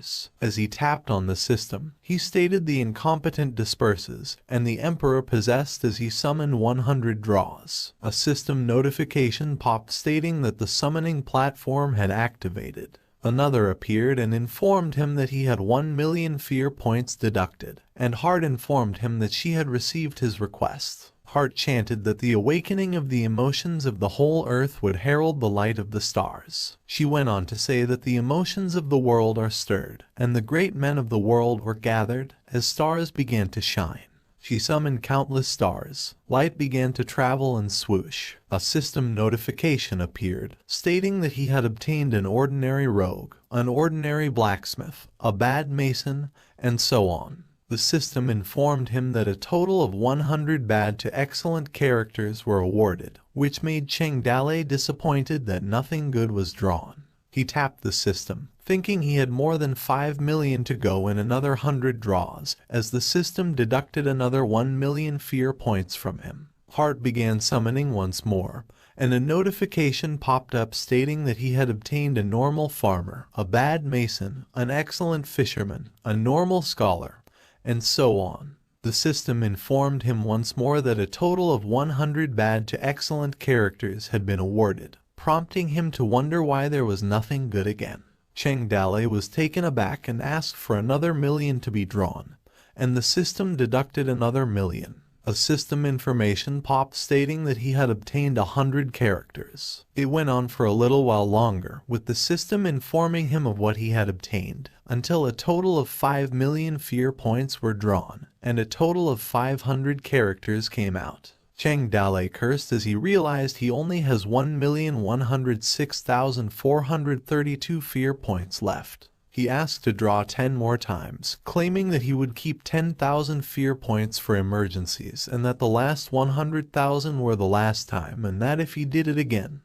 stars. As he tapped on the system, he stated the incompetent disperses, and the Emperor possessed as he summoned 100 draws. A system notification popped stating that the summoning platform had activated. Another appeared and informed him that he had 1 million fear points deducted, and Heart informed him that she had received his request. Heart chanted that the awakening of the emotions of the whole earth would herald the light of the stars. She went on to say that the emotions of the world are stirred, and the great men of the world were gathered as stars began to shine. She summoned countless stars. Light began to travel and swoosh. A system notification appeared, stating that he had obtained an ordinary rogue, an ordinary blacksmith, a bad mason, and so on. The system informed him that a total of 100 bad to excellent characters were awarded, which made Cheng Dale disappointed that nothing good was drawn. He tapped the system, thinking he had more than 5 million to go in another 100 draws, as the system deducted another 1 million fear points from him. Heart began summoning once more, and a notification popped up stating that he had obtained a normal farmer, a bad mason, an excellent fisherman, a normal scholar, and so on. The system informed him once more that a total of 100 bad to excellent characters had been awarded, prompting him to wonder why there was nothing good again. Cheng Dale was taken aback and asked for another million to be drawn, and the system deducted another million. A system information popped stating that he had obtained 100 characters. It went on for a little while longer, with the system informing him of what he had obtained, until a total of 5 million fear points were drawn, and a total of 500 characters came out. Cheng Dale cursed as he realized he only has 1,106,432 fear points left. He asked to draw 10 more times, claiming that he would keep 10,000 fear points for emergencies and that the last 100,000 were the last time, and that if he did it again,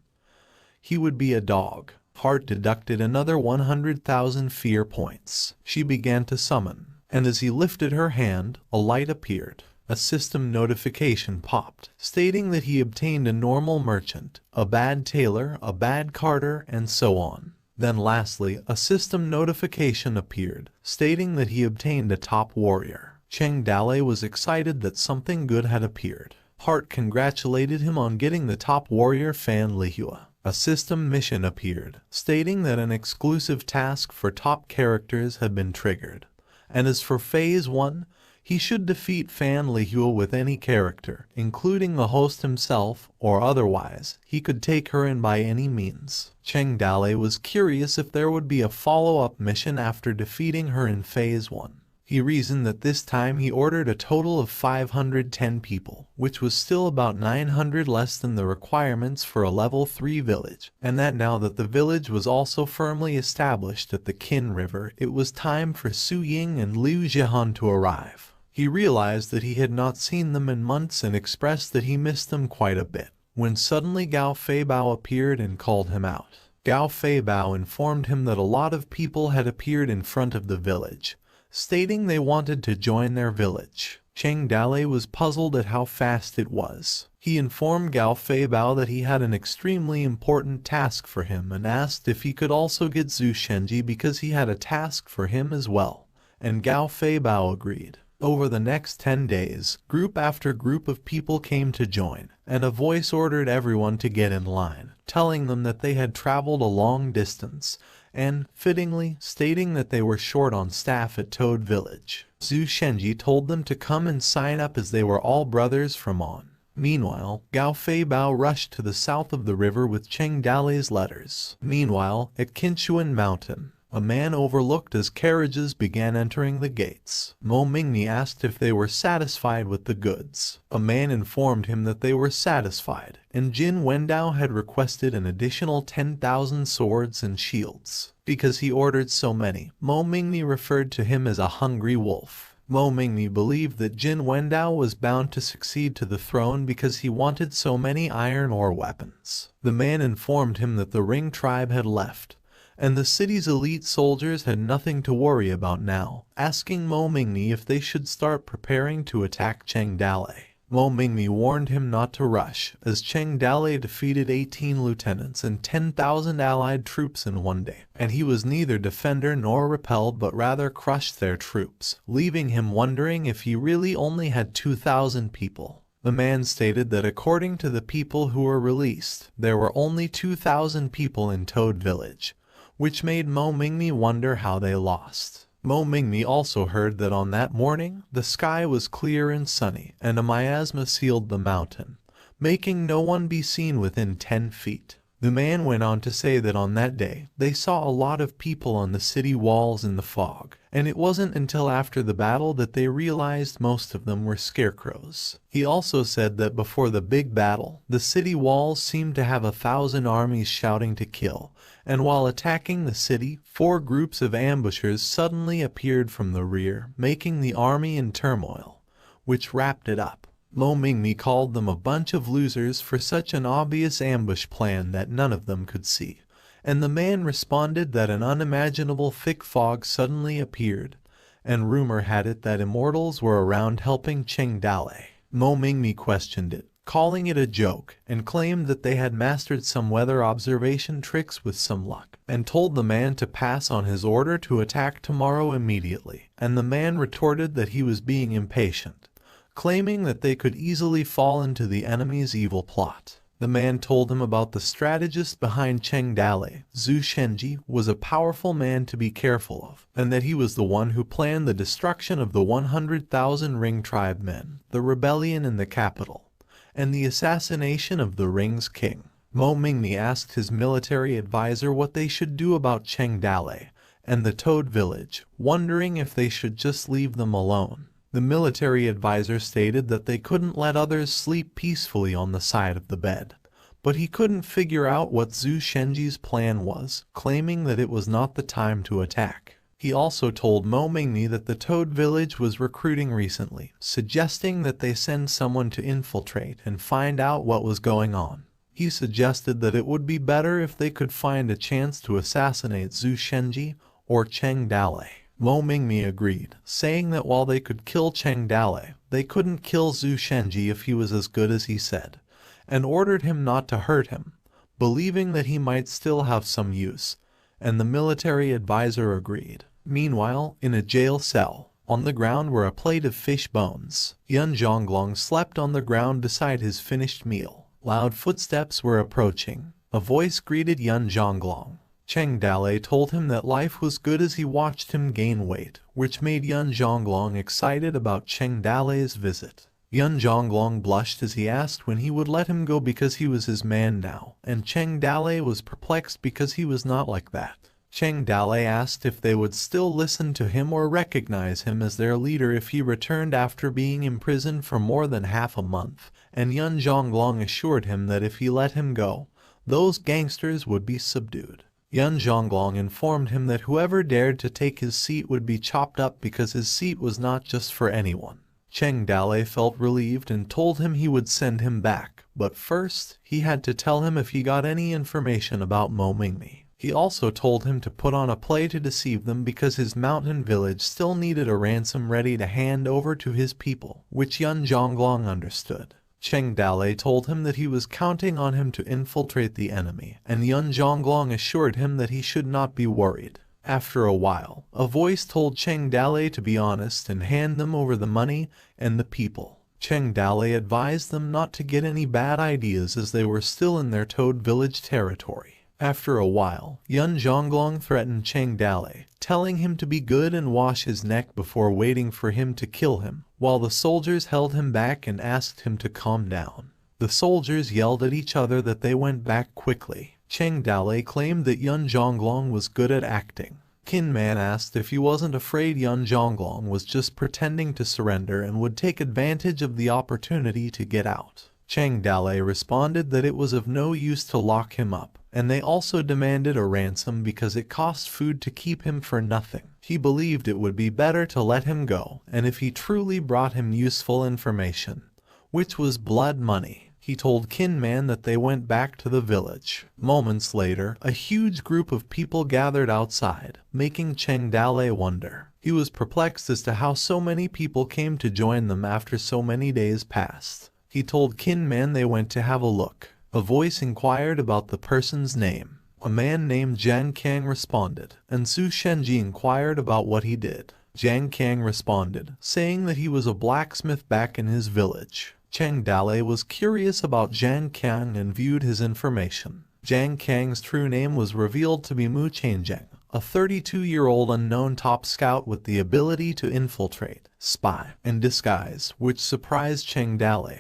he would be a dog. Heart deducted another 100,000 fear points. She began to summon, and as he lifted her hand, a light appeared. A system notification popped, stating that he obtained a normal merchant, a bad tailor, a bad carter, and so on. Then lastly, a system notification appeared, stating that he obtained a top warrior. Cheng Dale was excited that something good had appeared. Heart congratulated him on getting the top warrior Fan Lihua. A system mission appeared, stating that an exclusive task for top characters had been triggered. And as for Phase 1, he should defeat Fan Lihua with any character, including the host himself, or otherwise, he could take her in by any means. Cheng Dale was curious if there would be a follow-up mission after defeating her in Phase 1. He reasoned that this time he ordered a total of 510 people, which was still about 900 less than the requirements for a level 3 village, and that now that the village was also firmly established at the Qin River, it was time for Su Ying and Liu Zhihan to arrive. He realized that he had not seen them in months and expressed that he missed them quite a bit, when suddenly Gao Feibao appeared and called him out. Gao Feibao informed him that a lot of people had appeared in front of the village, stating they wanted to join their village. Cheng Dale was puzzled at how fast it was. He informed Gao Feibao that he had an extremely important task for him and asked if he could also get Zhu Shenji because he had a task for him as well, and Gao Feibao agreed. Over the next 10 days, group after group of people came to join, and a voice ordered everyone to get in line, telling them that they had traveled a long distance, and, fittingly, stating that they were short on staff at Toad Village. Zhu Shenji told them to come and sign up as they were all brothers from on. Meanwhile, Gao Feibao rushed to the south of the river with Cheng Dale's letters. Meanwhile, at Qinchuan Mountain, a man overlooked as carriages began entering the gates. Mo Mingni asked if they were satisfied with the goods. A man informed him that they were satisfied, and Jin Wendao had requested an additional 10,000 swords and shields. Because he ordered so many, Mo Mingni referred to him as a hungry wolf. Mo Mingni believed that Jin Wendao was bound to succeed to the throne because he wanted so many iron ore weapons. The man informed him that the Ring tribe had left, and the city's elite soldiers had nothing to worry about now, asking Mo Mingni if they should start preparing to attack Cheng Dale. Mo Mingmi warned him not to rush, as Cheng Dalei defeated 18 lieutenants and 10,000 allied troops in one day, and he was neither defender nor repelled but rather crushed their troops, leaving him wondering if he really only had 2,000 people. The man stated that according to the people who were released, there were only 2,000 people in Toad Village, which made Mo Mingmi wonder how they lost. Mo Mingmi also heard that on that morning, the sky was clear and sunny, and a miasma sealed the mountain, making no one be seen within 10 feet. The man went on to say that on that day, they saw a lot of people on the city walls in the fog, and it wasn't until after the battle that they realized most of them were scarecrows. He also said that before the big battle, the city walls seemed to have 1,000 armies shouting to kill, and while attacking the city, 4 groups of ambushers suddenly appeared from the rear, making the army in turmoil, which wrapped it up. Mo Mingmi called them a bunch of losers for such an obvious ambush plan that none of them could see, and the man responded that an unimaginable thick fog suddenly appeared, and rumor had it that immortals were around helping Cheng Dalei. Mo Mingmi questioned it, calling it a joke, and claimed that they had mastered some weather observation tricks with some luck, and told the man to pass on his order to attack tomorrow immediately, and the man retorted that he was being impatient, claiming that they could easily fall into the enemy's evil plot. The man told him about the strategist behind Cheng Dalei. Zhu Shenji was a powerful man to be careful of, and that he was the one who planned the destruction of the 100,000 Ring tribe men, the rebellion in the capital, and the assassination of the Ring's king. Mo Mingmi asked his military advisor what they should do about Cheng Dalei and the Toad Village, wondering if they should just leave them alone. The military advisor stated that they couldn't let others sleep peacefully on the side of the bed, but he couldn't figure out what Zhu Shenji's plan was, claiming that it was not the time to attack. He also told Mo Mingmi that the Toad Village was recruiting recently, suggesting that they send someone to infiltrate and find out what was going on. He suggested that it would be better if they could find a chance to assassinate Zhu Shenji or Cheng Dalei. Mo Mingmi agreed, saying that while they could kill Cheng Dalei, they couldn't kill Zhu Shenji if he was as good as he said, and ordered him not to hurt him, believing that he might still have some use, and the military advisor agreed. Meanwhile, in a jail cell, on the ground were a plate of fish bones. Yun Zhonglong slept on the ground beside his finished meal. Loud footsteps were approaching. A voice greeted Yun Zhonglong. Cheng Dalei told him that life was good as he watched him gain weight, which made Yun Zhonglong excited about Cheng Dalei's visit. Yun Zhonglong blushed as he asked when he would let him go because he was his man now, and Cheng Dalei was perplexed because he was not like that. Cheng Dalei asked if they would still listen to him or recognize him as their leader if he returned after being imprisoned for more than half a month, and Yun Zhonglong assured him that if he let him go, those gangsters would be subdued. Yun Zhonglong informed him that whoever dared to take his seat would be chopped up because his seat was not just for anyone. Cheng Dalei felt relieved and told him he would send him back, but first, he had to tell him if he got any information about Mo Mingmi. He also told him to put on a play to deceive them because his mountain village still needed a ransom ready to hand over to his people, which Yun Zhonglong understood. Cheng Dalei told him that he was counting on him to infiltrate the enemy, and Yun Zhonglong assured him that he should not be worried. After a while, a voice told Cheng Dalei to be honest and hand them over the money and the people. Cheng Dalei advised them not to get any bad ideas as they were still in their Toad Village territory. After a while, Yun Zhonglong threatened Cheng Dalei, telling him to be good and wash his neck before waiting for him to kill him, while the soldiers held him back and asked him to calm down. The soldiers yelled at each other that they went back quickly. Cheng Dalei claimed that Yun Zhonglong was good at acting. Qin Man asked if he wasn't afraid Yun Zhonglong was just pretending to surrender and would take advantage of the opportunity to get out. Cheng Dalei responded that it was of no use to lock him up, and they also demanded a ransom because it cost food to keep him for nothing. He believed it would be better to let him go, and if he truly brought him useful information, which was blood money, He told Kin Man that they went back to the village. Moments later, a huge group of people gathered outside, making Cheng Dale wonder. He was perplexed as to how so many people came to join them after so many days passed. He told Kin Man they went to have a look. A voice inquired about the person's name. A man named Jiang Kang responded, and Zhu Shenji inquired about what he did. Jiang Kang responded, saying that he was a blacksmith back in his village. Cheng Dale was curious about Jiang Kang and viewed his information. Jiang Kang's true name was revealed to be Mu Changzheng, a 32-year-old unknown top scout with the ability to infiltrate, spy, and disguise, which surprised Cheng Dale,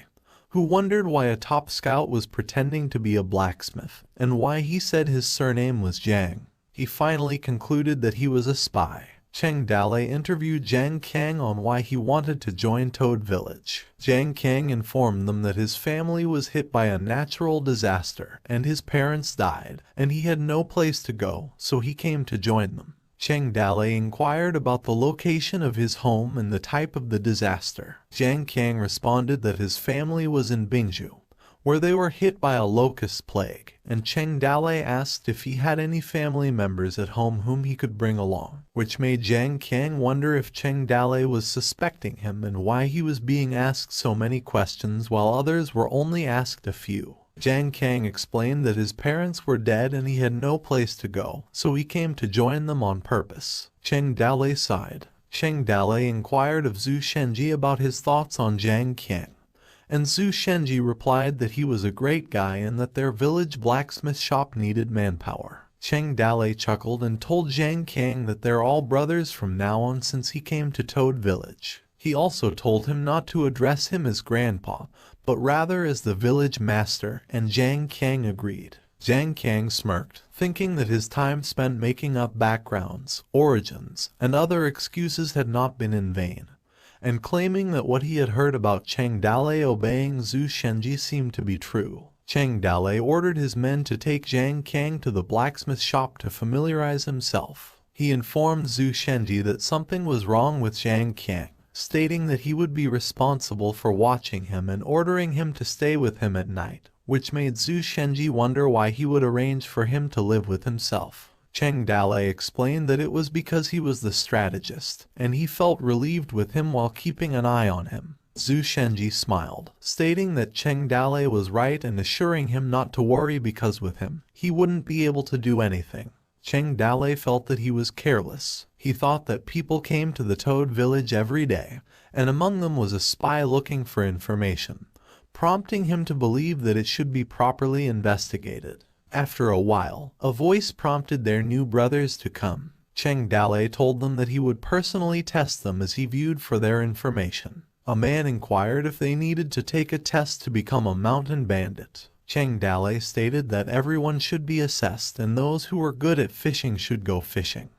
who wondered why a top scout was pretending to be a blacksmith, and why he said his surname was Jiang. He finally concluded that he was a spy. Cheng Dale interviewed Jiang Kang on why he wanted to join Toad Village. Jiang Kang informed them that his family was hit by a natural disaster and his parents died, and he had no place to go, so he came to join them. Cheng Dale inquired about the location of his home and the type of the disaster. Jiang Kang responded that his family was in Bingzhou, where they were hit by a locust plague, and Cheng Dale asked if he had any family members at home whom he could bring along, which made Jiang Kang wonder if Cheng Dale was suspecting him and why he was being asked so many questions while others were only asked a few. Jiang Kang explained that his parents were dead and he had no place to go, so he came to join them on purpose. Cheng Dale sighed. Cheng Dale inquired of Zhu Shenji about his thoughts on Jiang Kang, and Zhu Shenji replied that he was a great guy and that their village blacksmith shop needed manpower. Cheng Dale chuckled and told Jiang Kang that they're all brothers from now on since he came to Toad Village. He also told him not to address him as grandpa, but rather as the village master, and Jiang Kang agreed. Jiang Kang smirked, thinking that his time spent making up backgrounds, origins, and other excuses had not been in vain, and claiming that what he had heard about Cheng Dale obeying Zhu Shenji seemed to be true. Cheng Dale ordered his men to take Jiang Kang to the blacksmith shop to familiarize himself. He informed Zhu Shenji that something was wrong with Jiang Kang, stating that he would be responsible for watching him and ordering him to stay with him at night, which made Zhu Shenji wonder why he would arrange for him to live with himself. Cheng Dale explained that it was because he was the strategist, and he felt relieved with him while keeping an eye on him. Zhu Shenji smiled, stating that Cheng Dale was right and assuring him not to worry because with him, he wouldn't be able to do anything. Cheng Dale felt that he was careless. He thought that people came to the Toad Village every day, and among them was a spy looking for information, prompting him to believe that it should be properly investigated. After a while, a voice prompted their new brothers to come. Cheng Dale told them that he would personally test them as he viewed for their information. A man inquired if they needed to take a test to become a mountain bandit. Cheng Dale stated that everyone should be assessed and those who were good at fishing should go fishing,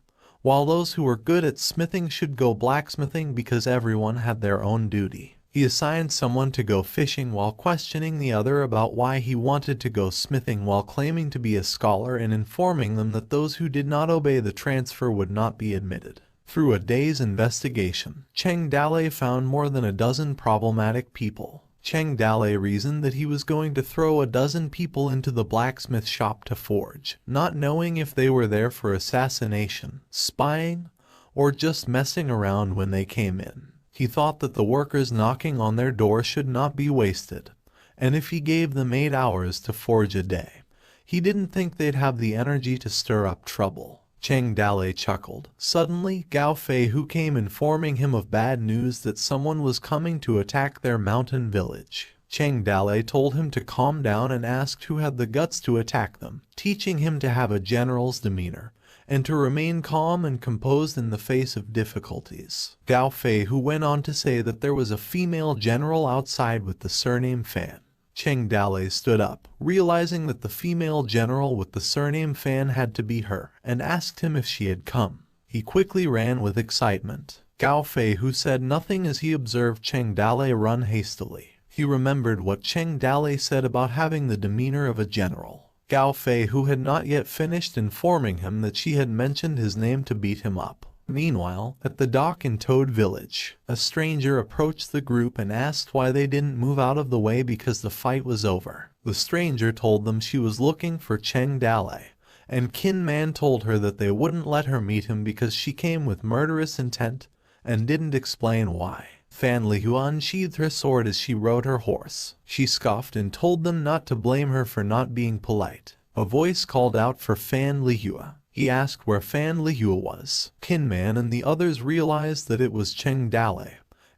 while those who were good at smithing should go blacksmithing because everyone had their own duty. He assigned someone to go fishing while questioning the other about why he wanted to go smithing while claiming to be a scholar and informing them that those who did not obey the transfer would not be admitted. Through a day's investigation, Cheng Dale found more than a dozen problematic people. Cheng Dale reasoned that he was going to throw a dozen people into the blacksmith shop to forge, not knowing if they were there for assassination, spying, or just messing around when they came in. He thought that the workers knocking on their door should not be wasted, and if he gave them 8 hours to forge a day, he didn't think they'd have the energy to stir up trouble. Cheng Dale chuckled. Suddenly, Gao Fei, who came informing him of bad news that someone was coming to attack their mountain village. Cheng Dale told him to calm down and asked who had the guts to attack them, teaching him to have a general's demeanor and to remain calm and composed in the face of difficulties. Gao Fei, who went on to say that there was a female general outside with the surname Fan. Cheng Dale stood up, realizing that the female general with the surname Fan had to be her, and asked him if she had come. He quickly ran with excitement. Gao Fei, who said nothing as he observed Cheng Dale run hastily. He remembered what Cheng Dale said about having the demeanor of a general. Gao Fei, who had not yet finished informing him that she had mentioned his name to beat him up, Meanwhile, at the dock in Toad Village, a stranger approached the group and asked why they didn't move out of the way because the fight was over. The stranger told them she was looking for Cheng Dale, and Kin Man told her that they wouldn't let her meet him because she came with murderous intent and didn't explain why. Fan Lihua unsheathed her sword as she rode her horse. She scoffed and told them not to blame her for not being polite. A voice called out for Fan Lihua. He asked where Fan Lihua was. Kin Man and the others realized that it was Cheng Dale,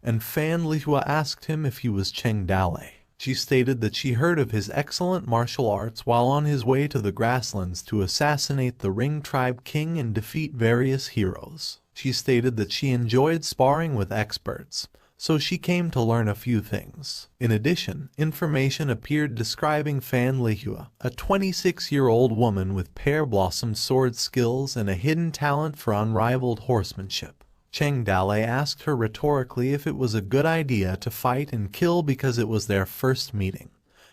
and Fan Lihua asked him if he was Cheng Dale. She stated that she heard of his excellent martial arts while on his way to the grasslands to assassinate the Ring Tribe King and defeat various heroes. She stated that she enjoyed sparring with experts, so she came to learn a few things. In addition, information appeared describing Fan Lihua, a 26-year-old woman with pear-blossom sword skills and a hidden talent for unrivaled horsemanship. Cheng Dale asked her rhetorically if it was a good idea to fight and kill because it was their first meeting,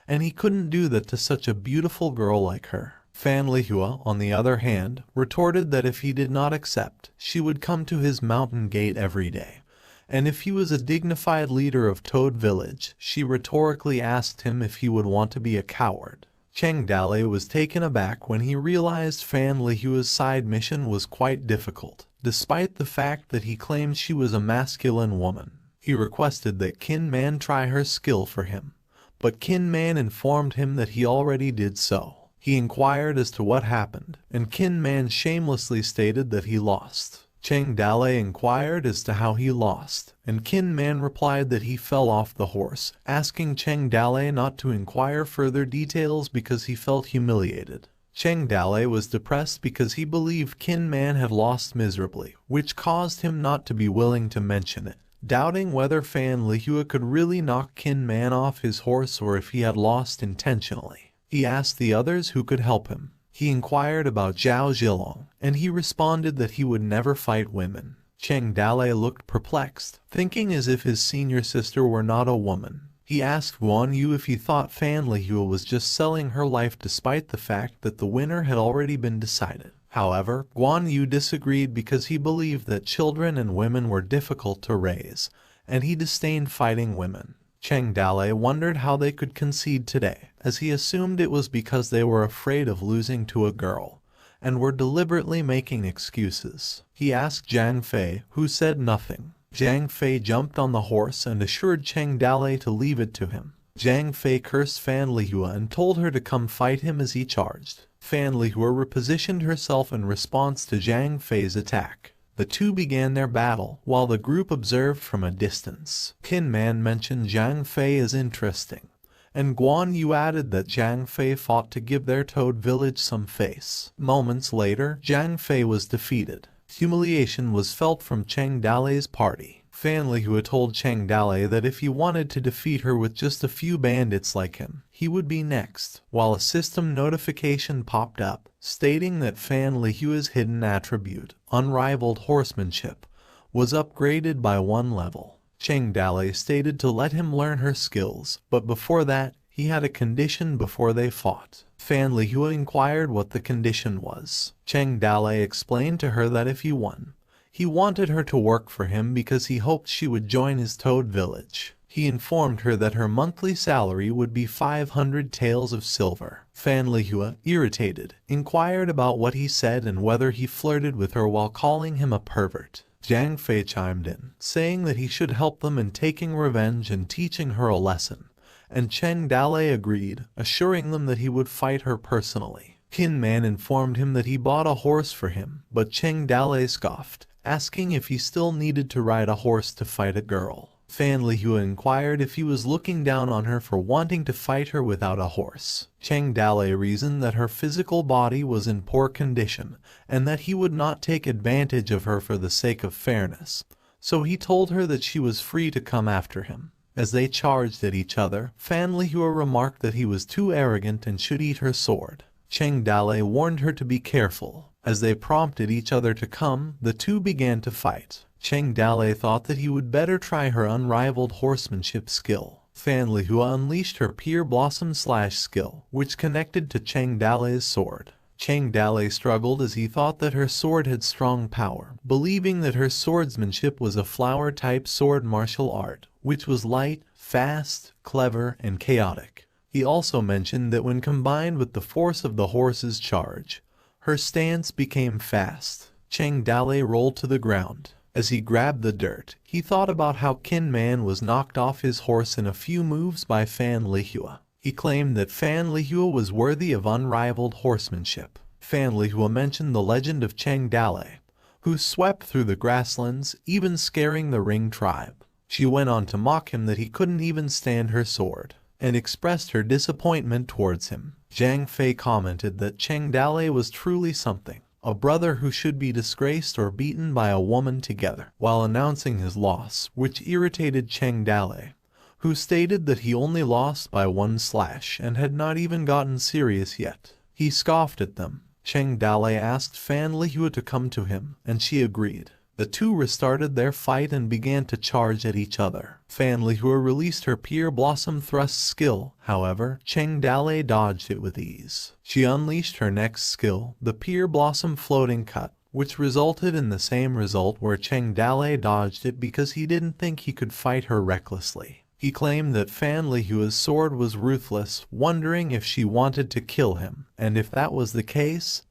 and he couldn't do that to such a beautiful girl like her. Fan Lihua, on the other hand, retorted that if he did not accept, she would come to his mountain gate every day. And if he was a dignified leader of Toad Village, she rhetorically asked him if he would want to be a coward. Cheng Dale was taken aback when he realized Fan Lihua's side mission was quite difficult, despite the fact that he claimed she was a masculine woman. He requested that Kin Man try her skill for him, but Kin Man informed him that he already did so. He inquired as to what happened, and Kin Man shamelessly stated that he lost. Cheng Dale inquired as to how he lost, and Kin Man replied that he fell off the horse, asking Cheng Dale not to inquire further details because he felt humiliated. Cheng Dale was depressed because he believed Kin Man had lost miserably, which caused him not to be willing to mention it. Doubting whether Fan Lihua could really knock Kin Man off his horse or if he had lost intentionally, he asked the others who could help him. He inquired about Zhao Zhilong, and he responded that he would never fight women. Cheng Dale looked perplexed, thinking as if his senior sister were not a woman. He asked Guan Yu if he thought Fan Lihua was just selling her life despite the fact that the winner had already been decided. However, Guan Yu disagreed because he believed that children and women were difficult to raise, and he disdained fighting women. Cheng Dale wondered how they could concede today, as he assumed it was because they were afraid of losing to a girl, and were deliberately making excuses. He asked Zhang Fei, who said nothing. Zhang Fei jumped on the horse and assured Cheng Dale to leave it to him. Zhang Fei cursed Fan Lihua and told her to come fight him as he charged. Fan Lihua repositioned herself in response to Zhang Fei's attack. The two began their battle, while the group observed from a distance. Kin Man mentioned Zhang Fei as interesting, and Guan Yu added that Zhang Fei fought to give their Toad Village some face. Moments later, Zhang Fei was defeated. Humiliation was felt from Cheng Dale's party. Fan Lihua told Cheng Dale that if he wanted to defeat her with just a few bandits like him, he would be next, while a system notification popped up, stating that Fan Lihua's hidden attribute, unrivaled horsemanship, was upgraded by 1 level. Cheng Dale stated to let him learn her skills, but before that, he had a condition before they fought. Fan Lihua inquired what the condition was. Cheng Dale explained to her that if he won, he wanted her to work for him because he hoped she would join his Toad Village. He informed her that her monthly salary would be 500 taels of silver. Fan Lihua, irritated, inquired about what he said and whether he flirted with her while calling him a pervert. Zhang Fei chimed in, saying that he should help them in taking revenge and teaching her a lesson, and Cheng Dale agreed, assuring them that he would fight her personally. Kin Man informed him that he bought a horse for him, but Cheng Dale scoffed, asking if he still needed to ride a horse to fight a girl. Fan Lihua inquired if he was looking down on her for wanting to fight her without a horse. Cheng Dale reasoned that her physical body was in poor condition and that he would not take advantage of her for the sake of fairness, so he told her that she was free to come after him. As they charged at each other, Fan Lihua remarked that he was too arrogant and should eat her sword. Cheng Dale warned her to be careful. As they prompted each other to come, the two began to fight. Cheng Dale thought that he would better try her unrivaled horsemanship skill. Fan Lihua unleashed her Pear Blossom Slash skill, which connected to Cheng Dale's sword. Cheng Dalei struggled as he thought that her sword had strong power, believing that her swordsmanship was a flower-type sword martial art, which was light, fast, clever, and chaotic. He also mentioned that when combined with the force of the horse's charge, her stance became fast. Cheng Dalei rolled to the ground. As he grabbed the dirt, he thought about how Qin Man was knocked off his horse in a few moves by Fan Lihua. He claimed that Fan Lihua was worthy of unrivaled horsemanship. Fan Lihua mentioned the legend of Cheng Dalei, who swept through the grasslands, even scaring the Ring tribe. She went on to mock him that he couldn't even stand her sword, and expressed her disappointment towards him. Zhang Fei commented that Cheng Dalei was truly something, a brother who should be disgraced or beaten by a woman together, while announcing his loss, which irritated Cheng Dalei, who stated that he only lost by 1 slash and had not even gotten serious yet. He scoffed at them. Cheng Dalei asked Fan Lihua to come to him, and she agreed. The two restarted their fight and began to charge at each other. Fan Lihua released her Pear Blossom Thrust skill, however, Cheng Dalei dodged it with ease. She unleashed her next skill, the Pear Blossom Floating Cut, which resulted in the same result where Cheng Dalei dodged it because he didn't think he could fight her recklessly. He claimed that Fan Lihua's sword was ruthless, wondering if she wanted to kill him, and if that was the case,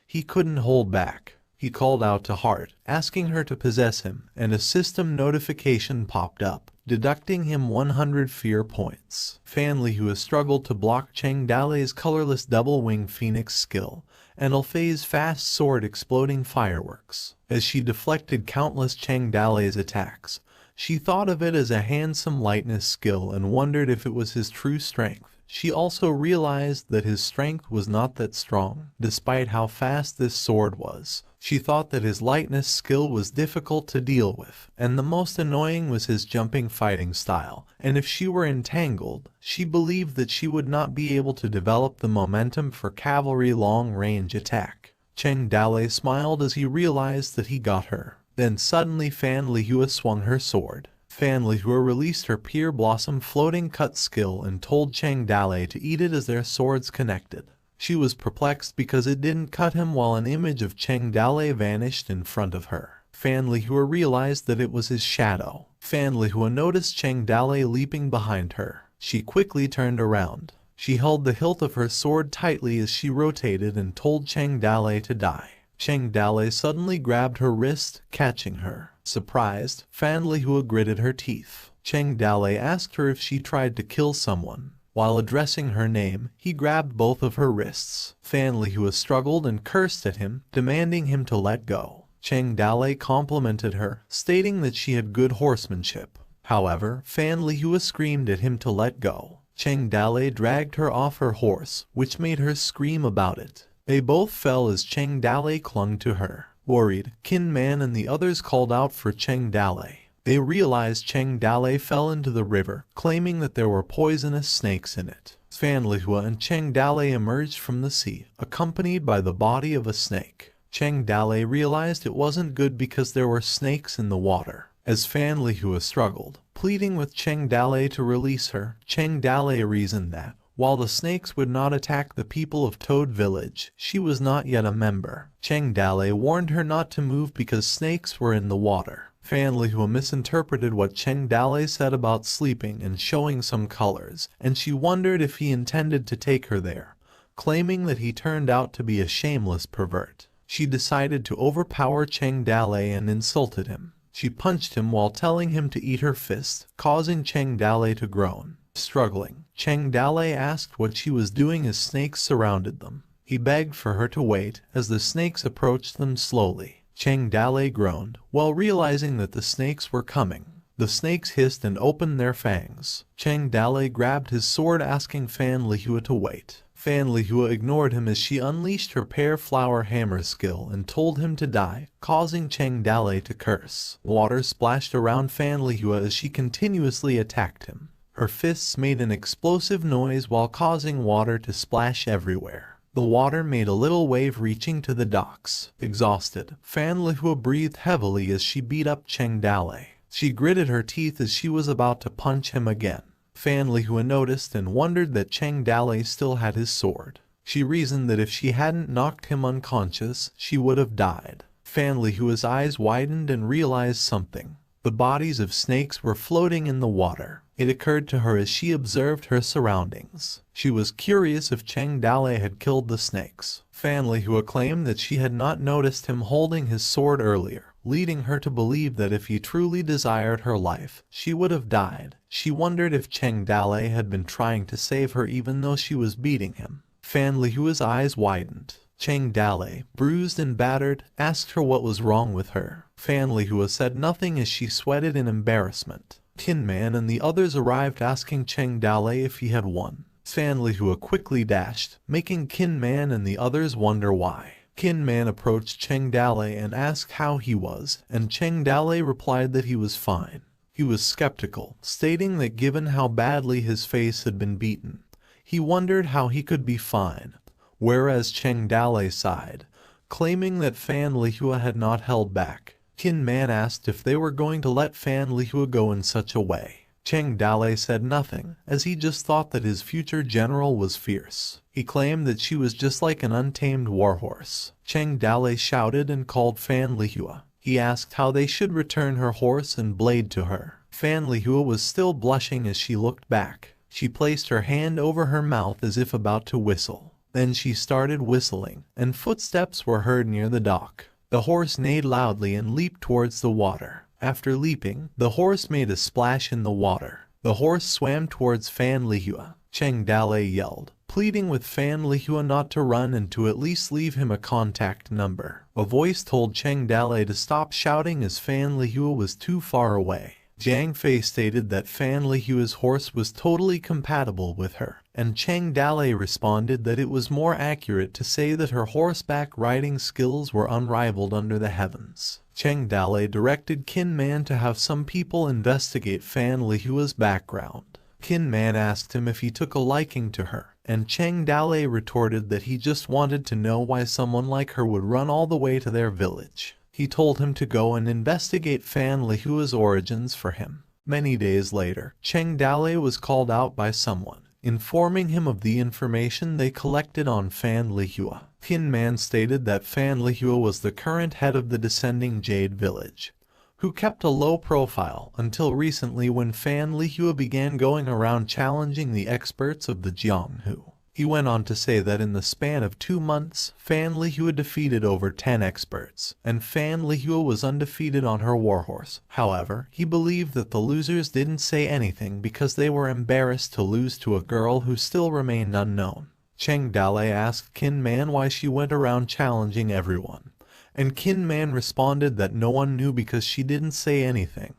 he couldn't hold back. He called out to Heart, asking her to possess him, and a system notification popped up, deducting him 100 fear points. Fan Lihua struggled to block Cheng Dalei's colorless double-wing phoenix skill, and Alfei's fast sword exploding fireworks. As she deflected countless Cheng Dalei's attacks, she thought of it as a handsome lightness skill and wondered if it was his true strength. She also realized that his strength was not that strong, despite how fast this sword was. She thought that his lightness skill was difficult to deal with, and the most annoying was his jumping fighting style, and if she were entangled, she believed that she would not be able to develop the momentum for cavalry long-range attack. Cheng Dalei smiled as he realized that he got her. Then suddenly Fan Lihua swung her sword. Fan Lihua released her Pear Blossom Floating Cut skill and told Cheng Dalei to eat it as their swords connected. She was perplexed because it didn't cut him while an image of Cheng Dalei vanished in front of her. Fan Lihua realized that it was his shadow. Fan Lihua noticed Cheng Dalei leaping behind her. She quickly turned around. She held the hilt of her sword tightly as she rotated and told Cheng Dalei to die. Cheng Dalei suddenly grabbed her wrist, catching her. Surprised, Fan Lihua gritted her teeth. Cheng Dalei asked her if she tried to kill someone. While addressing her name, he grabbed both of her wrists. Fan Lihua struggled and cursed at him, demanding him to let go. Cheng Dalei complimented her, stating that she had good horsemanship. However, Fan Lihua screamed at him to let go. Cheng Dalei dragged her off her horse, which made her scream about it. They both fell as Cheng Dalei clung to her. Worried, Qin Man and the others called out for Cheng Dalei. They realized Cheng Dalei fell into the river, claiming that there were poisonous snakes in it. Fan Lihua and Cheng Dalei emerged from the sea, accompanied by the body of a snake. Cheng Dalei realized it wasn't good because there were snakes in the water. As Fan Lihua struggled, pleading with Cheng Dalei to release her, Cheng Dalei reasoned that, while the snakes would not attack the people of Toad Village, she was not yet a member. Cheng Dalei warned her not to move because snakes were in the water. Fan Lihua misinterpreted what Cheng Dalei said about sleeping and showing some colors, and she wondered if he intended to take her there, claiming that he turned out to be a shameless pervert. She decided to overpower Cheng Dalei and insulted him. She punched him while telling him to eat her fist, causing Cheng Dalei to groan. Struggling, Cheng Dalei asked what she was doing as snakes surrounded them. He begged for her to wait as the snakes approached them slowly. Cheng Dalei groaned, while realizing that the snakes were coming. The snakes hissed and opened their fangs. Cheng Dalei grabbed his sword asking Fan Lihua to wait. Fan Lihua ignored him as she unleashed her Pear Flower Hammer skill and told him to die, causing Cheng Dalei to curse. Water splashed around Fan Lihua as she continuously attacked him. Her fists made an explosive noise while causing water to splash everywhere. The water made a little wave reaching to the docks. Exhausted, Fan Lihua breathed heavily as she beat up Cheng Dalei. She gritted her teeth as she was about to punch him again. Fan Lihua noticed and wondered that Cheng Dalei still had his sword. She reasoned that if she hadn't knocked him unconscious, she would have died. Fan Lihua's eyes widened and realized something. The bodies of snakes were floating in the water. It occurred to her as she observed her surroundings. She was curious if Cheng Dale had killed the snakes. Fan Lihua claimed that she had not noticed him holding his sword earlier, leading her to believe that if he truly desired her life, she would have died. She wondered if Cheng Dale had been trying to save her even though she was beating him. Fan Lihua's eyes widened. Cheng Dale, bruised and battered, asked her what was wrong with her. Fan Lihua said nothing as she sweated in embarrassment. Tin Man and the others arrived asking Cheng Dale if he had won. Fan Lihua quickly dashed, making Kin Man and the others wonder why. Kin Man approached Cheng Dale and asked how he was, and Cheng Dale replied that he was fine. He was skeptical, stating that given how badly his face had been beaten, he wondered how he could be fine, whereas Cheng Dale sighed, claiming that Fan Lihua had not held back. Kin Man asked if they were going to let Fan Lihua go in such a way. Cheng Dale said nothing, as he just thought that his future general was fierce. He claimed that she was just like an untamed warhorse. Cheng Dale shouted and called Fan Lihua. He asked how they should return her horse and blade to her. Fan Lihua was still blushing as she looked back. She placed her hand over her mouth as if about to whistle. Then she started whistling, and footsteps were heard near the dock. The horse neighed loudly and leaped towards the water. After leaping, the horse made a splash in the water. The horse swam towards Fan Lihua. Cheng Dale yelled, pleading with Fan Lihua not to run and to at least leave him a contact number. A voice told Cheng Dale to stop shouting as Fan Lihua was too far away. Jiang Fei stated that Fan Lihua's horse was totally compatible with her, and Cheng Dale responded that it was more accurate to say that her horseback riding skills were unrivaled under the heavens. Cheng Dale directed Kin Man to have some people investigate Fan Lihua's background. Kin Man asked him if he took a liking to her, and Cheng Dale retorted that he just wanted to know why someone like her would run all the way to their village. He told him to go and investigate Fan Lihua's origins for him. Many days later, Cheng Dale was called out by someone, informing him of the information they collected on Fan Lihua. Kin Man stated that Fan Lihua was the current head of the Descending Jade Village, who kept a low profile until recently when Fan Lihua began going around challenging the experts of the Jianghu. He went on to say that in the span of 2 months, Fan Lihua defeated over 10 experts, and Fan Lihua was undefeated on her warhorse. However, he believed that the losers didn't say anything because they were embarrassed to lose to a girl who still remained unknown. Cheng Dale asked Kin Man why she went around challenging everyone, and Kin Man responded that no one knew because she didn't say anything,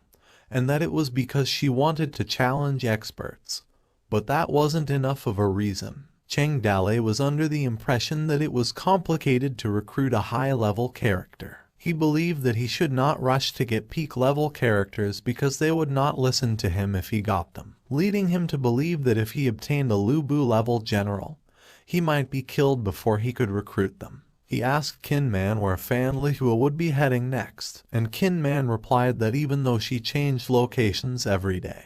and that it was because she wanted to challenge experts. But that wasn't enough of a reason. Cheng Dale was under the impression that it was complicated to recruit a high-level character. He believed that he should not rush to get peak-level characters because they would not listen to him if he got them, leading him to believe that if he obtained a Lubu-level general, he might be killed before he could recruit them. He asked Kin Man where Fan Lihua would be heading next, and Kin Man replied that even though she changed locations every day,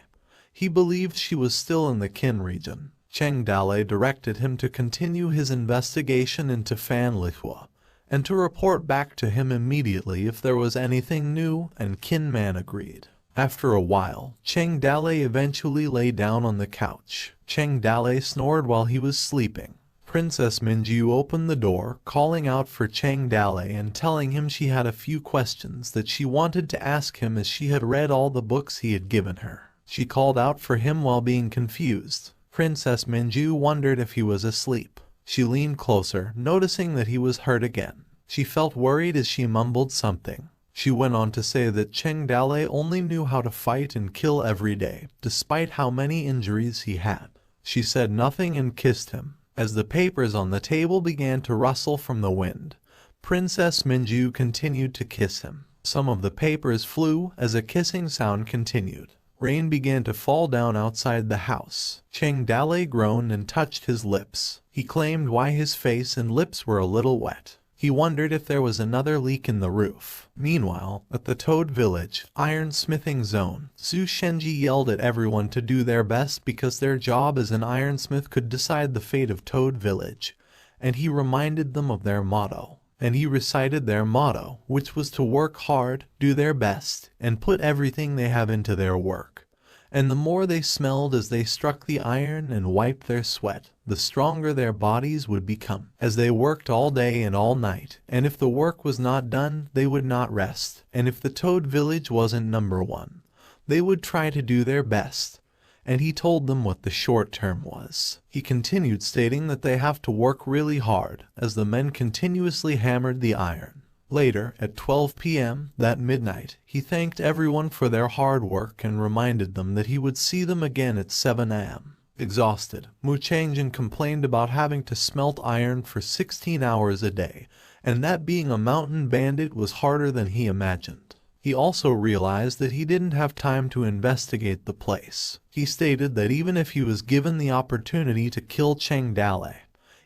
he believed she was still in the Qin region. Cheng Dale directed him to continue his investigation into Fan Lihua, and to report back to him immediately if there was anything new, and Kin Man agreed. After a while, Cheng Dale eventually lay down on the couch. Cheng Dale snored while he was sleeping. Princess Minju opened the door, calling out for Cheng Dale and telling him she had a few questions that she wanted to ask him as she had read all the books he had given her. She called out for him while being confused. Princess Minju wondered if he was asleep. She leaned closer, noticing that he was hurt again. She felt worried as she mumbled something. She went on to say that Cheng Dale only knew how to fight and kill every day, despite how many injuries he had. She said nothing and kissed him. As the papers on the table began to rustle from the wind, Princess Minju continued to kiss him. Some of the papers flew as a kissing sound continued. Rain began to fall down outside the house. Cheng Dale groaned and touched his lips. He claimed why his face and lips were a little wet. He wondered if there was another leak in the roof. Meanwhile, at the Toad Village, ironsmithing zone, Zhu Shenji yelled at everyone to do their best because their job as an ironsmith could decide the fate of Toad Village, and he reminded them of their motto. And he recited their motto, which was to work hard, do their best, and put everything they have into their work. And the more they smelled as they struck the iron and wiped their sweat, the stronger their bodies would become, as they worked all day and all night. And if the work was not done, they would not rest. And if the Toad Village wasn't number one, they would try to do their best. And he told them what the short term was. He continued stating that they have to work really hard, as the men continuously hammered the iron. Later, at 12 p.m. that midnight, he thanked everyone for their hard work and reminded them that he would see them again at 7 a.m. Exhausted, Mu Changjin complained about having to smelt iron for 16 hours a day, and that being a mountain bandit was harder than he imagined. He also realized that he didn't have time to investigate the place. He stated that even if he was given the opportunity to kill Cheng Dale,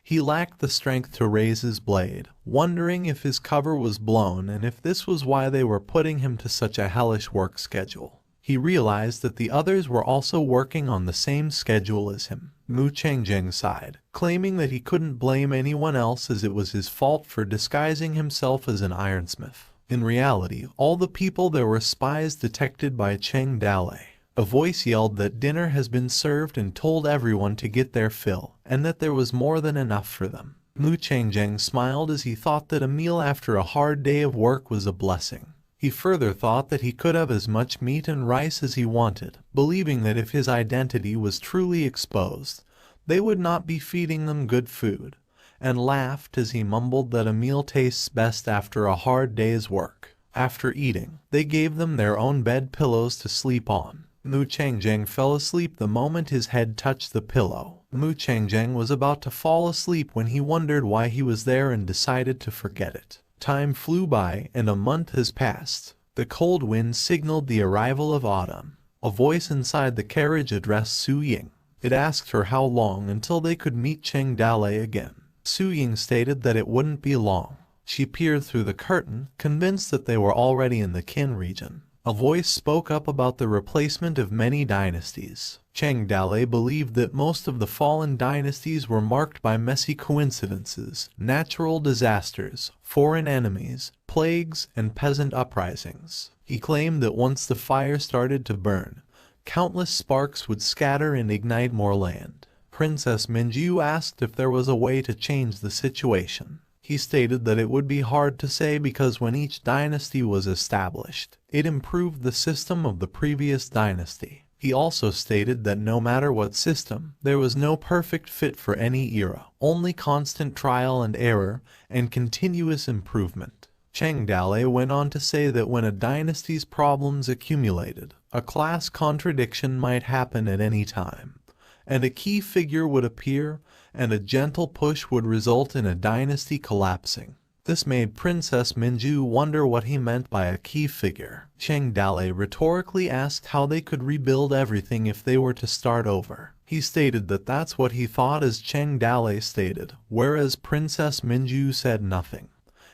he lacked the strength to raise his blade, wondering if his cover was blown and if this was why they were putting him to such a hellish work schedule. He realized that the others were also working on the same schedule as him. Mu Changjin sighed, claiming that he couldn't blame anyone else as it was his fault for disguising himself as an ironsmith. In reality, all the people there were spies detected by Cheng Dale. A voice yelled that dinner has been served and told everyone to get their fill, and that there was more than enough for them. Mu Changjin smiled as he thought that a meal after a hard day of work was a blessing. He further thought that he could have as much meat and rice as he wanted, believing that if his identity was truly exposed, they would not be feeding them good food, and laughed as he mumbled that a meal tastes best after a hard day's work. After eating, they gave them their own bed pillows to sleep on. Mu Changjin fell asleep the moment his head touched the pillow. Mu Changjin was about to fall asleep when he wondered why he was there and decided to forget it. Time flew by and a month has passed. The cold wind signaled the arrival of autumn. A voice inside the carriage addressed Su Ying. It asked her how long until they could meet Cheng Dale again. Su Ying stated that it wouldn't be long. She peered through the curtain, convinced that they were already in the Qin region. A voice spoke up about the replacement of many dynasties. Cheng Dale believed that most of the fallen dynasties were marked by messy coincidences, natural disasters, foreign enemies, plagues, and peasant uprisings. He claimed that once the fire started to burn, countless sparks would scatter and ignite more land. Princess Minju asked if there was a way to change the situation. He stated that it would be hard to say because when each dynasty was established, it improved the system of the previous dynasty. He also stated that no matter what system, there was no perfect fit for any era, only constant trial and error and continuous improvement. Cheng Dale went on to say that when a dynasty's problems accumulated, a class contradiction might happen at any time, and a key figure would appear, and a gentle push would result in a dynasty collapsing. This made Princess Minju wonder what he meant by a key figure. Cheng Dale rhetorically asked how they could rebuild everything if they were to start over. He stated that that's what he thought as Cheng Dale stated, whereas Princess Minju said nothing.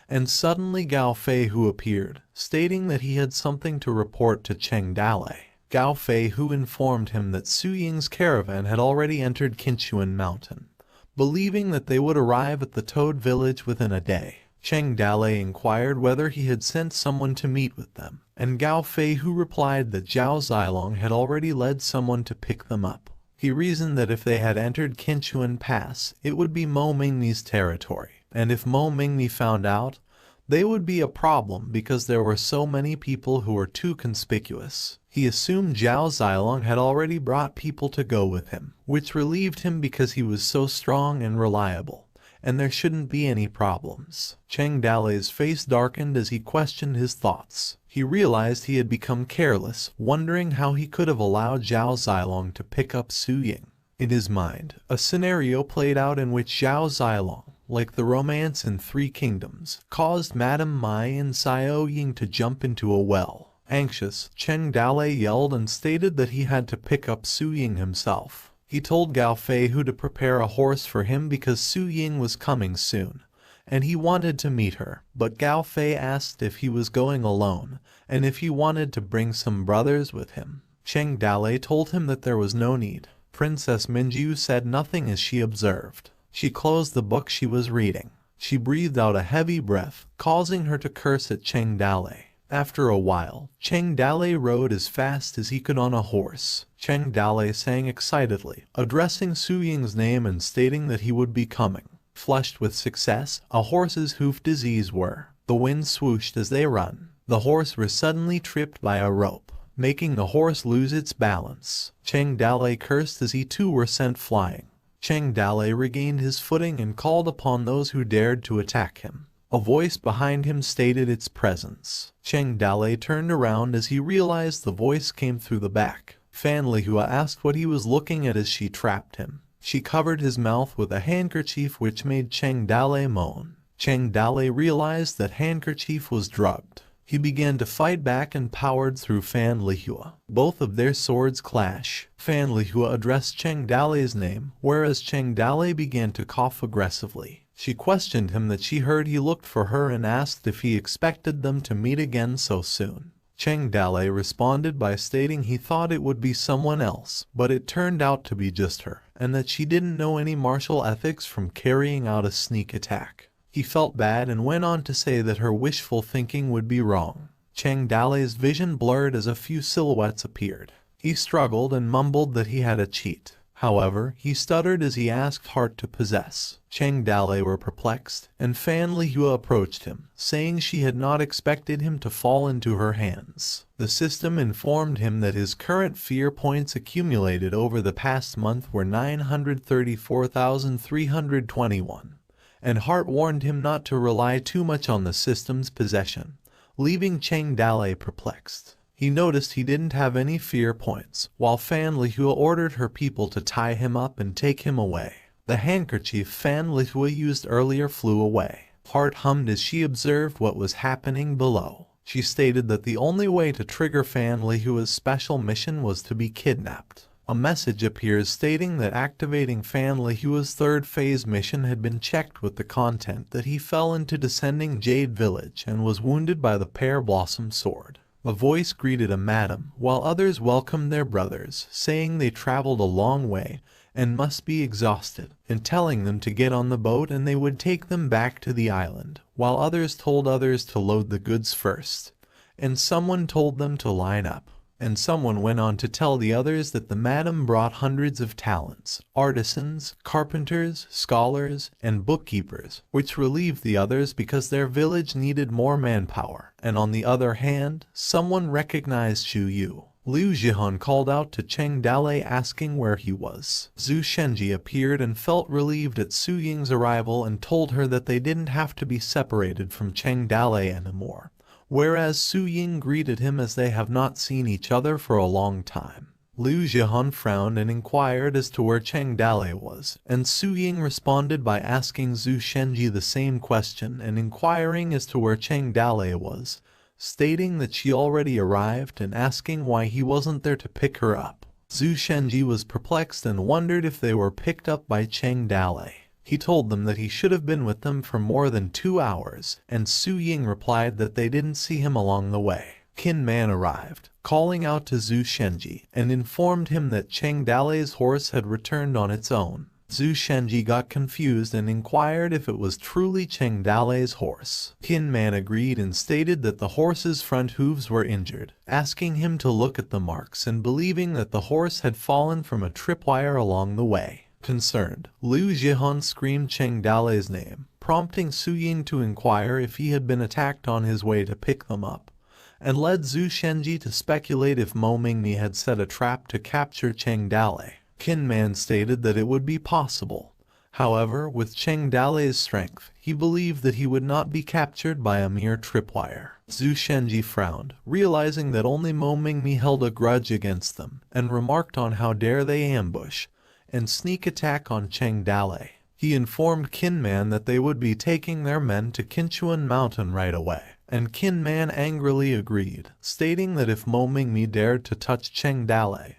And suddenly Gao Fei Hu appeared, stating that he had something to report to Cheng Dale. Gao Fei Hu informed him that Su Ying's caravan had already entered Qinchuan Mountain, believing that they would arrive at the Toad Village within a day. Cheng Dale inquired whether he had sent someone to meet with them, and Gao Fei Hu replied that Zhao Zilong had already led someone to pick them up. He reasoned that if they had entered Qinchuan Pass, it would be Mo Mingni's territory, and if Mo Mingni found out, they would be a problem because there were so many people who were too conspicuous. He assumed Zhao Zilong had already brought people to go with him, which relieved him because he was so strong and reliable, and there shouldn't be any problems. Cheng Dale's face darkened as he questioned his thoughts. He realized he had become careless, wondering how he could have allowed Zhao Zilong to pick up Su Ying. In his mind, a scenario played out in which Zhao Zilong, like the romance in Three Kingdoms, caused Madame Mai and Xiao Ying to jump into a well. Anxious, Cheng Dale yelled and stated that he had to pick up Su Ying himself. He told Gao Fei Hu to prepare a horse for him because Su Ying was coming soon, and he wanted to meet her, but Gao Fei asked if he was going alone, and if he wanted to bring some brothers with him. Cheng Dale told him that there was no need. Princess Minju said nothing as she observed. She closed the book she was reading. She breathed out a heavy breath, causing her to curse at Cheng Dale. After a while, Cheng Dale rode as fast as he could on a horse. Cheng Dale sang excitedly, addressing Su Ying's name and stating that he would be coming. Flushed with success, a horse's hoof disease were. The wind swooshed as they run. The horse was suddenly tripped by a rope, making the horse lose its balance. Cheng Dale cursed as he too were sent flying. Cheng Dale regained his footing and called upon those who dared to attack him. A voice behind him stated its presence. Cheng Dale turned around as he realized the voice came through the back. Fan Lihua asked what he was looking at as she trapped him. She covered his mouth with a handkerchief which made Cheng Dale moan. Cheng Dale realized that handkerchief was drugged. He began to fight back and powered through Fan Lihua. Both of their swords clash. Fan Lihua addressed Cheng Dale's name, whereas Cheng Dale began to cough aggressively. She questioned him that she heard he looked for her and asked if he expected them to meet again so soon. Cheng Dale responded by stating he thought it would be someone else, but it turned out to be just her, and that she didn't know any martial ethics from carrying out a sneak attack. He felt bad and went on to say that her wishful thinking would be wrong. Cheng Dale's vision blurred as a few silhouettes appeared. He struggled and mumbled that he had a cheat. However, he stuttered as he asked Heart to possess. Cheng Dale were perplexed, and Fan Lihua approached him, saying she had not expected him to fall into her hands. The system informed him that his current fear points accumulated over the past month were 934,321. And Heart warned him not to rely too much on the system's possession, leaving Cheng Dale perplexed. He noticed he didn't have any fear points, while Fan Lihua ordered her people to tie him up and take him away. The handkerchief Fan Lihua used earlier flew away. Heart hummed as she observed what was happening below. She stated that the only way to trigger Fan Lihua's special mission was to be kidnapped. A message appears stating that activating Fan Lihua's third phase mission had been checked with the content that he fell into descending Jade Village and was wounded by the Pear Blossom sword. A voice greeted a madam, while others welcomed their brothers, saying they traveled a long way and must be exhausted, and telling them to get on the boat and they would take them back to the island, while others told others to load the goods first, and someone told them to line up. And someone went on to tell the others that the madam brought hundreds of talents, artisans, carpenters, scholars, and bookkeepers, which relieved the others because their village needed more manpower. And on the other hand, someone recognized Xu Yu. Liu Jihan called out to Cheng Dale asking where he was. Zhu Shenji appeared and felt relieved at Su Ying's arrival and told her that they didn't have to be separated from Cheng Dale anymore. Whereas Su Ying greeted him as they have not seen each other for a long time. Liu Jihan frowned and inquired as to where Cheng Dale was, and Su Ying responded by asking Zhu Shenji the same question and inquiring as to where Cheng Dale was, stating that she already arrived and asking why he wasn't there to pick her up. Zhu Shenji was perplexed and wondered if they were picked up by Cheng Dale. He told them that he should have been with them for more than 2 hours, and Su Ying replied that they didn't see him along the way. Qin Man arrived, calling out to Zhu Shenji, and informed him that Cheng Dale's horse had returned on its own. Zhu Shenji got confused and inquired if it was truly Cheng Dale's horse. Qin Man agreed and stated that the horse's front hooves were injured, asking him to look at the marks and believing that the horse had fallen from a tripwire along the way. Concerned, Liu Jihan screamed Cheng Dale's name, prompting Su Ying to inquire if he had been attacked on his way to pick them up, and led Zhu Shenji to speculate if Mo Mingmi had set a trap to capture Cheng Dale. Qin Man stated that it would be possible. However, with Cheng Dale's strength, he believed that he would not be captured by a mere tripwire. Zhu Shenji frowned, realizing that only Mo Mingmi held a grudge against them, and remarked on how dare they ambush and sneak attack on Cheng Dale. He informed Qin Man that they would be taking their men to Qinchuan Mountain right away, and Qin Man angrily agreed, stating that if Mo Mingmi dared to touch Cheng Dale,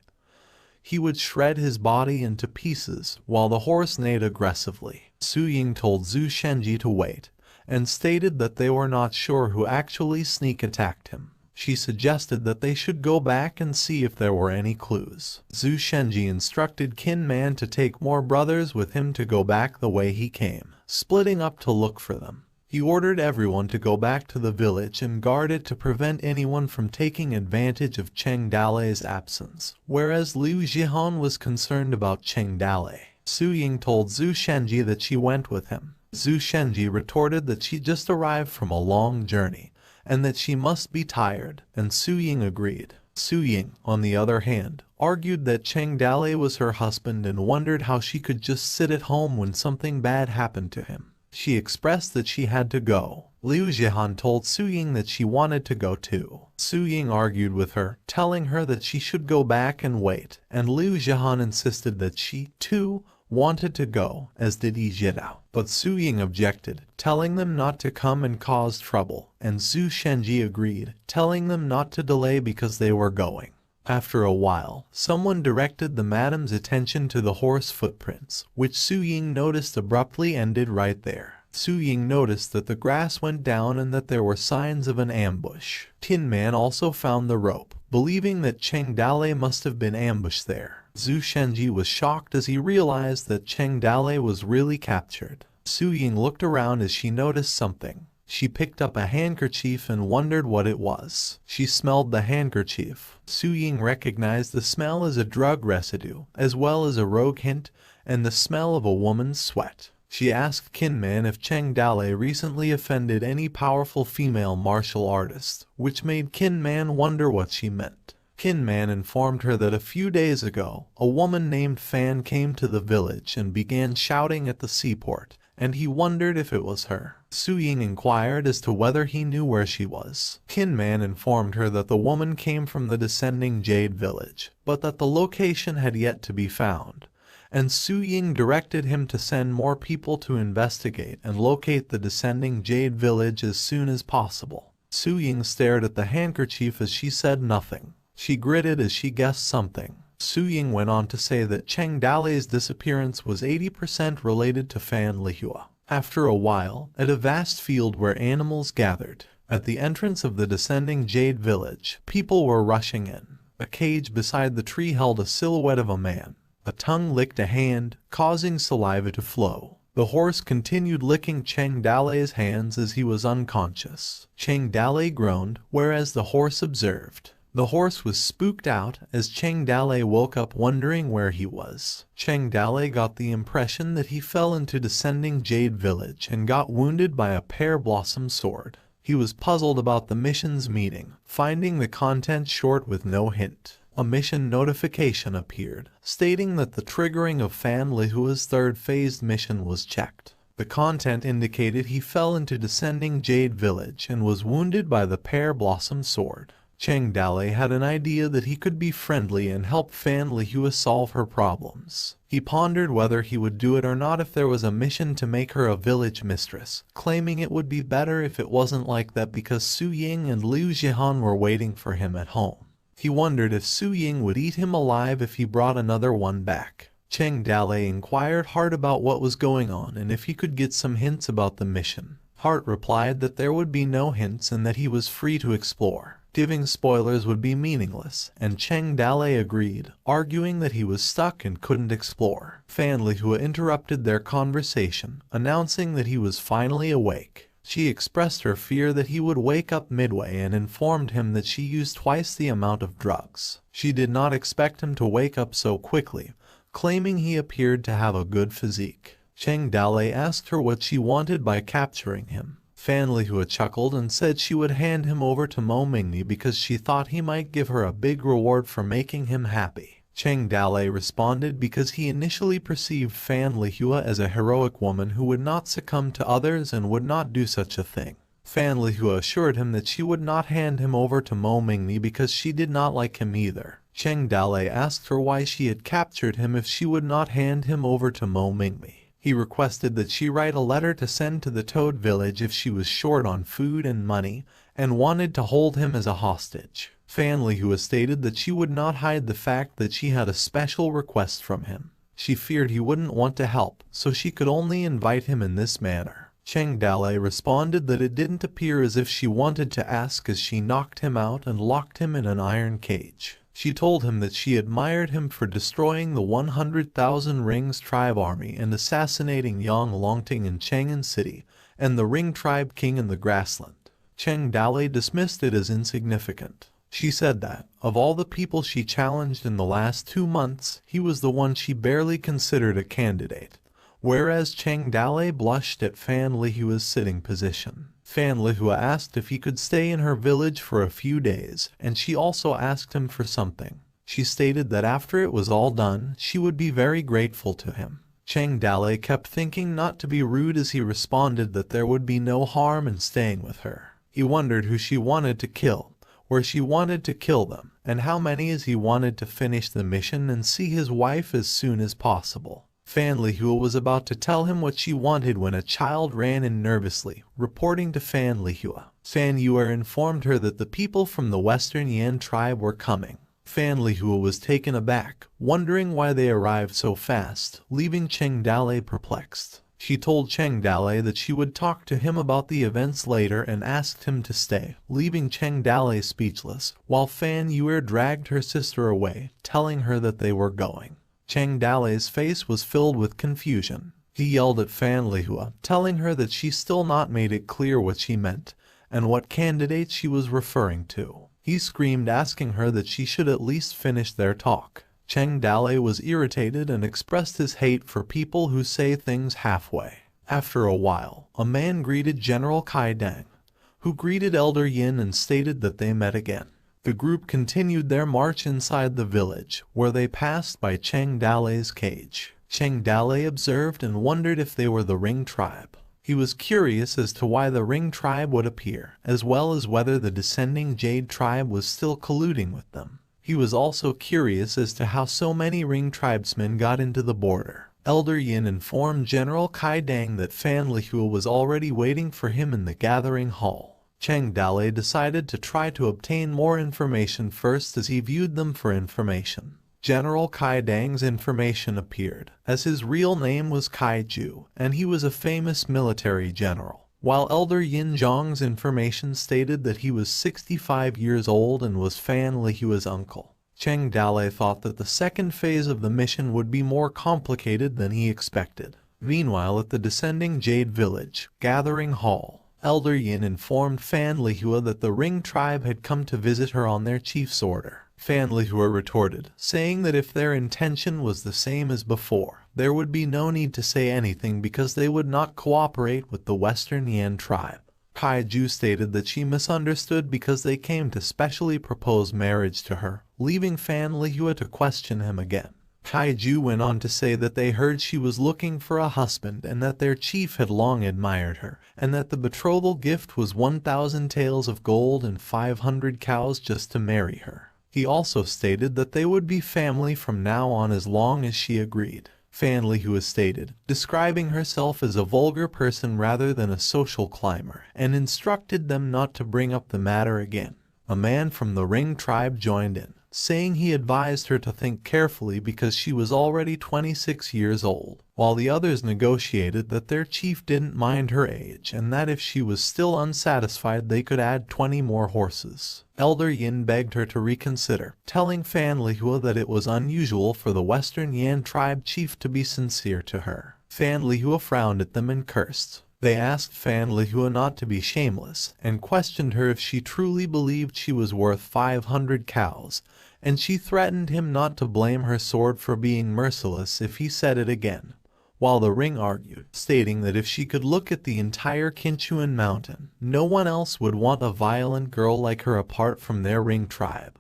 he would shred his body into pieces while the horse neighed aggressively. Su Ying told Zhu Shenji to wait, and stated that they were not sure who actually sneak attacked him. She suggested that they should go back and see if there were any clues. Zhu Shenji instructed Qin Man to take more brothers with him to go back the way he came, splitting up to look for them. He ordered everyone to go back to the village and guard it to prevent anyone from taking advantage of Cheng Dalei's absence, whereas Liu Jihan was concerned about Cheng Dalei. Su Ying told Zhu Shenji that she went with him. Zhu Shenji retorted that she just arrived from a long journey, and that she must be tired, and Su Ying agreed. Su Ying, on the other hand, argued that Cheng Dalei was her husband and wondered how she could just sit at home when something bad happened to him. She expressed that she had to go. Liu Jihan told Su Ying that she wanted to go too. Su Ying argued with her, telling her that she should go back and wait, and Liu Jihan insisted that she, too, wanted to go, as did Yi Zhidao. But Su Ying objected, telling them not to come and cause trouble, and Zhu Shenji agreed, telling them not to delay because they were going. After a while, someone directed the madam's attention to the horse footprints, which Su Ying noticed abruptly ended right there. Su Ying noticed that the grass went down and that there were signs of an ambush. Tin Man also found the rope, believing that Cheng Dalei must have been ambushed there. Zhu Shenji was shocked as he realized that Cheng Dalei was really captured. Su Ying looked around as she noticed something. She picked up a handkerchief and wondered what it was. She smelled the handkerchief. Su Ying recognized the smell as a drug residue, as well as a rogue hint, and the smell of a woman's sweat. She asked Qin Man if Cheng Dalei recently offended any powerful female martial artist, which made Qin Man wonder what she meant. Qin Man informed her that a few days ago, a woman named Fan came to the village and began shouting at the seaport, and he wondered if it was her. Su Ying inquired as to whether he knew where she was. Qin Man informed her that the woman came from the descending Jade village, but that the location had yet to be found, and Su Ying directed him to send more people to investigate and locate the descending Jade village as soon as possible. Su Ying stared at the handkerchief as she said nothing. She gritted as she guessed something. Su Ying went on to say that Cheng Dalei's disappearance was 80% related to Fan Lihua. After a while, at a vast field where animals gathered, at the entrance of the descending Jade village, people were rushing in. A cage beside the tree held a silhouette of a man. A tongue licked a hand, causing saliva to flow. The horse continued licking Cheng Dalei's hands as he was unconscious. Cheng Dalei groaned, whereas the horse observed. The horse was spooked out as Cheng Dalei woke up wondering where he was. Cheng Dalei got the impression that he fell into descending Jade village and got wounded by a pear blossom sword. He was puzzled about the mission's meeting, finding the content short with no hint. A mission notification appeared, stating that the triggering of Fan Lihua's third phased mission was checked. The content indicated he fell into descending Jade village and was wounded by the pear blossom sword. Cheng Dalei had an idea that he could be friendly and help Fan Lihua solve her problems. He pondered whether he would do it or not if there was a mission to make her a village mistress, claiming it would be better if it wasn't like that because Su Ying and Liu Jihan were waiting for him at home. He wondered if Su Ying would eat him alive if he brought another one back. Cheng Dalei inquired Hart about what was going on and if he could get some hints about the mission. Hart replied that there would be no hints and that he was free to explore. Giving spoilers would be meaningless, and Cheng Dalei agreed, arguing that he was stuck and couldn't explore. Fan Lihua interrupted their conversation, announcing that he was finally awake. She expressed her fear that he would wake up midway and informed him that she used twice the amount of drugs. She did not expect him to wake up so quickly, claiming he appeared to have a good physique. Cheng Dalei asked her what she wanted by capturing him. Fan Lihua chuckled and said she would hand him over to Mo Mingni because she thought he might give her a big reward for making him happy. Cheng Dalei responded because he initially perceived Fan Lihua as a heroic woman who would not succumb to others and would not do such a thing. Fan Lihua assured him that she would not hand him over to Mo Mingni because she did not like him either. Cheng Dalei asked her why she had captured him if she would not hand him over to Mo Mingni. He requested that she write a letter to send to the Toad village if she was short on food and money, and wanted to hold him as a hostage. Fan Lihua stated that she would not hide the fact that she had a special request from him. She feared he wouldn't want to help, so she could only invite him in this manner. Cheng Dalei responded that it didn't appear as if she wanted to ask, as she knocked him out and locked him in an iron cage. She told him that she admired him for destroying the 100,000 Rings tribe army and assassinating Yang Longting in Chang'an City and the Ring tribe king in the grassland. Cheng Dalei dismissed it as insignificant. She said that, of all the people she challenged in the last 2 months, he was the one she barely considered a candidate. Whereas Cheng Dalei blushed at Fan Lihua's sitting position. Fan Lihua asked if he could stay in her village for a few days, and she also asked him for something. She stated that after it was all done, she would be very grateful to him. Cheng Dalei kept thinking not to be rude as he responded that there would be no harm in staying with her. He wondered who she wanted to kill, where she wanted to kill them, and how many as he wanted to finish the mission and see his wife as soon as possible. Fan Lihua was about to tell him what she wanted when a child ran in nervously, reporting to Fan Lihua. Fan Yuer informed her that the people from the Western Yan tribe were coming. Fan Lihua was taken aback, wondering why they arrived so fast, leaving Cheng Dalei perplexed. She told Cheng Dalei that she would talk to him about the events later and asked him to stay, leaving Cheng Dalei speechless, while Fan Yuer dragged her sister away, telling her that they were going. Cheng Dalei's face was filled with confusion. He yelled at Fan Lihua, telling her that she still not made it clear what she meant, and what candidate she was referring to. He screamed, asking her that she should at least finish their talk. Cheng Dalei was irritated and expressed his hate for people who say things halfway. After a while, a man greeted General Kai Dang, who greeted Elder Yin and stated that they met again. The group continued their march inside the village, where they passed by Cheng Dalei's cage. Cheng Dalei observed and wondered if they were the Ring tribe. He was curious as to why the Ring tribe would appear, as well as whether the descending Jade tribe was still colluding with them. He was also curious as to how so many Ring tribesmen got into the border. Elder Yin informed General Kai Dang that Fan Lihua was already waiting for him in the gathering hall. Cheng Dalei decided to try to obtain more information first, as he viewed them for information. General Kai Dang's information appeared, as his real name was Kai Ju, and he was a famous military general, while Elder Yin Zhang's information stated that he was 65 years old and was Fan Lihua's uncle. Cheng Dalei thought that the second phase of the mission would be more complicated than he expected. Meanwhile, at the descending Jade village, gathering hall, Elder Yin informed Fan Lihua that the Ring tribe had come to visit her on their chief's order. Fan Lihua retorted, saying that if their intention was the same as before, there would be no need to say anything because they would not cooperate with the Western Yan tribe. Kai Ju stated that she misunderstood because they came to specially propose marriage to her, leaving Fan Lihua to question him again. Kai Ju went on to say that they heard she was looking for a husband and that their chief had long admired her, and that the betrothal gift was 1,000 taels of gold and 500 cows just to marry her. He also stated that they would be family from now on as long as she agreed. Fan Lihua stated, describing herself as a vulgar person rather than a social climber, and instructed them not to bring up the matter again. A man from the Ring tribe joined in, saying he advised her to think carefully because she was already 26 years old, while the others negotiated that their chief didn't mind her age and that if she was still unsatisfied they could add 20 more horses. Elder Yin begged her to reconsider, telling Fan Lihua that it was unusual for the Western Yan tribe chief to be sincere to her. Fan Lihua frowned at them and cursed. They asked Fan Lihua not to be shameless, and questioned her if she truly believed she was worth 500 cows, and she threatened him not to blame her sword for being merciless if he said it again, while the Ring argued, stating that if she could look at the entire Kinchuan mountain, no one else would want a violent girl like her apart from their Ring tribe,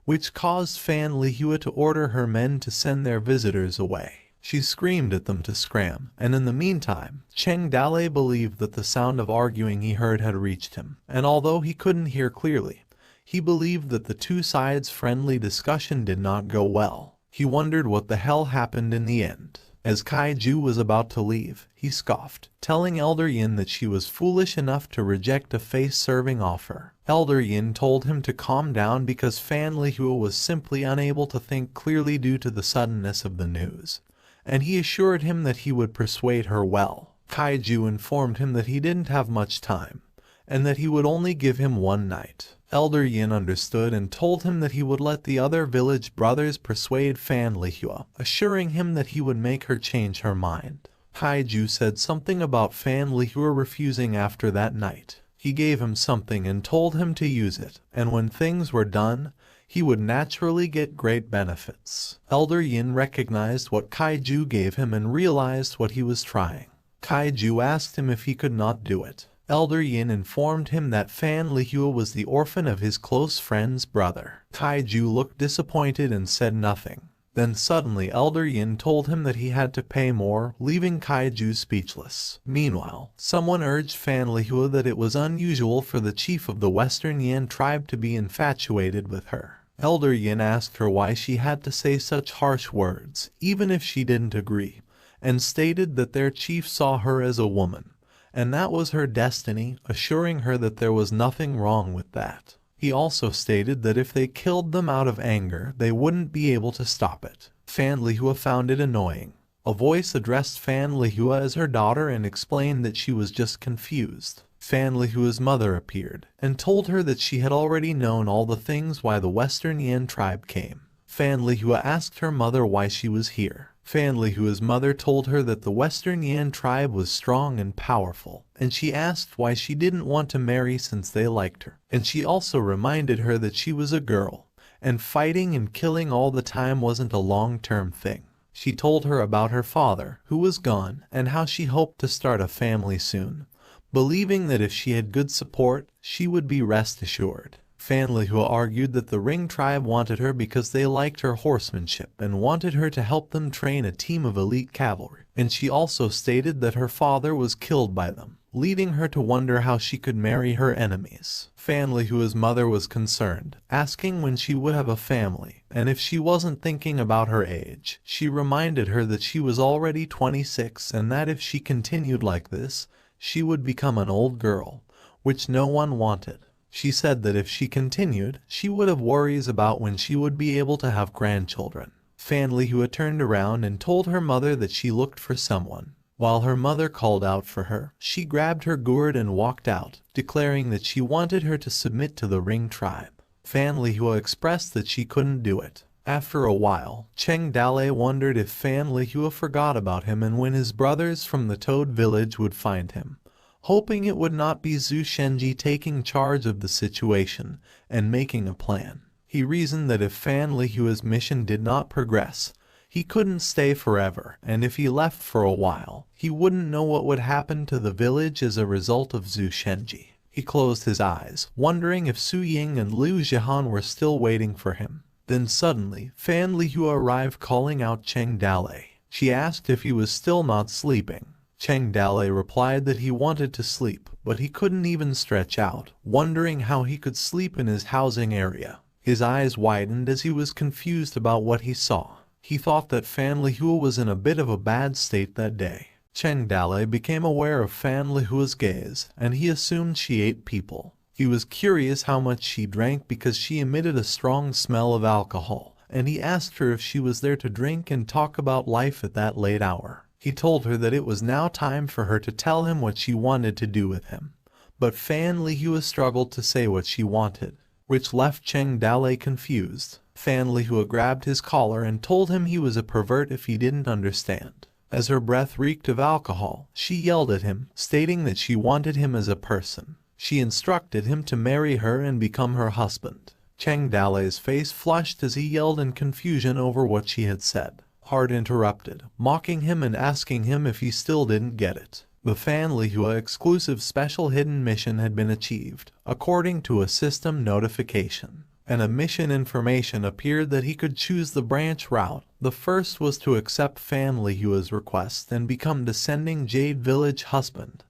which caused Fan Lihua to order her men to send their visitors away. She screamed at them to scram, and in the meantime, Cheng Dalei believed that the sound of arguing he heard had reached him, and although he couldn't hear clearly, he believed that the two sides' friendly discussion did not go well. He wondered what the hell happened in the end. As Kai Ju was about to leave, he scoffed, telling Elder Yin that she was foolish enough to reject a face-serving offer. Elder Yin told him to calm down because Fan Lihua was simply unable to think clearly due to the suddenness of the news, and he assured him that he would persuade her well. Kaiju informed him that he didn't have much time, and that he would only give him one night. Elder Yin understood and told him that he would let the other village brothers persuade Fan Lihua, assuring him that he would make her change her mind. Kaiju said something about Fan Lihua refusing after that night. He gave him something and told him to use it, and when things were done, he would naturally get great benefits. Elder Yin recognized what Kaiju gave him and realized what he was trying. Kaiju asked him if he could not do it. Elder Yin informed him that Fan Lihua was the orphan of his close friend's brother. Kaiju looked disappointed and said nothing. Then suddenly Elder Yin told him that he had to pay more, leaving Kaiju speechless. Meanwhile, someone urged Fan Lihua that it was unusual for the chief of the Western Yan tribe to be infatuated with her. Elder Yin asked her why she had to say such harsh words, even if she didn't agree, and stated that their chief saw her as a woman, and that was her destiny, assuring her that there was nothing wrong with that. He also stated that if they killed them out of anger, they wouldn't be able to stop it. Fan Lihua found it annoying. A voice addressed Fan Lihua as her daughter and explained that she was just confused. Fan Lihua's mother appeared, and told her that she had already known all the things why the Western Yan tribe came. Fan Lihua asked her mother why she was here. Fan Lihua's mother told her that the Western Yan tribe was strong and powerful, and she asked why she didn't want to marry since they liked her. And she also reminded her that she was a girl, and fighting and killing all the time wasn't a long-term thing. She told her about her father, who was gone, and how she hoped to start a family soon, believing that if she had good support, she would be rest assured. Fan Lihua argued that the Ring tribe wanted her because they liked her horsemanship and wanted her to help them train a team of elite cavalry, and she also stated that her father was killed by them, leading her to wonder how she could marry her enemies. Fan Lihua's mother was concerned, asking when she would have a family, and if she wasn't thinking about her age. She reminded her that she was already 26 and that if she continued like this, she would become an old girl, which no one wanted. She said that if she continued, she would have worries about when she would be able to have grandchildren. Fan Lihua turned around and told her mother that she looked for someone. While her mother called out for her, she grabbed her gourd and walked out, declaring that she wanted her to submit to the Ring tribe. Fan Lihua expressed that she couldn't do it. After a while, Cheng Dale wondered if Fan Lihua forgot about him and when his brothers from the Toad village would find him, hoping it would not be Zhu Shenji taking charge of the situation and making a plan. He reasoned that if Fan Lihua's mission did not progress, he couldn't stay forever, and if he left for a while, he wouldn't know what would happen to the village as a result of Zhu Shenji. He closed his eyes, wondering if Su Ying and Liu Zhihan were still waiting for him. Then suddenly, Fan Lihua arrived calling out Cheng Dale. She asked if he was still not sleeping. Cheng Dale replied that he wanted to sleep, but he couldn't even stretch out, wondering how he could sleep in his housing area. His eyes widened as he was confused about what he saw. He thought that Fan Lihua was in a bit of a bad state that day. Cheng Dale became aware of Fan Lihua's gaze, and he assumed she ate people. He was curious how much she drank because she emitted a strong smell of alcohol, and he asked her if she was there to drink and talk about life at that late hour. He told her that it was now time for her to tell him what she wanted to do with him. But Fan Lihua struggled to say what she wanted, which left Cheng Dale confused. Fan Lihua grabbed his collar and told him he was a pervert if he didn't understand. As her breath reeked of alcohol, she yelled at him, stating that she wanted him as a person. She instructed him to marry her and become her husband. Cheng Dale's face flushed as he yelled in confusion over what she had said. Hart interrupted, mocking him and asking him if he still didn't get it. The Fan Lihua exclusive special hidden mission had been achieved, according to a system notification. And a mission information appeared that he could choose the branch route. The first was to accept Fan Lihua's request and become Descending Jade Village husband.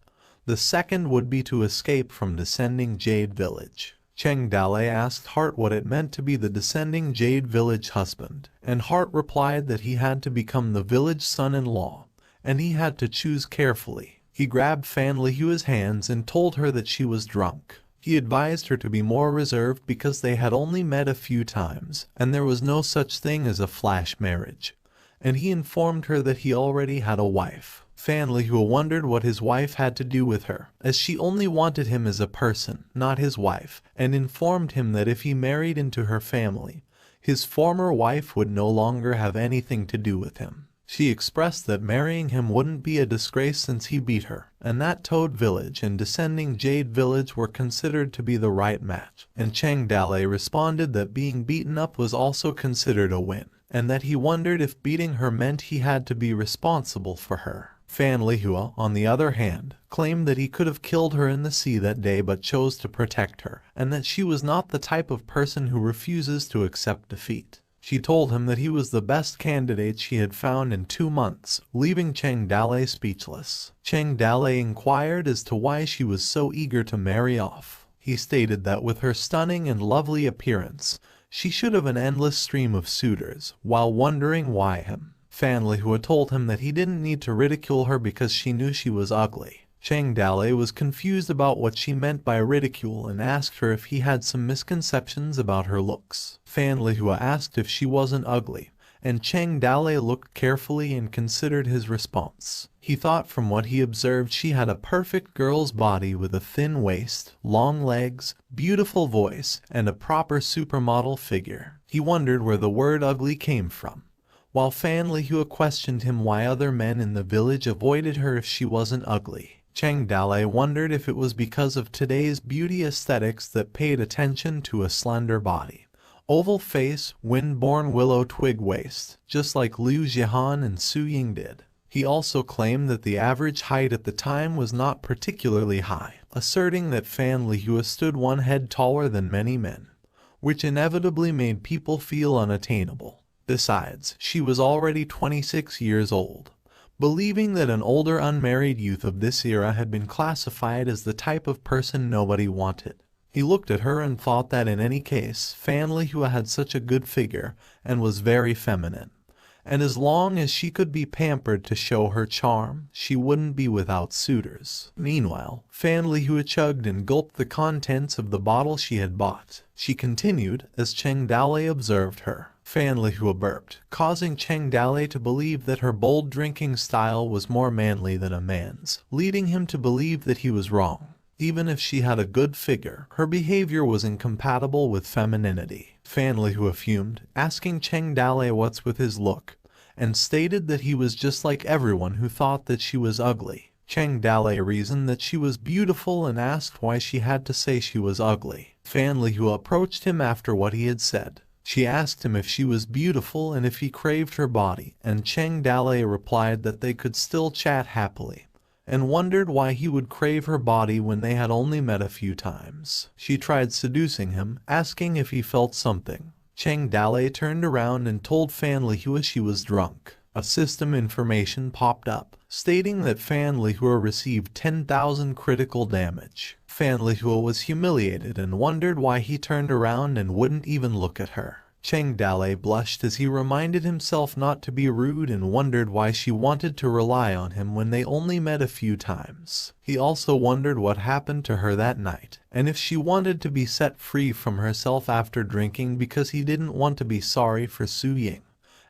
The second would be to escape from Descending Jade Village. Cheng Dale asked Hart what it meant to be the Descending Jade Village husband, and Hart replied that he had to become the village son-in-law, and he had to choose carefully. He grabbed Fan Lihua's hands and told her that she was drunk. He advised her to be more reserved because they had only met a few times, and there was no such thing as a flash marriage, and he informed her that he already had a wife. Fan Lihua wondered what his wife had to do with her, as she only wanted him as a person, not his wife, and informed him that if he married into her family, his former wife would no longer have anything to do with him. She expressed that marrying him wouldn't be a disgrace since he beat her, and that Toad Village and Descending Jade Village were considered to be the right match. And Chang Dale responded that being beaten up was also considered a win, and that he wondered if beating her meant he had to be responsible for her. Fan Lihua, on the other hand, claimed that he could have killed her in the sea that day but chose to protect her, and that she was not the type of person who refuses to accept defeat. She told him that he was the best candidate she had found in 2 months, leaving Chang Dale speechless. Chang Dale inquired as to why she was so eager to marry off. He stated that with her stunning and lovely appearance, she should have an endless stream of suitors, while wondering why him. Fan Lihua told him that he didn't need to ridicule her because she knew she was ugly. Chang Dale was confused about what she meant by ridicule and asked her if he had some misconceptions about her looks. Fan Lihua asked if she wasn't ugly, and Chang Dale looked carefully and considered his response. He thought from what he observed she had a perfect girl's body with a thin waist, long legs, beautiful voice, and a proper supermodel figure. He wondered where the word ugly came from. While Fan Lihua questioned him why other men in the village avoided her if she wasn't ugly, Chang Dale wondered if it was because of today's beauty aesthetics that paid attention to a slender body, oval face, wind-born willow twig waist, just like Liu Jihan and Su Ying did. He also claimed that the average height at the time was not particularly high, asserting that Fan Lihua stood one head taller than many men, which inevitably made people feel unattainable. Besides, she was already 26 years old. Believing that an older unmarried youth of this era had been classified as the type of person nobody wanted. He looked at her and thought that in any case, Fan Lihua had such a good figure and was very feminine. And as long as she could be pampered to show her charm, she wouldn't be without suitors. Meanwhile, Fan Lihua chugged and gulped the contents of the bottle she had bought. She continued as Chang Dale observed her. Fan Lihua burped, causing Chang Dale to believe that her bold drinking style was more manly than a man's, leading him to believe that he was wrong. Even if she had a good figure, her behavior was incompatible with femininity. Fan Lihua fumed, asking Chang Dale what's with his look, and stated that he was just like everyone who thought that she was ugly. Chang Dale reasoned that she was beautiful and asked why she had to say she was ugly. Fan Lihua approached him after what he had said. She asked him if she was beautiful and if he craved her body, and Chang Dale replied that they could still chat happily, and wondered why he would crave her body when they had only met a few times. She tried seducing him, asking if he felt something. Chang Dale turned around and told Fan Lihua she was drunk. A system information popped up, stating that Fan Lihua received 10,000 critical damage. Fan Lihua was humiliated and wondered why he turned around and wouldn't even look at her. Chang Dale blushed as he reminded himself not to be rude and wondered why she wanted to rely on him when they only met a few times. He also wondered what happened to her that night, and if she wanted to be set free from herself after drinking because he didn't want to be sorry for Su Ying,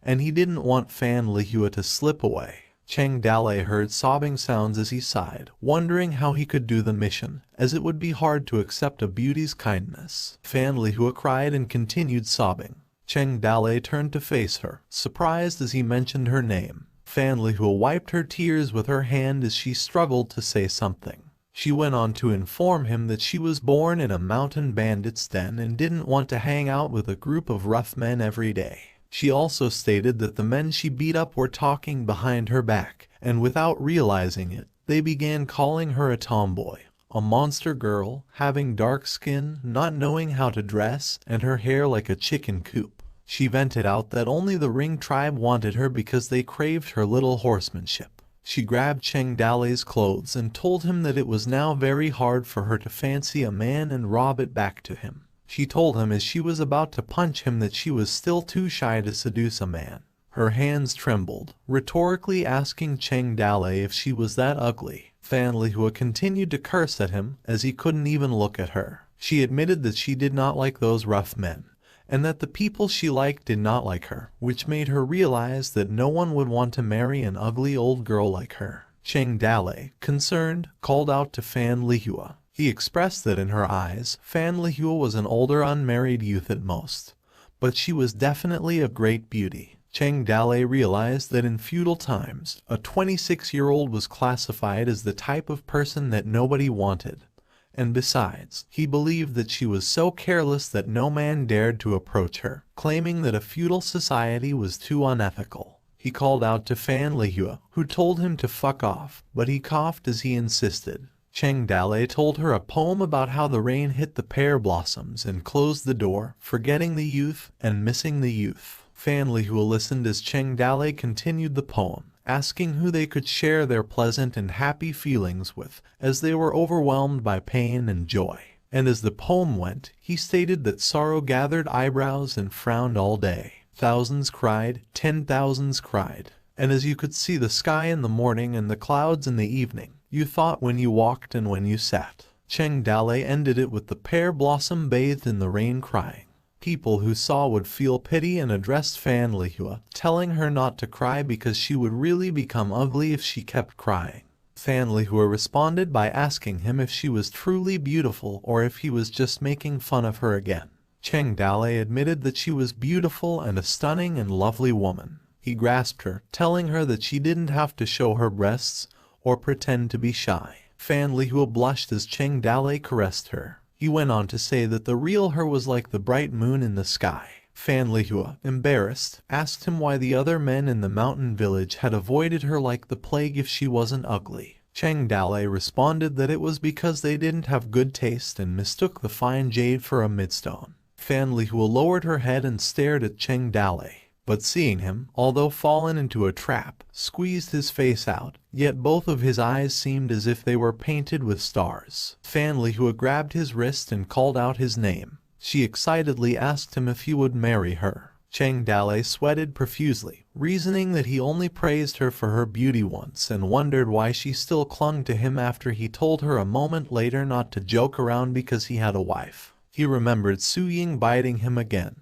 and he didn't want Fan Lihua to slip away. Chang Dale heard sobbing sounds as he sighed, wondering how he could do the mission, as it would be hard to accept a beauty's kindness. Fan Lihua cried and continued sobbing. Chang Dale turned to face her, surprised as he mentioned her name. Fan Lihua wiped her tears with her hand as she struggled to say something. She went on to inform him that she was born in a mountain bandit's den and didn't want to hang out with a group of rough men every day. She also stated that the men she beat up were talking behind her back, and without realizing it, they began calling her a tomboy, a monster girl, having dark skin, not knowing how to dress, and her hair like a chicken coop. She vented out that only the Ring tribe wanted her because they craved her little horsemanship. She grabbed Chang Dale's clothes and told him that it was now very hard for her to fancy a man and rob it back to him. She told him as she was about to punch him that she was still too shy to seduce a man. Her hands trembled, rhetorically asking Chang Dale if she was that ugly. Fan Lihua continued to curse at him as he couldn't even look at her. She admitted that she did not like those rough men, and that the people she liked did not like her, which made her realize that no one would want to marry an ugly old girl like her. Cheng Dale, concerned, called out to Fan Lihua. He expressed that in her eyes, Fan Lihua was an older unmarried youth at most, but she was definitely of great beauty. Cheng Dale realized that in feudal times, a 26-year-old was classified as the type of person that nobody wanted. And besides, he believed that she was so careless that no man dared to approach her, claiming that a feudal society was too unethical. He called out to Fan Lihua, who told him to fuck off, but he coughed as he insisted. Cheng Dale told her a poem about how the rain hit the pear blossoms and closed the door, forgetting the youth and missing the youth. Fan Lihua listened as Cheng Dale continued the poem, asking who they could share their pleasant and happy feelings with, as they were overwhelmed by pain and joy. And as the poem went, he stated that sorrow gathered eyebrows and frowned all day. Thousands cried, 10,000s cried. And as you could see the sky in the morning and the clouds in the evening, you thought when you walked and when you sat. Cheng Dale ended it with the pear blossom bathed in the rain crying. People who saw would feel pity and addressed Fan Lihua, telling her not to cry because she would really become ugly if she kept crying. Fan Lihua responded by asking him if she was truly beautiful or if he was just making fun of her again. Cheng Dale admitted that she was beautiful and a stunning and lovely woman. He grasped her, telling her that she didn't have to show her breasts or pretend to be shy. Fan Lihua blushed as Cheng Dale caressed her. He went on to say that the real her was like the bright moon in the sky. Fan Lihua, embarrassed, asked him why the other men in the mountain village had avoided her like the plague if she wasn't ugly. Cheng Dale responded that it was because they didn't have good taste and mistook the fine jade for a midstone. Fan Lihua lowered her head and stared at Cheng Dale, but seeing him, although fallen into a trap, squeezed his face out, yet both of his eyes seemed as if they were painted with stars. Fan Lihua grabbed his wrist and called out his name. She excitedly asked him if he would marry her. Cheng Dale sweated profusely, reasoning that he only praised her for her beauty once and wondered why she still clung to him after he told her a moment later not to joke around because he had a wife. He remembered Su Ying biting him again,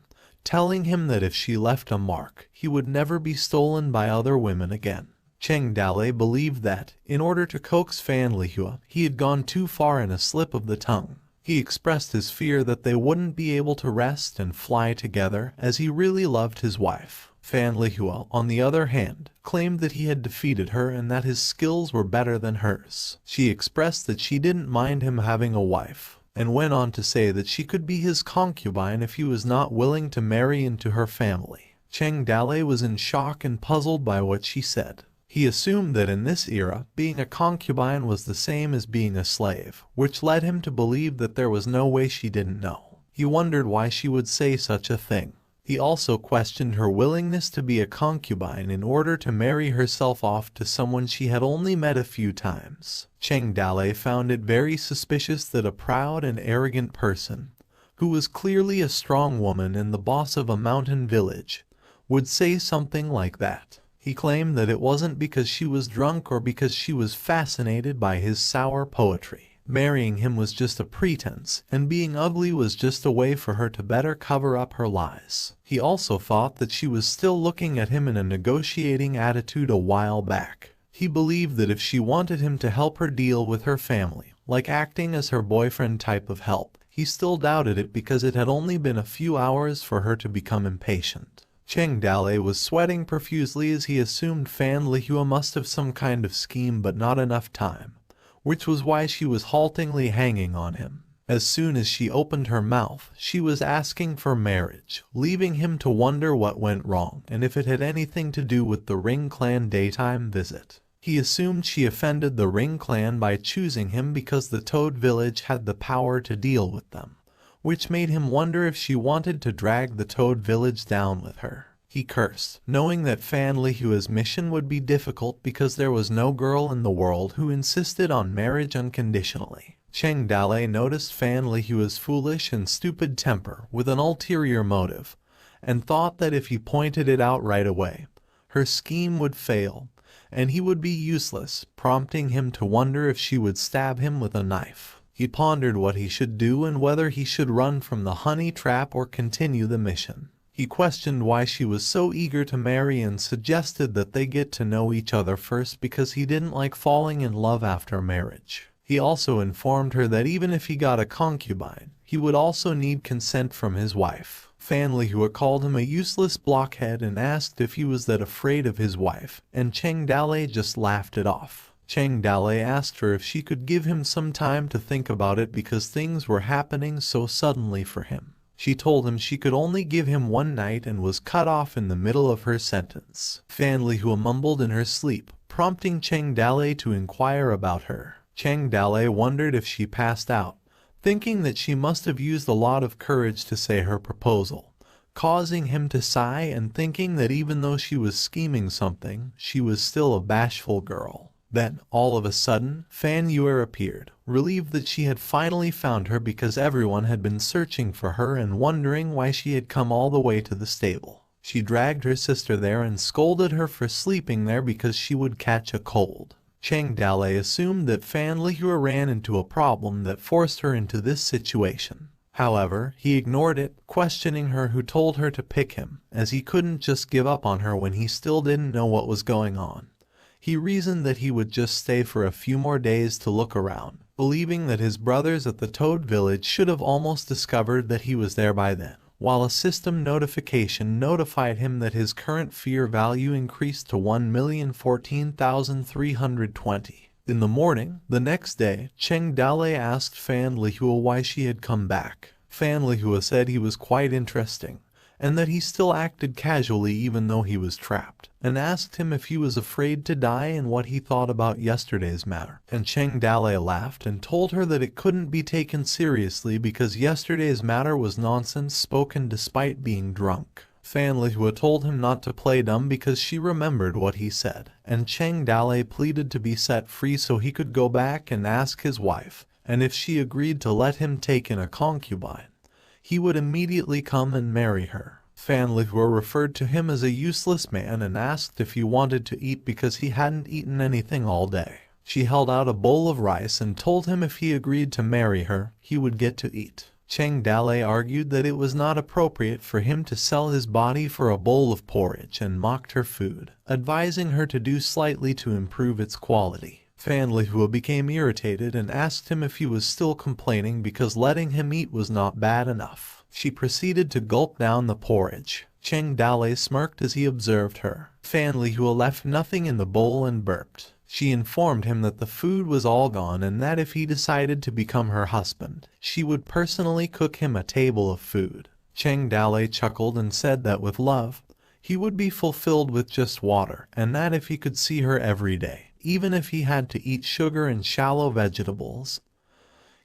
telling him that if she left a mark, he would never be stolen by other women again. Cheng Dale believed that, in order to coax Fan Lihua, he had gone too far in a slip of the tongue. He expressed his fear that they wouldn't be able to rest and fly together as he really loved his wife. Fan Lihua, on the other hand, claimed that he had defeated her and that his skills were better than hers. She expressed that she didn't mind him having a wife, and went on to say that she could be his concubine if he was not willing to marry into her family. Cheng Dale was in shock and puzzled by what she said. He assumed that in this era, being a concubine was the same as being a slave, which led him to believe that there was no way she didn't know. He wondered why she would say such a thing. He also questioned her willingness to be a concubine in order to marry herself off to someone she had only met a few times. Cheng Dale found it very suspicious that a proud and arrogant person, who was clearly a strong woman and the boss of a mountain village, would say something like that. He claimed that it wasn't because she was drunk or because she was fascinated by his sour poetry. Marrying him was just a pretense, and being ugly was just a way for her to better cover up her lies. He also thought that she was still looking at him in a negotiating attitude a while back. He believed that if she wanted him to help her deal with her family, like acting as her boyfriend type of help, he still doubted it because it had only been a few hours for her to become impatient. Cheng Dale was sweating profusely as he assumed Fan Lihua must have some kind of scheme but not enough time, which was why she was haltingly hanging on him. As soon as she opened her mouth, she was asking for marriage, leaving him to wonder what went wrong and if it had anything to do with the Ring Clan daytime visit. He assumed she offended the Ring Clan by choosing him because the Toad Village had the power to deal with them, which made him wonder if she wanted to drag the Toad Village down with her. He cursed, knowing that Fan Lihua's mission would be difficult because there was no girl in the world who insisted on marriage unconditionally. Cheng Dale noticed Fan Lihua's foolish and stupid temper with an ulterior motive, and thought that if he pointed it out right away, her scheme would fail, and he would be useless, prompting him to wonder if she would stab him with a knife. He pondered what he should do and whether he should run from the honey trap or continue the mission. He questioned why she was so eager to marry and suggested that they get to know each other first because he didn't like falling in love after marriage. He also informed her that even if he got a concubine, he would also need consent from his wife. Fan Lihua called him a useless blockhead and asked if he was that afraid of his wife, and Cheng Dalei just laughed it off. Cheng Dalei asked her if she could give him some time to think about it because things were happening so suddenly for him. She told him she could only give him one night and was cut off in the middle of her sentence. Fan Lihua mumbled in her sleep, prompting Cheng Dalei to inquire about her. Cheng Dalei wondered if she passed out, thinking that she must have used a lot of courage to say her proposal, causing him to sigh and thinking that even though she was scheming something, she was still a bashful girl. Then, all of a sudden, Fan Yuer appeared, relieved that she had finally found her because everyone had been searching for her and wondering why she had come all the way to the stable. She dragged her sister there and scolded her for sleeping there because she would catch a cold. Cheng Dalei assumed that Fan Lihua ran into a problem that forced her into this situation. However, he ignored it, questioning her who told her to pick him, as he couldn't just give up on her when he still didn't know what was going on. He reasoned that he would just stay for a few more days to look around, believing that his brothers at the Toad Village should have almost discovered that he was there by then, while a system notification notified him that his current fear value increased to 1,014,320. In the morning, the next day, Cheng Dalei asked Fan Lihua why she had come back. Fan Lihua said he was quite interesting, and that he still acted casually even though he was trapped, and asked him if he was afraid to die and what he thought about yesterday's matter. And Cheng Dalei laughed and told her that it couldn't be taken seriously because yesterday's matter was nonsense spoken despite being drunk. Fan Lihua told him not to play dumb because she remembered what he said, and Cheng Dalei pleaded to be set free so he could go back and ask his wife, and if she agreed to let him take in a concubine, he would immediately come and marry her. Fan Lihua referred to him as a useless man and asked if he wanted to eat because he hadn't eaten anything all day. She held out a bowl of rice and told him if he agreed to marry her, he would get to eat. Cheng Dalei argued that it was not appropriate for him to sell his body for a bowl of porridge and mocked her food, advising her to do slightly to improve its quality. Fan Lihua became irritated and asked him if he was still complaining because letting him eat was not bad enough. She proceeded to gulp down the porridge. Cheng Dalei smirked as he observed her. Fan Lihua left nothing in the bowl and burped. She informed him that the food was all gone and that if he decided to become her husband, she would personally cook him a table of food. Cheng Dalei chuckled and said that with love, he would be fulfilled with just water, and that if he could see her every day, even if he had to eat sugar and shallow vegetables,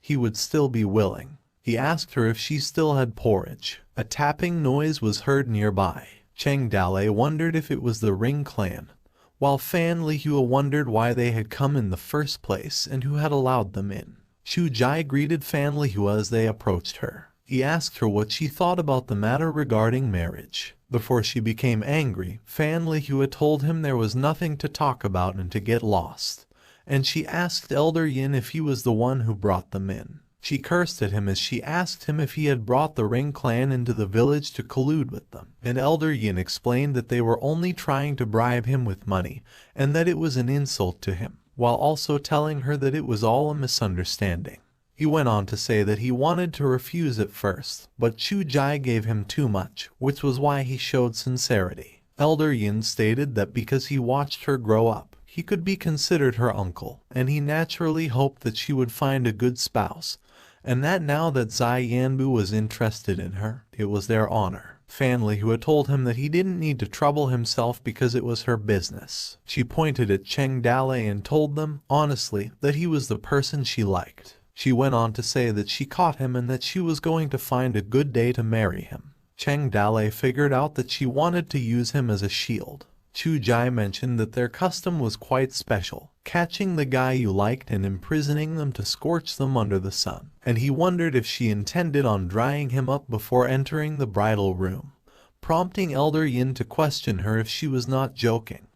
he would still be willing. He asked her if she still had porridge. A tapping noise was heard nearby. Cheng Dalei wondered if it was the Ring clan, while Fan Lihua wondered why they had come in the first place and who had allowed them in. Chu Jai greeted Fan Lihua as they approached her. He asked her what she thought about the matter regarding marriage. Before she became angry, Fan Lihua told him there was nothing to talk about and to get lost, and she asked Elder Yin if he was the one who brought them in. She cursed at him as she asked him if he had brought the Ring clan into the village to collude with them, and Elder Yin explained that they were only trying to bribe him with money, and that it was an insult to him, while also telling her that it was all a misunderstanding. He went on to say that he wanted to refuse at first, but Chu Jai gave him too much, which was why he showed sincerity. Elder Yin stated that because he watched her grow up, he could be considered her uncle, and he naturally hoped that she would find a good spouse, and that now that Zai Yanbu was interested in her, it was their honor. Fan Lihua told him that he didn't need to trouble himself because it was her business. She pointed at Cheng Dalei and told them, honestly, that he was the person she liked. She went on to say that she caught him and that she was going to find a good day to marry him. Cheng Dalei figured out that she wanted to use him as a shield. Chu Jai mentioned that their custom was quite special, catching the guy you liked and imprisoning them to scorch them under the sun, and he wondered if she intended on drying him up before entering the bridal room, prompting Elder Yin to question her if she was not joking.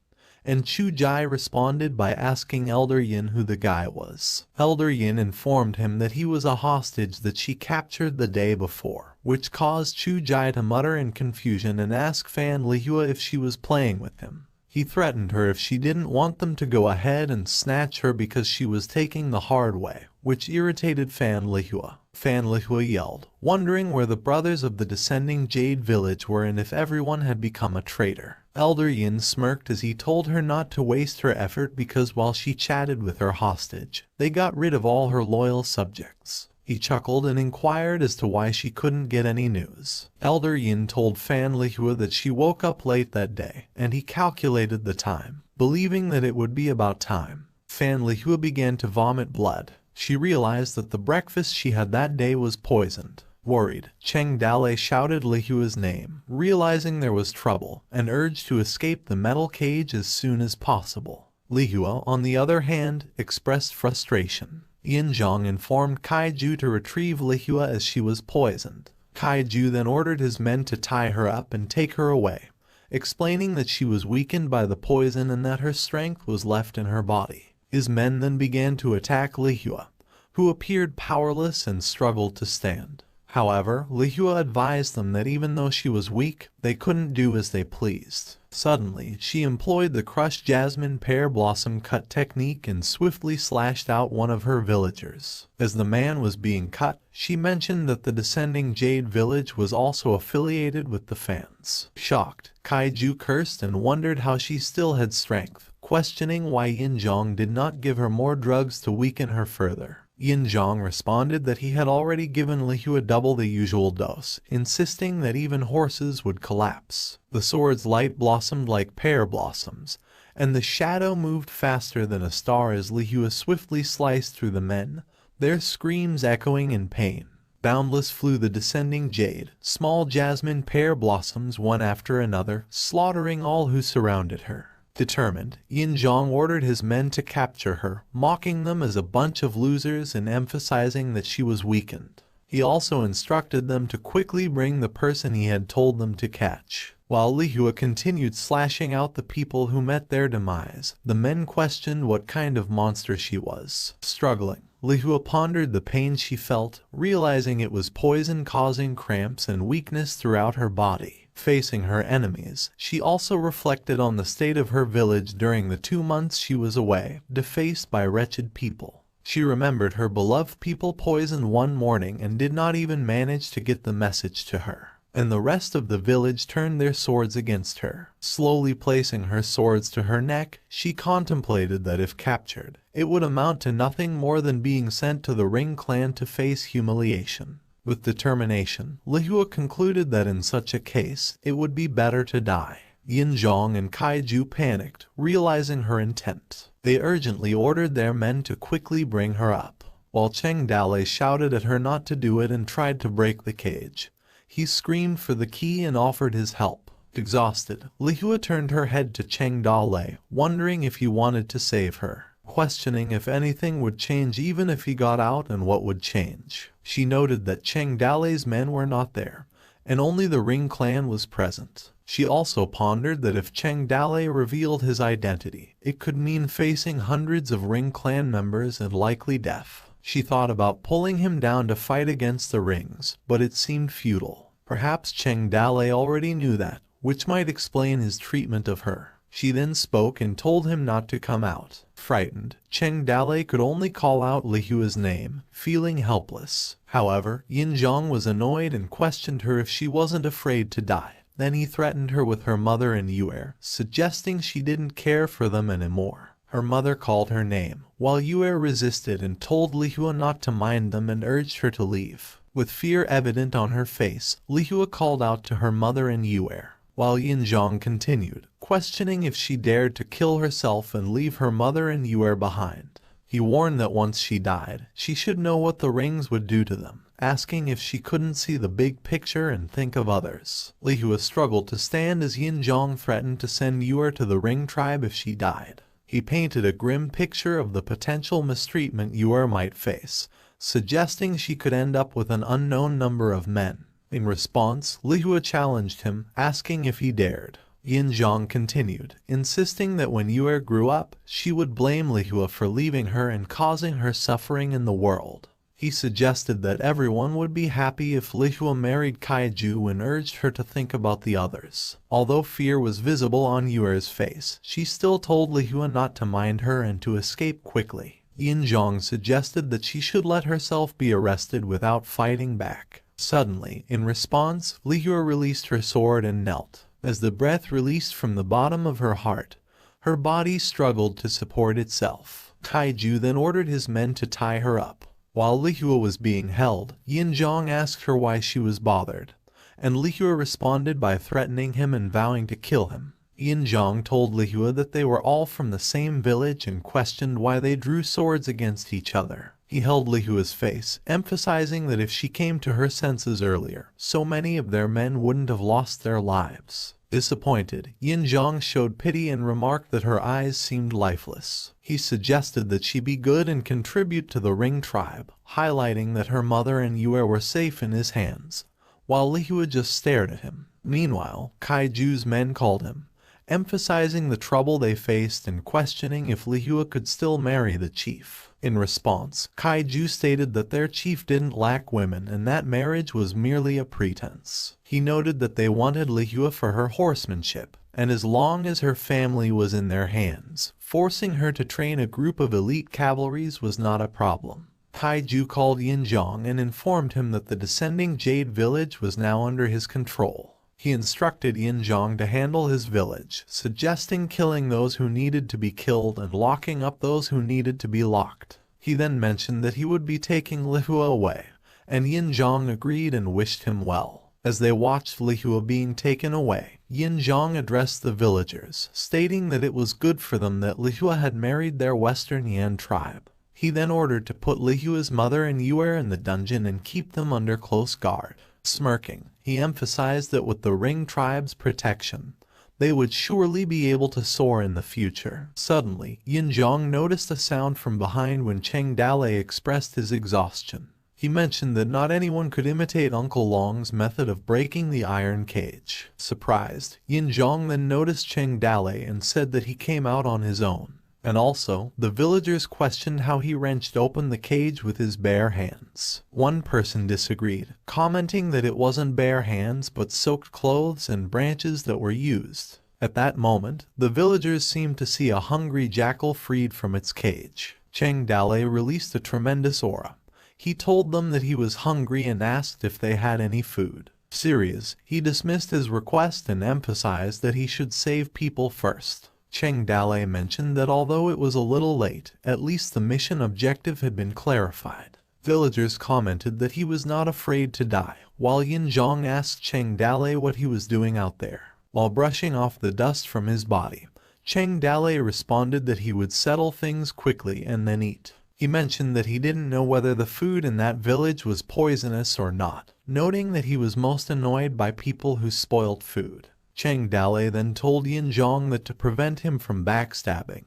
And Chu Jai responded by asking Elder Yin who the guy was. Elder Yin informed him that he was a hostage that she captured the day before, which caused Chu Jai to mutter in confusion and ask Fan Lihua if she was playing with him. He threatened her if she didn't want them to go ahead and snatch her because she was taking the hard way, which irritated Fan Lihua. Fan Lihua yelled, wondering where the brothers of the descending Jade village were and if everyone had become a traitor. Elder Yin smirked as he told her not to waste her effort because while she chatted with her hostage, they got rid of all her loyal subjects. He chuckled and inquired as to why she couldn't get any news. Elder Yin told Fan Lihua that she woke up late that day, and he calculated the time, believing that it would be about time. Fan Lihua began to vomit blood. She realized that the breakfast she had that day was poisoned. Worried, Cheng Dale shouted Lihua's name, realizing there was trouble, and urged to escape the metal cage as soon as possible. Lihua, on the other hand, expressed frustration. Yin Zhang informed Kaiju to retrieve Lihua as she was poisoned. Kaiju then ordered his men to tie her up and take her away, explaining that she was weakened by the poison and that her strength was left in her body. His men then began to attack Lihua, who appeared powerless and struggled to stand. However, Lihua advised them that even though she was weak, they couldn't do as they pleased. Suddenly, she employed the crushed jasmine pear blossom cut technique and swiftly slashed out one of her villagers. As the man was being cut, she mentioned that the descending Jade village was also affiliated with the fans. Shocked, Kaiju cursed and wondered how she still had strength, questioning why Yin Zhang did not give her more drugs to weaken her further. Yin Zhang responded that he had already given Lihua double the usual dose, insisting that even horses would collapse. The sword's light blossomed like pear blossoms, and the shadow moved faster than a star as Lihua swiftly sliced through the men, their screams echoing in pain. Boundless flew the descending Jade, small jasmine pear blossoms one after another, slaughtering all who surrounded her. Determined, Yin Zhang ordered his men to capture her, mocking them as a bunch of losers and emphasizing that she was weakened. He also instructed them to quickly bring the person he had told them to catch. While Lihua continued slashing out the people who met their demise, the men questioned what kind of monster she was. Struggling, Lihua pondered the pain she felt, realizing it was poison causing cramps and weakness throughout her body. Facing her enemies, she also reflected on the state of her village during the 2 months she was away, defaced by wretched people. She remembered her beloved people poisoned one morning and did not even manage to get the message to her. And the rest of the village turned their swords against her. Slowly placing her swords to her neck, she contemplated that if captured, it would amount to nothing more than being sent to the Ring clan to face humiliation. With determination, Lihua concluded that in such a case, it would be better to die. Yin Zhang and Kaiju panicked, realizing her intent. They urgently ordered their men to quickly bring her up, while Cheng Dale shouted at her not to do it and tried to break the cage. He screamed for the key and offered his help. Exhausted, Lihua turned her head to Cheng Dale, wondering if he wanted to save her, questioning if anything would change even if he got out and what would change. She noted that Cheng Dale's men were not there, and only the Ring clan was present. She also pondered that if Cheng Dale revealed his identity, it could mean facing hundreds of Ring clan members and likely death. She thought about pulling him down to fight against the Rings, but it seemed futile. Perhaps Cheng Dale already knew that, which might explain his treatment of her. She then spoke and told him not to come out. Frightened, Cheng Dale could only call out Lihua's name, feeling helpless. However, Yin Zhang was annoyed and questioned her if she wasn't afraid to die. Then he threatened her with her mother and Yue, suggesting she didn't care for them anymore. Her mother called her name, while Yue resisted and told Lihua not to mind them and urged her to leave. With fear evident on her face, Lihua called out to her mother and Yue, while Yin Zhang continued, questioning if she dared to kill herself and leave her mother and Yue behind. He warned that once she died, she should know what the Rings would do to them, asking if she couldn't see the big picture and think of others. Lihua struggled to stand as Yin Zhang threatened to send Yue to the Ring tribe if she died. He painted a grim picture of the potential mistreatment Yue might face, suggesting she could end up with an unknown number of men. In response, Lihua challenged him, asking if he dared. Yin Zhang continued, insisting that when Yue grew up, she would blame Lihua for leaving her and causing her suffering in the world. He suggested that everyone would be happy if Lihua married Kaiju and urged her to think about the others. Although fear was visible on Yuer's face, she still told Lihua not to mind her and to escape quickly. Yinzhong suggested that she should let herself be arrested without fighting back. Suddenly, in response, Lihua released her sword and knelt. As the breath released from the bottom of her heart, her body struggled to support itself. Kaiju then ordered his men to tie her up. While Lihua was being held, Yinzhong asked her why she was bothered, and Lihua responded by threatening him and vowing to kill him. Yinzhong told Lihua that they were all from the same village and questioned why they drew swords against each other. He held Lihua's face, emphasizing that if she came to her senses earlier, so many of their men wouldn't have lost their lives. Disappointed, Yinzhong showed pity and remarked that her eyes seemed lifeless. He suggested that she be good and contribute to the Ring tribe, highlighting that her mother and Yuer were safe in his hands, while Lihua just stared at him. Meanwhile, Kaiju's men called him, emphasizing the trouble they faced and questioning if Lihua could still marry the chief. In response, Kaiju stated that their chief didn't lack women and that marriage was merely a pretense. He noted that they wanted Lihua for her horsemanship, and as long as her family was in their hands, forcing her to train a group of elite cavalries was not a problem. Kaiju called Yinzhong and informed him that the descending Jade village was now under his control. He instructed Yinzhong to handle his village, suggesting killing those who needed to be killed and locking up those who needed to be locked. He then mentioned that he would be taking Lihua away, and Yinzhong agreed and wished him well. As they watched Lihua being taken away, Yinzhong addressed the villagers, stating that it was good for them that Lihua had married their Western Yan tribe. He then ordered to put Lihua's mother and Yuer in the dungeon and keep them under close guard. Smirking, he emphasized that with the Ring tribe's protection, they would surely be able to soar in the future. Suddenly, Yinzhong noticed a sound from behind when Cheng Dalei expressed his exhaustion. He mentioned that not anyone could imitate Uncle Long's method of breaking the iron cage. Surprised, Yinzhong then noticed Cheng Dalei and said that he came out on his own. And also, the villagers questioned how he wrenched open the cage with his bare hands. One person disagreed, commenting that it wasn't bare hands but soaked clothes and branches that were used. At that moment, the villagers seemed to see a hungry jackal freed from its cage. Cheng Dalei released a tremendous aura. He told them that he was hungry and asked if they had any food. Serious, he dismissed his request and emphasized that he should save people first. Cheng Dalei mentioned that although it was a little late, at least the mission objective had been clarified. Villagers commented that he was not afraid to die, while Yinzhong asked Cheng Dalei what he was doing out there. While brushing off the dust from his body, Cheng Dalei responded that he would settle things quickly and then eat. He mentioned that he didn't know whether the food in that village was poisonous or not, noting that he was most annoyed by people who spoiled food. Cheng Dalei then told Yinzhong that to prevent him from backstabbing,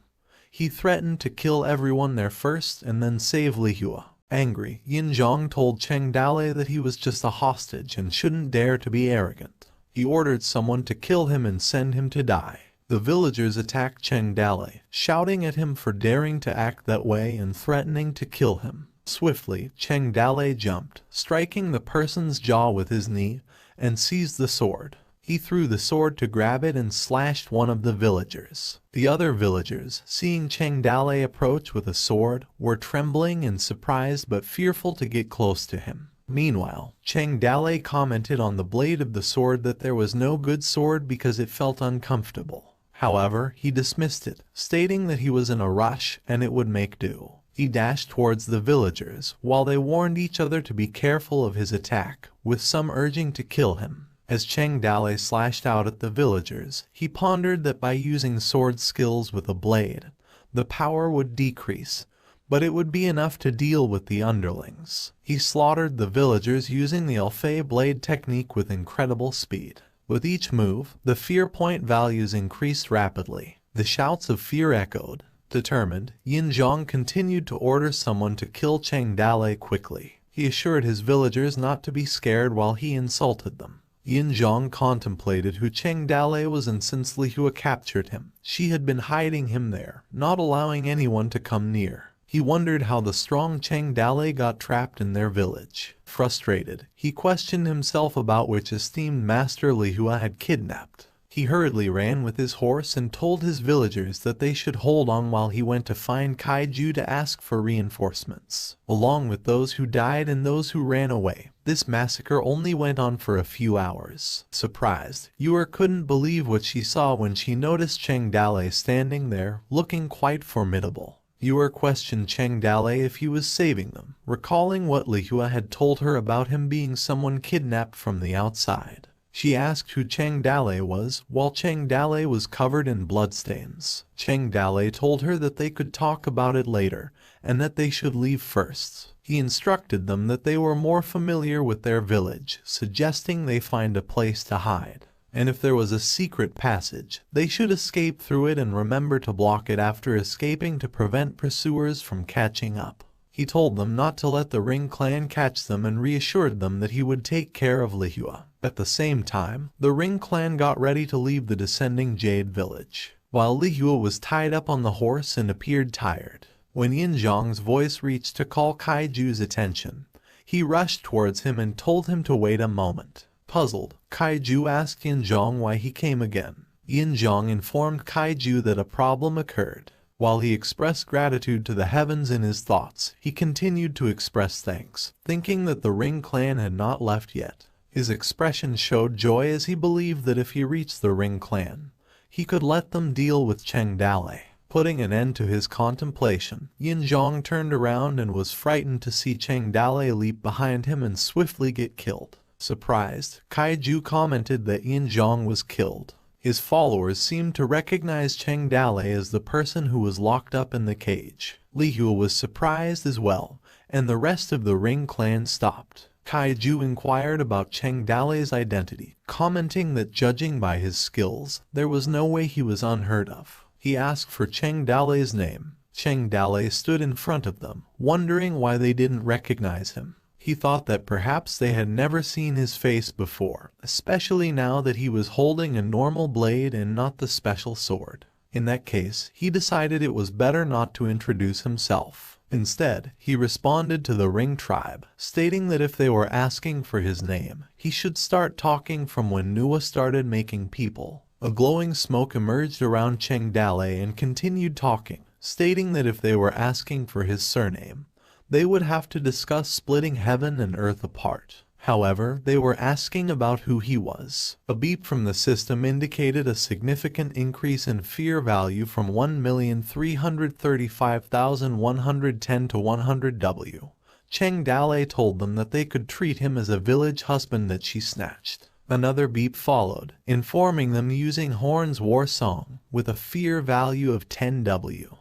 he threatened to kill everyone there first and then save Lihua. Angry, Yinzhong told Cheng Dalei that he was just a hostage and shouldn't dare to be arrogant. He ordered someone to kill him and send him to die. The villagers attacked Cheng Dalei, shouting at him for daring to act that way and threatening to kill him. Swiftly, Cheng Dalei jumped, striking the person's jaw with his knee, and seized the sword. He threw the sword to grab it and slashed one of the villagers. The other villagers, seeing Cheng Dalei approach with a sword, were trembling and surprised but fearful to get close to him. Meanwhile, Cheng Dalei commented on the blade of the sword that there was no good sword because it felt uncomfortable. However, he dismissed it, stating that he was in a rush and it would make do. He dashed towards the villagers, while they warned each other to be careful of his attack, with some urging to kill him. As Cheng Dalei slashed out at the villagers, he pondered that by using sword skills with a blade, the power would decrease, but it would be enough to deal with the underlings. He slaughtered the villagers using the Alfei blade technique with incredible speed. With each move, the fear point values increased rapidly. The shouts of fear echoed. Determined, Yinzhong continued to order someone to kill Cheng Dalei quickly. He assured his villagers not to be scared while he insulted them. Yinzhong contemplated who Cheng Dalei was, and since Lihua captured him, she had been hiding him there, not allowing anyone to come near. He wondered how the strong Cheng Dale got trapped in their village. Frustrated, he questioned himself about which esteemed master Lihua had kidnapped. He hurriedly ran with his horse and told his villagers that they should hold on while he went to find Kaiju to ask for reinforcements. Along with those who died and those who ran away, this massacre only went on for a few hours. Surprised, Yua couldn't believe what she saw when she noticed Cheng Dale standing there, looking quite formidable. Yua questioned Cheng Dale if he was saving them, recalling what Lihua had told her about him being someone kidnapped from the outside. She asked who Cheng Dale was, while Cheng Dale was covered in bloodstains. Cheng Dale told her that they could talk about it later, and that they should leave first. He instructed them that they were more familiar with their village, suggesting they find a place to hide. And if there was a secret passage, they should escape through it and remember to block it after escaping to prevent pursuers from catching up. He told them not to let the Ring clan catch them and reassured them that he would take care of Lihua. At the same time, the Ring clan got ready to leave the descending Jade village, while Lihua was tied up on the horse and appeared tired. When Yin Zhang's voice reached to call Kaiju's attention, he rushed towards him and told him to wait a moment. Puzzled, Kaiju asked Yin Zhang why he came again. Yin Zhang informed Kaiju that a problem occurred. While he expressed gratitude to the heavens in his thoughts, he continued to express thanks, thinking that the Ring clan had not left yet. His expression showed joy as he believed that if he reached the Ring clan, he could let them deal with Cheng Dale. Putting an end to his contemplation, Yin Zhang turned around and was frightened to see Cheng Dale leap behind him and swiftly get killed. Surprised, Kaiju commented that Yin Zhang was killed. His followers seemed to recognize Cheng Dale as the person who was locked up in the cage. Lihua was surprised as well, and the rest of the Ring clan stopped. Kaiju inquired about Cheng Dale's identity, commenting that judging by his skills, there was no way he was unheard of. He asked for Cheng Dale's name. Cheng Dale stood in front of them, wondering why they didn't recognize him. He thought that perhaps they had never seen his face before, especially now that he was holding a normal blade and not the special sword. In that case, he decided it was better not to introduce himself. Instead, he responded to the Ring tribe, stating that if they were asking for his name, he should start talking from when Nua started making people. A glowing smoke emerged around Cheng Dale and continued talking, stating that if they were asking for his surname, they would have to discuss splitting heaven and earth apart. However, they were asking about who he was. A beep from the system indicated a significant increase in fear value from 1,335,110 to 100 W. Cheng Dale told them that they could treat him as a village husband that she snatched. Another beep followed, informing them using Horn's war song, with a fear value of 10 W.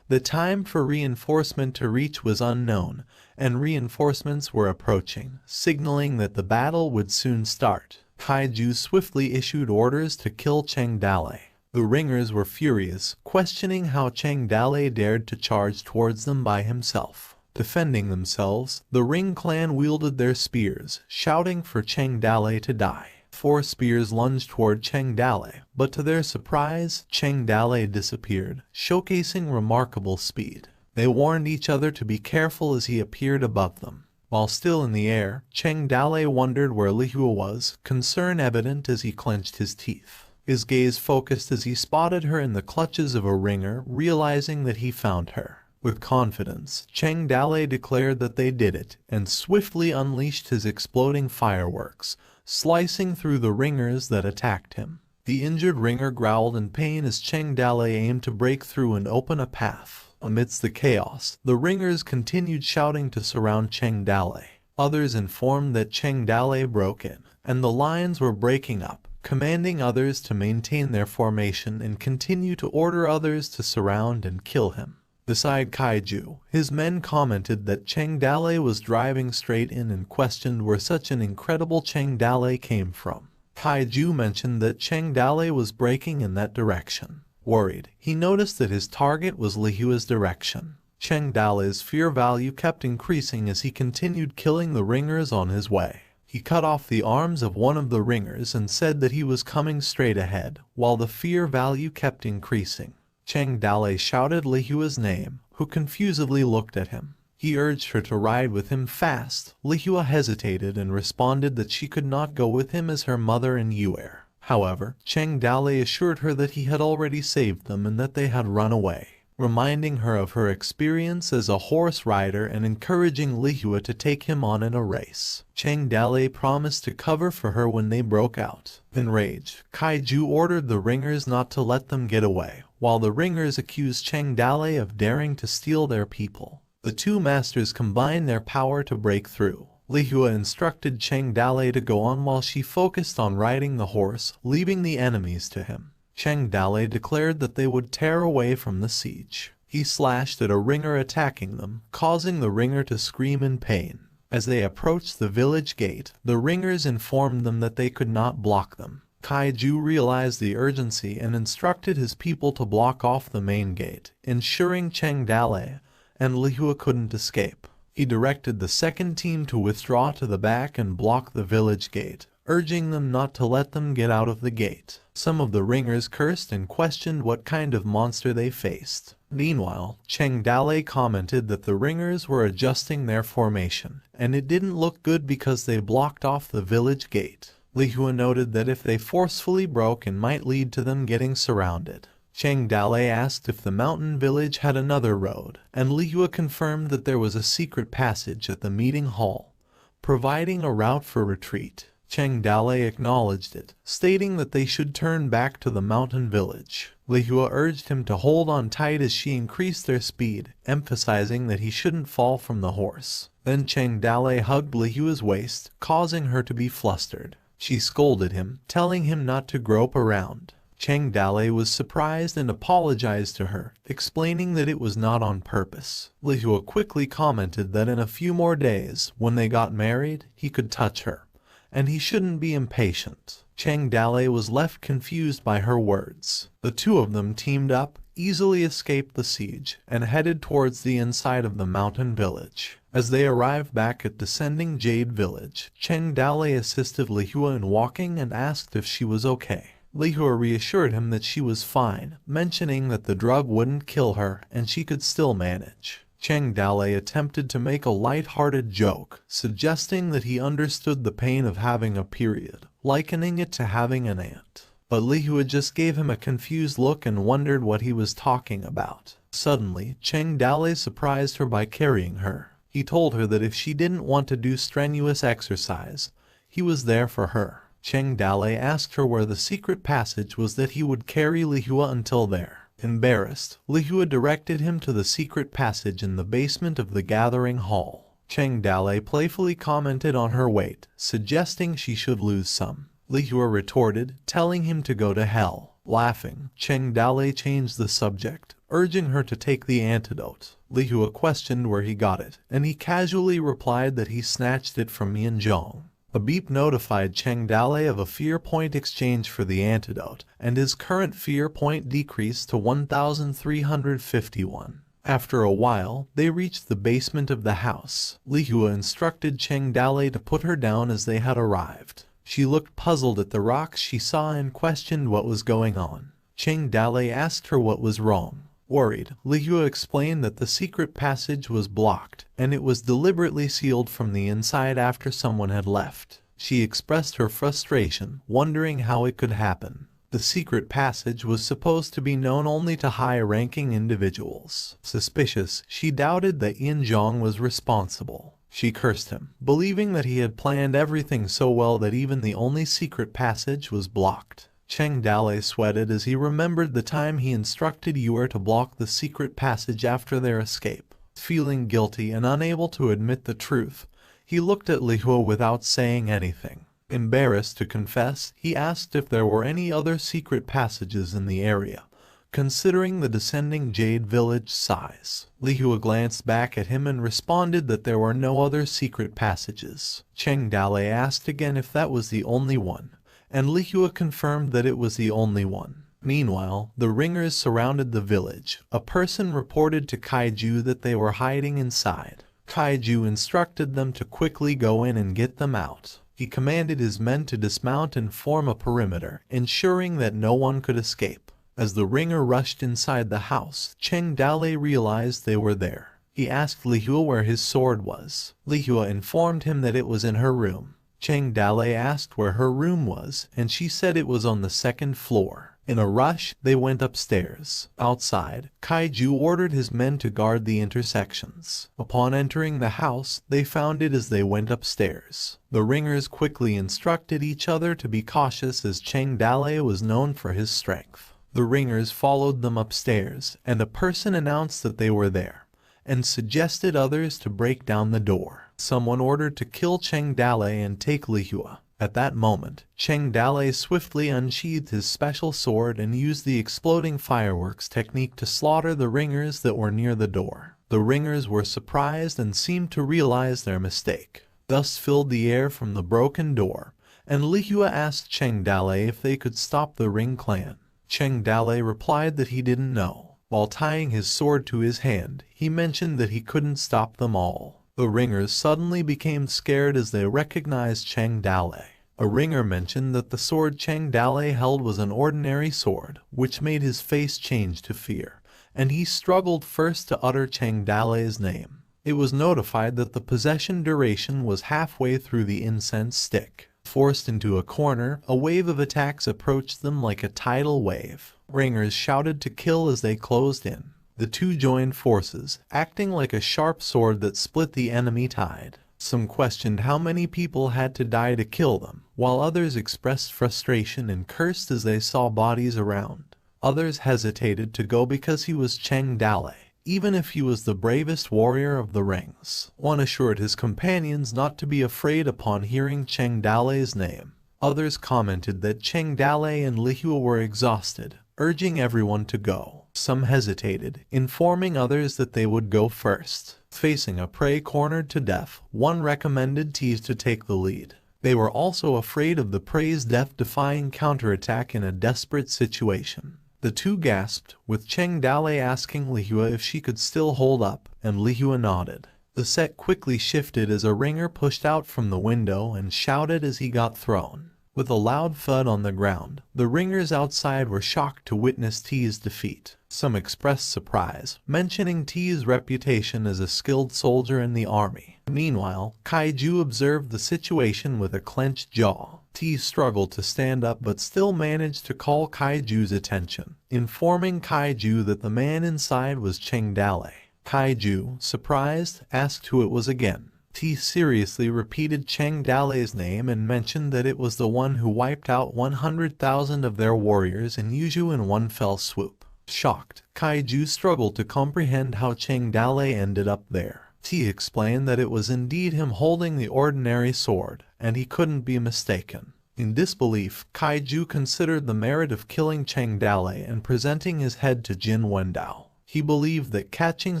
The time for reinforcement to reach was unknown, and reinforcements were approaching, signaling that the battle would soon start. Kaiju swiftly issued orders to kill Cheng Dale. The Ringers were furious, questioning how Cheng Dale dared to charge towards them by himself. Defending themselves, the Ring clan wielded their spears, shouting for Cheng Dale to die. 4 spears lunged toward Cheng Dale, but to their surprise, Cheng Dale disappeared, showcasing remarkable speed. They warned each other to be careful as he appeared above them. While still in the air, Cheng Dale wondered where Lihua was, concern evident as he clenched his teeth. His gaze focused as he spotted her in the clutches of a ringer, realizing that he found her. With confidence, Cheng Dale declared that they did it, and swiftly unleashed his exploding fireworks, slicing through the ringers that attacked him. The injured ringer growled in pain as Cheng Dale aimed to break through and open a path. Amidst the chaos, the ringers continued shouting to surround Cheng Dale. Others informed that Cheng Dale broke in, and the lines were breaking up, commanding others to maintain their formation and continue to order others to surround and kill him. Beside Kaiju, his men commented that Cheng Dale was driving straight in and questioned where such an incredible Cheng Dale came from. Kaiju mentioned that Cheng Dale was breaking in that direction. Worried, he noticed that his target was Lihua's direction. Cheng Dale's fear value kept increasing as he continued killing the ringers on his way. He cut off the arms of one of the ringers and said that he was coming straight ahead, while the fear value kept increasing. Cheng Dale shouted Lihua's name, who confusedly looked at him. He urged her to ride with him fast. Lihua hesitated and responded that she could not go with him as her mother and Yuer. However, Cheng Dale assured her that he had already saved them and that they had run away, reminding her of her experience as a horse rider and encouraging Lihua to take him on in a race. Cheng Dale promised to cover for her when they broke out. Enraged, Kaiju ordered the ringers not to let them get away, while the ringers accused Cheng Dale of daring to steal their people. The two masters combined their power to break through. Lihua instructed Cheng Dale to go on while she focused on riding the horse, leaving the enemies to him. Cheng Dale declared that they would tear away from the siege. He slashed at a ringer attacking them, causing the ringer to scream in pain. As they approached the village gate, the ringers informed them that they could not block them. Kaiju realized the urgency and instructed his people to block off the main gate, ensuring Cheng Dale and Lihua couldn't escape. He directed the second team to withdraw to the back and block the village gate, urging them not to let them get out of the gate. Some of the ringers cursed and questioned what kind of monster they faced. Meanwhile, Cheng Dale commented that the ringers were adjusting their formation, and it didn't look good because they blocked off the village gate. Lihua noted that if they forcefully broke, it might lead to them getting surrounded. Cheng Dale asked if the mountain village had another road, and Lihua confirmed that there was a secret passage at the meeting hall, providing a route for retreat. Cheng Dale acknowledged it, stating that they should turn back to the mountain village. Lihua urged him to hold on tight as she increased their speed, emphasizing that he shouldn't fall from the horse. Then Cheng Dale hugged Lihua's waist, causing her to be flustered. She scolded him, telling him not to grope around. Cheng Dale was surprised and apologized to her, explaining that it was not on purpose. Lihua quickly commented that in a few more days, when they got married, he could touch her, and he shouldn't be impatient. Cheng Dale was left confused by her words. The two of them teamed up, easily escaped the siege, and headed towards the inside of the mountain village. As they arrived back at Descending Jade Village, Cheng Dale assisted Lihua in walking and asked if she was okay. Lihua reassured him that she was fine, mentioning that the drug wouldn't kill her and she could still manage. Cheng Dale attempted to make a light-hearted joke, suggesting that he understood the pain of having a period, likening it to having an aunt. But Lihua just gave him a confused look and wondered what he was talking about. Suddenly, Cheng Dale surprised her by carrying her. He told her that if she didn't want to do strenuous exercise, he was there for her. Cheng Dale asked her where the secret passage was that he would carry Lihua until there. Embarrassed, Lihua directed him to the secret passage in the basement of the gathering hall. Cheng Dale playfully commented on her weight, suggesting she should lose some. Lihua retorted, telling him to go to hell. Laughing, Cheng Dale changed the subject, urging her to take the antidote. Lihua questioned where he got it, and he casually replied that he snatched it from Mianzhong. A beep notified Cheng Dale of a fear point exchange for the antidote, and his current fear point decreased to 1,351. After a while, they reached the basement of the house. Lihua instructed Cheng Dale to put her down as they had arrived. She looked puzzled at the rocks she saw and questioned what was going on. Cheng Dale asked her what was wrong. Worried, Lihua explained that the secret passage was blocked, and it was deliberately sealed from the inside after someone had left. She expressed her frustration, wondering how it could happen. The secret passage was supposed to be known only to high-ranking individuals. Suspicious, she doubted that Yanzhong was responsible. She cursed him, believing that he had planned everything so well that even the only secret passage was blocked. Cheng Dale sweated as he remembered the time he instructed Yuer to block the secret passage after their escape. Feeling guilty and unable to admit the truth, he looked at Lihua without saying anything. Embarrassed to confess, he asked if there were any other secret passages in the area, considering the Descending Jade Village size. Lihua glanced back at him and responded that there were no other secret passages. Cheng Dale asked again if that was the only one, and Lihua confirmed that it was the only one. Meanwhile, the ringers surrounded the village. A person reported to Kaiju that they were hiding inside. Kaiju instructed them to quickly go in and get them out. He commanded his men to dismount and form a perimeter, ensuring that no one could escape. As the ringer rushed inside the house, Cheng Dale realized they were there. He asked Lihua where his sword was. Lihua informed him that it was in her room. Cheng Dale asked where her room was, and she said it was on the second floor. In a rush, they went upstairs. Outside, Kaiju ordered his men to guard the intersections. Upon entering the house, they found it as they went upstairs. The ringers quickly instructed each other to be cautious as Cheng Dale was known for his strength. The ringers followed them upstairs, and a person announced that they were there, and suggested others to break down the door. Someone ordered to kill Cheng Dale and take Lihua. At that moment, Cheng Dale swiftly unsheathed his special sword and used the exploding fireworks technique to slaughter the ringers that were near the door. The ringers were surprised and seemed to realize their mistake. Dust filled the air from the broken door, and Lihua asked Cheng Dale if they could stop the Ring clan. Cheng Dale replied that he didn't know. While tying his sword to his hand, he mentioned that he couldn't stop them all. The ringers suddenly became scared as they recognized Cheng Dale. A ringer mentioned that the sword Cheng Dale held was an ordinary sword, which made his face change to fear, and he struggled first to utter Cheng Dale's name. It was notified that the possession duration was halfway through the incense stick. Forced into a corner, a wave of attacks approached them like a tidal wave. Ringers shouted to kill as they closed in. The two joined forces, acting like a sharp sword that split the enemy tide. Some questioned how many people had to die to kill them, while others expressed frustration and cursed as they saw bodies around. Others hesitated to go because he was Cheng Dale, even if he was the bravest warrior of the rings. One assured his companions not to be afraid upon hearing Cheng Dale's name. Others commented that Cheng Dale and Lihua were exhausted, urging everyone to go. Some hesitated, informing others that they would go first. Facing a prey cornered to death, one recommended Tease to take the lead. They were also afraid of the prey's death-defying counterattack in a desperate situation. The two gasped, with Cheng Dale asking Lihua if she could still hold up, and Lihua nodded. The set quickly shifted as a ringer pushed out from the window and shouted as he got thrown. With a loud thud on the ground, the ringers outside were shocked to witness T's defeat. Some expressed surprise, mentioning T's reputation as a skilled soldier in the army. Meanwhile, Kaiju observed the situation with a clenched jaw. T struggled to stand up but still managed to call Kaiju's attention, informing Kaiju that the man inside was Cheng Dale. Kaiju, surprised, asked who it was again. T seriously repeated Cheng Dale's name and mentioned that it was the one who wiped out 100,000 of their warriors in Yuzhu in one fell swoop. Shocked, Kaiju struggled to comprehend how Cheng Dale ended up there. T explained that it was indeed him holding the ordinary sword, and he couldn't be mistaken. In disbelief, Kaiju considered the merit of killing Cheng Dale and presenting his head to Jin Wendao. He believed that catching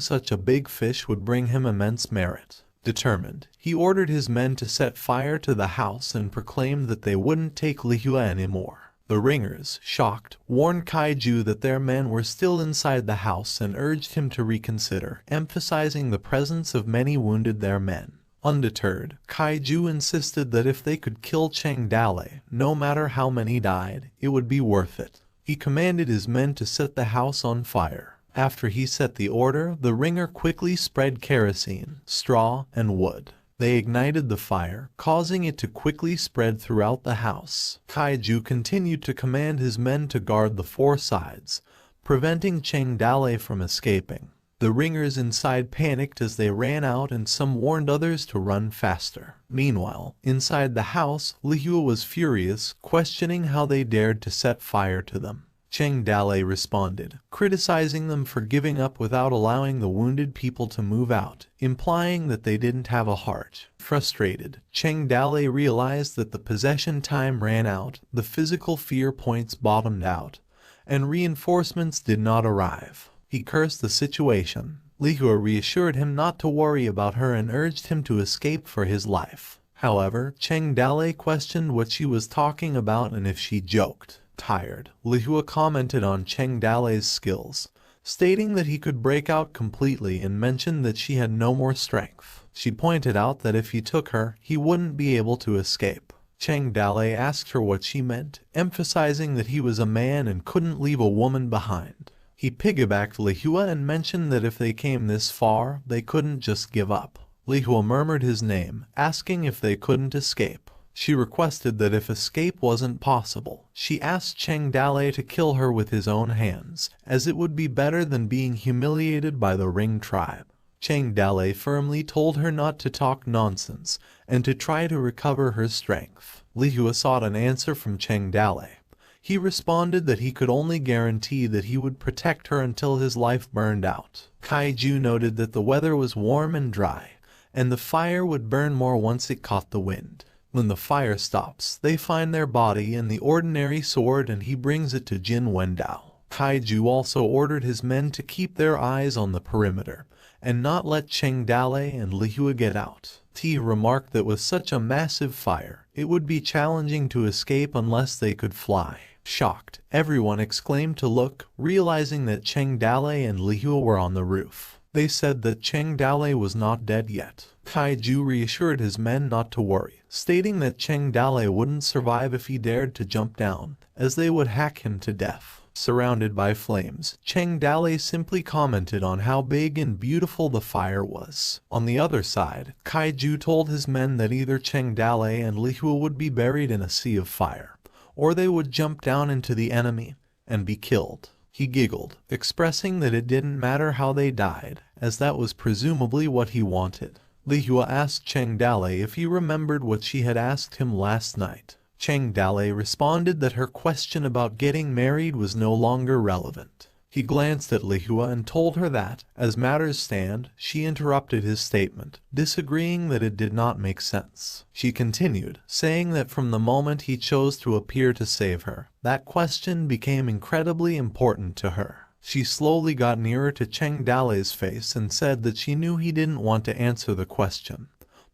such a big fish would bring him immense merit. Determined, he ordered his men to set fire to the house and proclaimed that they wouldn't take Lihua anymore. The ringers, shocked, warned Kaiju that their men were still inside the house and urged him to reconsider, emphasizing the presence of many wounded their men. Undeterred, Kaiju insisted that if they could kill Cheng Dale, no matter how many died, it would be worth it. He commanded his men to set the house on fire. After he set the order, the ringer quickly spread kerosene, straw, and wood. They ignited the fire, causing it to quickly spread throughout the house. Kaiju continued to command his men to guard the four sides, preventing Cheng Dale from escaping. The ringers inside panicked as they ran out and some warned others to run faster. Meanwhile, inside the house, Lihua was furious, questioning how they dared to set fire to them. Cheng Dale responded, criticizing them for giving up without allowing the wounded people to move out, implying that they didn't have a heart. Frustrated, Cheng Dale realized that the possession time ran out, the physical fear points bottomed out, and reinforcements did not arrive. He cursed the situation. Lihua reassured him not to worry about her and urged him to escape for his life. However, Cheng Dale questioned what she was talking about and if she joked. Tired, Lihua commented on Cheng Dale's skills, stating that he could break out completely and mentioned that she had no more strength. She pointed out that if he took her, he wouldn't be able to escape. Cheng Dalei asked her what she meant, emphasizing that he was a man and couldn't leave a woman behind. He piggybacked Lihua and mentioned that if they came this far, they couldn't just give up. Lihua murmured his name, asking if they couldn't escape. She requested that if escape wasn't possible, she asked Cheng Dalei to kill her with his own hands, as it would be better than being humiliated by the Ring tribe. Cheng Dalei firmly told her not to talk nonsense, and to try to recover her strength. Lihua sought an answer from Cheng Dalei. He responded that he could only guarantee that he would protect her until his life burned out. Kaiju noted that the weather was warm and dry, and the fire would burn more once it caught the wind. When the fire stops, they find their body and the ordinary sword, and he brings it to Jin Wendao. Kaiju also ordered his men to keep their eyes on the perimeter, and not let Cheng Dalei and Lihua get out. T remarked that with such a massive fire, it would be challenging to escape unless they could fly. Shocked, everyone exclaimed to look, realizing that Cheng Dalei and Lihua were on the roof. They said that Cheng Dalei was not dead yet. Kaiju reassured his men not to worry, stating that Cheng Dalei wouldn't survive if he dared to jump down, as they would hack him to death. Surrounded by flames, Cheng Dalei simply commented on how big and beautiful the fire was. On the other side, Kaiju told his men that either Cheng Dalei and Lihua would be buried in a sea of fire, or they would jump down into the enemy and be killed. He giggled, expressing that it didn't matter how they died, as that was presumably what he wanted. Lihua asked Cheng Dalei if he remembered what she had asked him last night. Cheng Dalei responded that her question about getting married was no longer relevant. He glanced at Lihua and told her that, as matters stand, she interrupted his statement, disagreeing that it did not make sense. She continued, saying that from the moment he chose to appear to save her, that question became incredibly important to her. She slowly got nearer to Cheng Dalei's face and said that she knew he didn't want to answer the question,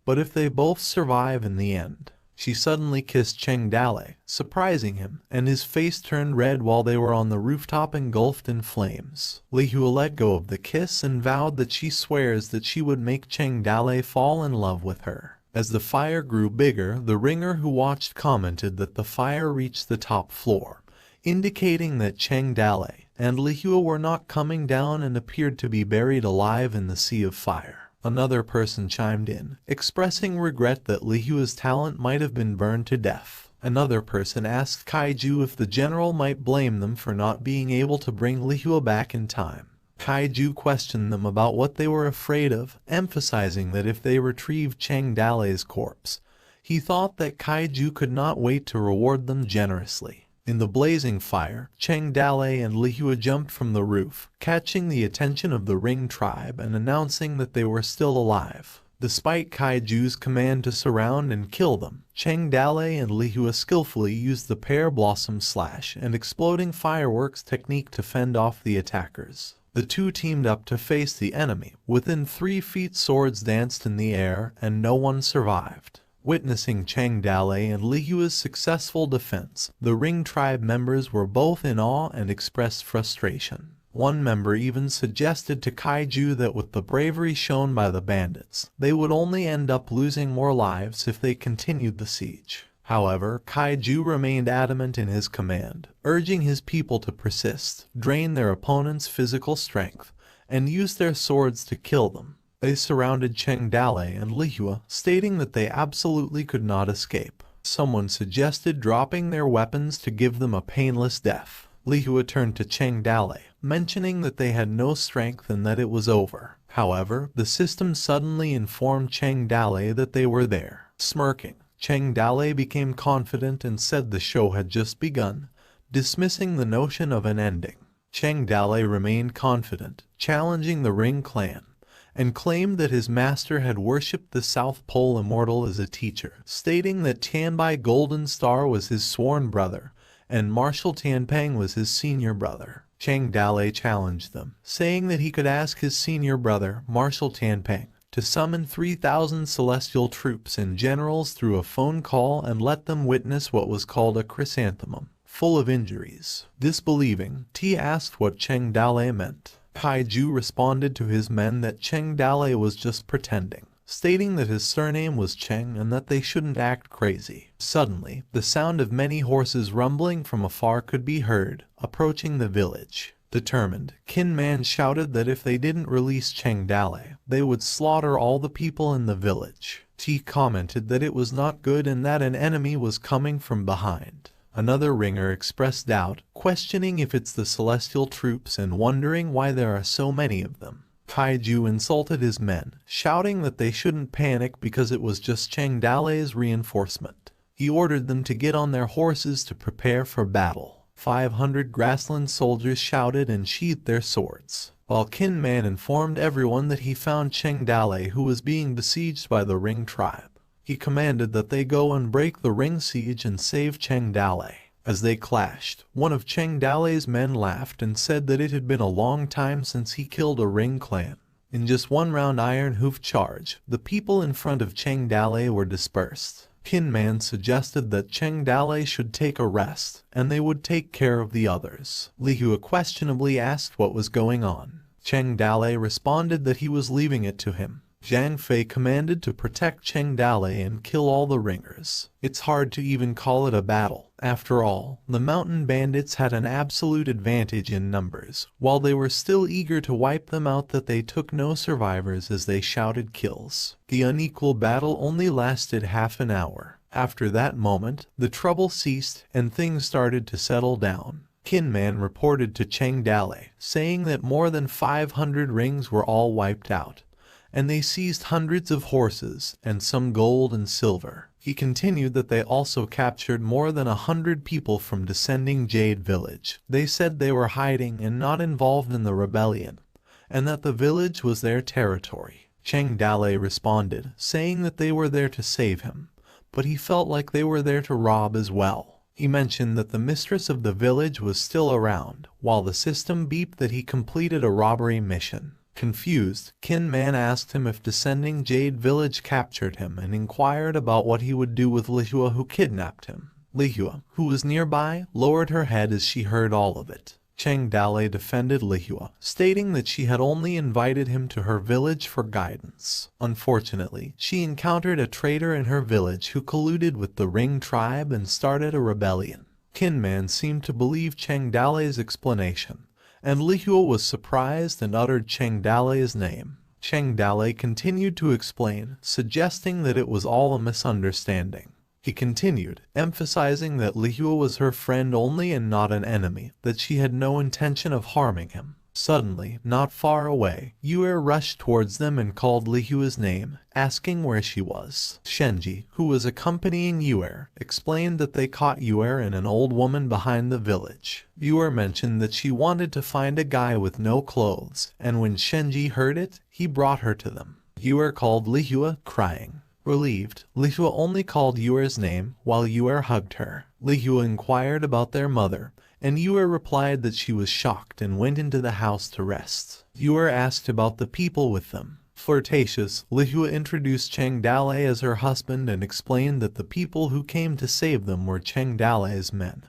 but if they both survive in the end. She suddenly kissed Cheng Dalei, surprising him, and his face turned red while they were on the rooftop engulfed in flames. Lihua let go of the kiss and vowed that she swears that she would make Cheng Dalei fall in love with her. As the fire grew bigger, the ringer who watched commented that the fire reached the top floor, indicating that Cheng Dalei and Lihua were not coming down and appeared to be buried alive in the sea of fire. Another person chimed in, expressing regret that Lihua's talent might have been burned to death. Another person asked Kaiju if the general might blame them for not being able to bring Lihua back in time. Kaiju questioned them about what they were afraid of, emphasizing that if they retrieved Cheng Dalei's corpse, he thought that Kaiju could not wait to reward them generously. In the blazing fire, Cheng Dalei and Lihua jumped from the roof, catching the attention of the Ring tribe and announcing that they were still alive. Despite Kaiju's command to surround and kill them, Cheng Dalei and Lihua skillfully used the pear blossom slash and exploding fireworks technique to fend off the attackers. The two teamed up to face the enemy. Within 3 feet, swords danced in the air and no one survived. Witnessing Cheng Dalei and Lihua's successful defense, the Ring tribe members were both in awe and expressed frustration. One member even suggested to Kaiju that with the bravery shown by the bandits, they would only end up losing more lives if they continued the siege. However, Kaiju remained adamant in his command, urging his people to persist, drain their opponent's physical strength, and use their swords to kill them. They surrounded Cheng Dalei and Lihua, stating that they absolutely could not escape. Someone suggested dropping their weapons to give them a painless death. Lihua turned to Cheng Dalei, mentioning that they had no strength and that it was over. However, the system suddenly informed Cheng Dalei that they were there. Smirking, Cheng Dalei became confident and said the show had just begun, dismissing the notion of an ending. Cheng Dalei remained confident, challenging the Ring clan, and claimed that his master had worshipped the South Pole Immortal as a teacher, stating that Tianbai Golden Star was his sworn brother, and Marshal Tianpeng was his senior brother. Cheng Dalei challenged them, saying that he could ask his senior brother, Marshal Tianpeng, to summon 3,000 celestial troops and generals through a phone call and let them witness what was called a chrysanthemum, full of injuries. Disbelieving, T asked what Cheng Dalei meant. Kaiju responded to his men that Cheng Dalei was just pretending, stating that his surname was Cheng and that they shouldn't act crazy. Suddenly, the sound of many horses rumbling from afar could be heard, approaching the village. Determined, Kin Man shouted that if they didn't release Cheng Dale, they would slaughter all the people in the village. T commented that it was not good and that an enemy was coming from behind. Another ringer expressed doubt, questioning if it's the celestial troops and wondering why there are so many of them. Kaiju insulted his men, shouting that they shouldn't panic because it was just Cheng Dale's reinforcement. He ordered them to get on their horses to prepare for battle. 500 grassland soldiers shouted and sheathed their swords, while Kin Man informed everyone that he found Cheng Dale, who was being besieged by the Ring tribe. He commanded that they go and break the Ring siege and save Cheng Dale. As they clashed, one of Cheng Dale's men laughed and said that it had been a long time since he killed a Ring clan. In just one round iron hoof charge, the people in front of Cheng Dale were dispersed. Kin Man suggested that Cheng Dale should take a rest, and they would take care of the others. Lihua questionably asked what was going on. Cheng Dale responded that he was leaving it to him. Zhang Fei commanded to protect Cheng Dale and kill all the ringers. It's hard to even call it a battle. After all, the mountain bandits had an absolute advantage in numbers, while they were still eager to wipe them out that they took no survivors as they shouted kills. The unequal battle only lasted half an hour. After that moment, the trouble ceased and things started to settle down. Kin Man reported to Cheng Dale, saying that more than 500 rings were all wiped out, and they seized hundreds of horses and some gold and silver. He continued that they also captured more than 100 people from Descending Jade Village. They said they were hiding and not involved in the rebellion, and that the village was their territory. Cheng Dale responded, saying that they were there to save him, but he felt like they were there to rob as well. He mentioned that the mistress of the village was still around, while the system beeped that he completed a robbery mission. Confused, Kin Man asked him if Descending Jade Village captured him and inquired about what he would do with Lihua, who kidnapped him. Lihua, who was nearby, lowered her head as she heard all of it. Cheng Dale defended Lihua, stating that she had only invited him to her village for guidance. Unfortunately, she encountered a traitor in her village who colluded with the Ring tribe and started a rebellion. Kin Man seemed to believe Cheng Dale's explanation, and Lihua was surprised and uttered Cheng Dale's name. Cheng Dale continued to explain, suggesting that it was all a misunderstanding. He continued, emphasizing that Lihua was her friend only and not an enemy, that she had no intention of harming him. Suddenly, not far away, Yue rushed towards them and called Lihua's name, asking where she was. Shenji, who was accompanying Yue, explained that they caught Yue and an old woman behind the village. Yue mentioned that she wanted to find a guy with no clothes, and when Shenji heard it, he brought her to them. Yue called Lihua, crying. Relieved, Lihua only called Yue's name while Yue hugged her. Lihua inquired about their mother, and Yue replied that she was shocked and went into the house to rest. Yue asked about the people with them. Flirtatious, Lihua introduced Cheng Dale as her husband and explained that the people who came to save them were Cheng Dale's men,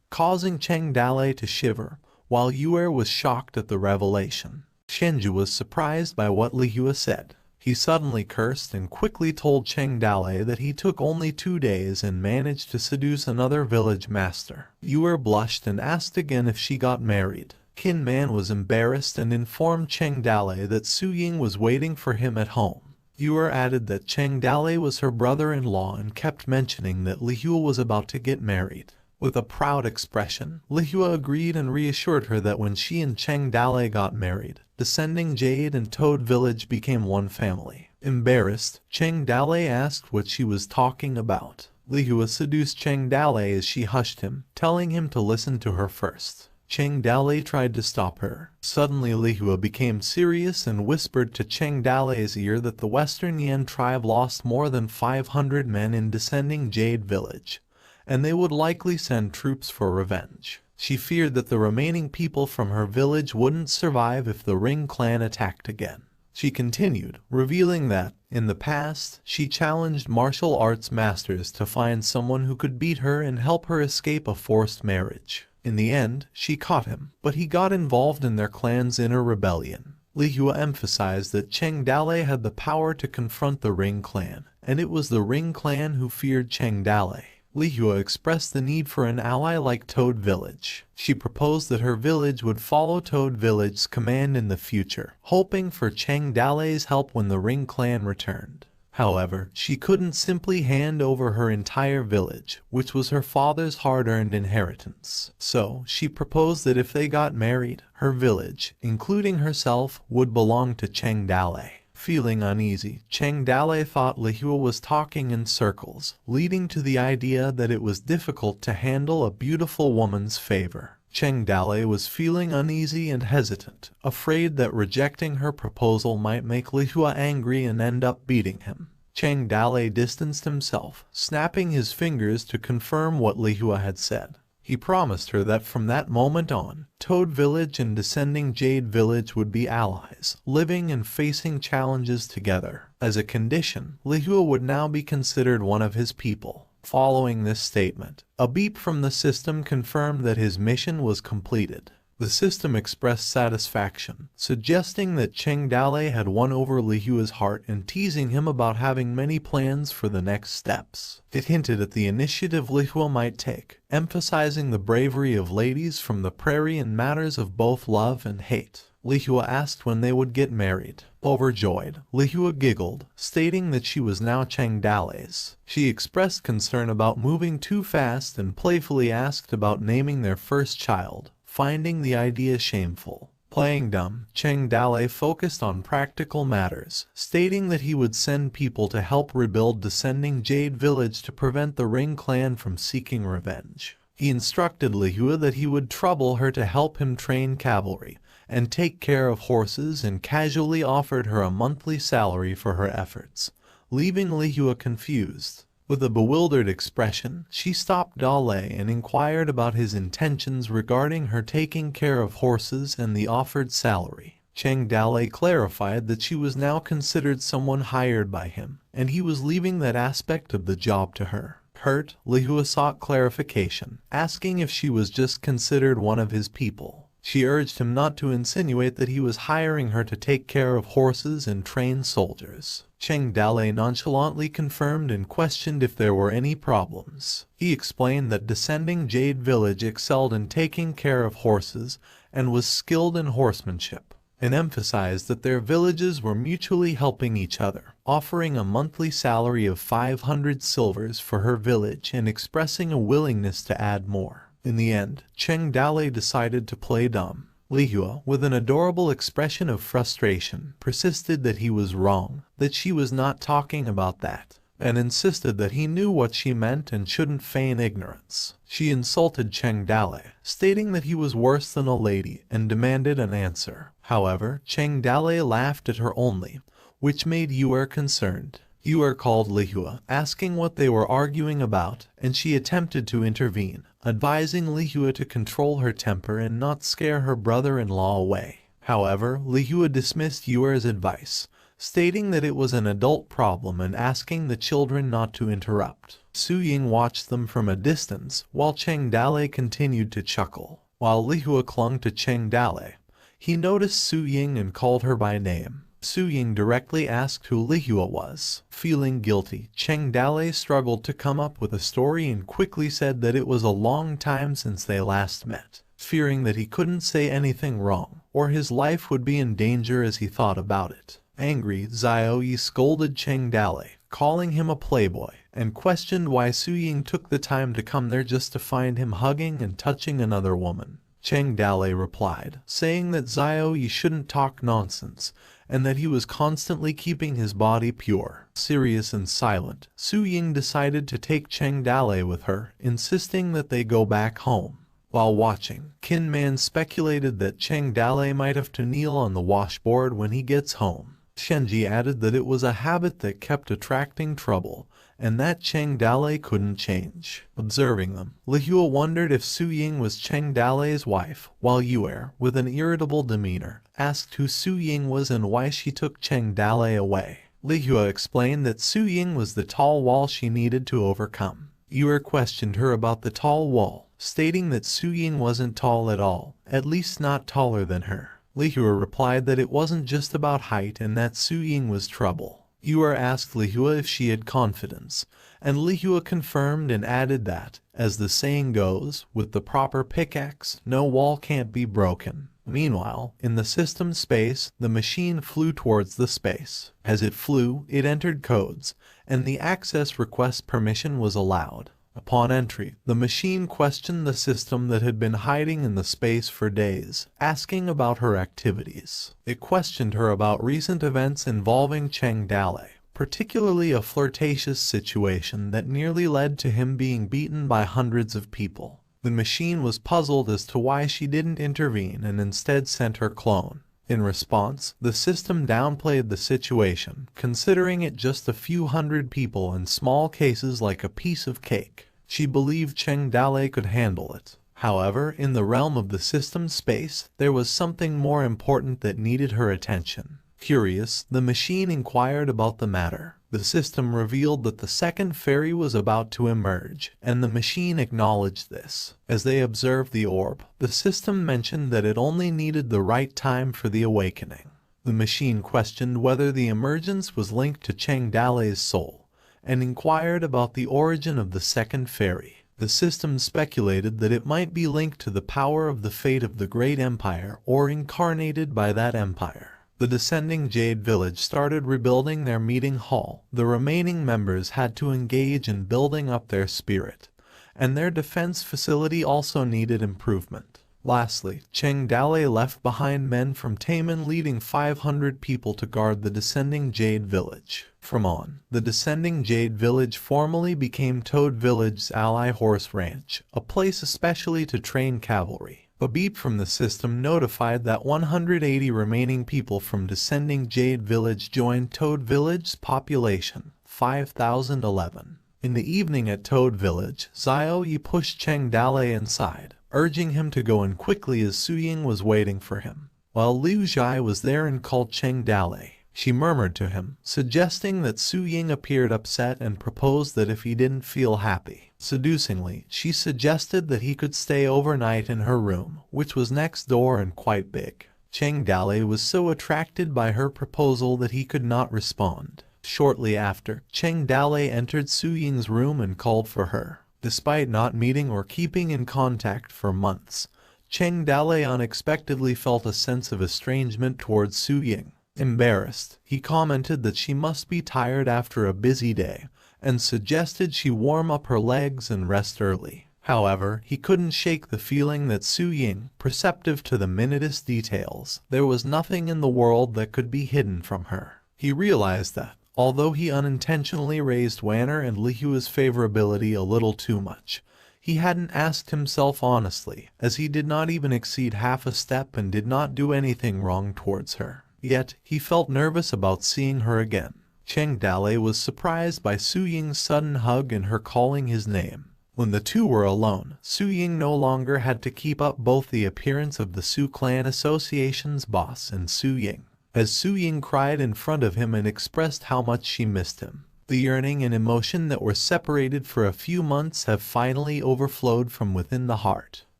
causing Cheng Dale to shiver, while Yue was shocked at the revelation. Shenju was surprised by what Lihua said. He suddenly cursed and quickly told Cheng Dale that he took only 2 days and managed to seduce another village master. Yue blushed and asked again if she got married. Kin Man was embarrassed and informed Cheng Dale that Su Ying was waiting for him at home. Yue added that Cheng Dale was her brother-in-law and kept mentioning that Lihua was about to get married. With a proud expression, Lihua agreed and reassured her that when she and Cheng Dale got married, Descending Jade and Toad Village became one family. Embarrassed, Cheng Dale asked what she was talking about. Lihua seduced Cheng Dale as she hushed him, telling him to listen to her first. Cheng Dale tried to stop her. Suddenly Lihua became serious and whispered to Cheng Dale's ear that the Western Yan tribe lost more than 500 men in Descending Jade Village, and they would likely send troops for revenge. She feared that the remaining people from her village wouldn't survive if the Ring clan attacked again. She continued, revealing that, in the past, she challenged martial arts masters to find someone who could beat her and help her escape a forced marriage. In the end, she caught him, but he got involved in their clan's inner rebellion. Li Hua emphasized that Cheng Dale had the power to confront the Ring clan, and it was the Ring clan who feared Cheng Dale. Li Hua expressed the need for an ally like Toad Village. She proposed that her village would follow Toad Village's command in the future, hoping for Cheng Dale's help when the Ring clan returned. However, she couldn't simply hand over her entire village, which was her father's hard-earned inheritance. So, she proposed that if they got married, her village, including herself, would belong to Cheng Dale. Feeling uneasy, Cheng Dale thought Li Hua was talking in circles, leading to the idea that it was difficult to handle a beautiful woman's favor. Cheng Dale was feeling uneasy and hesitant, afraid that rejecting her proposal might make Li Hua angry and end up beating him. Cheng Dale distanced himself, snapping his fingers to confirm what Li Hua had said. He promised her that from that moment on, Toad Village and Descending Jade Village would be allies, living and facing challenges together. As a condition, Li Hua would now be considered one of his people. Following this statement, a beep from the system confirmed that his mission was completed. The system expressed satisfaction, suggesting that Cheng Dale had won over Li Hua's heart and teasing him about having many plans for the next steps. It hinted at the initiative Li Hua might take, emphasizing the bravery of ladies from the prairie in matters of both love and hate. Li Hua asked when they would get married. Overjoyed, Li Hua giggled, stating that she was now Cheng Dale's. She expressed concern about moving too fast and playfully asked about naming their first child, finding the idea shameful. Playing dumb, Cheng Dale focused on practical matters, stating that he would send people to help rebuild Descending Jade Village to prevent the Ring clan from seeking revenge. He instructed Li Hua that he would trouble her to help him train cavalry and take care of horses, and casually offered her a monthly salary for her efforts, leaving Li Hua confused. With a bewildered expression, she stopped Dale and inquired about his intentions regarding her taking care of horses and the offered salary. Cheng Dale clarified that she was now considered someone hired by him, and he was leaving that aspect of the job to her. Hurt, Li Hua sought clarification, asking if she was just considered one of his people. She urged him not to insinuate that he was hiring her to take care of horses and train soldiers. Cheng Dale nonchalantly confirmed and questioned if there were any problems. He explained that Descending Jade Village excelled in taking care of horses and was skilled in horsemanship, and emphasized that their villages were mutually helping each other, offering a monthly salary of 500 silvers for her village and expressing a willingness to add more. In the end, Cheng Dale decided to play dumb. Li Hua, with an adorable expression of frustration, persisted that he was wrong, that she was not talking about that, and insisted that he knew what she meant and shouldn't feign ignorance. She insulted Cheng Dale, stating that he was worse than a lady, and demanded an answer. However, Cheng Dale laughed at her only, which made Yue concerned. Yue called Li Hua, asking what they were arguing about, and she attempted to intervene, advising Li Hua to control her temper and not scare her brother-in-law away. However, Li Hua dismissed Yue's advice, stating that it was an adult problem and asking the children not to interrupt. Su Ying watched them from a distance, while Cheng Dale continued to chuckle. While Li Hua clung to Cheng Dale, he noticed Su Ying and called her by name. Su Ying directly asked who Li Hua was. Feeling guilty, Cheng Dale struggled to come up with a story and quickly said that it was a long time since they last met, fearing that he couldn't say anything wrong, or his life would be in danger as he thought about it. Angry, Xiaoyi scolded Cheng Dale, calling him a playboy, and questioned why Su Ying took the time to come there just to find him hugging and touching another woman. Cheng Dale replied, saying that Xiaoyi shouldn't talk nonsense, and that he was constantly keeping his body pure. Serious and silent, Su Ying decided to take Cheng Dale with her, insisting that they go back home. While watching, Qin Man speculated that Cheng Dale might have to kneel on the washboard when he gets home. Shenji added that it was a habit that kept attracting trouble, and that Cheng Dale couldn't change. Observing them, Li Hua wondered if Su Ying was Cheng Dale's wife, while Yue, with an irritable demeanor, asked who Su Ying was and why she took Cheng Dale away. Li Hua explained that Su Ying was the tall wall she needed to overcome. Yue questioned her about the tall wall, stating that Su Ying wasn't tall at all, at least not taller than her. Lihua replied that it wasn't just about height and that Su Ying was trouble. Yue asked Lihua if she had confidence, and Lihua confirmed and added that, as the saying goes, with the proper pickaxe, no wall can't be broken. Meanwhile, in the system space, the machine flew towards the space. As it flew, it entered codes, and the access request permission was allowed. Upon entry, the machine questioned the system that had been hiding in the space for days, asking about her activities. It questioned her about recent events involving Cheng Dale, particularly a flirtatious situation that nearly led to him being beaten by hundreds of people. The machine was puzzled as to why she didn't intervene and instead sent her clone. In response, the system downplayed the situation, considering it just a few hundred people in small cases like a piece of cake. She believed Cheng Dale could handle it. However, in the realm of the system space, there was something more important that needed her attention. Curious, the machine inquired about the matter. The system revealed that the second fairy was about to emerge, and the machine acknowledged this. As they observed the orb, the system mentioned that it only needed the right time for the awakening. The machine questioned whether the emergence was linked to Cheng Dale's soul, and inquired about the origin of the second fairy. The system speculated that it might be linked to the power of the fate of the great empire or incarnated by that empire. The descending Jade Village started rebuilding their meeting hall. The remaining members had to engage in building up their spirit, and their defense facility also needed improvement. Lastly, Cheng Dale left behind men from Taman leading 500 people to guard the descending Jade Village. From on, the descending Jade Village formally became Toad Village's ally horse ranch, a place especially to train cavalry. A beep from the system notified that 180 remaining people from descending Jade Village joined Toad Village's population, 5,011. In the evening at Toad Village, Xiao Yi pushed Cheng Dale inside, urging him to go in quickly as Su Ying was waiting for him. While Liu Zhai was there and called Cheng Dale, she murmured to him, suggesting that Su Ying appeared upset and proposed that if he didn't feel happy. Seducingly, she suggested that he could stay overnight in her room, which was next door and quite big. Cheng Dale was so attracted by her proposal that he could not respond. Shortly after, Cheng Dale entered Su Ying's room and called for her. Despite not meeting or keeping in contact for months, Cheng Dale unexpectedly felt a sense of estrangement towards Su Ying. Embarrassed, he commented that she must be tired after a busy day, and suggested she warm up her legs and rest early. However, he couldn't shake the feeling that Su Ying, perceptive to the minutest details, there was nothing in the world that could be hidden from her. He realized that, although he unintentionally raised Wanner and Lihua's favorability a little too much, he hadn't asked himself honestly, as he did not even exceed half a step and did not do anything wrong towards her. Yet, he felt nervous about seeing her again. Cheng Dale was surprised by Su Ying's sudden hug and her calling his name. When the two were alone, Su Ying no longer had to keep up both the appearance of the Su Clan Association's boss and Su Ying. As Su Ying cried in front of him and expressed how much she missed him, the yearning and emotion that were separated for a few months have finally overflowed from within the heart.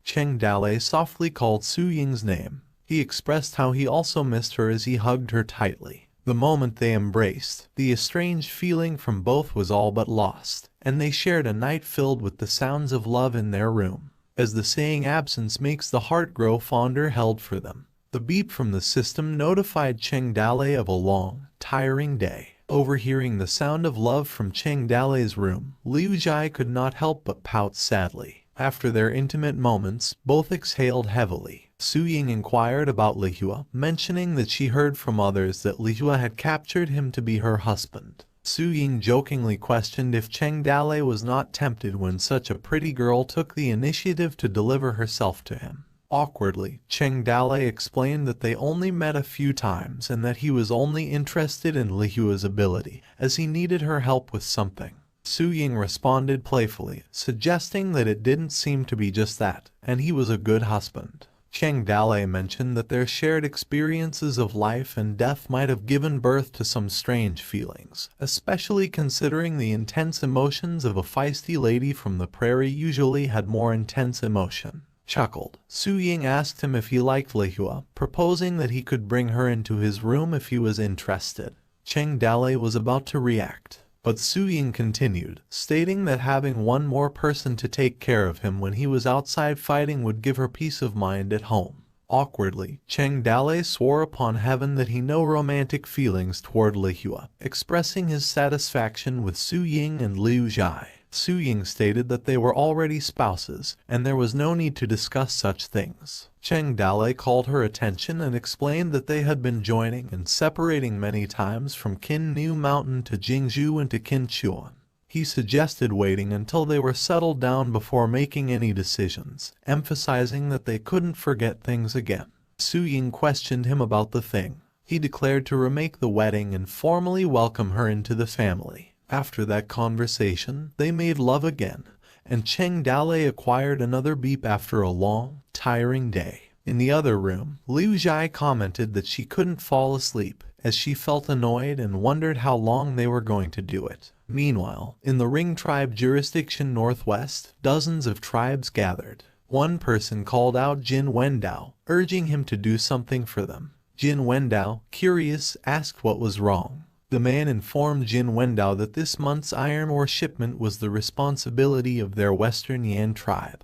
Cheng Dale softly called Su Ying's name. He expressed how he also missed her as he hugged her tightly. The moment they embraced, the estranged feeling from both was all but lost, and they shared a night filled with the sounds of love in their room. As the saying absence makes the heart grow fonder held for them. The beep from the system notified Cheng Dale of a long, tiring day. Overhearing the sound of love from Cheng Dale's room, Liu Zhai could not help but pout sadly. After their intimate moments, both exhaled heavily. Su Ying inquired about Lihua, mentioning that she heard from others that Lihua had captured him to be her husband. Su Ying jokingly questioned if Cheng Dale was not tempted when such a pretty girl took the initiative to deliver herself to him. Awkwardly, Cheng Dale explained that they only met a few times and that he was only interested in Lihua's ability, as he needed her help with something. Su Ying responded playfully, suggesting that it didn't seem to be just that, and he was a good husband. Cheng Dale mentioned that their shared experiences of life and death might have given birth to some strange feelings, especially considering the intense emotions of a feisty lady from the prairie usually had more intense emotion. chuckled. Su Ying asked him if he liked Lihua, proposing that he could bring her into his room if he was interested. Cheng Dalei was about to react, but Su Ying continued, stating that having one more person to take care of him when he was outside fighting would give her peace of mind at home. Awkwardly, Cheng Dalei swore upon heaven that he had no romantic feelings toward Lihua, expressing his satisfaction with Su Ying and Liu Zhai. Su Ying stated that they were already spouses, and there was no need to discuss such things. Cheng Dalei called her attention and explained that they had been joining and separating many times from Qin New Mountain to Jingzhou and to Qinchuan. He suggested waiting until they were settled down before making any decisions, emphasizing that they couldn't forget things again. Su Ying questioned him about the thing. He declared to remake the wedding and formally welcome her into the family. After that conversation, they made love again, and Cheng Dalei acquired another beep after a long, tiring day. In the other room, Liu Zhai commented that she couldn't fall asleep, as she felt annoyed and wondered how long they were going to do it. Meanwhile, in the Ring Tribe jurisdiction northwest, dozens of tribes gathered. One person called out Jin Wendao, urging him to do something for them. Jin Wendao, curious, asked what was wrong. The man informed Jin Wendao that this month's iron ore shipment was the responsibility of their Western Yan tribe.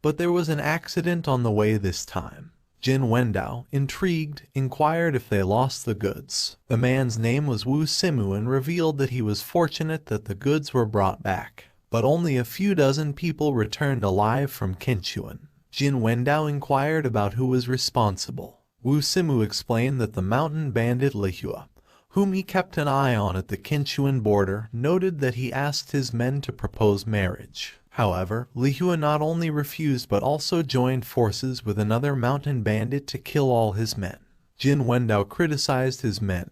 But there was an accident on the way this time. Jin Wendao, intrigued, inquired if they lost the goods. The man's name was Wu Simu and revealed that he was fortunate that the goods were brought back. But only a few dozen people returned alive from Qinchuan. Jin Wendao inquired about who was responsible. Wu Simu explained that the mountain bandit Lihua, whom he kept an eye on at the Qinchuan border, noted that he asked his men to propose marriage. However, Lihua not only refused but also joined forces with another mountain bandit to kill all his men. Jin Wendao criticized his men,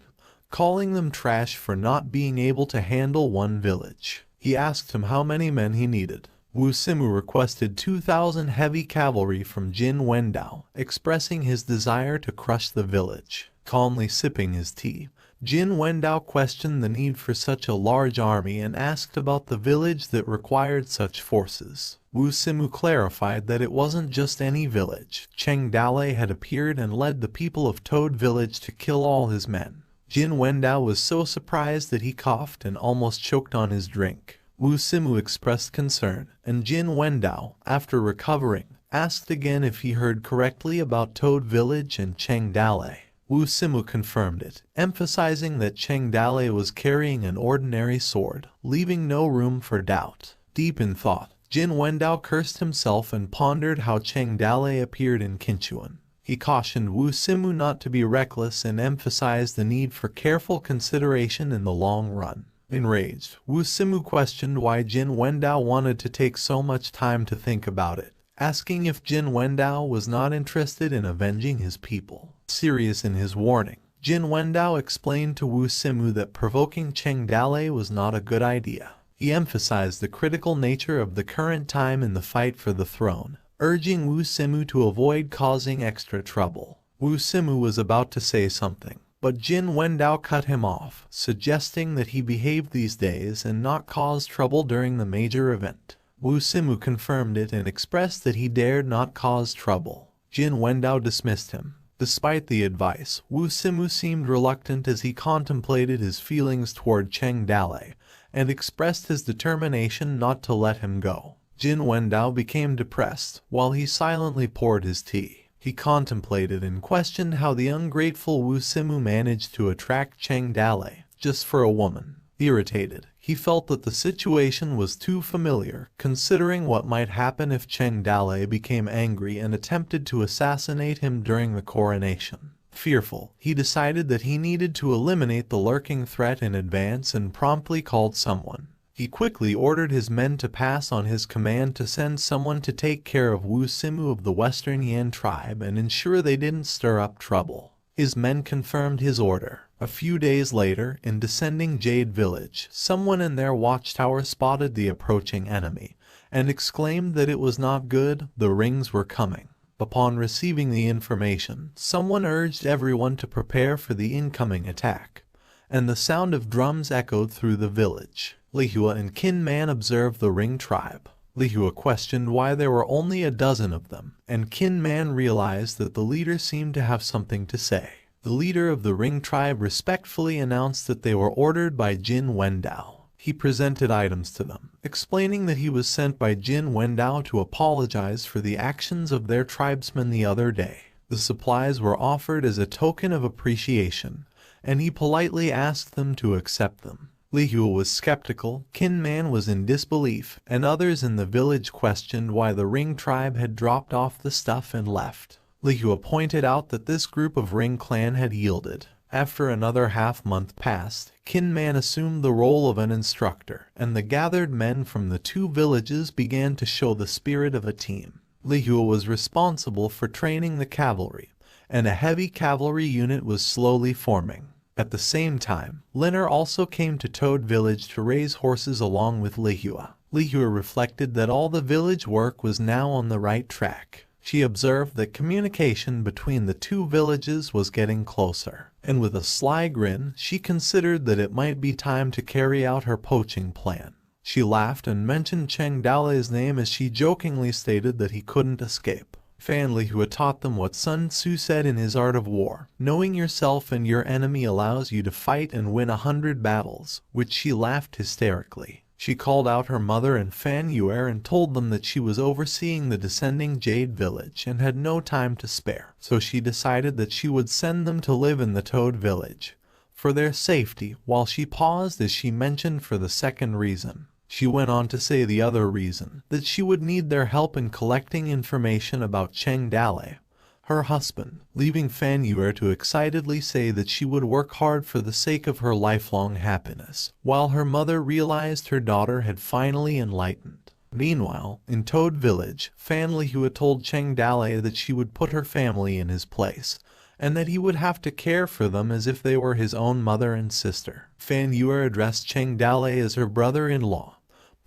calling them trash for not being able to handle one village. He asked him how many men he needed. Wu Simu requested 2,000 heavy cavalry from Jin Wendao, expressing his desire to crush the village. Calmly sipping his tea, Jin Wendao questioned the need for such a large army and asked about the village that required such forces. Wu Simu clarified that it wasn't just any village. Cheng Dalei had appeared and led the people of Toad Village to kill all his men. Jin Wendao was so surprised that he coughed and almost choked on his drink. Wu Simu expressed concern, and Jin Wendao, after recovering, asked again if he heard correctly about Toad Village and Cheng Dalei. Wu Simu confirmed it, emphasizing that Cheng Dalei was carrying an ordinary sword, leaving no room for doubt. Deep in thought, Jin Wendao cursed himself and pondered how Cheng Dalei appeared in Qinchuan. He cautioned Wu Simu not to be reckless and emphasized the need for careful consideration in the long run. Enraged, Wu Simu questioned why Jin Wendao wanted to take so much time to think about it, asking if Jin Wendao was not interested in avenging his people. Serious in his warning, Jin Wendao explained to Wu Simu that provoking Cheng Dalei was not a good idea. He emphasized the critical nature of the current time in the fight for the throne, urging Wu Simu to avoid causing extra trouble. Wu Simu was about to say something, but Jin Wendao cut him off, suggesting that he behave these days and not cause trouble during the major event. Wu Simu confirmed it and expressed that he dared not cause trouble. Jin Wendao dismissed him. Despite the advice, Wu Simu seemed reluctant as he contemplated his feelings toward Cheng Dalei and expressed his determination not to let him go. Jin Wendao became depressed while he silently poured his tea. He contemplated and questioned how the ungrateful Wu Simu managed to attract Cheng Dalei just for a woman. Irritated, he felt that the situation was too familiar, considering what might happen if Cheng Dalei became angry and attempted to assassinate him during the coronation. Fearful, he decided that he needed to eliminate the lurking threat in advance and promptly called someone. He quickly ordered his men to pass on his command to send someone to take care of Wu Simu of the Western Yan tribe and ensure they didn't stir up trouble. His men confirmed his order. A few days later, in descending Jade Village, someone in their watchtower spotted the approaching enemy and exclaimed that it was not good, the rings were coming. Upon receiving the information, someone urged everyone to prepare for the incoming attack, and the sound of drums echoed through the village. Lihua and Qin Man observed the Ring tribe. Li Hua questioned why there were only a dozen of them, and Qin Man realized that the leader seemed to have something to say. The leader of the Ring tribe respectfully announced that they were ordered by Jin Wendao. He presented items to them, explaining that he was sent by Jin Wendao to apologize for the actions of their tribesmen the other day. The supplies were offered as a token of appreciation, and he politely asked them to accept them. Li Hua was skeptical, Qin Man was in disbelief, and others in the village questioned why the Ring tribe had dropped off the stuff and left. Li Hua pointed out that this group of Ring clan had yielded. After another half-month passed, Qin Man assumed the role of an instructor, and the gathered men from the two villages began to show the spirit of a team. Li Hua was responsible for training the cavalry, and a heavy cavalry unit was slowly forming. At the same time, Liner also came to Toad Village to raise horses along with Li Hua. Li Hua reflected that all the village work was now on the right track. She observed that communication between the two villages was getting closer, and with a sly grin, she considered that it might be time to carry out her poaching plan. She laughed and mentioned Cheng Dalei's name as she jokingly stated that he couldn't escape. Fan Li Hua taught them what Sun Tzu said in his Art of War. Knowing yourself and your enemy allows you to fight and win 100 battles, which she laughed hysterically. She called out her mother and Fan Yuer and told them that she was overseeing the descending Jade Village and had no time to spare, so she decided that she would send them to live in the Toad Village for their safety, while she paused as she mentioned for the second reason. She went on to say the other reason, that she would need their help in collecting information about Cheng Dalei, her husband, leaving Fan Yuer to excitedly say that she would work hard for the sake of her lifelong happiness, while her mother realized her daughter had finally enlightened. Meanwhile, in Toad Village, Fan Li Hua told Cheng Dalei that she would put her family in his place, and that he would have to care for them as if they were his own mother and sister. Fan Yuer addressed Cheng Dalei as her brother-in-law,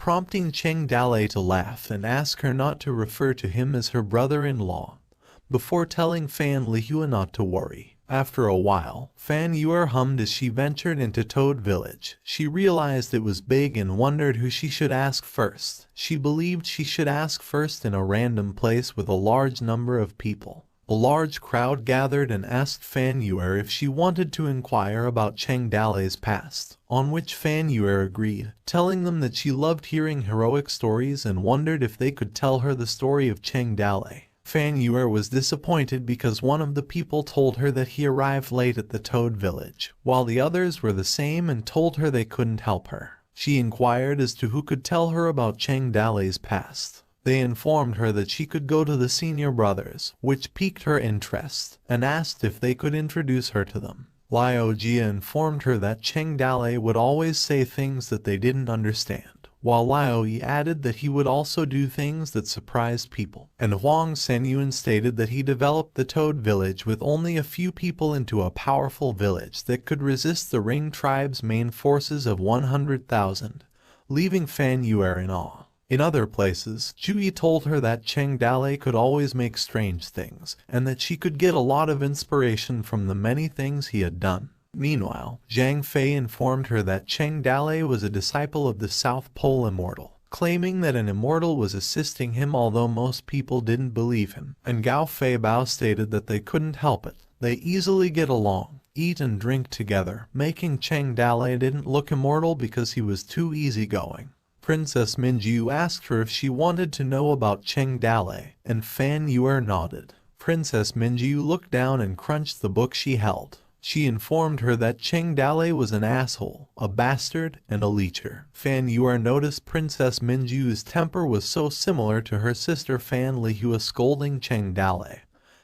prompting Cheng Dalei to laugh and ask her not to refer to him as her brother-in-law, before telling Fan Li Hua not to worry. After a while, Fan Yuer hummed as she ventured into Toad Village. She realized it was big and wondered who she should ask first. She believed she should ask first in a random place with a large number of people. A large crowd gathered and asked Fan Yuer if she wanted to inquire about Cheng Dalei's past, on which Fan Yuer agreed, telling them that she loved hearing heroic stories and wondered if they could tell her the story of Cheng Dalei. Fan Yuer was disappointed because one of the people told her that he arrived late at the Toad Village, while the others were the same and told her they couldn't help her. She inquired as to who could tell her about Cheng Dalei's past. They informed her that she could go to the senior brothers, which piqued her interest, and asked if they could introduce her to them. Liao Jia informed her that Cheng Dalei would always say things that they didn't understand, while Liao Yi added that he would also do things that surprised people. And Huang Senyuan stated that he developed the Toad Village with only a few people into a powerful village that could resist the Ring tribe's main forces of 100,000, leaving Fan Yuer in awe. In other places, Zhu told her that Cheng Dalei could always make strange things, and that she could get a lot of inspiration from the many things he had done. Meanwhile, Zhang Fei informed her that Cheng Dalei was a disciple of the South Pole Immortal, claiming that an immortal was assisting him although most people didn't believe him, and Gao Fei Bao stated that they couldn't help it. They easily get along, eat and drink together, making Cheng Dalei didn't look immortal because he was too easygoing. Princess Minju asked her if she wanted to know about Cheng Dalei, and Fan Yuer nodded. Princess Minju looked down and crunched the book she held. She informed her that Cheng Dalei was an asshole, a bastard, and a leecher. Fan Yuer noticed Princess Minju's temper was so similar to her sister Fan Li Hua scolding Cheng Dalei,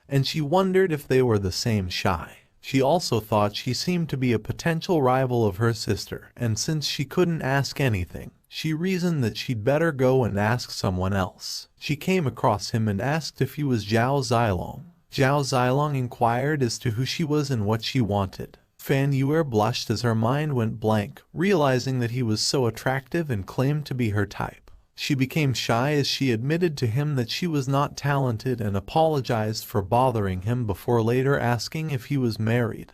and she wondered if they were the same shy. She also thought she seemed to be a potential rival of her sister, and since she couldn't ask anything, she reasoned that she'd better go and ask someone else. She came across him and asked if he was Zhao Zilong. Zhao Zilong inquired as to who she was and what she wanted. Fan Yuer blushed as her mind went blank, realizing that he was so attractive and claimed to be her type. She became shy as she admitted to him that she was not talented and apologized for bothering him before later asking if he was married,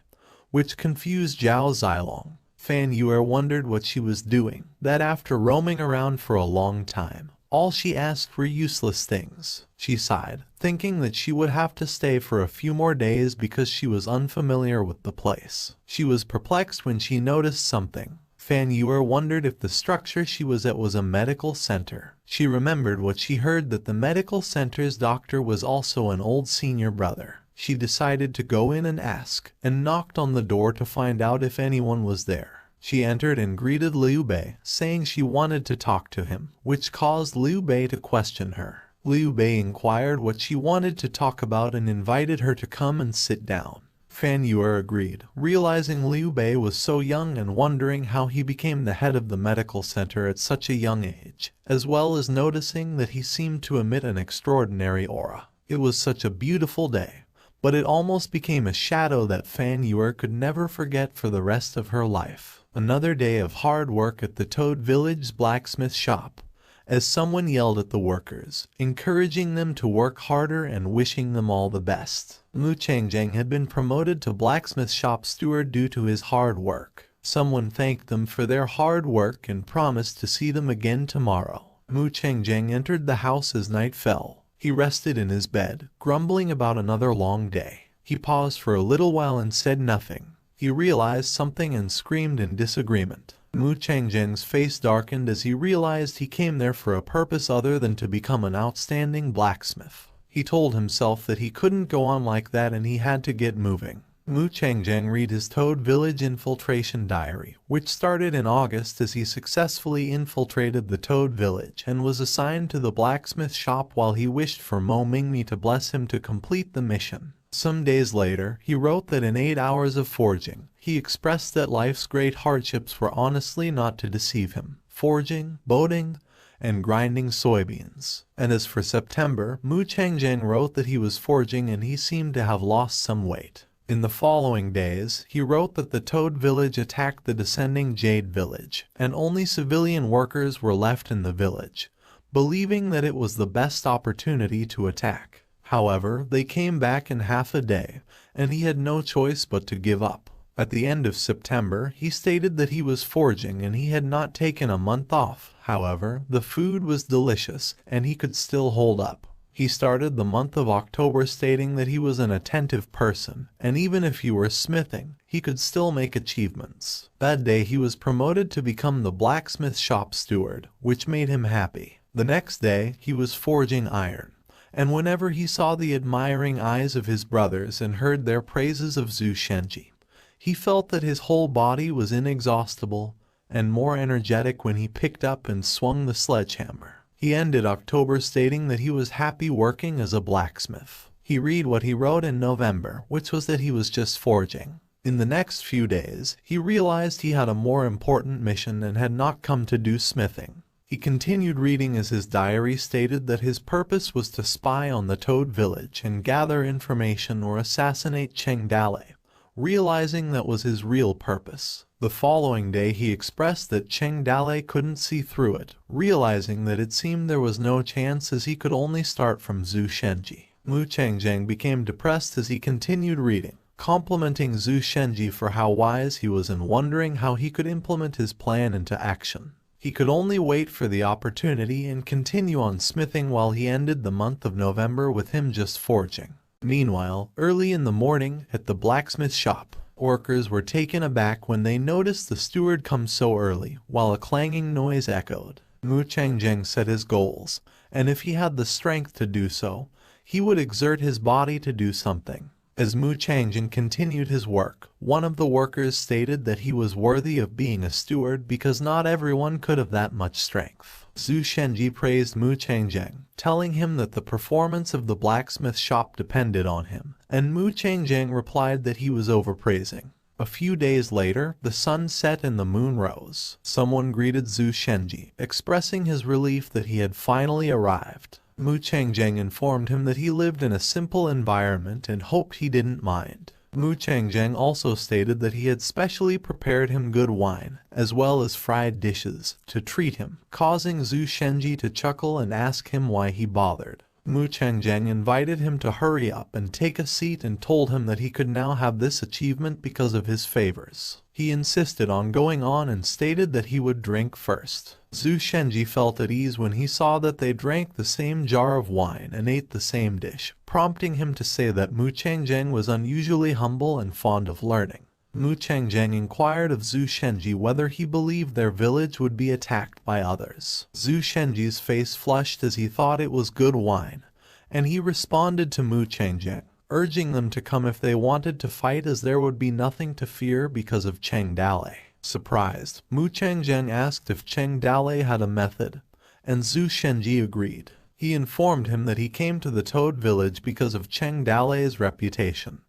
which confused Zhao Zilong. Fan Yuer wondered what she was doing, that after roaming around for a long time, All she asked were useless things. She sighed, thinking that she would have to stay for a few more days because she was unfamiliar with the place. She was perplexed when she noticed something. Fan Yue wondered if the structure she was at was a medical center. She remembered what she heard, that the medical center's doctor was also an old senior brother. She decided to go in and ask, and knocked on the door to find out if anyone was there. She entered and greeted Liu Bei, saying she wanted to talk to him, which caused Liu Bei to question her. Liu Bei inquired what she wanted to talk about and invited her to come and sit down. Fan Yue agreed, realizing Liu Bei was so young and wondering how he became the head of the medical center at such a young age, as well as noticing that he seemed to emit an extraordinary aura. It was such a beautiful day, but it almost became a shadow that Fan Yue could never forget for the rest of her life. Another day of hard work at the Toad Village's blacksmith shop, as someone yelled at the workers, encouraging them to work harder and wishing them all the best. Mu Changjang had been promoted to blacksmith shop steward due to his hard work. Someone thanked them for their hard work and promised to see them again tomorrow. Mu Changjang entered the house as night fell. He rested in his bed, grumbling about another long day. He paused for a little while and said nothing. He realized something and screamed in disagreement. Mu Changjang's face darkened as he realized he came there for a purpose other than to become an outstanding blacksmith. He told himself that he couldn't go on like that and he had to get moving. Mu Changjang read his Toad Village infiltration diary, which started in August as he successfully infiltrated the Toad Village and was assigned to the blacksmith shop while he wished for Mo Mingmi to bless him to complete the mission. Some days later, he wrote that in 8 hours of forging, he expressed that life's great hardships were honestly not to deceive him. Forging, boating, and grinding soybeans. And as for September, Mu Changjang wrote that he was forging and he seemed to have lost some weight. In the following days, he wrote that the Toad Village attacked the descending Jade Village, and only civilian workers were left in the village, believing that it was the best opportunity to attack. However, they came back in half a day, and he had no choice but to give up. At the end of September, he stated that he was forging and he had not taken a month off. However, the food was delicious and he could still hold up. He started the month of October stating that he was an attentive person, and even if he were smithing, he could still make achievements. That day he was promoted to become the blacksmith shop steward, which made him happy. The next day, he was forging iron. And whenever he saw the admiring eyes of his brothers and heard their praises of Zhu Shenji, he felt that his whole body was inexhaustible and more energetic when he picked up and swung the sledgehammer. He ended October stating that he was happy working as a blacksmith. He read what he wrote in November, which was that he was just forging. In the next few days, he realized he had a more important mission and had not come to do smithing. He continued reading as his diary stated that his purpose was to spy on the Toad Village and gather information or assassinate Cheng Dale, realizing that was his real purpose. The following day he expressed that Cheng Dale couldn't see through it, realizing that it seemed there was no chance as he could only start from Zhu Shenji. Mu Changjang became depressed as he continued reading, complimenting Zhu Shenji for how wise he was and wondering how he could implement his plan into action. He could only wait for the opportunity and continue on smithing while he ended the month of November with him just forging. Meanwhile, early in the morning, at the blacksmith shop, workers were taken aback when they noticed the steward come so early, while a clanging noise echoed. Mu Changjang set his goals, and if he had the strength to do so, he would exert his body to do something. As Mu Changjang continued his work, one of the workers stated that he was worthy of being a steward because not everyone could have that much strength. Zhu Shenji praised Mu Changjang, telling him that the performance of the blacksmith shop depended on him, and Mu Changjang replied that he was overpraising. A few days later, the sun set and the moon rose. Someone greeted Zhu Shenji, expressing his relief that he had finally arrived. Mu Changjang informed him that he lived in a simple environment and hoped he didn't mind. Mu Changjang also stated that he had specially prepared him good wine, as well as fried dishes, to treat him, causing Zhu Shenji to chuckle and ask him why he bothered. Mu Changjang invited him to hurry up and take a seat and told him that he could now have this achievement because of his favors. He insisted on going on and stated that he would drink first. Zhu Shenji felt at ease when he saw that they drank the same jar of wine and ate the same dish, prompting him to say that Mu Changjang was unusually humble and fond of learning. Mu Changjang inquired of Zhu Shenji whether he believed their village would be attacked by others. Zhu Shenji's face flushed as he thought it was good wine, and he responded to Mu Changjang, urging them to come if they wanted to fight, as there would be nothing to fear because of Cheng Dale. Surprised, Mu Changjang asked if Cheng Dale had a method, and Zhu Shenji agreed. He informed him that he came to the Toad village because of Cheng Dale's reputation,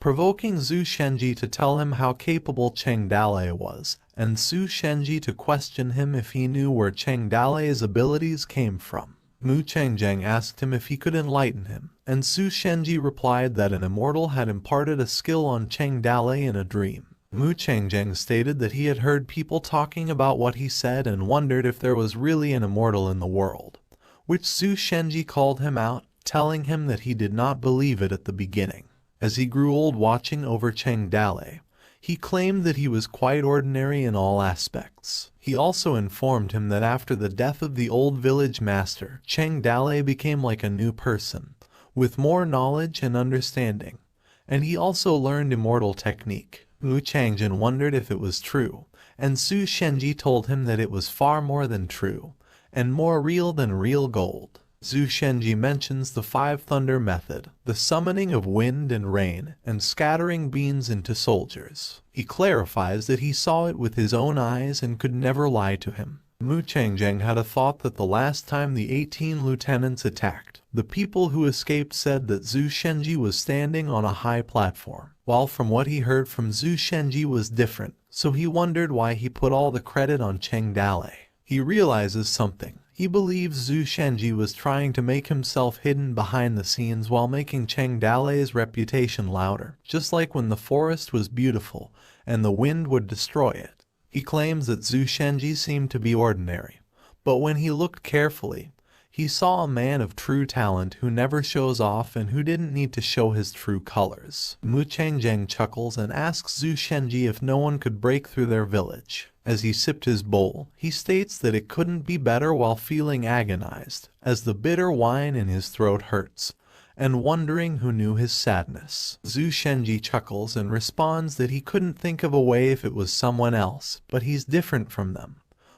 provoking Zhu Shenji to tell him how capable Cheng Dale was, and Zhu Shenji to question him if he knew where Cheng Dale's abilities came from. Mu Changjang asked him if he could enlighten him, and Zhu Shenji replied that an immortal had imparted a skill on Cheng Dale in a dream. Mu Changjang stated that he had heard people talking about what he said and wondered if there was really an immortal in the world, which Zhu Shenji called him out, telling him that he did not believe it at the beginning. As he grew old watching over Cheng Dale, he claimed that he was quite ordinary in all aspects. He also informed him that after the death of the old village master, Cheng Dale became like a new person, with more knowledge and understanding, and he also learned immortal technique. Mu Changjang wondered if it was true, and Zhu Shenji told him that it was far more than true, and more real than real gold. Zhu Shenji mentions the Five Thunder method, the summoning of wind and rain, and scattering beans into soldiers. He clarifies that he saw it with his own eyes and could never lie to him. Mu Changjang had a thought that the last time the 18 lieutenants attacked, the people who escaped said that Zhu Shenji was standing on a high platform, while from what he heard from Zhu Shenji was different, so he wondered why he put all the credit on Cheng Dale. He realizes something. He believes Zhu Shenji was trying to make himself hidden behind the scenes while making Cheng Dale's reputation louder, just like when the forest was beautiful and the wind would destroy it. He claims that Zhu Shenji seemed to be ordinary, but when he looked carefully, he saw a man of true talent who never shows off and who didn't need to show his true colors. Mu Changjang chuckles and asks Zhu Shenji if no one could break through their village. As he sipped his bowl, he states that it couldn't be better while feeling agonized, as the bitter wine in his throat hurts, and wondering who knew his sadness. Zhu Shenji chuckles and responds that he couldn't think of a way if it was someone else, but he's different from them,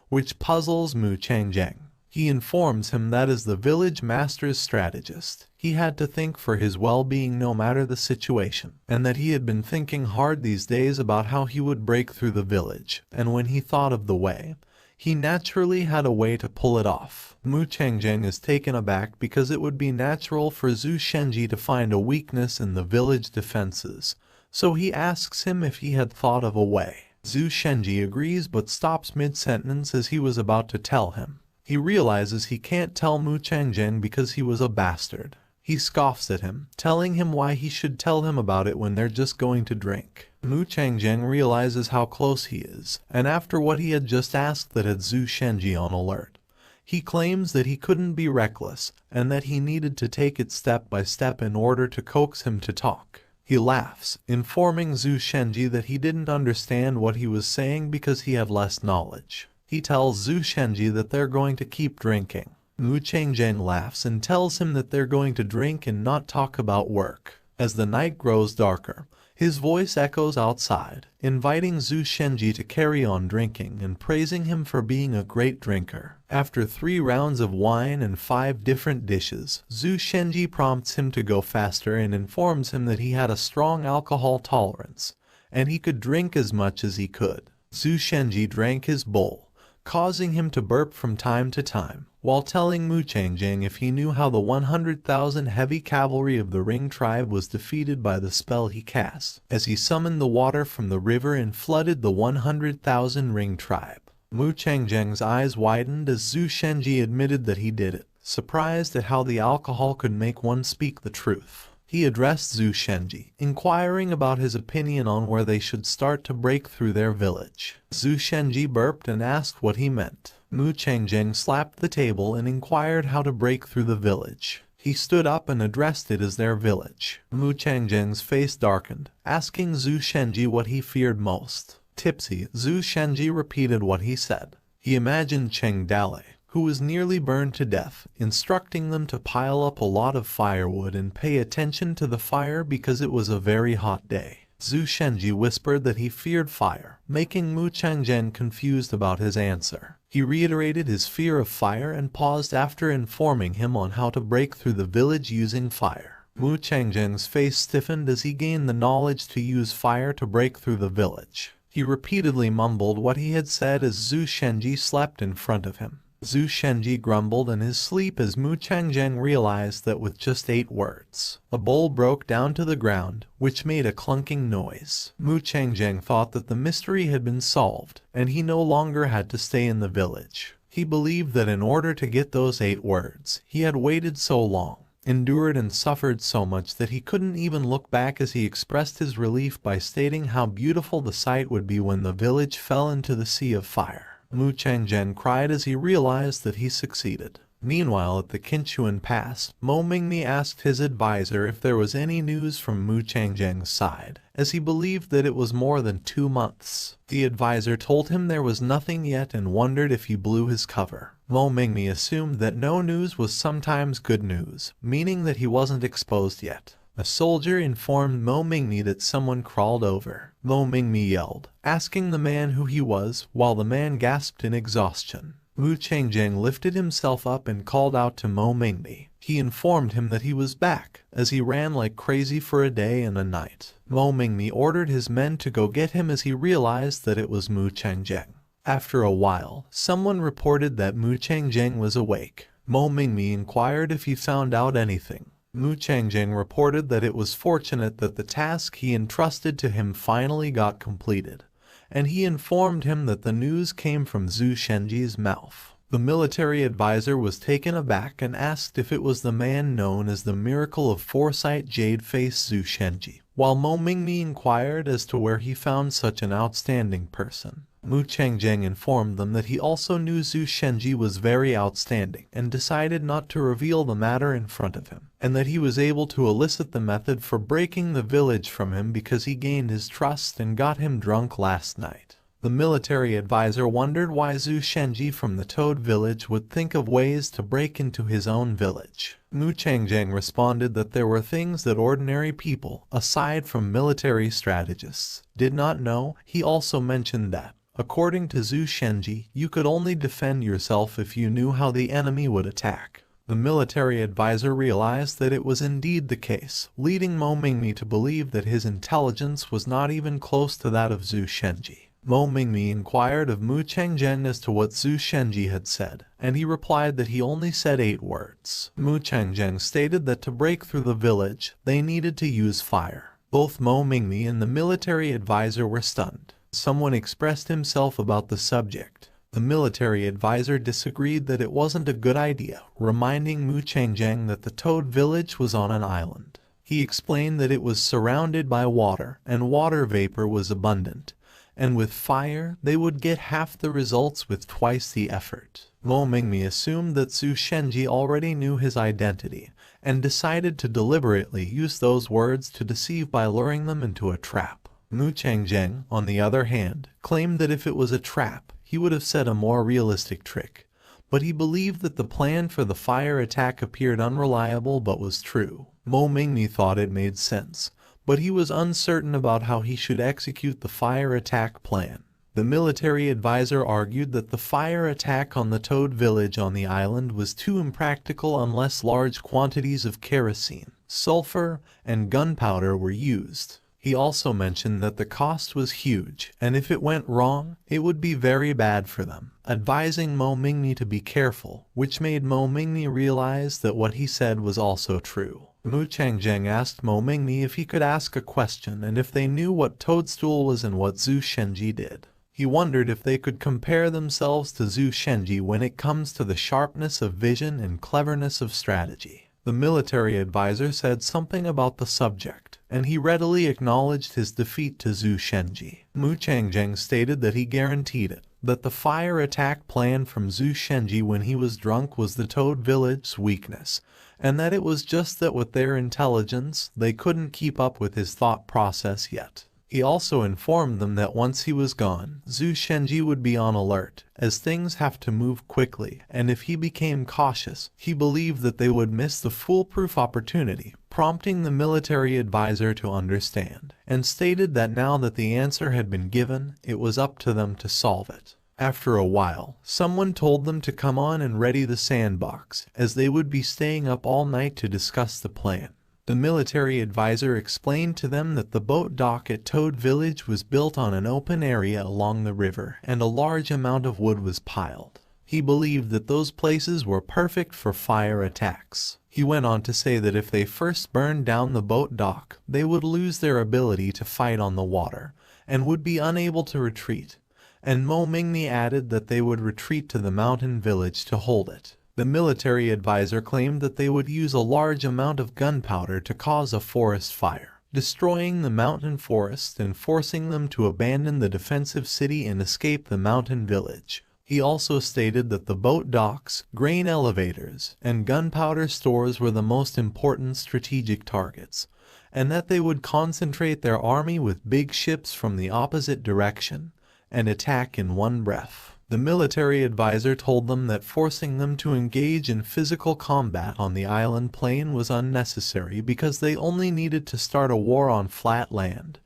which puzzles Mu Changjang. He informs him that as the village master's strategist, he had to think for his well-being no matter the situation, and that he had been thinking hard these days about how he would break through the village, and when he thought of the way, he naturally had a way to pull it off. Mu Changjang is taken aback because it would be natural for Zhu Shenji to find a weakness in the village defenses, so he asks him if he had thought of a way. Zhu Shenji agrees but stops mid-sentence as he was about to tell him. He realizes he can't tell Mu Changjang because he was a bastard. He scoffs at him, telling him why he should tell him about it when they're just going to drink. Mu Changjang realizes how close he is, and after what he had just asked that had Zhu Shenji on alert. He claims that he couldn't be reckless, and that he needed to take it step by step in order to coax him to talk. He laughs, informing Zhu Shenji that he didn't understand what he was saying because he had less knowledge. He tells Zhu Shenji that they're going to keep drinking. Mu Changjang laughs and tells him that they're going to drink and not talk about work. As the night grows darker, his voice echoes outside, inviting Zhu Shenji to carry on drinking and praising him for being a great drinker. After 3 rounds of wine and 5 different dishes, Zhu Shenji prompts him to go faster and informs him that he had a strong alcohol tolerance, and he could drink as much as he could. Zhu Shenji drank his bowl, causing him to burp from time to time, while telling Mu Changjang if he knew how the 100,000 heavy cavalry of the Ring tribe was defeated by the spell he cast, as he summoned the water from the river and flooded the 100,000 Ring tribe. Mu Changjang's eyes widened as Zhu Shenji admitted that he did it, surprised at how the alcohol could make one speak the truth. He addressed Zhu Shenji, inquiring about his opinion on where they should start to break through their village. Zhu Shenji burped and asked what he meant. Mu Changjang slapped the table and inquired how to break through the village. He stood up and addressed it as their village. Mu Changjeng's face darkened, asking Zhu Shenji what he feared most. Tipsy, Zhu Shenji repeated what he said. He imagined Cheng Dale, who was nearly burned to death, instructing them to pile up a lot of firewood and pay attention to the fire because it was a very hot day. Zhu Shenji whispered that he feared fire, making Mu Changjeng confused about his answer. He reiterated his fear of fire and paused after informing him on how to break through the village using fire. Mu Changjeng's face stiffened as he gained the knowledge to use fire to break through the village. He repeatedly mumbled what he had said as Zhu Shenji slept in front of him. Zhu Shenji grumbled in his sleep as Mu Changjeng realized that with just 8 words, a bowl broke down to the ground, which made a clunking noise. Mu Changjeng thought that the mystery had been solved, and he no longer had to stay in the village. He believed that in order to get those 8 words, he had waited so long, endured and suffered so much that he couldn't even look back as he expressed his relief by stating how beautiful the sight would be when the village fell into the sea of fire. Mu Changjeng cried as he realized that he succeeded. Meanwhile, at the Qinchuan Pass, Mo Mingmi asked his advisor if there was any news from Mu Changjeng's side, as he believed that it was more than 2 months. The advisor told him there was nothing yet and wondered if he blew his cover. Mo Mingmi assumed that no news was sometimes good news, meaning that he wasn't exposed yet. A soldier informed Mo Mingmi that someone crawled over. Mo Mingmi yelled, asking the man who he was, while the man gasped in exhaustion. Mu Changjeng lifted himself up and called out to Mo Mingmi. He informed him that he was back, as he ran like crazy for a day and a night. Mo Mingmi ordered his men to go get him as he realized that it was Mu Changjeng. After a while, someone reported that Mu Changjeng was awake. Mo Mingmi inquired if he found out anything. Mu Changjeng reported that it was fortunate that the task he entrusted to him finally got completed, and he informed him that the news came from Zhu Shenji's mouth. The military advisor was taken aback and asked if it was the man known as the Miracle of Foresight Jade-Face Zhu Shenji, while Mo Mingmi inquired as to where he found such an outstanding person. Mu Changjeng informed them that he also knew Zhu Shenji was very outstanding and decided not to reveal the matter in front of him, and that he was able to elicit the method for breaking the village from him because he gained his trust and got him drunk last night. The military advisor wondered why Zhu Shenji from the Toad village would think of ways to break into his own village. Mu Changjeng responded that there were things that ordinary people, aside from military strategists, did not know. He also mentioned that, according to Zhu Shenji, you could only defend yourself if you knew how the enemy would attack. The military advisor realized that it was indeed the case, leading Mo Mingmi to believe that his intelligence was not even close to that of Zhu Shenji. Mo Mingmi inquired of Mu Changjeng as to what Zhu Shenji had said, and he replied that he only said 8 words. Mu Changjeng stated that to break through the village, they needed to use fire. Both Mo Mingmi and the military advisor were stunned. Someone expressed himself about the subject. The military advisor disagreed that it wasn't a good idea, reminding Mu Changjeng that the Toad village was on an island. He explained that it was surrounded by water, and water vapor was abundant, and with fire they would get half the results with twice the effort. Mo Mingmi assumed that Zhu Shenji already knew his identity, and decided to deliberately use those words to deceive by luring them into a trap. Mu Changjeng, on the other hand, claimed that if it was a trap, he would have said a more realistic trick, but he believed that the plan for the fire attack appeared unreliable but was true. Mo Mingmi thought it made sense, but he was uncertain about how he should execute the fire attack plan. The military advisor argued that the fire attack on the Toad village on the island was too impractical unless large quantities of kerosene, sulfur, and gunpowder were used. He also mentioned that the cost was huge, and if it went wrong, it would be very bad for them, advising Mo Mingmi to be careful, which made Mo Mingmi realize that what he said was also true. Mu Changjeng asked Mo Mingmi if he could ask a question and if they knew what Toadstool was and what Zhu Shenji did. He wondered if they could compare themselves to Zhu Shenji when it comes to the sharpness of vision and cleverness of strategy. The military advisor said something about the subject, and he readily acknowledged his defeat to Zhu Shenji. Mu Changjeng stated that he guaranteed it, that the fire attack plan from Zhu Shenji when he was drunk was the Toad Village's weakness, and that it was just that with their intelligence, they couldn't keep up with his thought process yet. He also informed them that once he was gone, Zhu Shenji would be on alert, as things have to move quickly, and if he became cautious, he believed that they would miss the foolproof opportunity, prompting the military advisor to understand, and stated that now that the answer had been given, it was up to them to solve it. After a while, someone told them to come on and ready the sandbox, as they would be staying up all night to discuss the plan. The military advisor explained to them that the boat dock at Toad Village was built on an open area along the river, and a large amount of wood was piled. He believed that those places were perfect for fire attacks. He went on to say that if they first burned down the boat dock, they would lose their ability to fight on the water, and would be unable to retreat. And Mo Mingni added that they would retreat to the mountain village to hold it. The military advisor claimed that they would use a large amount of gunpowder to cause a forest fire, destroying the mountain forest and forcing them to abandon the defensive city and escape the mountain village. He also stated that the boat docks, grain elevators, and gunpowder stores were the most important strategic targets, and that they would concentrate their army with big ships from the opposite direction and attack in one breath. The military advisor told them that forcing them to engage in physical combat on the island plain was unnecessary because they only needed to start a war on flat land,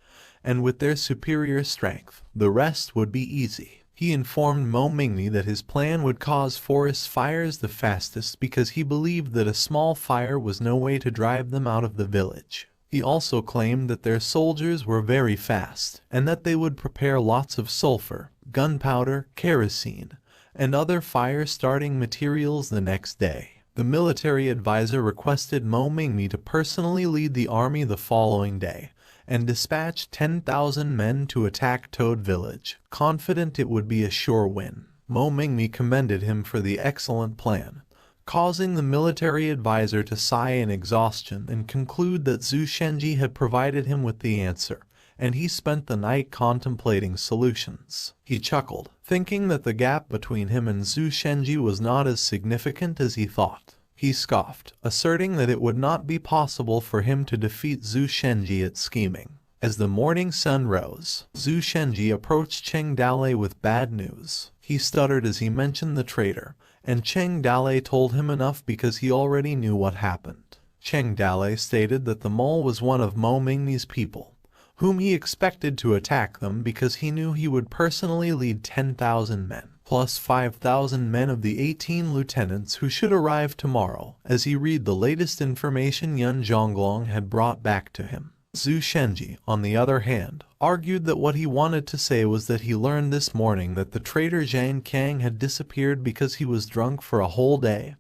and with their superior strength, the rest would be easy. He informed Mo Mingni that his plan would cause forest fires the fastest because he believed that a small fire was no way to drive them out of the village. He also claimed that their soldiers were very fast, and that they would prepare lots of sulfur, gunpowder, kerosene, and other fire-starting materials the next day. The military advisor requested Mo Mingni to personally lead the army the following day, and dispatched 10,000 men to attack Toad Village, confident it would be a sure win. Mo Mingni commended him for the excellent plan, causing the military advisor to sigh in exhaustion and conclude that Zhu Shenji had provided him with the answer, and he spent the night contemplating solutions. He chuckled, thinking that the gap between him and Zhu Shenji was not as significant as he thought. He scoffed, asserting that it would not be possible for him to defeat Zhu Shenji at scheming. As the morning sun rose, Zhu Shenji approached Cheng Dalei with bad news. He stuttered as he mentioned the traitor, and Cheng Dalei told him enough because he already knew what happened. Cheng Dalei stated that the mole was one of Mo Mingni's people, whom he expected to attack them because he knew he would personally lead 10,000 men, plus 5,000 men of the 18 lieutenants who should arrive tomorrow, as he read the latest information Yun Zhonglong had brought back to him. Zhu Shenji, on the other hand, argued that what he wanted to say was that he learned this morning that the traitor Zhang Kang had disappeared because he was drunk for a whole day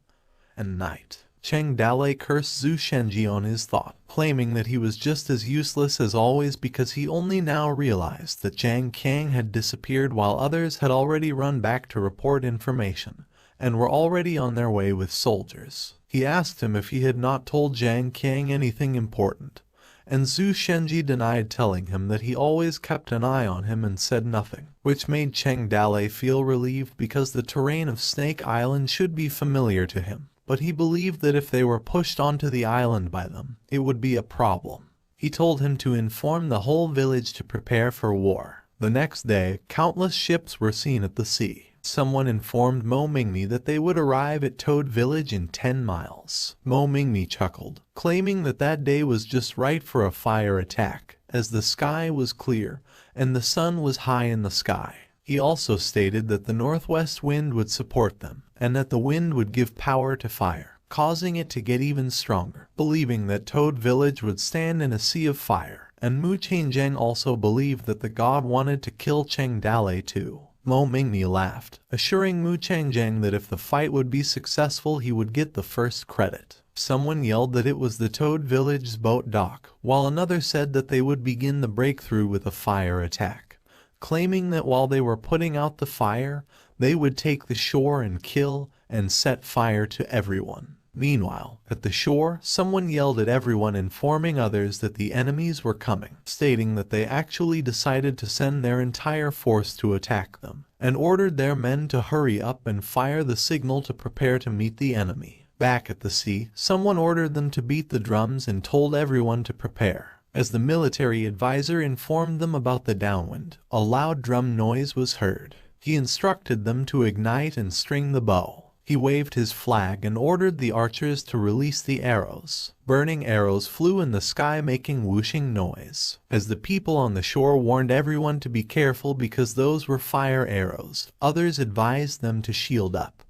and night. Cheng Dalei cursed Zhu Shenji on his thought, claiming that he was just as useless as always because he only now realized that Zhang Kang had disappeared while others had already run back to report information and were already on their way with soldiers. He asked him if he had not told Zhang Kang anything important, and Zhu Shenji denied telling him that he always kept an eye on him and said nothing, which made Cheng Dalei feel relieved because the terrain of Snake Island should be familiar to him, but he believed that if they were pushed onto the island by them, it would be a problem. He told him to inform the whole village to prepare for war. The next day, countless ships were seen at the sea. Someone informed Mo Mingni that they would arrive at Toad Village in 10 miles. Mo Mingni chuckled, claiming that that day was just right for a fire attack, as the sky was clear and the sun was high in the sky. He also stated that the northwest wind would support them, and that the wind would give power to fire, causing it to get even stronger, believing that Toad Village would stand in a sea of fire. And Mu Changzheng also believed that the god wanted to kill Cheng Dalei too. Mo Mingni laughed, assuring Mu Changzheng that if the fight would be successful he would get the first credit. Someone yelled that it was the Toad Village's boat dock, while another said that they would begin the breakthrough with a fire attack, claiming that while they were putting out the fire, they would take the shore and kill and set fire to everyone. Meanwhile, at the shore, someone yelled at everyone, informing others that the enemies were coming, stating that they actually decided to send their entire force to attack them, and ordered their men to hurry up and fire the signal to prepare to meet the enemy. Back at the sea, someone ordered them to beat the drums and told everyone to prepare. As the military advisor informed them about the downwind, a loud drum noise was heard. He instructed them to ignite and string the bow. He waved his flag and ordered the archers to release the arrows. Burning arrows flew in the sky, making whooshing noise. As the people on the shore warned everyone to be careful because those were fire arrows, others advised them to shield up.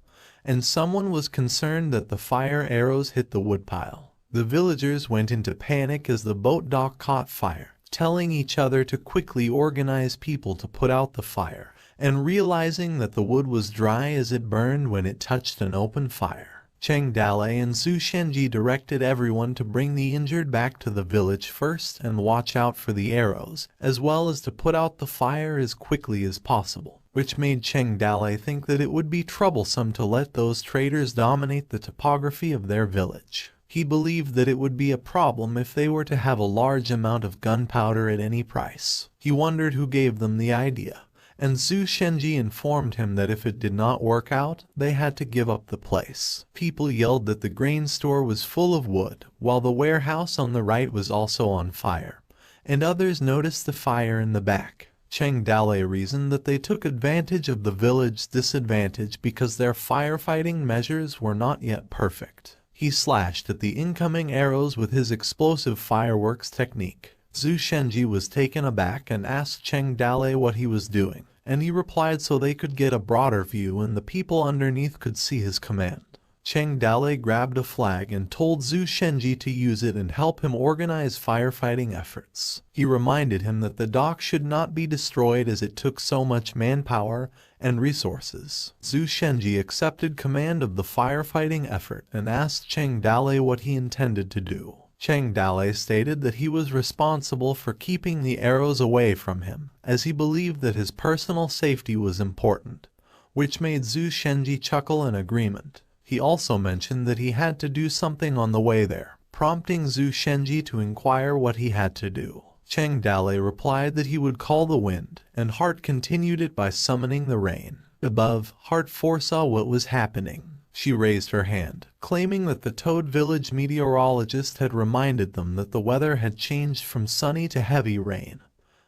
And someone was concerned that the fire arrows hit the woodpile. The villagers went into panic as the boat dock caught fire, telling each other to quickly organize people to put out the fire, and realizing that the wood was dry as it burned when it touched an open fire. Cheng Dalei and Zhu Shenji directed everyone to bring the injured back to the village first and watch out for the arrows, as well as to put out the fire as quickly as possible, which made Cheng Dalei think that it would be troublesome to let those traders dominate the topography of their village. He believed that it would be a problem if they were to have a large amount of gunpowder at any price. He wondered who gave them the idea, and Zhu Shenji informed him that if it did not work out, they had to give up the place. People yelled that the grain store was full of wood, while the warehouse on the right was also on fire, and others noticed the fire in the back. Cheng Dalei reasoned that they took advantage of the village's disadvantage because their firefighting measures were not yet perfect. He slashed at the incoming arrows with his explosive fireworks technique. Zhu Shenji was taken aback and asked Cheng Dalei what he was doing, and he replied so they could get a broader view and the people underneath could see his command. Cheng Dalei grabbed a flag and told Zhu Shenji to use it and help him organize firefighting efforts. He reminded him that the dock should not be destroyed as it took so much manpower and resources. Zhu Shenji accepted command of the firefighting effort and asked Cheng Dalei what he intended to do. Cheng Dalei stated that he was responsible for keeping the arrows away from him, as he believed that his personal safety was important, which made Zhu Shenji chuckle in agreement. He also mentioned that he had to do something on the way there, prompting Zhu Shenji to inquire what he had to do. Cheng Dalei replied that he would call the wind, and Heart continued it by summoning the rain. Above, Heart foresaw what was happening. She raised her hand, claiming that the Toad Village meteorologist had reminded them that the weather had changed from sunny to heavy rain,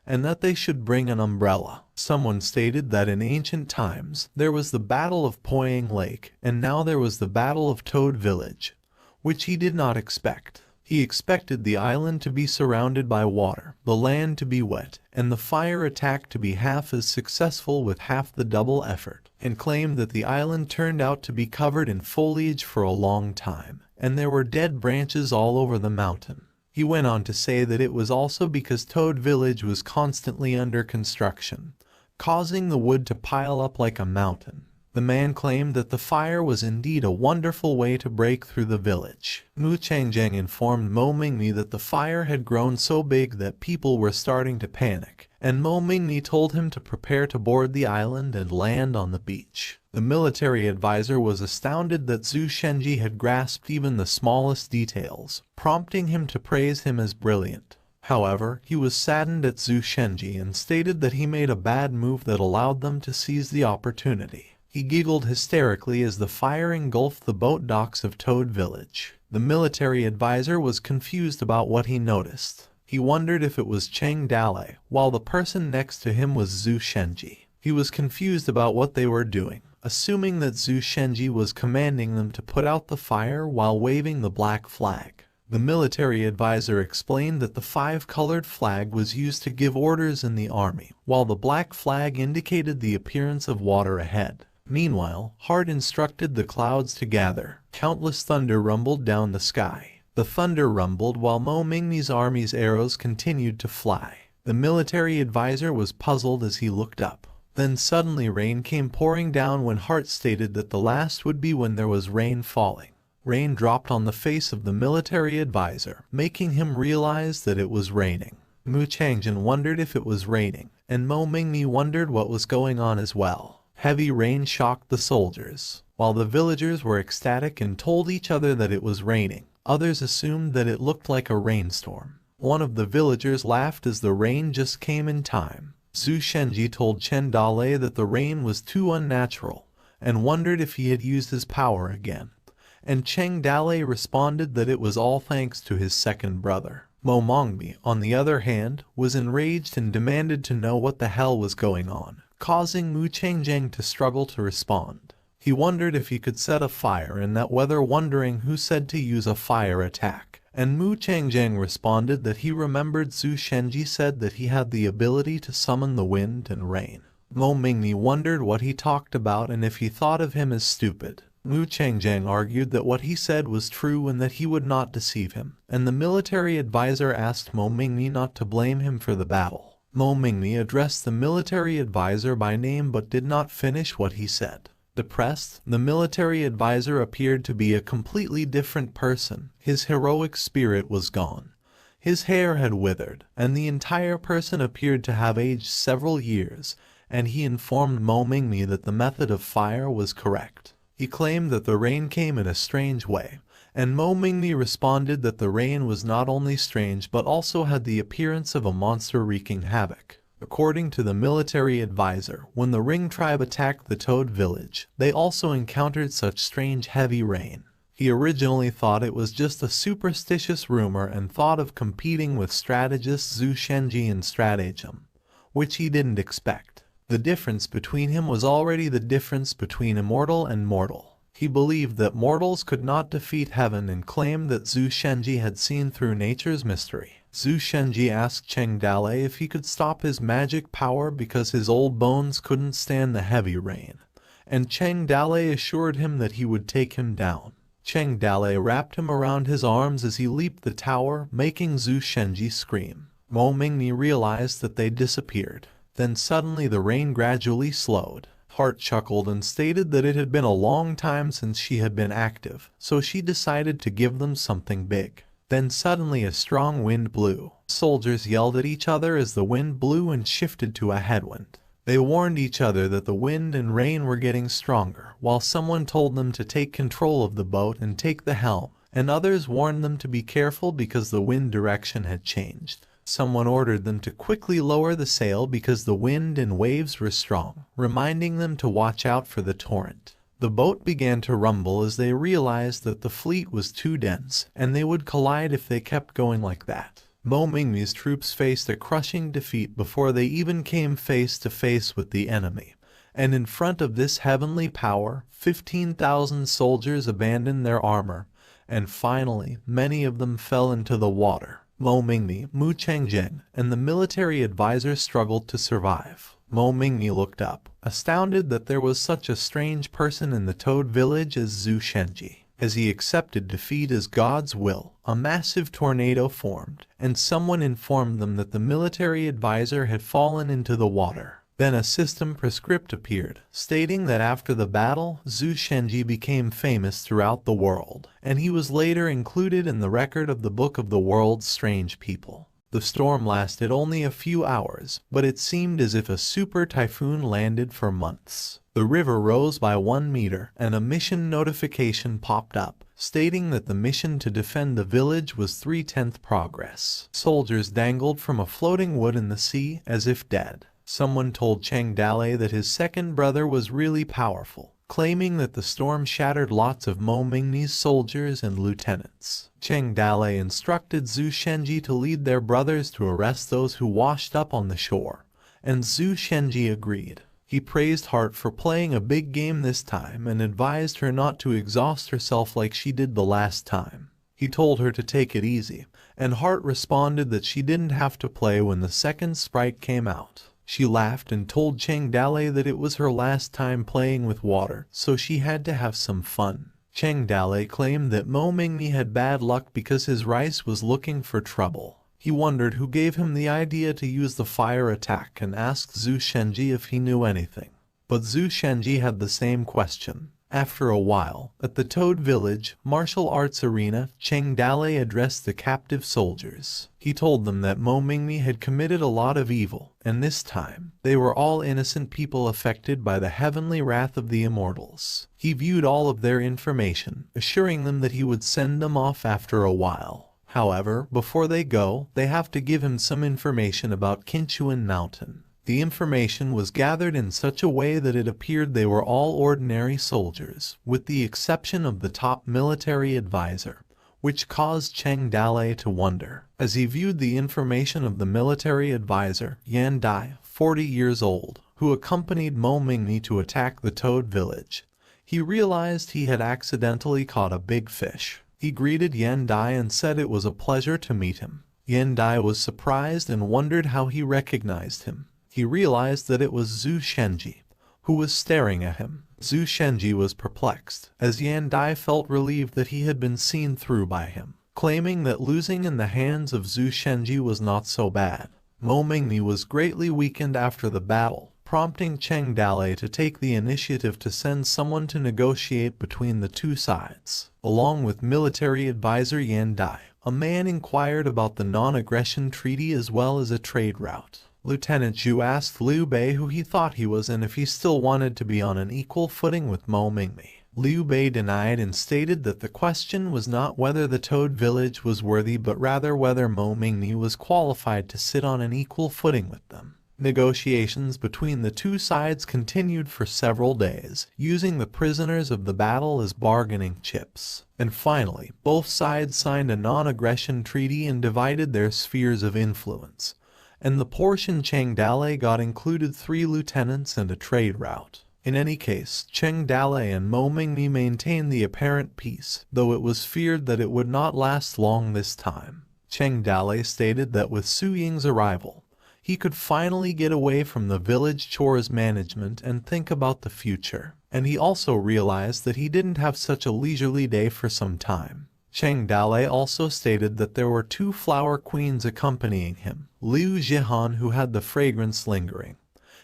and that they should bring an umbrella. Someone stated that in ancient times there was the Battle of Poyang Lake, and now there was the Battle of Toad Village, which he did not expect. He expected the island to be surrounded by water, the land to be wet, and the fire attack to be half as successful with half the double effort, and claimed that the island turned out to be covered in foliage for a long time, and there were dead branches all over the mountain. He went on to say that it was also because Toad Village was constantly under construction, causing the wood to pile up like a mountain. The man claimed that the fire was indeed a wonderful way to break through the village. Mu Changjang informed Mo Mingmi that the fire had grown so big that people were starting to panic, and Mo Mingmi told him to prepare to board the island and land on the beach. The military advisor was astounded that Zhu Shenji had grasped even the smallest details, prompting him to praise him as brilliant. However, he was saddened at Zhu Shenji and stated that he made a bad move that allowed them to seize the opportunity. He giggled hysterically as the fire engulfed the boat docks of Toad Village. The military advisor was confused about what he noticed. He wondered if it was Cheng Dalei, while the person next to him was Zhu Shenji. He was confused about what they were doing, assuming that Zhu Shenji was commanding them to put out the fire while waving the black flag. The military advisor explained that the 5-colored flag was used to give orders in the army, while the black flag indicated the appearance of water ahead. Meanwhile, Heart instructed the clouds to gather. Countless thunder rumbled down the sky. The thunder rumbled while Mo Mingmi's army's arrows continued to fly. The military advisor was puzzled as he looked up. Then suddenly rain came pouring down when Heart stated that the last would be when there was rain falling. Rain dropped on the face of the military advisor, making him realize that it was raining. Mu Changjin wondered if it was raining, and Mo Mingmi wondered what was going on as well. Heavy rain shocked the soldiers. While the villagers were ecstatic and told each other that it was raining, others assumed that it looked like a rainstorm. One of the villagers laughed as the rain just came in time. Zhu Shenji told Chen Dale that the rain was too unnatural, and wondered if he had used his power again. And Cheng Dale responded that it was all thanks to his second brother. Mo Mongmi, on the other hand, was enraged and demanded to know what the hell was going on, causing Mu Chengjang to struggle to respond. He wondered if he could set a fire and that whether, wondering who said to use a fire attack. And Mu Chengjang responded that he remembered Zhu Shenji said that he had the ability to summon the wind and rain. Mo Mingni wondered what he talked about and if he thought of him as stupid. Mu Chengjang argued that what he said was true and that he would not deceive him, and the military advisor asked Mo Mingni not to blame him for the battle. Mo Mingni addressed the military advisor by name but did not finish what he said. Depressed, the military advisor appeared to be a completely different person. His heroic spirit was gone. His hair had withered, and the entire person appeared to have aged several years, and he informed Mo Mingni that the method of fire was correct. He claimed that the rain came in a strange way, and Mo Mingni responded that the rain was not only strange but also had the appearance of a monster wreaking havoc. According to the military advisor, when the Ring tribe attacked the Toad village, they also encountered such strange heavy rain. He originally thought it was just a superstitious rumor and thought of competing with strategist Zhu Shenji in stratagem, which he didn't expect. The difference between him was already the difference between immortal and mortal. He believed that mortals could not defeat heaven and claimed that Zhu Shenji had seen through nature's mystery. Zhu Shenji asked Cheng Dale if he could stop his magic power because his old bones couldn't stand the heavy rain, and Cheng Dale assured him that he would take him down. Cheng Dale wrapped him around his arms as he leaped the tower, making Zhu Shenji scream. Mo Mingni realized that they disappeared. Then suddenly the rain gradually slowed. Heart chuckled and stated that it had been a long time since she had been active, so she decided to give them something big. Then suddenly a strong wind blew. Soldiers yelled at each other as the wind blew and shifted to a headwind. They warned each other that the wind and rain were getting stronger, while someone told them to take control of the boat and take the helm, and others warned them to be careful because the wind direction had changed. Someone ordered them to quickly lower the sail because the wind and waves were strong, reminding them to watch out for the torrent. The boat began to rumble as they realized that the fleet was too dense, and they would collide if they kept going like that. Mo Mingmi's troops faced a crushing defeat before they even came face to face with the enemy. And in front of this heavenly power, 15,000 soldiers abandoned their armor, and finally, many of them fell into the water. Mo Mingmi, Mu Chengjang, and the military advisor struggled to survive. Mo Mingmi looked up, astounded that there was such a strange person in the Toad village as Zhu Shenji. As he accepted defeat as God's will, a massive tornado formed, and someone informed them that the military advisor had fallen into the water. Then a system prescript appeared, stating that after the battle, Zhu Shenji became famous throughout the world, and he was later included in the record of the Book of the World's Strange People. The storm lasted only a few hours, but it seemed as if a super typhoon landed for months. The river rose by 1 meter, and a mission notification popped up, stating that the mission to defend the village was 3/10 progress. Soldiers dangled from a floating wood in the sea as if dead. Someone told Cheng Dale that his second brother was really powerful, claiming that the storm shattered lots of Mo Mingni's soldiers and lieutenants. Cheng Dale instructed Zhu Shenji to lead their brothers to arrest those who washed up on the shore, and Zhu Shenji agreed. He praised Heart for playing a big game this time and advised her not to exhaust herself like she did the last time. He told her to take it easy, and Heart responded that she didn't have to play when the second sprite came out. She laughed and told Cheng Dale that it was her last time playing with water, so she had to have some fun. Cheng Dale claimed that Mo Mingmi had bad luck because his rice was looking for trouble. He wondered who gave him the idea to use the fire attack and asked Zhu Shenji if he knew anything. But Zhu Shenji had the same question. After a while, at the Toad village martial arts arena, Cheng Dale addressed the captive soldiers. He told them that Mo Mingmi had committed a lot of evil, and this time, they were all innocent people affected by the heavenly wrath of the immortals. He viewed all of their information, assuring them that he would send them off after a while. However, before they go, they have to give him some information about Qinchuan Mountain. The information was gathered in such a way that it appeared they were all ordinary soldiers, with the exception of the top military advisor, which caused Cheng Dalei to wonder. As he viewed the information of the military advisor, Yan Dai, 40 years old, who accompanied Mo Mingmi to attack the Toad village, he realized he had accidentally caught a big fish. He greeted Yan Dai and said it was a pleasure to meet him. Yan Dai was surprised and wondered how he recognized him. He realized that it was Zhu Shenji, who was staring at him. Zhu Shenji was perplexed, as Yan Dai felt relieved that he had been seen through by him, claiming that losing in the hands of Zhu Shenji was not so bad. Mo Mingmi was greatly weakened after the battle, prompting Cheng Dalei to take the initiative to send someone to negotiate between the two sides. Along with military advisor Yan Dai, a man inquired about the non-aggression treaty as well as a trade route. Lieutenant Zhu asked Liu Bei who he thought he was and if he still wanted to be on an equal footing with Mo Mingmi. Liu Bei denied and stated that the question was not whether the Toad village was worthy but rather whether Mo Mingmi was qualified to sit on an equal footing with them. Negotiations between the two sides continued for several days, using the prisoners of the battle as bargaining chips. And finally, both sides signed a non-aggression treaty and divided their spheres of influence. And the portion Cheng Dalei got included 3 lieutenants and a trade route. In any case, Cheng Dalei and Mo Mingmi maintained the apparent peace, though it was feared that it would not last long this time. Cheng Dalei stated that with Su Ying's arrival, he could finally get away from the village chores management and think about the future. And he also realized that he didn't have such a leisurely day for some time. Cheng Dalei also stated that there were 2 flower queens accompanying him, Liu Jihan who had the fragrance lingering,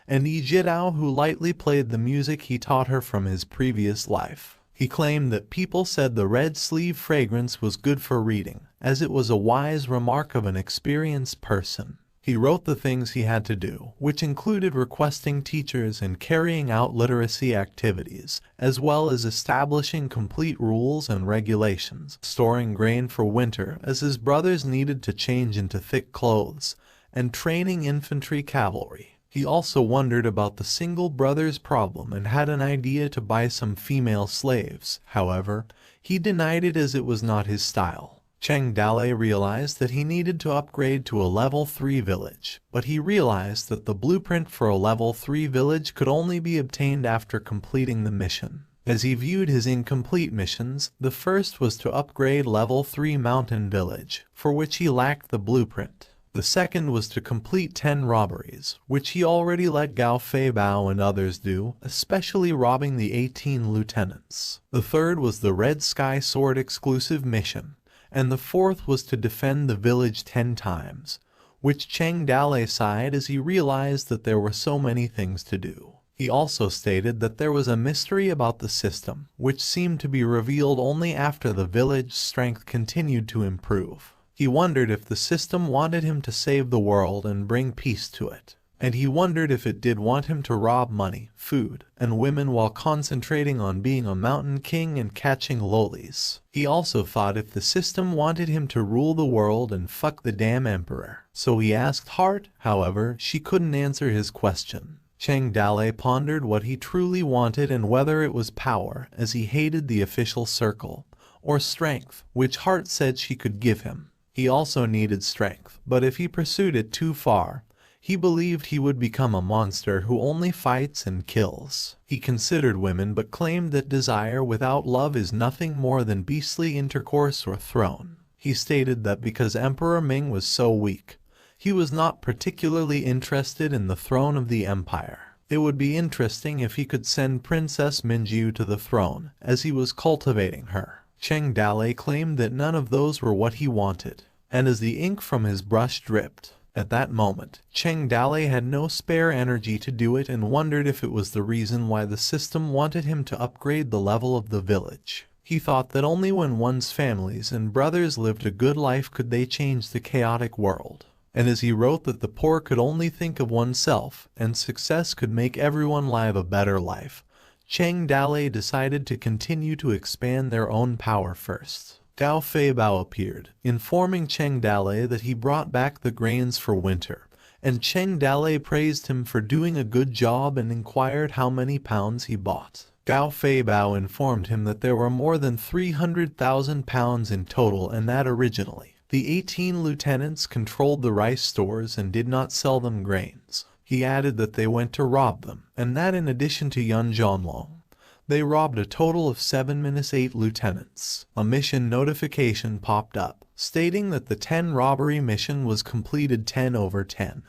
and Yi Jidao who lightly played the music he taught her from his previous life. He claimed that people said the red sleeve fragrance was good for reading, as it was a wise remark of an experienced person. He wrote the things he had to do, which included requesting teachers and carrying out literacy activities, as well as establishing complete rules and regulations, storing grain for winter as his brothers needed to change into thick clothes, and training infantry cavalry. He also wondered about the single brother's problem and had an idea to buy some female slaves. However, he denied it as it was not his style. Cheng Dalei realized that he needed to upgrade to a level 3 village, but he realized that the blueprint for a level 3 village could only be obtained after completing the mission. As he viewed his incomplete missions, the first was to upgrade level 3 mountain village, for which he lacked the blueprint. The second was to complete 10 robberies, which he already let Gao Fei Bao and others do, especially robbing the 18 lieutenants. The third was the Red Sky Sword exclusive mission, and the fourth was to defend the village 10 times, which Cheng Dalei sighed as he realized that there were so many things to do. He also stated that there was a mystery about the system, which seemed to be revealed only after the village's strength continued to improve. He wondered if the system wanted him to save the world and bring peace to it. And he wondered if it did want him to rob money, food, and women while concentrating on being a mountain king and catching lolis. He also thought if the system wanted him to rule the world and fuck the damn emperor. So he asked Heart, however, she couldn't answer his question. Cheng Dalei pondered what he truly wanted and whether it was power, as he hated the official circle, or strength, which Heart said she could give him. He also needed strength, but if he pursued it too far, he believed he would become a monster who only fights and kills. He considered women but claimed that desire without love is nothing more than beastly intercourse or throne. He stated that because Emperor Ming was so weak, he was not particularly interested in the throne of the empire. It would be interesting if he could send Princess Minjiu to the throne, as he was cultivating her. Cheng Dalei claimed that none of those were what he wanted, and as the ink from his brush dripped, at that moment, Cheng Dalei had no spare energy to do it and wondered if it was the reason why the system wanted him to upgrade the level of the village. He thought that only when one's families and brothers lived a good life could they change the chaotic world. And as he wrote that the poor could only think of oneself, and success could make everyone live a better life, Cheng Dalei decided to continue to expand their own power first. Gao Fei Bao appeared, informing Cheng Dalei that he brought back the grains for winter, and Cheng Dalei praised him for doing a good job and inquired how many pounds he bought. Gao Feibao informed him that there were more than 300,000 pounds in total and that originally, the 18 lieutenants controlled the rice stores and did not sell them grains. He added that they went to rob them, and that in addition to Yun Zhonglong, they robbed a total of 7-8 lieutenants. A mission notification popped up, stating that the 10 robbery mission was completed 10/10,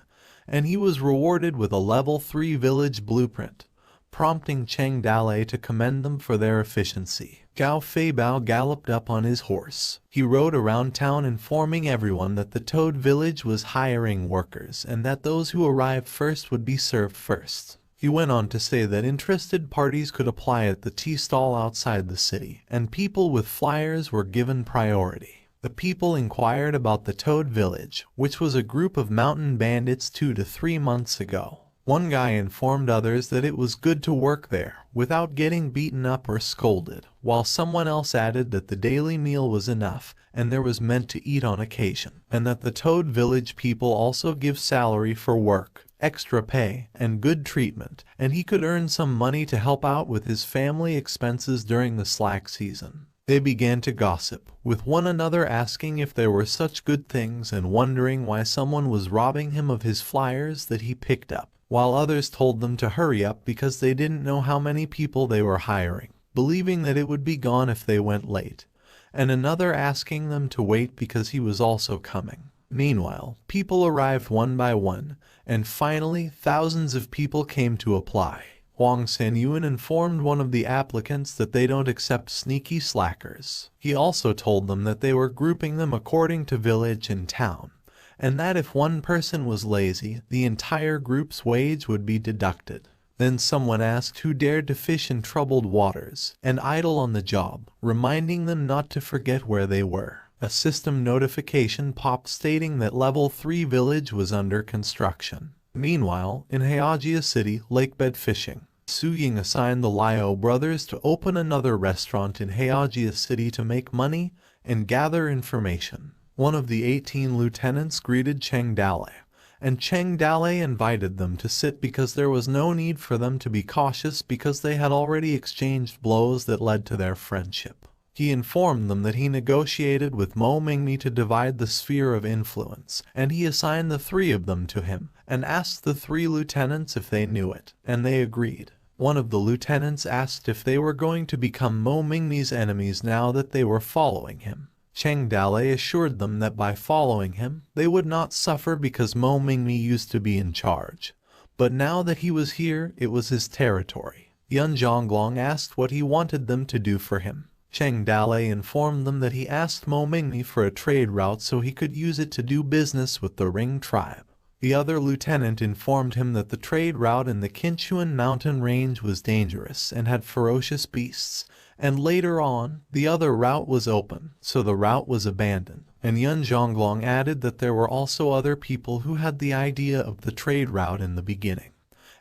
and he was rewarded with a level 3 village blueprint, prompting Cheng Dalei to commend them for their efficiency. Gao Feibao galloped up on his horse. He rode around town informing everyone that the Toad village was hiring workers and that those who arrived first would be served first. He went on to say that interested parties could apply at the tea stall outside the city, and people with flyers were given priority. The people inquired about the Toad village, which was a group of mountain bandits 2 to 3 months ago. One guy informed others that it was good to work there, without getting beaten up or scolded, while someone else added that the daily meal was enough, and there was meant to eat on occasion, and that the Toad village people also give salary for work, extra pay, and good treatment, and he could earn some money to help out with his family expenses during the slack season. They began to gossip, with one another asking if there were such good things and wondering why someone was robbing him of his flyers that he picked up, while others told them to hurry up because they didn't know how many people they were hiring, believing that it would be gone if they went late, and another asking them to wait because he was also coming. Meanwhile, people arrived one by one, and finally thousands of people came to apply. Huang Senyuan informed one of the applicants that they don't accept sneaky slackers. He also told them that they were grouping them according to village and town, and that if one person was lazy, the entire group's wage would be deducted. Then someone asked who dared to fish in troubled waters and idle on the job, reminding them not to forget where they were. A system notification popped stating that level 3 village was under construction. Meanwhile, in Heijia City, lakebed fishing, Su Ying assigned the Liu brothers to open another restaurant in Heijia City to make money and gather information. One of the 18 lieutenants greeted Cheng Dalei, and Cheng Dalei invited them to sit because there was no need for them to be cautious because they had already exchanged blows that led to their friendship. He informed them that he negotiated with Mo Mingmi to divide the sphere of influence, and he assigned the 3 of them to him, and asked the 3 lieutenants if they knew it, and they agreed. One of the lieutenants asked if they were going to become Mo Mingmi's enemies now that they were following him. Cheng Dalei assured them that by following him, they would not suffer because Mo Mingmi used to be in charge. But now that he was here, it was his territory. Yun Zhonglong asked what he wanted them to do for him. Cheng Dalei informed them that he asked Mo Mingmi for a trade route so he could use it to do business with the Ring tribe. The other lieutenant informed him that the trade route in the Qinchuan mountain range was dangerous and had ferocious beasts, and later on, the other route was open, so the route was abandoned. And Yun Zhonglong added that there were also other people who had the idea of the trade route in the beginning,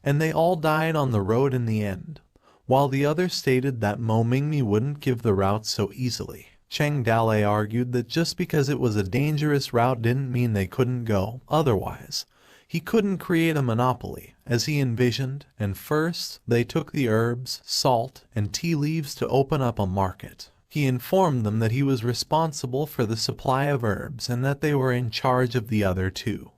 and they all died on the road in the end, while the other stated that Mo Mingmi wouldn't give the route so easily. Cheng Dalei argued that just because it was a dangerous route didn't mean they couldn't go, otherwise he couldn't create a monopoly, as he envisioned, and first they took the herbs, salt, and tea leaves to open up a market. He informed them that he was responsible for the supply of herbs and that they were in charge of the other 2,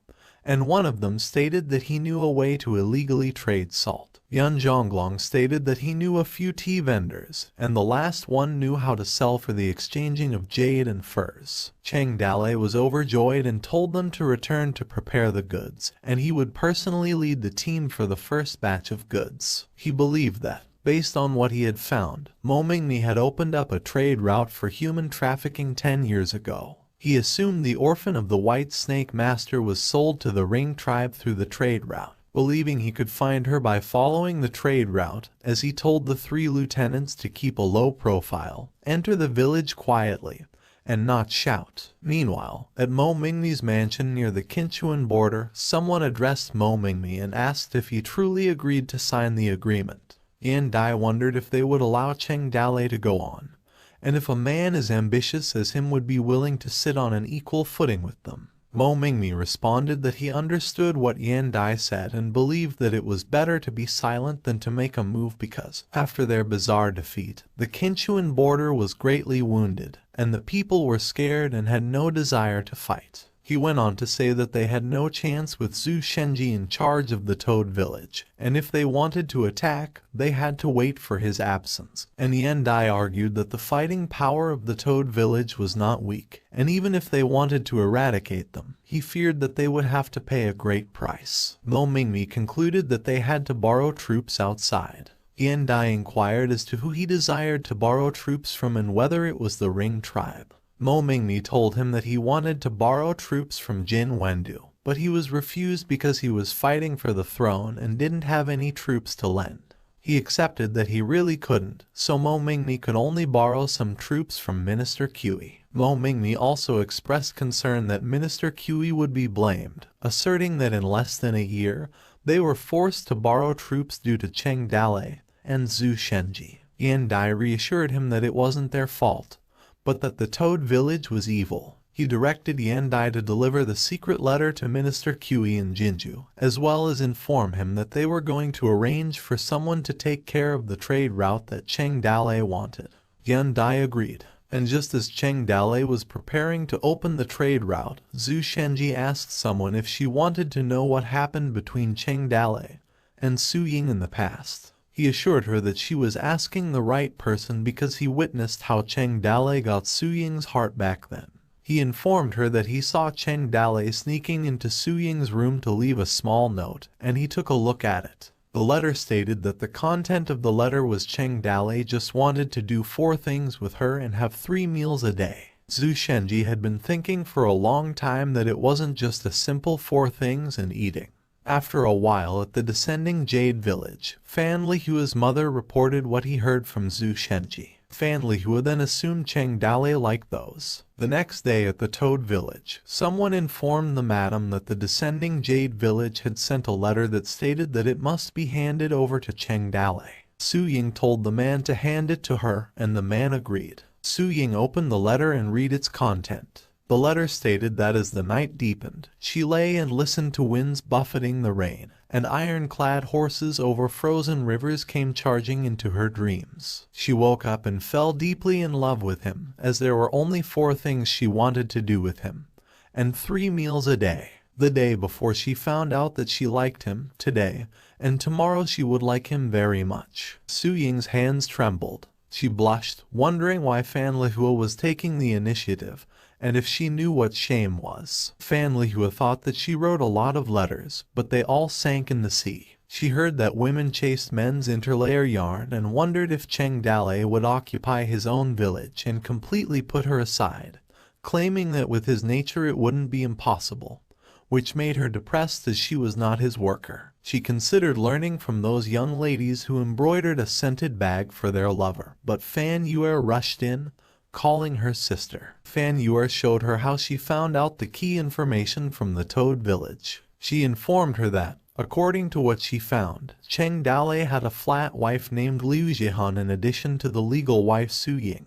and one of them stated that he knew a way to illegally trade salt. Yun Zhonglong stated that he knew a few tea vendors, and the last one knew how to sell for the exchanging of jade and furs. Cheng Dalei was overjoyed and told them to return to prepare the goods, and he would personally lead the team for the first batch of goods. He believed that, based on what he had found, Mo Mingmi had opened up a trade route for human trafficking 10 years ago. He assumed the orphan of the White Snake Master was sold to the Ring tribe through the trade route, believing he could find her by following the trade route, as he told the 3 lieutenants to keep a low profile, enter the village quietly, and not shout. Meanwhile, at Mo Mingmi's mansion near the Qinchuan border, someone addressed Mo Mingmi and asked if he truly agreed to sign the agreement. Yan Dai wondered if they would allow Cheng Dalei to go on, and if a man as ambitious as him would be willing to sit on an equal footing with them. Mo Mingmi responded that he understood what Yan Dai said and believed that it was better to be silent than to make a move because, after their bizarre defeat, the Qinchuan border was greatly wounded, and the people were scared and had no desire to fight. He went on to say that they had no chance with Zhu Shenji in charge of the Toad Village, and if they wanted to attack, they had to wait for his absence. And Yan Dai argued that the fighting power of the Toad Village was not weak, and even if they wanted to eradicate them, he feared that they would have to pay a great price. Mo Mingmi concluded that they had to borrow troops outside. Yan Dai inquired as to who he desired to borrow troops from and whether it was the Ring tribe. Mo Mingmi told him that he wanted to borrow troops from Jin Wendu, but he was refused because he was fighting for the throne and didn't have any troops to lend. He accepted that he really couldn't, so Mo Mingmi could only borrow some troops from Minister Kui. Mo Mingmi also expressed concern that Minister Kui would be blamed, asserting that in less than a year, they were forced to borrow troops due to Cheng Dale and Zhu Shenji. Yan Dai reassured him that it wasn't their fault, but that the Toad Village was evil. He directed Yan Dai to deliver the secret letter to Minister Kui in Jinju, as well as inform him that they were going to arrange for someone to take care of the trade route that Cheng Dale wanted. Yan Dai agreed, and just as Cheng Dale was preparing to open the trade route, Zhu Shenji asked someone if she wanted to know what happened between Cheng Dale and Su Ying in the past. He assured her that she was asking the right person because he witnessed how Cheng Dale got Su Ying's heart back then. He informed her that he saw Cheng Dale sneaking into Su Ying's room to leave a small note, and he took a look at it. The letter stated that the content of the letter was Cheng Dale just wanted to do 4 things with her and have 3 meals a day. Zhu Shenji had been thinking for a long time that it wasn't just a simple 4 things and eating. After a while at the descending Jade Village, Fan Lihua's mother reported what he heard from Zhu Shenji. Fan Lihua then assumed Cheng Dale liked those. The next day at the Toad Village, someone informed the madam that the descending Jade Village had sent a letter that stated that it must be handed over to Cheng Dale. Su Ying told the man to hand it to her, and the man agreed. Su Ying opened the letter and read its content. The letter stated that as the night deepened, she lay and listened to winds buffeting the rain, and iron-clad horses over frozen rivers came charging into her dreams. She woke up and fell deeply in love with him, as there were only 4 things she wanted to do with him, and 3 meals a day. The day before she found out that she liked him, today, and tomorrow she would like him very much. Su Ying's hands trembled. She blushed, wondering why Fan Lihua was taking the initiative, and if she knew what shame was. Fan Lihua thought that she wrote a lot of letters, but they all sank in the sea. She heard that women chased men's interlayer yarn and wondered if Cheng Dale would occupy his own village and completely put her aside, claiming that with his nature it wouldn't be impossible, which made her depressed as she was not his worker. She considered learning from those young ladies who embroidered a scented bag for their lover, but Fan Yue rushed in, calling her sister. Fan Yue showed her how she found out the key information from the Toad Village. She informed her that, according to what she found, Cheng Dale had a flat wife named Liu Jihan in addition to the legal wife Su Ying,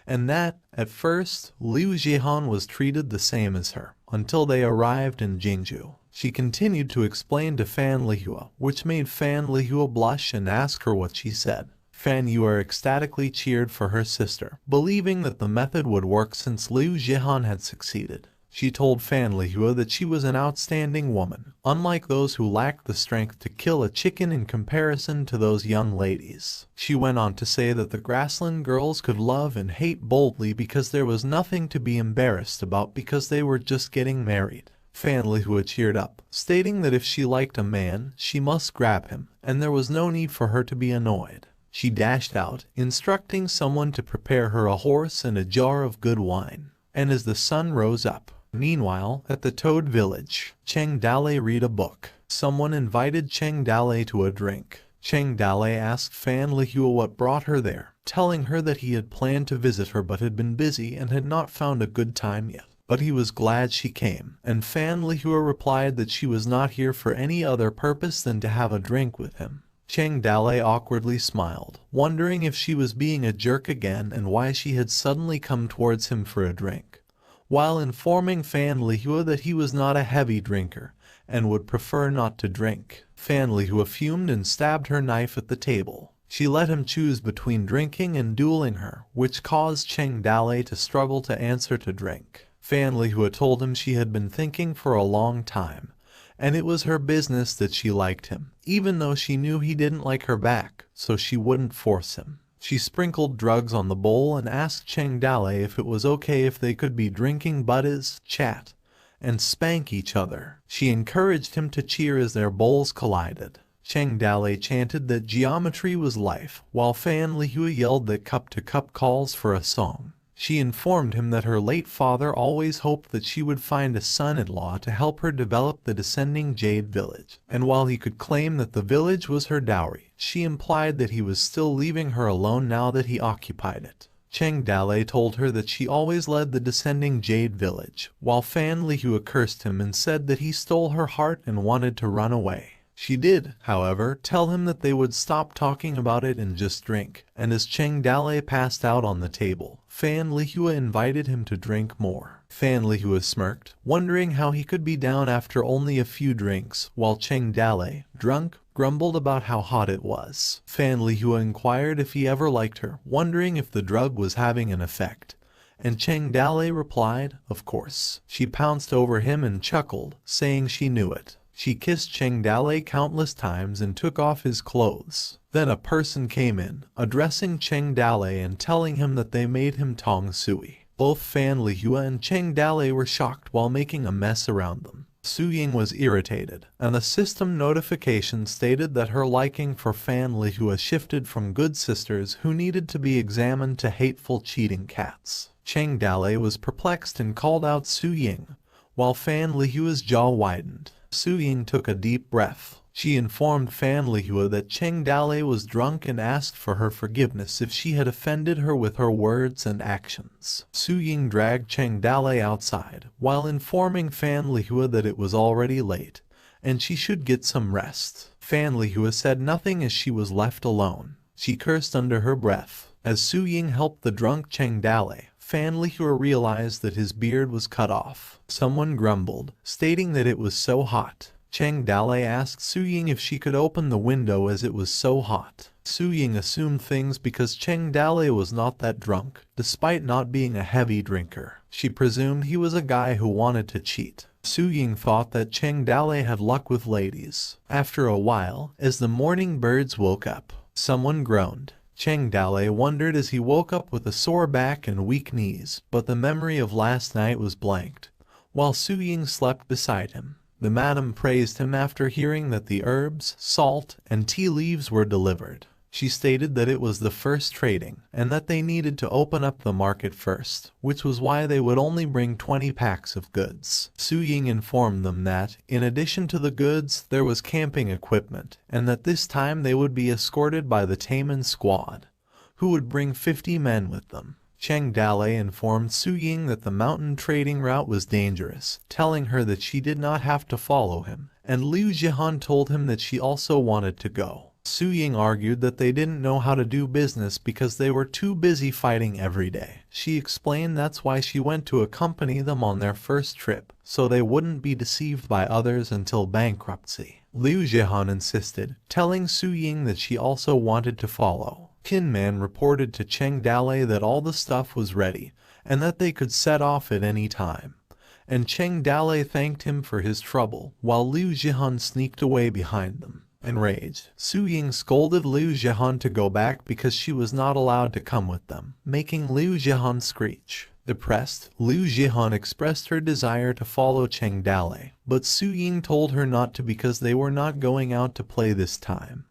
and that, at first, Liu Jihan was treated the same as her, until they arrived in Jingju. She continued to explain to Fan Lihua, which made Fan Lihua blush and ask her what she said. Fan Yue ecstatically cheered for her sister, believing that the method would work since Liu Jihan had succeeded. She told Fan Lihua that she was an outstanding woman, unlike those who lacked the strength to kill a chicken in comparison to those young ladies. She went on to say that the grassland girls could love and hate boldly because there was nothing to be embarrassed about because they were just getting married. Fan Lihua cheered up, stating that if she liked a man, she must grab him, and there was no need for her to be annoyed. She dashed out, instructing someone to prepare her a horse and a jar of good wine. And as the sun rose up, meanwhile, at the Toad Village, Cheng Dale read a book. Someone invited Cheng Dale to a drink. Cheng Dale asked Fan Lihua what brought her there, telling her that he had planned to visit her but had been busy and had not found a good time yet. But he was glad she came, and Fan Lihua replied that she was not here for any other purpose than to have a drink with him. Cheng Dale awkwardly smiled, wondering if she was being a jerk again and why she had suddenly come towards him for a drink. while informing Fan Lihua that he was not a heavy drinker and would prefer not to drink. Fan Lihua fumed and stabbed her knife at the table. She let him choose between drinking and dueling her, which caused Cheng Dalei to struggle to answer to drink. Fan Lihua told him she had been thinking for a long time, and it was her business that she liked him, even though she knew he didn't like her back, so she wouldn't force him. She sprinkled drugs on the bowl and asked Cheng Dalei if it was okay if they could be drinking buddies, chat, and spank each other. She encouraged him to cheer as their bowls collided. Cheng Dalei chanted that geometry was life, while Fan Lihua yelled that cup-to-cup calls for a song. She informed him that her late father always hoped that she would find a son-in-law to help her develop the descending Jade village, and while he could claim that the village was her dowry, she implied that he was still leaving her alone now that he occupied it. Cheng Dalei told her that she always led the descending Jade village, while Fan Lihua cursed him and said that he stole her heart and wanted to run away. She did, however, tell him that they would stop talking about it and just drink, and as Cheng Dalei passed out on the table, Fan Lihua invited him to drink more. Fan Lihua smirked, wondering how he could be down after only a few drinks, while Cheng Dalei, drunk, grumbled about how hot it was. Fan Lihua inquired if he ever liked her, wondering if the drug was having an effect, and Cheng Dalei replied, of course. She pounced over him and chuckled, saying she knew it. She kissed Cheng Dalei countless times and took off his clothes. Then a person came in, addressing Cheng Dalei and telling him that they made him Tong Sui. Both Fan Lihua and Cheng Dalei were shocked while making a mess around them. Su Ying was irritated, and the system notification stated that her liking for Fan Lihua shifted from good sisters who needed to be examined to hateful cheating cats. Cheng Dalei was perplexed and called out Su Ying, while Fan Lihua's jaw widened. Su Ying took a deep breath. She informed Fan Lihua that Cheng Dalei was drunk and asked for her forgiveness if she had offended her with her words and actions. Su Ying dragged Cheng Dalei outside, while informing Fan Lihua that it was already late, and she should get some rest. Fan Lihua said nothing as she was left alone. She cursed under her breath. As Su Ying helped the drunk Cheng Dalei, Fan Lihua realized that his beard was cut off. Someone grumbled, stating that it was so hot. Cheng Dalei asked Su Ying if she could open the window as it was so hot. Su Ying assumed things because Cheng Dalei was not that drunk, despite not being a heavy drinker. She presumed he was a guy who wanted to cheat. Su Ying thought that Cheng Dalei had luck with ladies. After a while, as the morning birds woke up, someone groaned. Cheng Dalei wondered as he woke up with a sore back and weak knees, but the memory of last night was blanked, while Su Ying slept beside him. The madam praised him after hearing that the herbs, salt, and tea leaves were delivered. She stated that it was the first trading, and that they needed to open up the market first, which was why they would only bring 20 packs of goods. Su Ying informed them that, in addition to the goods, there was camping equipment, and that this time they would be escorted by the Taman squad, who would bring 50 men with them. Cheng Dalei informed Su Ying that the mountain trading route was dangerous, telling her that she did not have to follow him, and Liu Jihan told him that she also wanted to go. Su Ying argued that they didn't know how to do business because they were too busy fighting every day. She explained that's why she went to accompany them on their first trip, so they wouldn't be deceived by others until bankruptcy. Liu Jihan insisted, telling Su Ying that she also wanted to follow. Kinman reported to Cheng Dalei that all the stuff was ready, and that they could set off at any time. And Cheng Dalei thanked him for his trouble, while Liu Jihan sneaked away behind them. Enraged, Su Ying scolded Liu Jihan to go back because she was not allowed to come with them, making Liu Jihan screech. Depressed, Liu Jihan expressed her desire to follow Cheng Dalei, but Su Ying told her not to because they were not going out to play this time,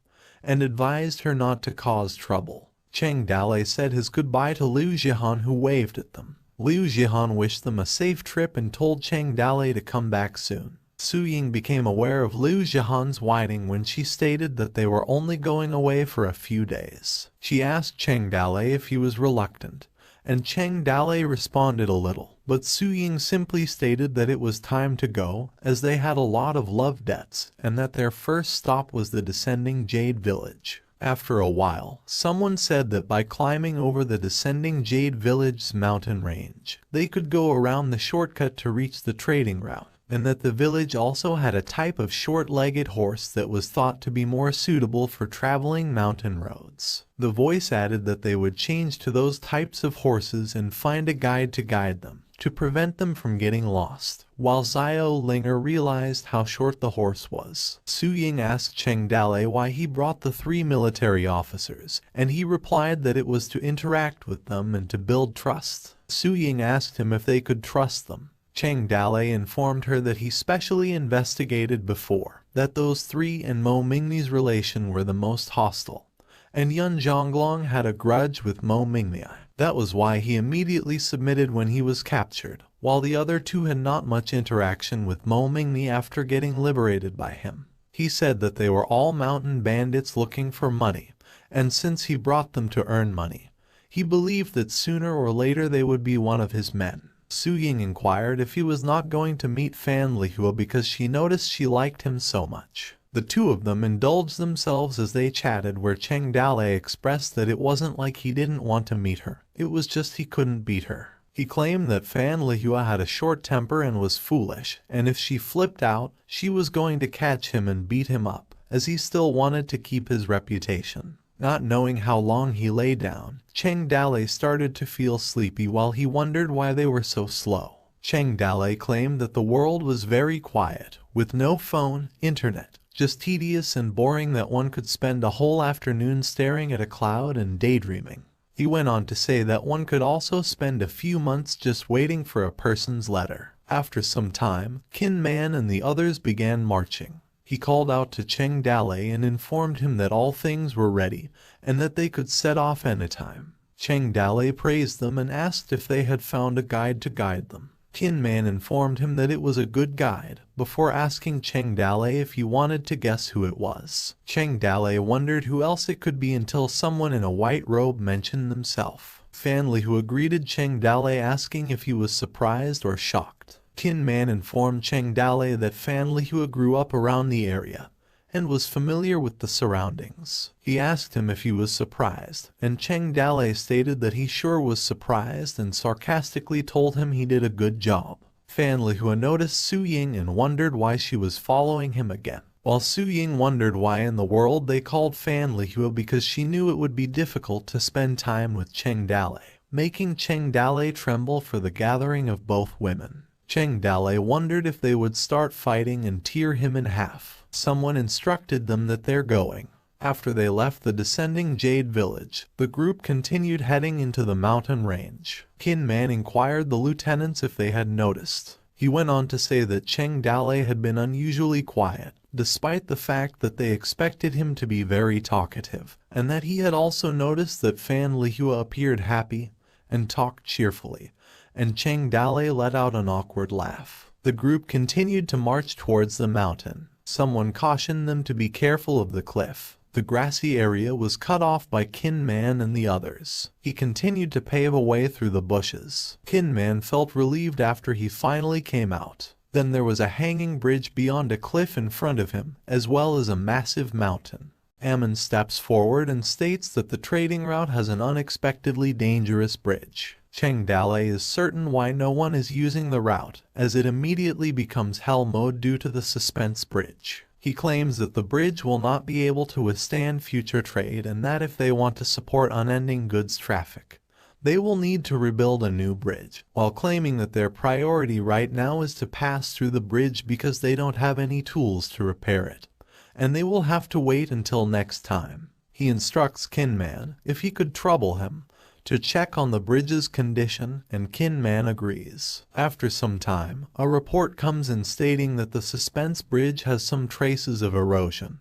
and advised her not to cause trouble. Cheng Dalei said his goodbye to Liu Jihan, who waved at them. Liu Jihan wished them a safe trip and told Cheng Dalei to come back soon. Su Ying became aware of Liu Jihan's whining when she stated that they were only going away for a few days. She asked Cheng Dalei if he was reluctant, and Cheng Dalei responded a little, but Su Ying simply stated that it was time to go, as they had a lot of love debts, and that their first stop was the descending Jade village. After a while, someone said that by climbing over the descending Jade Village's mountain range, they could go around the shortcut to reach the trading route, and that the village also had a type of short-legged horse that was thought to be more suitable for traveling mountain roads. The voice added that they would change to those types of horses and find a guide to guide them, to prevent them from getting lost. While Xiao Linger realized how short the horse was, Su Ying asked Cheng Dale why he brought the 3 military officers, and he replied that it was to interact with them and to build trust. Su Ying asked him if they could trust them. Cheng Dale informed her that he specially investigated before, that those 3 and Mo Mingni's relation were the most hostile, and Yun Zhonglong had a grudge with Mo Mingni. That was why he immediately submitted when he was captured, while the other 2 had not much interaction with Mo Mingni after getting liberated by him. He said that they were all mountain bandits looking for money, and since he brought them to earn money, he believed that sooner or later they would be one of his men. Su Ying inquired if he was not going to meet Fan Lihua because she noticed she liked him so much. The 2 of them indulged themselves as they chatted, where Cheng Dale expressed that it wasn't like he didn't want to meet her, it was just he couldn't beat her. He claimed that Fan Lihua had a short temper and was foolish, and if she flipped out, she was going to catch him and beat him up, as he still wanted to keep his reputation. Not knowing how long he lay down, Cheng Dale started to feel sleepy while he wondered why they were so slow. Cheng Dale claimed that the world was very quiet, with no phone, internet, just tedious and boring, that one could spend a whole afternoon staring at a cloud and daydreaming. He went on to say that one could also spend a few months just waiting for a person's letter. After some time, Kin Man and the others began marching. He called out to Cheng Dale and informed him that all things were ready and that they could set off anytime. Cheng Dale praised them and asked if they had found a guide to guide them. Kin Man informed him that it was a good guide, before asking Cheng Dale if he wanted to guess who it was. Cheng Dale wondered who else it could be until someone in a white robe mentioned themselves. Fan Lihua greeted Cheng Dale, asking if he was surprised or shocked. Kin Man informed Cheng Dale that Fan Lihua grew up around the area and was familiar with the surroundings. He asked him if he was surprised, and Cheng Dale stated that he sure was surprised and sarcastically told him he did a good job. Fan Lihua noticed Su Ying and wondered why she was following him again, while Su Ying wondered why in the world they called Fan Lihua, because she knew it would be difficult to spend time with Cheng Dale, making Cheng Dale tremble for the gathering of both women. Cheng Dale wondered if they would start fighting and tear him in half. Someone instructed them that they're going. After they left the descending Jade Village, the group continued heading into the mountain range. Kin Man inquired the lieutenants if they had noticed. He went on to say that Cheng Dale had been unusually quiet, despite the fact that they expected him to be very talkative, and that he had also noticed that Fan Lihua appeared happy and talked cheerfully, and Cheng Dale let out an awkward laugh. The group continued to march towards the mountain. Someone cautioned them to be careful of the cliff. The grassy area was cut off by Kin Man and the others. He continued to pave a way through the bushes. Kin Man felt relieved after he finally came out. Then there was a hanging bridge beyond a cliff in front of him, as well as a massive mountain. Ammon steps forward and states that the trading route has an unexpectedly dangerous bridge. Cheng Dale is certain why no one is using the route, as it immediately becomes hell mode due to the suspense bridge. He claims that the bridge will not be able to withstand future trade, and that if they want to support unending goods traffic, they will need to rebuild a new bridge, while claiming that their priority right now is to pass through the bridge because they don't have any tools to repair it, and they will have to wait until next time. He instructs Kin Man, if he could trouble him, to check on the bridge's condition, and Kin Man agrees. After some time, a report comes in stating that the suspense bridge has some traces of erosion,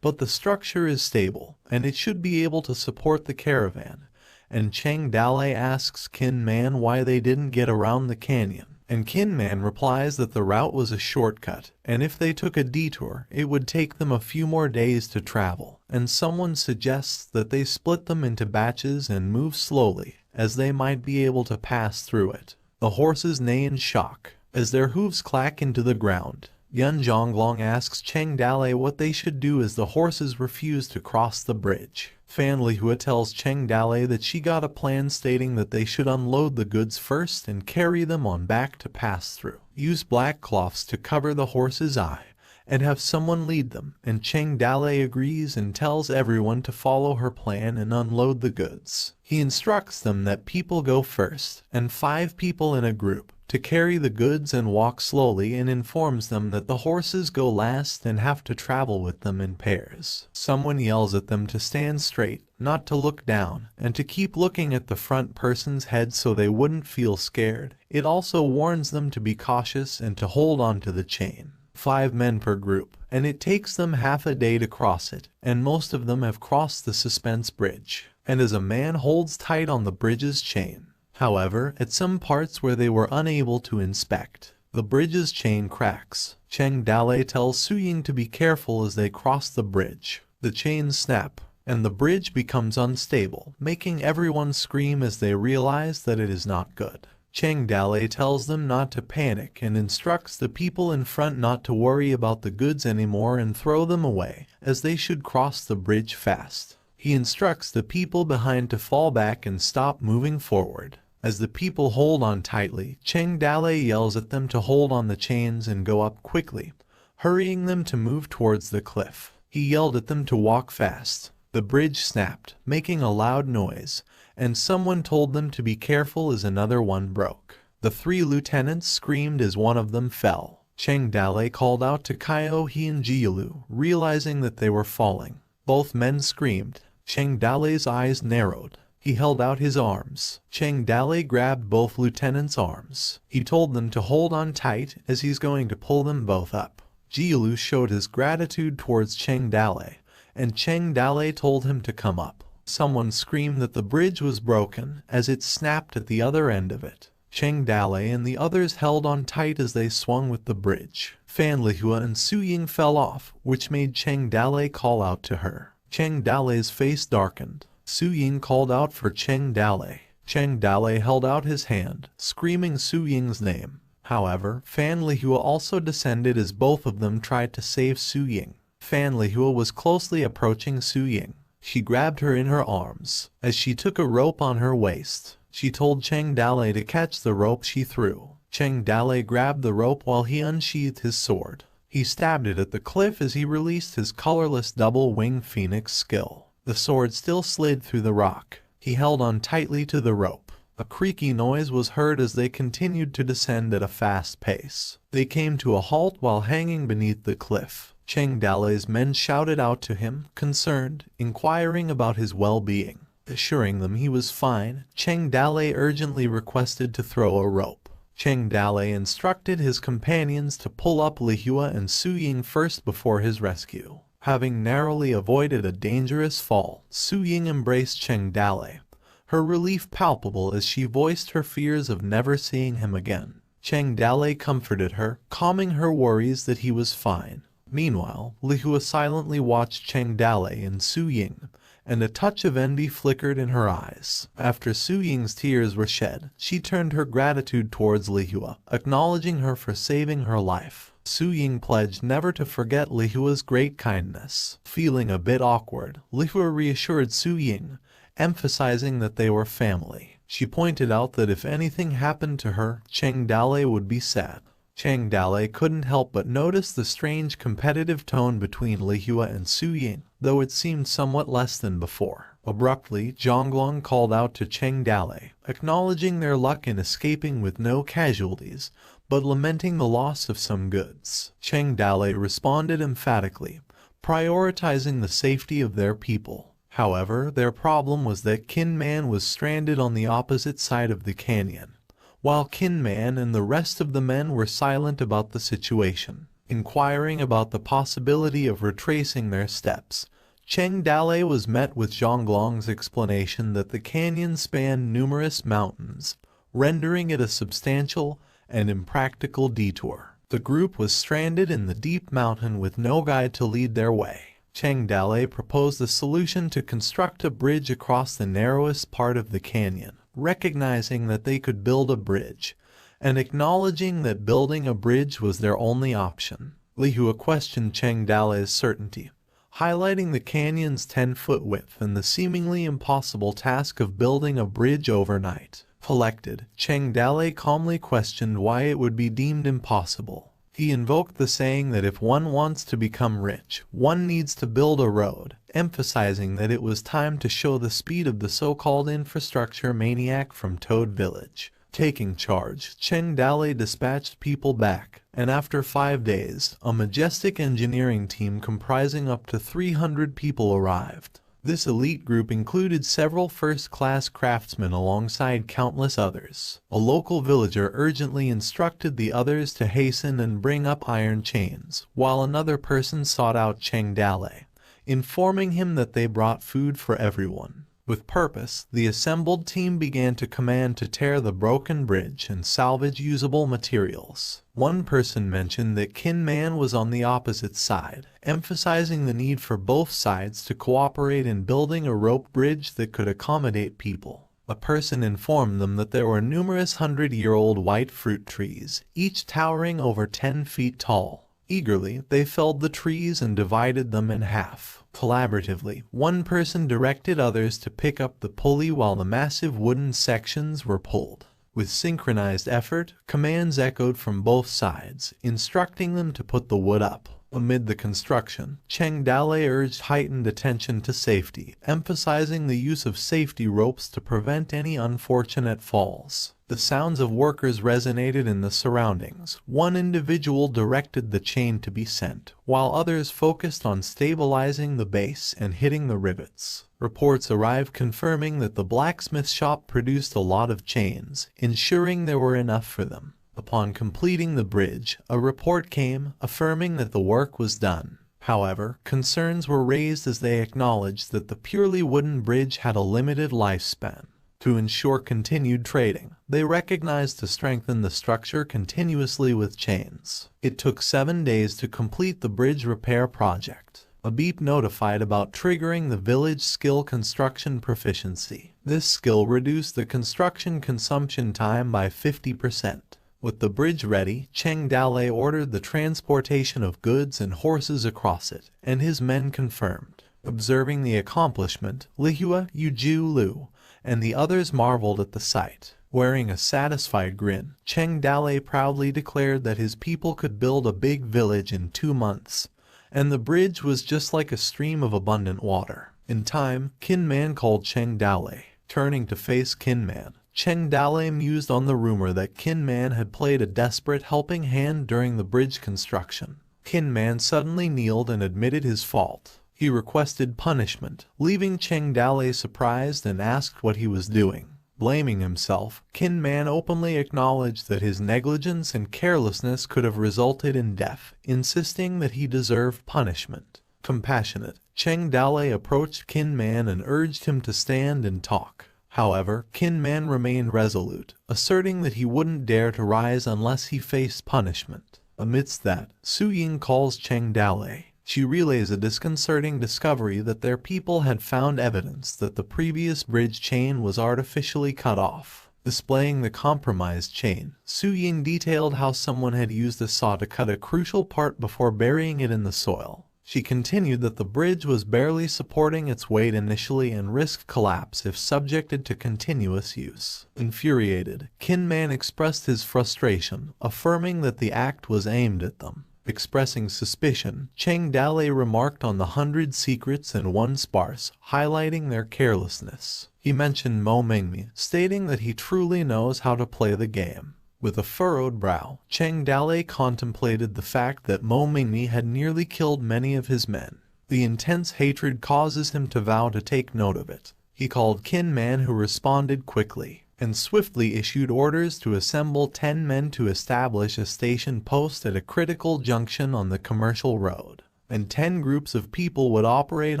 but the structure is stable, and it should be able to support the caravan, and Cheng Dale asks Kin Man why they didn't get around the canyon. And Kin Man replies that the route was a shortcut, and if they took a detour, it would take them a few more days to travel, and someone suggests that they split them into batches and move slowly, as they might be able to pass through it. The horses neigh in shock, as their hooves clack into the ground, Yun Zhonglong asks Cheng Dalei what they should do as the horses refuse to cross the bridge. Fan Lihua tells Cheng Dalei that she got a plan stating that they should unload the goods first and carry them on back to pass through. Use black cloths to cover the horse's eye and have someone lead them, and Cheng Dalei agrees and tells everyone to follow her plan and unload the goods. He instructs them that people go first, and 5 people in a group, to carry the goods and walk slowly, and informs them that the horses go last and have to travel with them in pairs. Someone yells at them to stand straight, not to look down, and to keep looking at the front person's head so they wouldn't feel scared. It also warns them to be cautious and to hold on to the chain. 5 men per group, and it takes them half a day to cross it, and most of them have crossed the suspense bridge, and as a man holds tight on the bridge's chain. However, at some parts where they were unable to inspect, the bridge's chain cracks. Cheng Dalei tells Su Ying to be careful as they cross the bridge. The chains snap, and the bridge becomes unstable, making everyone scream as they realize that it is not good. Cheng Dalei tells them not to panic and instructs the people in front not to worry about the goods anymore and throw them away, as they should cross the bridge fast. He instructs the people behind to fall back and stop moving forward. As the people hold on tightly, Cheng Dalei yells at them to hold on the chains and go up quickly, hurrying them to move towards the cliff. He yelled at them to walk fast. The bridge snapped, making a loud noise, and someone told them to be careful as another one broke. The 3 lieutenants screamed as one of them fell. Cheng Dalei called out to Kaio He and Jiulu, realizing that they were falling. Both men screamed. Cheng Dalei's eyes narrowed. He held out his arms. Cheng Dalei grabbed both lieutenants' arms. He told them to hold on tight as he's going to pull them both up. Jiulu showed his gratitude towards Cheng Dalei, and Cheng Dalei told him to come up. Someone screamed that the bridge was broken as it snapped at the other end of it. Cheng Dalei and the others held on tight as they swung with the bridge. Fan Lihua and Su Ying fell off, which made Cheng Dalei call out to her. Cheng Dalei's face darkened. Su Ying called out for Cheng Dalei. Cheng Dalei held out his hand, screaming Su Ying's name. However, Fan Lihua also descended as both of them tried to save Su Ying. Fan Lihua was closely approaching Su Ying. She grabbed her in her arms. As she took a rope on her waist, she told Cheng Dalei to catch the rope she threw. Cheng Dalei grabbed the rope while he unsheathed his sword. He stabbed it at the cliff as he released his colorless double-winged phoenix skill. The sword still slid through the rock. He held on tightly to the rope. A creaky noise was heard as they continued to descend at a fast pace. They came to a halt while hanging beneath the cliff. Cheng Dalei's men shouted out to him, concerned, inquiring about his well-being. Assuring them he was fine, Cheng Dalei urgently requested to throw a rope. Cheng Dalei instructed his companions to pull up Lihua and Su Ying first before his rescue. Having narrowly avoided a dangerous fall, Su Ying embraced Cheng Dalei, her relief palpable as she voiced her fears of never seeing him again. Cheng Dalei comforted her, calming her worries that he was fine. Meanwhile, Lihua silently watched Cheng Dalei and Su Ying, and a touch of envy flickered in her eyes. After Su Ying's tears were shed, she turned her gratitude towards Lihua, acknowledging her for saving her life. Su Ying pledged never to forget Lihua's great kindness. Feeling a bit awkward, Lihua reassured Su Ying, emphasizing that they were family. She pointed out that if anything happened to her, Cheng Dalei would be sad. Cheng Dalei couldn't help but notice the strange competitive tone between Lihua and Su Ying, though it seemed somewhat less than before. Abruptly, Zhonglong called out to Cheng Dalei, acknowledging their luck in escaping with no casualties, but lamenting the loss of some goods. Cheng Dalei responded emphatically, prioritizing the safety of their people. However, their problem was that Kin Man was stranded on the opposite side of the canyon, while Kin Man and the rest of the men were silent about the situation. Inquiring about the possibility of retracing their steps, Cheng Dalei was met with Zhonglong's explanation that the canyon spanned numerous mountains, rendering it a substantial and impractical detour. The group was stranded in the deep mountain with no guide to lead their way. Cheng Dalei proposed a solution to construct a bridge across the narrowest part of the canyon. Recognizing that they could build a bridge, and acknowledging that building a bridge was their only option. Lihua questioned Cheng Dale's certainty, highlighting the canyon's 10-foot width and the seemingly impossible task of building a bridge overnight. Collected, Cheng Dale calmly questioned why it would be deemed impossible. He invoked the saying that if one wants to become rich, one needs to build a road, emphasizing that it was time to show the speed of the so-called infrastructure maniac from Toad Village. Taking charge, Cheng Dale dispatched people back, and after 5 days, a majestic engineering team comprising up to 300 people arrived. This elite group included several first-class craftsmen alongside countless others. A local villager urgently instructed the others to hasten and bring up iron chains, while another person sought out Cheng Dale, informing him that they brought food for everyone. With purpose, the assembled team began to command to tear the broken bridge and salvage usable materials. One person mentioned that Kin Man was on the opposite side, emphasizing the need for both sides to cooperate in building a rope bridge that could accommodate people. A person informed them that there were numerous 100-year-old white fruit trees, each towering over 10 feet tall. Eagerly, they felled the trees and divided them in half. Collaboratively, one person directed others to pick up the pulley while the massive wooden sections were pulled. With synchronized effort, commands echoed from both sides, instructing them to put the wood up. Amid the construction, Cheng Dale urged heightened attention to safety, emphasizing the use of safety ropes to prevent any unfortunate falls. The sounds of workers resonated in the surroundings. One individual directed the chain to be sent, while others focused on stabilizing the base and hitting the rivets. Reports arrived confirming that the blacksmith shop produced a lot of chains, ensuring there were enough for them. Upon completing the bridge, a report came affirming that the work was done. However, concerns were raised as they acknowledged that the purely wooden bridge had a limited lifespan. To ensure continued trading, they recognized to strengthen the structure continuously with chains. It took 7 days to complete the bridge repair project. A beep notified about triggering the village skill construction proficiency. This skill reduced the construction consumption time by 50%. With the bridge ready, Cheng Dale ordered the transportation of goods and horses across it, and his men confirmed. Observing the accomplishment, Lihua, Yuju Lu, and the others marveled at the sight. Wearing a satisfied grin, Cheng Dale proudly declared that his people could build a big village in 2 months, and the bridge was just like a stream of abundant water. In time, Kin Man called Cheng Dale. Turning to face Kin Man, Cheng Dale mused on the rumor that Kin Man had played a desperate helping hand during the bridge construction. Kin Man suddenly kneeled and admitted his fault. He requested punishment, leaving Cheng Dale surprised and asked what he was doing. Blaming himself, Kin Man openly acknowledged that his negligence and carelessness could have resulted in death, insisting that he deserved punishment. Compassionate, Cheng Dale approached Kin Man and urged him to stand and talk. However, Kin Man remained resolute, asserting that he wouldn't dare to rise unless he faced punishment. Amidst that, Su Ying calls Cheng Dale. She relays a disconcerting discovery that their people had found evidence that the previous bridge chain was artificially cut off. Displaying the compromised chain, Su Ying detailed how someone had used a saw to cut a crucial part before burying it in the soil. She continued that the bridge was barely supporting its weight initially and risked collapse if subjected to continuous use. Infuriated, Kin Man expressed his frustration, affirming that the act was aimed at them. Expressing suspicion, Cheng Dale remarked on the 100 secrets and 1 sparse, highlighting their carelessness. He mentioned Mo Mingmi, stating that he truly knows how to play the game. With a furrowed brow, Cheng Dale contemplated the fact that Mo Mingmi had nearly killed many of his men. The intense hatred causes him to vow to take note of it. He called Kin Man, who responded quickly, and swiftly issued orders to assemble 10 men to establish a station post at a critical junction on the commercial road. And 10 groups of people would operate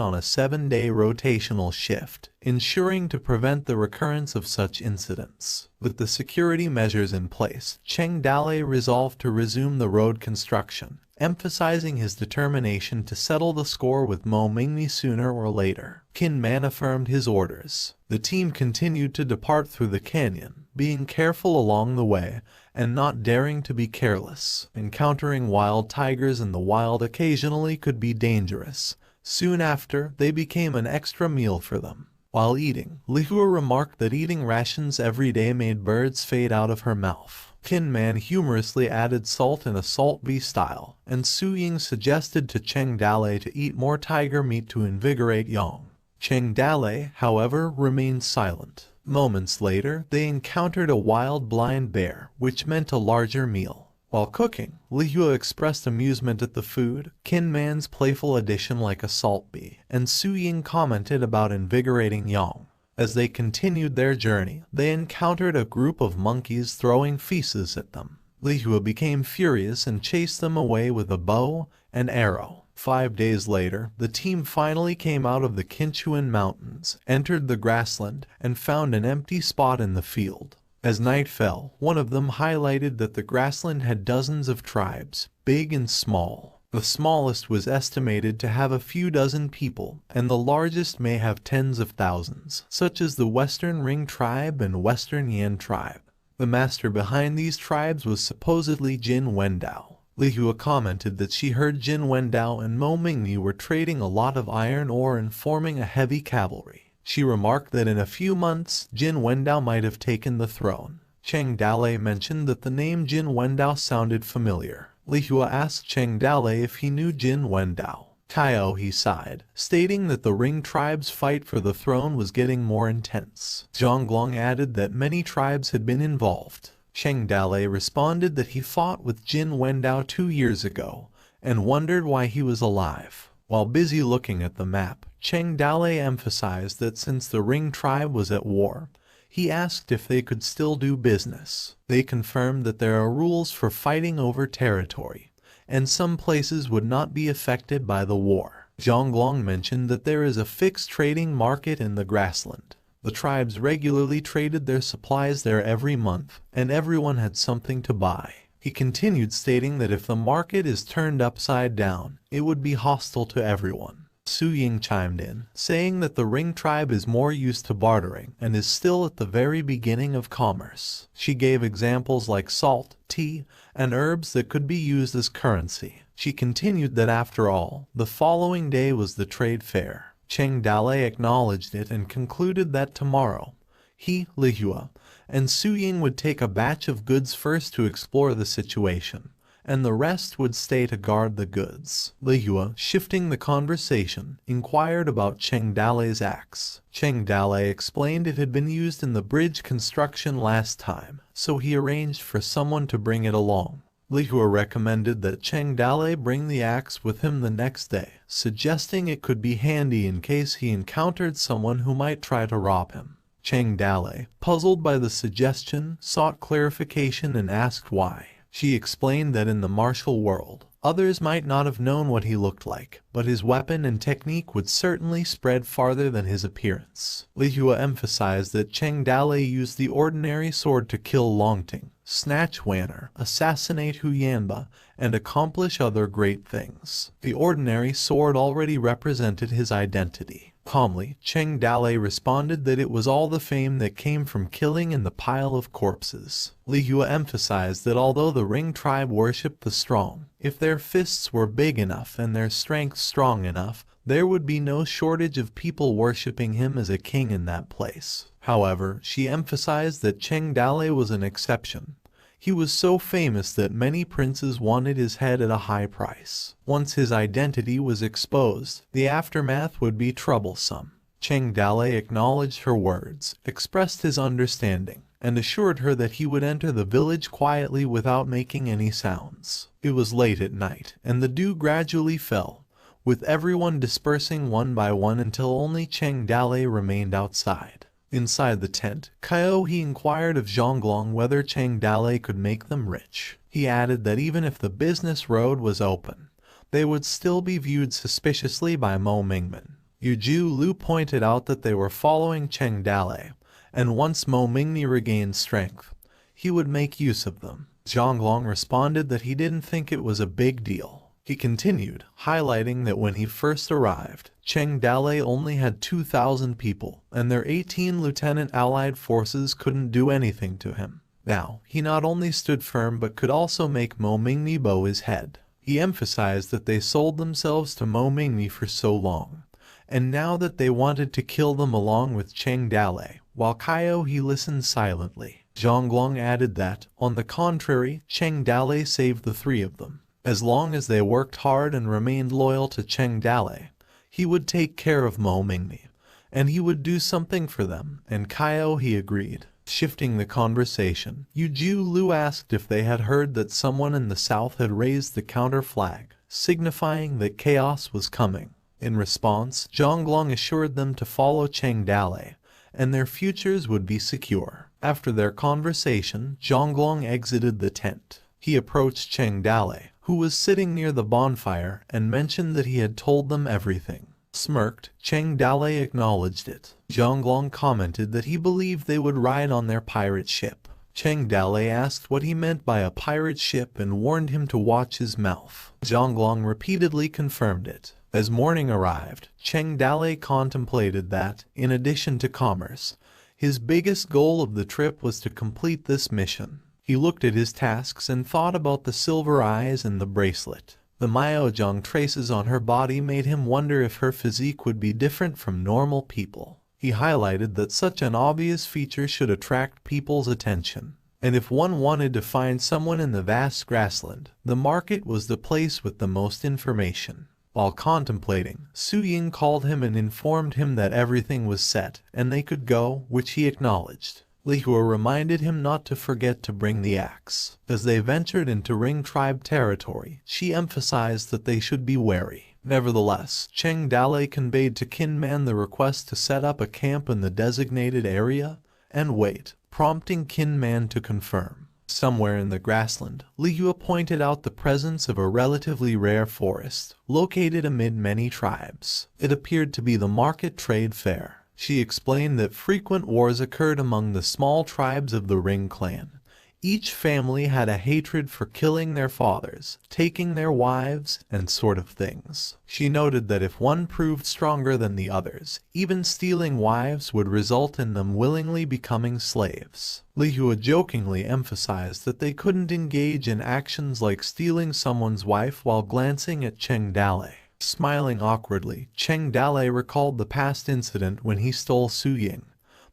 on a 7-day rotational shift, ensuring to prevent the recurrence of such incidents. With the security measures in place, Cheng Dale resolved to resume the road construction, emphasizing his determination to settle the score with Mo Mingmi sooner or later. Qin Man affirmed his orders. The team continued to depart through the canyon, being careful along the way and not daring to be careless. Encountering wild tigers in the wild occasionally could be dangerous. Soon after, they became an extra meal for them. While eating, Lihua remarked that eating rations every day made birds fade out of her mouth. Qin Man humorously added salt in a salt bee style, and Su Ying suggested to Cheng Dale to eat more tiger meat to invigorate Yang. Cheng Dale, however, remained silent. Moments later, they encountered a wild blind bear, which meant a larger meal. While cooking, Lihua expressed amusement at the food, Qin Man's playful addition like a salt bee, and Su Ying commented about invigorating Yang. As they continued their journey, they encountered a group of monkeys throwing feces at them. Lihua became furious and chased them away with a bow and arrow. 5 days later, the team finally came out of the Qinchuan Mountains, entered the grassland, and found an empty spot in the field. As night fell, one of them highlighted that the grassland had dozens of tribes, big and small. The smallest was estimated to have a few dozen people, and the largest may have tens of thousands, such as the Western Ring tribe and Western Yan tribe. The master behind these tribes was supposedly Jin Wendao. Lihua commented that she heard Jin Wendao and Mo Mingmi were trading a lot of iron ore and forming a heavy cavalry. She remarked that in a few months, Jin Wendao might have taken the throne. Cheng Dale mentioned that the name Jin Wendao sounded familiar. Lihua asked Cheng Dale if he knew Jin Wendao. Kaio he sighed, stating that the Ring tribe's fight for the throne was getting more intense. Zhonglong added that many tribes had been involved. Cheng Dale responded that he fought with Jin Wendao 2 years ago, and wondered why he was alive. While busy looking at the map, Cheng Dale emphasized that since the Ring tribe was at war, he asked if they could still do business. They confirmed that there are rules for fighting over territory, and some places would not be affected by the war. Zhonglong mentioned that there is a fixed trading market in the grassland. The tribes regularly traded their supplies there every month, and everyone had something to buy. He continued stating that if the market is turned upside down, it would be hostile to everyone. Su Ying chimed in, saying that the Ring tribe is more used to bartering and is still at the very beginning of commerce. She gave examples like salt, tea, and herbs that could be used as currency. She continued that after all, the following day was the trade fair. Cheng Dale acknowledged it and concluded that tomorrow, he, Lihua, and Su Ying would take a batch of goods first to explore the situation, and the rest would stay to guard the goods. Lihua, shifting the conversation, inquired about Cheng Dale's axe. Cheng Dale explained it had been used in the bridge construction last time, so he arranged for someone to bring it along. Lihua recommended that Cheng Dale bring the axe with him the next day, suggesting it could be handy in case he encountered someone who might try to rob him. Cheng Dale, puzzled by the suggestion, sought clarification and asked why. She explained that in the martial world, others might not have known what he looked like, but his weapon and technique would certainly spread farther than his appearance. Lihua emphasized that Cheng Dale used the ordinary sword to kill Longting, snatch Wanner, assassinate Huyanba, and accomplish other great things. The ordinary sword already represented his identity. Calmly, Cheng Dale responded that it was all the fame that came from killing in the pile of corpses. Lihua emphasized that although the Ring tribe worshipped the strong, if their fists were big enough and their strength strong enough, there would be no shortage of people worshipping him as a king in that place. However, she emphasized that Cheng Dale was an exception. He was so famous that many princes wanted his head at a high price. Once his identity was exposed, the aftermath would be troublesome. Cheng Dale acknowledged her words, expressed his understanding, and assured her that he would enter the village quietly without making any sounds. It was late at night, and the dew gradually fell, with everyone dispersing one by one until only Cheng Dale remained outside. Inside the tent, Kaio inquired of Zhonglong whether Cheng Dale could make them rich. He added that even if the business road was open, they would still be viewed suspiciously by Mo Mingmen. Yuju Lu pointed out that they were following Cheng Dale, and once Mo Mingmi regained strength, he would make use of them. Zhonglong responded that he didn't think it was a big deal. He continued, highlighting that when he first arrived, Cheng Dale only had 2,000 people, and their 18 lieutenant allied forces couldn't do anything to him. Now, he not only stood firm but could also make Mo Mingmi bow his head. He emphasized that they sold themselves to Mo Mingmi for so long, and now that they wanted to kill them along with Cheng Dale. While Kaio he listened silently. Zhonglong added that, on the contrary, Cheng Dale saved the three of them. As long as they worked hard and remained loyal to Cheng Dale, he would take care of Mo Mingmi, and he would do something for them, and Kaio he agreed. Shifting the conversation, Yu Jiu Lu asked if they had heard that someone in the south had raised the counter flag, signifying that chaos was coming. In response, Zhonglong assured them to follow Cheng Dale, and their futures would be secure. After their conversation, Zhonglong exited the tent. He approached Cheng Dale, who was sitting near the bonfire, and mentioned that he had told them everything. Smirked, Cheng Dale acknowledged it. Zhonglong commented that he believed they would ride on their pirate ship. Cheng Dale asked what he meant by a pirate ship and warned him to watch his mouth. Zhonglong repeatedly confirmed it. As morning arrived, Cheng Dale contemplated that, in addition to commerce, his biggest goal of the trip was to complete this mission. He looked at his tasks and thought about the silver eyes and the bracelet. The Miaozhong traces on her body made him wonder if her physique would be different from normal people. He highlighted that such an obvious feature should attract people's attention. And if one wanted to find someone in the vast grassland, the market was the place with the most information. While contemplating, Su Ying called him and informed him that everything was set and they could go, which he acknowledged. Li Hua reminded him not to forget to bring the axe. As they ventured into Ring tribe territory, she emphasized that they should be wary. Nevertheless, Cheng Dale conveyed to Qin Man the request to set up a camp in the designated area and wait, prompting Qin Man to confirm. Somewhere in the grassland, Li Hua pointed out the presence of a relatively rare forest, located amid many tribes. It appeared to be the market trade fair. She explained that frequent wars occurred among the small tribes of the Ring clan. Each family had a hatred for killing their fathers, taking their wives, and sort of things. She noted that if one proved stronger than the others, even stealing wives would result in them willingly becoming slaves. Li Hua jokingly emphasized that they couldn't engage in actions like stealing someone's wife while glancing at Cheng Dale. Smiling awkwardly, Cheng Dale recalled the past incident when he stole Su Ying,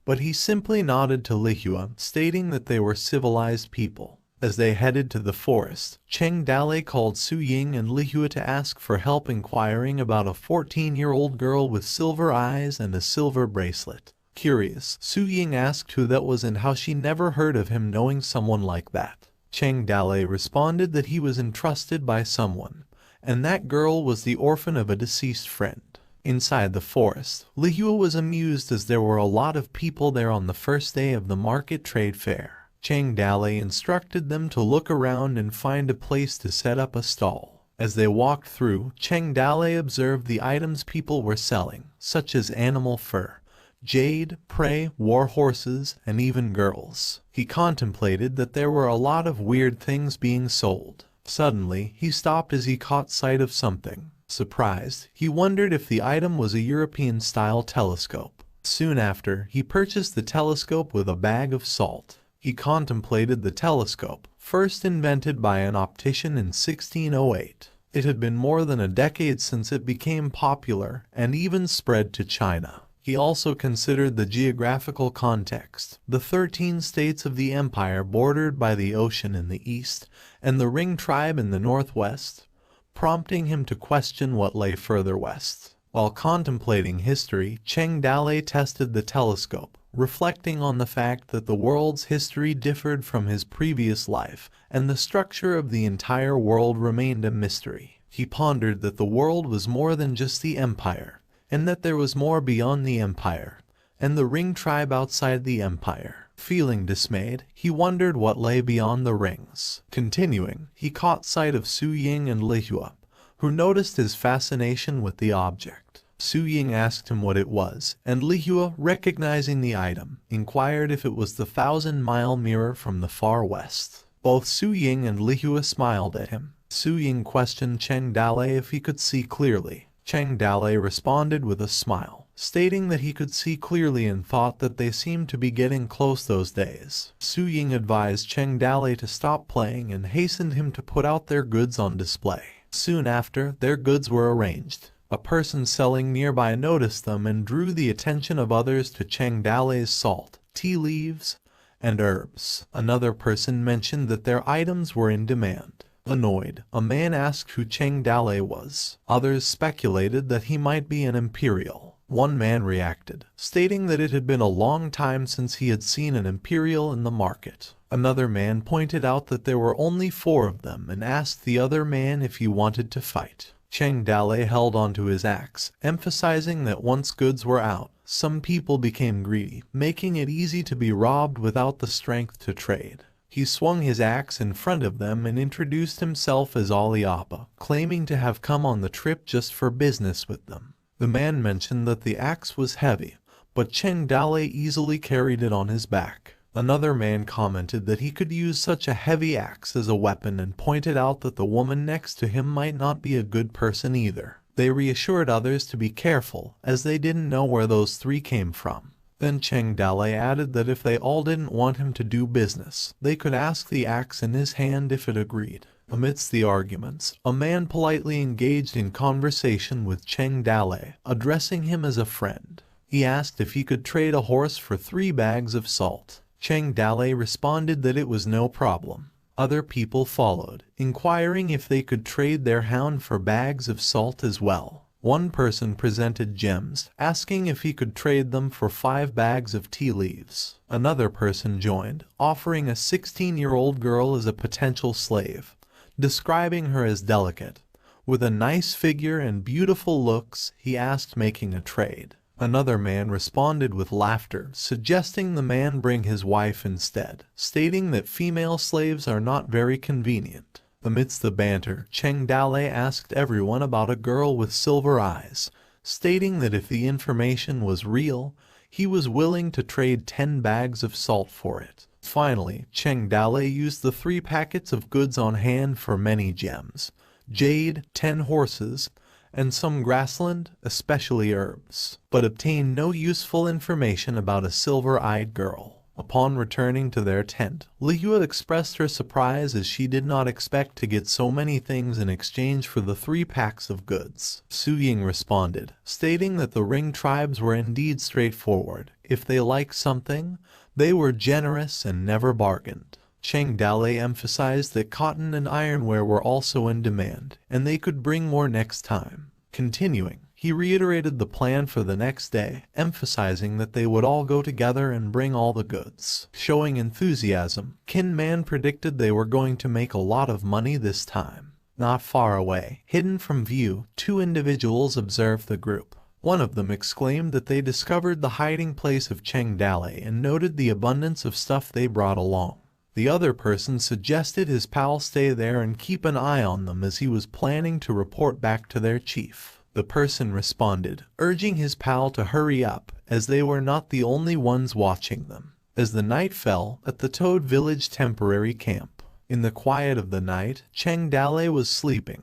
but he simply nodded to Li Hua, stating that they were civilized people. As they headed to the forest, Cheng Dale called Su Ying and Li Hua to ask for help inquiring about a 14-year-old girl with silver eyes and a silver bracelet. Curious, Su Ying asked who that was and how she never heard of him knowing someone like that. Cheng Dale responded that he was entrusted by someone, and that girl was the orphan of a deceased friend. Inside the forest, Li Hua was amused as there were a lot of people there on the first day of the market trade fair. Cheng Dale instructed them to look around and find a place to set up a stall. As they walked through, Cheng Dale observed the items people were selling, such as animal fur, jade, prey, war horses, and even girls. He contemplated that there were a lot of weird things being sold. Suddenly, he stopped as he caught sight of something. Surprised, he wondered if the item was a European-style telescope. Soon after, he purchased the telescope with a bag of salt. He contemplated the telescope, first invented by an optician in 1608. It had been more than a decade since it became popular and even spread to China. He also considered the geographical context, the 13 states of the empire bordered by the ocean in the east, and the Ring tribe in the northwest, prompting him to question what lay further west. While contemplating history, Cheng Dale tested the telescope, reflecting on the fact that the world's history differed from his previous life, and the structure of the entire world remained a mystery. He pondered that the world was more than just the empire, and that there was more beyond the empire, and the Ring tribe outside the empire. Feeling dismayed, he wondered what lay beyond the rings. Continuing, he caught sight of Su Ying and Li Hua, who noticed his fascination with the object. Su Ying asked him what it was, and Li Hua, recognizing the item, inquired if it was the 1,000-mile mirror from the far west. Both Su Ying and Li Hua smiled at him, Su Ying questioned Cheng Dale if he could see clearly. Cheng Dale responded with a smile, stating that he could see clearly and thought that they seemed to be getting close those days. Su Ying advised Cheng Dale to stop playing and hastened him to put out their goods on display. Soon after, their goods were arranged. A person selling nearby noticed them and drew the attention of others to Cheng Dale's salt, tea leaves, and herbs. Another person mentioned that their items were in demand. Annoyed, a man asked who Cheng Dale was. Others speculated that he might be an imperial. One man reacted, stating that it had been a long time since he had seen an imperial in the market. Another man pointed out that there were only 4 of them and asked the other man if he wanted to fight. Cheng Dale held onto his axe, emphasizing that once goods were out, some people became greedy, making it easy to be robbed without the strength to trade. He swung his axe in front of them and introduced himself as Ali Appa, claiming to have come on the trip just for business with them. The man mentioned that the axe was heavy, but Cheng Dale easily carried it on his back. Another man commented that he could use such a heavy axe as a weapon and pointed out that the woman next to him might not be a good person either. They reassured others to be careful, as they didn't know where those 3 came from. Then Cheng Dale added that if they all didn't want him to do business, they could ask the axe in his hand if it agreed. Amidst the arguments, a man politely engaged in conversation with Cheng Dale, addressing him as a friend. He asked if he could trade a horse for 3 bags of salt. Cheng Dale responded that it was no problem. Other people followed, inquiring if they could trade their hound for bags of salt as well. One person presented gems, asking if he could trade them for 5 bags of tea leaves. Another person joined, offering a 16-year-old girl as a potential slave, describing her as delicate. With a nice figure and beautiful looks, he asked making a trade. Another man responded with laughter, suggesting the man bring his wife instead, stating that female slaves are not very convenient. Amidst the banter, Cheng Dale asked everyone about a girl with silver eyes, stating that if the information was real, he was willing to trade 10 bags of salt for it. Finally, Cheng Dale used the 3 packets of goods on hand for many gems, jade, 10 horses, and some grassland, especially herbs, but obtained no useful information about a silver-eyed girl. Upon returning to their tent, Lihua expressed her surprise as she did not expect to get so many things in exchange for the 3 packs of goods. Su Ying responded, stating that the Ring tribes were indeed straightforward. If they liked something, they were generous and never bargained. Cheng Dale emphasized that cotton and ironware were also in demand, and they could bring more next time. Continuing, he reiterated the plan for the next day, emphasizing that they would all go together and bring all the goods. Showing enthusiasm, Kin Man predicted they were going to make a lot of money this time. Not far away, hidden from view, 2 individuals observed the group. One of them exclaimed that they discovered the hiding place of Cheng Dale and noted the abundance of stuff they brought along. The other person suggested his pal stay there and keep an eye on them as he was planning to report back to their chief. The person responded, urging his pal to hurry up, as they were not the only ones watching them. As the night fell, at the Toad Village temporary camp, in the quiet of the night, Cheng Dale was sleeping,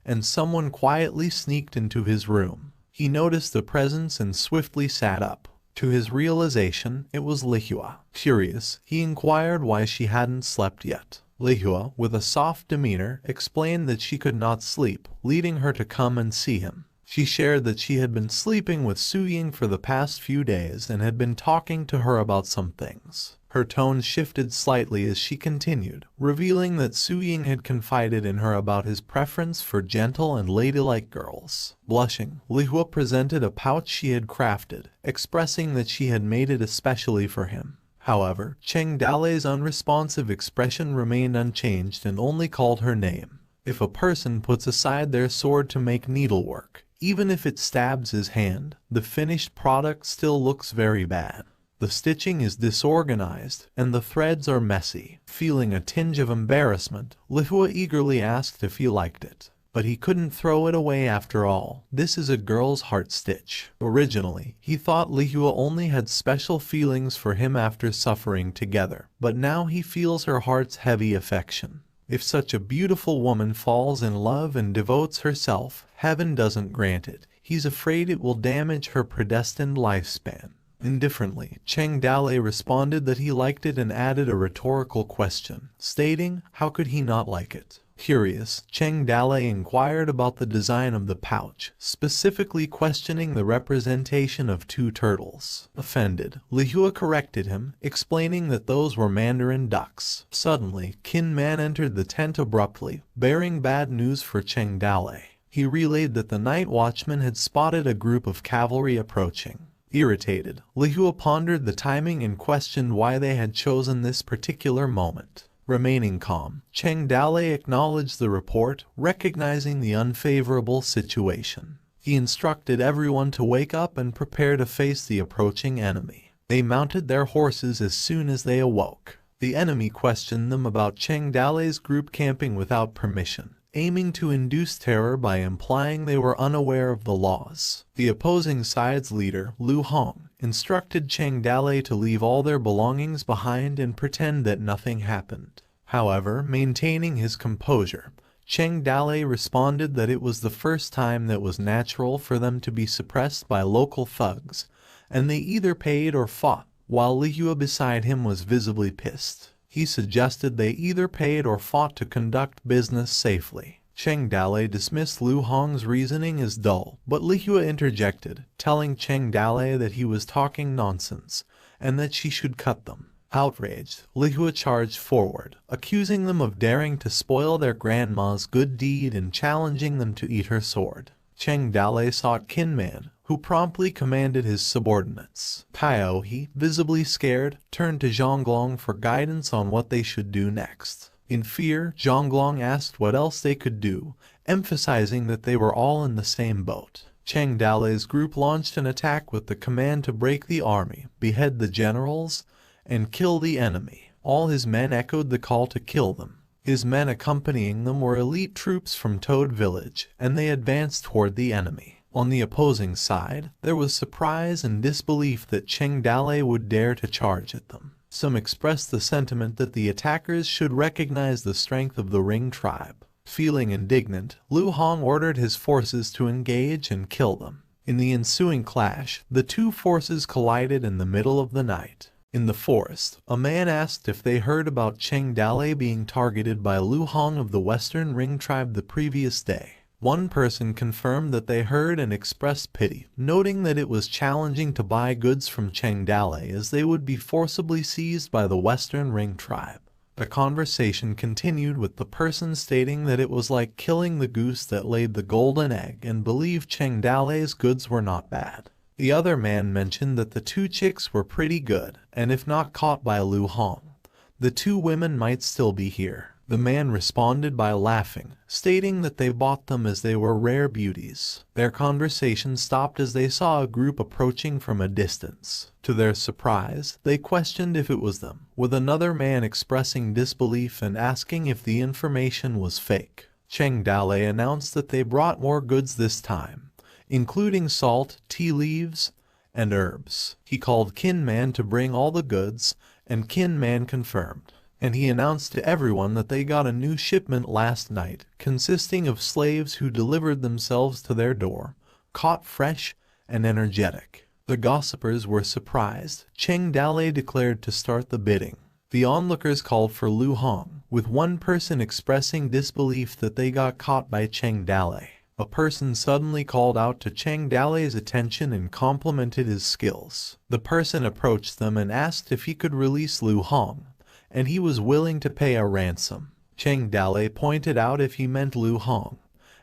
and someone quietly sneaked into his room. He noticed the presence and swiftly sat up. To his realization, it was Lihua. Curious, he inquired why she hadn't slept yet. Lihua, with a soft demeanor, explained that she could not sleep, leading her to come and see him. She shared that she had been sleeping with Su Ying for the past few days and had been talking to her about some things. Her tone shifted slightly as she continued, revealing that Su Ying had confided in her about his preference for gentle and ladylike girls. Blushing, Lihua presented a pouch she had crafted, expressing that she had made it especially for him. However, Cheng Dale's unresponsive expression remained unchanged and only called her name. If a person puts aside their sword to make needlework, even if it stabs his hand, the finished product still looks very bad. The stitching is disorganized, and the threads are messy. Feeling a tinge of embarrassment, Lihua eagerly asked if he liked it. But he couldn't throw it away after all. This is a girl's heart stitch. Originally, he thought Lihua only had special feelings for him after suffering together, but now he feels her heart's heavy affection. If such a beautiful woman falls in love and devotes herself, heaven doesn't grant it. He's afraid it will damage her predestined lifespan. Indifferently, Cheng Dale responded that he liked it and added a rhetorical question, stating, how could he not like it? Curious, Cheng Dale inquired about the design of the pouch, specifically questioning the representation of two turtles. Offended, Lihua corrected him, explaining that those were mandarin ducks. Suddenly, Kin Man entered the tent abruptly, bearing bad news for Cheng Dale. He relayed that the night watchman had spotted a group of cavalry approaching. Irritated, Lihua pondered the timing and questioned why they had chosen this particular moment. Remaining calm, Cheng Dale acknowledged the report, recognizing the unfavorable situation. He instructed everyone to wake up and prepare to face the approaching enemy. They mounted their horses as soon as they awoke. The enemy questioned them about Cheng Dale's group camping without permission, aiming to induce terror by implying they were unaware of the laws. The opposing side's leader, Lu Hong, instructed Cheng Dale to leave all their belongings behind and pretend that nothing happened. However, maintaining his composure, Cheng Dale responded that it was the first time that was natural for them to be suppressed by local thugs, and they either paid or fought, while Lihua beside him was visibly pissed. He suggested they either paid or fought to conduct business safely. Cheng Dale dismissed Lu Hong's reasoning as dull, but Lihua interjected, telling Cheng Dale that he was talking nonsense, and that she should cut them. Outraged, Lihua charged forward, accusing them of daring to spoil their grandma's good deed and challenging them to eat her sword. Cheng Dale sought Kin Man, who promptly commanded his subordinates. Taohe, visibly scared, turned to Zhonglong for guidance on what they should do next. In fear, Zhonglong asked what else they could do, emphasizing that they were all in the same boat. Cheng Dale's group launched an attack with the command to break the army, behead the generals, and kill the enemy. All his men echoed the call to kill them. His men accompanying them were elite troops from Toad Village, and they advanced toward the enemy. On the opposing side, there was surprise and disbelief that Cheng Dale would dare to charge at them. Some expressed the sentiment that the attackers should recognize the strength of the Ring tribe. Feeling indignant, Lu Hong ordered his forces to engage and kill them. In the ensuing clash, the two forces collided in the middle of the night. In the forest, a man asked if they heard about Cheng Dale being targeted by Lu Hong of the Western Ring tribe the previous day. One person confirmed that they heard and expressed pity, noting that it was challenging to buy goods from Cheng Dale as they would be forcibly seized by the Western Ring tribe. The conversation continued with the person stating that it was like killing the goose that laid the golden egg and believed Cheng Dale's goods were not bad. The other man mentioned that the two chicks were pretty good, and if not caught by Lu Hong, the two women might still be here. The man responded by laughing, stating that they bought them as they were rare beauties. Their conversation stopped as they saw a group approaching from a distance. To their surprise, they questioned if it was them, with another man expressing disbelief and asking if the information was fake. Cheng Dale announced that they brought more goods this time, including salt, tea leaves, and herbs. He called Kin Man to bring all the goods, and Kin Man confirmed. And he announced to everyone that they got a new shipment last night, consisting of slaves who delivered themselves to their door, caught fresh and energetic. The gossipers were surprised. Cheng Dale declared to start the bidding. The onlookers called for Lu Hong, with one person expressing disbelief that they got caught by Cheng Dale. A person suddenly called out to Cheng Dale's attention and complimented his skills. The person approached them and asked if he could release Lu Hong, and he was willing to pay a ransom. Cheng Dale pointed out if he meant Lu Hong,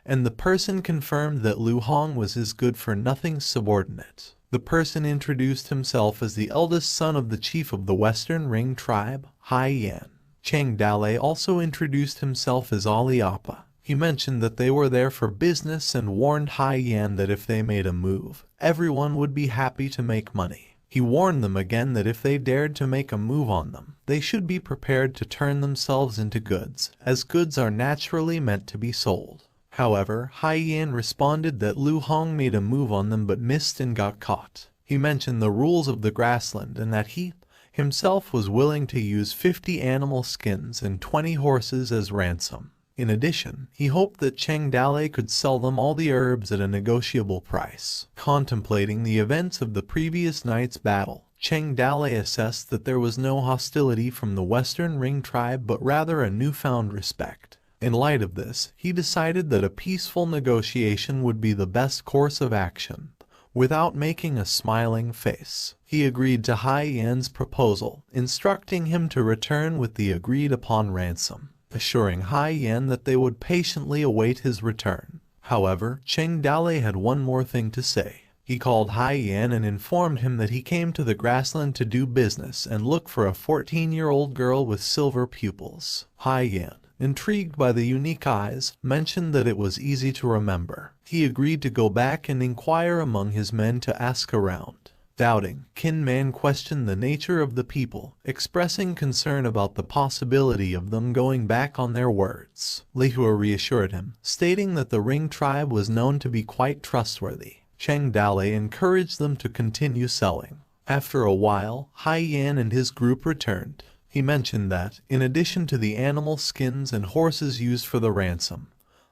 and the person confirmed that Lu Hong was his good-for-nothing subordinate. The person introduced himself as the eldest son of the chief of the Western Ring tribe, Hai Yan. Cheng Dale also introduced himself as Ali Appa. He mentioned that they were there for business and warned Hai Yan that if they made a move, everyone would be happy to make money. He warned them again that if they dared to make a move on them, they should be prepared to turn themselves into goods, as goods are naturally meant to be sold. However, Hai Yan responded that Lu Hong made a move on them but missed and got caught. He mentioned the rules of the grassland and that he, himself was willing to use 50 animal skins and 20 horses as ransom. In addition, he hoped that Cheng Dale could sell them all the herbs at a negotiable price. Contemplating the events of the previous night's battle, Cheng Dale assessed that there was no hostility from the Western Ring tribe but rather a newfound respect. In light of this, he decided that a peaceful negotiation would be the best course of action. Without making a smiling face, he agreed to Hai Yan's proposal, instructing him to return with the agreed-upon ransom, assuring Hai Yan that they would patiently await his return. However, Cheng Dale had one more thing to say. He called Hai Yan and informed him that he came to the grassland to do business and look for a 14-year-old girl with silver pupils. Hai Yan, intrigued by the unique eyes, mentioned that it was easy to remember. He agreed to go back and inquire among his men to ask around. Doubting, Kin Man questioned the nature of the people, expressing concern about the possibility of them going back on their words. Lihua reassured him, stating that the Ring tribe was known to be quite trustworthy. Cheng Dale encouraged them to continue selling. After a while, Hai Yan and his group returned. He mentioned that, in addition to the animal skins and horses used for the ransom,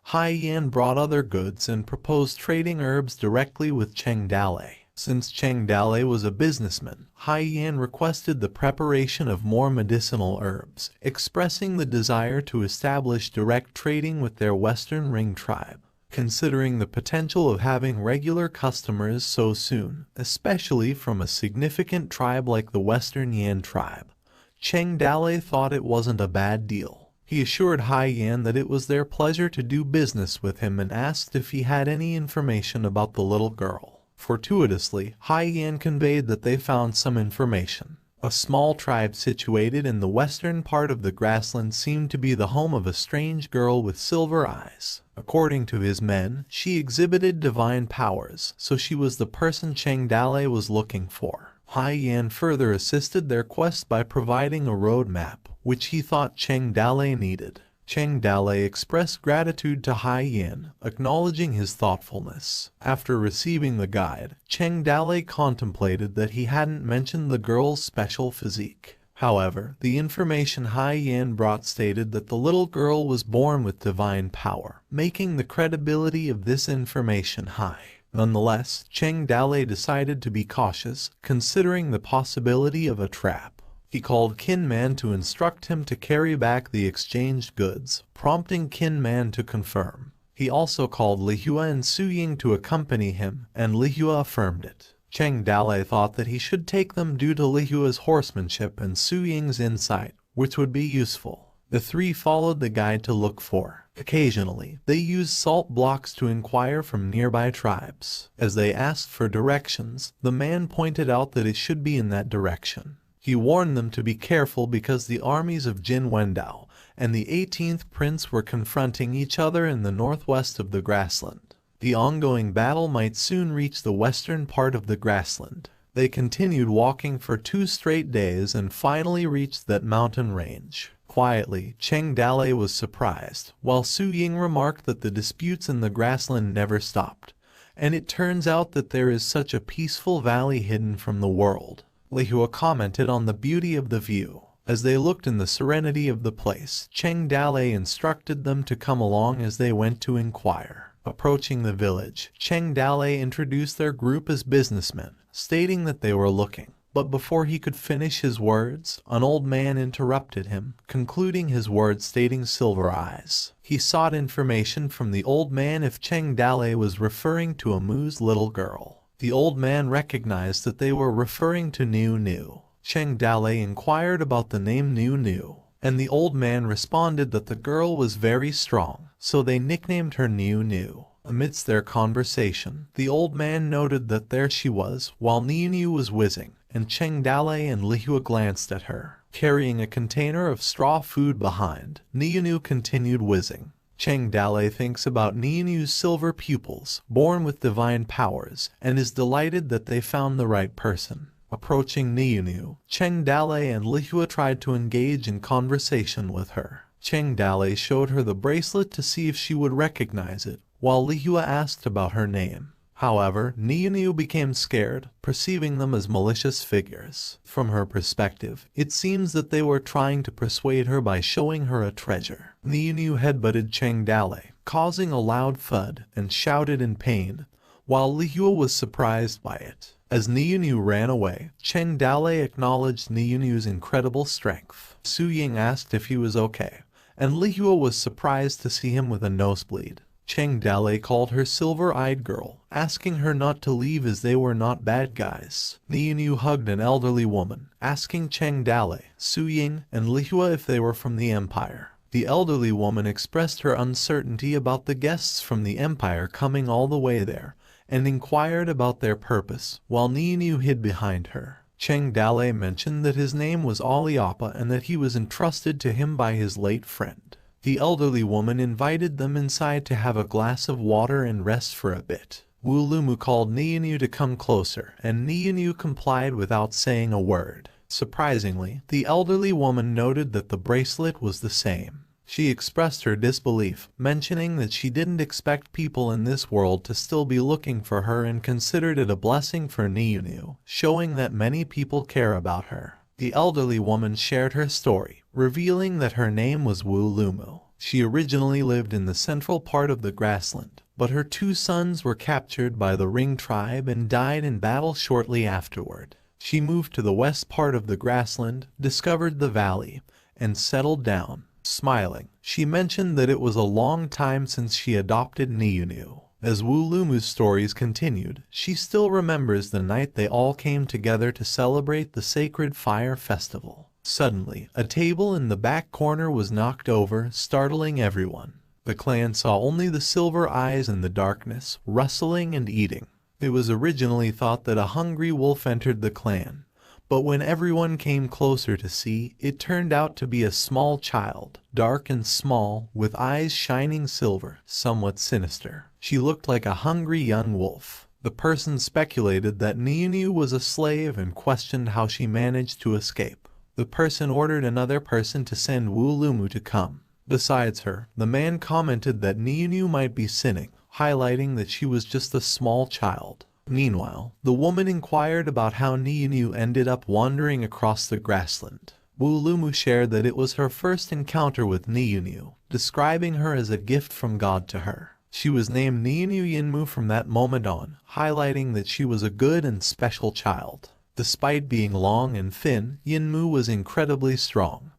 Hai Yan brought other goods and proposed trading herbs directly with Cheng Dale. Since Cheng Dale was a businessman, Hai Yan requested the preparation of more medicinal herbs, expressing the desire to establish direct trading with their Western Ring tribe. Considering the potential of having regular customers so soon, especially from a significant tribe like the Western Yan tribe, Cheng Dale thought it wasn't a bad deal. He assured Hai Yan that it was their pleasure to do business with him and asked if he had any information about the little girl. Fortuitously, Hai Yan conveyed that they found some information. A small tribe situated in the western part of the grassland seemed to be the home of a strange girl with silver eyes. According to his men, she exhibited divine powers, so she was the person Cheng Dale was looking for. Hai Yan further assisted their quest by providing a road map, which he thought Cheng Dale needed. Cheng Dale expressed gratitude to Hai Yan, acknowledging his thoughtfulness. After receiving the guide, Cheng Dale contemplated that he hadn't mentioned the girl's special physique. However, the information Hai Yan brought stated that the little girl was born with divine power, making the credibility of this information high. Nonetheless, Cheng Dale decided to be cautious, considering the possibility of a trap. He called Kin Man to instruct him to carry back the exchanged goods, prompting Kin Man to confirm. He also called Lihua and Su Ying to accompany him, and Lihua affirmed it. Cheng Dale thought that he should take them due to Lihua's horsemanship and Su Ying's insight, which would be useful. The three followed the guide to look for. Occasionally, they used salt blocks to inquire from nearby tribes. As they asked for directions, the man pointed out that it should be in that direction. He warned them to be careful because the armies of Jin Wendao and the 18th Prince were confronting each other in the northwest of the grassland. The ongoing battle might soon reach the western part of the grassland. They continued walking for 2 straight days and finally reached that mountain range. Quietly, Cheng Dale was surprised, while Su Ying remarked that the disputes in the grassland never stopped. And it turns out that there is such a peaceful valley hidden from the world. Lihua commented on the beauty of the view. As they looked in the serenity of the place, Cheng Dale instructed them to come along as they went to inquire. Approaching the village, Cheng Dale introduced their group as businessmen, stating that they were looking. But before he could finish his words, an old man interrupted him, concluding his words stating silver eyes. He sought information from the old man if Cheng Dale was referring to Amu's little girl. The old man recognized that they were referring to Niu Niu. Cheng Dale inquired about the name Niu Niu, and the old man responded that the girl was very strong, so they nicknamed her Niu Niu. Amidst their conversation, the old man noted that there she was, while Niu Niu was whizzing, and Cheng Dale and Lihua glanced at her. Carrying a container of straw food behind, Niu Niu continued whizzing. Cheng Dale thinks about Niu Niu's silver pupils, born with divine powers, and is delighted that they found the right person. Approaching Niu Niu, Cheng Dale and Lihua tried to engage in conversation with her. Cheng Dale showed her the bracelet to see if she would recognize it, while Lihua asked about her name. However, Nianu became scared, perceiving them as malicious figures. From her perspective, it seems that they were trying to persuade her by showing her a treasure. Nianu headbutted Cheng Dale, causing a loud thud, and shouted in pain, while Lihua was surprised by it. As Nianu ran away, Cheng Dale acknowledged Nianu's incredible strength. Su Ying asked if he was okay, and Lihua was surprised to see him with a nosebleed. Cheng Dale called her silver-eyed girl, asking her not to leave as they were not bad guys. Nianu hugged an elderly woman, asking Cheng Dale, Su Ying, and Lihua if they were from the Empire. The elderly woman expressed her uncertainty about the guests from the Empire coming all the way there, and inquired about their purpose, while Nianu hid behind her. Cheng Dale mentioned that his name was Aliapa and that he was entrusted to him by his late friend. The elderly woman invited them inside to have a glass of water and rest for a bit. Wu Lumu called Nianu to come closer, and Nianu complied without saying a word. Surprisingly, the elderly woman noted that the bracelet was the same. She expressed her disbelief, mentioning that she didn't expect people in this world to still be looking for her and considered it a blessing for Nianu, showing that many people care about her. The elderly woman shared her story, revealing that her name was Wu Lumu. She originally lived in the central part of the grassland, but her 2 sons were captured by the Ring tribe and died in battle shortly afterward. She moved to the west part of the grassland, discovered the valley, and settled down. Smiling, she mentioned that it was a long time since she adopted Nianu. As Wu Lumu's stories continued, she still remembers the night they all came together to celebrate the sacred fire festival. Suddenly, a table in the back corner was knocked over, startling everyone. The clan saw only the silver eyes in the darkness, rustling and eating. It was originally thought that a hungry wolf entered the clan, but when everyone came closer to see, it turned out to be a small child, dark and small, with eyes shining silver, somewhat sinister. She looked like a hungry young wolf. The person speculated that Nianu was a slave and questioned how she managed to escape. The person ordered another person to send Wu Lumu to come. Besides her, the man commented that Nianu might be sinning, highlighting that she was just a small child. Meanwhile, the woman inquired about how Nianu ended up wandering across the grassland. Wu Lumu shared that it was her first encounter with Nianu, describing her as a gift from God to her. She was named Nianu Yinmu from that moment on, highlighting that she was a good and special child. Despite being long and thin, Yinmu was incredibly strong,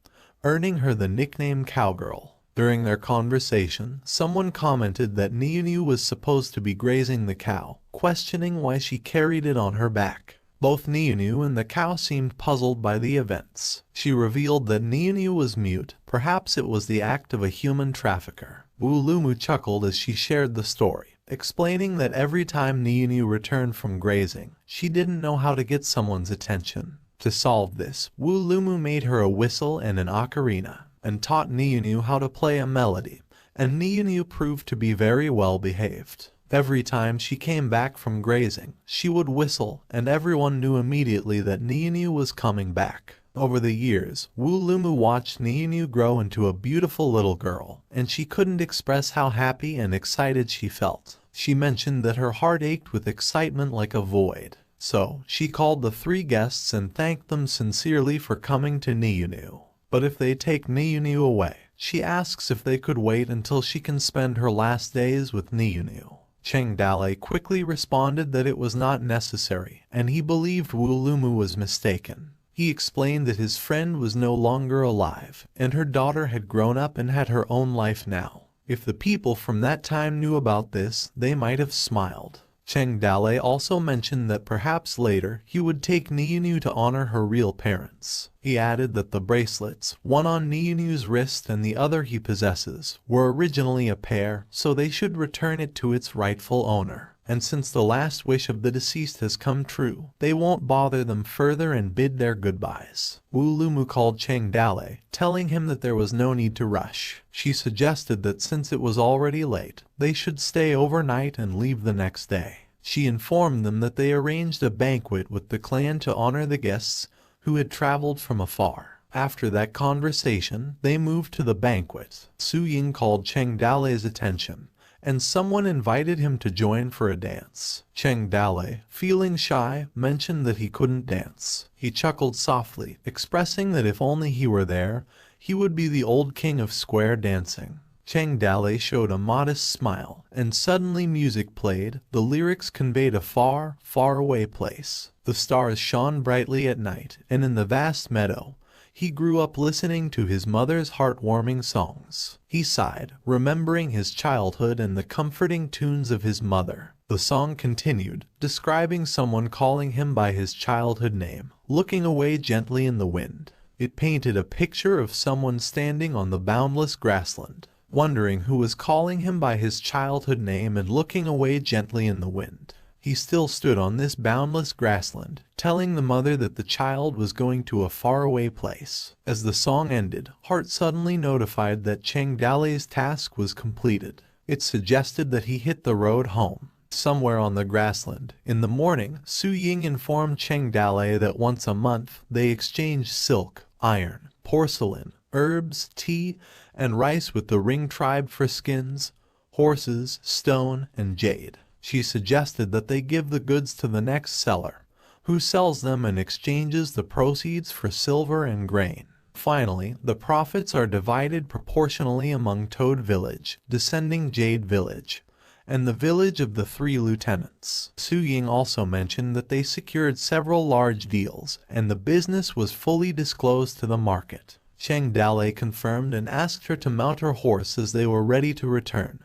earning her the nickname Cowgirl. During their conversation, someone commented that Nianu was supposed to be grazing the cow, questioning why she carried it on her back. Both Nianu and the cow seemed puzzled by the events. She revealed that Nianu was mute, perhaps it was the act of a human trafficker. Wu Lumu chuckled as she shared the story, explaining that every time Nianu returned from grazing, she didn't know how to get someone's attention. To solve this, Wu Lumu made her a whistle and an ocarina, and taught Nianu how to play a melody, and Nianu proved to be very well behaved. Every time she came back from grazing, she would whistle, and everyone knew immediately that Nianu was coming back. Over the years, Wu Lumu watched Nianu grow into a beautiful little girl, and she couldn't express how happy and excited she felt. She mentioned that her heart ached with excitement like a void. So, she called the 3 guests and thanked them sincerely for coming to Nianu. But if they take Nianu away, she asks if they could wait until she can spend her last days with Nianu. Cheng Dale quickly responded that it was not necessary, and he believed Wu Lumu was mistaken. He explained that his friend was no longer alive, and her daughter had grown up and had her own life now. If the people from that time knew about this, they might have smiled. Cheng Dale also mentioned that perhaps later he would take Nianu to honor her real parents. He added that the bracelets, one on Nianu's wrist and the other he possesses, were originally a pair, so they should return it to its rightful owner. And since the last wish of the deceased has come true, they won't bother them further and bid their goodbyes. Wu Lumu called Cheng Dale, telling him that there was no need to rush. She suggested that since it was already late, they should stay overnight and leave the next day. She informed them that they arranged a banquet with the clan to honor the guests who had traveled from afar. After that conversation, they moved to the banquet. Su Ying called Cheng Dale's attention, and someone invited him to join for a dance. Cheng Dale, feeling shy, mentioned that he couldn't dance. He chuckled softly, expressing that if only he were there, he would be the old king of square dancing. Cheng Dale showed a modest smile, and suddenly music played. The lyrics conveyed a far, far away place. The stars shone brightly at night, and in the vast meadow, he grew up listening to his mother's heartwarming songs. He sighed, remembering his childhood and the comforting tunes of his mother. The song continued, describing someone calling him by his childhood name, looking away gently in the wind. It painted a picture of someone standing on the boundless grassland, wondering who was calling him by his childhood name and looking away gently in the wind. He still stood on this boundless grassland, telling the mother that the child was going to a faraway place. As the song ended, Heart suddenly notified that Cheng Dale's task was completed. It suggested that he hit the road home. Somewhere on the grassland, in the morning, Su Ying informed Cheng Dale that once a month they exchanged silk, iron, porcelain, herbs, tea, and rice with the Ring tribe for skins, horses, stone, and jade. She suggested that they give the goods to the next seller, who sells them and exchanges the proceeds for silver and grain. Finally, the profits are divided proportionally among Toad Village, Descending Jade Village, and the village of the 3 lieutenants. Su Ying also mentioned that they secured several large deals, and the business was fully disclosed to the market. Cheng Dale confirmed and asked her to mount her horse as they were ready to return,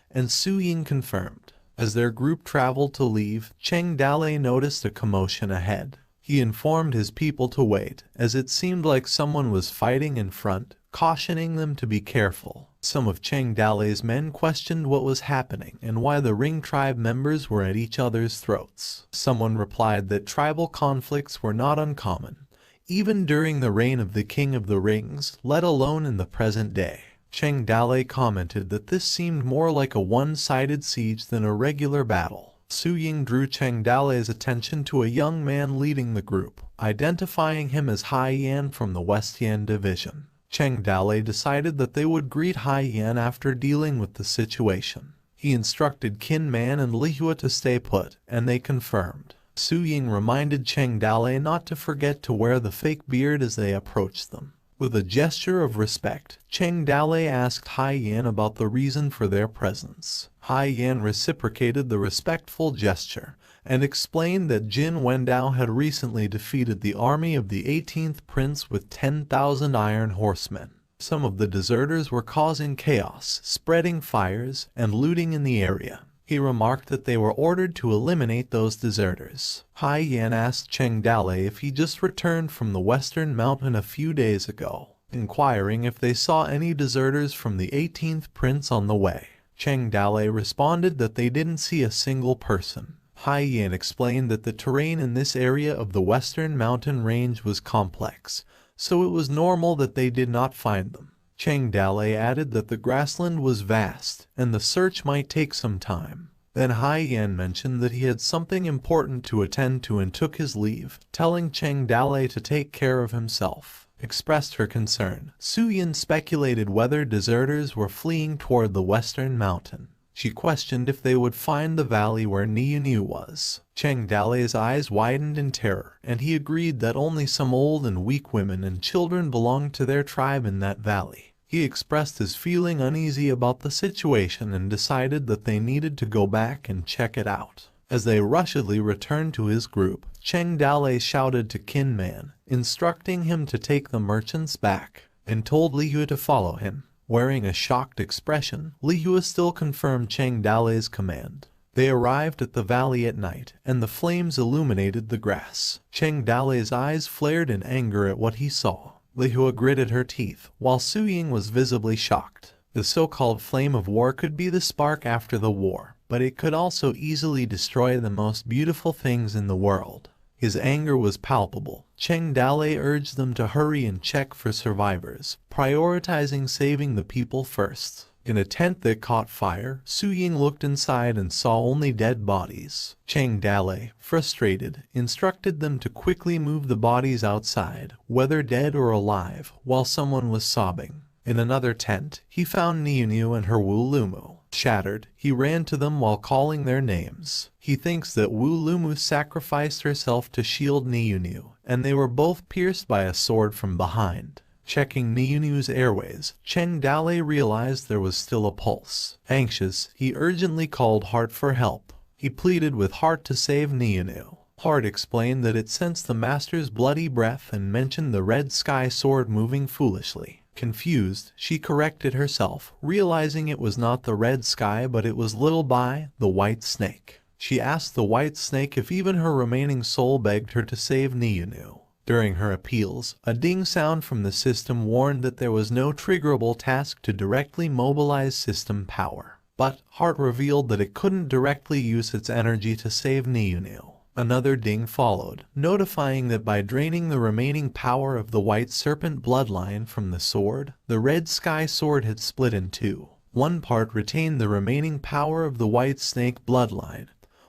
and Su Ying confirmed. As their group traveled to leave, Cheng Dale noticed a commotion ahead. He informed his people to wait, as it seemed like someone was fighting in front, cautioning them to be careful. Some of Cheng Dale's men questioned what was happening and why the Ring tribe members were at each other's throats. Someone replied that tribal conflicts were not uncommon, even during the reign of the King of the Rings, let alone in the present day. Cheng Dale commented that this seemed more like a one-sided siege than a regular battle. Su Ying drew Cheng Dale's attention to a young man leading the group, identifying him as Hai Yan from the West Yan Division. Cheng Dale decided that they would greet Hai Yan after dealing with the situation. He instructed Qin Man and Lihua to stay put, and they confirmed. Su Ying reminded Cheng Dale not to forget to wear the fake beard as they approached them. With a gesture of respect, Cheng Dale asked Hai Yan about the reason for their presence. Hai Yan reciprocated the respectful gesture and explained that Jin Wendao had recently defeated the army of the 18th Prince with 10,000 iron horsemen. Some of the deserters were causing chaos, spreading fires, and looting in the area. He remarked that they were ordered to eliminate those deserters. Hai Yan asked Cheng Dale if he just returned from the Western Mountain a few days ago, inquiring if they saw any deserters from the 18th Prince on the way. Cheng Dale responded that they didn't see a single person. Hai Yan explained that the terrain in this area of the Western Mountain range was complex, so it was normal that they did not find them. Cheng Dale added that the grassland was vast, and the search might take some time. Then Hai Yan mentioned that he had something important to attend to and took his leave, telling Cheng Dale to take care of himself. Expressed her concern. Su Ying speculated whether deserters were fleeing toward the Western Mountain. She questioned if they would find the valley where newanime was. Cheng Dale's eyes widened in terror, and he agreed that only some old and weak women and children belonged to their tribe in that valley. He expressed his feeling uneasy about the situation and decided that they needed to go back and check it out. As they rushedly returned to his group, Cheng Dale shouted to Qin Man, instructing him to take the merchants back, and told Lihua to follow him. Wearing a shocked expression, Lihua still confirmed Cheng Dale's command. They arrived at the valley at night, and the flames illuminated the grass. Cheng Dale's eyes flared in anger at what he saw. Lihua gritted her teeth, while Su Ying was visibly shocked. The so-called flame of war could be the spark after the war, but it could also easily destroy the most beautiful things in the world. His anger was palpable. Cheng Dale urged them to hurry and check for survivors, prioritizing saving the people first. In a tent that caught fire, Su Ying looked inside and saw only dead bodies. Cheng Dale, frustrated, instructed them to quickly move the bodies outside, whether dead or alive, while someone was sobbing. In another tent, he found Niunu and her Wulumu. Shattered, he ran to them while calling their names. He thinks that Wu Lumu sacrificed herself to shield Niunu, and they were both pierced by a sword from behind. Checking Niunu's airways, Cheng Dale realized there was still a pulse. Anxious, he urgently called Heart for help. He pleaded with Heart to save Niunu. Heart explained that it sensed the master's bloody breath and mentioned the red sky sword moving foolishly. Confused, she corrected herself, realizing it was not the red sky but it was Little Bai, the white snake. She asked the white snake if even her remaining soul begged her to save Niunu. During her appeals, a ding sound from the system warned that there was no triggerable task to directly mobilize system power. But Heart revealed that it couldn't directly use its energy to save Niunu. Another ding followed, notifying that by draining the remaining power of the white serpent bloodline from the sword, the red sky sword had split in two. One part retained the remaining power of the white snake bloodline,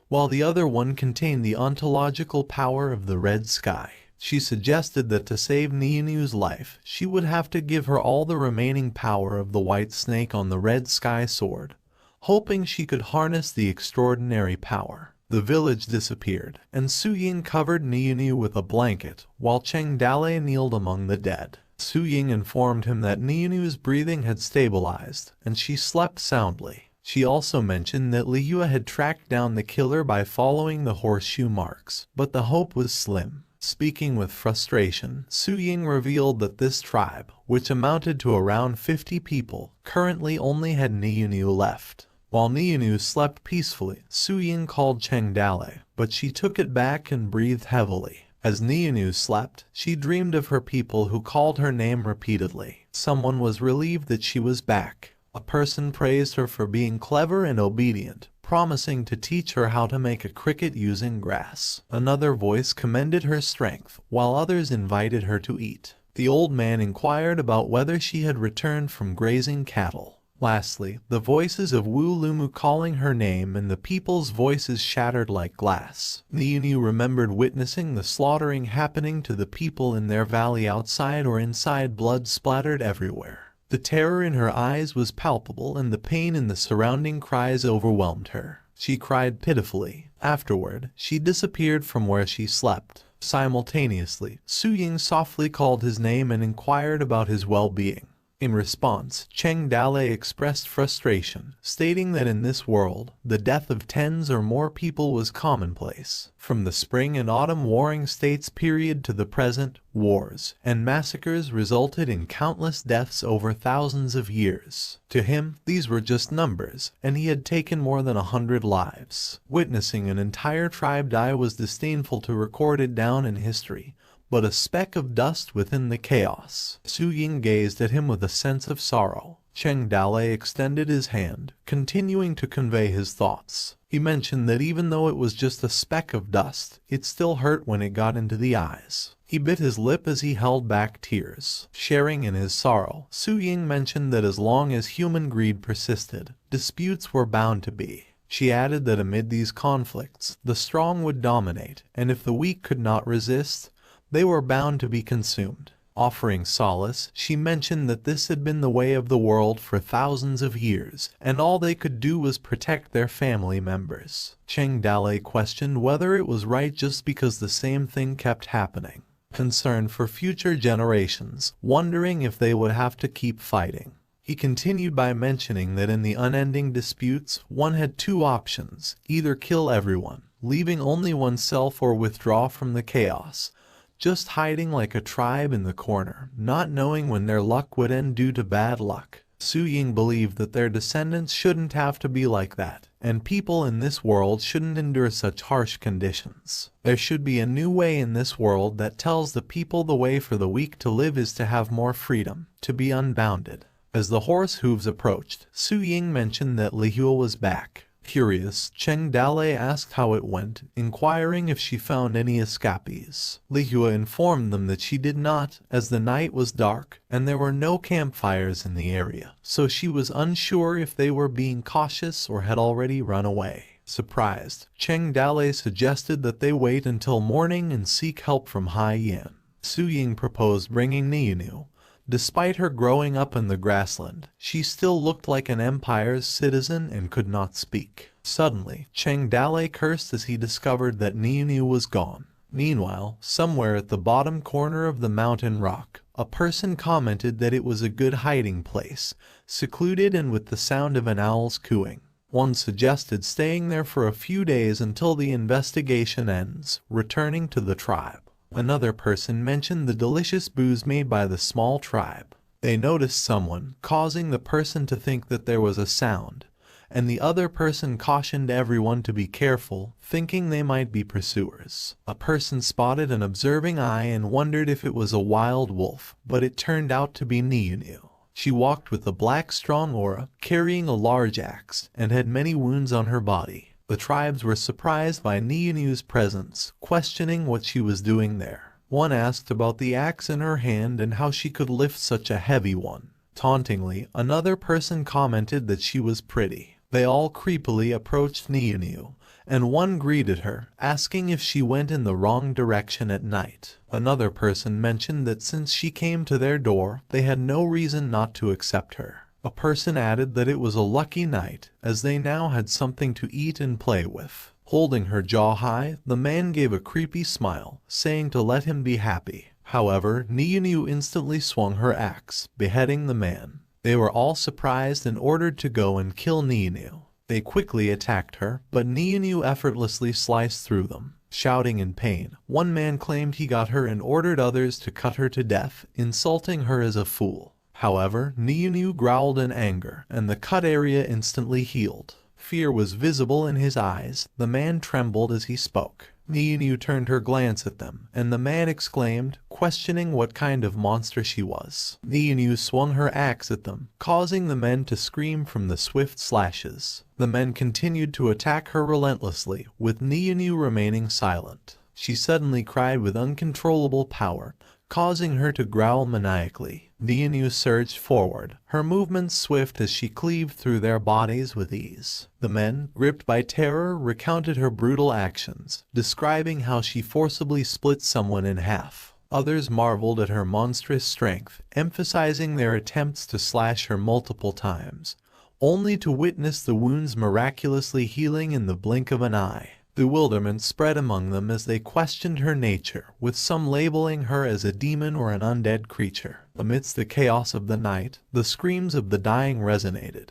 while the other one contained the ontological power of the red sky. She suggested that to save Niunu's life, she would have to give her all the remaining power of the white snake on the red sky sword, hoping she could harness the extraordinary power. The village disappeared, and Su Ying covered Niunu with a blanket, while Cheng Dale kneeled among the dead. Su Ying informed him that Niunu's breathing had stabilized, and she slept soundly. She also mentioned that Liyue had tracked down the killer by following the horseshoe marks, but the hope was slim. Speaking with frustration, Su Ying revealed that this tribe, which amounted to around 50 people, currently only had Niunu left. While Niunu slept peacefully, Su Ying called Cheng Dale, but she took it back and breathed heavily. As Niunu slept, she dreamed of her people who called her name repeatedly. Someone was relieved that she was back. A person praised her for being clever and obedient, promising to teach her how to make a cricket using grass. Another voice commended her strength, while others invited her to eat. The old man inquired about whether she had returned from grazing cattle. Lastly, the voices of Wu Lumu calling her name and the people's voices shattered like glass. Niunu remembered witnessing the slaughtering happening to the people in their valley outside or inside. Blood splattered everywhere. The terror in her eyes was palpable and the pain in the surrounding cries overwhelmed her. She cried pitifully. Afterward, she disappeared from where she slept. Simultaneously, Su Ying softly called his name and inquired about his well-being. In response, Cheng Dale expressed frustration, stating that in this world, the death of tens or more people was commonplace. From the spring and autumn warring states period to the present, wars and massacres resulted in countless deaths over thousands of years. To him, these were just numbers, and he had taken more than 100 lives. Witnessing an entire tribe die was disdainful to record it down in history, but a speck of dust within the chaos. Su Ying gazed at him with a sense of sorrow. Cheng Dale extended his hand, continuing to convey his thoughts. He mentioned that even though it was just a speck of dust, it still hurt when it got into the eyes. He bit his lip as he held back tears. Sharing in his sorrow, Su Ying mentioned that as long as human greed persisted, disputes were bound to be. She added that amid these conflicts, the strong would dominate, and if the weak could not resist, they were bound to be consumed. Offering solace, she mentioned that this had been the way of the world for thousands of years, and all they could do was protect their family members. Cheng Dale questioned whether it was right just because the same thing kept happening. Concerned for future generations, wondering if they would have to keep fighting. He continued by mentioning that in the unending disputes, one had two options: either kill everyone, leaving only oneself, or withdraw from the chaos, just hiding like a tribe in the corner, not knowing when their luck would end due to bad luck. Su Ying believed that their descendants shouldn't have to be like that, and people in this world shouldn't endure such harsh conditions. There should be a new way in this world that tells the people the way for the weak to live is to have more freedom, to be unbounded. As the horse hooves approached, Su Ying mentioned that Liyue was back. Curious, Cheng Dale asked how it went, inquiring if she found any escapees. Liyue informed them that she did not, as the night was dark and there were no campfires in the area, so she was unsure if they were being cautious or had already run away. Surprised, Cheng Dale suggested that they wait until morning and seek help from Hai Yin. Su Ying proposed bringing Niunu, Despite her growing up in the grassland, she still looked like an empire's citizen and could not speak. Suddenly, Cheng Dale cursed as he discovered that Niu was gone. Meanwhile, somewhere at the bottom corner of the mountain rock, a person commented that it was a good hiding place, secluded and with the sound of an owl's cooing. One suggested staying there for a few days until the investigation ends, returning to the tribe. Another person mentioned the delicious booze made by the small tribe. They noticed someone, causing the person to think that there was a sound, and the other person cautioned everyone to be careful, thinking they might be pursuers. A person spotted an observing eye and wondered if it was a wild wolf, but it turned out to be Niu. She walked with a black strong aura, carrying a large axe, and had many wounds on her body. The tribes were surprised by Niu's presence, questioning what she was doing there. One asked about the axe in her hand and how she could lift such a heavy one. Tauntingly, another person commented that she was pretty. They all creepily approached Niu, and one greeted her, asking if she went in the wrong direction at night. Another person mentioned that since she came to their door, they had no reason not to accept her. A person added that it was a lucky night, as they now had something to eat and play with. Holding her jaw high, the man gave a creepy smile, saying to let him be happy. However, Niu instantly swung her axe, beheading the man. They were all surprised and ordered to go and kill Niu. They quickly attacked her, but Niu effortlessly sliced through them. Shouting in pain, one man claimed he got her and ordered others to cut her to death, insulting her as a fool. However, Niu growled in anger, and the cut area instantly healed. Fear was visible in his eyes. The man trembled as he spoke. Niu turned her glance at them, and the man exclaimed, questioning what kind of monster she was. Niu swung her axe at them, causing the men to scream from the swift slashes. The men continued to attack her relentlessly, with Niu remaining silent. She suddenly cried with uncontrollable power, causing her to growl maniacally. Niu surged forward, her movements swift as she cleaved through their bodies with ease. The men, gripped by terror, recounted her brutal actions, describing how she forcibly split someone in half. Others marveled at her monstrous strength, emphasizing their attempts to slash her multiple times, only to witness the wounds miraculously healing in the blink of an eye. Bewilderment spread among them as they questioned her nature, with some labeling her as a demon or an undead creature. Amidst the chaos of the night, the screams of the dying resonated,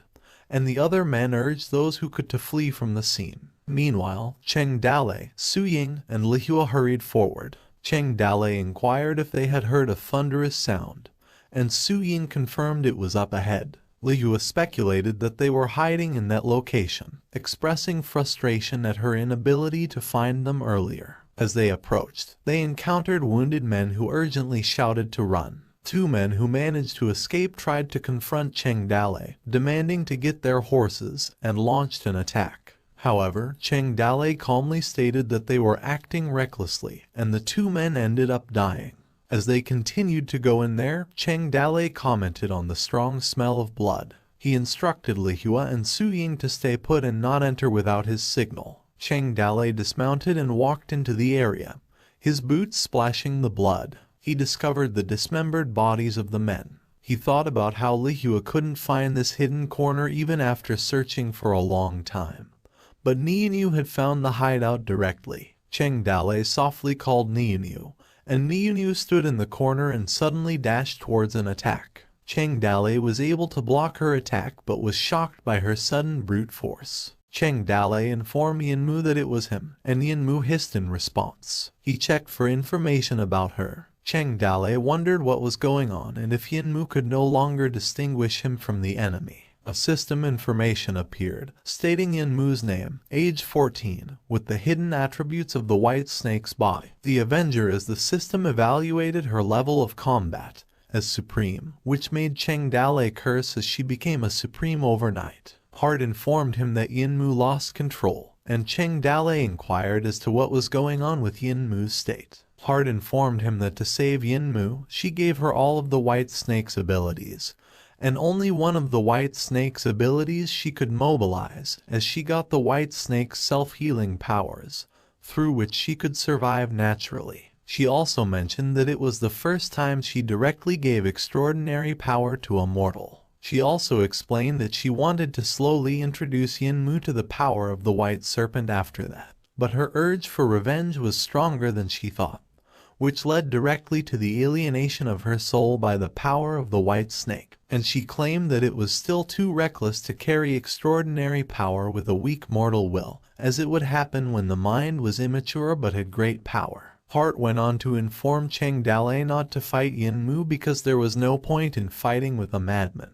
and the other men urged those who could to flee from the scene. Meanwhile, Cheng Dale, Su Ying, and Lihua hurried forward. Cheng Dale inquired if they had heard a thunderous sound, and Su Ying confirmed it was up ahead. Lihua speculated that they were hiding in that location, expressing frustration at her inability to find them earlier. As they approached, they encountered wounded men who urgently shouted to run. Two men who managed to escape tried to confront Cheng Dale, demanding to get their horses, and launched an attack. However, Cheng Dale calmly stated that they were acting recklessly, and the two men ended up dying. As they continued to go in there, Cheng Dale commented on the strong smell of blood. He instructed Lihua and Su Ying to stay put and not enter without his signal. Cheng Dale dismounted and walked into the area, his boots splashing the blood. He discovered the dismembered bodies of the men. He thought about how Lihua couldn't find this hidden corner even after searching for a long time. But Niu had found the hideout directly. Cheng Dale softly called Niu, and Niu stood in the corner and suddenly dashed towards an attack. Cheng Dale was able to block her attack but was shocked by her sudden brute force. Cheng Dale informed Yinmu that it was him, and Yinmu hissed in response. He checked for information about her. Cheng Dale wondered what was going on and if Yinmu could no longer distinguish him from the enemy. A system information appeared, stating Yinmu's name, age 14, with the hidden attributes of the white snake's body. The Avenger as the system evaluated her level of combat as supreme, which made Cheng Dale curse as she became a supreme overnight. Heart informed him that Yinmu lost control, and Cheng Dale inquired as to what was going on with Yinmu's state. Heart informed him that to save Yinmu, she gave her all of the white snake's abilities, and only one of the white snake's abilities she could mobilize, as she got the white snake's self-healing powers, through which she could survive naturally. She also mentioned that it was the first time she directly gave extraordinary power to a mortal. She also explained that she wanted to slowly introduce Yinmu to the power of the white serpent after that, but her urge for revenge was stronger than she thought, which led directly to the alienation of her soul by the power of the white snake, and she claimed that it was still too reckless to carry extraordinary power with a weak mortal will, as it would happen when the mind was immature but had great power. Heart went on to inform Cheng Dalei not to fight Yinmu because there was no point in fighting with a madman,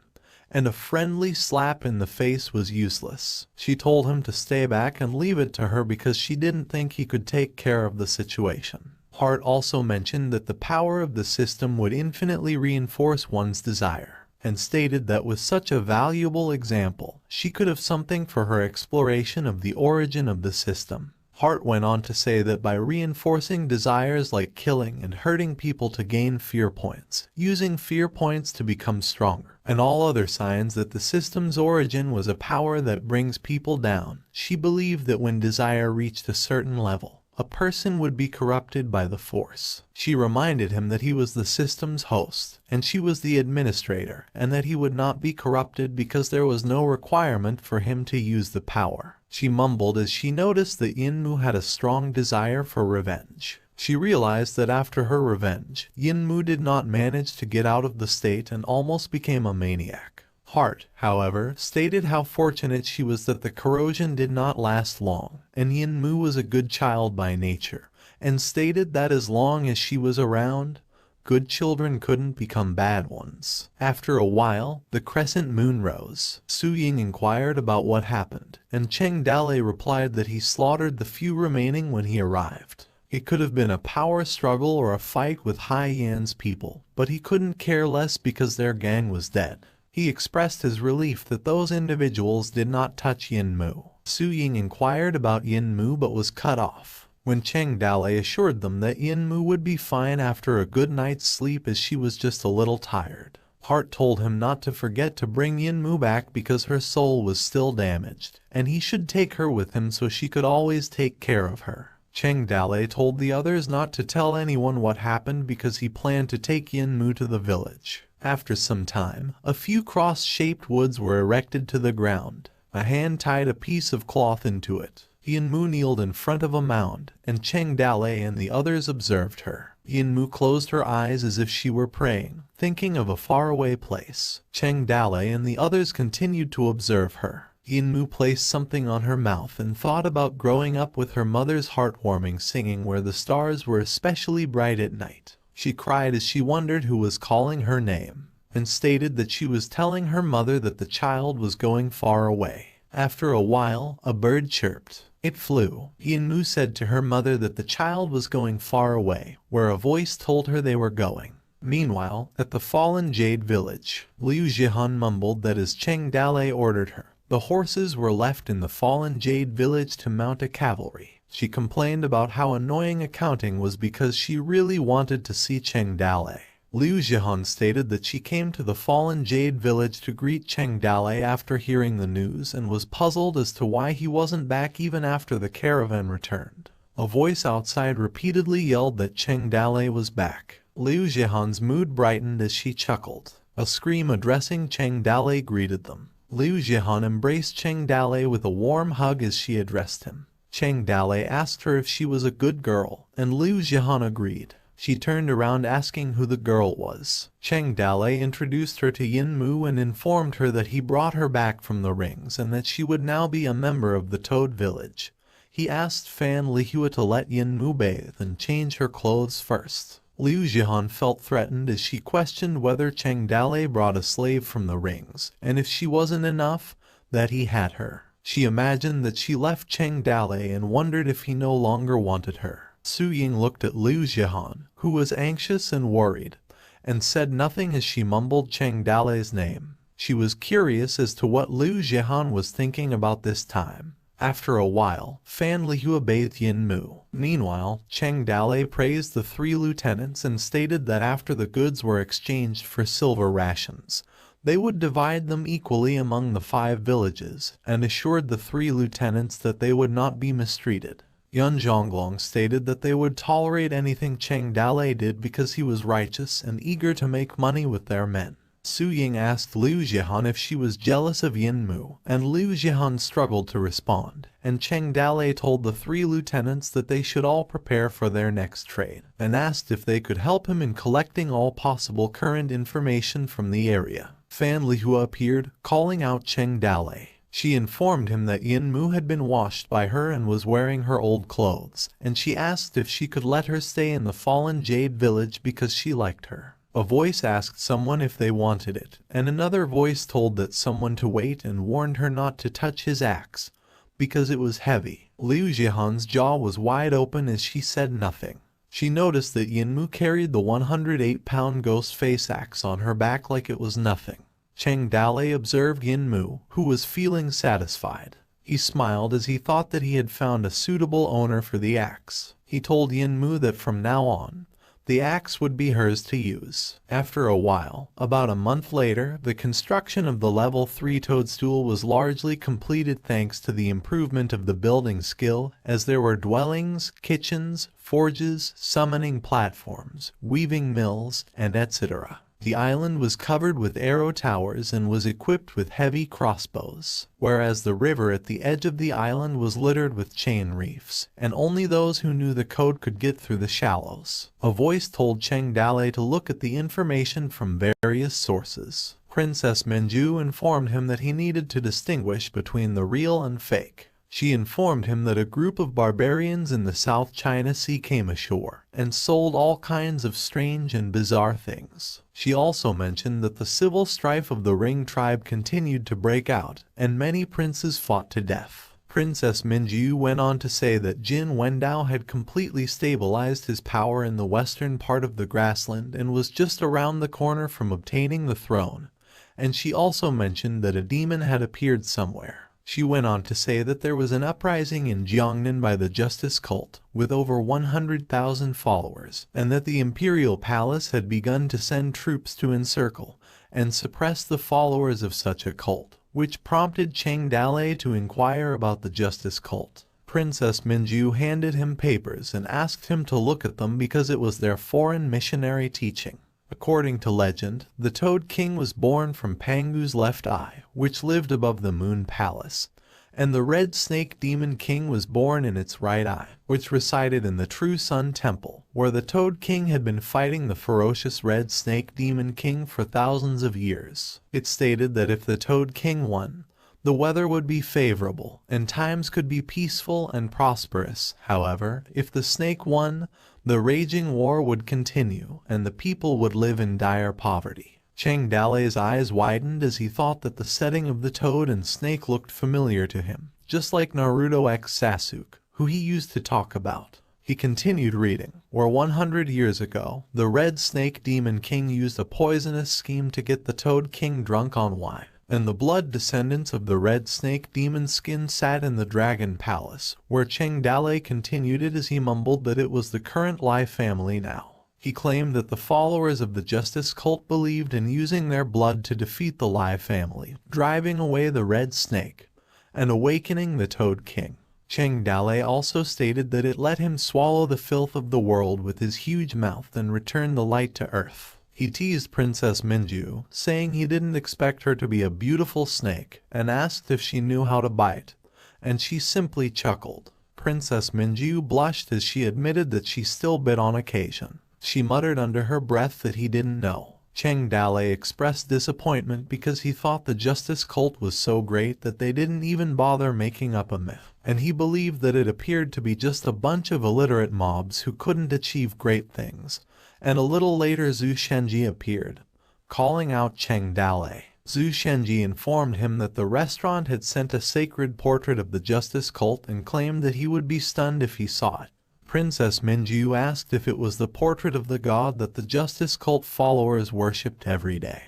and a friendly slap in the face was useless. She told him to stay back and leave it to her because she didn't think he could take care of the situation. Heart also mentioned that the power of the system would infinitely reinforce one's desire, and stated that with such a valuable example, she could have something for her exploration of the origin of the system. Heart went on to say that by reinforcing desires like killing and hurting people to gain fear points, using fear points to become stronger, and all other signs that the system's origin was a power that brings people down, she believed that when desire reached a certain level, a person would be corrupted by the force. She reminded him that he was the system's host, and she was the administrator, and that he would not be corrupted because there was no requirement for him to use the power. She mumbled as she noticed that Yinmu had a strong desire for revenge. She realized that after her revenge, Yinmu did not manage to get out of the state and almost became a maniac. Heart, however, stated how fortunate she was that the corrosion did not last long, and Yinmu was a good child by nature, and stated that as long as she was around, good children couldn't become bad ones. After a while, the crescent moon rose. Su Ying inquired about what happened, and Cheng Dalei replied that he slaughtered the few remaining when he arrived. It could have been a power struggle or a fight with Hai Yan's people, but he couldn't care less because their gang was dead. He expressed his relief that those individuals did not touch Yinmu. Su Ying inquired about Yinmu but was cut off when Cheng Dalei assured them that Yinmu would be fine after a good night's sleep as she was just a little tired. Heart told him not to forget to bring Yinmu back because her soul was still damaged, and he should take her with him so she could always take care of her. Cheng Dalei told the others not to tell anyone what happened because he planned to take Yinmu to the village. After some time, a few cross-shaped woods were erected to the ground. A hand tied a piece of cloth into it. Yinmu kneeled in front of a mound, and Cheng Dalei and the others observed her. Yinmu closed her eyes as if she were praying, thinking of a faraway place. Cheng Dalei and the others continued to observe her. Yinmu placed something on her mouth and thought about growing up with her mother's heartwarming singing where the stars were especially bright at night. She cried as she wondered who was calling her name, and stated that she was telling her mother that the child was going far away. After a while, a bird chirped. It flew. Yinmu said to her mother that the child was going far away, where a voice told her they were going. Meanwhile, at the fallen jade village, Liu Jihan mumbled that as Cheng Dalei ordered her, the horses were left in the fallen jade village to mount a cavalry. She complained about how annoying accounting was because she really wanted to see Cheng Dalei. Liu Jihan stated that she came to the fallen jade village to greet Cheng Dalei after hearing the news and was puzzled as to why he wasn't back even after the caravan returned. A voice outside repeatedly yelled that Cheng Dalei was back. Liu Jihan's mood brightened as she chuckled. A scream addressing Cheng Dalei greeted them. Liu Jihan embraced Cheng Dalei with a warm hug as she addressed him. Cheng Dalei asked her if she was a good girl, and Liu Jihan agreed. She turned around asking who the girl was. Cheng Dalei introduced her to Yinmu and informed her that he brought her back from the rings and that she would now be a member of the Toad Village. He asked Fan Lihua to let Yinmu bathe and change her clothes first. Liu Jihan felt threatened as she questioned whether Cheng Dalei brought a slave from the rings, and if she wasn't enough, that he had her. She imagined that she left Cheng Dalei and wondered if he no longer wanted her. Su Ying looked at Liu Jihan, who was anxious and worried, and said nothing as she mumbled Cheng Dalei's name. She was curious as to what Liu Jihan was thinking about this time. After a while, Fan Lihua bathed Yinmu. Meanwhile, Cheng Dalei praised the 3 lieutenants and stated that after the goods were exchanged for silver rations, they would divide them equally among the 5 villages, and assured the 3 lieutenants that they would not be mistreated. Yun Zhonglong stated that they would tolerate anything Cheng Dalei did because he was righteous and eager to make money with their men. Su Ying asked Liu Zhihan if she was jealous of Yin Mu, and Liu Zhihan struggled to respond, and Cheng Dalei told the 3 lieutenants that they should all prepare for their next trade, and asked if they could help him in collecting all possible current information from the area. Fan Lihua appeared, calling out Cheng Dalei. She informed him that Yin Mu had been washed by her and was wearing her old clothes, and she asked if she could let her stay in the fallen Jade village because she liked her. A voice asked someone if they wanted it, and another voice told that someone to wait and warned her not to touch his axe, because it was heavy. Liu Zhihan's jaw was wide open as she said nothing. She noticed that Yin Mu carried the 108-pound ghost face axe on her back like it was nothing. Cheng Dalei observed Yin Mu, who was feeling satisfied. He smiled as he thought that he had found a suitable owner for the axe. He told Yin Mu that from now on, the axe would be hers to use. After a while, about a month later, the construction of the level 3 toadstool was largely completed thanks to the improvement of the building skill, as there were dwellings, kitchens, forges, summoning platforms, weaving mills, and etc. The island was covered with arrow towers and was equipped with heavy crossbows, whereas the river at the edge of the island was littered with chain reefs, and only those who knew the code could get through the shallows. A voice told Cheng Dalei to look at the information from various sources. Princess Minju informed him that he needed to distinguish between the real and fake. She informed him that a group of barbarians in the South China Sea came ashore and sold all kinds of strange and bizarre things. She also mentioned that the civil strife of the Ring tribe continued to break out, and many princes fought to death. Princess Minju went on to say that Jin Wendao had completely stabilized his power in the western part of the grassland and was just around the corner from obtaining the throne, and she also mentioned that a demon had appeared somewhere. She went on to say that there was an uprising in Jiangnan by the Justice Cult, with over 100,000 followers, and that the Imperial Palace had begun to send troops to encircle and suppress the followers of such a cult, which prompted Cheng Dalei to inquire about the Justice Cult. Princess Minju handed him papers and asked him to look at them because it was their foreign missionary teaching. According to legend, the Toad King was born from Pangu's left eye, which lived above the Moon Palace, and the Red Snake Demon King was born in its right eye, which resided in the True Sun Temple, where the Toad King had been fighting the ferocious Red Snake Demon King for thousands of years. It stated that if the Toad King won, the weather would be favorable, and times could be peaceful and prosperous. However, if the snake won, the raging war would continue, and the people would live in dire poverty. Cheng Dalei's eyes widened as he thought that the setting of the toad and snake looked familiar to him, just like Naruto X Sasuke, who he used to talk about. He continued reading, where 100 years ago, the Red Snake Demon King used a poisonous scheme to get the Toad King drunk on wine, and the blood descendants of the Red Snake Demon Skin sat in the Dragon Palace, where Cheng Dalei continued it as he mumbled that it was the current Lai family now. He claimed that the followers of the Justice Cult believed in using their blood to defeat the Lai family, driving away the Red Snake, and awakening the Toad King. Cheng Dalei also stated that it let him swallow the filth of the world with his huge mouth and return the light to earth. He teased Princess Minju, saying he didn't expect her to be a beautiful snake, and asked if she knew how to bite, and she simply chuckled. Princess Minju blushed as she admitted that she still bit on occasion. She muttered under her breath that he didn't know. Cheng Dalei expressed disappointment because he thought the Justice Cult was so great that they didn't even bother making up a myth, and he believed that it appeared to be just a bunch of illiterate mobs who couldn't achieve great things. And a little later Zhu Shenji appeared, calling out Cheng Dalei. Zhu Shenji informed him that the restaurant had sent a sacred portrait of the Justice Cult and claimed that he would be stunned if he saw it. Princess Minju asked if it was the portrait of the god that the Justice Cult followers worshipped every day,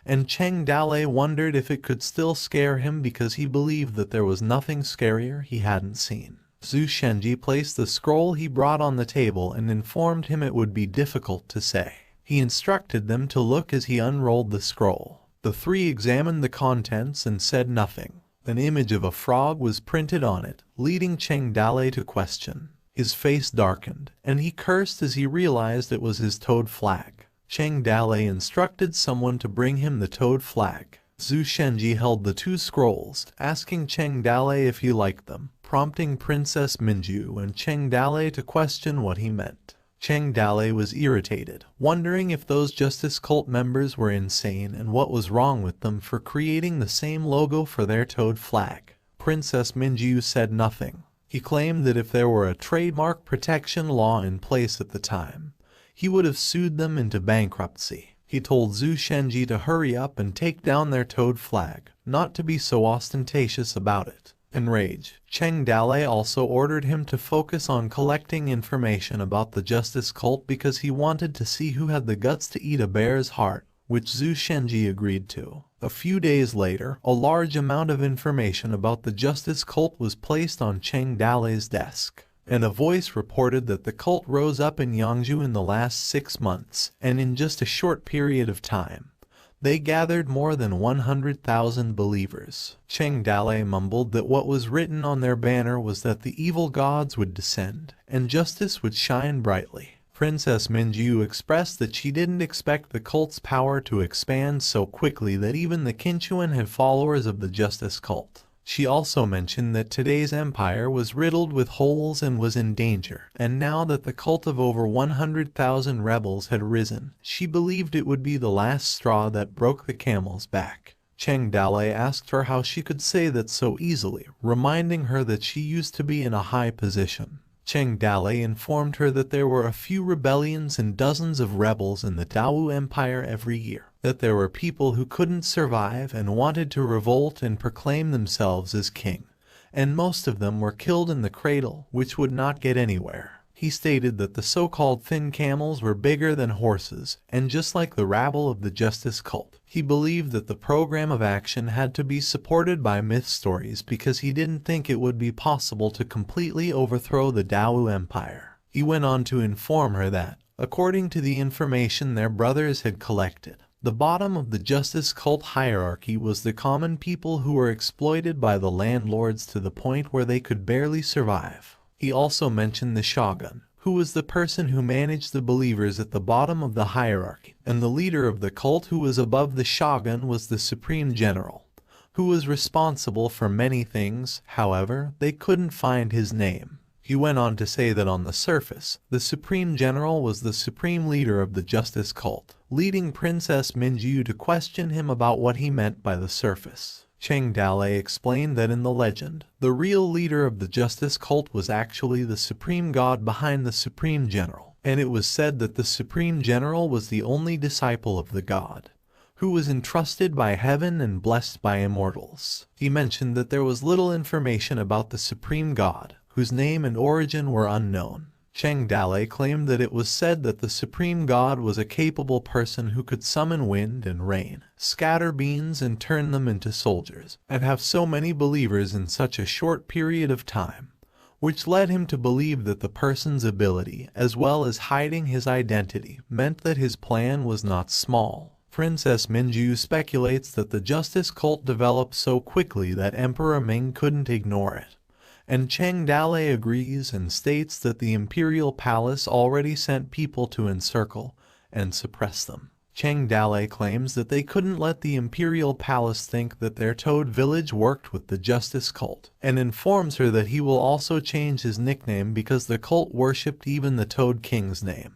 and Cheng Dalei wondered if it could still scare him because he believed that there was nothing scarier he hadn't seen. Zhu Shenji placed the scroll he brought on the table and informed him it would be difficult to say. He instructed them to look as he unrolled the scroll. The three examined the contents and said nothing. An image of a frog was printed on it, leading Cheng Dale to question. His face darkened, and he cursed as he realized it was his toad flag. Cheng Dale instructed someone to bring him the toad flag. Zhu Shenji held the two scrolls, asking Cheng Dale if he liked them, prompting Princess Minju and Cheng Dale to question what he meant. Cheng Dale was irritated, wondering if those Justice Cult members were insane and what was wrong with them for creating the same logo for their toad flag. Princess Minju said nothing. He claimed that if there were a trademark protection law in place at the time, he would have sued them into bankruptcy. He told Zhu Shenji to hurry up and take down their toad flag, not to be so ostentatious about it. Enraged, Cheng Dale also ordered him to focus on collecting information about the Justice Cult because he wanted to see who had the guts to eat a bear's heart, which Zhu Shenji agreed to. A few days later, a large amount of information about the Justice Cult was placed on Cheng Dale's desk, and a voice reported that the cult rose up in Yangzhou in the last 6 months, and in just a short period of time, they gathered more than 100,000 believers. Cheng Dale mumbled that what was written on their banner was that the evil gods would descend, and justice would shine brightly. Princess Minju expressed that she didn't expect the cult's power to expand so quickly that even the Qinchuan had followers of the Justice Cult. She also mentioned that today's empire was riddled with holes and was in danger, and now that the cult of over 100,000 rebels had risen, she believed it would be the last straw that broke the camel's back. Cheng Dale asked her how she could say that so easily, reminding her that she used to be in a high position. Cheng Dale informed her that there were a few rebellions and dozens of rebels in the Dao Empire every year, that there were people who couldn't survive and wanted to revolt and proclaim themselves as king, and most of them were killed in the cradle, which would not get anywhere. He stated that the so-called thin camels were bigger than horses, and just like the rabble of the Justice Cult, he believed that the program of action had to be supported by myth stories because he didn't think it would be possible to completely overthrow the Dao Empire. He went on to inform her that, according to the information their brothers had collected, the bottom of the Justice Cult hierarchy was the common people who were exploited by the landlords to the point where they could barely survive. He also mentioned the shogun, who was the person who managed the believers at the bottom of the hierarchy, and the leader of the cult who was above the shogun was the supreme general, who was responsible for many things. However, they couldn't find his name. He went on to say that on the surface, the Supreme General was the supreme leader of the Justice Cult, leading Princess Minju to question him about what he meant by the surface. Cheng Dale explained that in the legend, the real leader of the Justice Cult was actually the Supreme God behind the Supreme General, and it was said that the Supreme General was the only disciple of the God, who was entrusted by heaven and blessed by immortals. He mentioned that there was little information about the Supreme God, whose name and origin were unknown. Cheng Dale claimed that it was said that the Supreme God was a capable person who could summon wind and rain, scatter beans and turn them into soldiers, and have so many believers in such a short period of time, which led him to believe that the person's ability, as well as hiding his identity, meant that his plan was not small. Princess Minju speculates that the Justice Cult developed so quickly that Emperor Ming couldn't ignore it. And Cheng Dale agrees and states that the imperial palace already sent people to encircle and suppress them. Cheng Dale claims that they couldn't let the imperial palace think that their toad village worked with the Justice Cult, and informs her that he will also change his nickname because the cult worshipped even the Toad King's name,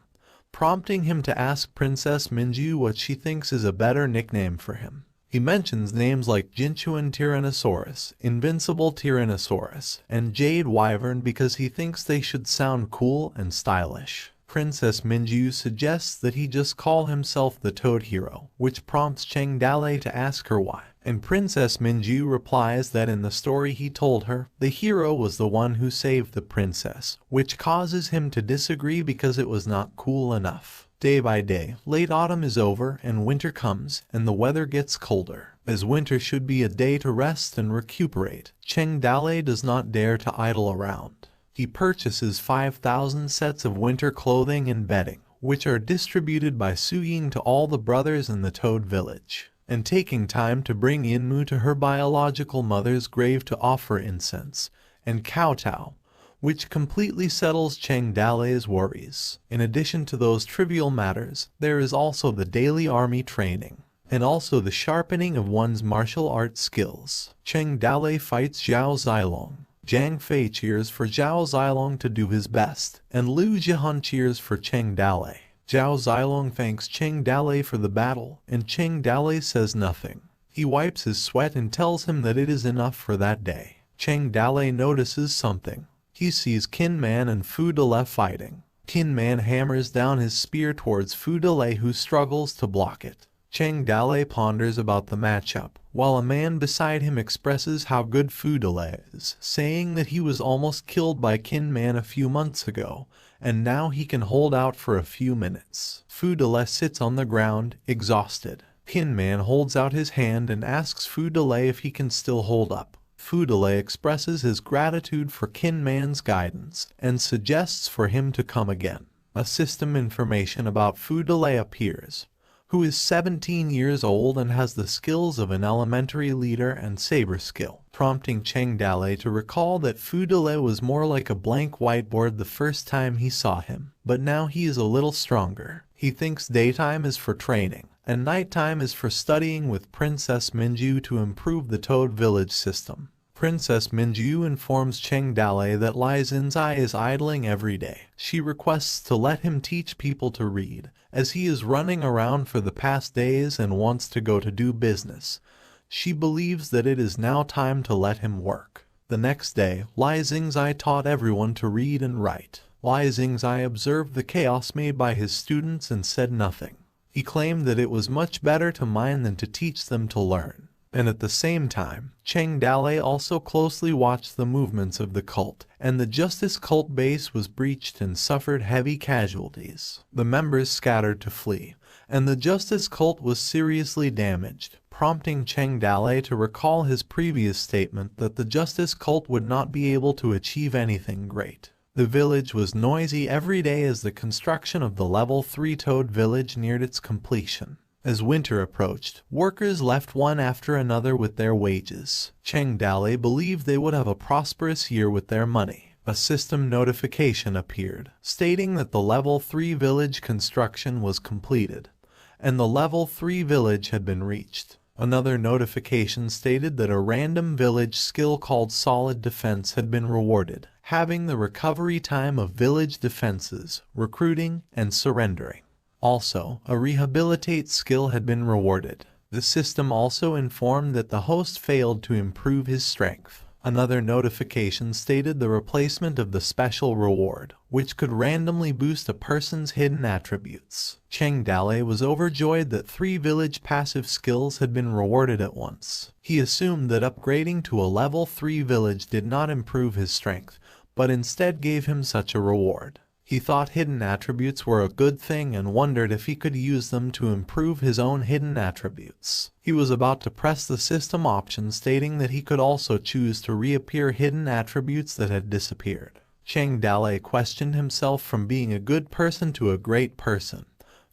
prompting him to ask Princess Minju what she thinks is a better nickname for him. He mentions names like Jinchuan Tyrannosaurus, Invincible Tyrannosaurus, and Jade Wyvern because he thinks they should sound cool and stylish. Princess Minju suggests that he just call himself the Toad Hero, which prompts Cheng Dale to ask her why. And Princess Minju replies that in the story he told her, the hero was the one who saved the princess, which causes him to disagree because it was not cool enough. Day by day, late autumn is over and winter comes, and the weather gets colder. As winter should be a day to rest and recuperate, Cheng Dale does not dare to idle around. He purchases 5,000 sets of winter clothing and bedding, which are distributed by Su Ying to all the brothers in the Toad Village. and taking time to bring Inmu to her biological mother's grave to offer incense and kowtow, which completely settles Cheng Dalei's worries. In addition to those trivial matters, there is also the daily army training, and also the sharpening of one's martial arts skills. Cheng Dalei fights Zhao Zilong. Zhang Fei cheers for Zhao Zilong to do his best, and Liu Jihan cheers for Cheng Dalei. Zhao Zilong thanks Cheng Dalei for the battle, and Cheng Dalei says nothing. He wipes his sweat and tells him that it is enough for that day. Cheng Dalei notices something. He sees Qin Man and Fu Delei fighting. Qin Man hammers down his spear towards Fu Delei, who struggles to block it. Cheng Dalei ponders about the matchup, while a man beside him expresses how good Fu Delei is, saying that he was almost killed by Qin Man a few months ago, and now he can hold out for a few minutes. Fu Delei sits on the ground, exhausted. Qin Man holds out his hand and asks Fu Delei if he can still hold up. Fu Delei expresses his gratitude for Qin Man's guidance and suggests for him to come again. A system information about Fu Delei appears, who is 17 years old and has the skills of an elementary leader and saber skill, prompting Cheng Dalei to recall that Fu Delei was more like a blank whiteboard the first time he saw him, but now he is a little stronger. He thinks daytime is for training, and nighttime is for studying with Princess Minju to improve the Toad Village system. Princess Minju informs Cheng Dalei that Lai Zinzai is idling every day. She requests to let him teach people to read, as he is running around for the past days and wants to go to do business. She believes that it is now time to let him work. The next day, Lai Zinzai taught everyone to read and write. Lai Zinzai observed the chaos made by his students and said nothing. He claimed that it was much better to mind than to teach them to learn. And at the same time, Cheng Dalei also closely watched the movements of the cult, and the Justice cult base was breached and suffered heavy casualties. The members scattered to flee, and the Justice cult was seriously damaged, prompting Cheng Dalei to recall his previous statement that the Justice cult would not be able to achieve anything great. The village was noisy every day as the construction of the level 3 Toad Village neared its completion. As winter approached, workers left one after another with their wages. Cheng Dalei believed they would have a prosperous year with their money. A system notification appeared, stating that the level 3 village construction was completed, and the level 3 village had been reached. Another notification stated that a random village skill called Solid Defense had been rewarded, having the recovery time of village defenses, recruiting, and surrendering. Also, a Rehabilitate skill had been rewarded. The system also informed that the host failed to improve his strength. Another notification stated the replacement of the special reward, which could randomly boost a person's hidden attributes. Cheng Dalei was overjoyed that 3 village passive skills had been rewarded at once. He assumed that upgrading to a level 3 village did not improve his strength, but instead gave him such a reward. He thought hidden attributes were a good thing and wondered if he could use them to improve his own hidden attributes. He was about to press the system option stating that he could also choose to reappear hidden attributes that had disappeared. Cheng Dalei questioned himself from being a good person to a great person,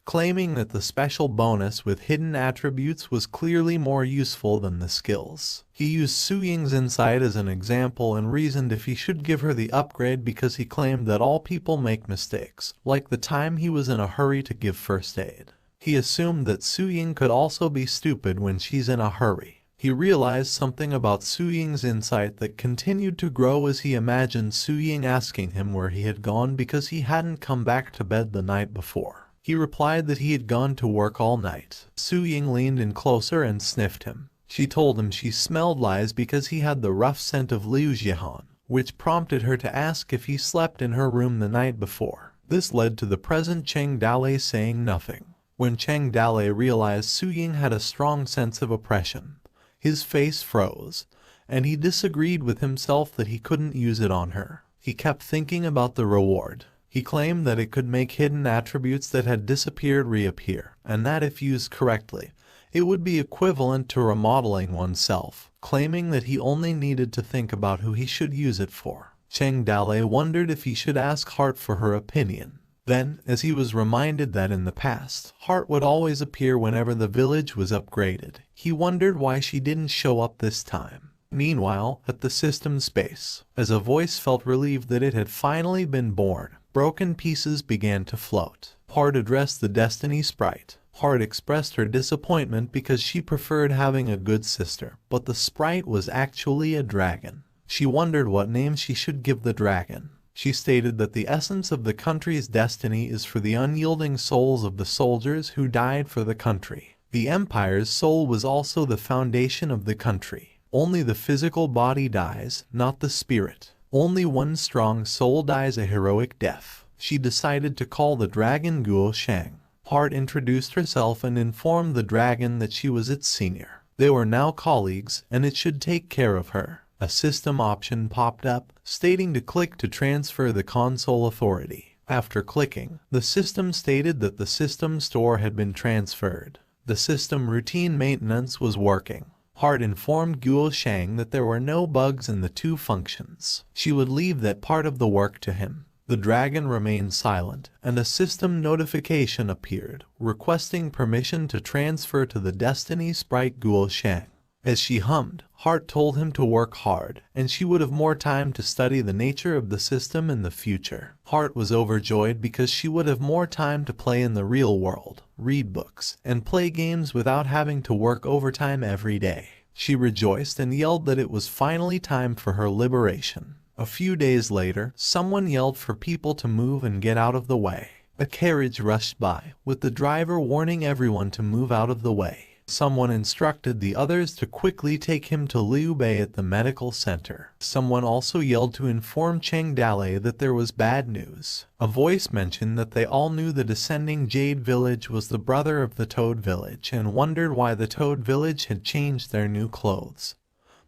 claiming that the special bonus with hidden attributes was clearly more useful than the skills. He used Su Ying's insight as an example and reasoned if he should give her the upgrade because he claimed that all people make mistakes, like the time he was in a hurry to give first aid. He assumed that Su Ying could also be stupid when she's in a hurry. He realized something about Su Ying's insight that continued to grow as he imagined Su Ying asking him where he had gone because he hadn't come back to bed the night before. He replied that he had gone to work all night. Su Ying leaned in closer and sniffed him. She told him she smelled lies because he had the rough scent of Liu Jihan, which prompted her to ask if he slept in her room the night before. This led to the present Cheng Dalei saying nothing. When Cheng Dalei realized Su Ying had a strong sense of oppression, his face froze, and he disagreed with himself that he couldn't use it on her. He kept thinking about the reward. He claimed that it could make hidden attributes that had disappeared reappear, and that if used correctly, it would be equivalent to remodeling oneself, claiming that he only needed to think about who he should use it for. Cheng Dalei wondered if he should ask Heart for her opinion. Then, as he was reminded that in the past, Hart would always appear whenever the village was upgraded, he wondered why she didn't show up this time. Meanwhile, at the system's base, as a voice felt relieved that it had finally been born, broken pieces began to float. Hart addressed the Destiny sprite. Hart expressed her disappointment because she preferred having a good sister, but the sprite was actually a dragon. She wondered what name she should give the dragon. She stated that the essence of the country's destiny is for the unyielding souls of the soldiers who died for the country. The Empire's soul was also the foundation of the country. Only the physical body dies, not the spirit. Only one strong soul dies a heroic death. She decided to call the dragon Guo Shang. Hart introduced herself and informed the dragon that she was its senior. They were now colleagues, and it should take care of her. A system option popped up, stating to click to transfer the console authority. After clicking, the system stated that the system store had been transferred. The system routine maintenance was working. Hart informed Guo Shang that there were no bugs in the two functions. She would leave that part of the work to him. The dragon remained silent, and a system notification appeared, requesting permission to transfer to the Destiny sprite Guo Shang. As she hummed, Hart told him to work hard, and she would have more time to study the nature of the system in the future. Hart was overjoyed because she would have more time to play in the real world, read books, and play games without having to work overtime every day. She rejoiced and yelled that it was finally time for her liberation. A few days later, someone yelled for people to move and get out of the way. A carriage rushed by, with the driver warning everyone to move out of the way. Someone instructed the others to quickly take him to Liu Bei at the medical center. Someone also yelled to inform Cheng Dalei that there was bad news. A voice mentioned that they all knew the descending Jade Village was the brother of the Toad Village and wondered why the Toad Village had changed their new clothes.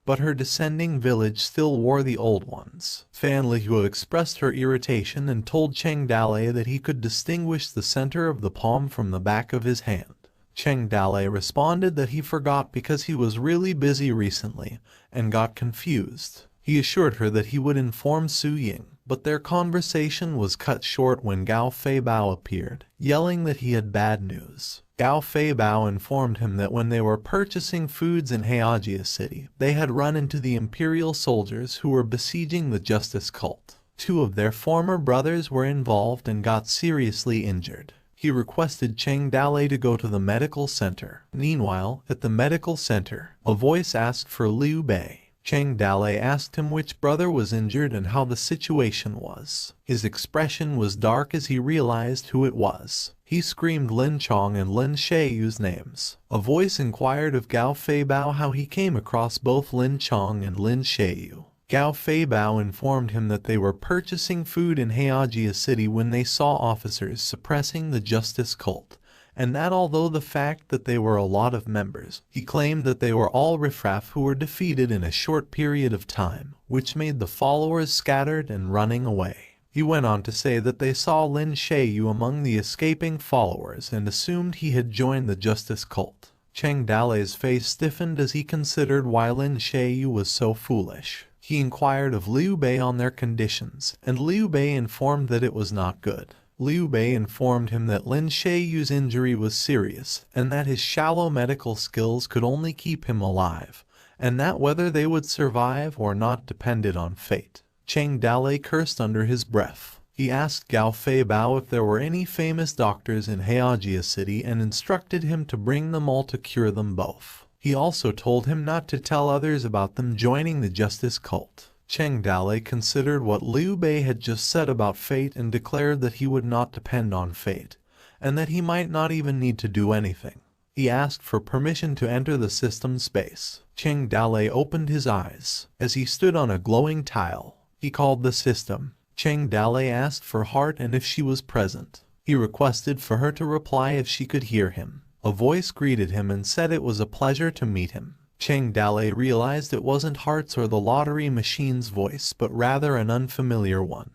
But her descending village still wore the old ones. Fan Lihu expressed her irritation and told Cheng Dalei that he could distinguish the center of the palm from the back of his hand. Cheng Dalei responded that he forgot because he was really busy recently and got confused. He assured her that he would inform Su Ying, but their conversation was cut short when Gao Fei Bao appeared, yelling that he had bad news. Gao Fei Bao informed him that when they were purchasing foods in Heijia City, they had run into the imperial soldiers who were besieging the justice cult. Two of their former brothers were involved and got seriously injured. He requested Cheng Dalei to go to the medical center. Meanwhile, at the medical center, a voice asked for Liu Bei. Cheng Dalei asked him which brother was injured and how the situation was. His expression was dark as he realized who it was. He screamed Lin Chong and Lin Sheiyu's names. A voice inquired of Gao Fei Bao how he came across both Lin Chong and Lin Sheiyu. Gao Fei Bao informed him that they were purchasing food in Heijia City when they saw officers suppressing the justice cult, and that although the fact that they were a lot of members, he claimed that they were all riffraff who were defeated in a short period of time, which made the followers scattered and running away. He went on to say that they saw Lin Sheiyu among the escaping followers and assumed he had joined the justice cult. Cheng Dalei's face stiffened as he considered why Lin Sheiyu was so foolish. He inquired of Liu Bei on their conditions, and Liu Bei informed that it was not good. Liu Bei informed him that Lin Sheiyu's injury was serious, and that his shallow medical skills could only keep him alive, and that whether they would survive or not depended on fate. Cheng Dalei cursed under his breath. He asked Gao Fei Bao if there were any famous doctors in Heijia City and instructed him to bring them all to cure them both. He also told him not to tell others about them joining the justice cult. Cheng Dalei considered what Liu Bei had just said about fate and declared that he would not depend on fate, and that he might not even need to do anything. He asked for permission to enter the system space. Cheng Dalei opened his eyes. As he stood on a glowing tile, he called the system. Cheng Dalei asked for Hart and if she was present. He requested for her to reply if she could hear him. A voice greeted him and said it was a pleasure to meet him. Cheng Dalei realized it wasn't Hart's or the lottery machine's voice, but rather an unfamiliar one,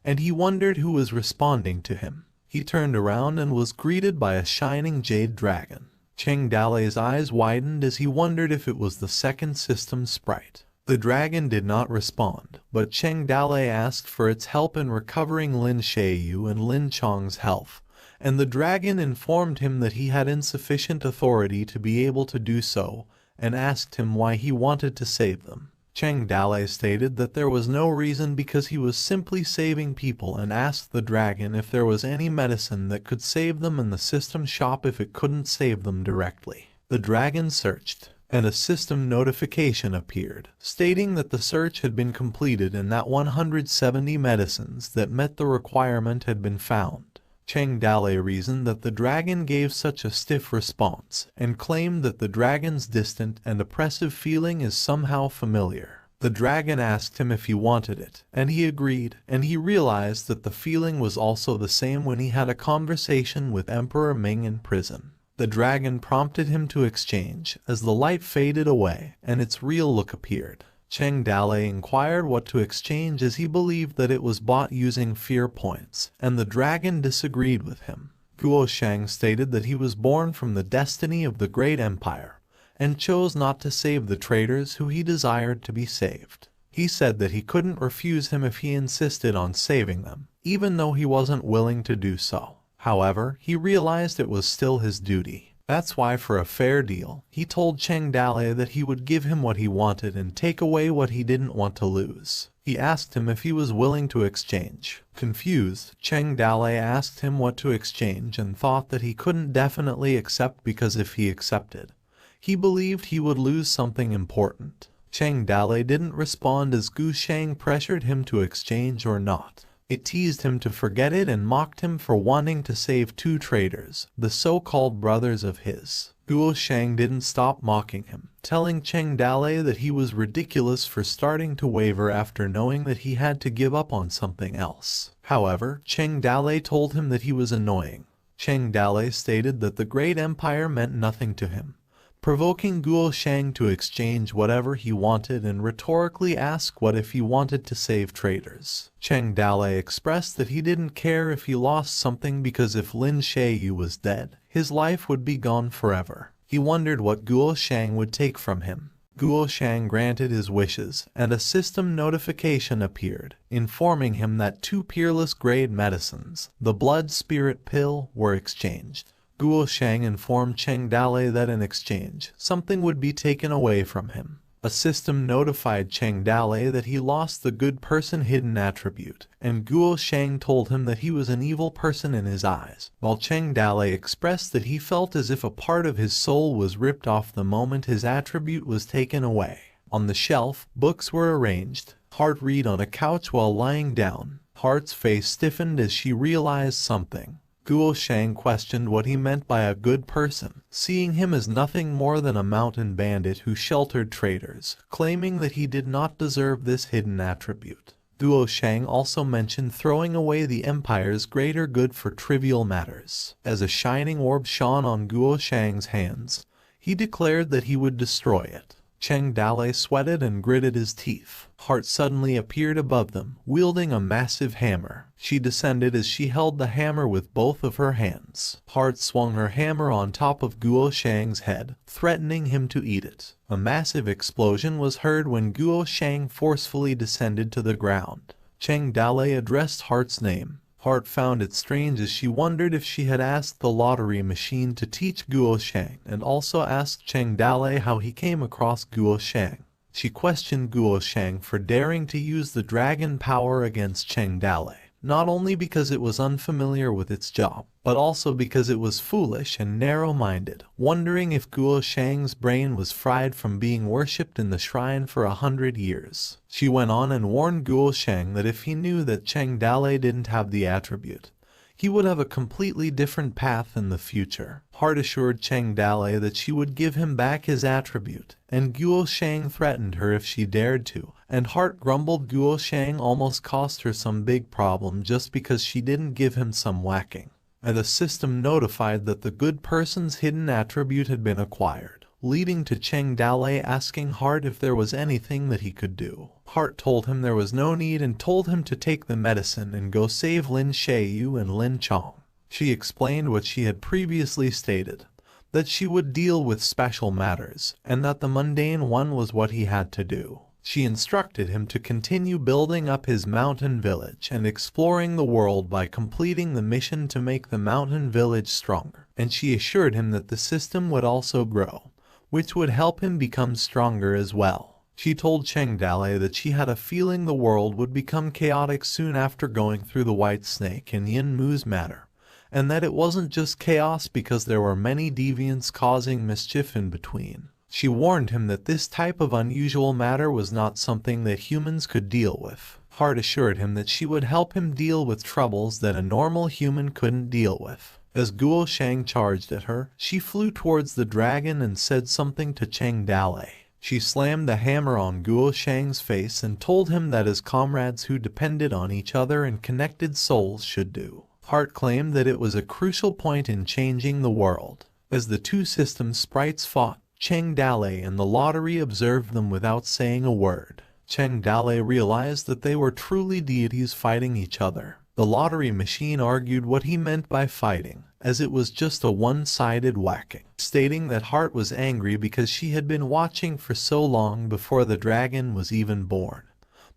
and he wondered who was responding to him. He turned around and was greeted by a shining jade dragon. Cheng Dalei's eyes widened as he wondered if it was the second system sprite. The dragon did not respond, but Cheng Dalei asked for its help in recovering Lin Shaiyu and Lin Chong's health, and the dragon informed him that he had insufficient authority to be able to do so, and asked him why he wanted to save them. Cheng Dalei stated that there was no reason because he was simply saving people, and asked the dragon if there was any medicine that could save them in the system shop if it couldn't save them directly. The dragon searched, and a system notification appeared, stating that the search had been completed and that 170 medicines that met the requirement had been found. Cheng Dalei reasoned that the dragon gave such a stiff response, and claimed that the dragon's distant and oppressive feeling is somehow familiar. The dragon asked him if he wanted it, and he agreed, and he realized that the feeling was also the same when he had a conversation with Emperor Ming in prison. The dragon prompted him to exchange, as the light faded away, and its real look appeared. Cheng Dalei inquired what to exchange, as he believed that it was bought using fear points, and the dragon disagreed with him. Guo Shang stated that he was born from the destiny of the great empire, and chose not to save the traitors who he desired to be saved. He said that he couldn't refuse him if he insisted on saving them, even though he wasn't willing to do so. However, he realized it was still his duty. That's why, for a fair deal, he told Cheng Dalei that he would give him what he wanted and take away what he didn't want to lose. He asked him if he was willing to exchange. Confused, Cheng Dalei asked him what to exchange and thought that he couldn't definitely accept because if he accepted, he believed he would lose something important. Cheng Dalei didn't respond as Gu Shang pressured him to exchange or not. It teased him to forget it and mocked him for wanting to save two traitors, the so-called brothers of his. Guo Shang didn't stop mocking him, telling Cheng Dalei that he was ridiculous for starting to waver after knowing that he had to give up on something else. However, Cheng Dalei told him that he was annoying. Cheng Dalei stated that the great empire meant nothing to him, provoking Guo Shang to exchange whatever he wanted and rhetorically ask what if he wanted to save traitors. Cheng Dalei expressed that he didn't care if he lost something because if Lin Shaiyu was dead, his life would be gone forever. He wondered what Guo Shang would take from him. Guo Shang granted his wishes, and a system notification appeared, informing him that two peerless grade medicines, the blood spirit pill, were exchanged. Guo Shang informed Cheng Dalei that in exchange, something would be taken away from him. A system notified Cheng Dalei that he lost the good person hidden attribute, and Guo Shang told him that he was an evil person in his eyes, while Cheng Dalei expressed that he felt as if a part of his soul was ripped off the moment his attribute was taken away. On the shelf, books were arranged. Heart read on a couch while lying down. Heart's face stiffened as she realized something. Guo Shang questioned what he meant by a good person, seeing him as nothing more than a mountain bandit who sheltered traitors, claiming that he did not deserve this hidden attribute. Guo Shang also mentioned throwing away the empire's greater good for trivial matters. As a shining orb shone on Guo Shang's hands, he declared that he would destroy it. Cheng Dalei sweated and gritted his teeth. Heart suddenly appeared above them, wielding a massive hammer. She descended as she held the hammer with both of her hands. Heart swung her hammer on top of Guo Shang's head, threatening him to eat it. A massive explosion was heard when Guo Shang forcefully descended to the ground. Cheng Dalei addressed Heart's name. Heart found it strange as she wondered if she had asked the lottery machine to teach Guo Shang, and also asked Cheng Dalei how he came across Guo Shang. She questioned Guo Shang for daring to use the dragon power against Cheng Dalei, not only because it was unfamiliar with its job, but also because it was foolish and narrow-minded, wondering if Guo Shang's brain was fried from being worshipped in the shrine for 100 years. She went on and warned Guo Shang that if he knew that Cheng Dalei didn't have the attribute, he would have a completely different path in the future. Heart assured Cheng Dalei that she would give him back his attribute, and Guo Shang threatened her if she dared to, and Heart grumbled Guo Shang almost cost her some big problem just because she didn't give him some whacking. And the system notified that the good person's hidden attribute had been acquired, leading to Cheng Dalei asking Heart if there was anything that he could do. Heart told him there was no need and told him to take the medicine and go save Lin Shaiyu and Lin Chong. She explained what she had previously stated, that she would deal with special matters, and that the mundane one was what he had to do. She instructed him to continue building up his mountain village and exploring the world by completing the mission to make the mountain village stronger, and she assured him that the system would also grow, which would help him become stronger as well. She told Cheng Dale that she had a feeling the world would become chaotic soon after going through the White Snake and Yin Mu's matter, and that it wasn't just chaos because there were many deviants causing mischief in between. She warned him that this type of unusual matter was not something that humans could deal with. Heart assured him that she would help him deal with troubles that a normal human couldn't deal with. As Guo Shang charged at her, she flew towards the dragon and said something to Cheng Dale. She slammed the hammer on Guo Shang's face and told him that as comrades who depended on each other and connected souls should do. Heart claimed that it was a crucial point in changing the world. As the two system sprites fought, Cheng Dale and the lottery observed them without saying a word. Cheng Dale realized that they were truly deities fighting each other. The lottery machine argued what he meant by fighting, as it was just a one-sided whacking, stating that Heart was angry because she had been watching for so long before the dragon was even born.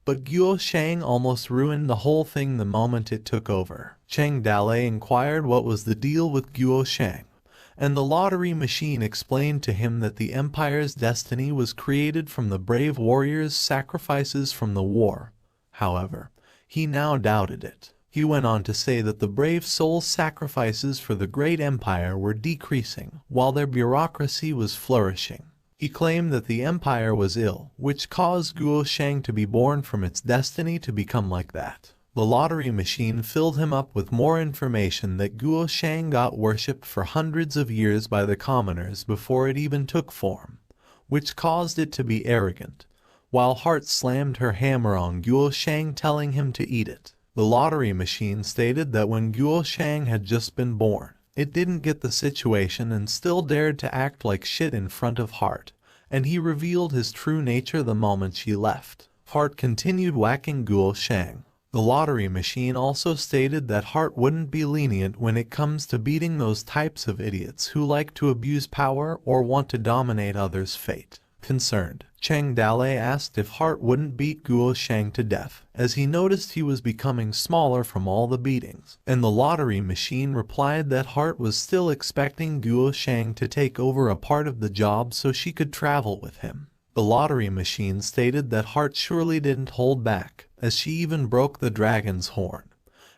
But Guo Shang almost ruined the whole thing the moment it took over. Cheng Dale inquired what was the deal with Guo Shang, and the lottery machine explained to him that the Empire's destiny was created from the brave warriors' sacrifices from the war. However, he now doubted it. He went on to say that the brave soul sacrifices for the great empire were decreasing, while their bureaucracy was flourishing. He claimed that the empire was ill, which caused Guo Shang to be born from its destiny to become like that. The lottery machine filled him up with more information that Guo Shang got worshipped for hundreds of years by the commoners before it even took form, which caused it to be arrogant, while Heart slammed her hammer on Guo Shang telling him to eat it. The lottery machine stated that when Guo Shang had just been born, it didn't get the situation and still dared to act like shit in front of Heart, and he revealed his true nature the moment she left. Heart continued whacking Guo Shang. The lottery machine also stated that Heart wouldn't be lenient when it comes to beating those types of idiots who like to abuse power or want to dominate others' fate. Concerned, Cheng Dale asked if Heart wouldn't beat Guo Shang to death, as he noticed he was becoming smaller from all the beatings, and the lottery machine replied that Heart was still expecting Guo Shang to take over a part of the job so she could travel with him. The lottery machine stated that Heart surely didn't hold back, as she even broke the dragon's horn,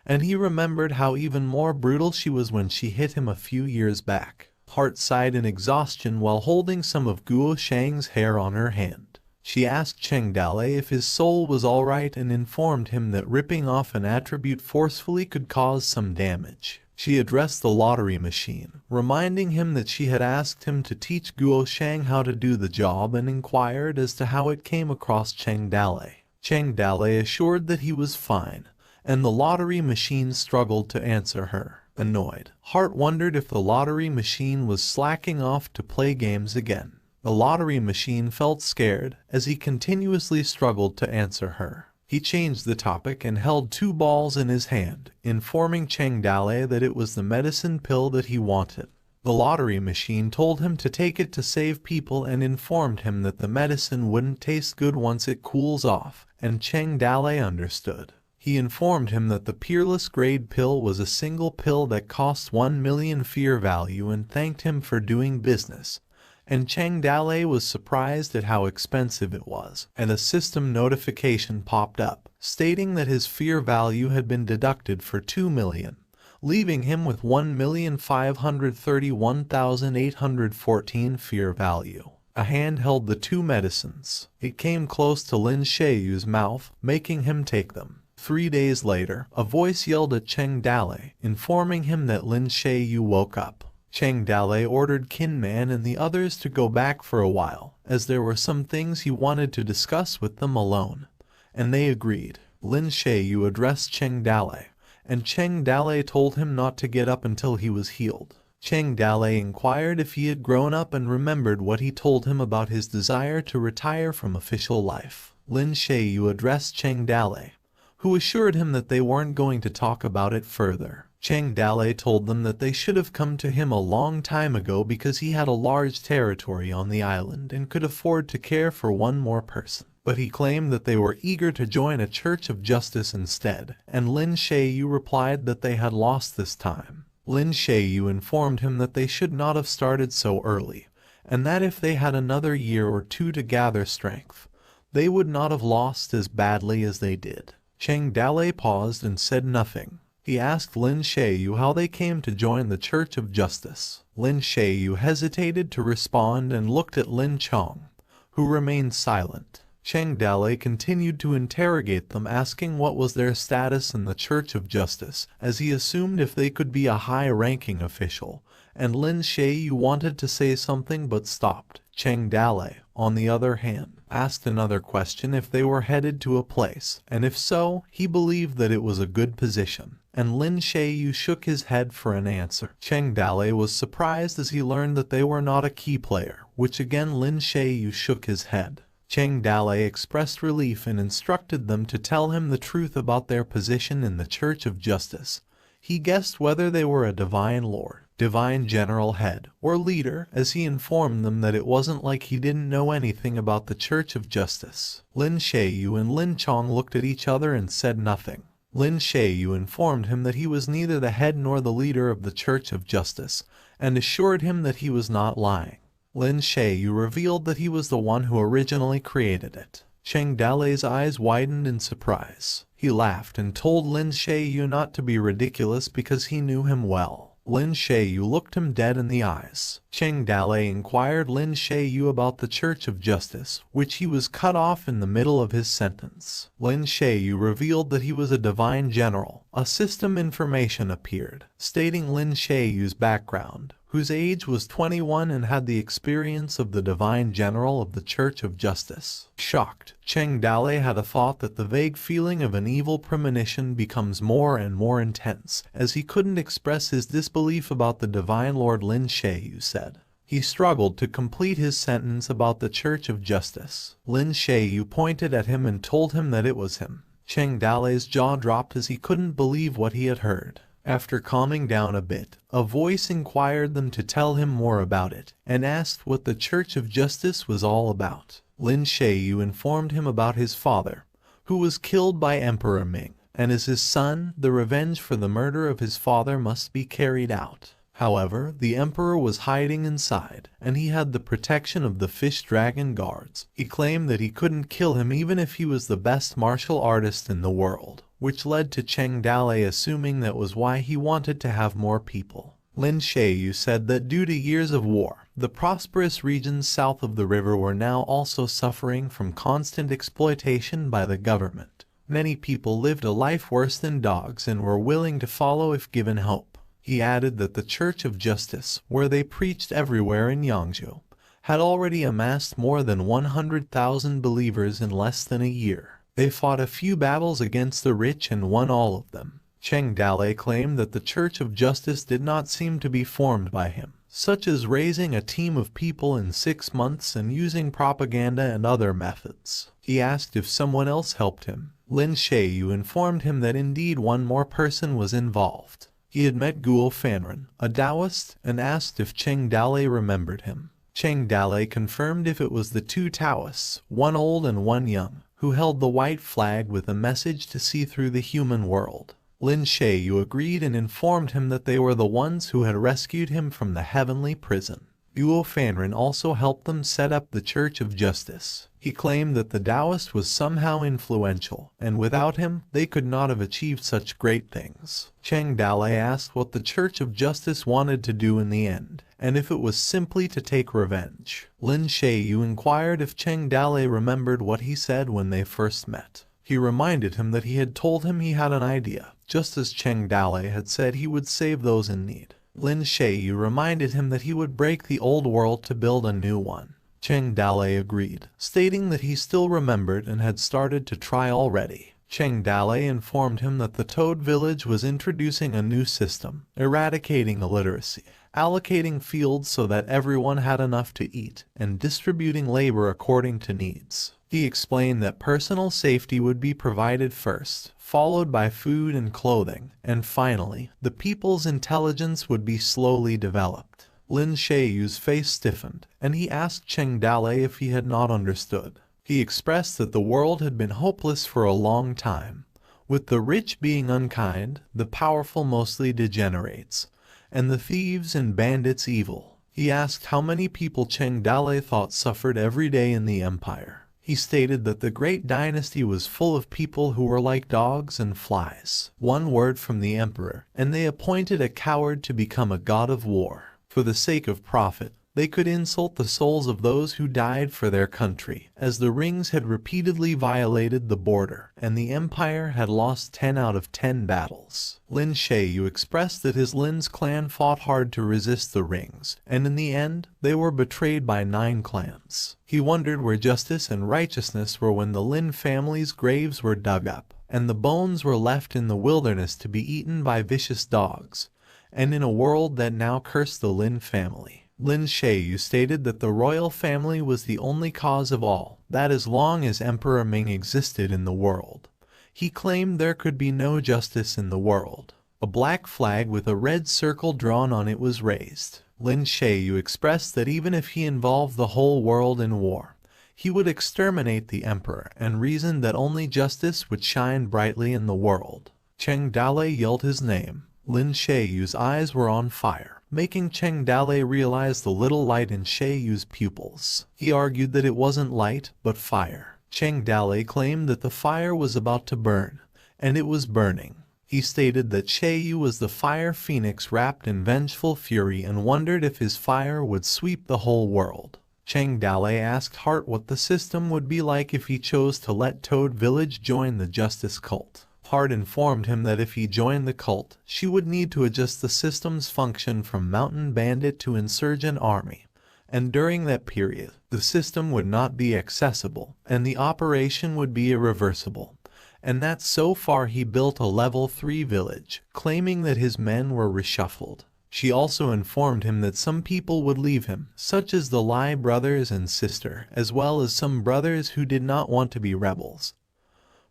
and he remembered how even more brutal she was when she hit him a few years back. Heart sighed in exhaustion while holding some of Guo Shang's hair on her hand. She asked Cheng Dale if his soul was alright and informed him that ripping off an attribute forcefully could cause some damage. She addressed the lottery machine, reminding him that she had asked him to teach Guo Shang how to do the job and inquired as to how it came across Cheng Dale. Cheng Dale assured that he was fine, and the lottery machine struggled to answer her. Annoyed, Heart wondered if the lottery machine was slacking off to play games again. The lottery machine felt scared as he continuously struggled to answer her. He changed the topic and held 2 balls in his hand, informing Cheng Dale that it was the medicine pill that he wanted. The lottery machine told him to take it to save people and informed him that the medicine wouldn't taste good once it cools off, and Cheng Dale understood. He informed him that the Peerless Grade pill was a single pill that cost 1 million fear value and thanked him for doing business, and Cheng Dale was surprised at how expensive it was, and a system notification popped up, stating that his fear value had been deducted for 2 million, leaving him with 1,531,814 fear value. A hand held the 2 medicines. It came close to Lin Sheiyu's mouth, making him take them. 3 days later, a voice yelled at Cheng Dale, informing him that Lin Sheiyu woke up. Cheng Dale ordered Kinman and the others to go back for a while, as there were some things he wanted to discuss with them alone, and they agreed. Lin Sheiyu addressed Cheng Dale, and Cheng Dale told him not to get up until he was healed. Cheng Dale inquired if he had grown up and remembered what he told him about his desire to retire from official life. Lin Sheiyu addressed Cheng Dale, who assured him that they weren't going to talk about it further. Cheng Dalei told them that they should have come to him a long time ago because he had a large territory on the island and could afford to care for one more person. But he claimed that they were eager to join a church of justice instead, and Lin Shayu replied that they had lost this time. Lin Shayu informed him that they should not have started so early, and that if they had another year or two to gather strength, they would not have lost as badly as they did. Cheng Dalei paused and said nothing. He asked Lin Shayu how they came to join the Church of Justice. Lin Shayu hesitated to respond and looked at Lin Chong, who remained silent. Cheng Dalei continued to interrogate them, asking what was their status in the Church of Justice, as he assumed if they could be a high-ranking official, and Lin Shayu wanted to say something but stopped. Cheng Dalei, on the other hand, asked another question if they were headed to a place, and if so, he believed that it was a good position, and Lin Shayu shook his head for an answer. Cheng Dalei was surprised as he learned that they were not a key player, which again Lin Shayu shook his head. Cheng Dalei expressed relief and instructed them to tell him the truth about their position in the Church of Justice. He guessed whether they were a divine lord, divine general head, or leader, as he informed them that it wasn't like he didn't know anything about the Church of Justice. Lin Shayu and Lin Chong looked at each other and said nothing. Lin Shayu informed him that he was neither the head nor the leader of the Church of Justice, and assured him that he was not lying. Lin Shayu revealed that he was the one who originally created it. Cheng Dalei's eyes widened in surprise. He laughed and told Lin Shayu not to be ridiculous because he knew him well. Lin Shayu looked him dead in the eyes. Cheng Dalei inquired Lin Shayu about the Church of Justice, which he was cut off in the middle of his sentence. Lin Shayu revealed that he was a divine general. A system information appeared, stating Lin Shayu's background, whose age was 21 and had the experience of the divine general of the Church of Justice. Shocked, Cheng Dalei had a thought that the vague feeling of an evil premonition becomes more and more intense, as he couldn't express his disbelief about the divine Lord. Lin Shayu said. He struggled to complete his sentence about the Church of Justice. Lin Shayu pointed at him and told him that it was him. Cheng Dalei's jaw dropped as he couldn't believe what he had heard. After calming down a bit, a voice inquired them to tell him more about it, and asked what the Church of Justice was all about. Lin Shayu informed him about his father, who was killed by Emperor Ming, and as his son, the revenge for the murder of his father must be carried out. However, the emperor was hiding inside, and he had the protection of the fish dragon guards. He claimed that he couldn't kill him even if he was the best martial artist in the world, which led to Cheng Dalei assuming that was why he wanted to have more people. Lin Shayu said that due to years of war, the prosperous regions south of the river were now also suffering from constant exploitation by the government. Many people lived a life worse than dogs and were willing to follow if given hope. He added that the Church of Justice, where they preached everywhere in Yangzhou, had already amassed more than 100,000 believers in less than a year. They fought a few battles against the rich and won all of them. Cheng Dalei claimed that the Church of Justice did not seem to be formed by him, such as raising a team of people in 6 months and using propaganda and other methods. He asked if someone else helped him. Lin Shayu informed him that indeed one more person was involved. He had met Guo Fanren, a Taoist, and asked if Cheng Dalei remembered him. Cheng Dalei confirmed if it was the two Taoists, one old and one young, who held the white flag with a message to see through the human world. Lin Shayu agreed and informed him that they were the ones who had rescued him from the heavenly prison. Guo Fanren also helped them set up the Church of Justice. He claimed that the Taoist was somehow influential, and without him, they could not have achieved such great things. Cheng Dalei asked what the Church of Justice wanted to do in the end, and if it was simply to take revenge. Lin Shayu inquired if Cheng Dalei remembered what he said when they first met. He reminded him that he had told him he had an idea, just as Cheng Dalei had said he would save those in need. Lin Shayu reminded him that he would break the old world to build a new one. Cheng Dalei agreed, stating that he still remembered and had started to try already. Cheng Dalei informed him that the Toad village was introducing a new system, eradicating illiteracy, allocating fields so that everyone had enough to eat, and distributing labor according to needs. He explained that personal safety would be provided first, followed by food and clothing, and finally, the people's intelligence would be slowly developed. Lin Shiyu's face stiffened, and he asked Cheng Dalei if he had not understood. He expressed that the world had been hopeless for a long time, with the rich being unkind, the powerful mostly degenerates, and the thieves and bandits evil. He asked how many people Cheng Dalei thought suffered every day in the empire. He stated that the great dynasty was full of people who were like dogs and flies. One word from the emperor, and they appointed a coward to become a god of war. For the sake of profit, they could insult the souls of those who died for their country, as the rings had repeatedly violated the border, and the empire had lost 10 out of 10 battles. Lin Shiyu expressed that his Lin's clan fought hard to resist the rings, and in the end, they were betrayed by 9 clans. He wondered where justice and righteousness were when the Lin family's graves were dug up, and the bones were left in the wilderness to be eaten by vicious dogs, and in a world that now cursed the Lin family. Lin Shiyu stated that the royal family was the only cause of all, that as long as Emperor Ming existed in the world, he claimed there could be no justice in the world. A black flag with a red circle drawn on it was raised. Lin Shiyu expressed that even if he involved the whole world in war, he would exterminate the emperor, and reasoned that only justice would shine brightly in the world. Cheng Dalei yelled his name. Lin Shiyu's eyes were on fire, making Cheng Dalei realize the little light in Shiyu's pupils. He argued that it wasn't light, but fire. Cheng Dalei claimed that the fire was about to burn, and it was burning. He stated that Shiyu was the fire phoenix wrapped in vengeful fury and wondered if his fire would sweep the whole world. Cheng Dalei asked Hart what the system would be like if he chose to let Toad Village join the Justice Cult. Hart informed him that if he joined the cult, she would need to adjust the system's function from mountain bandit to insurgent army, and during that period, the system would not be accessible, and the operation would be irreversible, and that so far he built a level 3 village, claiming that his men were reshuffled. She also informed him that some people would leave him, such as the Lai brothers and sister, as well as some brothers who did not want to be rebels,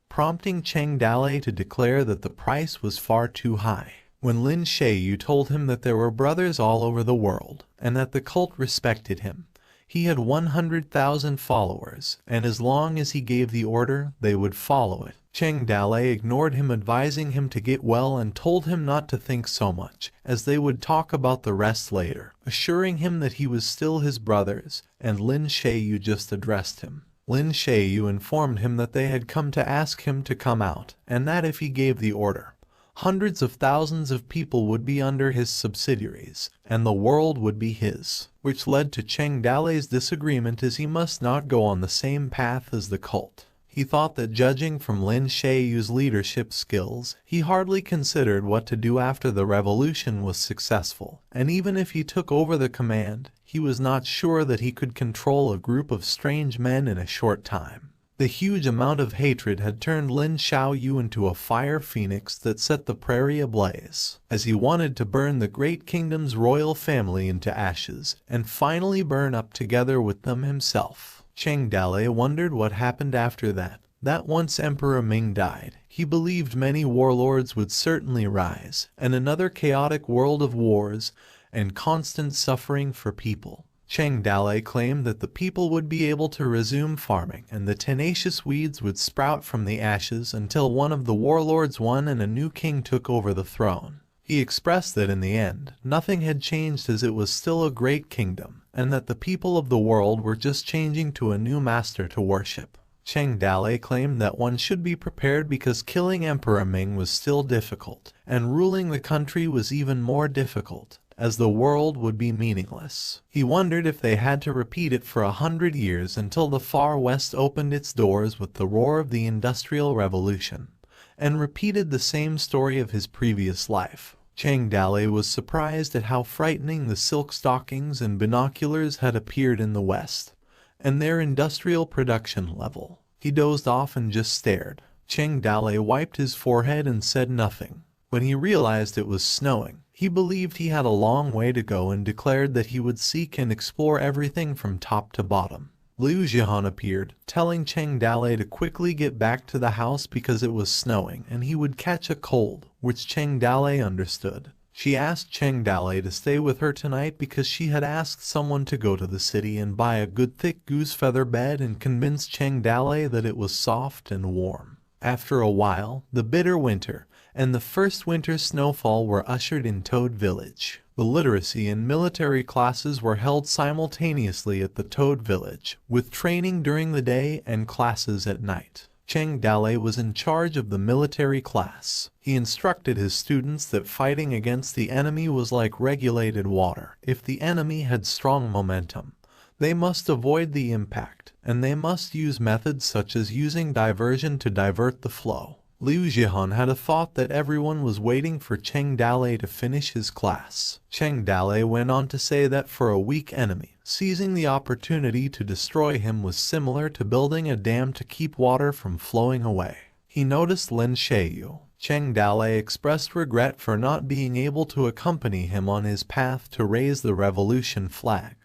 prompting Cheng Dalei to declare that the price was far too high. When Lin Shiyu told him that there were brothers all over the world, and that the cult respected him, he had 100,000 followers, and as long as he gave the order, they would follow it. Cheng Dalei ignored him, advising him to get well, and told him not to think so much, as they would talk about the rest later, assuring him that he was still his brothers, and Lin Shiyu just addressed him. Lin Shiyu informed him that they had come to ask him to come out, and that if he gave the order, hundreds of thousands of people would be under his subsidiaries, and the world would be his, which led to Cheng Dalei's disagreement, as he must not go on the same path as the cult. He thought that judging from Lin Shiyu's leadership skills, he hardly considered what to do after the revolution was successful, and even if he took over the command, he was not sure that he could control a group of strange men in a short time. The huge amount of hatred had turned Lin Xiaoyu into a fire phoenix that set the prairie ablaze, as he wanted to burn the great kingdom's royal family into ashes, and finally burn up together with them himself. Cheng Dalei wondered what happened after that. That once Emperor Ming died, he believed many warlords would certainly rise, and another chaotic world of wars and constant suffering for people. Cheng Dalei claimed that the people would be able to resume farming, and the tenacious weeds would sprout from the ashes until one of the warlords won and a new king took over the throne. He expressed that in the end, nothing had changed, as it was still a great kingdom, and that the people of the world were just changing to a new master to worship. Cheng Dalei claimed that one should be prepared because killing Emperor Ming was still difficult, and ruling the country was even more difficult, as the world would be meaningless. He wondered if they had to repeat it for 100 years until the far west opened its doors with the roar of the Industrial Revolution, and repeated the same story of his previous life. Cheng Dalei was surprised at how frightening the silk stockings and binoculars had appeared in the West, and their industrial production level. He dozed off and just stared. Cheng Dalei wiped his forehead and said nothing. When he realized it was snowing, He believed he had a long way to go and declared that he would seek and explore everything from top to bottom. Liu Jihan appeared, telling Cheng Dalei to quickly get back to the house because it was snowing and he would catch a cold, which Cheng Dalei understood. She asked Cheng Dalei to stay with her tonight because she had asked someone to go to the city and buy a good thick goose feather bed and convince Cheng Dalei that it was soft and warm. After a while, the bitter winter and the first winter snowfall were ushered in Toad Village. The literacy and military classes were held simultaneously at the Toad Village, with training during the day and classes at night. Cheng Dalei was in charge of the military class. He instructed his students that fighting against the enemy was like regulated water. If the enemy had strong momentum, they must avoid the impact, and they must use methods such as using diversion to divert the flow. Liu Jihan had a thought that everyone was waiting for Cheng Dalei to finish his class. Cheng Dalei went on to say that for a weak enemy, seizing the opportunity to destroy him was similar to building a dam to keep water from flowing away. He noticed Lin Xiaoyu. Cheng Dalei expressed regret for not being able to accompany him on his path to raise the revolution flag,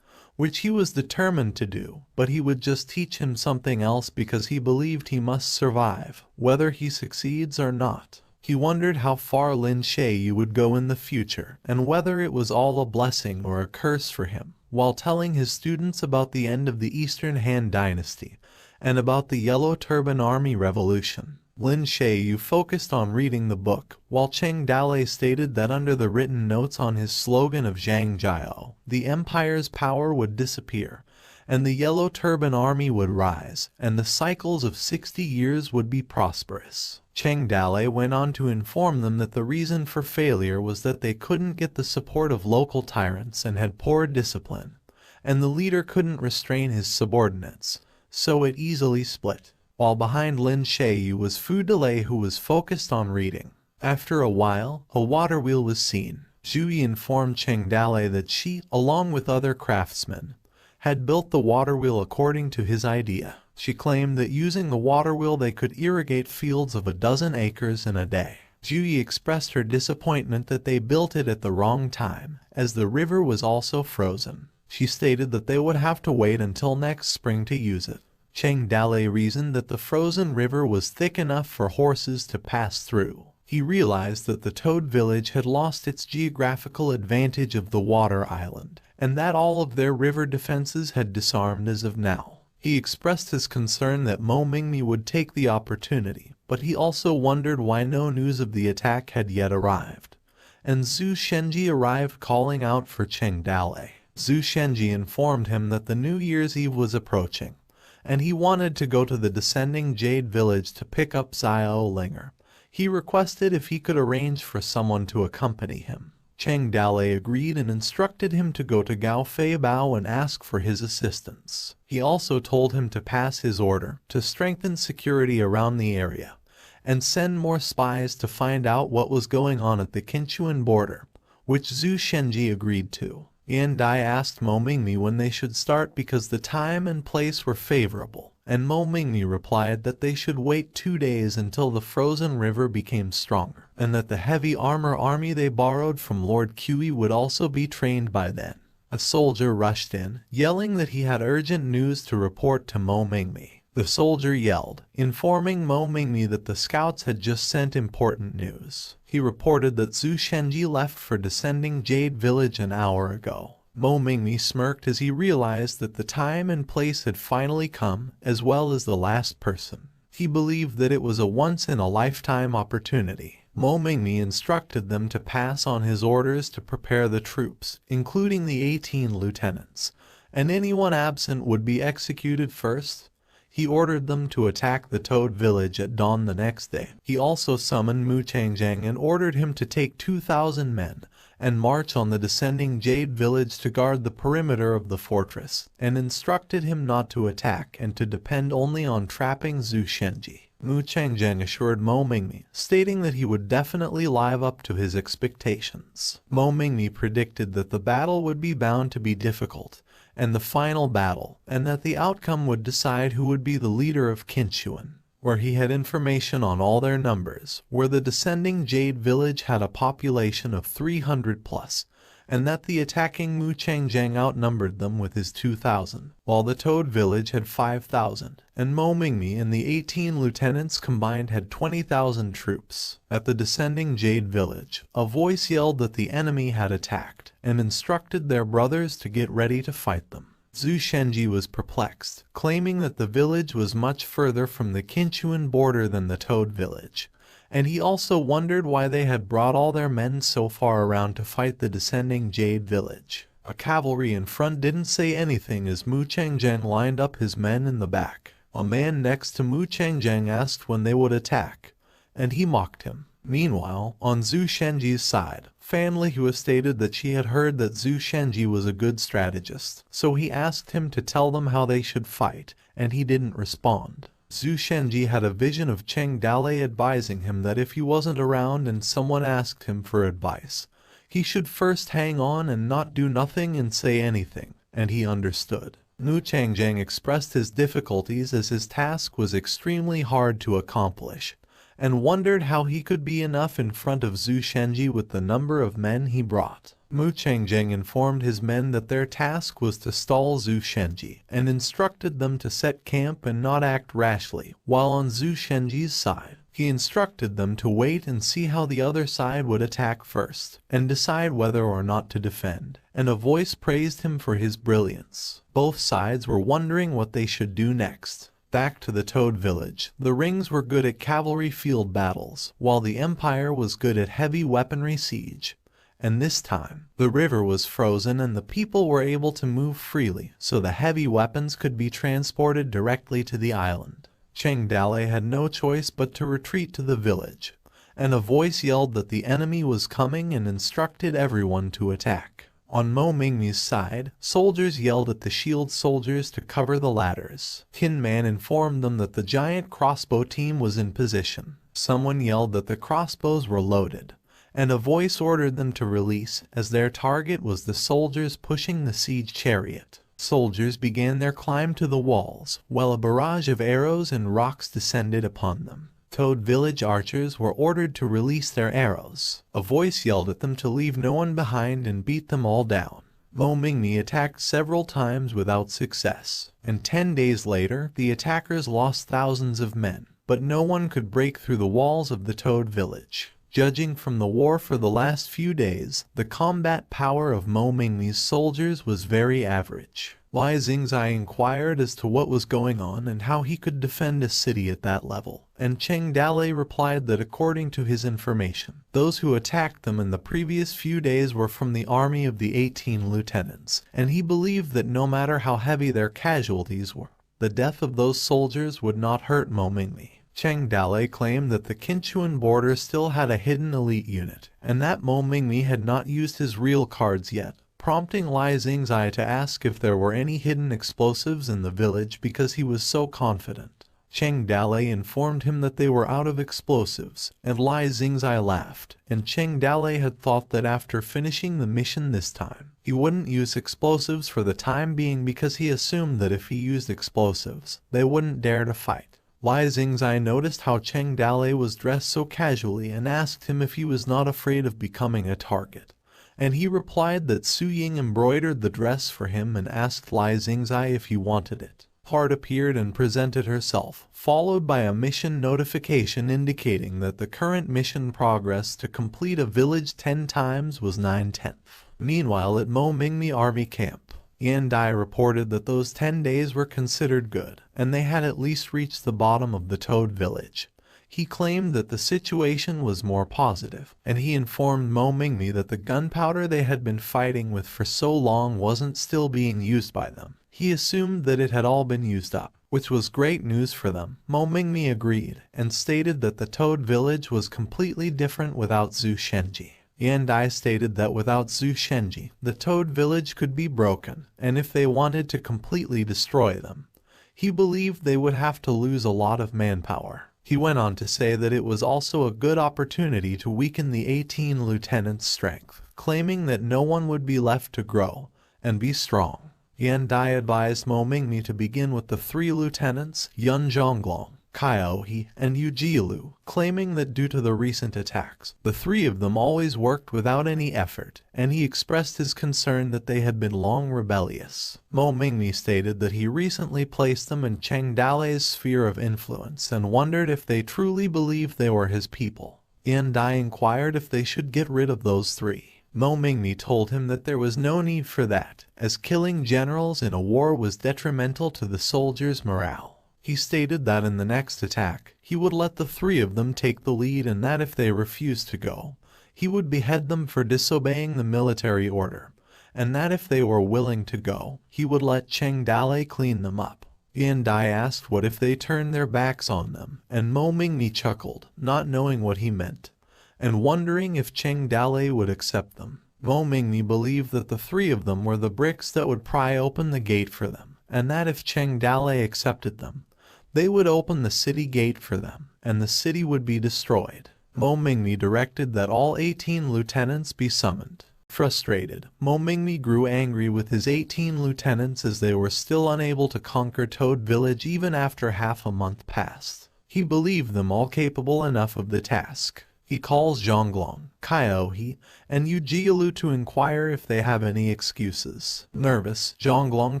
which he was determined to do, but he would just teach him something else because he believed he must survive, whether he succeeds or not. He wondered how far Lin Xiaoyu would go in the future, and whether it was all a blessing or a curse for him. While telling his students about the end of the Eastern Han Dynasty, and about the Yellow Turban Army Revolution, Lin Xiaoyu focused on reading the book, while Cheng Dalei stated that under the written notes on his slogan of Zhang Jiao, the empire's power would disappear, and the Yellow Turban Army would rise, and the cycles of 60 years would be prosperous. Cheng Dalei went on to inform them that the reason for failure was that they couldn't get the support of local tyrants and had poor discipline, and the leader couldn't restrain his subordinates, so it easily split. While behind Lin Xiaoyu was Fu Delay, who was focused on reading. After a while, a water wheel was seen. Zhu Yi informed Cheng Dalei that she, along with other craftsmen, had built the water wheel according to his idea. She claimed that using the water wheel they could irrigate fields of 12 acres in a day. Zhu Yi expressed her disappointment that they built it at the wrong time, as the river was also frozen. She stated that they would have to wait until next spring to use it. Cheng Dalei reasoned that the frozen river was thick enough for horses to pass through. He realized that the Toad Village had lost its geographical advantage of the water island, and that all of their river defenses had disarmed as of now. He expressed his concern that Mo Mingmi would take the opportunity, but he also wondered why no news of the attack had yet arrived. And Zhu Shenji arrived calling out for Cheng Dalei. Zhu Shenji informed him that the New Year's Eve was approaching, and he wanted to go to the descending Jade Village to pick up Xiao Linger. He requested if he could arrange for someone to accompany him. Cheng Dalei agreed and instructed him to go to Gao Fei Bao and ask for his assistance. He also told him to pass his order to strengthen security around the area and send more spies to find out what was going on at the Qinchuan border, which Zhu Shenji agreed to. Yan Dai asked Mo Mingmi when they should start because the time and place were favorable, and Mo Mingmi replied that they should wait 2 days until the frozen river became stronger, and that the heavy armor army they borrowed from Lord Kui would also be trained by then. A soldier rushed in, yelling that he had urgent news to report to Mo Mingmi. The soldier yelled, informing Mo Mingmi that the scouts had just sent important news. He reported that Zhu Shenji left for descending Jade Village an hour ago. Mo Mingmi smirked as he realized that the time and place had finally come, as well as the last person. He believed that it was a once-in-a-lifetime opportunity. Mo Mingmi instructed them to pass on his orders to prepare the troops, including the 18 lieutenants, and anyone absent would be executed first. He ordered them to attack the Toad Village at dawn the next day. He also summoned Mu Changjiang and ordered him to take 2,000 men and march on the descending Jade Village to guard the perimeter of the fortress, and instructed him not to attack and to depend only on trapping Zhu Shenji. Mu Changjiang assured Mo Mingmi, stating that he would definitely live up to his expectations. Mo Mingmi predicted that the battle would be bound to be difficult, and the final battle, and that the outcome would decide who would be the leader of Qinchuan. where he had information on all their numbers, where the descending Jade village had a population of 300 plus, and that the attacking Mu Changjiang outnumbered them with his 2,000, while the Toad village had 5,000, and Mo Mingmi and the 18 lieutenants combined had 20,000 troops. At the descending Jade village, a voice yelled that the enemy had attacked, and instructed their brothers to get ready to fight them. Zhu Shenji was perplexed, claiming that the village was much further from the Qinchuan border than the Toad village, and he also wondered why they had brought all their men so far around to fight the descending Jade village. A cavalry in front didn't say anything as Mu Changjiang lined up his men in the back. A man next to Mu Changjiang asked when they would attack, and he mocked him. Meanwhile, on Zhu Shenji's side, Fan Lihua stated that she had heard that Zhu Shenji was a good strategist, so he asked him to tell them how they should fight, and he didn't respond. Zhu Shenji had a vision of Cheng Dalei advising him that if he wasn't around and someone asked him for advice, he should first hang on and not do nothing and say anything, and he understood. Mu Changjiang expressed his difficulties as his task was extremely hard to accomplish, and wondered how he could be enough in front of Zhu Shenji with the number of men he brought. Mu Changjiang informed his men that their task was to stall Zhu Shenji, and instructed them to set camp and not act rashly, while on Zhu Shenji's side, he instructed them to wait and see how the other side would attack first, and decide whether or not to defend, and a voice praised him for his brilliance. Both sides were wondering what they should do next. Back to the Toad village, the Rings were good at cavalry field battles, while the Empire was good at heavy weaponry siege. And this time, the river was frozen and the people were able to move freely, so the heavy weapons could be transported directly to the island. Cheng Dalei had no choice but to retreat to the village, and a voice yelled that the enemy was coming and instructed everyone to attack. On Mo Mingmi's side, soldiers yelled at the shield soldiers to cover the ladders. Tin Man informed them that the giant crossbow team was in position. Someone yelled that the crossbows were loaded, and a voice ordered them to release, as their target was the soldiers pushing the siege chariot. Soldiers began their climb to the walls, while a barrage of arrows and rocks descended upon them. Toad village archers were ordered to release their arrows. A voice yelled at them to leave no one behind and beat them all down. Mo Mingmi attacked several times without success, and 10 days later the attackers lost thousands of men, but no one could break through the walls of the Toad village. Judging from the war for the last few days, the combat power of Mo Mingmi's soldiers was very average. Lai Xingzai inquired as to what was going on and how he could defend a city at that level, and Cheng Dalei replied that according to his information, those who attacked them in the previous few days were from the army of the 18 lieutenants, and he believed that no matter how heavy their casualties were, the death of those soldiers would not hurt Mo Mingmi. Cheng Dalei claimed that the Qinchuan border still had a hidden elite unit, and that Mo Mingmi had not used his real cards yet, prompting Lai Xingzai to ask if there were any hidden explosives in the village because he was so confident. Cheng Dalei informed him that they were out of explosives, and Lai Xingzai laughed, and Cheng Dalei had thought that after finishing the mission this time, he wouldn't use explosives for the time being because he assumed that if he used explosives, they wouldn't dare to fight. Lai Xingzai noticed how Cheng Dalei was dressed so casually and asked him if he was not afraid of becoming a target, and he replied that Su Ying embroidered the dress for him and asked Lai Xingzai if he wanted it. Hart appeared and presented herself, followed by a mission notification indicating that the current mission progress to complete a village 10 times was 9/10. Meanwhile at Mo Mingmi Army Camp, Yan Dai reported that those 10 days were considered good, and they had at least reached the bottom of the Toad village. He claimed that the situation was more positive, and he informed Mo Mingmi that the gunpowder they had been fighting with for so long wasn't still being used by them. He assumed that it had all been used up, which was great news for them. Mo Mingmi agreed, and stated that the Toad village was completely different without Zhu Shenji. Yan Dai stated that without Zhu Shenji, the Toad village could be broken, and if they wanted to completely destroy them, he believed they would have to lose a lot of manpower. He went on to say that it was also a good opportunity to weaken the 18 lieutenants' strength, claiming that no one would be left to grow and be strong. Yan Dai advised Mo Mingmi to begin with the 3 lieutenants, Yun Zhonglong, Kaiohe, and Ujielu, claiming that due to the recent attacks, the three of them always worked without any effort, and he expressed his concern that they had been long rebellious. Mo Mingmi stated that he recently placed them in Cheng Dalei's sphere of influence and wondered if they truly believed they were his people. Yan Dai inquired if they should get rid of those three. Mo Mingmi told him that there was no need for that, as killing generals in a war was detrimental to the soldiers' morale. He stated that in the next attack, he would let the three of them take the lead and that if they refused to go, he would behead them for disobeying the military order, and that if they were willing to go, he would let Cheng Dalei clean them up. Yan Dai asked what if they turned their backs on them, and Mo Mingmi chuckled, not knowing what he meant, and wondering if Cheng Dalei would accept them. Mo Mingmi believed that the three of them were the bricks that would pry open the gate for them, and that if Cheng Dalei accepted them, they would open the city gate for them, and the city would be destroyed. Mo Mingmi directed that all 18 lieutenants be summoned. Frustrated, Mo Mingmi grew angry with his 18 lieutenants as they were still unable to conquer Toad Village even after half a month passed. He believed them all capable enough of the task. He calls Zhonglong, Kaiohe, and Ujielu to inquire if they have any excuses. Nervous, Zhonglong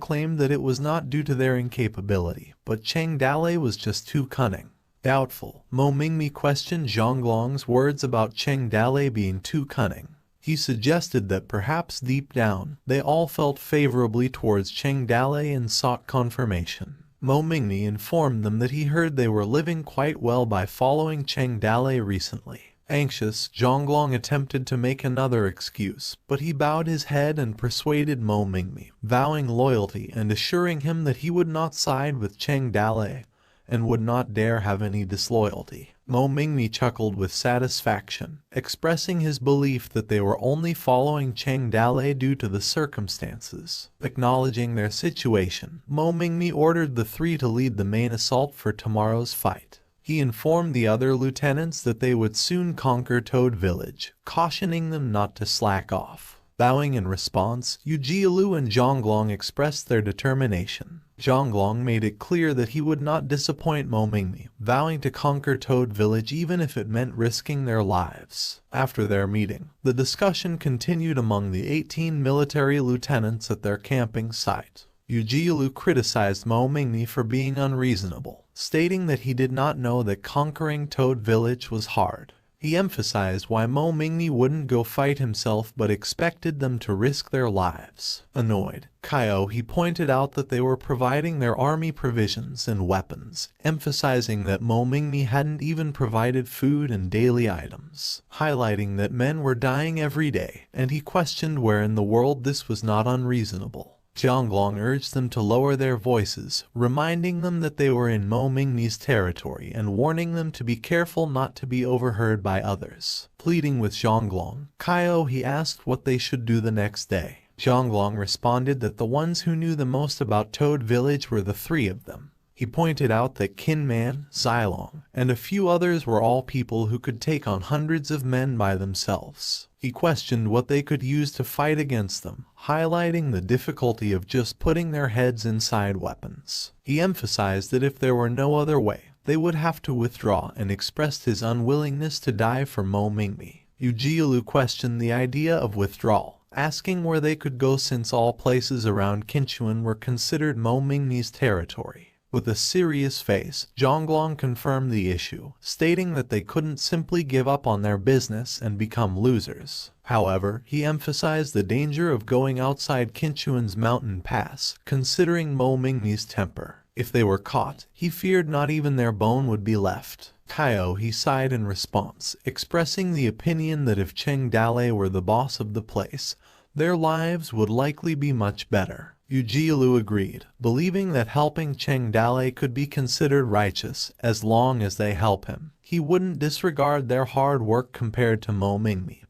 claimed that it was not due to their incapability, but Cheng Dalei was just too cunning. Doubtful, Mo Mingmi questioned Zhonglong's words about Cheng Dalei being too cunning. He suggested that perhaps deep down, they all felt favorably towards Cheng Dalei and sought confirmation. Mo Mingmi informed them that he heard they were living quite well by following Cheng Dalei recently. Anxious, Zhonglong attempted to make another excuse, but he bowed his head and persuaded Mo Mingmi, vowing loyalty and assuring him that he would not side with Cheng Dalei and would not dare have any disloyalty. Mo Mingmi chuckled with satisfaction, expressing his belief that they were only following Cheng Dalei due to the circumstances. Acknowledging their situation, Mo Mingmi ordered the three to lead the main assault for tomorrow's fight. He informed the other lieutenants that they would soon conquer Toad Village, cautioning them not to slack off. Bowing in response, Ujielu and Zhonglong expressed their determination. Zhonglong made it clear that he would not disappoint Mo Mingmi, vowing to conquer Toad Village even if it meant risking their lives. After their meeting, the discussion continued among the 18 military lieutenants at their camping site. Ujielu criticized Mo Mingmi for being unreasonable, stating that he did not know that conquering Toad Village was hard. He emphasized why Mo Mingmi wouldn't go fight himself but expected them to risk their lives. Annoyed, Kaiohe pointed out that they were providing their army provisions and weapons, emphasizing that Mo Mingmi hadn't even provided food and daily items, highlighting that men were dying every day, and he questioned where in the world this was not unreasonable. Zhonglong urged them to lower their voices, reminding them that they were in Mo Mingmi's territory and warning them to be careful not to be overheard by others. Pleading with Zhonglong, Kaiohe asked what they should do the next day. Zhonglong responded that the ones who knew the most about Toad Village were the three of them. He pointed out that Kinman, Xylong, and a few others were all people who could take on hundreds of men by themselves. He questioned what they could use to fight against them, highlighting the difficulty of just putting their heads inside weapons. He emphasized that if there were no other way, they would have to withdraw and expressed his unwillingness to die for Mo Mingmi. Ujielu questioned the idea of withdrawal, asking where they could go since all places around Qinchuan were considered Mo Mingmi's territory. With a serious face, Zhonglong confirmed the issue, stating that they couldn't simply give up on their business and become losers. However, he emphasized the danger of going outside Qinchuan's mountain pass, considering Mo Mingmi's temper. If they were caught, he feared not even their bone would be left. Kaiohe sighed in response, expressing the opinion that if Cheng Dalei were the boss of the place, their lives would likely be much better. Ujielu agreed, believing that helping Cheng Dalei could be considered righteous as long as they help him. He wouldn't disregard their hard work compared to Mo Mingmi,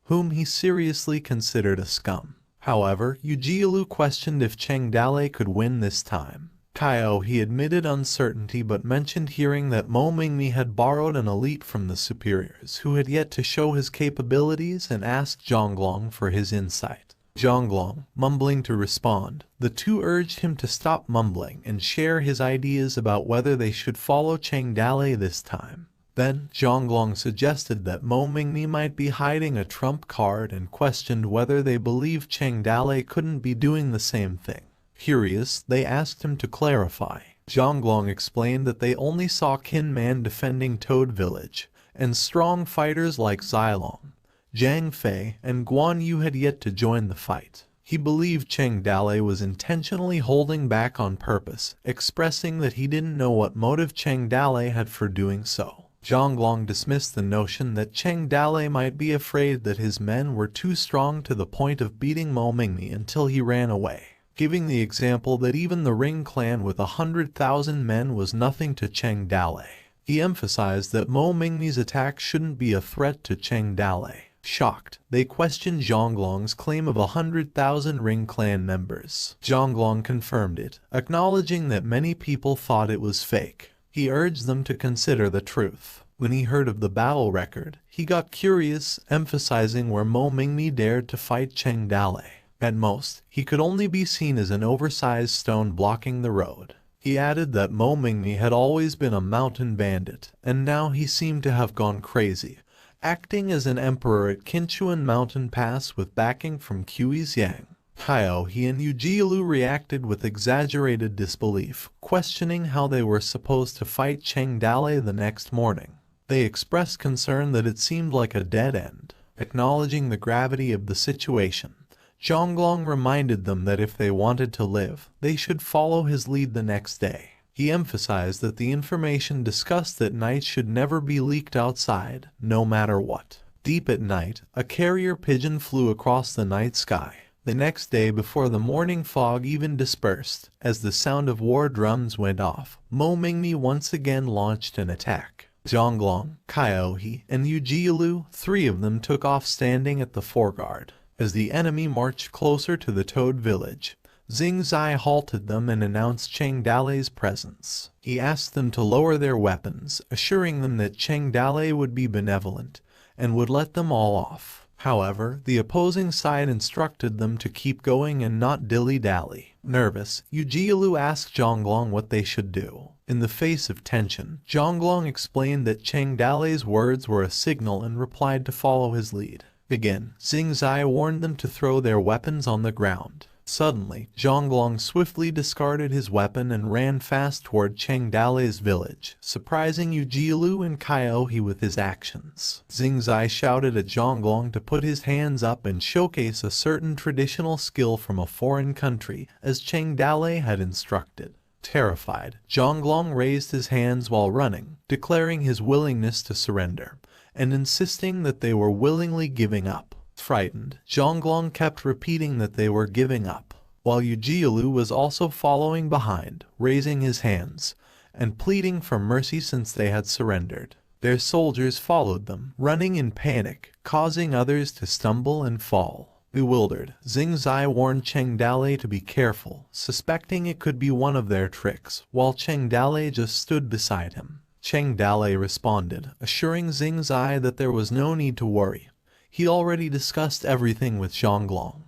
whom he seriously considered a scum. However, Ujielu questioned if Cheng Dalei could win this time. Kaiohe admitted uncertainty but mentioned hearing that Mo Mingmi had borrowed an elite from the superiors who had yet to show his capabilities and asked Zhonglong for his insight. Zhonglong, mumbling to respond, the two urged him to stop mumbling and share his ideas about whether they should follow Cheng Dalei this time. Then, Zhonglong suggested that Mo Mingmi might be hiding a trump card and questioned whether they believed Cheng Dalei couldn't be doing the same thing. Curious, they asked him to clarify. Zhonglong explained that they only saw Qin Man defending Toad Village, and strong fighters like Xilong, Zhang Fei, and Guan Yu had yet to join the fight. He believed Cheng Dalei was intentionally holding back on purpose, expressing that he didn't know what motive Cheng Dalei had for doing so. Zhonglong dismissed the notion that Cheng Dalei might be afraid that his men were too strong to the point of beating Mo Mingmi until he ran away, giving the example that even the Ring clan with 100,000 men was nothing to Cheng Dalei. He emphasized that Mo Mingmi's attack shouldn't be a threat to Cheng Dalei. Shocked, they questioned Zhonglong's claim of 100,000 Ring clan members. Zhonglong confirmed it, acknowledging that many people thought it was fake. He urged them to consider the truth. When he heard of the battle record, he got curious, emphasizing where Mo Mingmi dared to fight Cheng Dalei. At most, he could only be seen as an oversized stone blocking the road. He added that Mo Mingmi had always been a mountain bandit, and now he seemed to have gone crazy, acting as an emperor at Qinchuan Mountain Pass with backing from Qiuxiang. He and Yujilu reacted with exaggerated disbelief, questioning how they were supposed to fight Cheng Dalei the next morning. They expressed concern that it seemed like a dead end. Acknowledging the gravity of the situation, Zhonglong reminded them that if they wanted to live, they should follow his lead the next day. He emphasized that the information discussed at night should never be leaked outside, no matter what. Deep at night, a carrier pigeon flew across the night sky. The next day, before the morning fog even dispersed, as the sound of war drums went off, Mo Mingmi once again launched an attack. Zhonglong, Kaiohe, and Yujilu, three of them took off standing at the foreguard. As the enemy marched closer to the Toad Village, Xingzai halted them and announced Cheng Dalei's presence. He asked them to lower their weapons, assuring them that Cheng Dalei would be benevolent and would let them all off. However, the opposing side instructed them to keep going and not dilly-dally. Nervous, Yujilu asked Zhonglong what they should do. In the face of tension, Zhonglong explained that Cheng Dalei's words were a signal and replied to follow his lead. Again, Xingzai warned them to throw their weapons on the ground. Suddenly, Zhonglong swiftly discarded his weapon and ran fast toward Cheng Dalei's village, surprising Yujilu and Kaiohe with his actions. Xingzai shouted at Zhonglong to put his hands up and showcase a certain traditional skill from a foreign country, as Cheng Dalei had instructed. Terrified, Zhonglong raised his hands while running, declaring his willingness to surrender, and insisting that they were willingly giving up. Frightened, Zhonglong kept repeating that they were giving up, while Yujilu was also following behind, raising his hands, and pleading for mercy since they had surrendered. Their soldiers followed them, running in panic, causing others to stumble and fall. Bewildered, Xingzai warned Cheng Dalei to be careful, suspecting it could be one of their tricks, while Cheng Dalei just stood beside him. Cheng Dalei responded, assuring Xingzai that there was no need to worry. He already discussed everything with Zhonglong,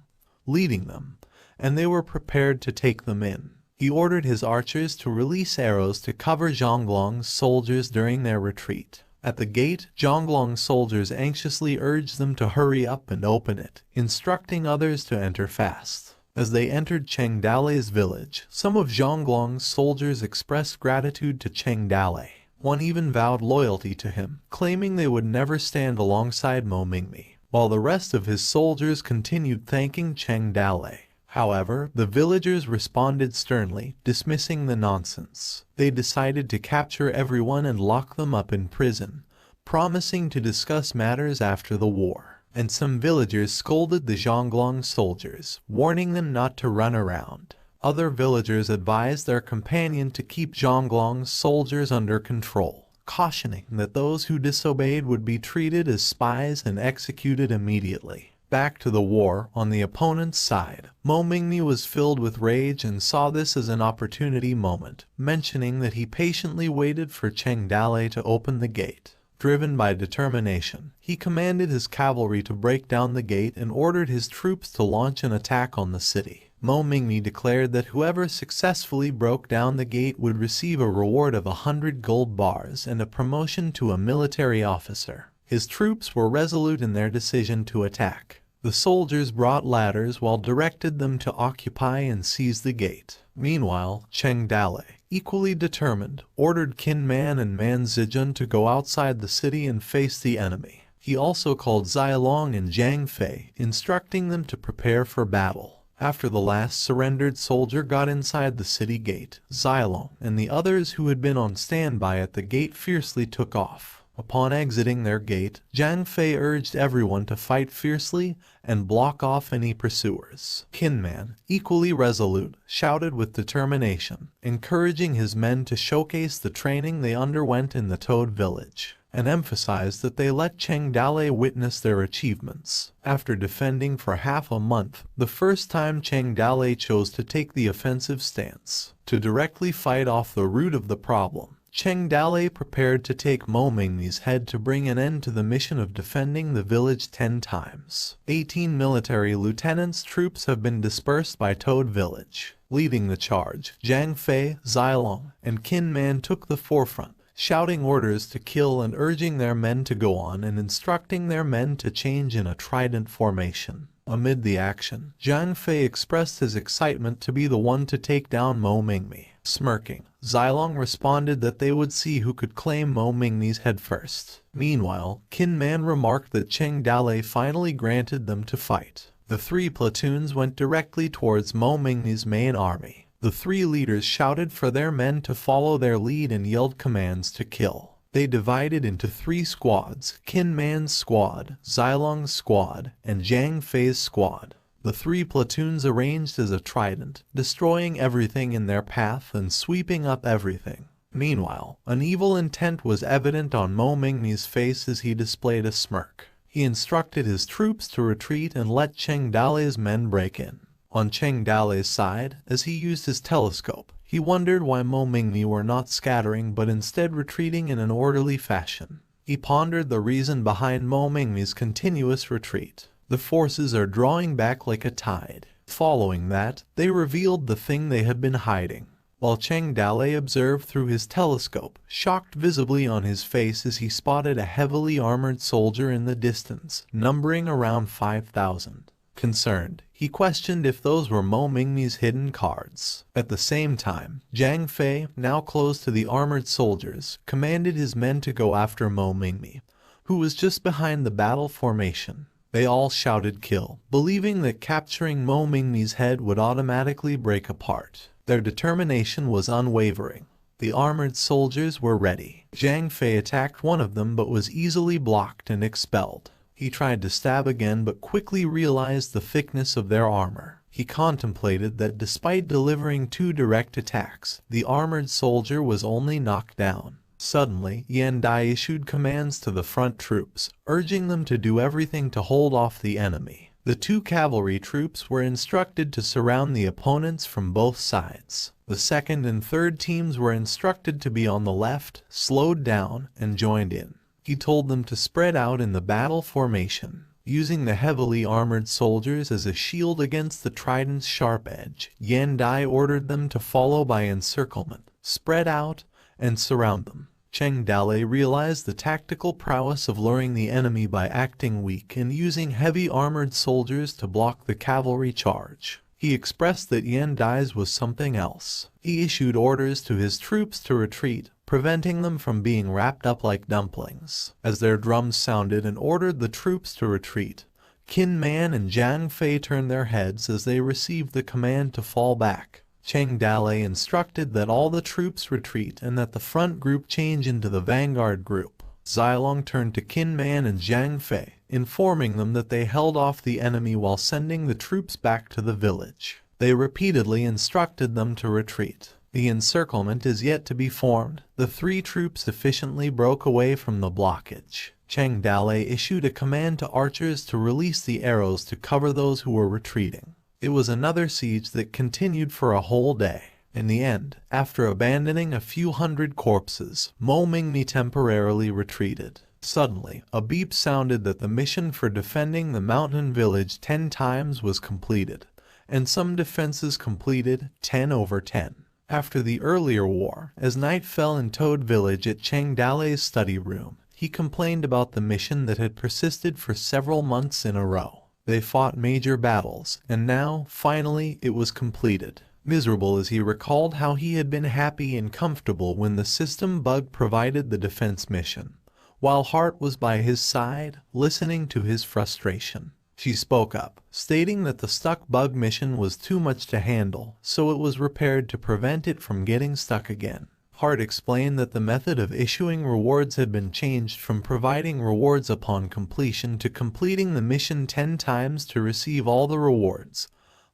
leading them, and they were prepared to take them in. He ordered his archers to release arrows to cover Zhonglong's soldiers during their retreat. At the gate, Zhonglong's soldiers anxiously urged them to hurry up and open it, instructing others to enter fast. As they entered Cheng Dalei's village, some of Zhonglong's soldiers expressed gratitude to Cheng Dalei. One even vowed loyalty to him, claiming they would never stand alongside Mo Mingmi, while the rest of his soldiers continued thanking Cheng Dalei. However, the villagers responded sternly, dismissing the nonsense. They decided to capture everyone and lock them up in prison, promising to discuss matters after the war. And some villagers scolded the Zhonglong soldiers, warning them not to run around. Other villagers advised their companion to keep Zhonglong's soldiers under control, cautioning that those who disobeyed would be treated as spies and executed immediately. Back to the war, on the opponent's side, Mo Mingmi was filled with rage and saw this as an opportunity moment, mentioning that he patiently waited for Cheng Dalei to open the gate. Driven by determination, he commanded his cavalry to break down the gate and ordered his troops to launch an attack on the city. Mo Mingmi declared that whoever successfully broke down the gate would receive a reward of 100 gold bars and a promotion to a military officer. His troops were resolute in their decision to attack. The soldiers brought ladders while directed them to occupy and seize the gate. Meanwhile, Cheng Dale, equally determined, ordered Qin Man and Man Zijun to go outside the city and face the enemy. He also called Zilong and Zhang Fei, instructing them to prepare for battle. After the last surrendered soldier got inside the city gate, Zilong and the others who had been on standby at the gate fiercely took off. Upon exiting their gate, Zhang Fei urged everyone to fight fiercely and block off any pursuers. Qin Man, equally resolute, shouted with determination, encouraging his men to showcase the training they underwent in the Toad village, and emphasized that they let Cheng Dale witness their achievements. After defending for half a month, the first time Cheng Dale chose to take the offensive stance, to directly fight off the root of the problem. Cheng Dale prepared to take Mo Mingmi's head to bring an end to the mission of defending the village 10 times. 18 military lieutenants' troops have been dispersed by Toad Village. Leading the charge, Zhang Fei, Zilong, and Qin Man took the forefront, shouting orders to kill and urging their men to go on and instructing their men to change in a trident formation. Amid the action, Zhang Fei expressed his excitement to be the one to take down Mo Mingmi. Smirking, Zilong responded that they would see who could claim Mo Mingmi's head first. Meanwhile, Qin Man remarked that Cheng Dale finally granted them to fight. The 3 platoons went directly towards Mo Mingmi's main army. The 3 leaders shouted for their men to follow their lead and yelled commands to kill. They divided into 3 squads: Qin Man's squad, Zilong's squad, and Zhang Fei's squad. The 3 platoons arranged as a trident, destroying everything in their path and sweeping up everything. Meanwhile, an evil intent was evident on Mo Mingmi's face as he displayed a smirk. He instructed his troops to retreat and let Cheng Dale's men break in. On Cheng Dale's side, as he used his telescope, he wondered why Mo Mingmi were not scattering but instead retreating in an orderly fashion. He pondered the reason behind Mo Mingmi's continuous retreat. The forces are drawing back like a tide. Following that, they revealed the thing they had been hiding. While Cheng Dale observed through his telescope, shocked visibly on his face as he spotted a heavily armored soldier in the distance, numbering around 5,000. Concerned, he questioned if those were Mo Mingmi's hidden cards. At the same time, Zhang Fei, now close to the armored soldiers, commanded his men to go after Mo Mingmi, who was just behind the battle formation. They all shouted kill, believing that capturing Mo Mingmi's head would automatically break apart. Their determination was unwavering. The armored soldiers were ready. Zhang Fei attacked one of them but was easily blocked and expelled. He tried to stab again but quickly realized the thickness of their armor. He contemplated that despite delivering 2 direct attacks, the armored soldier was only knocked down. Suddenly, Yan Dai issued commands to the front troops, urging them to do everything to hold off the enemy. The 2 cavalry troops were instructed to surround the opponents from both sides. The 2nd and 3rd teams were instructed to be on the left, slowed down, and joined in. He told them to spread out in the battle formation, using the heavily armored soldiers as a shield against the trident's sharp edge. Yan Dai ordered them to follow by encirclement, spread out, and surround them. Cheng Dale realized the tactical prowess of luring the enemy by acting weak and using heavy armored soldiers to block the cavalry charge. He expressed that Yan Dai's was something else. He issued orders to his troops to retreat, preventing them from being wrapped up like dumplings. As their drums sounded and ordered the troops to retreat, Qin Man and Zhang Fei turned their heads as they received the command to fall back. Cheng Dale instructed that all the troops retreat and that the front group change into the vanguard group. Zilong turned to Qin Man and Zhang Fei, informing them that they held off the enemy while sending the troops back to the village. They repeatedly instructed them to retreat. The encirclement is yet to be formed. The 3 troops efficiently broke away from the blockage. Cheng Dale issued a command to archers to release the arrows to cover those who were retreating. It was another siege that continued for a whole day. In the end, after abandoning a few hundred corpses, Mo Mingmi temporarily retreated. Suddenly, a beep sounded that the mission for defending the mountain village 10 times was completed, and some defenses completed 10 over 10. After the earlier war, as night fell in Toad Village at Cheng Dalei's study room, he complained about the mission that had persisted for several months in a row. They fought major battles, and now, finally, it was completed. Miserable as he recalled how he had been happy and comfortable when the system bug provided the defense mission, while Hart was by his side, listening to his frustration. She spoke up, stating that the stuck bug mission was too much to handle, so it was repaired to prevent it from getting stuck again. Hart explained that the method of issuing rewards had been changed from providing rewards upon completion to completing the mission 10 times to receive all the rewards,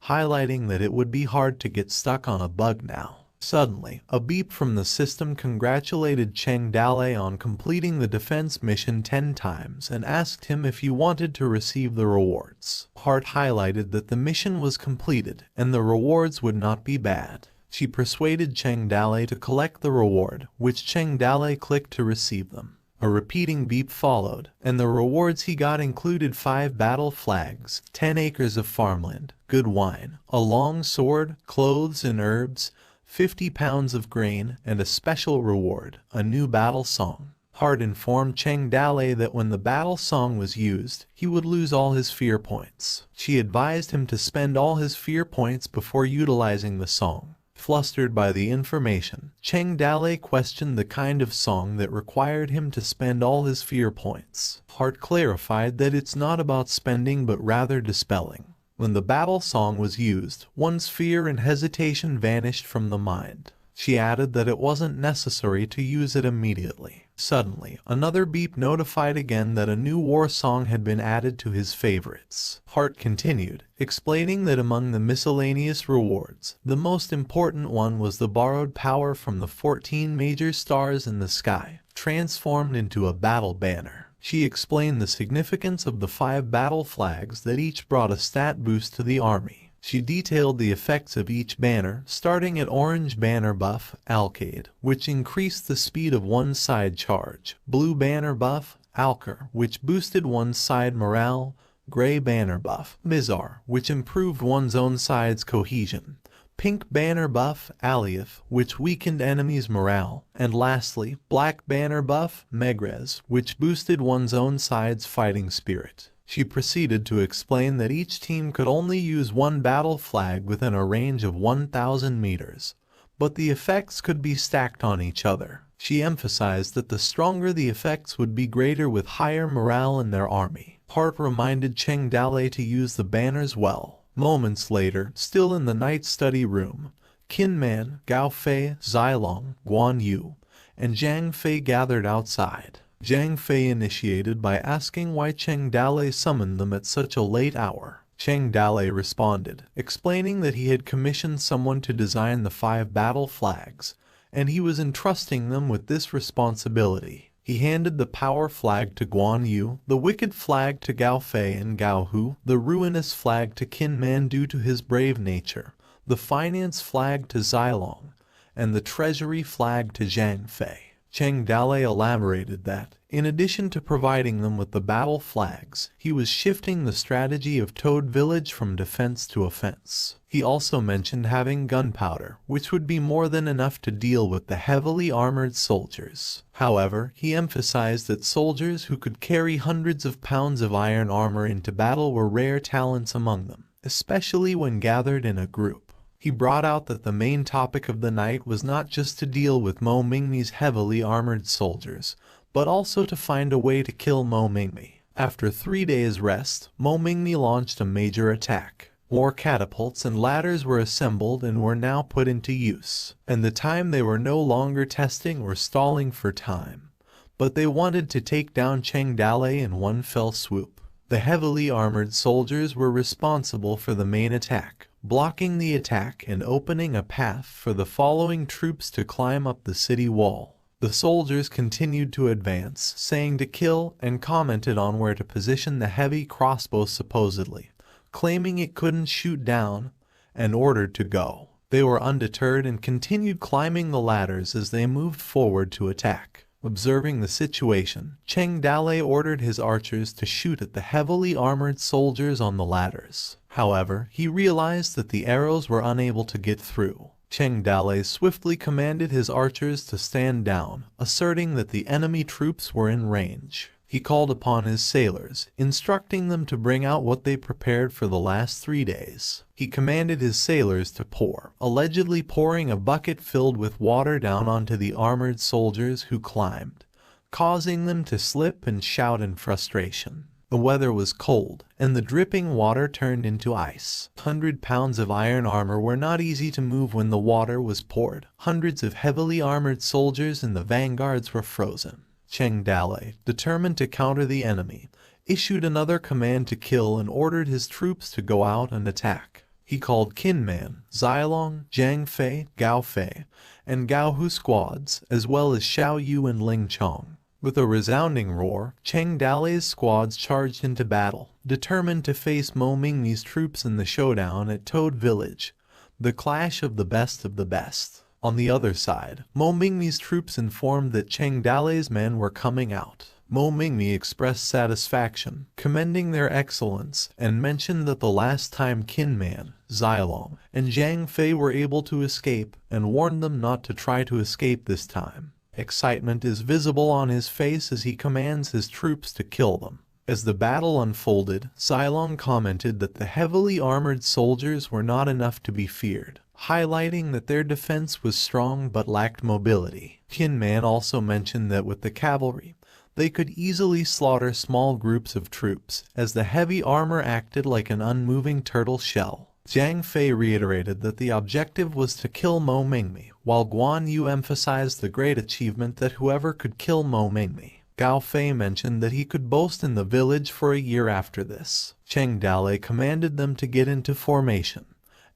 highlighting that it would be hard to get stuck on a bug now. Suddenly, a beep from the system congratulated Cheng Dalei on completing the defense mission 10 times and asked him if he wanted to receive the rewards. Hart highlighted that the mission was completed and the rewards would not be bad. She persuaded Cheng Dalei to collect the reward, which Cheng Dalei clicked to receive them. A repeating beep followed, and the rewards he got included 5 battle flags, 10 acres of farmland, good wine, a long sword, clothes and herbs, 50 pounds of grain, and a special reward, a new battle song. Hart informed Cheng Dalei that when the battle song was used, he would lose all his fear points. She advised him to spend all his fear points before utilizing the song. Flustered by the information, Cheng Dalei questioned the kind of song that required him to spend all his fear points. Hart clarified that it's not about spending but rather dispelling. When the battle song was used, one's fear and hesitation vanished from the mind. She added that it wasn't necessary to use it immediately. Suddenly, another beep notified again that a new war song had been added to his favorites. Hart continued, explaining that among the miscellaneous rewards, the most important one was the borrowed power from the 14 major stars in the sky, transformed into a battle banner. She explained the significance of the 5 battle flags that each brought a stat boost to the army. She detailed the effects of each banner, starting at orange banner buff, ISEKAIED, which increased the speed of one side charge, blue banner buff, Alker, which boosted one side morale, gray banner buff, Mizar, which improved one's own side's cohesion, pink banner buff, Aliyah, which weakened enemies' morale, and lastly, black banner buff, Megrez, which boosted one's own side's fighting spirit. She proceeded to explain that each team could only use one battle flag within a range of 1,000 meters, but the effects could be stacked on each other. She emphasized that the stronger the effects would be greater with higher morale in their army. Hart reminded Cheng Dalei to use the banners well. Moments later, still in the night study room, Qin Man, Gao Fei, Zilong, Guan Yu, and Zhang Fei gathered outside. Zhang Fei initiated by asking why Cheng Dalei summoned them at such a late hour. Cheng Dalei responded, explaining that he had commissioned someone to design the 5 battle flags, and he was entrusting them with this responsibility. He handed the power flag to Guan Yu, the wicked flag to Gao Fei and Gao Hu, the ruinous flag to Qin Man due to his brave nature, the finance flag to Zilong, and the treasury flag to Zhang Fei. Cheng Dalei elaborated that, in addition to providing them with the battle flags, he was shifting the strategy of Toad Village from defense to offense. He also mentioned having gunpowder, which would be more than enough to deal with the heavily armored soldiers. However, he emphasized that soldiers who could carry hundreds of pounds of iron armor into battle were rare talents among them, especially when gathered in a group. He brought out that the main topic of the night was not just to deal with Mo Mingmi's heavily armored soldiers, but also to find a way to kill Mo Mingmi. After 3 days' rest, Mo Mingmi launched a major attack. More catapults and ladders were assembled and were now put into use, and the time they were no longer testing or stalling for time, but they wanted to take down Cheng Dalei in one fell swoop. The heavily armored soldiers were responsible for the main attack, blocking the attack and opening a path for the following troops to climb up the city wall. The soldiers continued to advance, saying to kill, and commented on where to position the heavy crossbow supposedly, claiming it couldn't shoot down, and ordered to go. They were undeterred and continued climbing the ladders as they moved forward to attack. Observing the situation, Cheng Dalei ordered his archers to shoot at the heavily armored soldiers on the ladders. However, he realized that the arrows were unable to get through. Cheng Dalei swiftly commanded his archers to stand down, asserting that the enemy troops were in range. He called upon his sailors, instructing them to bring out what they prepared for the last 3 days. He commanded his sailors to pour, allegedly pouring a bucket filled with water down onto the armored soldiers who climbed, causing them to slip and shout in frustration. The weather was cold, and the dripping water turned into ice. 100 pounds of iron armor were not easy to move when the water was poured. Hundreds of heavily armored soldiers in the vanguards were frozen. Cheng Dalei, determined to counter the enemy, issued another command to kill and ordered his troops to go out and attack. He called Kinman, Xilong, Zhang Fei, Gao Fei, and Gao Hu squads, as well as Xiao Yu and Ling Chong. With a resounding roar, Cheng Dalei's squads charged into battle, determined to face Mo Mingmi's troops in the showdown at Toad Village, the clash of the best of the best. On the other side, Mo Mingmi's troops informed that Cheng Dalei's men were coming out. Mo Mingmi expressed satisfaction, commending their excellence, and mentioned that the last time Kinman, Xilong, and Zhang Fei were able to escape, and warned them not to try to escape this time. Excitement is visible on his face as he commands his troops to kill them. As the battle unfolded, Xilong commented that the heavily armored soldiers were not enough to be feared, highlighting that their defense was strong but lacked mobility. Kinman also mentioned that with the cavalry, they could easily slaughter small groups of troops, as the heavy armor acted like an unmoving turtle shell. Zhang Fei reiterated that the objective was to kill Mo Mingmi, while Guan Yu emphasized the great achievement that whoever could kill Mo Mingmi. Gao Fei mentioned that he could boast in the village for a year after this. Cheng Dalei commanded them to get into formation,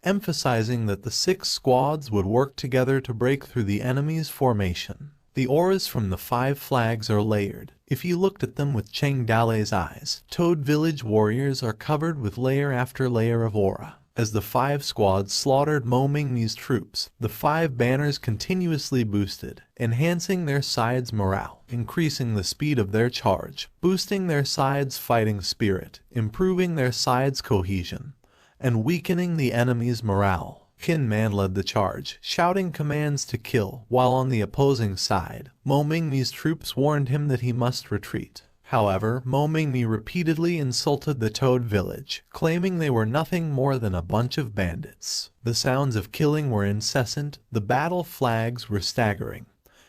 emphasizing that the 6 squads would work together to break through the enemy's formation. The auras from the 5 flags are layered. If you looked at them with Cheng Dalei's eyes, Toad Village warriors are covered with layer after layer of aura. As the 5 squads slaughtered Mo Mingmi's troops, the 5 banners continuously boosted, enhancing their sides' morale, increasing the speed of their charge, boosting their sides' fighting spirit, improving their sides' cohesion, and weakening the enemy's morale. Kinman led the charge, shouting commands to kill, while on the opposing side, Mo Mingmi's troops warned him that he must retreat. However, Mo Mingmi repeatedly insulted the Toad Village, claiming they were nothing more than a bunch of bandits. The sounds of killing were incessant, the battle flags were staggering,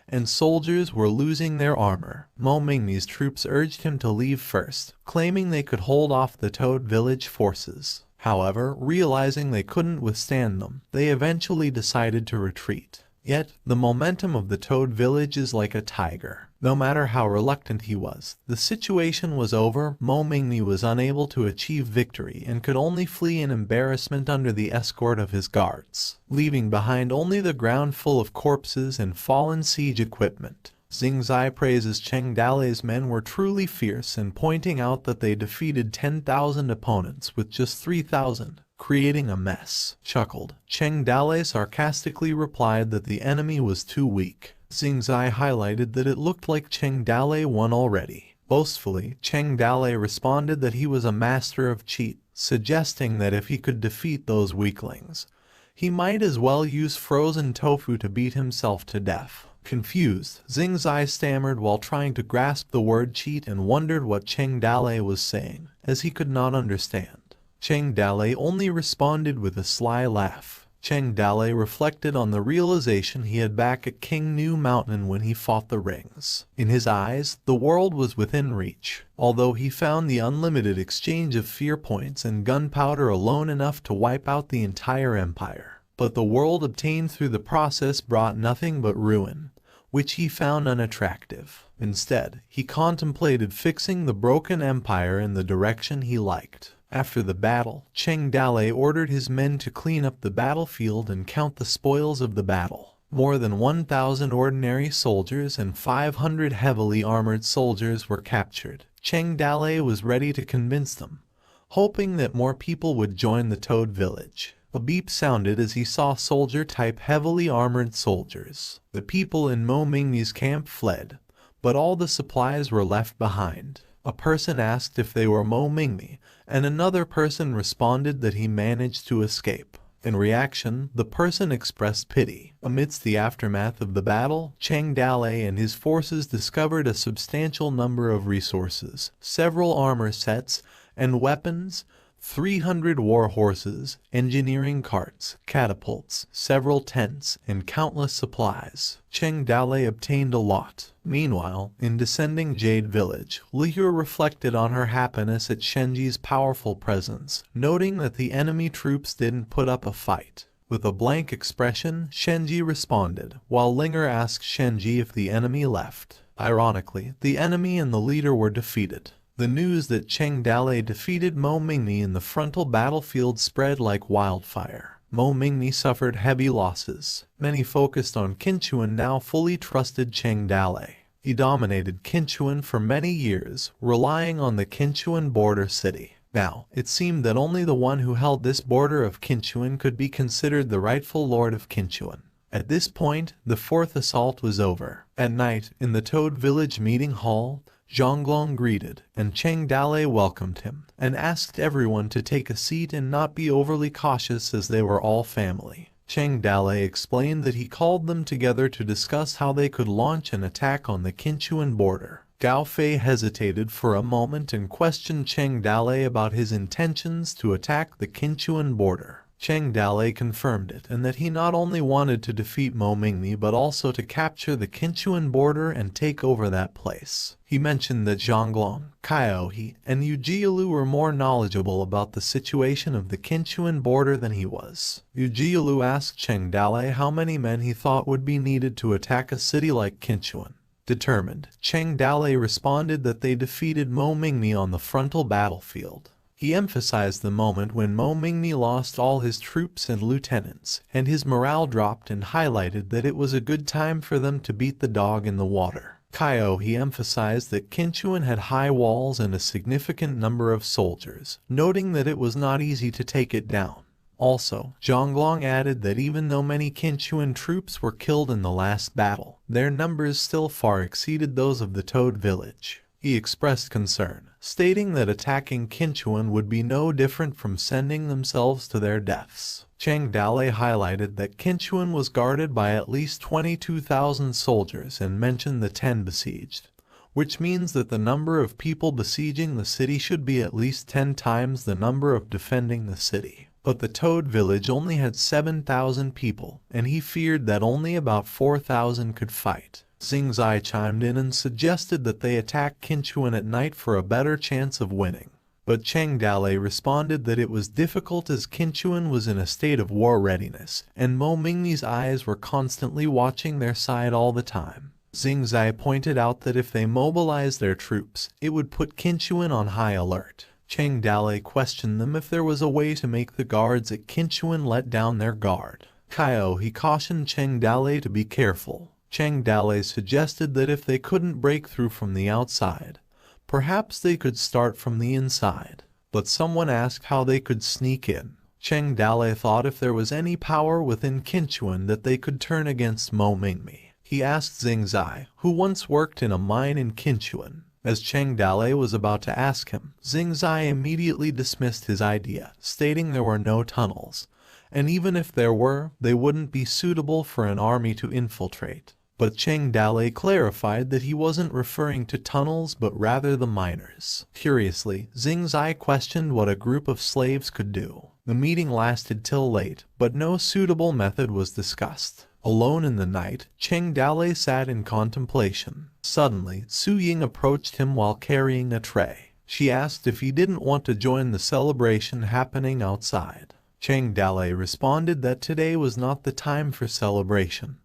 and soldiers were losing their armor. Mo Mingmi's troops urged him to leave first, claiming they could hold off the Toad Village forces. However, realizing they couldn't withstand them, they eventually decided to retreat. Yet, the momentum of the Toad Village is like a tiger. No matter how reluctant he was, the situation was over. Mo Mingmi was unable to achieve victory and could only flee in embarrassment under the escort of his guards, leaving behind only the ground full of corpses and fallen siege equipment. Xingzai praises Cheng Dalei's men were truly fierce and pointing out that they defeated 10,000 opponents with just 3,000. Creating a mess. Chuckled. Cheng Dalei sarcastically replied that the enemy was too weak. Xingzai highlighted that it looked like Cheng Dalei won already. Boastfully, Cheng Dalei responded that he was a master of cheat, suggesting that if he could defeat those weaklings, he might as well use frozen tofu to beat himself to death. Confused, Xingzai stammered while trying to grasp the word cheat and wondered what Cheng Dalei was saying, as he could not understand. Cheng Dalei only responded with a sly laugh. Cheng Dalei reflected on the realization he had back at King New Mountain when he fought the rings. In his eyes, the world was within reach, although he found the unlimited exchange of fear points and gunpowder alone enough to wipe out the entire empire. But the world obtained through the process brought nothing but ruin, which he found unattractive. Instead, he contemplated fixing the broken empire in the direction he liked. After the battle, Cheng Dalei ordered his men to clean up the battlefield and count the spoils of the battle. More than 1,000 ordinary soldiers and 500 heavily armored soldiers were captured. Cheng Dalei was ready to convince them, hoping that more people would join the Toad Village. A beep sounded as he saw soldier-type heavily armored soldiers. The people in Mo Mingmi's camp fled, but all the supplies were left behind. A person asked if they were Mo Mingmi, and another person responded that he managed to escape. In reaction, the person expressed pity. Amidst the aftermath of the battle, Cheng Dalei and his forces discovered a substantial number of resources, several armor sets and weapons, 300 war horses, engineering carts, catapults, several tents, and countless supplies. Cheng Dalei obtained a lot. Meanwhile, in descending Jade Village, Lihur reflected on her happiness at Shenji's powerful presence, noting that the enemy troops didn't put up a fight. With a blank expression, Shenji responded, while Linger asked Shenji if the enemy left. Ironically, the enemy and the leader were defeated. The news that Cheng Dalei defeated Mo Mingmi in the frontal battlefield spread like wildfire. Mo Mingmi suffered heavy losses. Many focused on Qinchuan now fully trusted Cheng Dalei. He dominated Qinchuan for many years, relying on the Qinchuan border city. Now, it seemed that only the one who held this border of Qinchuan could be considered the rightful lord of Qinchuan. At this point, the fourth assault was over. At night, in the Toad Village meeting hall, Zhonglong greeted, and Cheng Dalei welcomed him, and asked everyone to take a seat and not be overly cautious as they were all family. Cheng Dalei explained that he called them together to discuss how they could launch an attack on the Qinchuan border. Gao Fei hesitated for a moment and questioned Cheng Dalei about his intentions to attack the Qinchuan border. Cheng Dalei confirmed it, and that he not only wanted to defeat Mo Mingmi but also to capture the Qinchuan border and take over that place. He mentioned that Zhonglong, Kaiohe, and Ujialu were more knowledgeable about the situation of the Qinchuan border than he was. Ujialu asked Cheng Dalei how many men he thought would be needed to attack a city like Qinchuan. Determined, Cheng Dalei responded that they defeated Mo Mingmi on the frontal battlefield. He emphasized the moment when Mo Mingmi lost all his troops and lieutenants, and his morale dropped, and highlighted that it was a good time for them to beat the dog in the water. Kaiohe emphasized that Qinchuan had high walls and a significant number of soldiers, noting that it was not easy to take it down. Also, Zhonglong added that even though many Qinchuan troops were killed in the last battle, their numbers still far exceeded those of the Toad Village. He expressed concern, stating that attacking Qinchuan would be no different from sending themselves to their deaths. Cheng Dalei highlighted that Qinchuan was guarded by at least 22,000 soldiers and mentioned the 10 besieged, which means that the number of people besieging the city should be at least 10 times the number of defending the city. But the Toad Village only had 7,000 people, and he feared that only about 4,000 could fight. Xingzai chimed in and suggested that they attack Qinchuan at night for a better chance of winning. But Cheng Dalei responded that it was difficult as Qinchuan was in a state of war readiness, and Mo Mingmi's eyes were constantly watching their side all the time. Xingzai pointed out that if they mobilized their troops, it would put Qinchuan on high alert. Cheng Dalei questioned them if there was a way to make the guards at Qinchuan let down their guard. Kaiohe cautioned Cheng Dalei to be careful. Cheng Dalei suggested that if they couldn't break through from the outside, perhaps they could start from the inside. But someone asked how they could sneak in. Cheng Dalei thought if there was any power within Qinchuan that they could turn against Mo Mingmi. He asked Xingzai, who once worked in a mine in Qinchuan. As Cheng Dalei was about to ask him, Xingzai immediately dismissed his idea, stating there were no tunnels, and even if there were, they wouldn't be suitable for an army to infiltrate. But Cheng Dalei clarified that he wasn't referring to tunnels but rather the miners. Curiously, Xingzai questioned what a group of slaves could do. The meeting lasted till late, but no suitable method was discussed. Alone in the night, Cheng Dalei sat in contemplation. Suddenly, Su Ying approached him while carrying a tray. She asked if he didn't want to join the celebration happening outside. Cheng Dalei responded that today was not the time for celebration.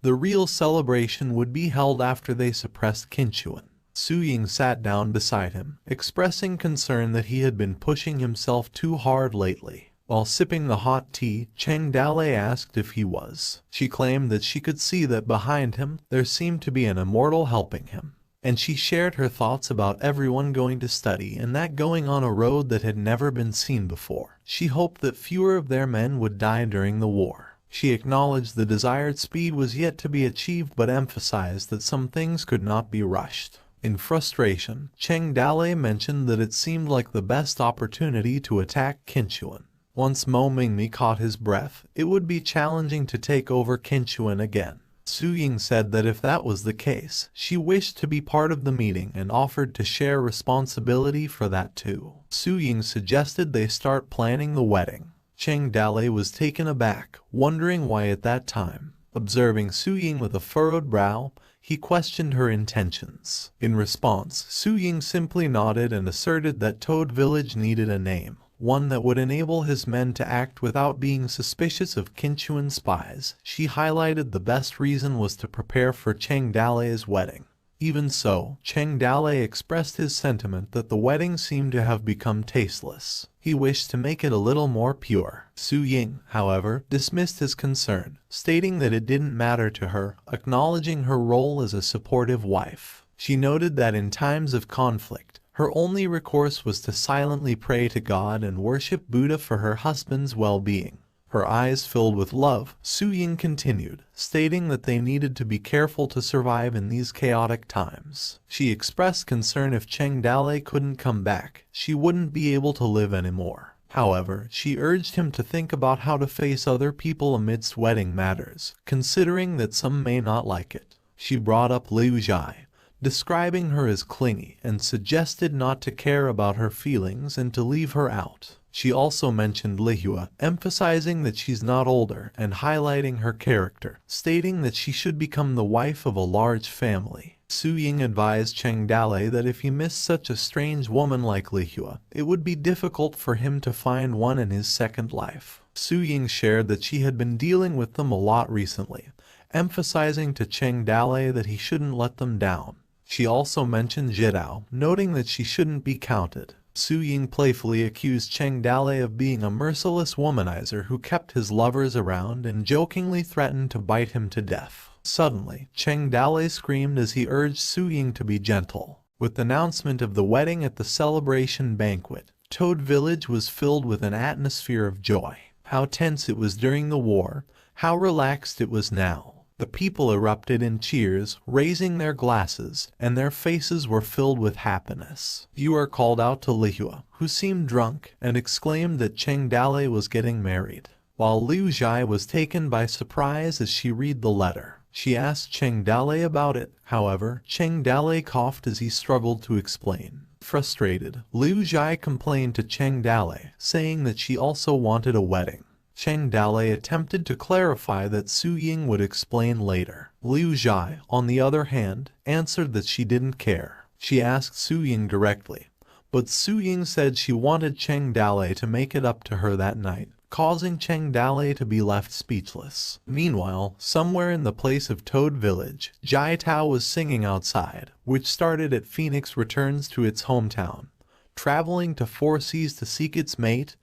The real celebration would be held after they suppressed Qinchuan. Su Ying sat down beside him, expressing concern that he had been pushing himself too hard lately. While sipping the hot tea, Cheng Dalei asked if he was. She claimed that she could see that behind him there seemed to be an immortal helping him. and she shared her thoughts about everyone going to study and that going on a road that had never been seen before. She hoped that fewer of their men would die during the war. She acknowledged the desired speed was yet to be achieved but emphasized that some things could not be rushed. In frustration, Cheng Dale mentioned that it seemed like the best opportunity to attack Qinchuan. Once Mo Mingmi caught his breath, it would be challenging to take over Qinchuan again. Su Ying said that if that was the case, she wished to be part of the meeting and offered to share responsibility for that too. Su Ying suggested they start planning the wedding. Cheng Dale was taken aback, wondering why at that time. Observing Su Ying with a furrowed brow, he questioned her intentions. In response, Su Ying simply nodded and asserted that Toad Village needed a name, one that would enable his men to act without being suspicious of Qinchuan spies. She highlighted the best reason was to prepare for Cheng Dale's wedding. Even so, Cheng Dale expressed his sentiment that the wedding seemed to have become tasteless. He wished to make it a little more pure. Su Ying, however, dismissed his concern, stating that it didn't matter to her, acknowledging her role as a supportive wife. She noted that in times of conflict, her only recourse was to silently pray to God and worship Buddha for her husband's well-being. Her eyes filled with love, Su Ying continued, stating that they needed to be careful to survive in these chaotic times. She expressed concern if Cheng Dale couldn't come back, she wouldn't be able to live anymore. However, she urged him to think about how to face other people amidst wedding matters, considering that some may not like it. She brought up Liu Jai, describing her as clingy, and suggested not to care about her feelings and to leave her out. She also mentioned Lihua, emphasizing that she's not older and highlighting her character, stating that she should become the wife of a large family. Su Ying advised Cheng Dale that if he missed such a strange woman like Lihua, it would be difficult for him to find one in his second life. Su Ying shared that she had been dealing with them a lot recently, emphasizing to Cheng Dale that he shouldn't let them down. She also mentioned Jidao, noting that she shouldn't be counted. Su Ying playfully accused Cheng Dale of being a merciless womanizer who kept his lovers around and jokingly threatened to bite him to death. Suddenly, Cheng Dale screamed as he urged Su Ying to be gentle. With the announcement of the wedding at the celebration banquet, Toad Village was filled with an atmosphere of joy. How tense it was during the war, how relaxed it was now. The people erupted in cheers, raising their glasses, and their faces were filled with happiness. Yuer called out to Lihua, who seemed drunk, and exclaimed that Cheng Dale was getting married. While Liu Jai was taken by surprise as she read the letter, she asked Cheng Dale about it. However, Cheng Dale coughed as he struggled to explain. Frustrated, Liu Jai complained to Cheng Dale, saying that she also wanted a wedding. Cheng Dale attempted to clarify that Su Ying would explain later. Liu Jai, on the other hand, answered that she didn't care. She asked Su Ying directly, but Su Ying said she wanted Cheng Dale to make it up to her that night, causing Cheng Dale to be left speechless. Meanwhile, somewhere in the place of Toad Village, Jai Tao was singing outside, which started at Phoenix returns to its hometown. Traveling to Four Seas to seek its mate,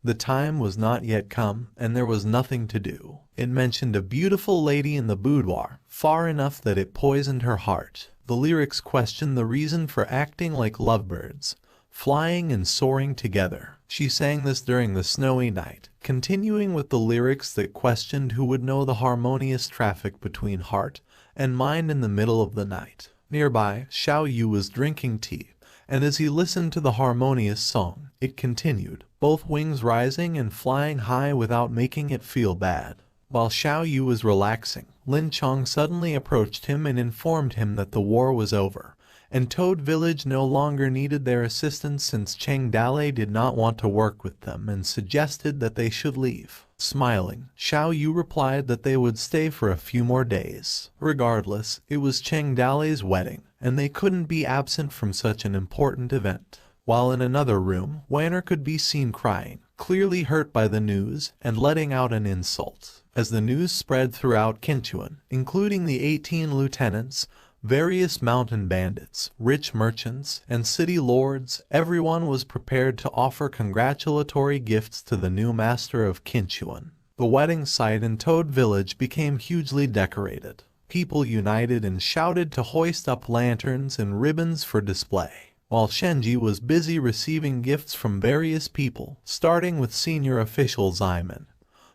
the time was not yet come, and there was nothing to do. It mentioned a beautiful lady in the boudoir, far enough that it poisoned her heart. The lyrics questioned the reason for acting like lovebirds, flying and soaring together. She sang this during the snowy night, continuing with the lyrics that questioned who would know the harmonious traffic between heart and mind in the middle of the night. Nearby, Xiao Yu was drinking tea, and as he listened to the harmonious song, it continued, both wings rising and flying high without making it feel bad. While Xiao Yu was relaxing, Lin Chong suddenly approached him and informed him that the war was over, and Toad Village no longer needed their assistance since Cheng Dale did not want to work with them and suggested that they should leave. Smiling, Xiao Yu replied that they would stay for a few more days. Regardless, it was Cheng Dale's wedding, and they couldn't be absent from such an important event. While in another room, Wanner could be seen crying, clearly hurt by the news, and letting out an insult. As the news spread throughout Qinchuan, including the 18 lieutenants, various mountain bandits, rich merchants, and city lords, everyone was prepared to offer congratulatory gifts to the new master of Qinchuan. The wedding site in Toad Village became hugely decorated. People united and shouted to hoist up lanterns and ribbons for display, while Shenji was busy receiving gifts from various people, starting with senior official Zyman,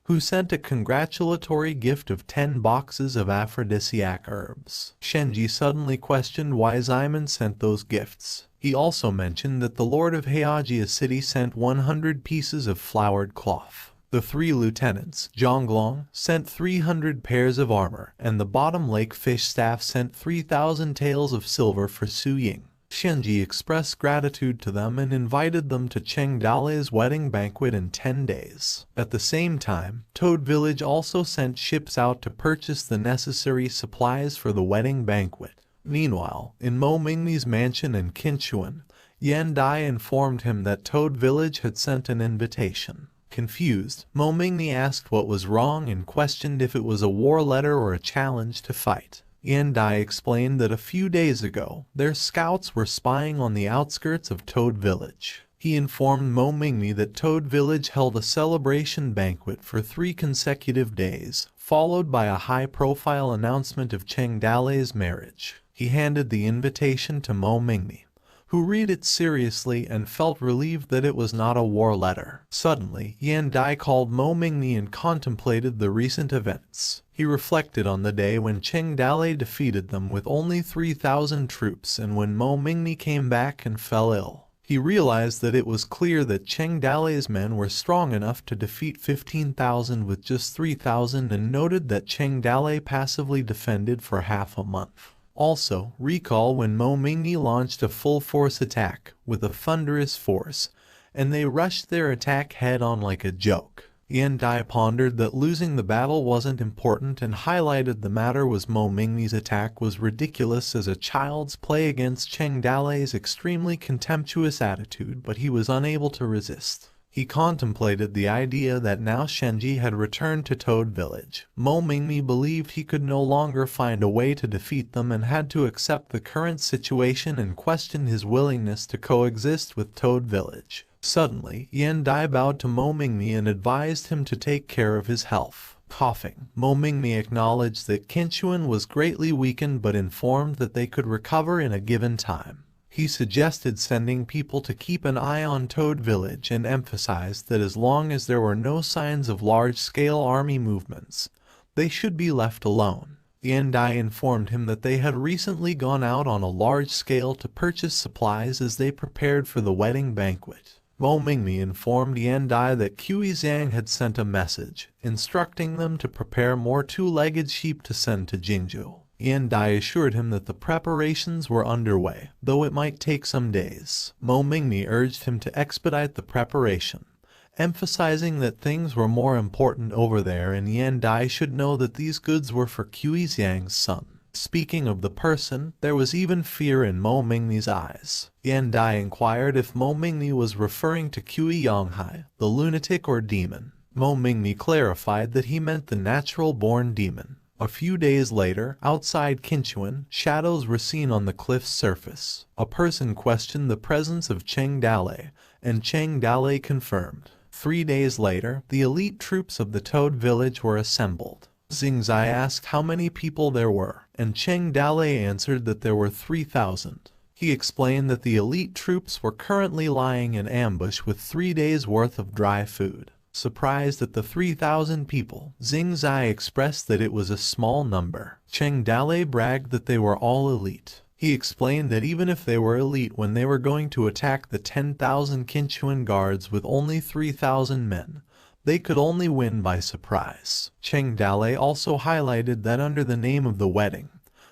who sent a congratulatory gift of 10 boxes of aphrodisiac herbs. Shenji suddenly questioned why Zyman sent those gifts. He also mentioned that the Lord of Heiagia City sent 100 pieces of flowered cloth. The 3 lieutenants, Zhonglong, sent 300 pairs of armor, and the Bottom Lake Fish Staff sent 3,000 taels of silver for Su Ying. Shenji expressed gratitude to them and invited them to Cheng Dale's wedding banquet in 10 days. At the same time, Toad Village also sent ships out to purchase the necessary supplies for the wedding banquet. Meanwhile, in Mo Mingmi's mansion in Qinchuan, Yan Dai informed him that Toad Village had sent an invitation. Confused, Mo Mingmi asked what was wrong and questioned if it was a war letter or a challenge to fight. Yan Dai explained that a few days ago, their scouts were spying on the outskirts of Toad Village. He informed Mo Mingmi that Toad Village held a celebration banquet for 3 consecutive days, followed by a high-profile announcement of Cheng Dale's marriage. He handed the invitation to Mo Mingmi, who read it seriously and felt relieved that it was not a war letter. Suddenly, Yan Dai called Mo Mingmi and contemplated the recent events. He reflected on the day when Cheng Dale defeated them with only 3,000 troops and when Mo Mingmi came back and fell ill. He realized that it was clear that Cheng Dale's men were strong enough to defeat 15,000 with just 3,000 and noted that Cheng Dale passively defended for half a month. Also, recall when Mo Mingmi launched a full-force attack with a thunderous force, and they rushed their attack head-on like a joke. Yan Dai pondered that losing the battle wasn't important and highlighted the matter was Mo Mingmi's attack was ridiculous as a child's play against Cheng Dale's extremely contemptuous attitude, but he was unable to resist. He contemplated the idea that now Shenji had returned to Toad Village. Mo Mingmi believed he could no longer find a way to defeat them and had to accept the current situation and questioned his willingness to coexist with Toad Village. Suddenly, Yan Dai bowed to Mo Mingmi and advised him to take care of his health. Coughing, Mo Mingmi acknowledged that Qinchuan was greatly weakened but informed that they could recover in a given time. He suggested sending people to keep an eye on Toad Village and emphasized that as long as there were no signs of large-scale army movements, they should be left alone. Yan Dai informed him that they had recently gone out on a large scale to purchase supplies as they prepared for the wedding banquet. Mo Mingmi informed Yan Dai that Qi Zhang had sent a message, instructing them to prepare more 2-legged sheep to send to Jingzhou. Yan Dai assured him that the preparations were underway, though it might take some days. Mo Mingmi urged him to expedite the preparation, emphasizing that things were more important over there and Yan Dai should know that these goods were for Qi Zhang's son. Speaking of the person, there was even fear in Mo Mingmi's eyes. Yan Dai inquired if Mo Mingmi was referring to Qi Yonghai, the lunatic or demon. Mo Mingmi clarified that he meant the natural-born demon. A few days later, outside Qinchuan, shadows were seen on the cliff's surface. A person questioned the presence of Cheng Dale, and Cheng Dale confirmed. 3 days later, the elite troops of the Toad Village were assembled. Xingzai asked how many people there were, and Cheng Dale answered that there were 3,000. He explained that the elite troops were currently lying in ambush with 3 days' worth of dry food. Surprised at the 3,000 people, Xingzai expressed that it was a small number. Cheng Dale bragged that they were all elite. He explained that even if they were elite when they were going to attack the 10,000 Qinchuan guards with only 3,000 men, they could only win by surprise. Cheng Dale also highlighted that under the name of the wedding,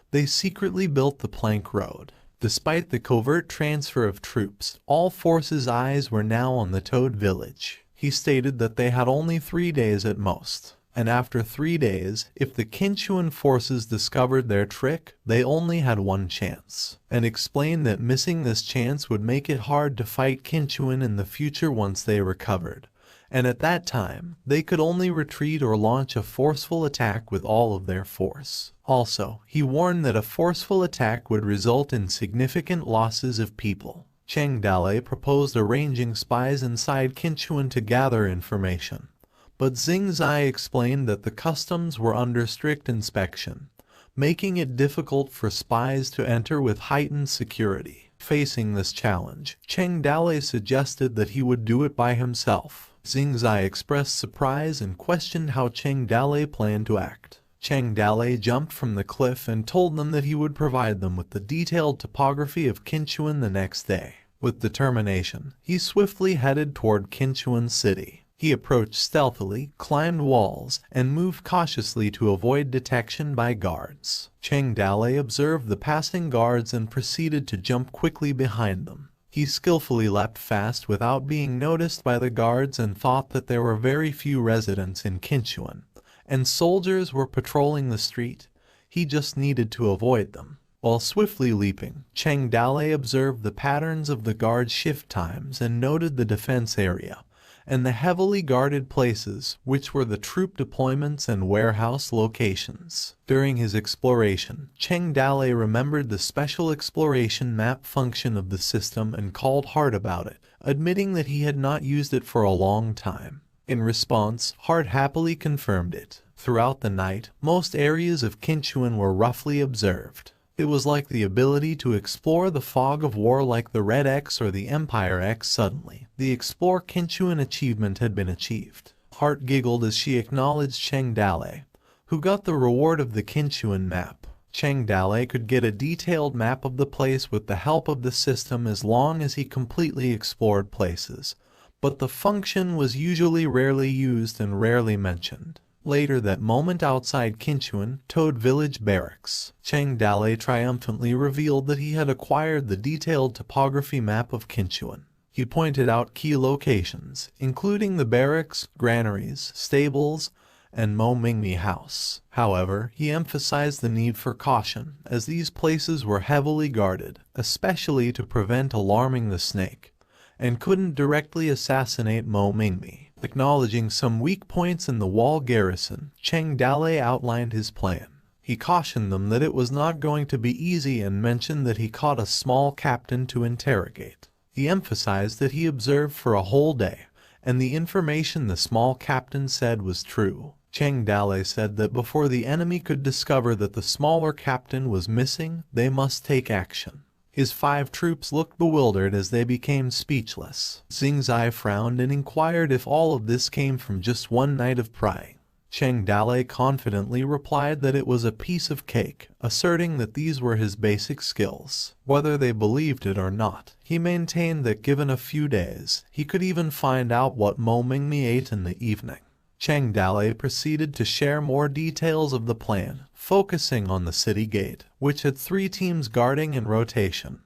they secretly built the plank road. Despite the covert transfer of troops, all forces' eyes were now on the Toad Village. He stated that they had only 3 days at most, and after 3 days, if the Qinchuan forces discovered their trick, they only had 1 chance, and explained that missing this chance would make it hard to fight Qinchuan in the future once they recovered, and at that time, they could only retreat or launch a forceful attack with all of their force. Also, he warned that a forceful attack would result in significant losses of people. Cheng Dale proposed arranging spies inside Qinchuan to gather information, but Xingzai explained that the customs were under strict inspection. making it difficult for spies to enter with heightened security. Facing this challenge, Cheng Dale suggested that he would do it by himself. Xing Zai expressed surprise and questioned how Cheng Dale planned to act. Cheng Dale jumped from the cliff and told them that he would provide them with the detailed topography of Qinchuan the next day. With determination, he swiftly headed toward Qinchuan City. He approached stealthily, climbed walls, and moved cautiously to avoid detection by guards. Cheng Dale observed the passing guards and proceeded to jump quickly behind them. He skillfully leapt fast without being noticed by the guards and thought that there were very few residents in Qinchuan, and soldiers were patrolling the street. He just needed to avoid them. While swiftly leaping, Cheng Dale observed the patterns of the guards' shift times and noted the defense area and the heavily guarded places, which were the troop deployments and warehouse locations. During his exploration, Cheng Dale remembered the special exploration map function of the system and called Hart about it, admitting that he had not used it for a long time. In response, Hart happily confirmed it. Throughout the night, most areas of Qinchuan were roughly observed. It was like the ability to explore the fog of war like the Red X or the Empire X. Suddenly, the Explore Qinchuan achievement had been achieved. Hart giggled as she acknowledged Cheng Dale, who got the reward of the Qinchuan map. Cheng Dale could get a detailed map of the place with the help of the system as long as he completely explored places, but the function was usually rarely used and rarely mentioned. Later that moment outside Qinchuan, Toad Village Barracks, Cheng Dale triumphantly revealed that he had acquired the detailed topography map of Qinchuan. He pointed out key locations, including the barracks, granaries, stables, and Mo Mingmi House. However, he emphasized the need for caution, as these places were heavily guarded, especially to prevent alarming the snake, and couldn't directly assassinate Mo Mingmi. Acknowledging some weak points in the wall garrison, Cheng Dale outlined his plan. He cautioned them that it was not going to be easy and mentioned that he caught a small captain to interrogate. He emphasized that he observed for a whole day, and the information the small captain said was true. Cheng Dale said that before the enemy could discover that the smaller captain was missing, they must take action. His 5 troops looked bewildered as they became speechless. Xing Zai frowned and inquired if all of this came from just one night of prying. Cheng Dale confidently replied that it was a piece of cake, asserting that these were his basic skills. Whether they believed it or not, he maintained that given a few days, he could even find out what Mo Mingmi ate in the evening. Cheng Dale proceeded to share more details of the plan, focusing on the city gate, which had 3 teams guarding in rotation,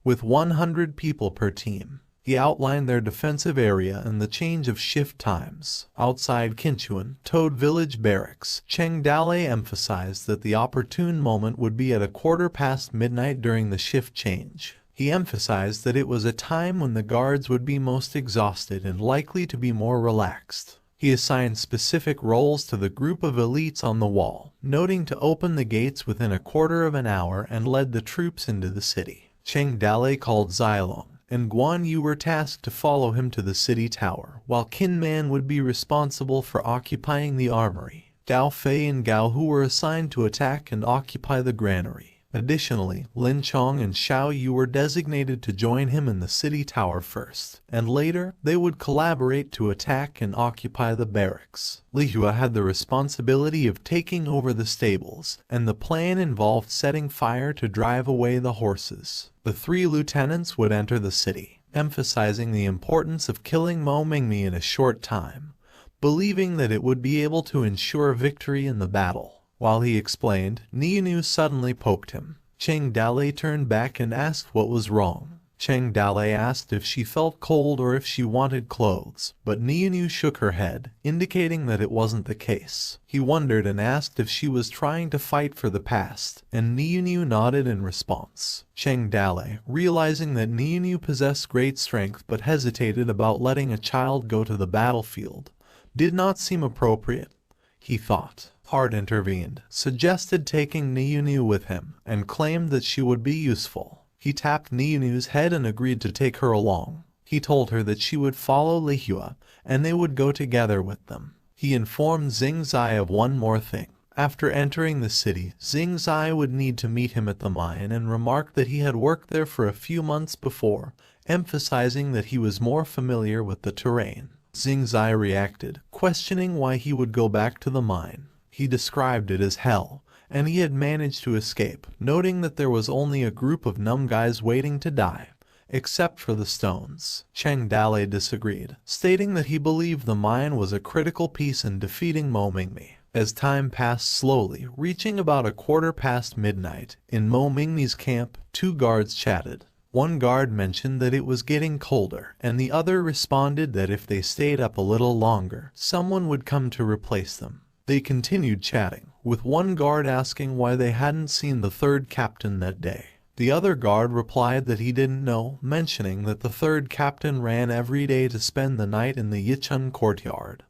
with 100 people per team. He outlined their defensive area and the change of shift times. Outside Qinchuan, Toad Village Barracks, Cheng Dale emphasized that the opportune moment would be at midnight midnight during the shift change. He emphasized that it was a time when the guards would be most exhausted and likely to be more relaxed. He assigned specific roles to the group of elites on the wall, noting to open the gates within a quarter of an hour and led the troops into the city. Cheng Dale called Xilong, and Guan Yu were tasked to follow him to the city tower, while Qin Man would be responsible for occupying the armory. Dao Fei and Gao Hu were assigned to attack and occupy the granary. Additionally, Lin Chong and Xiao Yu were designated to join him in the city tower first, and later they would collaborate to attack and occupy the barracks. Li Hua had the responsibility of taking over the stables, and the plan involved setting fire to drive away the horses. The 3 lieutenants would enter the city, emphasizing the importance of killing Mo Mingmi in a short time, believing that it would be able to ensure victory in the battle. While he explained, Nianu suddenly poked him. Cheng Dale turned back and asked what was wrong. Cheng Dale asked if she felt cold or if she wanted clothes, but Nianu shook her head, indicating that it wasn't the case. He wondered and asked if she was trying to fight for the past, and Nianu nodded in response. Cheng Dale, realizing that Nianu possessed great strength but hesitated about letting a child go to the battlefield, did not seem appropriate, he thought. Hart intervened, suggested taking Nianu with him, and claimed that she would be useful. He tapped Nianu's head and agreed to take her along. He told her that she would follow Li Hua, and they would go together with them. He informed Xing Zai of one more thing. After entering the city, Xing Zai would need to meet him at the mine and remarked that he had worked there for a few months before, emphasizing that he was more familiar with the terrain. Xing Zai reacted, questioning why he would go back to the mine. He described it as hell, and he had managed to escape, noting that there was only a group of numb guys waiting to die, except for the stones. Cheng Dale disagreed, stating that he believed the mine was a critical piece in defeating Mo Mingmi. As time passed slowly, reaching about 1:15 midnight, in Mo Mingmi's camp, two guards chatted. One guard mentioned that it was getting colder, and the other responded that if they stayed up a little longer, someone would come to replace them. They continued chatting, with one guard asking why they hadn't seen the third captain that day. The other guard replied that he didn't know, mentioning that the third captain ran every day to spend the night in the Yichun courtyard,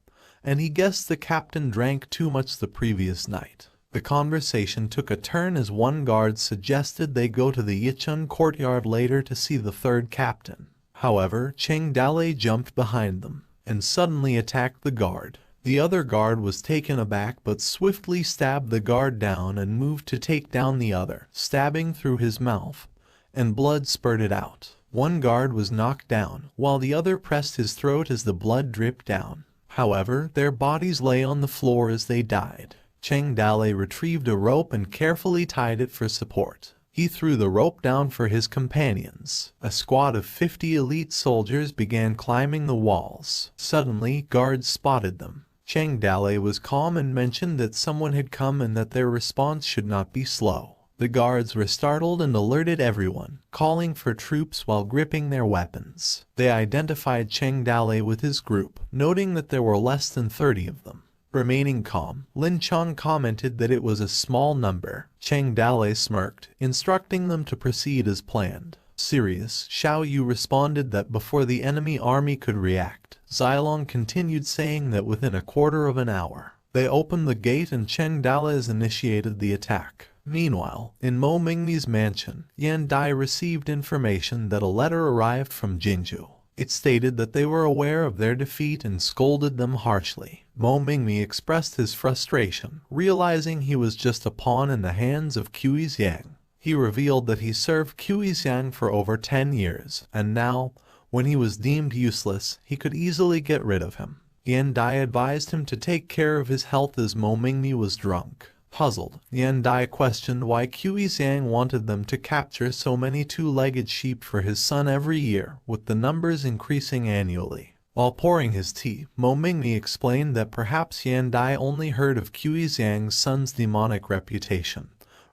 and he guessed the captain drank too much the previous night. The conversation took a turn as one guard suggested they go to the Yichun courtyard later to see the third captain. However, Cheng Dale jumped behind them and suddenly attacked the guard. The other guard was taken aback but swiftly stabbed the guard down and moved to take down the other, stabbing through his mouth, and blood spurted out. One guard was knocked down, while the other pressed his throat as the blood dripped down. However, their bodies lay on the floor as they died. Cheng Dale retrieved a rope and carefully tied it for support. He threw the rope down for his companions. A squad of 50 elite soldiers began climbing the walls. Suddenly, guards spotted them. Cheng Dale was calm and mentioned that someone had come and that their response should not be slow. The guards were startled and alerted everyone, calling for troops while gripping their weapons. They identified Cheng Dale with his group, noting that there were less than 30 of them. Remaining calm, Lin Chong commented that it was a small number. Cheng Dale smirked, instructing them to proceed as planned. Serious, Xiao Yu responded that before the enemy army could react, Xilong continued saying that within a quarter of an hour, they opened the gate and Cheng Dale initiated the attack. Meanwhile, in Mo Mingmi's mansion, Yan Dai received information that a letter arrived from Jingzhu. It stated that they were aware of their defeat and scolded them harshly. Mo Mingmi expressed his frustration, realizing he was just a pawn in the hands of Qi Xiang. He revealed that he served Qi Xiang for over 10 years, and now, when he was deemed useless, he could easily get rid of him. Yan Dai advised him to take care of his health as Mo Mingmi was drunk. Puzzled, Yan Dai questioned why Qi Xiang wanted them to capture so many two-legged sheep for his son every year, with the numbers increasing annually. While pouring his tea, Mo Mingmi explained that perhaps Yan Dai only heard of Qi Xiang's son's demonic reputation,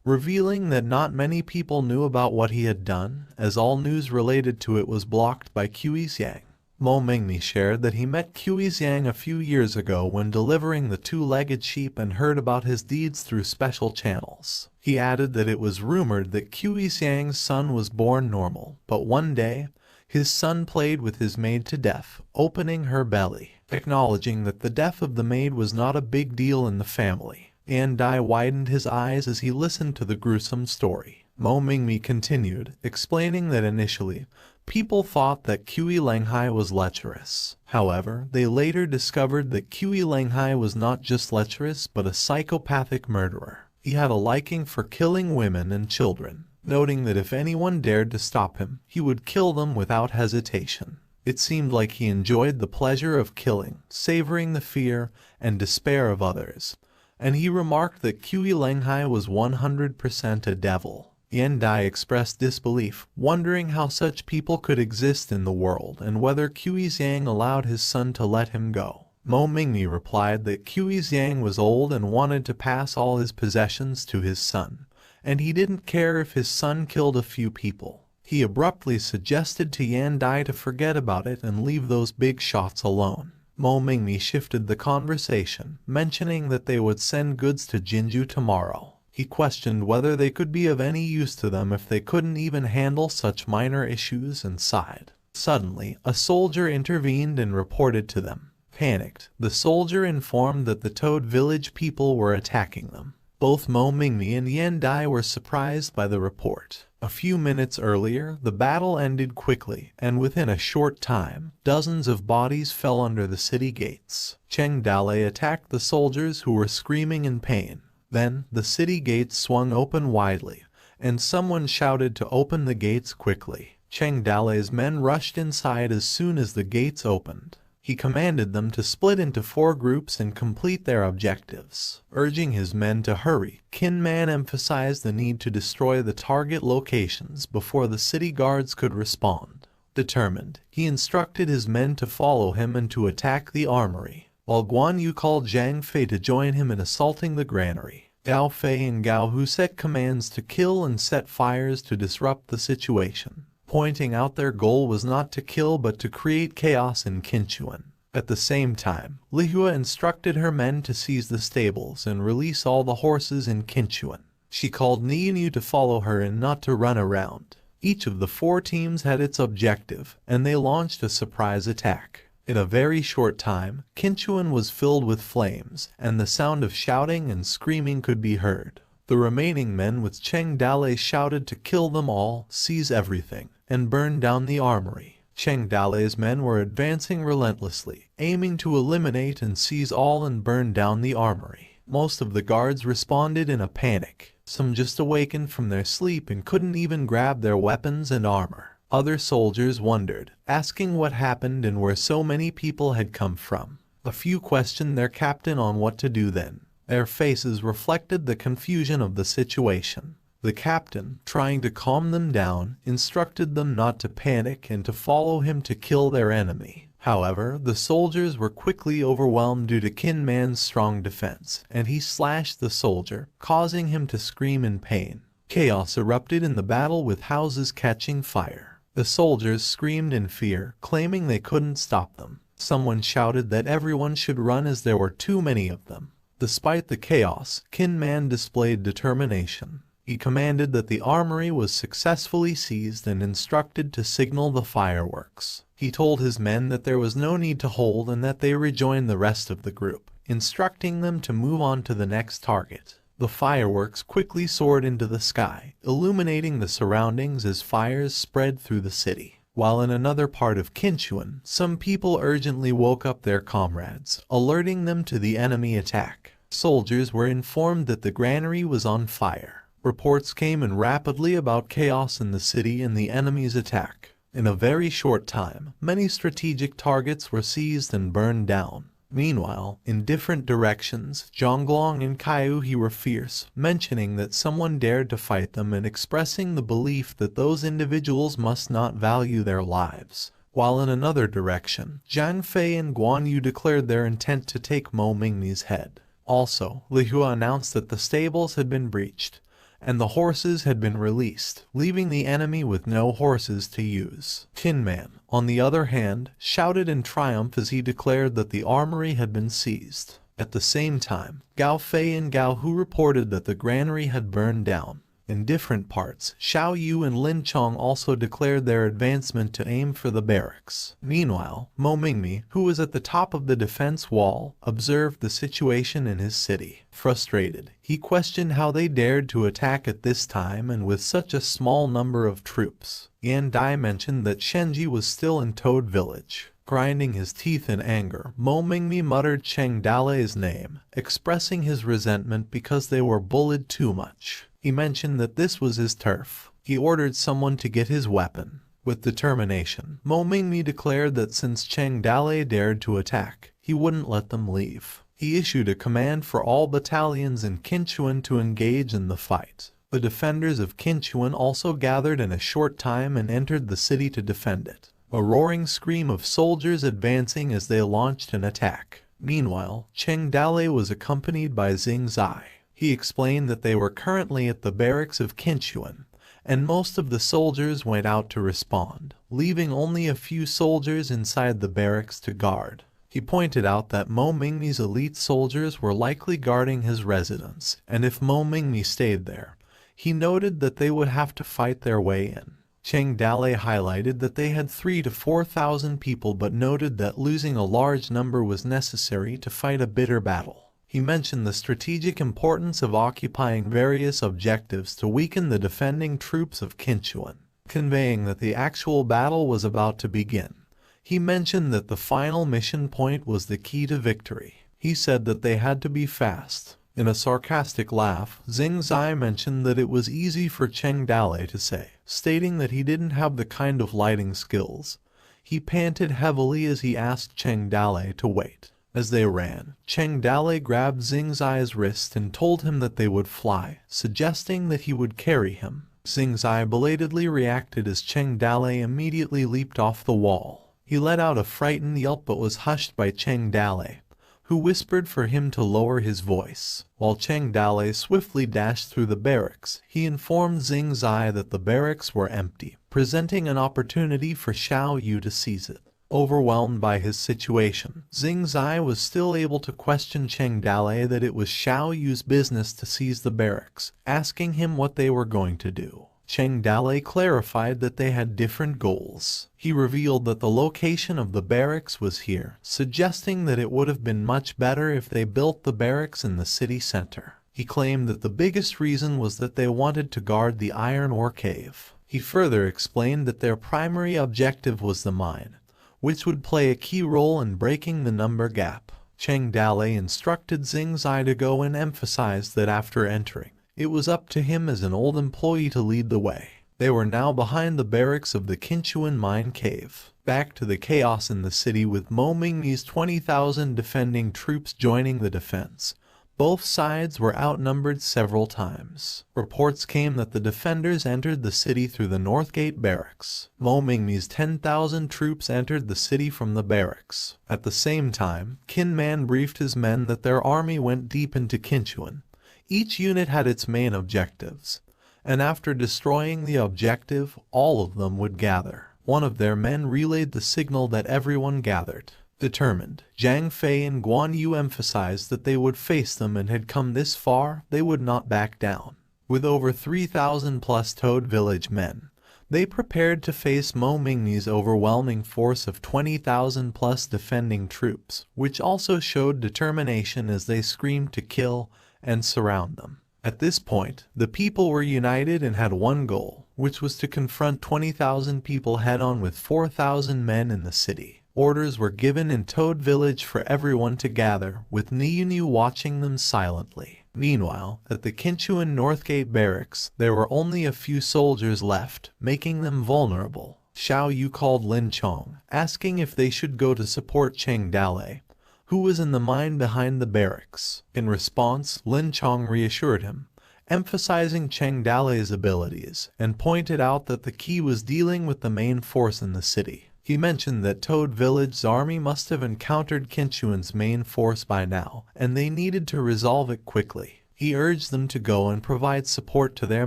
revealing that not many people knew about what he had done, as all news related to it was blocked by Qi Xiang. Mo Mingmi shared that he met Qi Xiang a few years ago when delivering the two-legged sheep and heard about his deeds through special channels. He added that it was rumored that Qi Xiang's son was born normal, but one day, his son played with his maid to death, opening her belly. Acknowledging that the death of the maid was not a big deal in the family, Yan Dai widened his eyes as he listened to the gruesome story. Mo Mingmi continued, explaining that initially, people thought that Qi Lenghai was lecherous. However, they later discovered that Qi Lenghai was not just lecherous but a psychopathic murderer. He had a liking for killing women and children, noting that if anyone dared to stop him, he would kill them without hesitation. It seemed like he enjoyed the pleasure of killing, savoring the fear and despair of others, and he remarked that Qi Lenghai was 100% a devil. Yan Dai expressed disbelief, wondering how such people could exist in the world and whether Qi Xiang allowed his son to let him go. Mo Mingmi replied that Qi Xiang was old and wanted to pass all his possessions to his son, and he didn't care if his son killed a few people. He abruptly suggested to Yan Dai to forget about it and leave those big shots alone. Mo Mingmi shifted the conversation, mentioning that they would send goods to Jinju tomorrow. He questioned whether they could be of any use to them if they couldn't even handle such minor issues and sighed. Suddenly, a soldier intervened and reported to them. Panicked, the soldier informed that the Toad Village people were attacking them. Both Mo Mingmi and Yan Dai were surprised by the report. A few minutes earlier, the battle ended quickly, and within a short time, dozens of bodies fell under the city gates. Cheng Dale attacked the soldiers who were screaming in pain. Then, the city gates swung open widely, and someone shouted to open the gates quickly. Cheng Dalei's men rushed inside as soon as the gates opened. He commanded them to split into 4 groups and complete their objectives. Urging his men to hurry, Qin Man emphasized the need to destroy the target locations before the city guards could respond. Determined, he instructed his men to follow him and to attack the armory, while Guan Yu called Zhang Fei to join him in assaulting the granary. Gao Fei and Gao Hu set commands to kill and set fires to disrupt the situation, pointing out their goal was not to kill but to create chaos in Qinchuan. At the same time, Lihua instructed her men to seize the stables and release all the horses in Qinchuan. She called Nianyu to follow her and not to run around. Each of the 4 teams had its objective, and they launched a surprise attack. In a very short time, Qinchuan was filled with flames, and the sound of shouting and screaming could be heard. The remaining men with Cheng Dalei shouted to kill them all, seize everything, and burn down the armory. Cheng Dalei's men were advancing relentlessly, aiming to eliminate and seize all and burn down the armory. Most of the guards responded in a panic. Some just awakened from their sleep and couldn't even grab their weapons and armor. Other soldiers wondered, asking what happened and where so many people had come from. A few questioned their captain on what to do then. Their faces reflected the confusion of the situation. The captain, trying to calm them down, instructed them not to panic and to follow him to kill their enemy. However, the soldiers were quickly overwhelmed due to Qin Man's strong defense, and he slashed the soldier, causing him to scream in pain. Chaos erupted in the battle with houses catching fire. The soldiers screamed in fear, claiming they couldn't stop them. Someone shouted that everyone should run as there were too many of them. Despite the chaos, Qin Man displayed determination. He commanded that the armory was successfully seized and instructed to signal the fireworks. He told his men that there was no need to hold and that they rejoin the rest of the group, instructing them to move on to the next target. The fireworks quickly soared into the sky, illuminating the surroundings as fires spread through the city. While in another part of Qinchuan, some people urgently woke up their comrades, alerting them to the enemy attack. Soldiers were informed that the granary was on fire. Reports came in rapidly about chaos in the city and the enemy's attack. In a very short time, many strategic targets were seized and burned down. Meanwhile, in different directions, Zhonglong and Kaiuhi were fierce, mentioning that someone dared to fight them and expressing the belief that those individuals must not value their lives. While in another direction, Zhang Fei and Guan Yu declared their intent to take Mo Mingmi's head. Also, Lihua announced that the stables had been breached, and the horses had been released, leaving the enemy with no horses to use. Qin Man, on the other hand, shouted in triumph as he declared that the armory had been seized. At the same time, Gao Fei and Gao Hu reported that the granary had burned down. In different parts, Xiao Yu and Lin Chong also declared their advancement to aim for the barracks. Meanwhile, Mo Mingmi, who was at the top of the defense wall, observed the situation in his city. Frustrated, he questioned how they dared to attack at this time and with such a small number of troops. Yan Dai mentioned that Shenji was still in Toad Village. Grinding his teeth in anger, Mo Mingmi muttered Cheng Dalei's name, expressing his resentment because they were bullied too much. He mentioned that this was his turf. He ordered someone to get his weapon. With determination, Mo Mingmi declared that since Cheng Dalei dared to attack, he wouldn't let them leave. He issued a command for all battalions in Qinchuan to engage in the fight. The defenders of Qinchuan also gathered in a short time and entered the city to defend it. A roaring scream of soldiers advancing as they launched an attack. Meanwhile, Cheng Dalei was accompanied by Xing Zai. He explained that they were currently at the barracks of Qinchuan, and most of the soldiers went out to respond, leaving only a few soldiers inside the barracks to guard. He pointed out that Mo Mingmi's elite soldiers were likely guarding his residence, and if Mo Mingmi stayed there, he noted that they would have to fight their way in. Cheng Dalei highlighted that they had 3,000 to 4,000 people but noted that losing a large number was necessary to fight a bitter battle. He mentioned the strategic importance of occupying various objectives to weaken the defending troops of Qinchuan, conveying that the actual battle was about to begin. He mentioned that the final mission point was the key to victory. He said that they had to be fast. In a sarcastic laugh, Xing Zai mentioned that it was easy for Cheng Dalei to say, stating that he didn't have the kind of lighting skills. He panted heavily as he asked Cheng Dalei to wait. As they ran, Cheng Dalei grabbed Xing Zai's wrist and told him that they would fly, suggesting that he would carry him. Xing Zai belatedly reacted as Cheng Dalei immediately leaped off the wall. He let out a frightened yelp but was hushed by Cheng Dalei, who whispered for him to lower his voice. While Cheng Dalei swiftly dashed through the barracks, he informed Xing Zai that the barracks were empty, presenting an opportunity for Xiao Yu to seize it. Overwhelmed by his situation, Xing Zai was still able to question Cheng Dalei that it was Xiao Yu's business to seize the barracks, asking him what they were going to do. Cheng Dalei clarified that they had different goals. He revealed that the location of the barracks was here, suggesting that it would have been much better if they built the barracks in the city center. He claimed that the biggest reason was that they wanted to guard the iron ore cave. He further explained that their primary objective was the mine, which would play a key role in breaking the number gap. Cheng Dalei instructed Xing Zai to go and emphasized that after entering, it was up to him as an old employee to lead the way. They were now behind the barracks of the Qinchuan mine cave. Back to the chaos in the city with Mo Mingyi's 20,000 defending troops joining the defense. Both sides were outnumbered several times. Reports came that the defenders entered the city through the North Gate barracks. Mo Mingyi's 10,000 troops entered the city from the barracks. At the same time, Qin Man briefed his men that their army went deep into Qinchuan. Each unit had its main objectives, and after destroying the objective, all of them would gather. One of their men relayed the signal that everyone gathered. Determined, Zhang Fei and Guan Yu emphasized that they would face them and had come this far, they would not back down. With over 3,000 plus Toad Village men, they prepared to face Mo Mingyi's overwhelming force of 20,000 plus defending troops, which also showed determination as they screamed to kill and surround them. At this point, the people were united and had one goal, which was to confront 20,000 people head-on with 4,000 men in the city. Orders were given in Toad Village for everyone to gather, with Niyu watching them silently. Meanwhile, at the Qinchuan Northgate barracks, there were only a few soldiers left, making them vulnerable. Xiao Yu called Lin Chong, asking if they should go to support Cheng Dalei, who was in the mine behind the barracks. In response, Lin Chong reassured him, emphasizing Cheng Dalei's abilities, and pointed out that the key was dealing with the main force in the city. He mentioned that Toad Village's army must have encountered Qinchuan's main force by now, and they needed to resolve it quickly. He urged them to go and provide support to their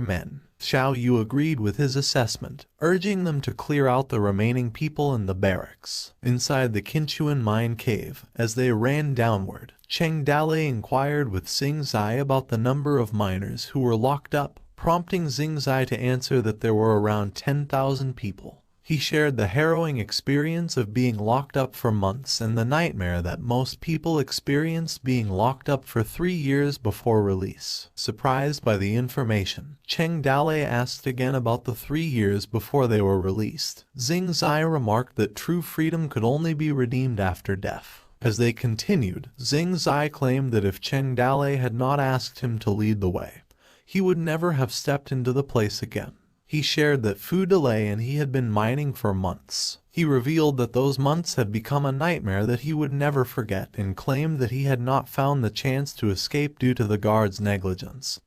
men. Xiao Yu agreed with his assessment, urging them to clear out the remaining people in the barracks. Inside the Qinchuan mine cave, as they ran downward, Cheng Dalei inquired with Xing Zai about the number of miners who were locked up, prompting Xing Zai to answer that there were around 10,000 people. He shared the harrowing experience of being locked up for months and the nightmare that most people experienced being locked up for 3 years before release. Surprised by the information, Cheng Dalei asked again about the 3 years before they were released. Xing Zai remarked that true freedom could only be redeemed after death. As they continued, Xing Zai claimed that if Cheng Dalei had not asked him to lead the way, he would never have stepped into the place again. He shared that Fu Delay and he had been mining for months. He revealed that those months had become a nightmare that he would never forget and claimed that he had not found the chance to escape due to the guards' negligence.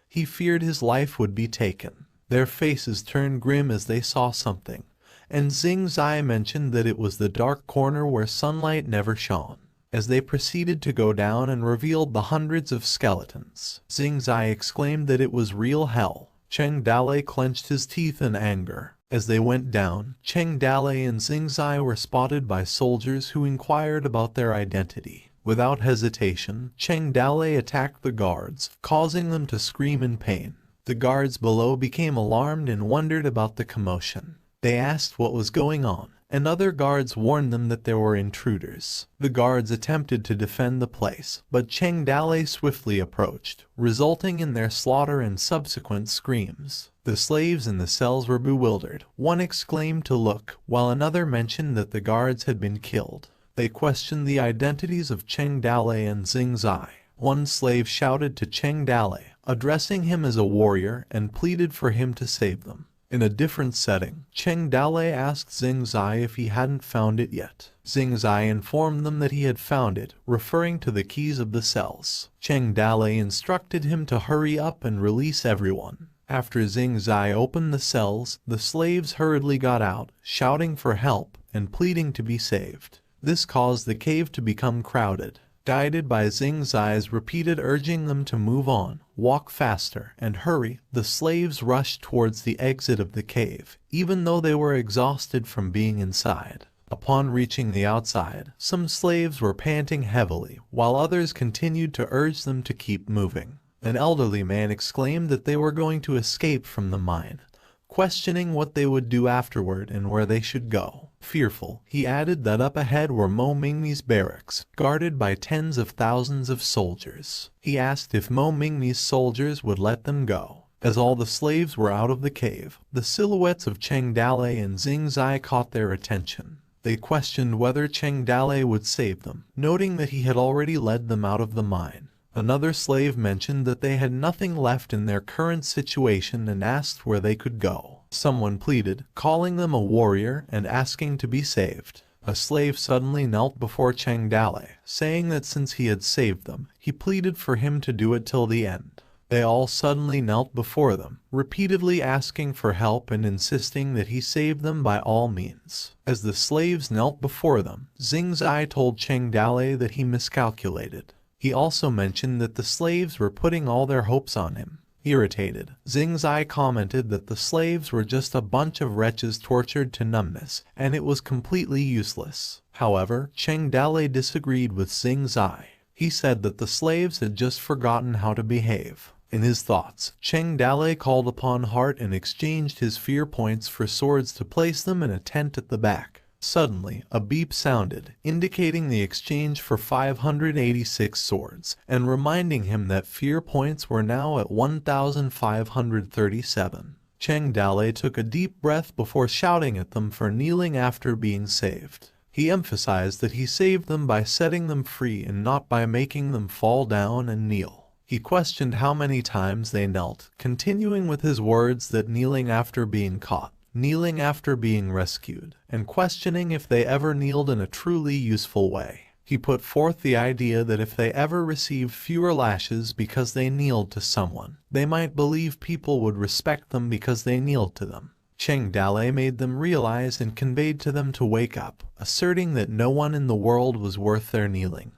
He feared his life would be taken. Their faces turned grim as they saw something, and Xing Zai mentioned that it was the dark corner where sunlight never shone. As they proceeded to go down and revealed the hundreds of skeletons, Xing Zai exclaimed that it was real hell. Cheng Dalei clenched his teeth in anger. As they went down, Cheng Dalei and Xing Zai were spotted by soldiers who inquired about their identity. Without hesitation, Cheng Dalei attacked the guards, causing them to scream in pain. The guards below became alarmed and wondered about the commotion. They asked what was going on, and other guards warned them that there were intruders. The guards attempted to defend the place, but Cheng Dalei swiftly approached, resulting in their slaughter and subsequent screams. The slaves in the cells were bewildered. One exclaimed to look, while another mentioned that the guards had been killed. They questioned the identities of Cheng Dalei and Xing Zai. One slave shouted to Cheng Dale, addressing him as a warrior, and pleaded for him to save them. In a different setting, Cheng Dale asked Xing Zai if he hadn't found it yet. Xing Zai informed them that he had found it, referring to the keys of the cells. Cheng Dale instructed him to hurry up and release everyone. After Xing Zai opened the cells, the slaves hurriedly got out, shouting for help and pleading to be saved. This caused the cave to become crowded. Guided by Xing Zai's repeated urging them to move on, walk faster, and hurry, the slaves rushed towards the exit of the cave, even though they were exhausted from being inside. Upon reaching the outside, some slaves were panting heavily, while others continued to urge them to keep moving. An elderly man exclaimed that they were going to escape from the mine, questioning what they would do afterward and where they should go. Fearful, he added that up ahead were Mo Mingmi's barracks, guarded by tens of thousands of soldiers. He asked if Mo Mingmi's soldiers would let them go. As all the slaves were out of the cave, the silhouettes of Cheng Dale and Xing Zai caught their attention. They questioned whether Cheng Dale would save them, noting that he had already led them out of the mine. Another slave mentioned that they had nothing left in their current situation and asked where they could go. Someone pleaded, calling them a warrior and asking to be saved. A slave suddenly knelt before Cheng Dale, saying that since he had saved them, he pleaded for him to do it till the end. They all suddenly knelt before them, repeatedly asking for help and insisting that he save them by all means. As the slaves knelt before them, Xing Zai told Cheng Dale that he miscalculated. He also mentioned that the slaves were putting all their hopes on him. Irritated, Xing Zai commented that the slaves were just a bunch of wretches tortured to numbness, and it was completely useless. However, Cheng Dale disagreed with Xing Zai. He said that the slaves had just forgotten how to behave. In his thoughts, Cheng Dale called upon Heart and exchanged his fear points for swords to place them in a tent at the back. Suddenly, a beep sounded, indicating the exchange for 586 swords, and reminding him that fear points were now at 1,537. Cheng Dale took a deep breath before shouting at them for kneeling after being saved. He emphasized that he saved them by setting them free and not by making them fall down and kneel. He questioned how many times they knelt, continuing with his words that kneeling after being caught, kneeling after being rescued, and questioning if they ever kneeled in a truly useful way. He put forth the idea that if they ever received fewer lashes because they kneeled to someone, they might believe people would respect them because they kneeled to them. Cheng Dale made them realize and conveyed to them to wake up, asserting that no one in the world was worth their kneeling,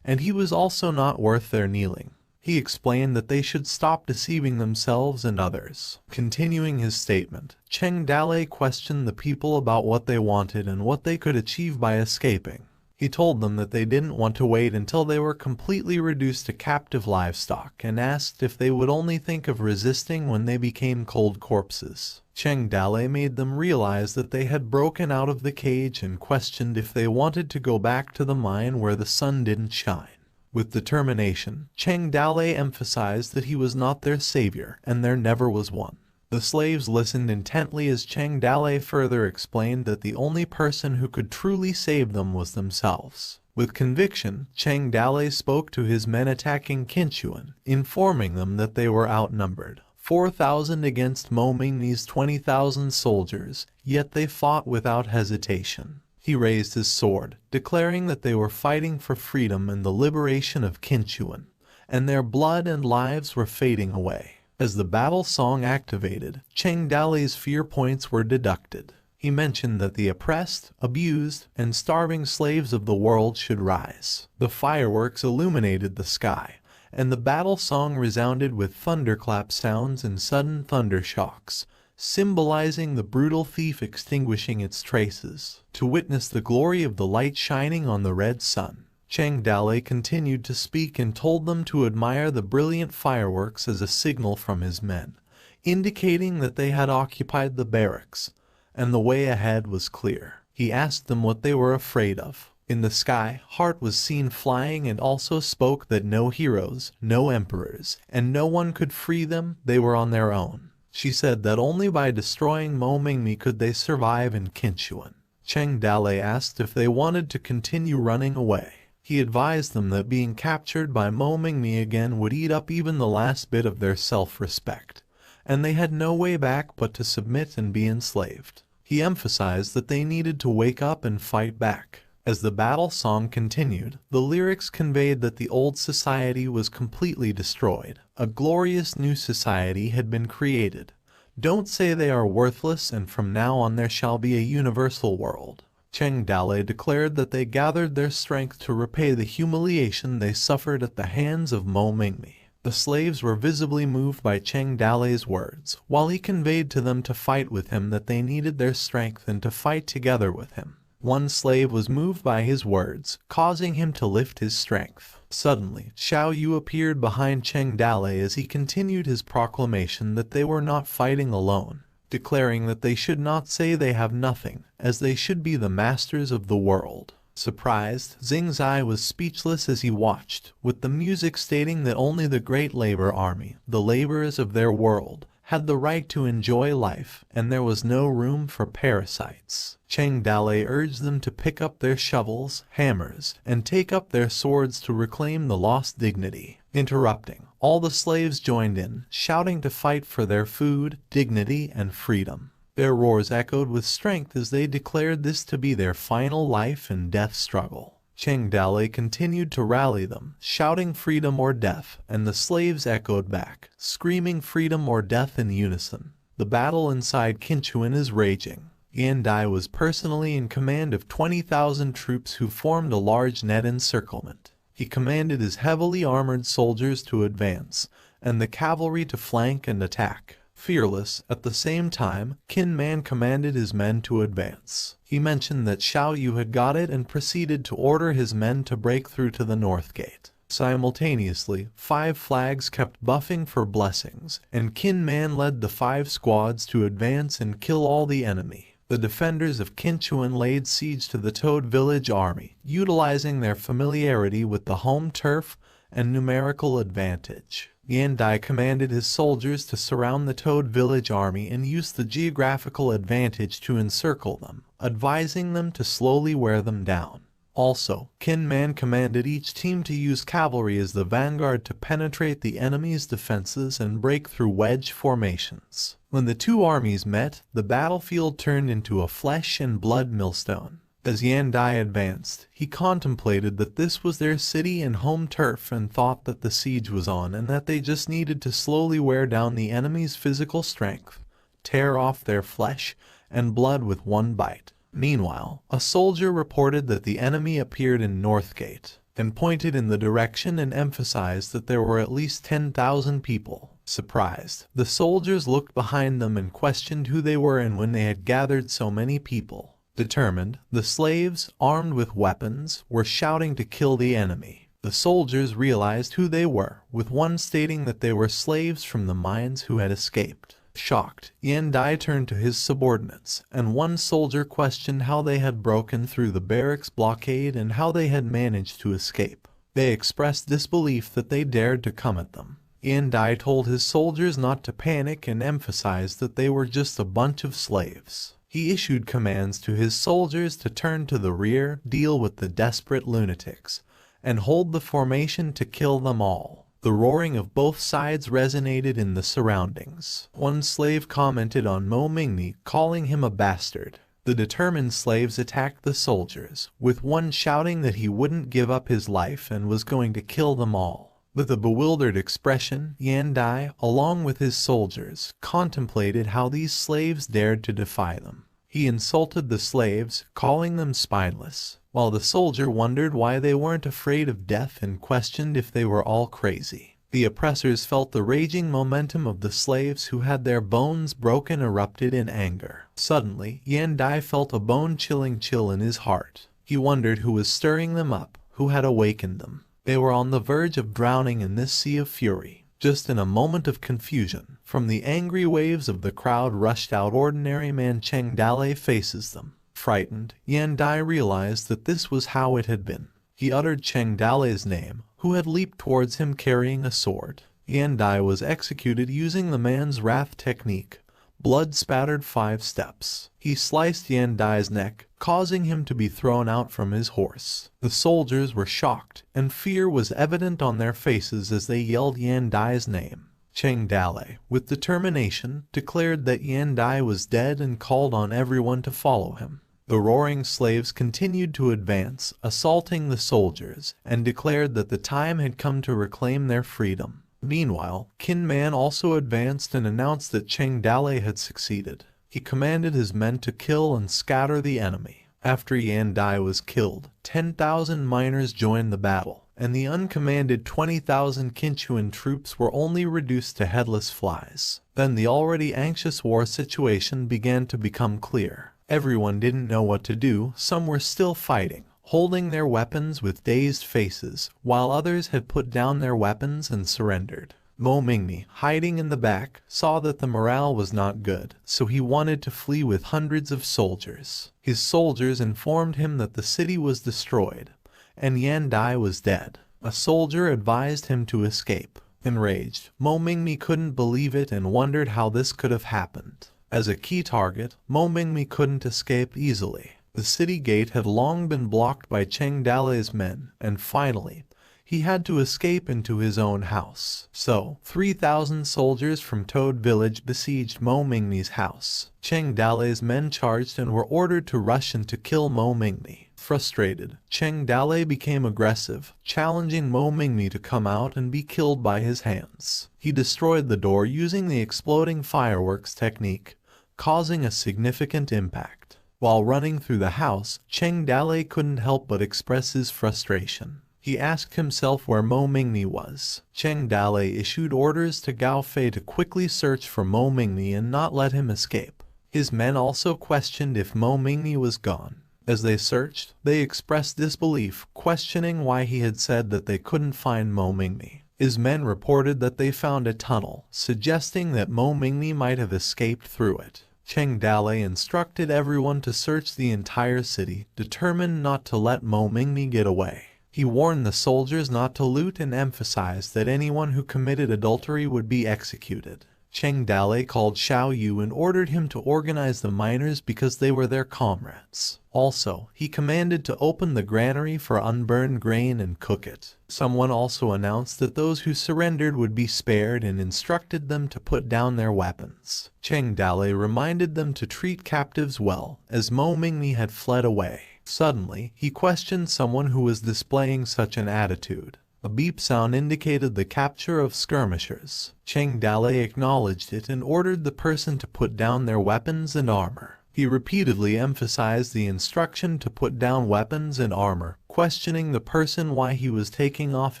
and he was also not worth their kneeling. He explained that they should stop deceiving themselves and others. Continuing his statement, Cheng Dale questioned the people about what they wanted and what they could achieve by escaping. He told them that they didn't want to wait until they were completely reduced to captive livestock and asked if they would only think of resisting when they became cold corpses. Cheng Dale made them realize that they had broken out of the cage and questioned if they wanted to go back to the mine where the sun didn't shine. With determination, Cheng Dale emphasized that he was not their savior and there never was one. The slaves listened intently as Cheng Dale further explained that the only person who could truly save them was themselves. With conviction, Cheng Dale spoke to his men attacking Qinchuan, informing them that they were outnumbered, 4,000 against Mo Mingmi's 20,000 soldiers, yet they fought without hesitation. He raised his sword, declaring that they were fighting for freedom and the liberation of Qinchuan, and their blood and lives were fading away. As the battle song activated, Cheng Dale's fear points were deducted. He mentioned that the oppressed, abused, and starving slaves of the world should rise. The fireworks illuminated the sky, and the battle song resounded with thunderclap sounds and sudden thunder shocks, symbolizing the brutal thief extinguishing its traces. To witness the glory of the light shining on the red sun, Cheng Dale continued to speak and told them to admire the brilliant fireworks as a signal from his men, indicating that they had occupied the barracks, and the way ahead was clear. He asked them what they were afraid of. In the sky, Heart was seen flying and also spoke that no heroes, no emperors, and no one could free them, they were on their own. She said that only by destroying Mo Mingmi could they survive in Qinchuan. Cheng Dale asked if they wanted to continue running away. He advised them that being captured by Mo Mingmi again would eat up even the last bit of their self-respect, and they had no way back but to submit and be enslaved. He emphasized that they needed to wake up and fight back. As the battle song continued, the lyrics conveyed that the old society was completely destroyed. A glorious new society had been created. Don't say they are worthless, and from now on there shall be a universal world. Cheng Dale declared that they gathered their strength to repay the humiliation they suffered at the hands of Mo Mingmi. The slaves were visibly moved by Cheng Dale's words, while he conveyed to them to fight with him that they needed their strength and to fight together with him. One slave was moved by his words, causing him to lift his strength. Suddenly, Xiao Yu appeared behind Cheng Dale as he continued his proclamation that they were not fighting alone, declaring that they should not say they have nothing, as they should be the masters of the world. Surprised, Xing Zai was speechless as he watched, with the music stating that only the great labor army, the laborers of their world, had the right to enjoy life, and there was no room for parasites. Cheng Dale urged them to pick up their shovels, hammers, and take up their swords to reclaim the lost dignity. Interrupting, all the slaves joined in, shouting to fight for their food, dignity, and freedom. Their roars echoed with strength as they declared this to be their final life and death struggle. Cheng Dale continued to rally them, shouting freedom or death, and the slaves echoed back, screaming freedom or death in unison. The battle inside Qinchuan is raging. Yan Dai was personally in command of 20,000 troops who formed a large net encirclement. He commanded his heavily armored soldiers to advance, and the cavalry to flank and attack. Fearless, at the same time, Qin Man commanded his men to advance. He mentioned that Xiao Yu had got it and proceeded to order his men to break through to the north gate. Simultaneously, 5 flags kept buffing for blessings, and Qin Man led the 5 squads to advance and kill all the enemy. The defenders of Qinchuan laid siege to the Toad Village army, utilizing their familiarity with the home turf and numerical advantage. Yan Dai commanded his soldiers to surround the Toad Village army and use the geographical advantage to encircle them, advising them to slowly wear them down. Also, Qin Man commanded each team to use cavalry as the vanguard to penetrate the enemy's defenses and break through wedge formations. When the two armies met, the battlefield turned into a flesh and blood millstone. As Yan Dai advanced, he contemplated that this was their city and home turf and thought that the siege was on and that they just needed to slowly wear down the enemy's physical strength, tear off their flesh and blood with one bite. Meanwhile, a soldier reported that the enemy appeared in Northgate and pointed in the direction and emphasized that there were at least 10,000 people. Surprised, the soldiers looked behind them and questioned who they were and when they had gathered so many people. Determined, the slaves, armed with weapons, were shouting to kill the enemy. The soldiers realized who they were, with one stating that they were slaves from the mines who had escaped. Shocked, Yan Dai turned to his subordinates, and one soldier questioned how they had broken through the barracks blockade and how they had managed to escape. They expressed disbelief that they dared to come at them. Yan Dai told his soldiers not to panic and emphasized that they were just a bunch of slaves. He issued commands to his soldiers to turn to the rear, deal with the desperate lunatics, and hold the formation to kill them all. The roaring of both sides resonated in the surroundings. One slave commented on Mo Mingmi, calling him a bastard. The determined slaves attacked the soldiers, with one shouting that he wouldn't give up his life and was going to kill them all. With a bewildered expression, Yan Dai, along with his soldiers, contemplated how these slaves dared to defy them. He insulted the slaves, calling them spineless, while the soldier wondered why they weren't afraid of death and questioned if they were all crazy. The oppressors felt the raging momentum of the slaves who had their bones broken erupted in anger. Suddenly, Yan Dai felt a bone-chilling chill in his heart. He wondered who was stirring them up, who had awakened them. They were on the verge of drowning in this sea of fury. Just in a moment of confusion, from the angry waves of the crowd rushed out ordinary man Cheng Dale faces them. Frightened, Yan Dai realized that this was how it had been. He uttered Cheng Dale's name, who had leaped towards him carrying a sword. Yan Dai was executed using the man's wrath technique. Blood spattered 5 steps. He sliced Yan Dai's neck, causing him to be thrown out from his horse. The soldiers were shocked, and fear was evident on their faces as they yelled Yan Dai's name. Cheng Dalei, with determination, declared that Yan Dai was dead and called on everyone to follow him. The roaring slaves continued to advance, assaulting the soldiers, and declared that the time had come to reclaim their freedom. Meanwhile, Qin Man also advanced and announced that Cheng Dalei had succeeded. He commanded his men to kill and scatter the enemy. After Yan Dai was killed, 10,000 miners joined the battle, and the uncommanded 20,000 Qinchuan troops were only reduced to headless flies. Then the already anxious war situation began to become clear. Everyone didn't know what to do. Some were still fighting, holding their weapons with dazed faces, while others had put down their weapons and surrendered. Mo Mingmi, hiding in the back, saw that the morale was not good, so he wanted to flee with hundreds of soldiers. His soldiers informed him that the city was destroyed, and Yan Dai was dead. A soldier advised him to escape. Enraged, Mo Mingmi couldn't believe it and wondered how this could have happened. As a key target, Mo Mingmi couldn't escape easily. The city gate had long been blocked by Cheng Dalei's men, and finally, he had to escape into his own house. So, 3,000 soldiers from Toad Village besieged Mo Mingmi's house. Cheng Dalei's men charged and were ordered to rush and to kill Mo Mingmi. Frustrated, Cheng Dalei became aggressive, challenging Mo Mingmi to come out and be killed by his hands. He destroyed the door using the exploding fireworks technique, causing a significant impact. While running through the house, Cheng Dalei couldn't help but express his frustration. He asked himself where Mo Mingmi was. Cheng Dalei issued orders to Gao Fei to quickly search for Mo Mingmi and not let him escape. His men also questioned if Mo Mingmi was gone. As they searched, they expressed disbelief, questioning why he had said that they couldn't find Mo Mingmi. His men reported that they found a tunnel, suggesting that Mo Mingmi might have escaped through it. Cheng Dalei instructed everyone to search the entire city, determined not to let Mo Mingmi get away. He warned the soldiers not to loot and emphasized that anyone who committed adultery would be executed. Cheng Dalei called Xiao Yu and ordered him to organize the miners because they were their comrades. Also, he commanded to open the granary for unburned grain and cook it. Someone also announced that those who surrendered would be spared and instructed them to put down their weapons. Cheng Dalei reminded them to treat captives well, as Mo Mingmi had fled away. Suddenly, he questioned someone who was displaying such an attitude. A beep sound indicated the capture of skirmishers. Cheng Dalei acknowledged it and ordered the person to put down their weapons and armor. He repeatedly emphasized the instruction to put down weapons and armor, questioning the person why he was taking off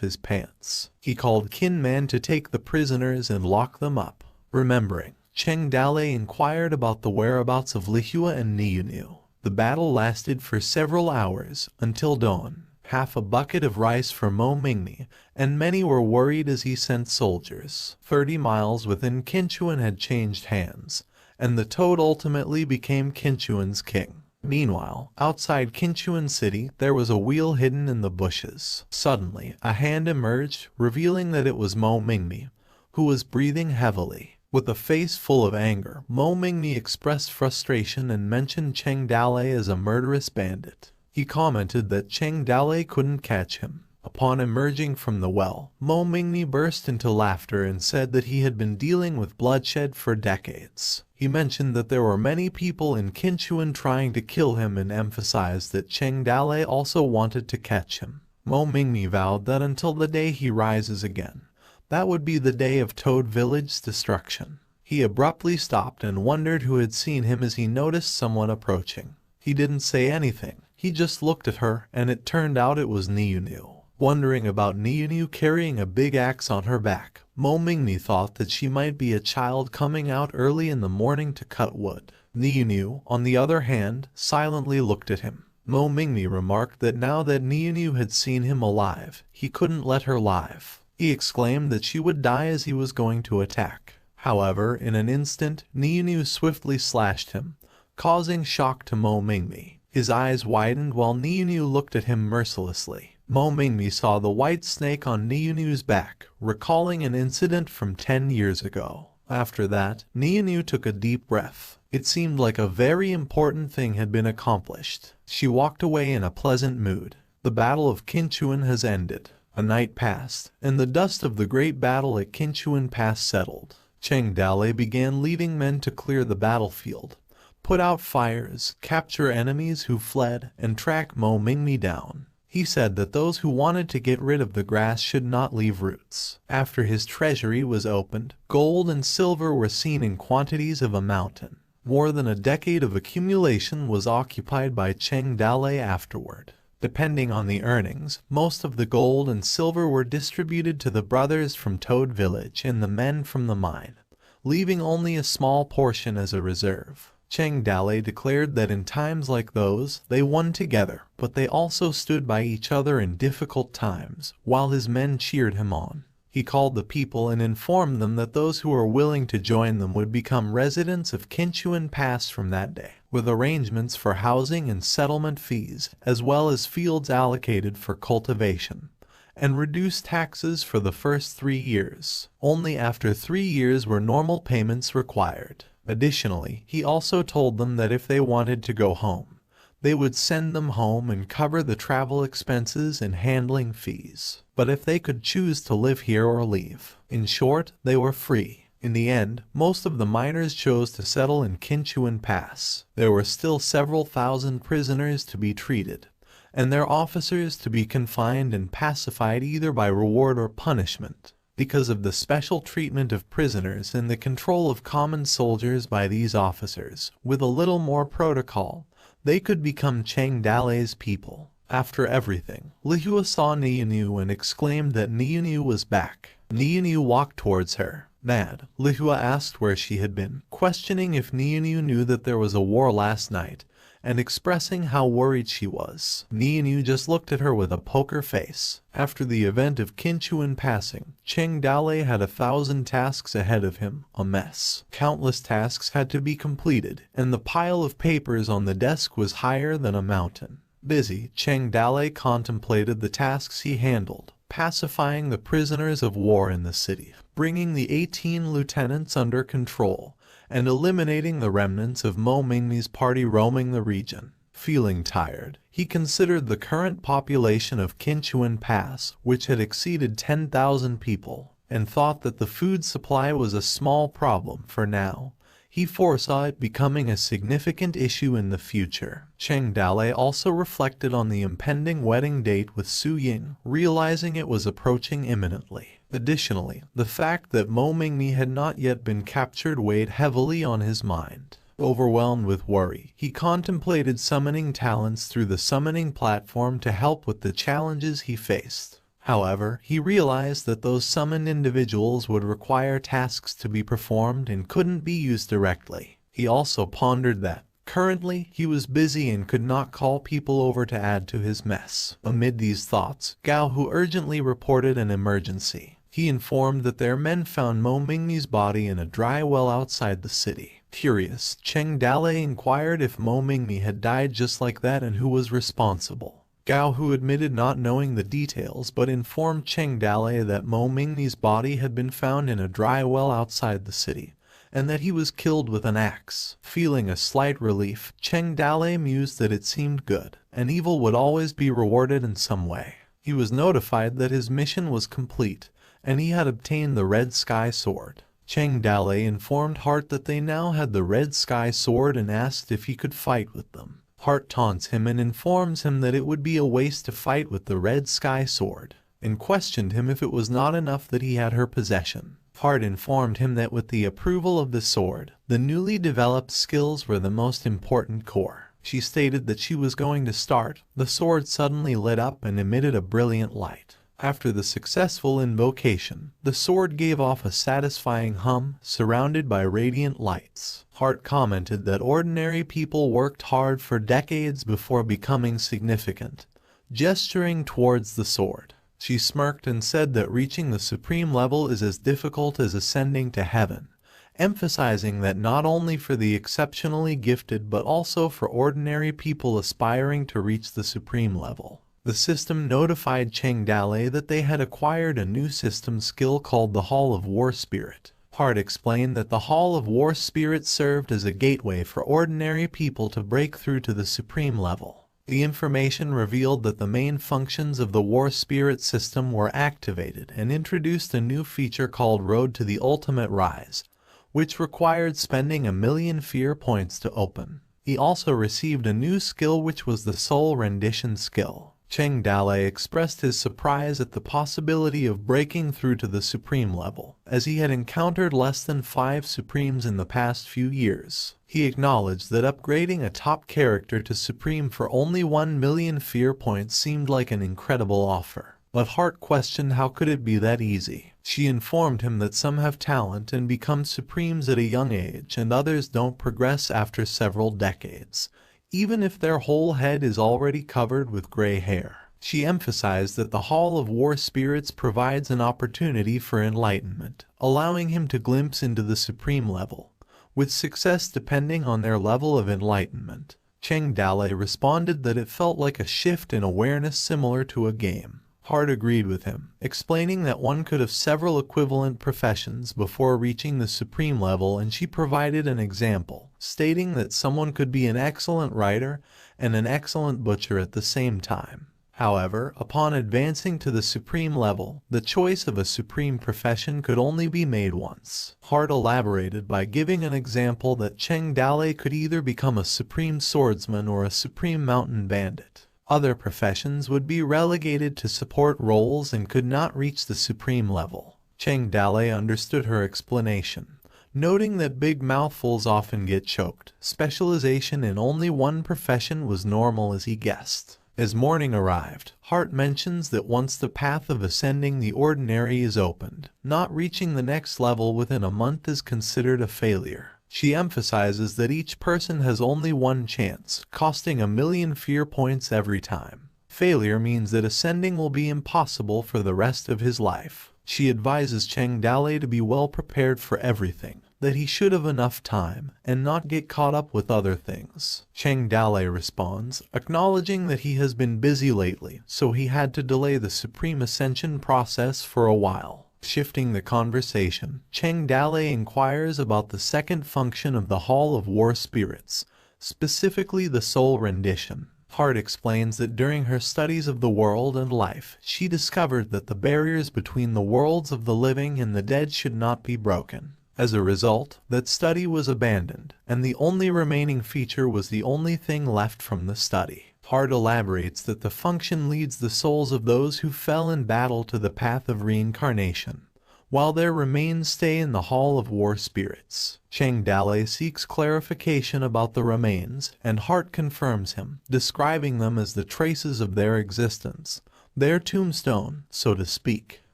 his pants. He called Qin Man to take the prisoners and lock them up. Remembering, Cheng Dalei inquired about the whereabouts of Lihua and Niunu. The battle lasted for several hours, until dawn. Half a bucket of rice for Mo Mingmi, and many were worried as he sent soldiers. 30 miles within Qinchuan had changed hands, and the toad ultimately became Qinchuan's king. Meanwhile, outside Qinchuan city, there was a wheel hidden in the bushes. Suddenly, a hand emerged, revealing that it was Mo Mingmi, who was breathing heavily. With a face full of anger, Mo Mingmi expressed frustration and mentioned Cheng Dalei as a murderous bandit. He commented that Cheng Dalei couldn't catch him. Upon emerging from the well, Mo Mingmi burst into laughter and said that he had been dealing with bloodshed for decades. He mentioned that there were many people in Qinchuan trying to kill him and emphasized that Cheng Dalei also wanted to catch him. Mo Mingmi vowed that until the day he rises again, that would be the day of Toad Village's destruction. He abruptly stopped and wondered who had seen him as he noticed someone approaching. He didn't say anything. He just looked at her, and it turned out it was Niunu. Wondering about Niunu carrying a big axe on her back, Mo Mingmi thought that she might be a child coming out early in the morning to cut wood. Niunu, on the other hand, silently looked at him. Mo Mingmi remarked that now that Niunu had seen him alive, he couldn't let her live. He exclaimed that she would die as he was going to attack. However, in an instant, Niunu swiftly slashed him, causing shock to Mo Mingmi. His eyes widened while Niunu looked at him mercilessly. Mo Mingmi saw the white snake on Niunu's back, recalling an incident from 10 years ago. After that, Niunu took a deep breath. It seemed like a very important thing had been accomplished. She walked away in a pleasant mood. The Battle of Kinchuan has ended. A night passed, and the dust of the great battle at Kinchuan Pass settled. Cheng Dalei began leading men to clear the battlefield, put out fires, capture enemies who fled, and track Mo Mingmi down. He said that those who wanted to get rid of the grass should not leave roots. After his treasury was opened, gold and silver were seen in quantities of a mountain. More than a decade of accumulation was occupied by Cheng Dalei afterward. Depending on the earnings, most of the gold and silver were distributed to the brothers from Toad Village and the men from the mine, leaving only a small portion as a reserve. Cheng Dalei declared that in times like those, they won together, but they also stood by each other in difficult times, while his men cheered him on. He called the people and informed them that those who were willing to join them would become residents of Kinchuan Pass from that day, with arrangements for housing and settlement fees, as well as fields allocated for cultivation, and reduced taxes for the first 3 years. Only after 3 years were normal payments required. Additionally, he also told them that if they wanted to go home, they would send them home and cover the travel expenses and handling fees. But if they could choose to live here or leave, in short, they were free. In the end, most of the miners chose to settle in Kinchuan Pass. There were still several thousand prisoners to be treated, and their officers to be confined and pacified either by reward or punishment. Because of the special treatment of prisoners and the control of common soldiers by these officers, with a little more protocol, they could become Cheng Dalei's people. After everything, Lihua saw Nianyu and exclaimed that Nianyu was back. Nianyu walked towards her. Mad, Lihua asked where she had been, questioning if Nianyu knew that there was a war last night, and expressing how worried she was. Nianyu just looked at her with a poker face. After the event of Kinchuan passing, Cheng Dalei had 1,000 tasks ahead of him, a mess. Countless tasks had to be completed, and the pile of papers on the desk was higher than a mountain. Busy, Cheng Dalei contemplated the tasks he handled, pacifying the prisoners of war in the city, bringing the 18 lieutenants under control, and eliminating the remnants of Mo Mingmi's party roaming the region. Feeling tired, he considered the current population of Kinchuan Pass, which had exceeded 10,000 people, and thought that the food supply was a small problem for now. He foresaw it becoming a significant issue in the future. Cheng Dalei also reflected on the impending wedding date with Su Ying, realizing it was approaching imminently. Additionally, the fact that Mo Mingmi had not yet been captured weighed heavily on his mind. Overwhelmed with worry, he contemplated summoning talents through the summoning platform to help with the challenges he faced. However, he realized that those summoned individuals would require tasks to be performed and couldn't be used directly. He also pondered that, currently, he was busy and could not call people over to add to his mess. Amid these thoughts, Gao Hu urgently reported an emergency. He informed that their men found Mo Mingmi's body in a dry well outside the city. Curious, Cheng Dalei inquired if Mo Mingmi had died just like that and who was responsible. Gao Hu admitted not knowing the details but informed Cheng Dalei that Mo Mingmi's body had been found in a dry well outside the city, and that he was killed with an axe. Feeling a slight relief, Cheng Dalei mused that it seemed good, and evil would always be rewarded in some way. He was notified that his mission was complete, and he had obtained the Red Sky Sword. Cheng Dalei informed Heart that they now had the Red Sky Sword and asked if he could fight with them. Heart taunts him and informs him that it would be a waste to fight with the Red Sky Sword, and questioned him if it was not enough that he had her possession. Heart informed him that with the approval of the sword, the newly developed skills were the most important core. She stated that she was going to start. The sword suddenly lit up and emitted a brilliant light. After the successful invocation, the sword gave off a satisfying hum, surrounded by radiant lights. Heart commented that ordinary people worked hard for decades before becoming significant, gesturing towards the sword. She smirked and said that reaching the supreme level is as difficult as ascending to heaven, emphasizing that not only for the exceptionally gifted but also for ordinary people aspiring to reach the supreme level. The system notified Cheng Dalei that they had acquired a new system skill called the Hall of War Spirit. Hart explained that the Hall of War Spirits served as a gateway for ordinary people to break through to the supreme level. The information revealed that the main functions of the War Spirit system were activated and introduced a new feature called Road to the Ultimate Rise, which required spending 1,000,000 fear points to open. He also received a new skill, which was the Soul Rendition skill. Cheng Dalei expressed his surprise at the possibility of breaking through to the supreme level, as he had encountered less than 5 supremes in the past few years. He acknowledged that upgrading a top character to supreme for only 1,000,000 fear points seemed like an incredible offer. But Hart questioned how could it be that easy. She informed him that some have talent and become supremes at a young age and others don't progress after several decades, even if their whole head is already covered with gray hair. She emphasized that the Hall of War Spirits provides an opportunity for enlightenment, allowing him to glimpse into the supreme level, with success depending on their level of enlightenment. Cheng Dalei responded that it felt like a shift in awareness similar to a game. Hart agreed with him, explaining that one could have several equivalent professions before reaching the supreme level, and she provided an example, stating that someone could be an excellent writer and an excellent butcher at the same time. However, upon advancing to the supreme level, the choice of a supreme profession could only be made once. Hart elaborated by giving an example that Cheng Dalei could either become a supreme swordsman or a supreme mountain bandit. Other professions would be relegated to support roles and could not reach the supreme level. Cheng Dalei understood her explanation, noting that big mouthfuls often get choked. Specialization in only one profession was normal, as he guessed. As morning arrived, Hart mentions that once the path of ascending the ordinary is opened, not reaching the next level within a month is considered a failure. She emphasizes that each person has only one chance, costing 1,000,000 fear points every time. Failure means that ascending will be impossible for the rest of his life. She advises Cheng Dalei to be well prepared for everything, that he should have enough time and not get caught up with other things. Cheng Dalei responds, acknowledging that he has been busy lately, so he had to delay the supreme ascension process for a while. Shifting the conversation, Cheng Dalei inquires about the second function of the Hall of War Spirits, specifically the Soul Rendition. Hart explains that during her studies of the world and life, she discovered that the barriers between the worlds of the living and the dead should not be broken. As a result, that study was abandoned, and the only remaining feature was the only thing left from the study. Hart elaborates that the function leads the souls of those who fell in battle to the path of reincarnation, while their remains stay in the Hall of War Spirits. Cheng Dalei seeks clarification about the remains, and Hart confirms him, describing them as the traces of their existence, their tombstone, so to speak.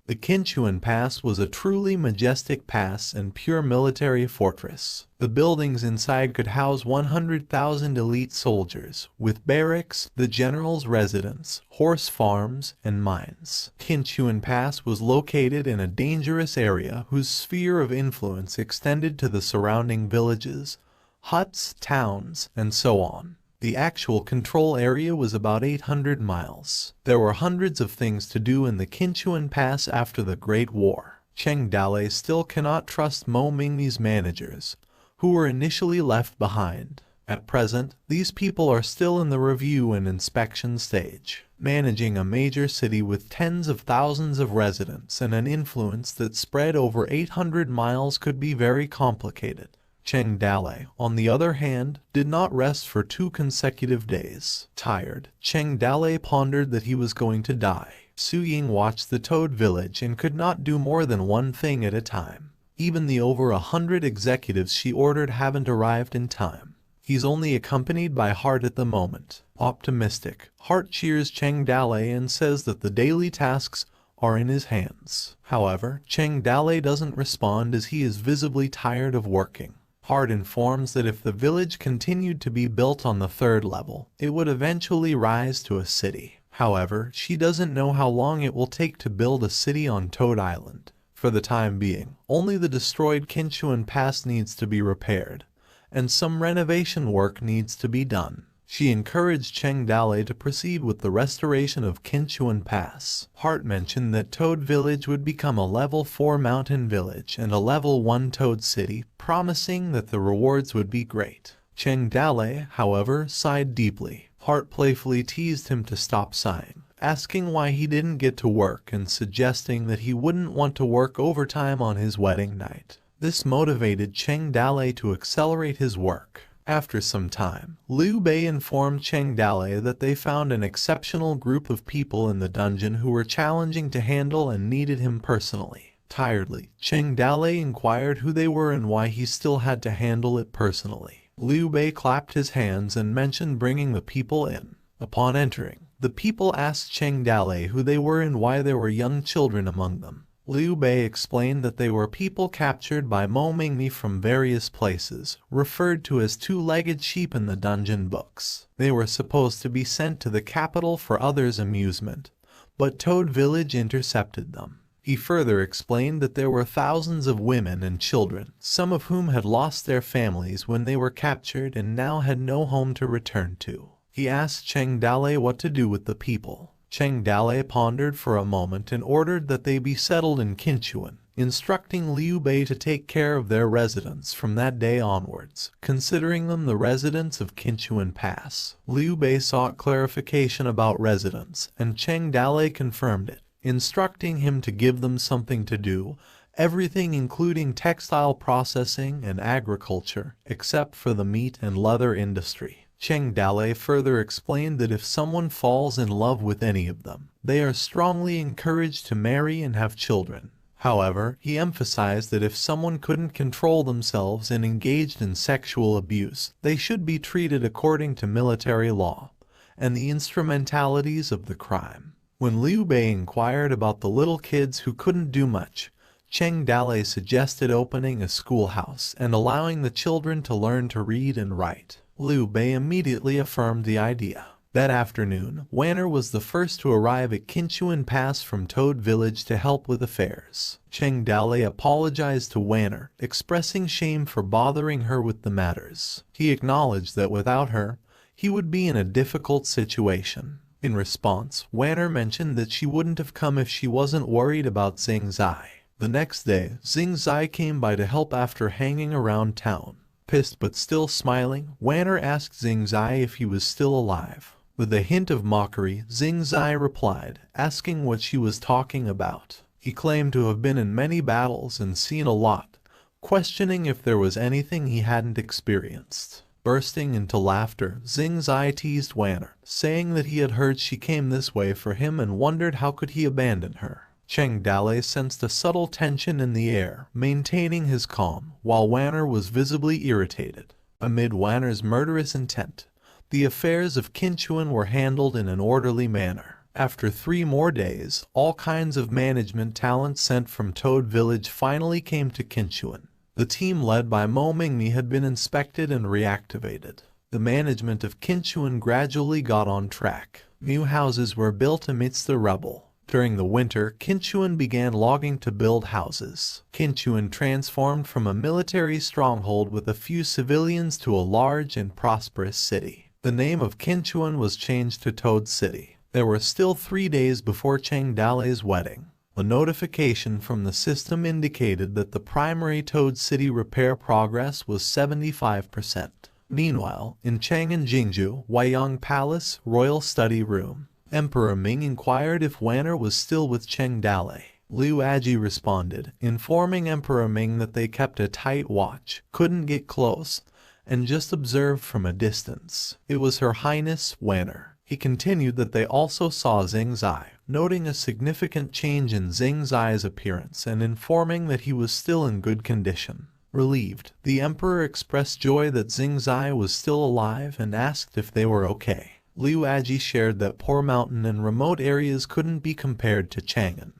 The Qinchuan Pass was a truly majestic pass and pure military fortress. The buildings inside could house 100,000 elite soldiers, with barracks, the general's residence, horse farms, and mines. Qinchuan Pass was located in a dangerous area whose sphere of influence extended to the surrounding villages, huts, towns, and so on. The actual control area was about 800 miles. There were hundreds of things to do in the Qinchuan Pass after the Great War. Cheng Dalei still cannot trust Mo Mingmi's managers, who were initially left behind. At present, these people are still in the review and inspection stage. Managing a major city with tens of thousands of residents and an influence that spread over 800 miles could be very complicated. Cheng Dalei, on the other hand, did not rest for 2 consecutive days. Tired, Cheng Dalei pondered that he was going to die. Su Ying watched the Toad Village and could not do more than one thing at a time. Even the over 100 executives she ordered haven't arrived in time. He's only accompanied by Hart at the moment. Optimistic, Hart cheers Cheng Dalei and says that the daily tasks are in his hands. However, Cheng Dalei doesn't respond as he is visibly tired of working. Hart informs that if the village continued to be built on the 3rd level, it would eventually rise to a city. However, she doesn't know how long it will take to build a city on Toad Island. For the time being, only the destroyed Qinchuan Pass needs to be repaired, and some renovation work needs to be done. She encouraged Cheng Dale to proceed with the restoration of Kinchuan Pass. Hart mentioned that Toad Village would become a level 4 mountain village and a level 1 Toad City, promising that the rewards would be great. Cheng Dale, however, sighed deeply. Hart playfully teased him to stop sighing, asking why he didn't get to work and suggesting that he wouldn't want to work overtime on his wedding night. This motivated Cheng Dale to accelerate his work. After some time, Liu Bei informed Cheng Dale that they found an exceptional group of people in the dungeon who were challenging to handle and needed him personally. Tiredly, Cheng Dale inquired who they were and why he still had to handle it personally. Liu Bei clapped his hands and mentioned bringing the people in. Upon entering, the people asked Cheng Dale who they were and why there were young children among them. Liu Bei explained that they were people captured by Mo Mingmi from various places, referred to as two-legged sheep in the dungeon books. They were supposed to be sent to the capital for others' amusement, but Toad Village intercepted them. He further explained that there were thousands of women and children, some of whom had lost their families when they were captured and now had no home to return to. He asked Cheng Dale what to do with the people. Cheng Dale pondered for a moment and ordered that they be settled in Kinchuan, instructing Liu Bei to take care of their residents from that day onwards, considering them the residents of Kinchuan Pass. Liu Bei sought clarification about residents, and Cheng Dale confirmed it, instructing him to give them something to do, everything including textile processing and agriculture, except for the meat and leather industry. Cheng Dale further explained that if someone falls in love with any of them, they are strongly encouraged to marry and have children. However, he emphasized that if someone couldn't control themselves and engaged in sexual abuse, they should be treated according to military law and the instrumentalities of the crime. When Liu Bei inquired about the little kids who couldn't do much, Cheng Dale suggested opening a schoolhouse and allowing the children to learn to read and write. Liu Bei immediately affirmed the idea. That afternoon, Wanner was the first to arrive at Kinchuan Pass from Toad Village to help with affairs. Cheng Dale apologized to Wanner, expressing shame for bothering her with the matters. He acknowledged that without her, he would be in a difficult situation. In response, Wanner mentioned that she wouldn't have come if she wasn't worried about Xing Zai. The next day, Xing Zai came by to help after hanging around town. Pissed but still smiling, Wanner asked Xing Zai if he was still alive. With a hint of mockery, Xing Zai replied, asking what she was talking about. He claimed to have been in many battles and seen a lot, questioning if there was anything he hadn't experienced. Bursting into laughter, Xing Zai teased Wanner, saying that he had heard she came this way for him and wondered how could he abandon her. Cheng Dale sensed a subtle tension in the air, maintaining his calm, while Wanner was visibly irritated. Amid Wanner's murderous intent, the affairs of Kinchuan were handled in an orderly manner. After 3 more days, all kinds of management talent sent from Toad Village finally came to Kinchuan. The team led by Mo Mingmi had been inspected and reactivated. The management of Kinchuan gradually got on track. New houses were built amidst the rubble. During the winter, Kinchuan began logging to build houses. Kinchuan transformed from a military stronghold with a few civilians to a large and prosperous city. The name of Kinchuan was changed to Toad City. There were still 3 days before Cheng Dale's wedding. A notification from the system indicated that the primary Toad City repair progress was 75%. Meanwhile, in Chang'an Jingju, Huayang Palace, Royal Study Room, Emperor Ming inquired if Wanner was still with Cheng Dale. Liu Aji responded, informing Emperor Ming that they kept a tight watch, couldn't get close, and just observed from a distance. It was Her Highness Wanner. He continued that they also saw Xing Zai, noting a significant change in Xing Zai's appearance and informing that he was still in good condition. Relieved, the emperor expressed joy that Xing Zai was still alive and asked if they were okay. Liu Aji shared that poor mountain and remote areas couldn't be compared to Chang'an,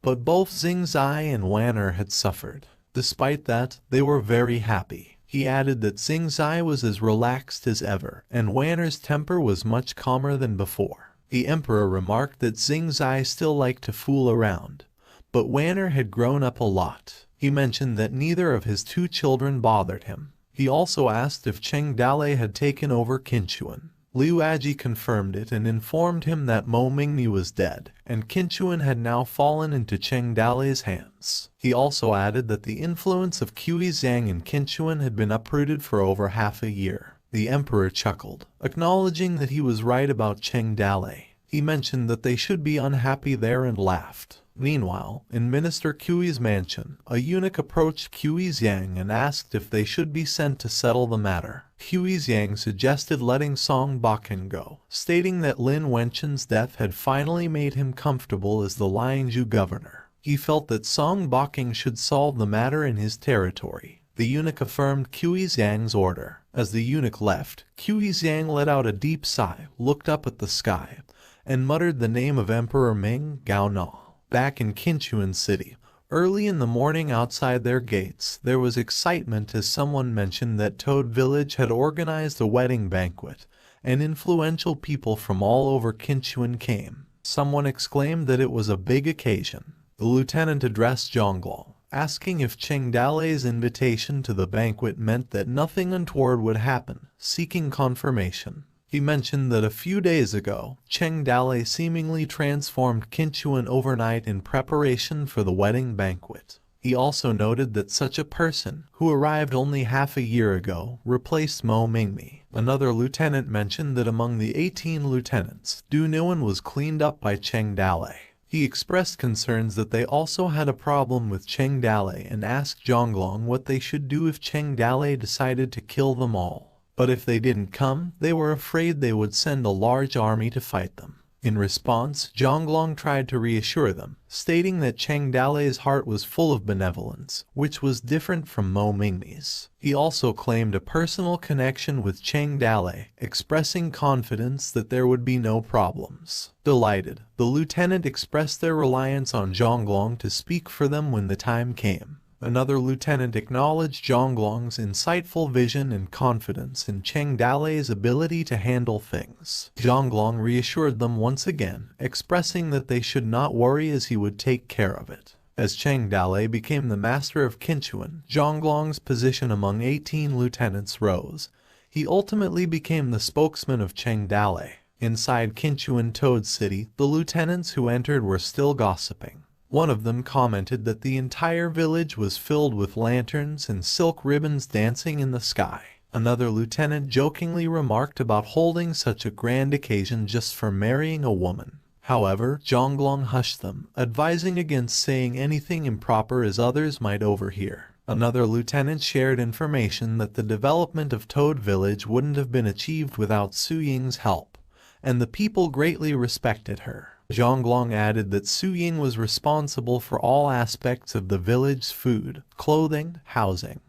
but both Xing Zai and Wanner had suffered. Despite that, they were very happy. He added that Xing Zai was as relaxed as ever, and Wanner's temper was much calmer than before. The emperor remarked that Xing Zai still liked to fool around, but Wanner had grown up a lot. He mentioned that neither of his 2 children bothered him. He also asked if Cheng Dale had taken over Kinchuan. Liu Aji confirmed it and informed him that Mo Mingmi was dead, and Qinchuan had now fallen into Cheng Dalei's hands. He also added that the influence of Qi Zhang in Qinchuan had been uprooted for over half a year. The emperor chuckled, acknowledging that he was right about Cheng Dalei. He mentioned that they should be unhappy there and laughed. Meanwhile, in Minister Qi's mansion, a eunuch approached Qi Zhang and asked if they should be sent to settle the matter. Qi Zhang suggested letting Song Bakken go, stating that Lin Wenqin's death had finally made him comfortable as the Liangzhu governor. He felt that Song Bakken should solve the matter in his territory. The eunuch affirmed Qi Zhang's order. As the eunuch left, Qi Zhang let out a deep sigh, looked up at the sky, and muttered the name of Emperor Ming Gaona. Back in Qinchuan City, early in the morning outside their gates, there was excitement as someone mentioned that Toad Village had organized a wedding banquet, and influential people from all over Qinchuan came. Someone exclaimed that it was a big occasion. The lieutenant addressed Zhonglong, asking if Cheng Dalei's invitation to the banquet meant that nothing untoward would happen, seeking confirmation. He mentioned that a few days ago, Cheng Dalei seemingly transformed Qinchuan overnight in preparation for the wedding banquet. He also noted that such a person, who arrived only half a year ago, replaced Mo Mingmi. Another lieutenant mentioned that among the 18 lieutenants, Dunuan was cleaned up by Cheng Dalei. He expressed concerns that they also had a problem with Cheng Dalei and asked Zhonglong what they should do if Cheng Dalei decided to kill them all. But if they didn't come, they were afraid they would send a large army to fight them. In response, Zhonglong tried to reassure them, stating that Cheng Dalei's heart was full of benevolence, which was different from Mo Mingmi's. He also claimed a personal connection with Cheng Dalei, expressing confidence that there would be no problems. Delighted, the lieutenant expressed their reliance on Zhonglong to speak for them when the time came. Another lieutenant acknowledged Zhonglong's insightful vision and confidence in Cheng Dalei's ability to handle things. Zhonglong reassured them once again, expressing that they should not worry as he would take care of it. As Cheng Dalei became the master of Qinchuan, Zhonglong's position among 18 lieutenants rose. He ultimately became the spokesman of Cheng Dalei. Inside Qinchuan Toad City, the lieutenants who entered were still gossiping. One of them commented that the entire village was filled with lanterns and silk ribbons dancing in the sky. Another lieutenant jokingly remarked about holding such a grand occasion just for marrying a woman. However, Zhonglong hushed them, advising against saying anything improper as others might overhear. Another lieutenant shared information that the development of Toad Village wouldn't have been achieved without Su Ying's help, and the people greatly respected her. Zhonglong added that Su Ying was responsible for all aspects of the village's food, clothing, housing,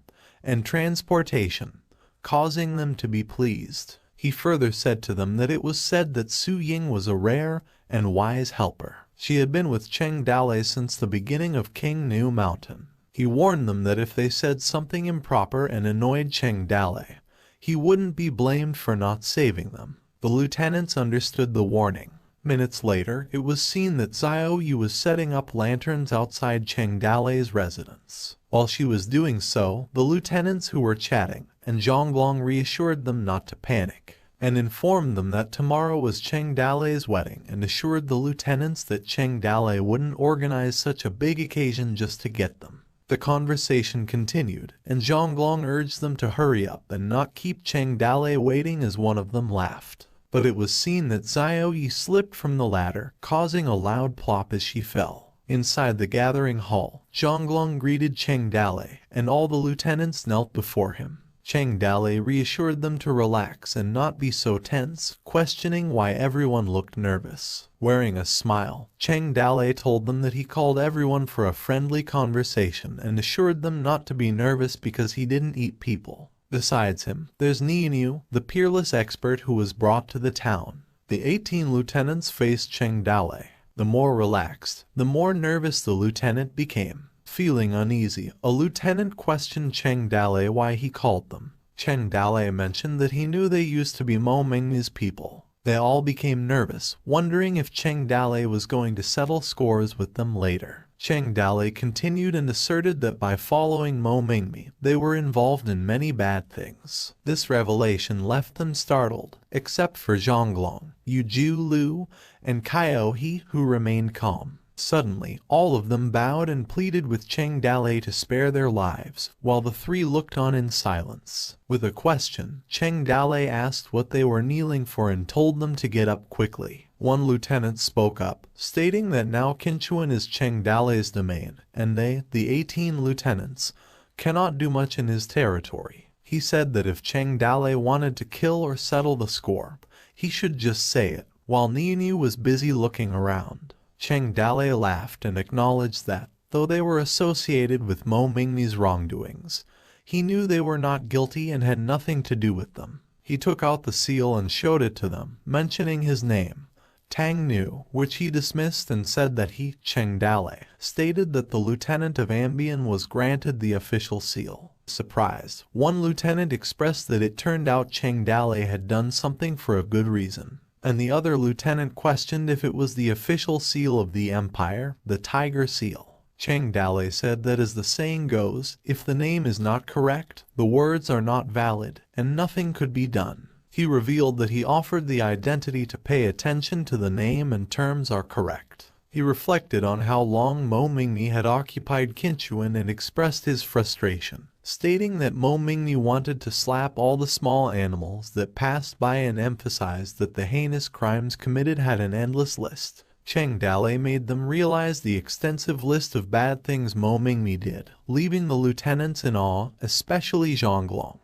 and transportation, causing them to be pleased. He further said to them that it was said that Su Ying was a rare and wise helper. She had been with Cheng Dalei since the beginning of King Nu Mountain. He warned them that if they said something improper and annoyed Cheng Dalei, he wouldn't be blamed for not saving them. The lieutenants understood the warning. Minutes later, it was seen that Xiao Yu was setting up lanterns outside Cheng Dalei's residence. While she was doing so, the lieutenants who were chatting, and Zhonglong reassured them not to panic, and informed them that tomorrow was Cheng Dalei's wedding and assured the lieutenants that Cheng Dalei wouldn't organize such a big occasion just to get them. The conversation continued, and Zhonglong urged them to hurry up and not keep Cheng Dalei waiting as one of them laughed. But it was seen that Xiao Yi slipped from the ladder, causing a loud plop as she fell. Inside the gathering hall, Zhonglong greeted Cheng Dalei, and all the lieutenants knelt before him. Cheng Dalei reassured them to relax and not be so tense, questioning why everyone looked nervous. Wearing a smile, Cheng Dalei told them that he called everyone for a friendly conversation and assured them not to be nervous because he didn't eat people. Besides him, there's Nianyu, the peerless expert who was brought to the town. The 18 lieutenants faced Cheng Dalei. The more relaxed, the more nervous the lieutenant became. Feeling uneasy, a lieutenant questioned Cheng Dalei why he called them. Cheng Dalei mentioned that he knew they used to be Mo Mingmi's people. They all became nervous, wondering if Cheng Dalei was going to settle scores with them later. Cheng Dale continued and asserted that by following Mo Mingmi, they were involved in many bad things. This revelation left them startled, except for Zhonglong, Yuju Lu, and Kaiohe, who remained calm. Suddenly, all of them bowed and pleaded with Cheng Dale to spare their lives, while the three looked on in silence. With a question, Cheng Dale asked what they were kneeling for and told them to get up quickly. One lieutenant spoke up, stating that now Qinchuan is Cheng Dale's domain, and they, the 18 lieutenants, cannot do much in his territory. He said that if Cheng Dale wanted to kill or settle the score, he should just say it, while Niu was busy looking around. Cheng Dale laughed and acknowledged that, though they were associated with Mo Mingmi's wrongdoings, he knew they were not guilty and had nothing to do with them. He took out the seal and showed it to them, mentioning his name, Tang Nu, which he dismissed and said that he, Cheng Dale, stated that the lieutenant of Ambien was granted the official seal. Surprised, one lieutenant expressed that it turned out Cheng Dale had done something for a good reason, and the other lieutenant questioned if it was the official seal of the empire, the tiger seal. Cheng Dale said that as the saying goes, if the name is not correct, the words are not valid, and nothing could be done. He revealed that he offered the identity to pay attention to the name and terms are correct. He reflected on how long Mo Mingmi had occupied Qinchuan and expressed his frustration, stating that Mo Mingmi wanted to slap all the small animals that passed by and emphasized that the heinous crimes committed had an endless list. Cheng Dale made them realize the extensive list of bad things Mo Mingmi did, leaving the lieutenants in awe, especially Zhonglong,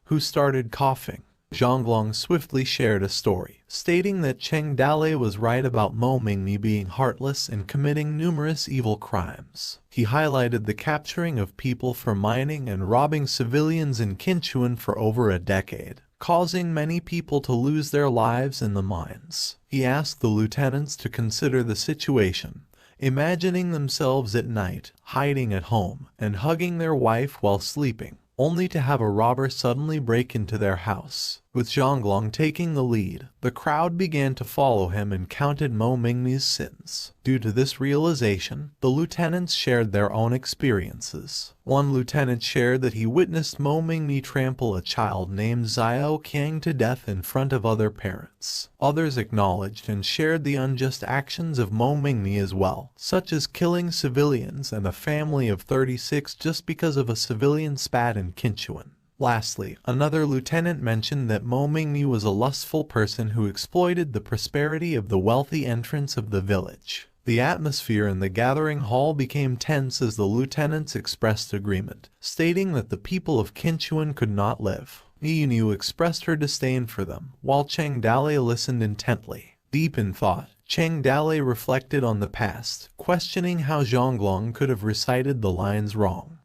who started coughing. Zhonglong swiftly shared a story, stating that Cheng Dale was right about Mo Mingmi being heartless and committing numerous evil crimes. He highlighted the capturing of people for mining and robbing civilians in Qinchuan for over a decade, causing many people to lose their lives in the mines. He asked the lieutenants to consider the situation, imagining themselves at night, hiding at home, and hugging their wife while sleeping, only to have a robber suddenly break into their house. With Zhonglong taking the lead, the crowd began to follow him and counted Mo Mingmi's sins. Due to this realization, the lieutenants shared their own experiences. One lieutenant shared that he witnessed Mo Mingmi trample a child named Xiao Qiang to death in front of other parents. Others acknowledged and shared the unjust actions of Mo Mingmi as well, such as killing civilians and a family of 36 just because of a civilian spat in Qinchuan. Lastly, another lieutenant mentioned that Mo Mingmi was a lustful person who exploited the prosperity of the wealthy entrants of the village. The atmosphere in the gathering hall became tense as the lieutenants expressed agreement, stating that the people of Qinchuan could not live. Niu expressed her disdain for them, while Cheng Dale listened intently. Deep in thought, Cheng Dale reflected on the past, questioning how Zhonglong could have recited the lines wrong.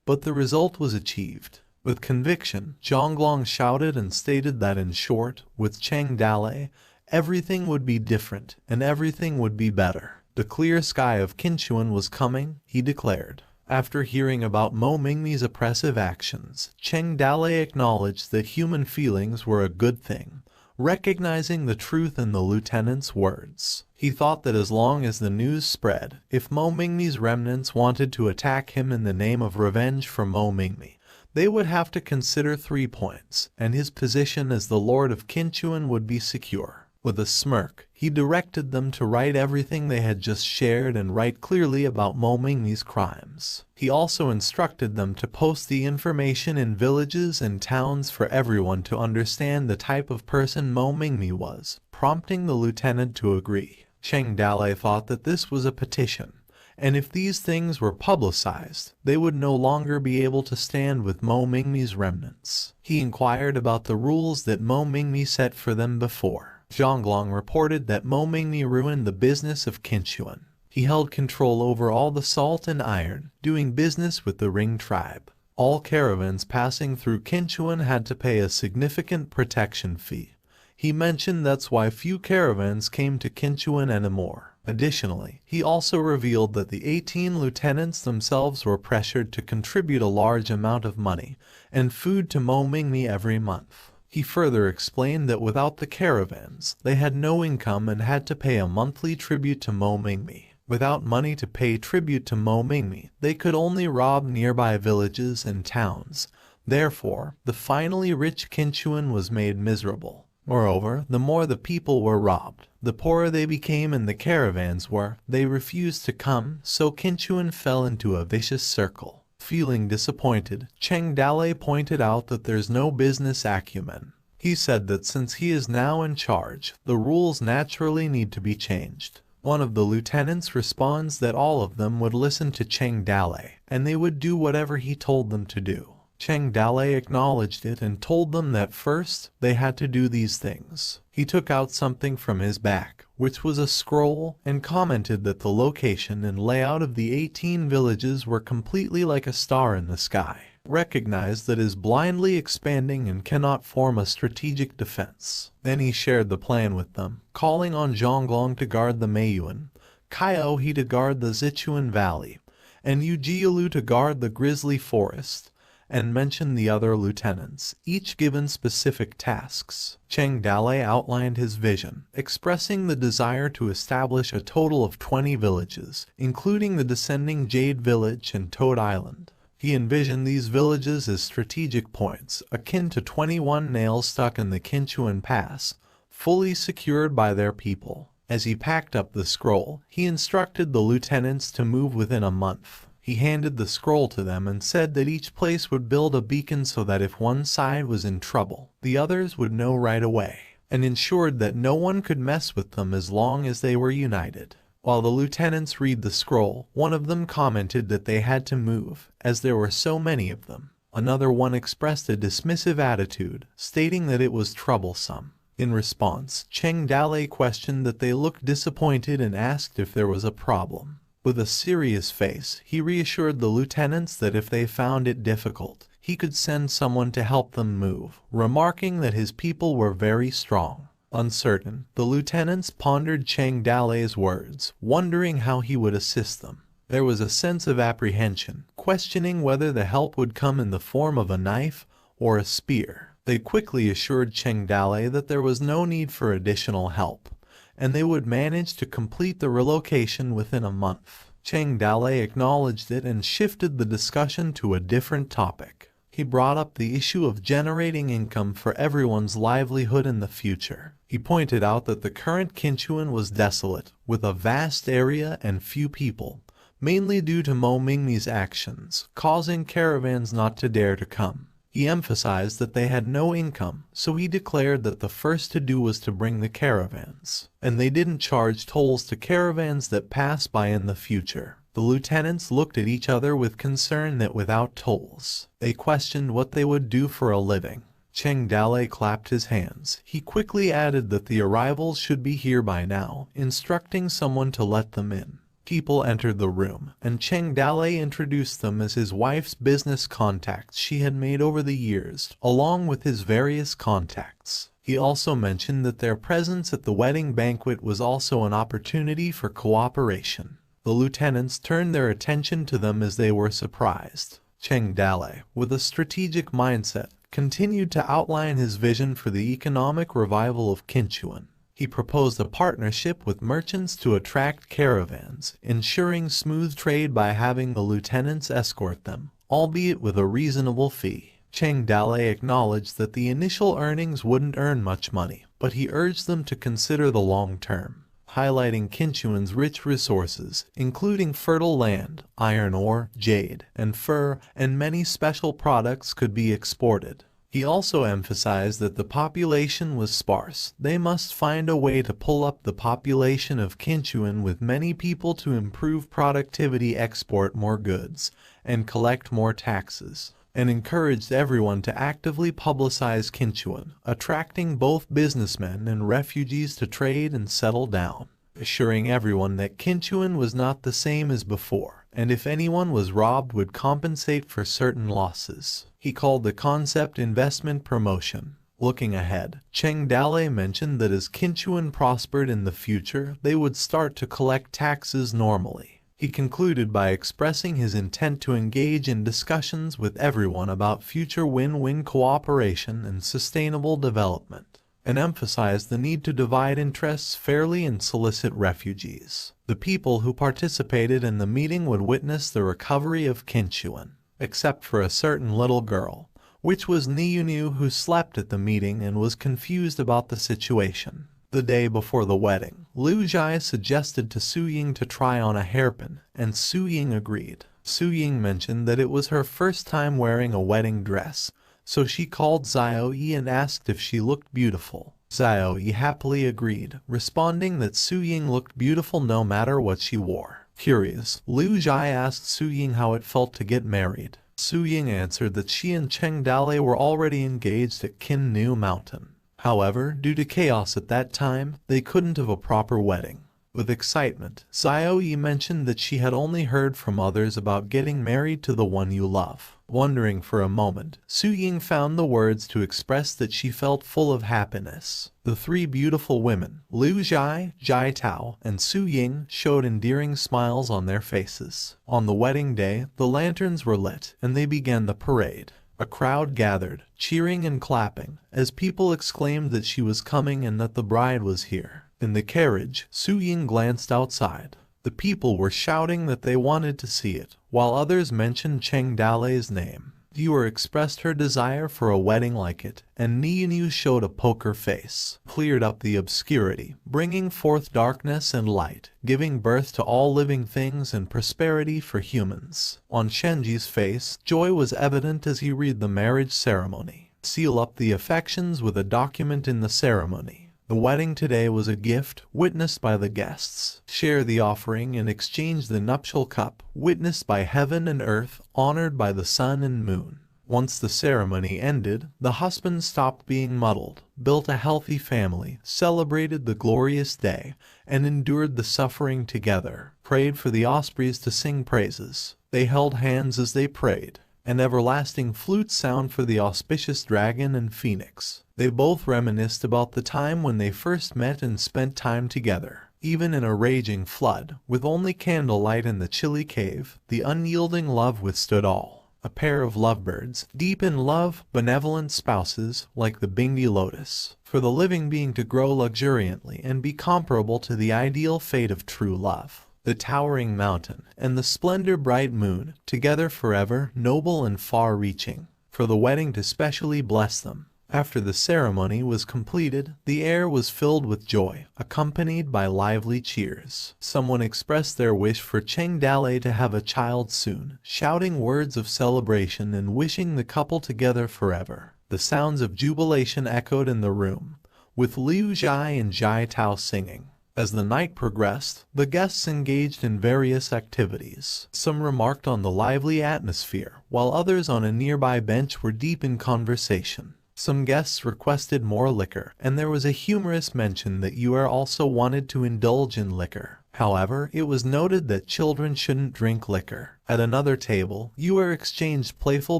But the result was achieved. With conviction, Zhonglong shouted and stated that in short, with Cheng Dale, everything would be different and everything would be better. The clear sky of Qinchuan was coming, he declared. After hearing about Mo Mingmi's oppressive actions, Cheng Dale acknowledged that human feelings were a good thing, recognizing the truth in the lieutenant's words. He thought that as long as the news spread, if Mo Mingmi's remnants wanted to attack him in the name of revenge for Mo Mingmi, they would have to consider 3 points, and his position as the Lord of Qinchuan would be secure. With a smirk, he directed them to write everything they had just shared and write clearly about Mo Mingmi's crimes. He also instructed them to post the information in villages and towns for everyone to understand the type of person Mo Mingmi was, prompting the lieutenant to agree. Cheng Dale thought that this was a petition, and if these things were publicized, they would no longer be able to stand with Mo Mingmi's remnants. He inquired about the rules that Mo Mingmi set for them before. Zhonglong reported that Mo Mingmi ruined the business of Qinchuan. He held control over all the salt and iron, doing business with the Ring tribe. All caravans passing through Qinchuan had to pay a significant protection fee. He mentioned that's why few caravans came to Qinchuan anymore. Additionally, he also revealed that the 18 lieutenants themselves were pressured to contribute a large amount of money and food to Mo Mingmi every month. He further explained that without the caravans, they had no income and had to pay a monthly tribute to Mo Mingmi. Without money to pay tribute to Momingme, they could only rob nearby villages and towns. Therefore, the finally rich Qinchuan was made miserable. Moreover, the more the people were robbed, the poorer they became, and the caravans they refused to come, so Qinchuan fell into a vicious circle. Feeling disappointed, Cheng Dalei pointed out that there's no business acumen. He said that since he is now in charge, the rules naturally need to be changed. One of the lieutenants responds that all of them would listen to Cheng Dalei, and they would do whatever he told them to do. Cheng Dalei acknowledged it and told them that first, they had to do these things. He took out something from his back, which was a scroll, and commented that the location and layout of the 18 villages were completely like a star in the sky. Recognized that is blindly expanding and cannot form a strategic defense. Then he shared the plan with them, calling on Zhonglong to guard the Meiyuan, Kaiohe to guard the Sichuan Valley, and Yu Jialu to guard the Grizzly Forest, and mentioned the other lieutenants, each given specific tasks. Cheng Dalei outlined his vision, expressing the desire to establish a total of 20 villages, including the descending Jade Village and Toad Island. He envisioned these villages as strategic points, akin to 21 nails stuck in the Qinchuan Pass, fully secured by their people. As he packed up the scroll, he instructed the lieutenants to move within a month. He handed the scroll to them and said that each place would build a beacon so that if one side was in trouble, the others would know right away, and ensured that no one could mess with them as long as they were united. While the lieutenants read the scroll, one of them commented that they had to move, as there were so many of them. Another one expressed a dismissive attitude, stating that it was troublesome. In response, Cheng Dalei questioned that they looked disappointed and asked if there was a problem. With a serious face, he reassured the lieutenants that if they found it difficult, he could send someone to help them move, remarking that his people were very strong. Uncertain, the lieutenants pondered Cheng Dalei's words, wondering how he would assist them. There was a sense of apprehension, questioning whether the help would come in the form of a knife or a spear. They quickly assured Cheng Dalei that there was no need for additional help, and they would manage to complete the relocation within a month. Cheng Dalei acknowledged it and shifted the discussion to a different topic. He brought up the issue of generating income for everyone's livelihood in the future. He pointed out that the current Qinchuan was desolate, with a vast area and few people, mainly due to Momingme's actions, causing caravans not to dare to come. He emphasized that they had no income, so he declared that the first to do was to bring the caravans, and they didn't charge tolls to caravans that pass by in the future. The lieutenants looked at each other with concern that without tolls, they questioned what they would do for a living. Cheng Dalei clapped his hands. He quickly added that the arrivals should be here by now, instructing someone to let them in. People entered the room, and Cheng Dalei introduced them as his wife's business contacts she had made over the years, along with his various contacts. He also mentioned that their presence at the wedding banquet was also an opportunity for cooperation. The lieutenants turned their attention to them as they were surprised. Cheng Dalei, with a strategic mindset, continued to outline his vision for the economic revival of Qinchuan. He proposed a partnership with merchants to attract caravans, ensuring smooth trade by having the lieutenants escort them, albeit with a reasonable fee. Cheng Dalei acknowledged that the initial earnings wouldn't earn much money, but he urged them to consider the long term, highlighting Qinchuan's rich resources, including fertile land, iron ore, jade, and fur, and many special products could be exported. He also emphasized that the population was sparse. They must find a way to pull up the population of Qinchuan with many people to improve productivity, export more goods, and collect more taxes, and encouraged everyone to actively publicize Qinchuan, attracting both businessmen and refugees to trade and settle down, assuring everyone that Qinchuan was not the same as before, and if anyone was robbed would compensate for certain losses. He called the concept investment promotion. Looking ahead, Cheng Dalei mentioned that as Qinchuan prospered in the future, they would start to collect taxes normally. He concluded by expressing his intent to engage in discussions with everyone about future win-win cooperation and sustainable development. and emphasized the need to divide interests fairly and solicit refugees. The people who participated in the meeting would witness the recovery of Kinchuan, except for a certain little girl, which was Newanime, who slept at the meeting and was confused about the situation. The day before the wedding, Liu Jai suggested to Su Ying to try on a hairpin, and Su Ying agreed. Su Ying mentioned that it was her first time wearing a wedding dress, so she called Xiao Yi and asked if she looked beautiful. Xiao Yi happily agreed, responding that Su Ying looked beautiful no matter what she wore. Curious, Liu Jai asked Su Ying how it felt to get married. Su Ying answered that she and Cheng Dalei were already engaged at Qin Nu Mountain. However, due to chaos at that time, they couldn't have a proper wedding. With excitement, Xiao Yi mentioned that she had only heard from others about getting married to the one you love. Wondering for a moment, Su Ying found the words to express that she felt full of happiness. The three beautiful women, Liu Jai, Jai Tao, and Su Ying, showed endearing smiles on their faces. On the wedding day, the lanterns were lit, and they began the parade. A crowd gathered, cheering and clapping, as people exclaimed that she was coming and that the bride was here. In the carriage, Su Ying glanced outside. The people were shouting that they wanted to see it, while others mentioned Cheng Dalei's name. Viewer expressed her desire for a wedding like it, and Newanime showed a poker face, cleared up the obscurity, bringing forth darkness and light, giving birth to all living things and prosperity for humans. On Shenji's face, joy was evident as he read the marriage ceremony. Seal up the affections with a document in the ceremony. The wedding today was a gift, witnessed by the guests. Share the offering and exchange the nuptial cup, witnessed by heaven and earth, honored by the sun and moon. Once the ceremony ended, the husband stopped being muddled, built a healthy family, celebrated the glorious day, and endured the suffering together, prayed for the ospreys to sing praises. They held hands as they prayed. An everlasting flute sound for the auspicious dragon and phoenix. They both reminisced about the time when they first met and spent time together. Even in a raging flood, with only candlelight in the chilly cave, the unyielding love withstood all. A pair of lovebirds, deep in love, benevolent spouses, like the Bingdi lotus, for the living being to grow luxuriantly and be comparable to the ideal fate of true love. The towering mountain, and the splendor bright moon, together forever, noble and far-reaching, for the wedding to specially bless them. After the ceremony was completed, the air was filled with joy, accompanied by lively cheers. Someone expressed their wish for Cheng Dalei to have a child soon, shouting words of celebration and wishing the couple together forever. The sounds of jubilation echoed in the room, with Liu Jai and Jai Tao singing. As the night progressed, the guests engaged in various activities. Some remarked on the lively atmosphere, while others on a nearby bench were deep in conversation. Some guests requested more liquor, and there was a humorous mention that Yuer also wanted to indulge in liquor. However, it was noted that children shouldn't drink liquor. At another table, Yuer exchanged playful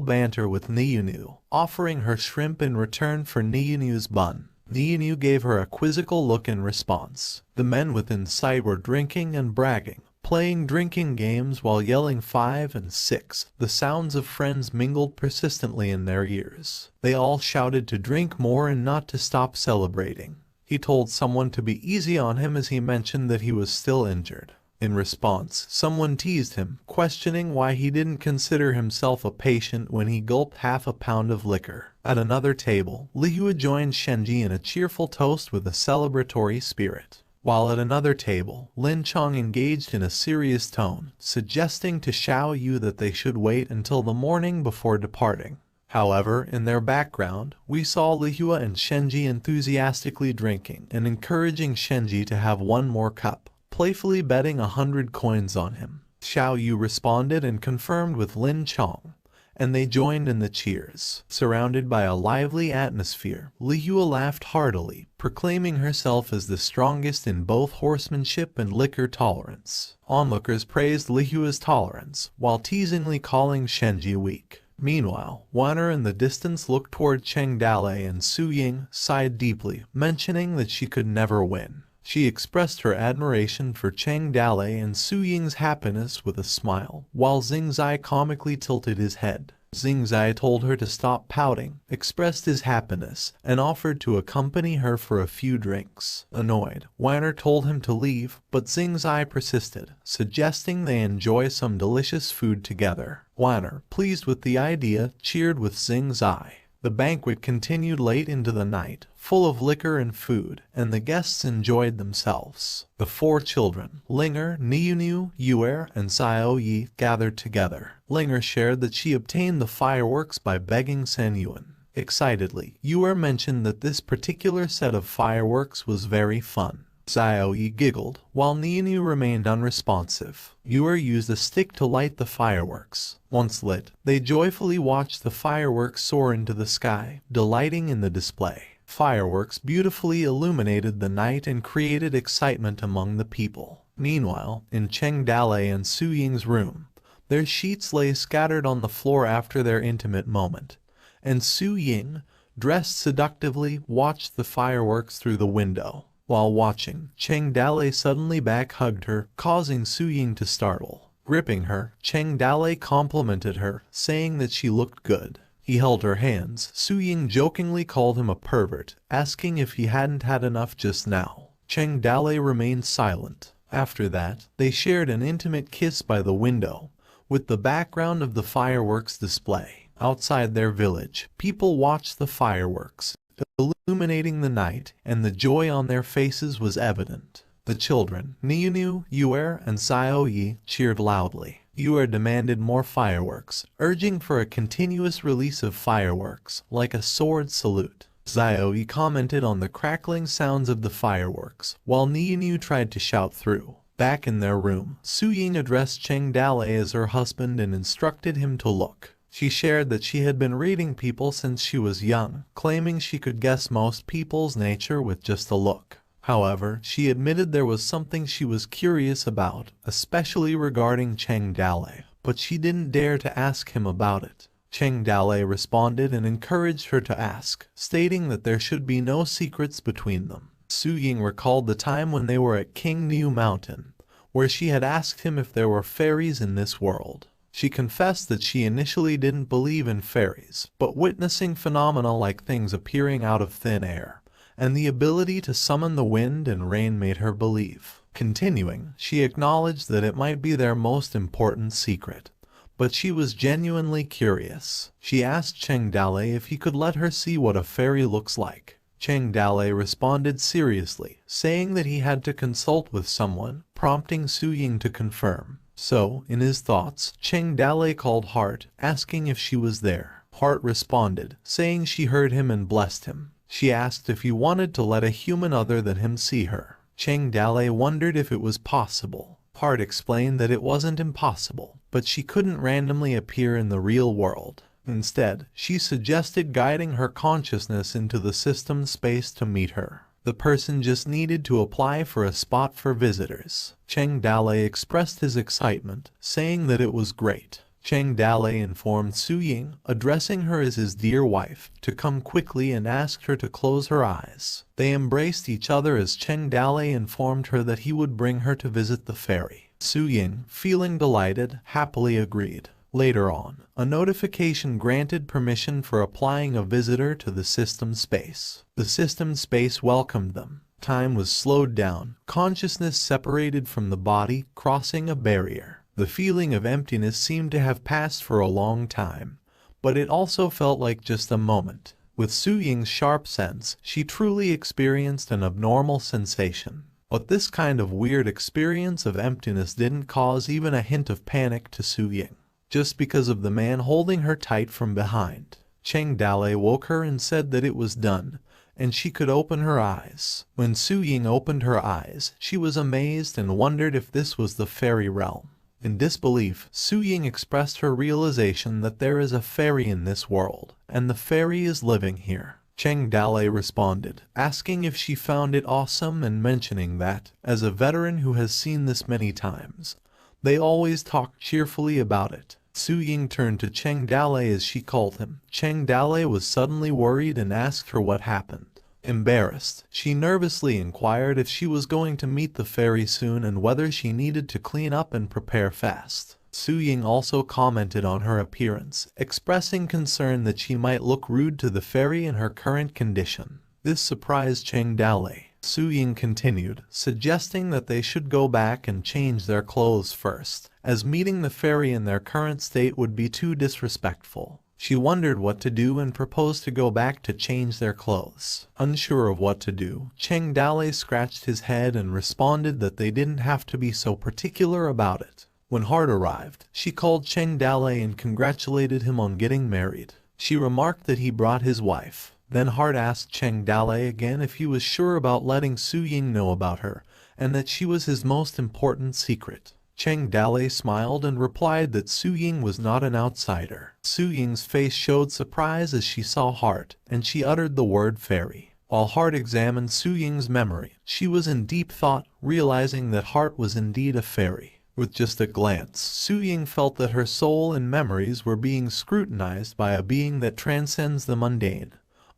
banter with Newanime, offering her shrimp in return for Newanime's bun. Newanime gave her a quizzical look in response. The men within sight were drinking and bragging, playing drinking games while yelling 5 and 6. The sounds of friends mingled persistently in their ears. They all shouted to drink more and not to stop celebrating. He told someone to be easy on him as he mentioned that he was still injured. In response, someone teased him, questioning why he didn't consider himself a patient when he gulped half a pound of liquor. At another table, Lihua joined Shenji in a cheerful toast with a celebratory spirit. While at another table, Lin Chong engaged in a serious tone, suggesting to Xiao Yu that they should wait until the morning before departing. However, in their background, we saw Lihua and Shenji enthusiastically drinking and encouraging Shenji to have one more cup, playfully betting 100 coins on him. Xiao Yu responded and confirmed with Lin Chong, and they joined in the cheers. Surrounded by a lively atmosphere, Lihua laughed heartily, proclaiming herself as the strongest in both horsemanship and liquor tolerance. Onlookers praised Lihua's tolerance, while teasingly calling Shenji weak. Meanwhile, Wanner in the distance looked toward Cheng Dalei, and Su Ying sighed deeply, mentioning that she could never win. She expressed her admiration for Cheng Dalei and Su Ying's happiness with a smile, while Xingzai comically tilted his head. Xingzai told her to stop pouting, expressed his happiness, and offered to accompany her for a few drinks. Annoyed, Wanner told him to leave, but Xingzai persisted, suggesting they enjoy some delicious food together. Wanner, pleased with the idea, cheered with Xingzai. The banquet continued late into the night, full of liquor and food, and the guests enjoyed themselves. The four children, Linger, Niunu, Yuer, and Xiaoyi, gathered together. Linger shared that she obtained the fireworks by begging San Yuan. Excitedly, Yuer mentioned that this particular set of fireworks was very fun. Xiaoyi giggled, while Niunu remained unresponsive. Yuer used a stick to light the fireworks. Once lit, they joyfully watched the fireworks soar into the sky, delighting in the display. Fireworks beautifully illuminated the night and created excitement among the people. Meanwhile, in Cheng Dalei and Su Ying's room, their sheets lay scattered on the floor after their intimate moment, and Su Ying, dressed seductively, watched the fireworks through the window. While watching, Cheng Dalei suddenly back-hugged her, causing Su Ying to startle. Gripping her, Cheng Dalei complimented her, saying that she looked good. He held her hands. Su Ying jokingly called him a pervert, asking if he hadn't had enough just now. Cheng Dalei remained silent. After that, they shared an intimate kiss by the window, with the background of the fireworks display. Outside their village, people watched the fireworks, illuminating the night, and the joy on their faces was evident. The children, Niunu, Yuer, and Xiaoyi, cheered loudly. Yuer demanded more fireworks, urging for a continuous release of fireworks, like a sword salute. Xiaoyi commented on the crackling sounds of the fireworks, while Niunu tried to shout through. Back in their room, Su Ying addressed Cheng Dalei as her husband and instructed him to look. She shared that she had been reading people since she was young, claiming she could guess most people's nature with just a look. However, she admitted there was something she was curious about, especially regarding Cheng Dalei, but she didn't dare to ask him about it. Cheng Dalei responded and encouraged her to ask, stating that there should be no secrets between them. Su Ying recalled the time when they were at King Niu Mountain, where she had asked him if there were fairies in this world. She confessed that she initially didn't believe in fairies, but witnessing phenomena like things appearing out of thin air, and the ability to summon the wind and rain made her believe. Continuing, she acknowledged that it might be their most important secret, but she was genuinely curious. She asked Cheng Dalei if he could let her see what a fairy looks like. Cheng Dalei responded seriously, saying that he had to consult with someone, prompting Su Ying to confirm. So, in his thoughts, Cheng Dalei called Heart, asking if she was there. Heart responded, saying she heard him and blessed him. She asked if he wanted to let a human other than him see her. Cheng Dalei wondered if it was possible. Heart explained that it wasn't impossible, but she couldn't randomly appear in the real world. Instead, she suggested guiding her consciousness into the system space to meet her. The person just needed to apply for a spot for visitors. Cheng Dalei expressed his excitement, saying that it was great. Cheng Dalei informed Su Ying, addressing her as his dear wife, to come quickly and asked her to close her eyes. They embraced each other as Cheng Dalei informed her that he would bring her to visit the fairy. Su Ying, feeling delighted, happily agreed. Later on, a notification granted permission for applying a visitor to the system space. The system space welcomed them. Time was slowed down, consciousness separated from the body, crossing a barrier. The feeling of emptiness seemed to have passed for a long time, but it also felt like just a moment. With Su Ying's sharp sense, she truly experienced an abnormal sensation. But this kind of weird experience of emptiness didn't cause even a hint of panic to Su Ying, just because of the man holding her tight from behind. Cheng Dalei woke her and said that it was done, and she could open her eyes. When Su Ying opened her eyes, she was amazed and wondered if this was the fairy realm. In disbelief, Su Ying expressed her realization that there is a fairy in this world, and the fairy is living here. Cheng Dalei responded, asking if she found it awesome and mentioning that, as a veteran who has seen this many times, they always talk cheerfully about it. Su Ying turned to Cheng Dalei as she called him. Cheng Dalei was suddenly worried and asked her what happened. Embarrassed, she nervously inquired if she was going to meet the fairy soon and whether she needed to clean up and prepare fast. Su Ying also commented on her appearance, expressing concern that she might look rude to the fairy in her current condition. This surprised Cheng Dalei. Su Ying continued, suggesting that they should go back and change their clothes first, as meeting the fairy in their current state would be too disrespectful. She wondered what to do and proposed to go back to change their clothes. Unsure of what to do, Cheng Dalei scratched his head and responded that they didn't have to be so particular about it. When Hart arrived, she called Cheng Dalei and congratulated him on getting married. She remarked that he brought his wife. Then Hart asked Cheng Dalei again if he was sure about letting Su Ying know about her, and that she was his most important secret. Cheng Dalei smiled and replied that Su Ying was not an outsider. Su Ying's face showed surprise as she saw Hart, and she uttered the word fairy. While Hart examined Su Ying's memory, she was in deep thought, realizing that Hart was indeed a fairy. With just a glance, Su Ying felt that her soul and memories were being scrutinized by a being that transcends the mundane.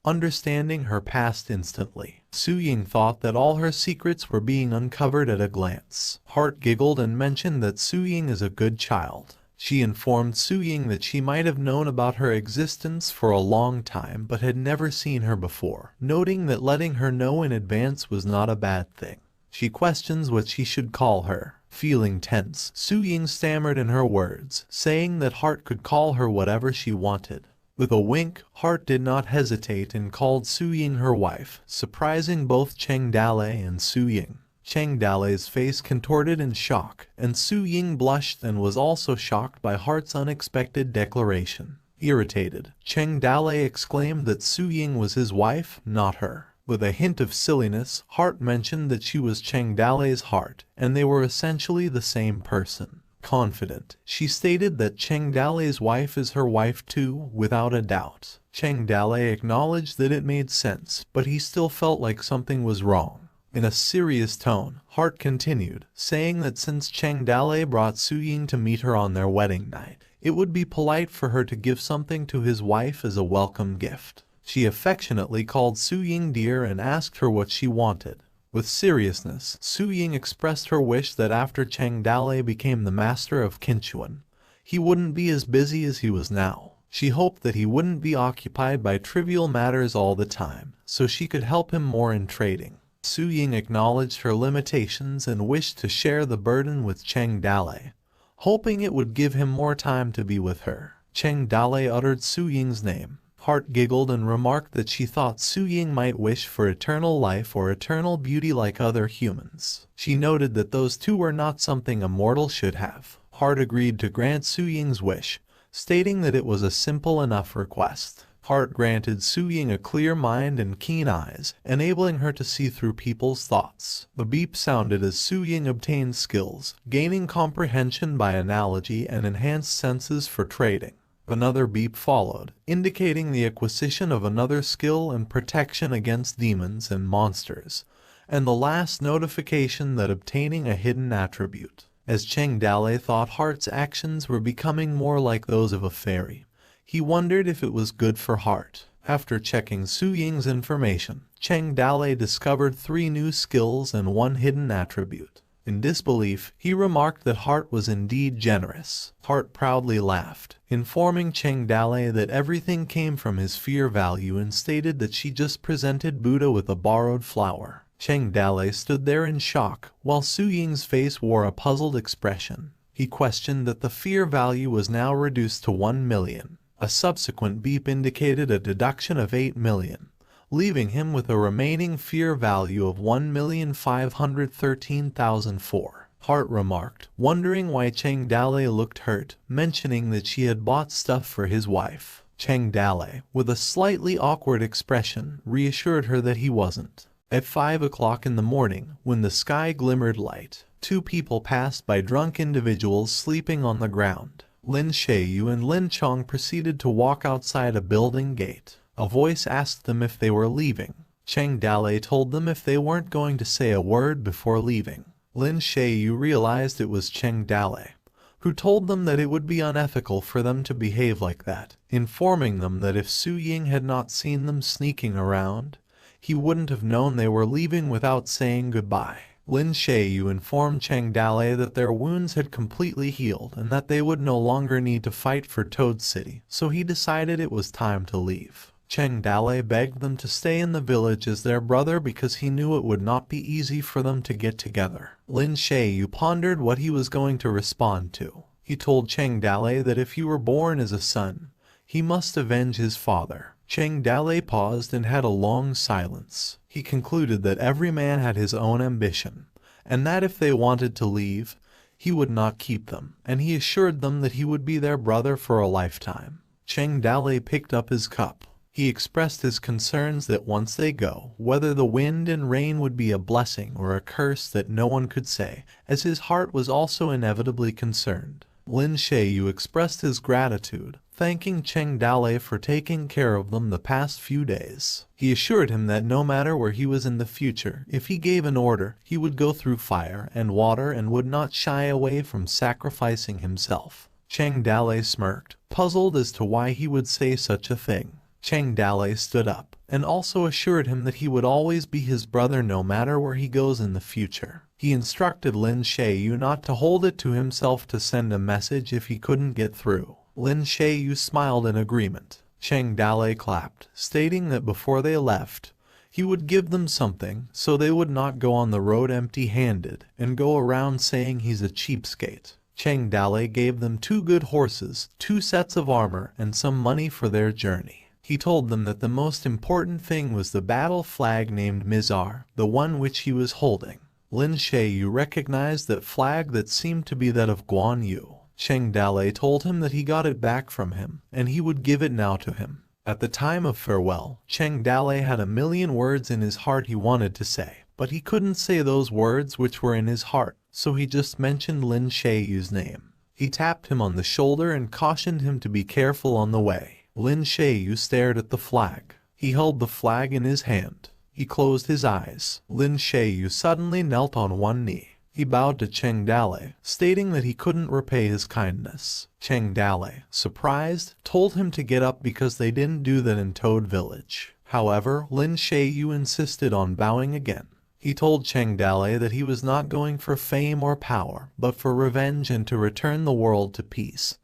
Understanding her past instantly, Su Ying thought that all her secrets were being uncovered at a glance. Hart giggled and mentioned that Su Ying is a good child. She informed Su Ying that she might have known about her existence for a long time but had never seen her before, noting that letting her know in advance was not a bad thing. She questions what she should call her. Feeling tense, Su Ying stammered in her words, saying that Hart could call her whatever she wanted. With a wink, Hart did not hesitate and called Su Ying her wife, surprising both Cheng Dalei and Su Ying. Cheng Dalei's face contorted in shock, and Su Ying blushed and was also shocked by Hart's unexpected declaration. Irritated, Cheng Dalei exclaimed that Su Ying was his wife, not her. With a hint of silliness, Hart mentioned that she was Cheng Dalei's Hart, and they were essentially the same person. Confident, she stated that Cheng Dalei's wife is her wife too, without a doubt. Cheng Dalei acknowledged that it made sense, but he still felt like something was wrong. In a serious tone, Hart continued, saying that since Cheng Dalei brought Su Ying to meet her on their wedding night, it would be polite for her to give something to his wife as a welcome gift. She affectionately called Su Ying dear and asked her what she wanted. With seriousness, Su Ying expressed her wish that after Cheng Dalei became the master of Qinchuan, he wouldn't be as busy as he was now. She hoped that he wouldn't be occupied by trivial matters all the time, so she could help him more in trading. Su Ying acknowledged her limitations and wished to share the burden with Cheng Dalei, hoping it would give him more time to be with her. Cheng Dalei uttered Su Ying's name. Hart giggled and remarked that she thought Su Ying might wish for eternal life or eternal beauty like other humans. She noted that those two were not something a mortal should have. Hart agreed to grant Su Ying's wish, stating that it was a simple enough request. Hart granted Su Ying a clear mind and keen eyes, enabling her to see through people's thoughts. The beep sounded as Su Ying obtained skills, gaining comprehension by analogy and enhanced senses for trading. Another beep followed, indicating the acquisition of another skill and protection against demons and monsters, and the last notification that obtaining a hidden attribute. As Cheng Dalei thought Hart's actions were becoming more like those of a fairy, he wondered if it was good for Hart. After checking Su Ying's information, Cheng Dalei discovered 3 new skills and 1 hidden attribute. In disbelief, he remarked that Hart was indeed generous. Hart proudly laughed, informing Cheng Dalei that everything came from his fear value and stated that she just presented Buddha with a borrowed flower. Cheng Dalei stood there in shock, while Su Ying's face wore a puzzled expression. He questioned that the fear value was now reduced to 1 million. A subsequent beep indicated a deduction of 8 million. Leaving him with a remaining fear value of 1,513,004. Hart remarked, wondering why Cheng Dalei looked hurt, mentioning that she had bought stuff for his wife. Cheng Dalei, with a slightly awkward expression, reassured her that he wasn't. At 5 o'clock in the morning, when the sky glimmered light, 2 people passed by drunk individuals sleeping on the ground. Lin Sheiyu and Lin Chong proceeded to walk outside a building gate. A voice asked them if they were leaving. Cheng Dalei told them if they weren't going to say a word before leaving. Lin Sheiyu realized it was Cheng Dalei, who told them that it would be unethical for them to behave like that, informing them that if Su Ying had not seen them sneaking around, he wouldn't have known they were leaving without saying goodbye. Lin Shayu informed Cheng Dalei that their wounds had completely healed and that they would no longer need to fight for Toad City, so he decided it was time to leave. Cheng Dalei begged them to stay in the village as their brother because he knew it would not be easy for them to get together. Lin Shayu pondered what he was going to respond to. He told Cheng Dalei that if he were born as a son, he must avenge his father. Cheng Dalei paused and had a long silence. He concluded that every man had his own ambition, and that if they wanted to leave, he would not keep them, and he assured them that he would be their brother for a lifetime. Cheng Dalei picked up his cup. He expressed his concerns that once they go, whether the wind and rain would be a blessing or a curse that no one could say, as his heart was also inevitably concerned. Lin Shayu expressed his gratitude, thanking Cheng Dalei for taking care of them the past few days. He assured him that no matter where he was in the future, if he gave an order, he would go through fire and water and would not shy away from sacrificing himself. Cheng Dalei smirked, puzzled as to why he would say such a thing. Cheng Dalei stood up, and also assured him that he would always be his brother no matter where he goes in the future. He instructed Lin Shayu not to hold it to himself to send a message if he couldn't get through. Lin Shayu smiled in agreement. Cheng Dalei clapped, stating that before they left, he would give them something so they would not go on the road empty-handed and go around saying he's a cheapskate. Cheng Dalei gave them 2 good horses, 2 sets of armor, and some money for their journey. He told them that the most important thing was the battle flag named Mizar, the one which he was holding. Lin Shayu recognized that flag that seemed to be that of Guan Yu. Cheng Dalei told him that he got it back from him, and he would give it now to him. At the time of farewell, Cheng Dalei had 1,000,000 words in his heart he wanted to say, but he couldn't say those words which were in his heart, so he just mentioned Lin Shayu's name. He tapped him on the shoulder and cautioned him to be careful on the way. Lin Shayu stared at the flag. He held the flag in his hand. He closed his eyes. Lin Shayu suddenly knelt on one knee. He bowed to Cheng Dalei, stating that he couldn't repay his kindness. Cheng Dalei, surprised, told him to get up because they didn't do that in Toad Village. However, Lin Shayu insisted on bowing again. He told Cheng Dalei that he was not going for fame or power, but for revenge and to return the world to peace,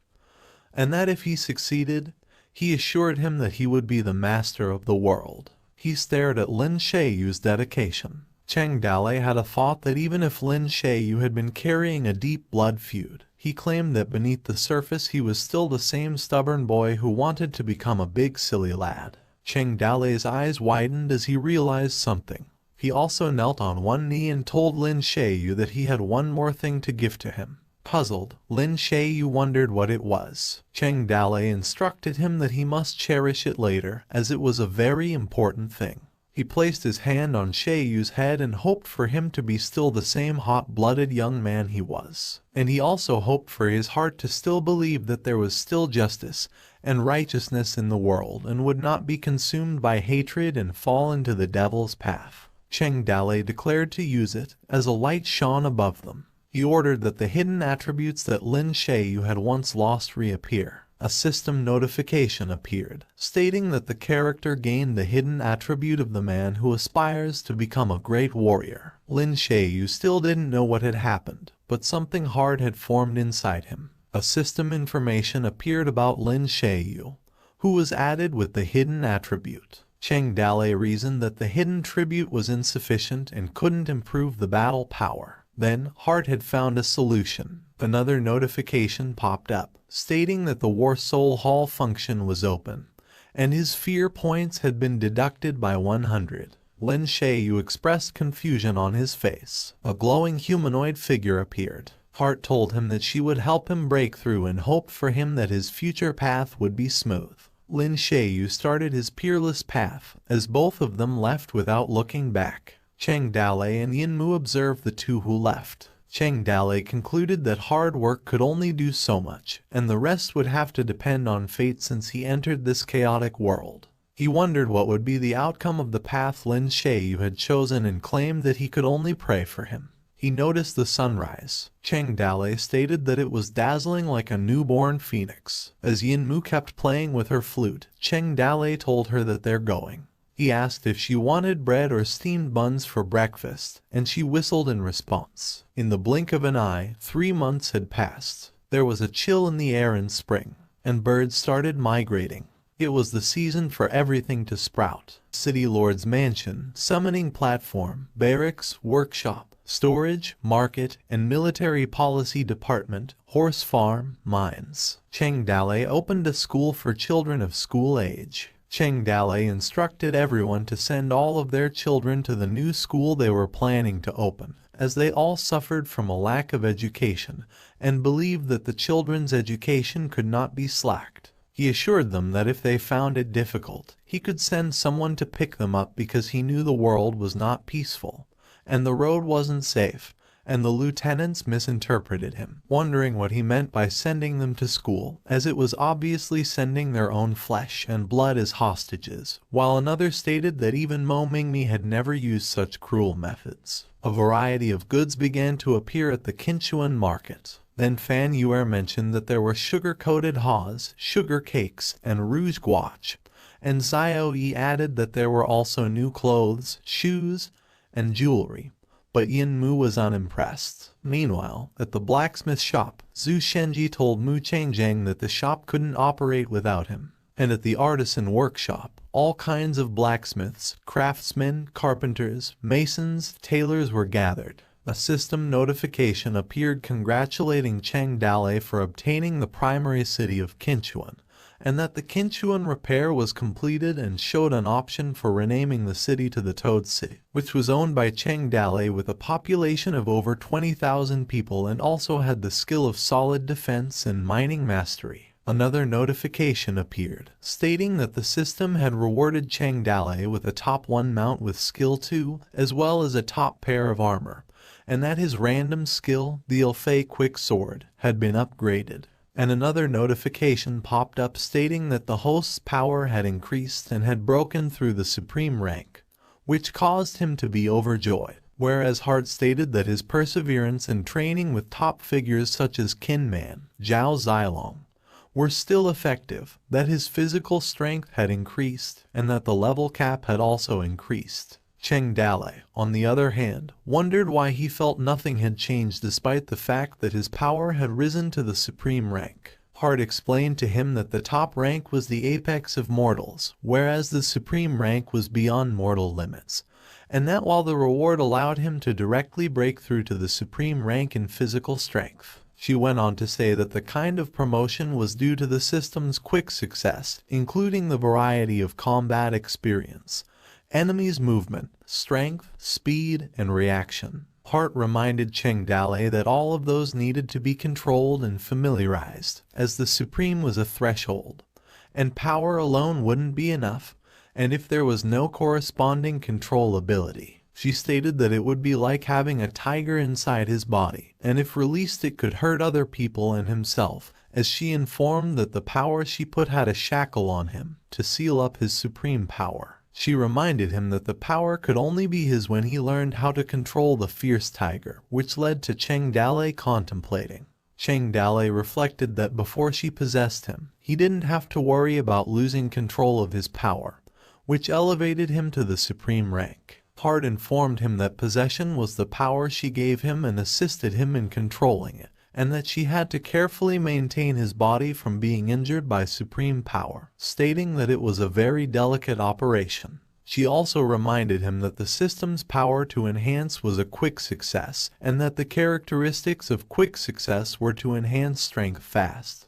and that if he succeeded, he assured him that he would be the master of the world. He stared at Lin Shayu's dedication. Cheng Dalei had a thought that even if Lin Shayu had been carrying a deep blood feud, he claimed that beneath the surface he was still the same stubborn boy who wanted to become a big silly lad. Cheng Dalei's eyes widened as he realized something. He also knelt on one knee and told Lin Shayu that he had one more thing to give to him. Puzzled, Lin Shayu wondered what it was. Cheng Dalei instructed him that he must cherish it later, as it was a very important thing. He placed his hand on Shayu's head and hoped for him to be still the same hot-blooded young man he was. And he also hoped for his heart to still believe that there was still justice and righteousness in the world and would not be consumed by hatred and fall into the devil's path. Cheng Dalei declared to use it as a light shone above them. He ordered that the hidden attributes that Lin Shayu had once lost reappear. A system notification appeared, stating that the character gained the hidden attribute of the man who aspires to become a great warrior. Lin Shayu still didn't know what had happened, but something hard had formed inside him. A system information appeared about Lin Shayu, who was added with the hidden attribute. Cheng Dalei reasoned that the hidden tribute was insufficient and couldn't improve the battle power. Then, Hart had found a solution. Another notification popped up, stating that the War Soul Hall function was open, and his fear points had been deducted by 100. Lin Shayu expressed confusion on his face. A glowing humanoid figure appeared. Hart told him that she would help him break through and hoped for him that his future path would be smooth. Lin Shayu started his peerless path, as both of them left without looking back. Cheng Dalei and Yinmu observed the two who left. Cheng Dalei concluded that hard work could only do so much, and the rest would have to depend on fate since he entered this chaotic world. He wondered what would be the outcome of the path Lin Shayu had chosen and claimed that he could only pray for him. He noticed the sunrise. Cheng Dalei stated that it was dazzling like a newborn phoenix. As Yinmu kept playing with her flute, Cheng Dalei told her that they're going. He asked if she wanted bread or steamed buns for breakfast, and she whistled in response. In the blink of an eye, 3 months had passed. There was a chill in the air in spring, and birds started migrating. It was the season for everything to sprout. City Lord's mansion, summoning platform, barracks, workshop, storage, market, and military policy department, horse farm, mines. Chengdale opened a school for children of school age. Chengdale instructed everyone to send all of their children to the new school they were planning to open, as they all suffered from a lack of education and believed that the children's education could not be slacked. He assured them that if they found it difficult, he could send someone to pick them up because he knew the world was not peaceful, and the road wasn't safe, and the lieutenants misinterpreted him, wondering what he meant by sending them to school, as it was obviously sending their own flesh and blood as hostages, while another stated that even Mo Mingmi had never used such cruel methods. A variety of goods began to appear at the Quinchuan market. Then Fan Yuer mentioned that there were sugar-coated haws, sugar cakes, and rouge gouache, and Zio Yi added that there were also new clothes, shoes, and jewelry, but Yin Mu was unimpressed. Meanwhile, at the blacksmith shop, Zhu Shenji told Mu Changzheng that the shop couldn't operate without him, and at the artisan workshop, all kinds of blacksmiths, craftsmen, carpenters, masons, tailors were gathered. A system notification appeared congratulating Chengdale for obtaining the primary city of Quinchuan, and that the Quinchuan repair was completed and showed an option for renaming the city to the Toad City, which was owned by Chengdale with a population of over 20,000 people and also had the skill of solid defense and mining mastery. Another notification appeared, stating that the system had rewarded Chengdale with a top 1 mount with skill 2, as well as a top pair of armor, and that his random skill, the Ilfei Quick Sword, had been upgraded. And another notification popped up stating that the host's power had increased and had broken through the supreme rank, which caused him to be overjoyed, whereas Hart stated that his perseverance and training with top figures such as Kinman, Zhao Zilong, were still effective, that his physical strength had increased, and that the level cap had also increased. Chengdale, on the other hand, wondered why he felt nothing had changed despite the fact that his power had risen to the supreme rank. Hart explained to him that the top rank was the apex of mortals, whereas the supreme rank was beyond mortal limits, and that while the reward allowed him to directly break through to the supreme rank in physical strength. She went on to say that the kind of promotion was due to the system's quick success, including the variety of combat experience, enemies' movement, strength, speed, and reaction. Hart reminded Chengdale that all of those needed to be controlled and familiarized, as the supreme was a threshold, and power alone wouldn't be enough, and if there was no corresponding control ability. She stated that it would be like having a tiger inside his body, and if released it could hurt other people and himself, as she informed that the power she put had a shackle on him to seal up his supreme power. She reminded him that the power could only be his when he learned how to control the fierce tiger, which led to Chengdale contemplating. Chengdale reflected that before she possessed him, he didn't have to worry about losing control of his power, which elevated him to the supreme rank. Hart informed him that possession was the power she gave him and assisted him in controlling it, and that she had to carefully maintain his body from being injured by supreme power, stating that it was a very delicate operation. She also reminded him that the system's power to enhance was a quick success, and that the characteristics of quick success were to enhance strength fast.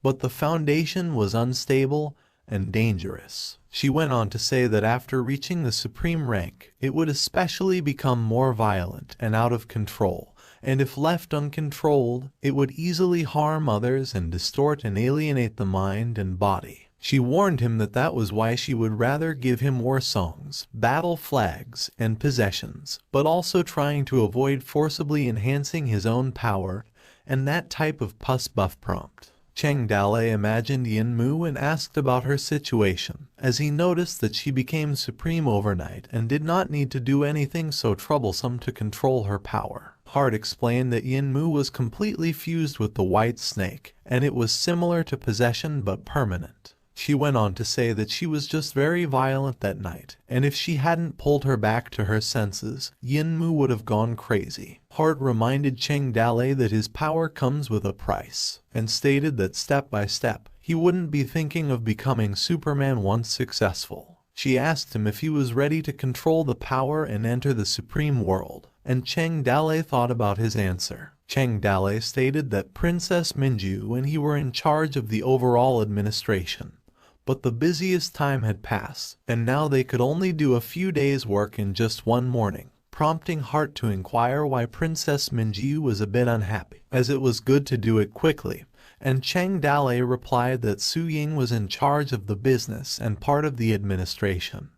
But the foundation was unstable and dangerous. She went on to say that after reaching the supreme rank, it would especially become more violent and out of control, and if left uncontrolled, it would easily harm others and distort and alienate the mind and body. She warned him that that was why she would rather give him war songs, battle flags, and possessions, but also trying to avoid forcibly enhancing his own power and that type of pus buff prompt. Chengdale imagined Yin Mu and asked about her situation, as he noticed that she became supreme overnight and did not need to do anything so troublesome to control her power. Hart explained that Yin Mu was completely fused with the white snake, and it was similar to possession but permanent. She went on to say that she was just very violent that night, and if she hadn't pulled her back to her senses, Yinmu would have gone crazy. Hart reminded Cheng Dalei that his power comes with a price, and stated that step by step, he wouldn't be thinking of becoming Superman once successful. She asked him if he was ready to control the power and enter the supreme world, and Cheng Dalei thought about his answer. Cheng Dalei stated that Princess Minju and he were in charge of the overall administration. But the busiest time had passed, and now they could only do a few days' work in just one morning, prompting Hart to inquire why Princess Minju was a bit unhappy, as it was good to do it quickly, and Cheng Dalei replied that Su Ying was in charge of the business and part of the administration.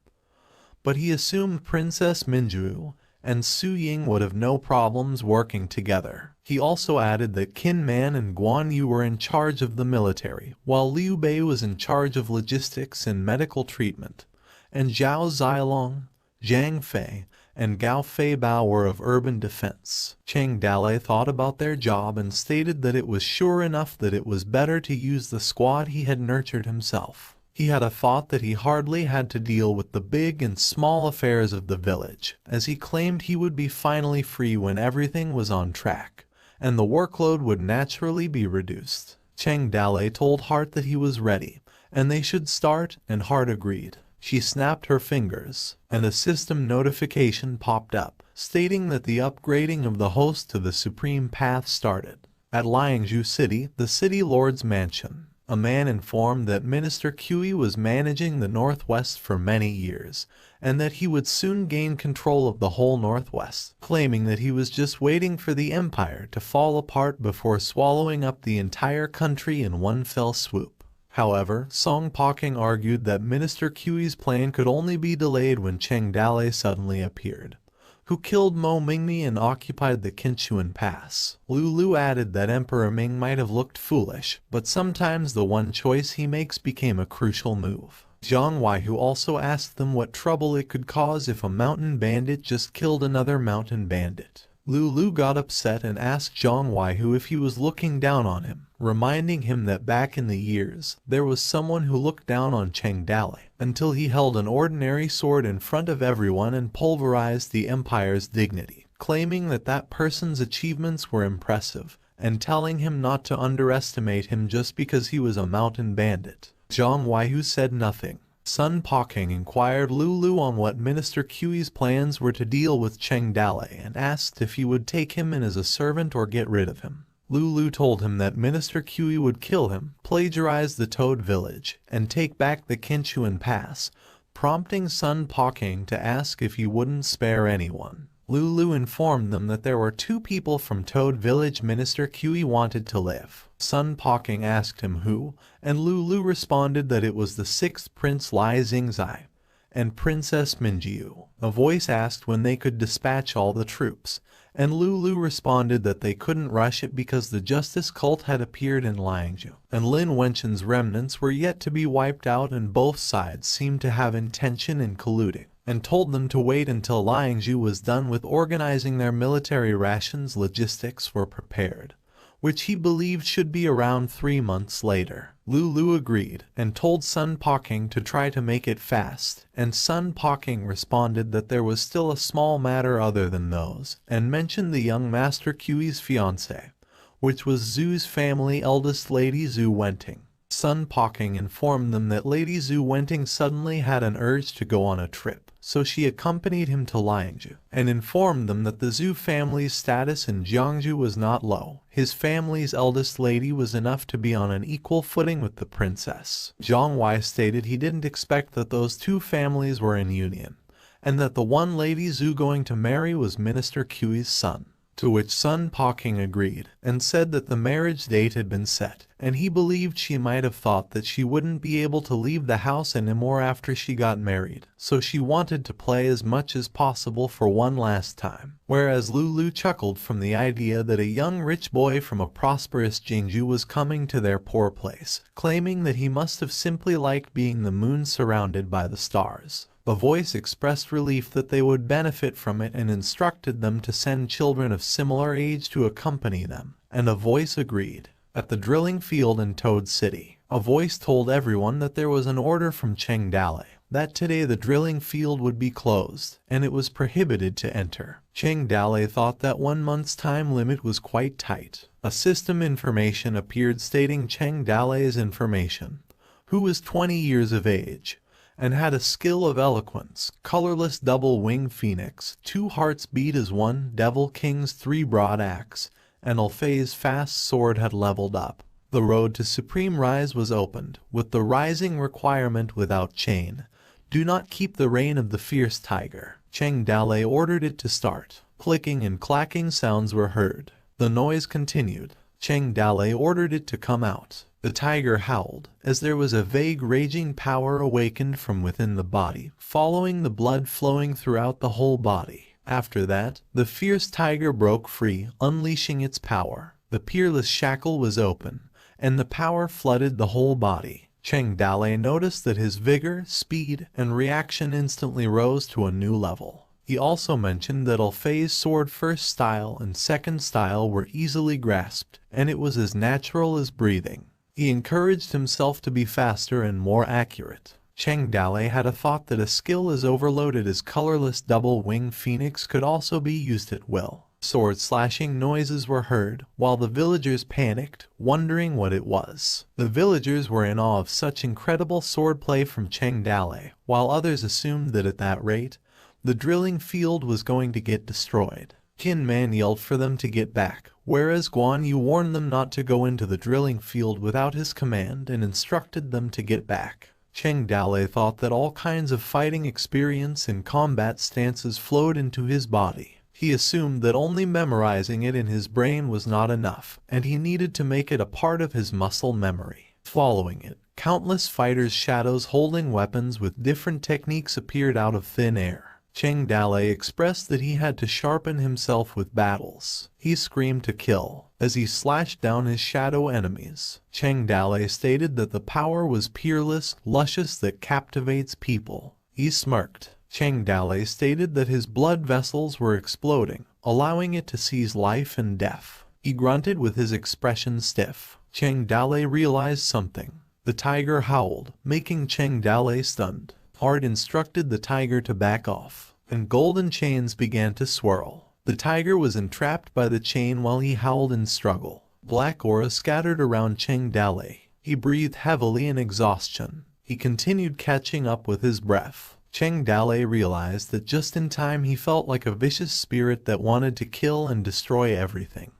But he assumed Princess Minju and Su Ying would have no problems working together. He also added that Qin Man and Guan Yu were in charge of the military, while Liu Bei was in charge of logistics and medical treatment, and Zhao Zilong, Zhang Fei, and Gao Fei Bao were of urban defense. Cheng Dalei thought about their job and stated that it was sure enough that it was better to use the squad he had nurtured himself. He had a thought that he hardly had to deal with the big and small affairs of the village, as he claimed he would be finally free when everything was on track, and the workload would naturally be reduced. Cheng Dalei told Hart that he was ready, and they should start, and Hart agreed. She snapped her fingers, and a system notification popped up, stating that the upgrading of the host to the Supreme Path started. At Liangzhu City, the city lord's mansion, a man informed that Minister Kui was managing the Northwest for many years, and that he would soon gain control of the whole Northwest, claiming that he was just waiting for the empire to fall apart before swallowing up the entire country in one fell swoop. However, Song Poking argued that Minister Kui's plan could only be delayed when Cheng Dalei suddenly appeared, who killed Mo Mingmi and occupied the Qinchuan Pass. Lulu added that Emperor Ming might have looked foolish, but sometimes the one choice he makes became a crucial move. Zhang Weihu also asked them what trouble it could cause if a mountain bandit just killed another mountain bandit. Lulu got upset and asked Zhang Weihu if he was looking down on him, reminding him that back in the years, there was someone who looked down on Cheng Dalei, until he held an ordinary sword in front of everyone and pulverized the empire's dignity, claiming that that person's achievements were impressive, and telling him not to underestimate him just because he was a mountain bandit. Zhang Weihu said nothing. Sun Poking inquired Lulu on what Minister Kui's plans were to deal with Cheng Dalei and asked if he would take him in as a servant or get rid of him. Lulu told him that Minister Kui would kill him, plagiarize the Toad Village, and take back the Qinchuan Pass, prompting Sun Poking to ask if he wouldn't spare anyone. Lulu informed them that there were 2 people from Toad Village Minister Kui wanted to live. Sun Poking asked him who, and Lulu responded that it was the 6th Prince Lai Xingzai and Princess Minjiu. A voice asked when they could dispatch all the troops, and Lulu responded that they couldn't rush it because the Justice Cult had appeared in Liangzhu, and Lin Wenqin's remnants were yet to be wiped out, and both sides seemed to have intention in colluding, and told them to wait until Liangzhu was done with organizing their military rations. Logistics were prepared, which he believed should be around 3 months later. Lulu agreed, and told Sun Poking to try to make it fast, and Sun Poking responded that there was still a small matter other than those, and mentioned the young Master Kui's fiancée, which was Zhu's family eldest Lady Zhu Wenting. Sun Poking informed them that Lady Zhu Wenting suddenly had an urge to go on a trip, so she accompanied him to Liangzhu, and informed them that the Zhu family's status in Jiangzhu was not low. His family's eldest lady was enough to be on an equal footing with the princess. Zhang Wei stated he didn't expect that those 2 families were in union, and that the one Lady Zhu going to marry was Minister Kui's son. To which Sun Poking agreed, and said that the marriage date had been set, and he believed she might have thought that she wouldn't be able to leave the house anymore after she got married, so she wanted to play as much as possible for one last time. Whereas Lulu chuckled from the idea that a young rich boy from a prosperous Jiangzhu was coming to their poor place, claiming that he must have simply liked being the moon surrounded by the stars. The voice expressed relief that they would benefit from it and instructed them to send children of similar age to accompany them, and a voice agreed. At the drilling field in Toad City, A voice told everyone that there was an order from Cheng Dale, that today the drilling field would be closed, and it was prohibited to enter. Cheng Dale thought that 1 month's time limit was quite tight. A system information appeared stating Cheng Dale's information, who was 20 years of age, and had a skill of eloquence, colorless double-wing phoenix, 2 hearts beat as 1, devil king's 3 broad axe, and Alfei's fast sword had leveled up. The road to supreme rise was opened, with the rising requirement without chain. Do not keep the reign of the fierce tiger. Cheng Dale ordered it to start. Clicking and clacking sounds were heard. The noise continued. Cheng Dale ordered it to come out. The tiger howled, as there was a vague raging power awakened from within the body, following the blood flowing throughout the whole body. After that, the fierce tiger broke free, unleashing its power. The peerless shackle was open, and the power flooded the whole body. Cheng Dale noticed that his vigor, speed, and reaction instantly rose to a new level. He also mentioned that Alfei's sword first style and second style were easily grasped, and it was as natural as breathing. He encouraged himself to be faster and more accurate. Cheng Dale had a thought that a skill as overloaded as colorless double-winged phoenix could also be used at will. Sword-slashing noises were heard, while the villagers panicked, wondering what it was. The villagers were in awe of such incredible swordplay from Cheng Dale, while others assumed that at that rate, the drilling field was going to get destroyed. Qin Man yelled for them to get back, whereas Guan Yu warned them not to go into the drilling field without his command and instructed them to get back. Cheng Dale thought that all kinds of fighting experience and combat stances flowed into his body. He assumed that only memorizing it in his brain was not enough, and he needed to make it a part of his muscle memory. Following it, countless fighters' shadows holding weapons with different techniques appeared out of thin air. Cheng Dale expressed that he had to sharpen himself with battles. He screamed to kill, as he slashed down his shadow enemies. Cheng Dale stated that the power was peerless, luscious, that captivates people. He smirked. Cheng Dale stated that his blood vessels were exploding, allowing it to seize life and death. He grunted with his expression stiff. Cheng Dale realized something. The tiger howled, making Cheng Dale stunned. Hard instructed the tiger to back off, and golden chains began to swirl. The tiger was entrapped by the chain while he howled in struggle. Black aura scattered around Cheng Dale. He breathed heavily in exhaustion. He continued catching up with his breath. Cheng Dale realized that just in time he felt like a vicious spirit that wanted to kill and destroy everything.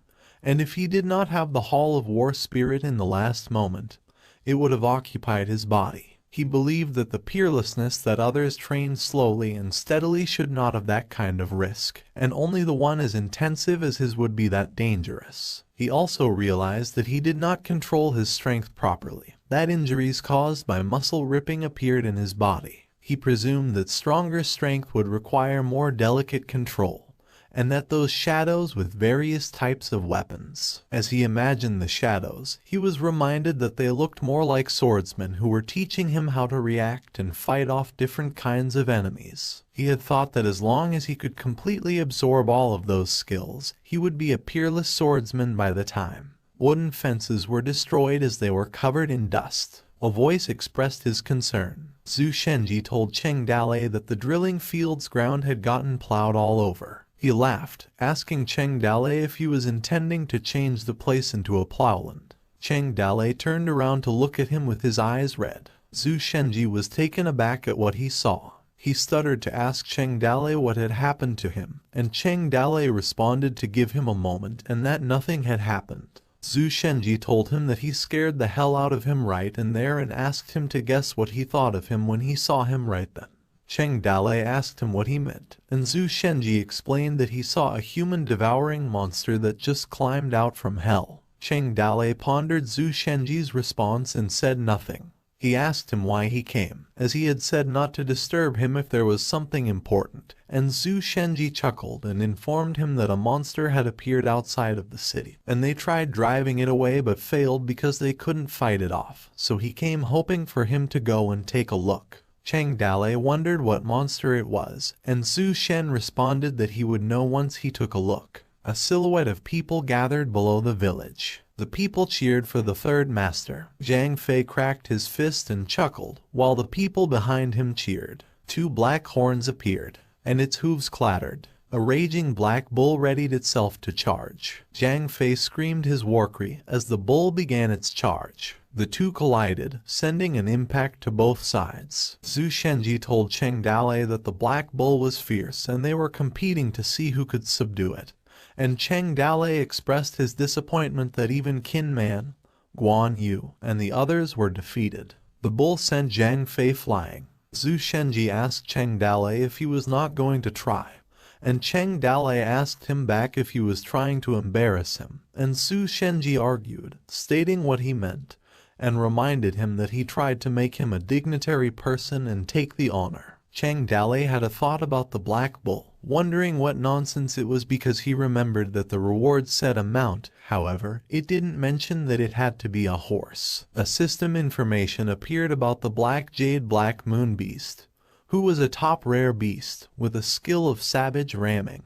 And if he did not have the Hall of War spirit in the last moment, it would have occupied his body. He believed that the peerlessness that others trained slowly and steadily should not have that kind of risk, and only the one as intensive as his would be that dangerous. He also realized that he did not control his strength properly, that injuries caused by muscle ripping appeared in his body. He presumed that stronger strength would require more delicate control, and that those shadows with various types of weapons. As he imagined the shadows, he was reminded that they looked more like swordsmen who were teaching him how to react and fight off different kinds of enemies. He had thought that as long as he could completely absorb all of those skills, he would be a peerless swordsman by the time. Wooden fences were destroyed as they were covered in dust. A voice expressed his concern. Zhu Shenji told Cheng Dale that the drilling field's ground had gotten plowed all over. He laughed, asking Cheng Dale if he was intending to change the place into a plowland. Cheng Dale turned around to look at him with his eyes red. Zhu Shenji was taken aback at what he saw. He stuttered to ask Cheng Dale what had happened to him, and Cheng Dale responded to give him a moment and that nothing had happened. Zhu Shenji told him that he scared the hell out of him right and there and asked him to guess what he thought of him when he saw him right then. Cheng Dale asked him what he meant, and Zhu Shenji explained that he saw a human-devouring monster that just climbed out from hell. Cheng Dale pondered Zhu Shenji's response and said nothing. He asked him why he came, as he had said not to disturb him if there was something important, and Zhu Shenji chuckled and informed him that a monster had appeared outside of the city, and they tried driving it away but failed because they couldn't fight it off, so he came hoping for him to go and take a look. Cheng Dale wondered what monster it was, and Zhu Shen responded that he would know once he took a look. A silhouette of people gathered below the village. The people cheered for the third master. Zhang Fei cracked his fist and chuckled, while the people behind him cheered. 2 black horns appeared, and its hooves clattered. A raging black bull readied itself to charge. Zhang Fei screamed his war cry as the bull began its charge. The two collided, sending an impact to both sides. Zhu Shenji told Cheng Dalei that the black bull was fierce and they were competing to see who could subdue it. And Cheng Dalei expressed his disappointment that even Qin Man, Guan Yu, and the others were defeated. The bull sent Zhang Fei flying. Zhu Shenji asked Cheng Dalei if he was not going to try, and Cheng Dalei asked him back if he was trying to embarrass him, and Zhu Shenji argued, stating what he meant, and reminded him that he tried to make him a dignitary person and take the honor. Cheng Dalei had a thought about the black bull, wondering what nonsense it was because he remembered that the reward said a mount. However, it didn't mention that it had to be a horse. A system information appeared about the black jade black moon beast, who was a top rare beast with a skill of savage ramming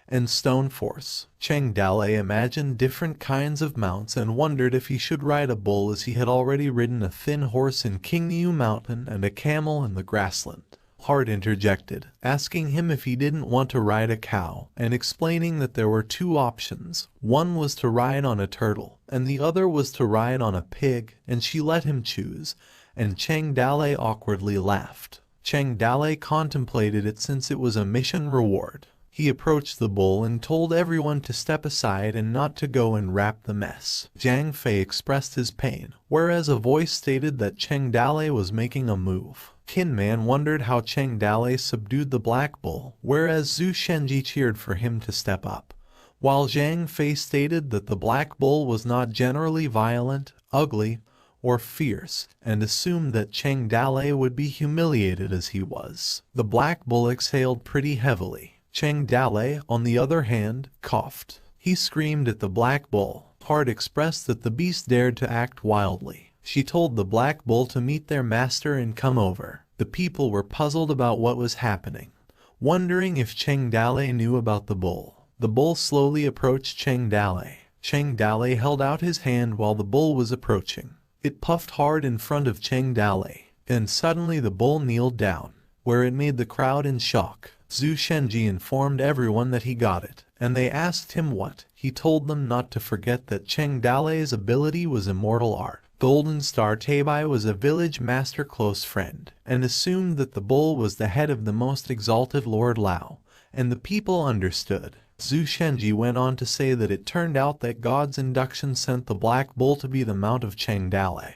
and stone force. Cheng Dalei imagined different kinds of mounts and wondered if he should ride a bull, as he had already ridden a thin horse in Qingyu Mountain and a camel in the grassland. Hart interjected, asking him if he didn't want to ride a cow, and explaining that there were 2 options. One was to ride on a turtle, and the other was to ride on a pig, and she let him choose, and Cheng Dalei awkwardly laughed. Cheng Dalei contemplated it since it was a mission reward. He approached the bull and told everyone to step aside and not to go and wrap the mess. Zhang Fei expressed his pain, whereas a voice stated that Cheng Dalei was making a move. Qin Man wondered how Cheng Dalei subdued the black bull, whereas Zhu Shenji cheered for him to step up, while Zhang Fei stated that the black bull was not generally violent, ugly, or fierce, and assumed that Cheng Dalei would be humiliated as he was. The black bull exhaled pretty heavily. Cheng Dalei, on the other hand, coughed. He screamed at the black bull. Hart expressed that the beast dared to act wildly. She told the black bull to meet their master and come over. The people were puzzled about what was happening, wondering if Cheng Dalei knew about the bull. The bull slowly approached Cheng Dalei. Cheng Dalei held out his hand while the bull was approaching. It puffed hard in front of Cheng Dalei, and suddenly the bull kneeled down, where it made the crowd in shock. Zhu Shenji informed everyone that he got it, and they asked him what. He told them not to forget that Cheng Dalei's ability was immortal art. Golden Star Tabai was a village master close friend, and assumed that the bull was the head of the most exalted Lord Lao, and the people understood. Zhu Shenji went on to say that it turned out that God's induction sent the black bull to be the mount of Cheng Dalei,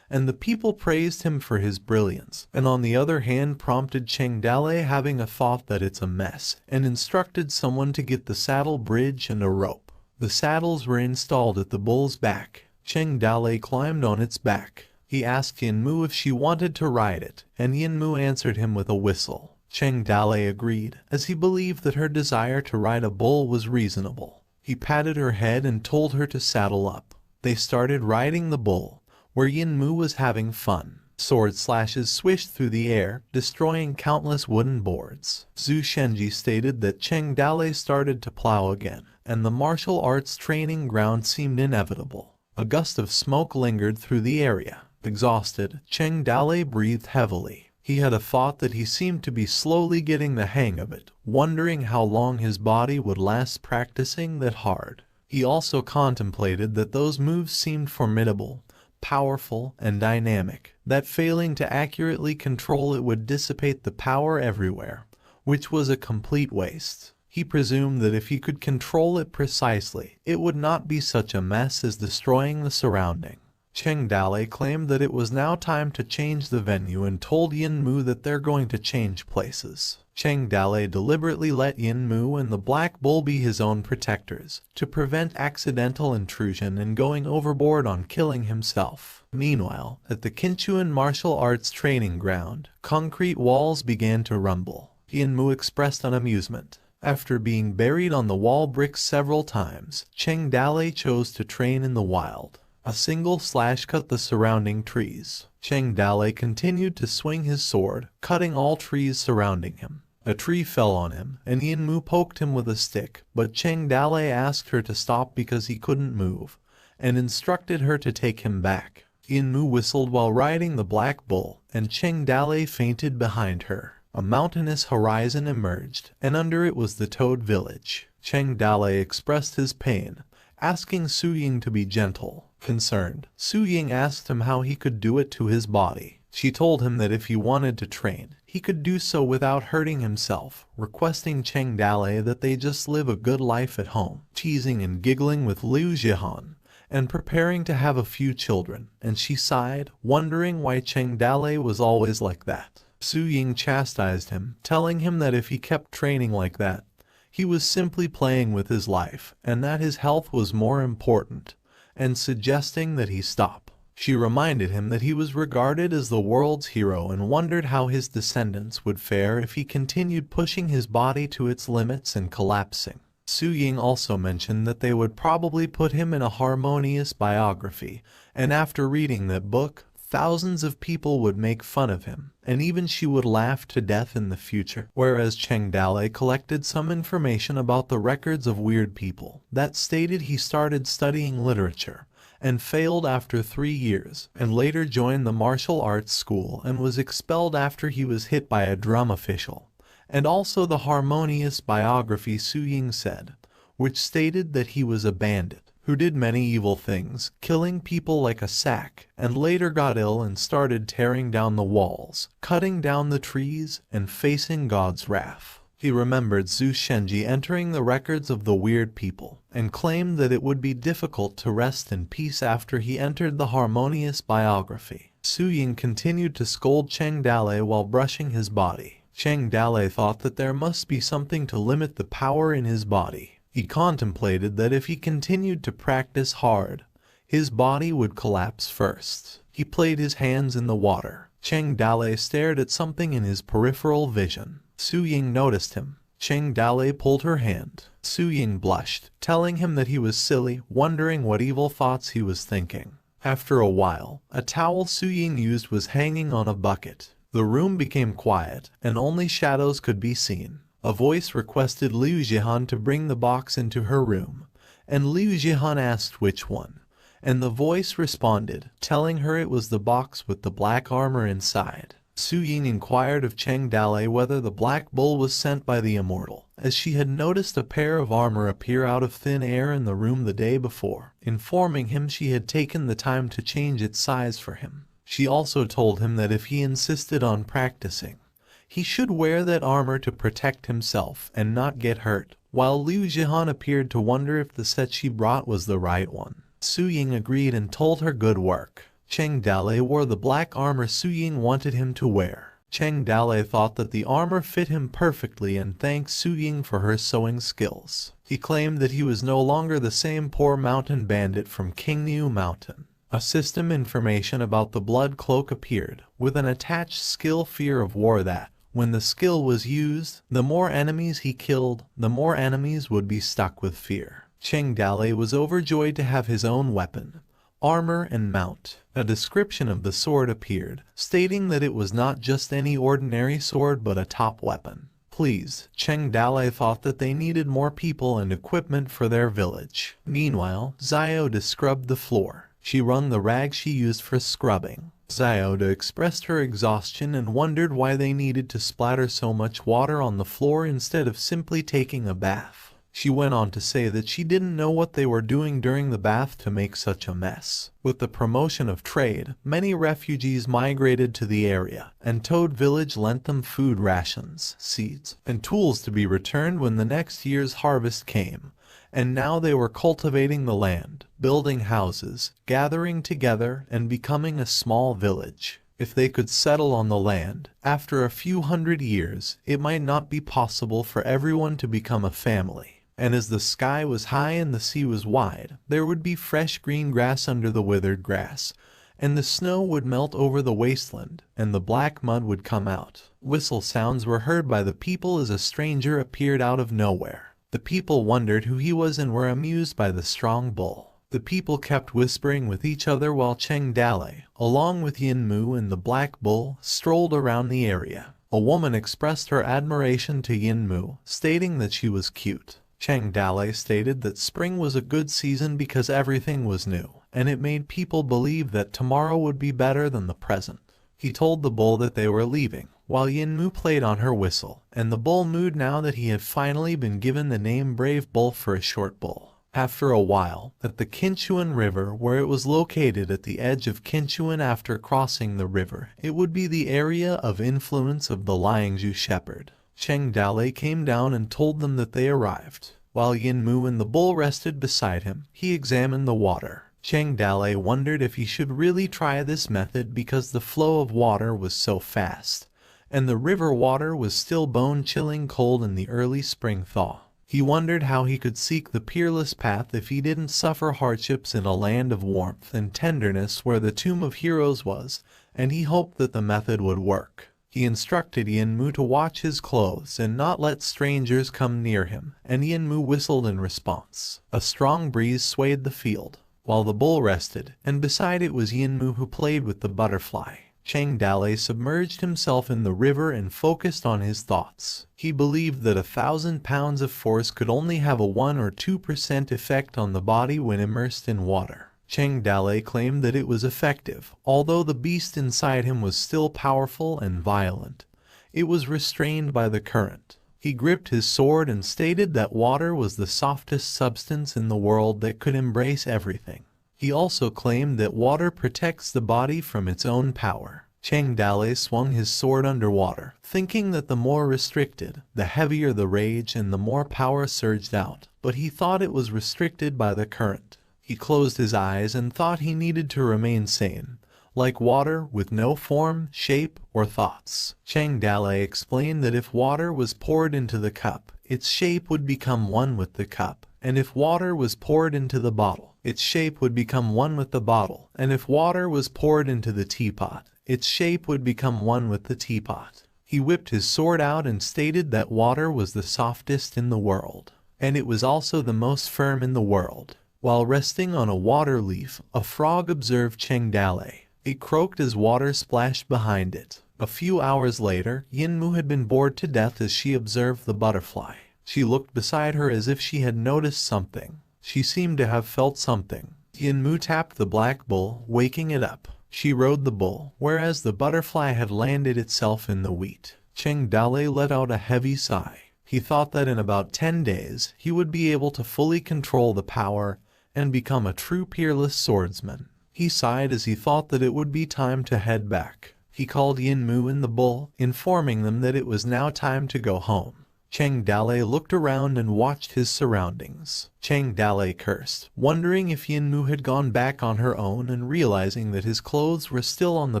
and the people praised him for his brilliance, and on the other hand prompted Cheng Dalei having a thought that it's a mess, and instructed someone to get the saddle bridge and a rope. The saddles were installed at the bull's back. Cheng Dalei climbed on its back. He asked Yin Mu if she wanted to ride it, and Yin Mu answered him with a whistle. Cheng Dalei agreed, as he believed that her desire to ride a bull was reasonable. He patted her head and told her to saddle up. They started riding the bull, where Yin Mu was having fun. Sword slashes swished through the air, destroying countless wooden boards. Zhu Shenji stated that Cheng Dalei started to plow again, and the martial arts training ground seemed inevitable. A gust of smoke lingered through the area. Exhausted, Cheng Dalei breathed heavily. He had a thought that he seemed to be slowly getting the hang of it, wondering how long his body would last practicing that hard. He also contemplated that those moves seemed formidable, powerful, and dynamic, that failing to accurately control it would dissipate the power everywhere, which was a complete waste. He presumed that if he could control it precisely, it would not be such a mess as destroying the surrounding. Cheng Dalei claimed that it was now time to change the venue and told Yin Mu that they're going to change places. Cheng Dalei deliberately let Yin Mu and the Black Bull be his own protectors, to prevent accidental intrusion and going overboard on killing himself. Meanwhile, at the Qinchuan martial arts training ground, concrete walls began to rumble. Yin Mu expressed unamusement. After being buried on the wall bricks several times, Cheng Dalei chose to train in the wild. A single slash cut the surrounding trees. Cheng Dalei continued to swing his sword, cutting all trees surrounding him. A tree fell on him, and Yinmu poked him with a stick, but Cheng Dalei asked her to stop because he couldn't move, and instructed her to take him back. Yinmu whistled while riding the black bull, and Cheng Dalei fainted behind her. A mountainous horizon emerged, and under it was the Toad village. Cheng Dalei expressed his pain, asking Su Ying to be gentle. Concerned, Su Ying asked him how he could do it to his body. She told him that if he wanted to train, he could do so without hurting himself, requesting Cheng Dalei that they just live a good life at home, teasing and giggling with Liu Jihan, and preparing to have a few children, and she sighed, wondering why Cheng Dalei was always like that. Su Ying chastised him, telling him that if he kept training like that, he was simply playing with his life, and that his health was more important, and suggesting that he stop. She reminded him that he was regarded as the world's hero and wondered how his descendants would fare if he continued pushing his body to its limits and collapsing. Su Ying also mentioned that they would probably put him in a harmonious biography, and after reading that book, thousands of people would make fun of him, and even she would laugh to death in the future. Whereas Cheng Dalei collected some information about the records of weird people that stated he started studying literature and failed after 3 years, and later joined the martial arts school and was expelled after he was hit by a drum official. And also the harmonious biography Su Ying said, which stated that he was a bandit who did many evil things, killing people like a sack, and later got ill and started tearing down the walls, cutting down the trees, and facing God's wrath. He remembered Zhu Shenji entering the records of the weird people, and claimed that it would be difficult to rest in peace after he entered the harmonious biography. Su Ying continued to scold Cheng Dalei while brushing his body. Cheng Dalei thought that there must be something to limit the power in his body. He contemplated that if he continued to practice hard, his body would collapse first. He played his hands in the water. Cheng Dalei stared at something in his peripheral vision. Su Ying noticed him. Cheng Dalei pulled her hand. Su Ying blushed, telling him that he was silly, wondering what evil thoughts he was thinking. After a while, a towel Su Ying used was hanging on a bucket. The room became quiet, and only shadows could be seen. A voice requested Liu Jihan to bring the box into her room, and Liu Jihan asked which one, and the voice responded, telling her it was the box with the black armor inside. Su Ying inquired of Cheng Dalei whether the black bull was sent by the immortal, as she had noticed a pair of armor appear out of thin air in the room the day before, informing him she had taken the time to change its size for him. She also told him that if he insisted on practicing, he should wear that armor to protect himself and not get hurt, while Liu Jihan appeared to wonder if the set she brought was the right one. Su Ying agreed and told her good work. Cheng Dalei wore the black armor Su Ying wanted him to wear. Cheng Dalei thought that the armor fit him perfectly and thanked Su Ying for her sewing skills. He claimed that he was no longer the same poor mountain bandit from Qingniu Mountain. A system information about the blood cloak appeared, with an attached skill fear of war that, when the skill was used, the more enemies he killed, the more enemies would be stuck with fear. Cheng Dalei was overjoyed to have his own weapon, armor and mount. A description of the sword appeared, stating that it was not just any ordinary sword but a top weapon. Pleased, Cheng Dalei thought that they needed more people and equipment for their village. Meanwhile, Xiaoda scrubbed the floor. She wrung the rag she used for scrubbing. Xiaoda expressed her exhaustion and wondered why they needed to splatter so much water on the floor instead of simply taking a bath. She went on to say that she didn't know what they were doing during the bath to make such a mess. With the promotion of trade, many refugees migrated to the area, and Toad Village lent them food rations, seeds, and tools to be returned when the next year's harvest came. And now they were cultivating the land, building houses, gathering together, and becoming a small village. If they could settle on the land, after a few hundred years, it might not be possible for everyone to become a family. And as the sky was high and the sea was wide, there would be fresh green grass under the withered grass, and the snow would melt over the wasteland, and the black mud would come out. Whistle sounds were heard by the people as a stranger appeared out of nowhere. The people wondered who he was and were amused by the strong bull. The people kept whispering with each other while Cheng Dalei, along with Yinmu and the black bull, strolled around the area. A woman expressed her admiration to Yinmu, stating that she was cute. Cheng Dalei stated that spring was a good season because everything was new, and it made people believe that tomorrow would be better than the present. He told the bull that they were leaving, while Yinmu played on her whistle, and the bull mooed now that he had finally been given the name Brave Bull for a short bull. After a while, at the Qinchuan River, where it was located at the edge of Qinchuan after crossing the river, it would be the area of influence of the Liangzhu shepherd. Cheng Dalei came down and told them that they arrived. While Yinmu and the bull rested beside him, he examined the water. Cheng Dalei wondered if he should really try this method because the flow of water was so fast, and the river water was still bone-chilling cold in the early spring thaw. He wondered how he could seek the peerless path if he didn't suffer hardships in a land of warmth and tenderness where the tomb of heroes was, and he hoped that the method would work. He instructed Yinmu to watch his clothes and not let strangers come near him, and Yinmu whistled in response. A strong breeze swayed the field, while the bull rested, and beside it was Yinmu who played with the butterfly. Cheng Dalei submerged himself in the river and focused on his thoughts. He believed that 1,000 pounds of force could only have a 1 or 2% effect on the body when immersed in water. Cheng Dalei claimed that it was effective, although the beast inside him was still powerful and violent. It was restrained by the current. He gripped his sword and stated that water was the softest substance in the world that could embrace everything. He also claimed that water protects the body from its own power. Cheng Dalei swung his sword underwater, thinking that the more restricted, the heavier the rage and the more power surged out, but he thought it was restricted by the current. He closed his eyes and thought he needed to remain sane, like water with no form, shape, or thoughts. Cheng Dalei explained that if water was poured into the cup, its shape would become one with the cup, and if water was poured into the bottle, its shape would become one with the bottle, and if water was poured into the teapot, its shape would become one with the teapot. He whipped his sword out and stated that water was the softest in the world, and it was also the most firm in the world. While resting on a water leaf, a frog observed Cheng Dalei. It croaked as water splashed behind it. A few hours later, Yinmu had been bored to death as she observed the butterfly. She looked beside her as if she had noticed something. She seemed to have felt something. Yinmu tapped the black bull, waking it up. She rode the bull, whereas the butterfly had landed itself in the wheat. Cheng Dalei let out a heavy sigh. He thought that in about 10 days, he would be able to fully control the power and become a true peerless swordsman. He sighed as he thought that it would be time to head back. He called Yinmu and the bull, informing them that it was now time to go home. Cheng Dalei looked around and watched his surroundings. Cheng Dalei cursed, wondering if Yinmu had gone back on her own and realizing that his clothes were still on the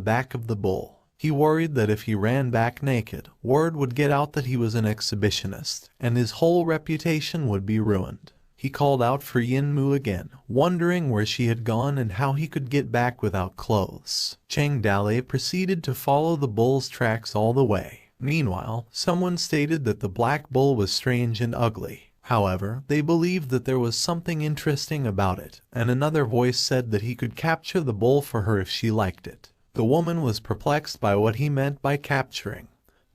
back of the bull. He worried that if he ran back naked, word would get out that he was an exhibitionist, and his whole reputation would be ruined. He called out for Yinmu again, wondering where she had gone and how he could get back without clothes. Cheng Dalei proceeded to follow the bull's tracks all the way. Meanwhile, someone stated that the black bull was strange and ugly. However, they believed that there was something interesting about it, and another voice said that he could capture the bull for her if she liked it. The woman was perplexed by what he meant by capturing,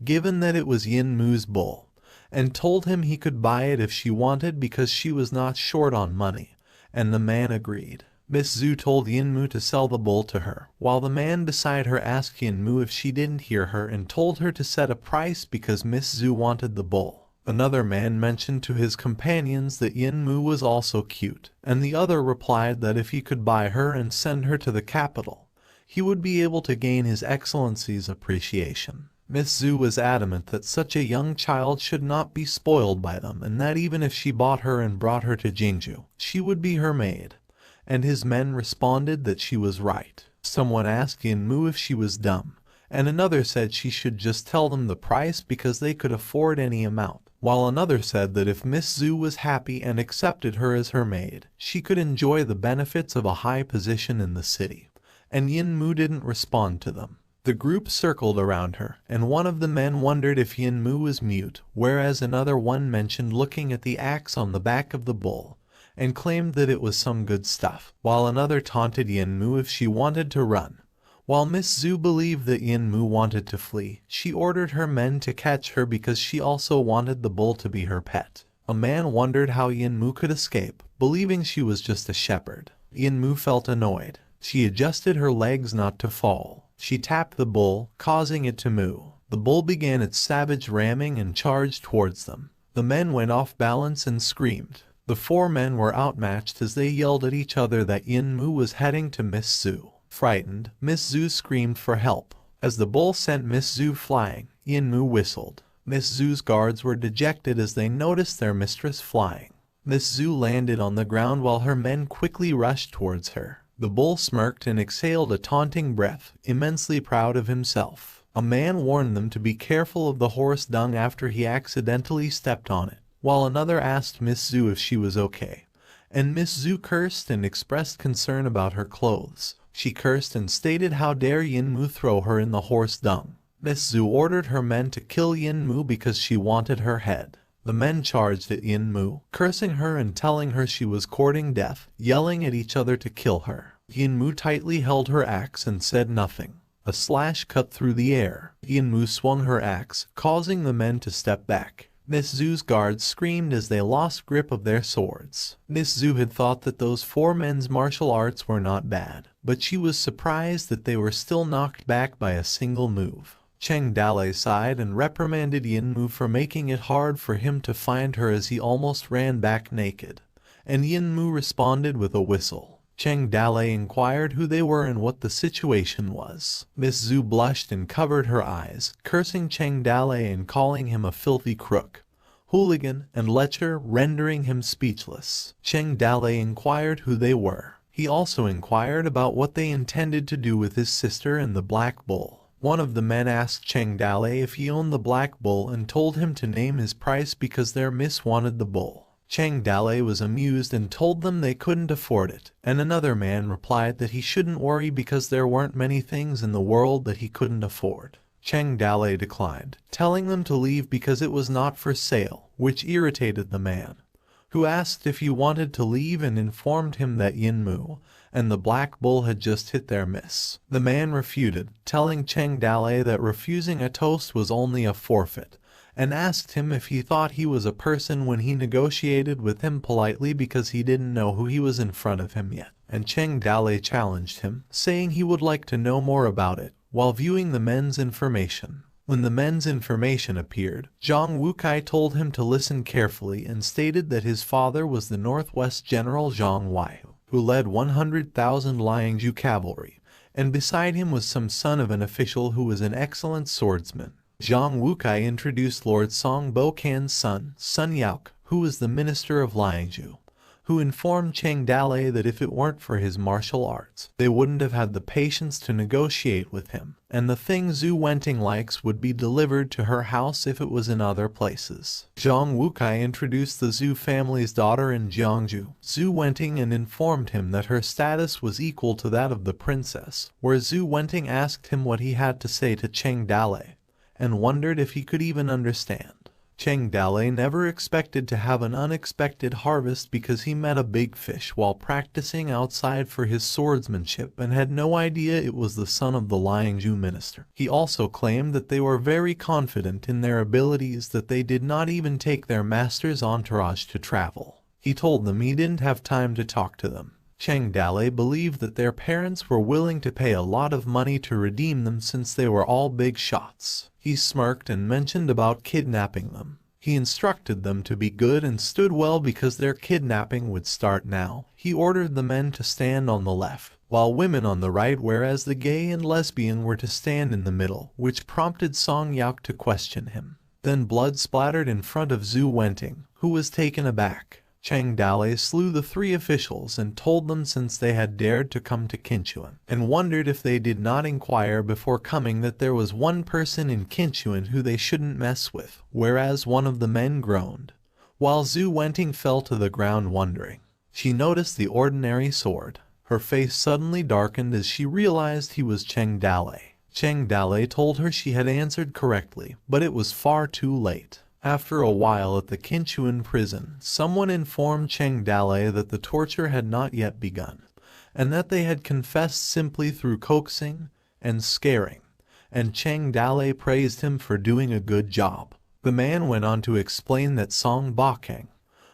given that it was Yinmu's bull, and told him he could buy it if she wanted because she was not short on money, and the man agreed. Miss Zhu told Yinmu to sell the bull to her, while the man beside her asked Yinmu if she didn't hear her and told her to set a price because Miss Zhu wanted the bull. Another man mentioned to his companions that Yinmu was also cute, and the other replied that if he could buy her and send her to the capital, he would be able to gain His Excellency's appreciation. Miss Zhu was adamant that such a young child should not be spoiled by them, and that even if she bought her and brought her to Jingzhou, she would be her maid. And his men responded that she was right. Someone asked Yinmu if she was dumb, and another said she should just tell them the price because they could afford any amount, while another said that if Miss Zhu was happy and accepted her as her maid, she could enjoy the benefits of a high position in the city. And Yinmu didn't respond to them. The group circled around her, and one of the men wondered if Yinmu was mute, whereas another one mentioned looking at the axe on the back of the bull, and claimed that it was some good stuff, while another taunted Yinmu if she wanted to run, While Miss Zhu believed that Yinmu wanted to flee, she ordered her men to catch her because she also wanted the bull to be her pet. A man wondered how Yinmu could escape, believing she was just a shepherd. Yinmu felt annoyed. She adjusted her legs not to fall. She tapped the bull, causing it to moo. The bull began its savage ramming and charged towards them. The men went off balance and screamed. The four men were outmatched as they yelled at each other that Yinmu was heading to Miss Zhu. Frightened, Miss Zhu screamed for help. As the bull sent Miss Zhu flying, Yinmu whistled. Miss Zhu's guards were dejected as they noticed their mistress flying. Miss Zhu landed on the ground while her men quickly rushed towards her. The bull smirked and exhaled a taunting breath, immensely proud of himself. A man warned them to be careful of the horse dung after he accidentally stepped on it, while another asked Miss Zhu if she was okay. And Miss Zhu cursed and expressed concern about her clothes. She cursed and stated how dare Yinmu throw her in the horse dung. Miss Zhu ordered her men to kill Yinmu because she wanted her head. The men charged at Yinmu, cursing her and telling her she was courting death, yelling at each other to kill her. Yinmu tightly held her axe and said nothing. A slash cut through the air. Yinmu swung her axe, causing the men to step back. Miss Zhu's guards screamed as they lost grip of their swords. Miss Zhu had thought that those four men's martial arts were not bad, but she was surprised that they were still knocked back by a single move. Cheng Dalei sighed and reprimanded Yinmu for making it hard for him to find her as he almost ran back naked, and Yinmu responded with a whistle. Cheng Dalei inquired who they were and what the situation was. Miss Zhu blushed and covered her eyes, cursing Cheng Dalei and calling him a filthy crook, hooligan, and lecher, rendering him speechless. Cheng Dalei inquired who they were. He also inquired about what they intended to do with his sister and the black bull. One of the men asked Cheng Dalei if he owned the black bull and told him to name his price because their miss wanted the bull. Cheng Dalei was amused and told them they couldn't afford it, and another man replied that he shouldn't worry because there weren't many things in the world that he couldn't afford. Cheng Dalei declined, telling them to leave because it was not for sale, which irritated the man, who asked if he wanted to leave and informed him that Yinmu and the black bull had just hit their miss. The man refuted, telling Cheng Dalei that refusing a toast was only a forfeit, and asked him if he thought he was a person when he negotiated with him politely because he didn't know who he was in front of him yet. And Cheng Dalei challenged him, saying he would like to know more about it, while viewing the men's information. When the men's information appeared, Zhang Wukai told him to listen carefully and stated that his father was the Northwest General Zhang Waihu, who led 100,000 Liangzhu cavalry, and beside him was some son of an official who was an excellent swordsman. Zhang Wukai introduced Lord Song Bokan's son, Sun Yaok, who was the minister of Liangzhu, who informed Cheng Dalei that if it weren't for his martial arts, they wouldn't have had the patience to negotiate with him, and the thing Zhu Wenting likes would be delivered to her house if it was in other places. Zhang Wukai introduced the Zhu family's daughter in Jiangzhu, Zhu Wenting, and informed him that her status was equal to that of the princess, where Zhu Wenting asked him what he had to say to Cheng Dalei, and wondered if he could even understand. Cheng Dalei never expected to have an unexpected harvest because he met a big fish while practicing outside for his swordsmanship and had no idea it was the son of the Liangzhu minister. He also claimed that they were very confident in their abilities, that they did not even take their master's entourage to travel. He told them he didn't have time to talk to them. Cheng Dalei believed that their parents were willing to pay a lot of money to redeem them since they were all big shots. He smirked and mentioned about kidnapping them. He instructed them to be good and stood well because their kidnapping would start now. He ordered the men to stand on the left, while women on the right, whereas the gay and lesbian were to stand in the middle, which prompted Song Yaok to question him. Then blood splattered in front of Zhu Wenting, who was taken aback. Cheng Dalei slew the three officials and told them since they had dared to come to Qinchuan, and wondered if they did not inquire before coming that there was one person in Qinchuan who they shouldn't mess with, whereas one of the men groaned, while Zhu Wenting fell to the ground wondering. She noticed the ordinary sword. Her face suddenly darkened as she realized he was Cheng Dalei. Cheng Dalei told her she had answered correctly, but it was far too late. After a while at the Qinchuan prison, someone informed Cheng Dalei that the torture had not yet begun, and that they had confessed simply through coaxing and scaring, and Cheng Dalei praised him for doing a good job. The man went on to explain that Song Bakeng,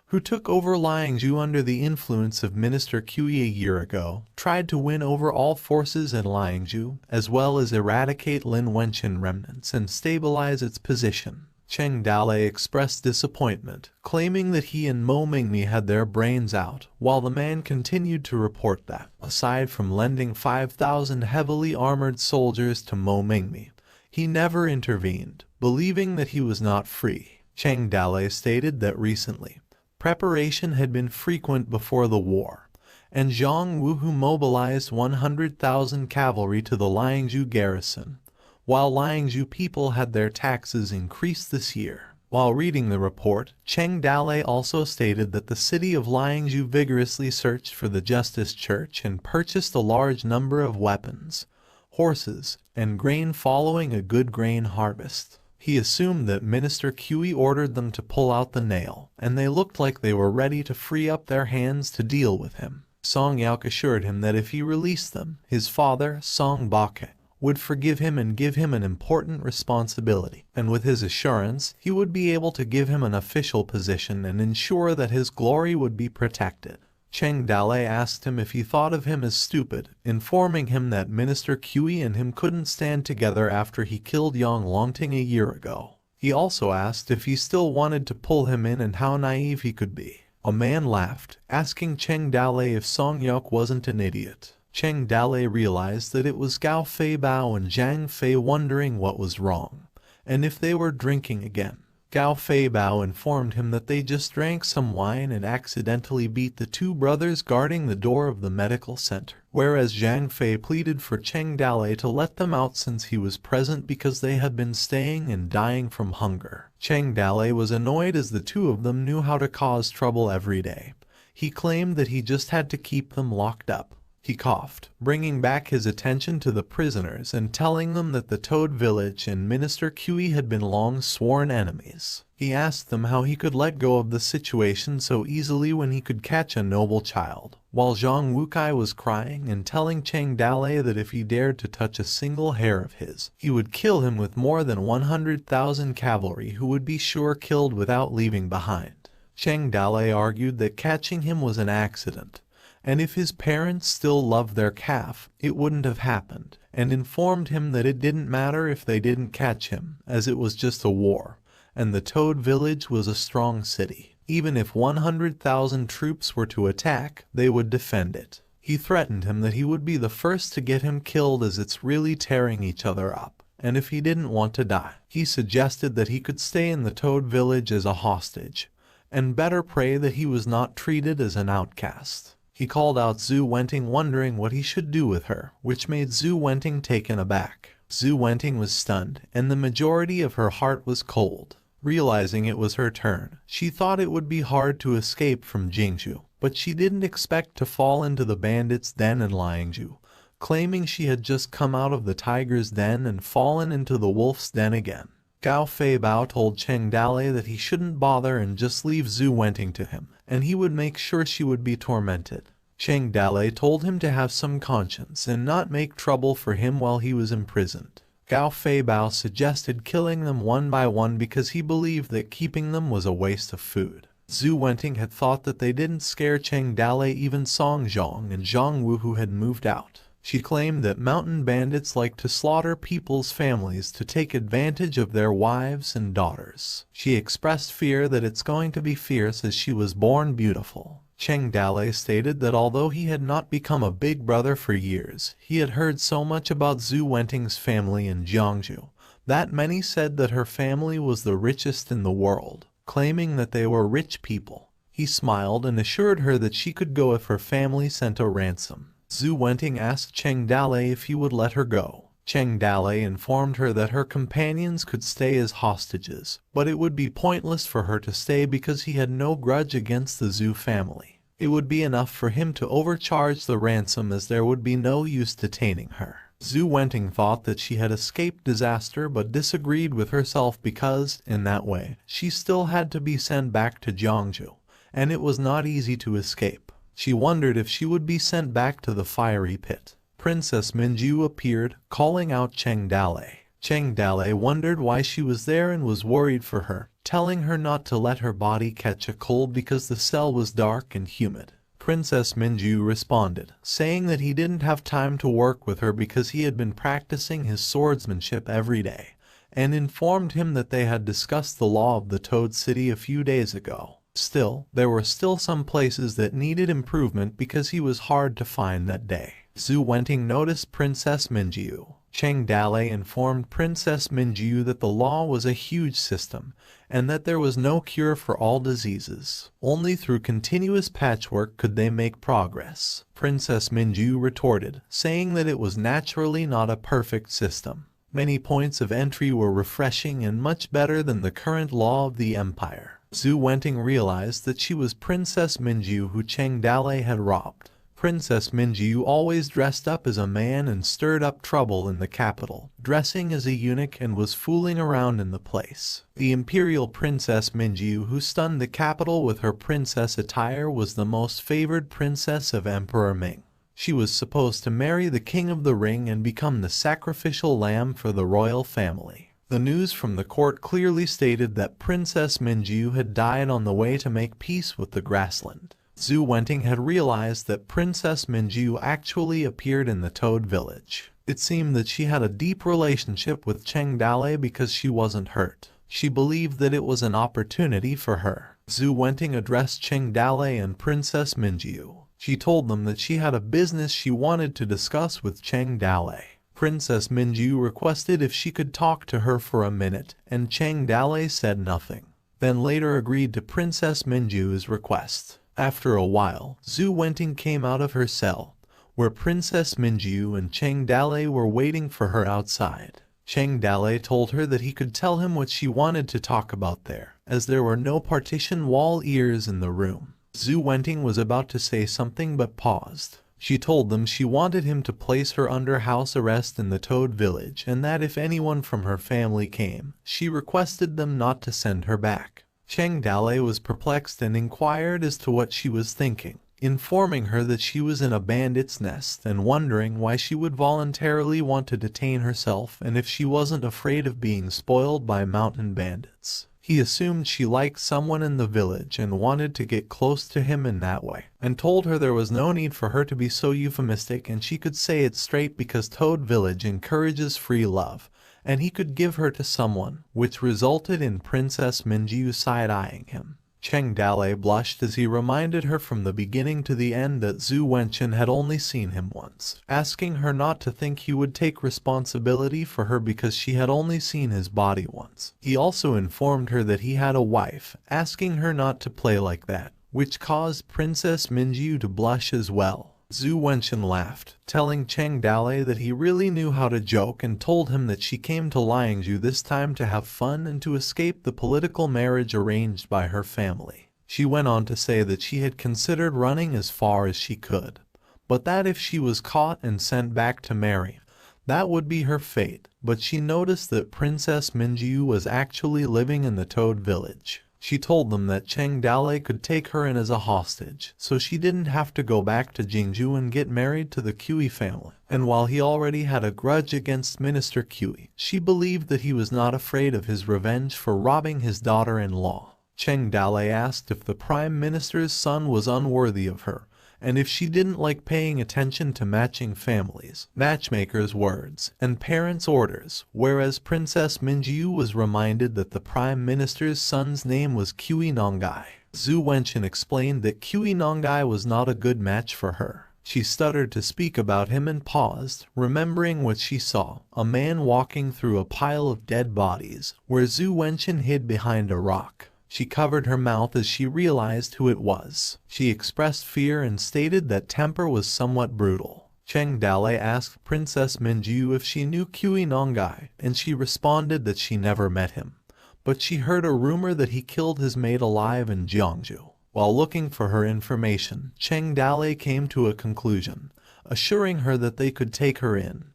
who took over Liangzhu under the influence of Minister Kui a year ago, tried to win over all forces in Liangzhu, as well as eradicate Lin Wenqin remnants and stabilize its position. Cheng Dalei expressed disappointment, claiming that he and Mo Mingmi had their brains out, while the man continued to report that, aside from lending 5,000 heavily armored soldiers to Mo Mingmi, he never intervened, believing that he was not free. Cheng Dalei stated that recently, preparation had been frequent before the war, and Zhang Wuhu mobilized 100,000 cavalry to the Liangzhu garrison, while Liangzhu people had their taxes increased this year. While reading the report, Cheng Dalei also stated that the city of Liangzhu vigorously searched for the Justice Church and purchased a large number of weapons, horses, and grain following a good grain harvest. He assumed that Minister Kui ordered them to pull out the nail, and they looked like they were ready to free up their hands to deal with him. Song Yaok assured him that if he released them, his father, Song Bakeng, would forgive him and give him an important responsibility, and with his assurance, he would be able to give him an official position and ensure that his glory would be protected. Cheng Dalei asked him if he thought of him as stupid, informing him that Minister Kui and him couldn't stand together after he killed Yang Longting a year ago. He also asked if he still wanted to pull him in and how naive he could be. A man laughed, asking Cheng Dalei if Song Yaok wasn't an idiot. Cheng Dalei realized that it was Gao Fei Bao and Zhang Fei wondering what was wrong, and if they were drinking again. Gao Fei Bao informed him that they just drank some wine and accidentally beat the two brothers guarding the door of the medical center, whereas Zhang Fei pleaded for Cheng Dalei to let them out since he was present because they had been staying and dying from hunger. Cheng Dalei was annoyed as the two of them knew how to cause trouble every day. He claimed that he just had to keep them locked up. He coughed, bringing back his attention to the prisoners and telling them that the Toad Village and Minister Kui had been long sworn enemies. He asked them how he could let go of the situation so easily when he could catch a noble child, while Zhang Wukai was crying and telling Cheng Dalei that if he dared to touch a single hair of his, he would kill him with more than 100,000 cavalry who would be sure killed without leaving behind. Cheng Dalei argued that catching him was an accident, and if his parents still loved their calf, it wouldn't have happened, and informed him that it didn't matter if they didn't catch him, as it was just a war, and the Toad Village was a strong city. Even if 100,000 troops were to attack, they would defend it. He threatened him that he would be the first to get him killed as it's really tearing each other up, and if he didn't want to die, he suggested that he could stay in the Toad Village as a hostage, and better pray that he was not treated as an outcast. He called out Zhu Wenting wondering what he should do with her, which made Zhu Wenting taken aback. Zhu Wenting was stunned, and the majority of her heart was cold. Realizing it was her turn, she thought it would be hard to escape from Jingzhu, but she didn't expect to fall into the bandits' den in Liangzhu, claiming she had just come out of the tiger's den and fallen into the wolf's den again. Gao Fei Bao told Cheng Dalei that he shouldn't bother and just leave Zhu Wenting to him, and he would make sure she would be tormented. Cheng Dalei told him to have some conscience and not make trouble for him while he was imprisoned. Gao Fei Bao suggested killing them one by one because he believed that keeping them was a waste of food. Zhu Wenting had thought that they didn't scare Cheng Dalei. Even Song Zhong and Zhang Wuhu had moved out. She claimed that mountain bandits like to slaughter people's families to take advantage of their wives and daughters. She expressed fear that it's going to be fierce as she was born beautiful. Cheng Dalei stated that although he had not become a big brother for years, he had heard so much about Zhu Wenting's family in Jiangzhu that many said that her family was the richest in the world, claiming that they were rich people. He smiled and assured her that she could go if her family sent a ransom. Zhu Wenting asked Cheng Dalei if he would let her go. Cheng Dalei informed her that her companions could stay as hostages, but it would be pointless for her to stay because he had no grudge against the Zhu family. It would be enough for him to overcharge the ransom as there would be no use detaining her. Zhu Wenting thought that she had escaped disaster but disagreed with herself because, in that way, she still had to be sent back to Jiangzhu, and it was not easy to escape. She wondered if she would be sent back to the fiery pit. Princess Minju appeared, calling out Cheng Dale. Cheng Dale wondered why she was there and was worried for her, telling her not to let her body catch a cold because the cell was dark and humid. Princess Minju responded, saying that he didn't have time to work with her because he had been practicing his swordsmanship every day, and informed him that they had discussed the law of the Toad City a few days ago. Still, there were still some places that needed improvement because he was hard to find that day. Zhu Wenting noticed Princess Minju. Cheng Dale informed Princess Minju that the law was a huge system, and that there was no cure for all diseases. Only through continuous patchwork could they make progress. Princess Minju retorted, saying that it was naturally not a perfect system. Many points of entry were refreshing and much better than the current law of the empire. Zhu Wenting realized that she was Princess Minju who Cheng Dale had robbed. Princess Minju always dressed up as a man and stirred up trouble in the capital, dressing as a eunuch and was fooling around in the place. The imperial Princess Minju who stunned the capital with her princess attire was the most favored princess of Emperor Ming. She was supposed to marry the King of the Ring and become the sacrificial lamb for the royal family. The news from the court clearly stated that Princess Minju had died on the way to make peace with the grassland. Zhu Wenting had realized that Princess Minju actually appeared in the Toad Village. It seemed that she had a deep relationship with Cheng Dale because she wasn't hurt. She believed that it was an opportunity for her. Zhu Wenting addressed Cheng Dale and Princess Minju. She told them that she had a business she wanted to discuss with Cheng Dale. Princess Minju requested if she could talk to her for a minute, and Cheng Dale said nothing, then later agreed to Princess Minju's request. After a while, Zhu Wenting came out of her cell, where Princess Minju and Cheng Dale were waiting for her outside. Cheng Dale told her that he could tell him what she wanted to talk about there, as there were no partition wall ears in the room. Zhu Wenting was about to say something but paused. She told them she wanted him to place her under house arrest in the Toad Village and that if anyone from her family came, she requested them not to send her back. Cheng Dale was perplexed and inquired as to what she was thinking, informing her that she was in a bandit's nest and wondering why she would voluntarily want to detain herself and if she wasn't afraid of being spoiled by mountain bandits. He assumed she liked someone in the village and wanted to get close to him in that way, and told her there was no need for her to be so euphemistic and she could say it straight because Toad Village encourages free love, and he could give her to someone, which resulted in Princess Minju side-eyeing him. Cheng Dale blushed as he reminded her from the beginning to the end that Zhu Wenchen had only seen him once, asking her not to think he would take responsibility for her because she had only seen his body once. He also informed her that he had a wife, asking her not to play like that, which caused Princess Minju to blush as well. Zhu Wenchen laughed, telling Cheng Dale that he really knew how to joke and told him that she came to Liangzhu this time to have fun and to escape the political marriage arranged by her family. She went on to say that she had considered running as far as she could, but that if she was caught and sent back to marry, that would be her fate. But she noticed that Princess Minju was actually living in the Toad Village. She told them that Cheng Dale could take her in as a hostage, so she didn't have to go back to Jingzhou and get married to the Qi family. And while he already had a grudge against Minister Qi, she believed that he was not afraid of his revenge for robbing his daughter-in-law. Cheng Dale asked if the Prime Minister's son was unworthy of her, and if she didn't like paying attention to matching families, matchmakers' words, and parents' orders, whereas Princess Minju was reminded that the Prime Minister's son's name was Qi Nongai. Zhu Wenchen explained that Qi Nongai was not a good match for her. She stuttered to speak about him and paused, remembering what she saw, a man walking through a pile of dead bodies, where Zhu Wenchen hid behind a rock. She covered her mouth as she realized who it was. She expressed fear and stated that temper was somewhat brutal. Cheng Dale asked Princess Minju if she knew Qi Nongai, and she responded that she never met him, but she heard a rumor that he killed his maid alive in Jiangzhou. While looking for her information, Cheng Dale came to a conclusion, assuring her that they could take her in.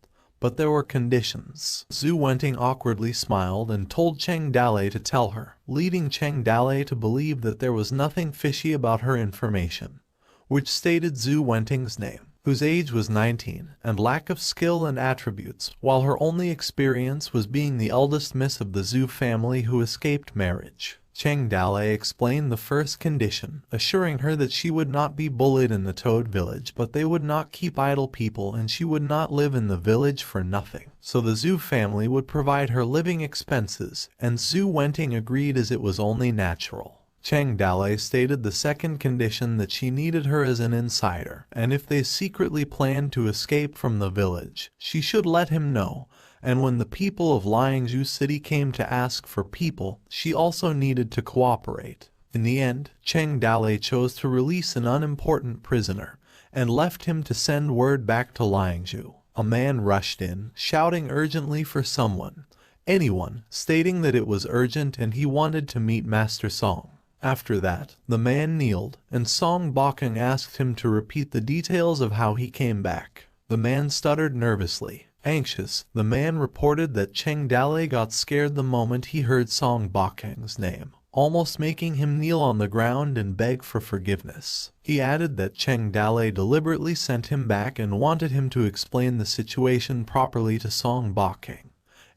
But there were conditions. Zhu Wenting awkwardly smiled and told Cheng Dale to tell her, leading Cheng Dale to believe that there was nothing fishy about her information, which stated Zhu Wenting's name. whose age was 19, and lack of skill and attributes, while her only experience was being the eldest miss of the Zhu family who escaped marriage. Cheng Dalei explained the first condition, assuring her that she would not be bullied in the Toad village, but they would not keep idle people and she would not live in the village for nothing. So the Zhu family would provide her living expenses, and Zhu Wenting agreed as it was only natural. Cheng Dalei stated the second condition that she needed her as an insider, and if they secretly planned to escape from the village, she should let him know. And when the people of Liangzhu City came to ask for people, she also needed to cooperate. In the end, Cheng Dalei chose to release an unimportant prisoner, and left him to send word back to Liangzhu. A man rushed in, shouting urgently for anyone, stating that it was urgent and he wanted to meet Master Song. After that, the man kneeled, and Song Bokeng asked him to repeat the details of how he came back. The man stuttered nervously. Anxious, the man reported that Cheng Dalei got scared the moment he heard Song Bokeng's name, almost making him kneel on the ground and beg for forgiveness. He added that Cheng Dalei deliberately sent him back and wanted him to explain the situation properly to Song Bokeng,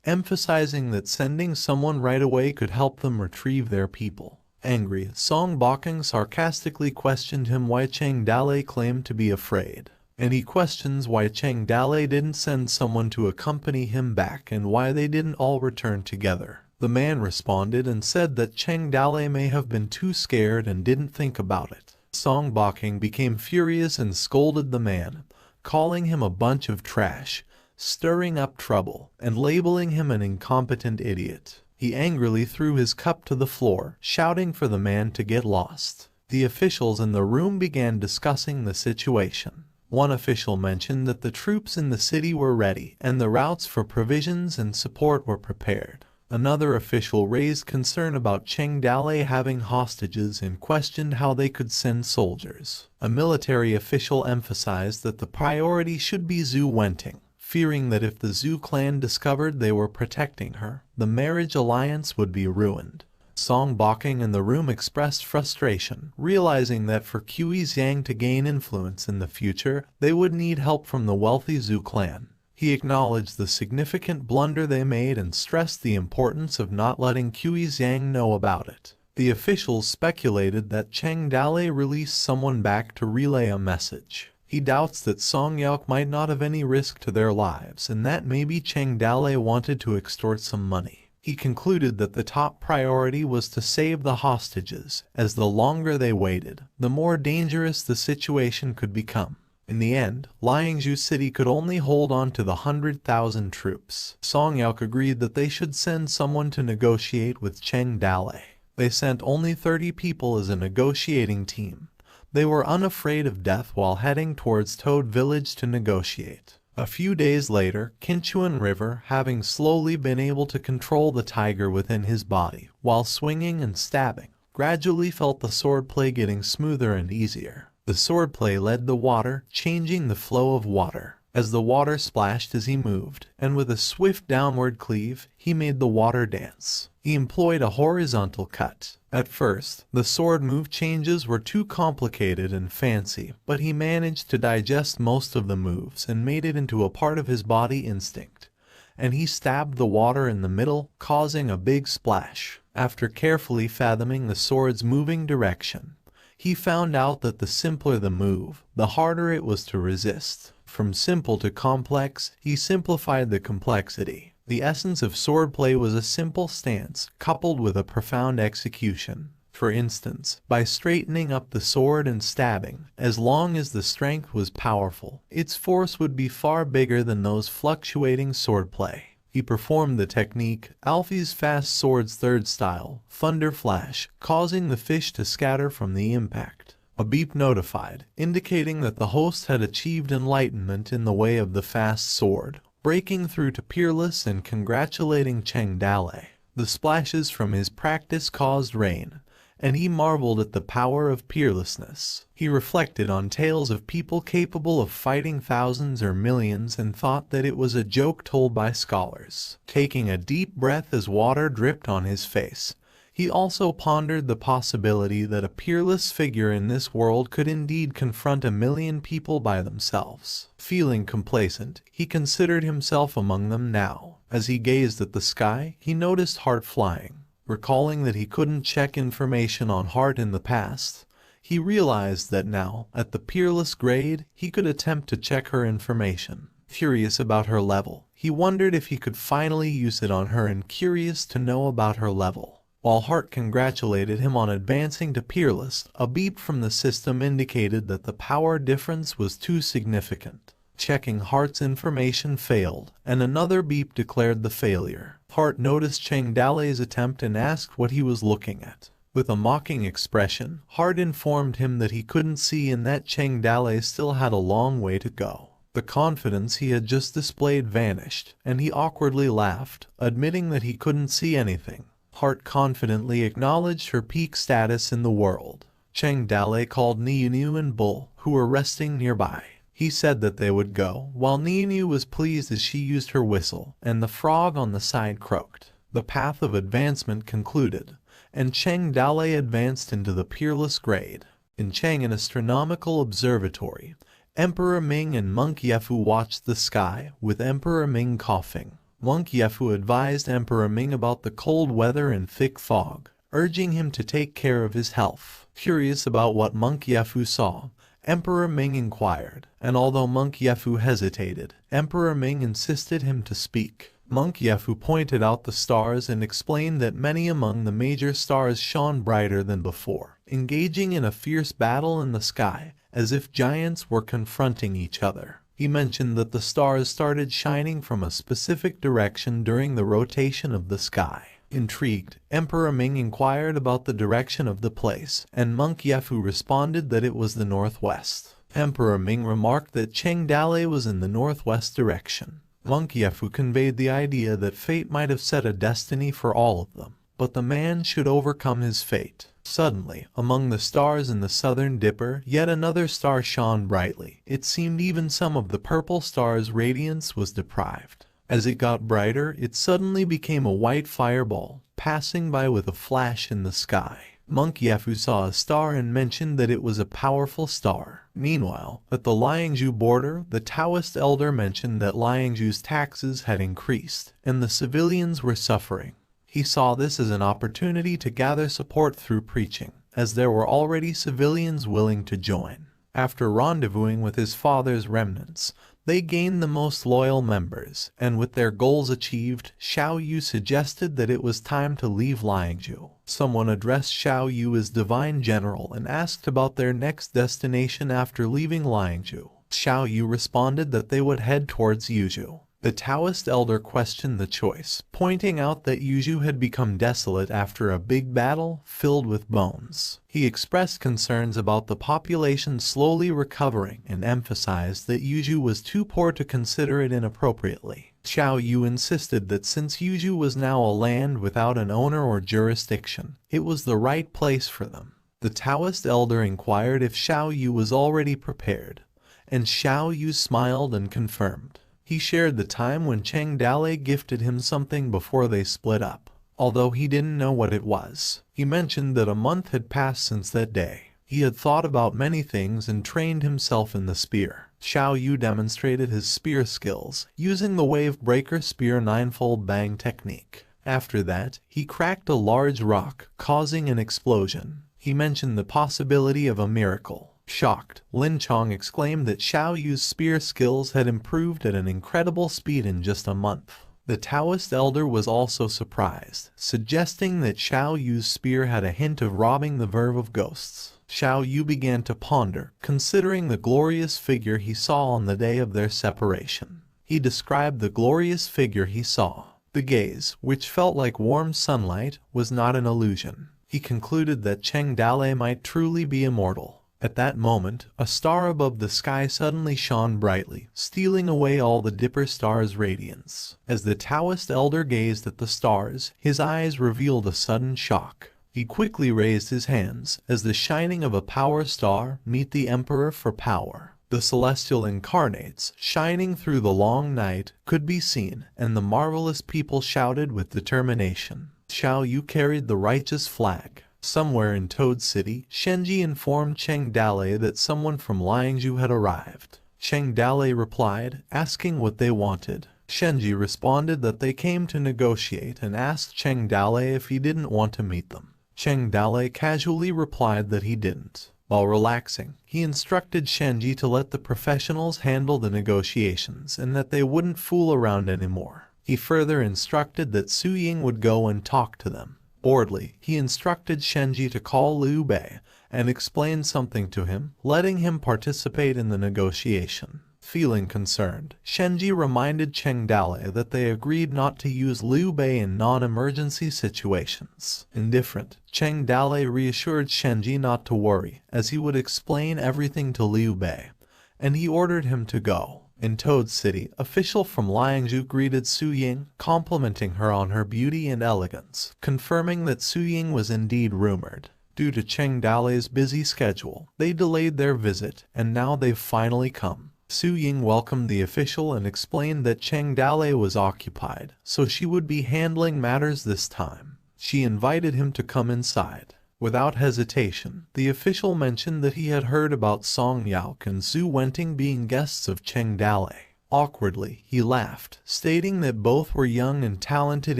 emphasizing that sending someone right away could help them retrieve their people. Angry, Song Bokeng sarcastically questioned him why Cheng Dalei claimed to be afraid. And he questions why Cheng Dalei didn't send someone to accompany him back and why they didn't all return together. The man responded and said that Cheng Dalei may have been too scared and didn't think about it. Song Bokeng became furious and scolded the man, calling him a bunch of trash, stirring up trouble, and labeling him an incompetent idiot. He angrily threw his cup to the floor, shouting for the man to get lost. The officials in the room began discussing the situation. One official mentioned that the troops in the city were ready, and the routes for provisions and support were prepared. Another official raised concern about Cheng Dalei having hostages and questioned how they could send soldiers. A military official emphasized that the priority should be Zhu Wenting, fearing that if the Zhu clan discovered they were protecting her, the marriage alliance would be ruined. Song Bokeng in the room expressed frustration, realizing that for Qi Xiang to gain influence in the future, they would need help from the wealthy Zhu clan. He acknowledged the significant blunder they made and stressed the importance of not letting Qi Xiang know about it. The officials speculated that Cheng Dalei released someone back to relay a message. He doubts that Song Yaok might not have any risk to their lives and that maybe Cheng Dalei wanted to extort some money. He concluded that the top priority was to save the hostages, as the longer they waited, the more dangerous the situation could become. In the end, Liangzhu City could only hold on to the 100,000 troops. Song Yaok agreed that they should send someone to negotiate with Cheng Dalei. They sent only 30 people as a negotiating team. They were unafraid of death while heading towards Toad Village to negotiate. A few days later, Qinchuan River, having slowly been able to control the tiger within his body, while swinging and stabbing, gradually felt the swordplay getting smoother and easier. The swordplay led the water, changing the flow of water, as the water splashed as he moved, and with a swift downward cleave, he made the water dance. He employed a horizontal cut. At first, the sword move changes were too complicated and fancy, but he managed to digest most of the moves and made it into a part of his body instinct. And he stabbed the water in the middle, causing a big splash. After carefully fathoming the sword's moving direction, he found out that the simpler the move, the harder it was to resist. From simple to complex, he simplified the complexity. The essence of swordplay was a simple stance, coupled with a profound execution. For instance, by straightening up the sword and stabbing, as long as the strength was powerful, its force would be far bigger than those fluctuating swordplay. He performed the technique, Alfie's fast sword's third style, Thunder Flash, causing the fish to scatter from the impact. A beep notified, indicating that the host had achieved enlightenment in the way of the fast sword, breaking through to Peerless and congratulating Cheng Dalei. The splashes from his practice caused rain, and he marveled at the power of peerlessness. He reflected on tales of people capable of fighting thousands or millions and thought that it was a joke told by scholars. Taking a deep breath as water dripped on his face, He also pondered the possibility that a peerless figure in this world could indeed confront 1,000,000 people by themselves. Feeling complacent, he considered himself among them now. As he gazed at the sky, he noticed Heart flying. Recalling that he couldn't check information on Heart in the past, he realized that now, at the peerless grade, he could attempt to check her information. Curious about her level, he wondered if he could finally use it on her and curious to know about her level. While Heart congratulated him on advancing to peerless, a beep from the system indicated that the power difference was too significant. Checking Heart's information failed, and another beep declared the failure. Heart noticed Cheng Dale's attempt and asked what he was looking at. With a mocking expression, Heart informed him that he couldn't see and that Cheng Dale still had a long way to go. The confidence he had just displayed vanished, and he awkwardly laughed, admitting that he couldn't see anything. Heart confidently acknowledged her peak status in the world. Cheng Dale called Nianu and Bull, who were resting nearby. He said that they would go, while Nianu was pleased as she used her whistle, and the frog on the side croaked. The path of advancement concluded, and Cheng Dale advanced into the peerless grade. In Chang'an Astronomical Observatory, Emperor Ming and Monk Yefu watched the sky, with Emperor Ming coughing. Monk Yefu advised Emperor Ming about the cold weather and thick fog, urging him to take care of his health. Curious about what Monk Yefu saw, Emperor Ming inquired, and although Monk Yefu hesitated, Emperor Ming insisted him to speak. Monk Yefu pointed out the stars and explained that many among the major stars shone brighter than before, engaging in a fierce battle in the sky, as if giants were confronting each other. He mentioned that the stars started shining from a specific direction during the rotation of the sky. Intrigued, Emperor Ming inquired about the direction of the place, and Monk Yefu responded that it was the northwest. Emperor Ming remarked that Cheng Dale was in the northwest direction. Monk Yefu conveyed the idea that fate might have set a destiny for all of them, but the man should overcome his fate. Suddenly, among the stars in the southern dipper, yet another star shone brightly. It seemed even some of the purple star's radiance was deprived. As it got brighter, it suddenly became a white fireball, passing by with a flash in the sky. Monk Yefu saw a star and mentioned that it was a powerful star. Meanwhile, at the Liangzhu border, the Taoist elder mentioned that Liangzhu's taxes had increased, and the civilians were suffering. He saw this as an opportunity to gather support through preaching, as there were already civilians willing to join. After rendezvousing with his father's remnants, they gained the most loyal members, and with their goals achieved, Xiao Yu suggested that it was time to leave Liangzhu. Someone addressed Xiao Yu as Divine General and asked about their next destination after leaving Liangzhu. Xiao Yu responded that they would head towards Yuzhou. The Taoist elder questioned the choice, pointing out that Yuzhou had become desolate after a big battle filled with bones. He expressed concerns about the population slowly recovering and emphasized that Yuzhou was too poor to consider it inappropriately. Xiao Yu insisted that since Yuzhou was now a land without an owner or jurisdiction, it was the right place for them. The Taoist elder inquired if Xiao Yu was already prepared, and Xiao Yu smiled and confirmed. He shared the time when Cheng Dale gifted him something before they split up, although he didn't know what it was. He mentioned that a month had passed since that day. He had thought about many things and trained himself in the spear. Xiao Yu demonstrated his spear skills, using the wave breaker spear ninefold bang technique. After that, he cracked a large rock, causing an explosion. He mentioned the possibility of a miracle. Shocked, Lin Chong exclaimed that Xiao Yu's spear skills had improved at an incredible speed in just a month. The Taoist elder was also surprised, suggesting that Xiao Yu's spear had a hint of robbing the verve of ghosts. Xiao Yu began to ponder, considering the glorious figure he saw on the day of their separation. He described the glorious figure he saw. The gaze, which felt like warm sunlight, was not an illusion. He concluded that Cheng Dale might truly be immortal. At that moment, a star above the sky suddenly shone brightly, stealing away all the Dipper star's radiance. As the Taoist elder gazed at the stars, his eyes revealed a sudden shock. He quickly raised his hands, as the shining of a power star meet the Emperor for power. The celestial incarnates, shining through the long night, could be seen, and the marvelous people shouted with determination. Xiao Yu carried the righteous flag. Somewhere in Toad City, Shenji informed Cheng Dalei that someone from Liangzhu had arrived. Cheng Dalei replied, asking what they wanted. Shenji responded that they came to negotiate and asked Cheng Dalei if he didn't want to meet them. Cheng Dalei casually replied that he didn't. While relaxing, he instructed Shenji to let the professionals handle the negotiations and that they wouldn't fool around anymore. He further instructed that Su Ying would go and talk to them. Boredly, he instructed Shenji to call Liu Bei and explain something to him, letting him participate in the negotiation. Feeling concerned, Shenji reminded Cheng Dalei that they agreed not to use Liu Bei in non-emergency situations. Indifferent, Cheng Dalei reassured Shenji not to worry, as he would explain everything to Liu Bei, and he ordered him to go. In Toad City, official from Liangzhu greeted Su Ying, complimenting her on her beauty and elegance, confirming that Su Ying was indeed rumored. Due to Cheng Dalei's busy schedule, they delayed their visit, and now they've finally come. Su Ying welcomed the official and explained that Cheng Dalei was occupied, so she would be handling matters this time. She invited him to come inside. Without hesitation, the official mentioned that he had heard about Song Yaok and Zhu Wenting being guests of Cheng Dalei. Awkwardly, he laughed, stating that both were young and talented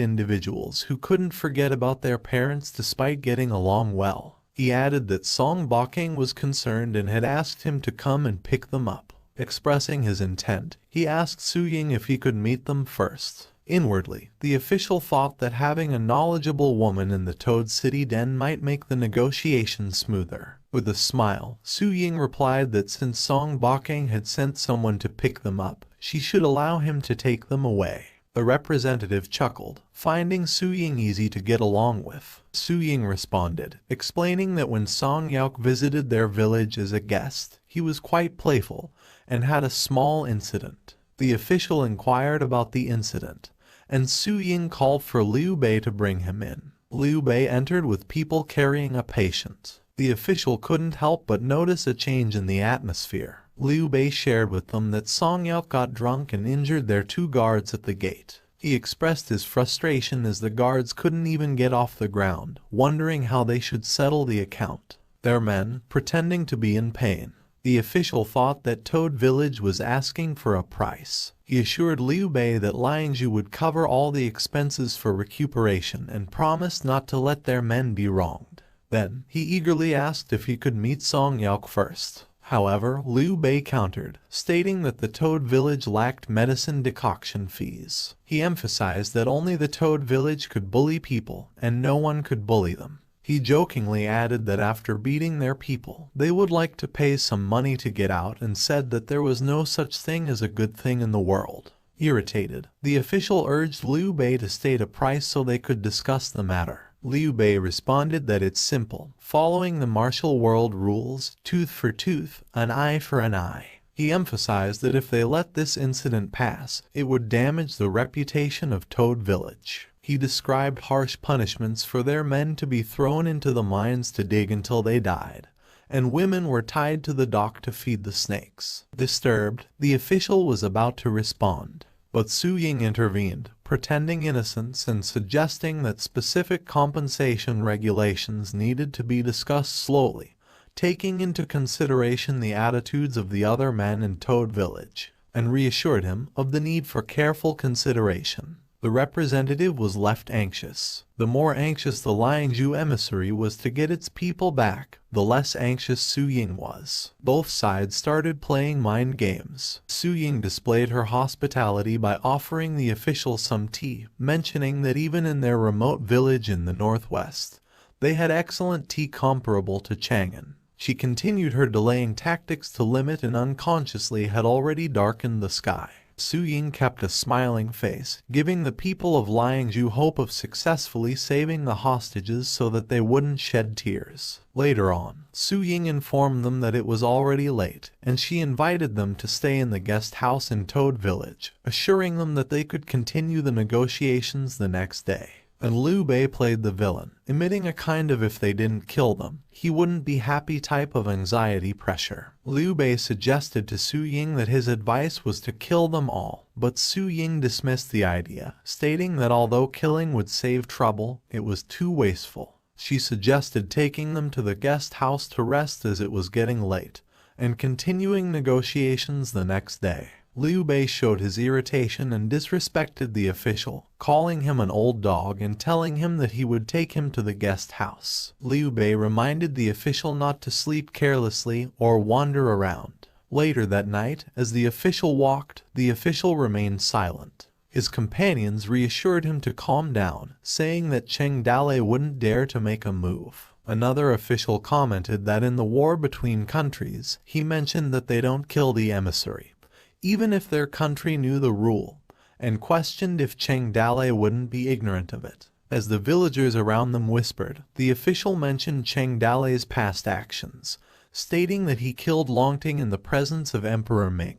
individuals who couldn't forget about their parents despite getting along well. He added that Song Baking was concerned and had asked him to come and pick them up. Expressing his intent, he asked Su Ying if he could meet them first. Inwardly, the official thought that having a knowledgeable woman in the Toad City den might make the negotiations smoother. With a smile, Su Ying replied that since Song Baking had sent someone to pick them up, she should allow him to take them away. The representative chuckled, finding Su Ying easy to get along with. Su Ying responded, explaining that when Song Yaok visited their village as a guest, he was quite playful and had a small incident. The official inquired about the incident, and Su Ying called for Liu Bei to bring him in. Liu Bei entered with people carrying a patient. The official couldn't help but notice a change in the atmosphere. Liu Bei shared with them that Song Yaok got drunk and injured their 2 guards at the gate. He expressed his frustration as the guards couldn't even get off the ground, wondering how they should settle the account. Their men, pretending to be in pain. The official thought that Toad Village was asking for a price. He assured Liu Bei that Liangzhu would cover all the expenses for recuperation and promised not to let their men be wronged. Then, he eagerly asked if he could meet Song Yaok first. However, Liu Bei countered, stating that the Toad Village lacked medicine decoction fees. He emphasized that only the Toad Village could bully people, and no one could bully them. He jokingly added that after beating their people, they would like to pay some money to get out and said that there was no such thing as a good thing in the world. Irritated, the official urged Liu Bei to state a price so they could discuss the matter. Liu Bei responded that it's simple, following the martial world rules, tooth for tooth, an eye for an eye. He emphasized that if they let this incident pass, it would damage the reputation of Toad Village. He described harsh punishments for their men to be thrown into the mines to dig until they died, and women were tied to the dock to feed the snakes. Disturbed, the official was about to respond, but Su Ying intervened, pretending innocence and suggesting that specific compensation regulations needed to be discussed slowly, taking into consideration the attitudes of the other men in Toad Village, and reassured him of the need for careful consideration. The representative was left anxious. The more anxious the Liangzhu emissary was to get its people back, the less anxious Su Ying was. Both sides started playing mind games. Su Ying displayed her hospitality by offering the official some tea, mentioning that even in their remote village in the northwest, they had excellent tea comparable to Chang'an. She continued her delaying tactics to limit and unconsciously had already darkened the sky. Su Ying kept a smiling face, giving the people of Liangzhu hope of successfully saving the hostages so that they wouldn't shed tears. Later on, Su Ying informed them that it was already late, and she invited them to stay in the guest house in Toad Village, assuring them that they could continue the negotiations the next day. and Liu Bei played the villain, emitting a kind of if they didn't kill them, he wouldn't be happy type of anxiety pressure. Liu Bei suggested to Su Ying that his advice was to kill them all, but Su Ying dismissed the idea, stating that although killing would save trouble, it was too wasteful. She suggested taking them to the guest house to rest as it was getting late, and continuing negotiations the next day. Liu Bei showed his irritation and disrespected the official, calling him an old dog and telling him that he would take him to the guest house. Liu Bei reminded the official not to sleep carelessly or wander around. Later that night, as the official walked, the official remained silent. His companions reassured him to calm down, saying that Cheng Dalei wouldn't dare to make a move. Another official commented that in the war between countries, he mentioned that they don't kill the emissary, even if their country knew the rule, and questioned if Cheng Dalei wouldn't be ignorant of it. As the villagers around them whispered, the official mentioned Cheng Dalei's past actions, stating that he killed Longting in the presence of Emperor Ming,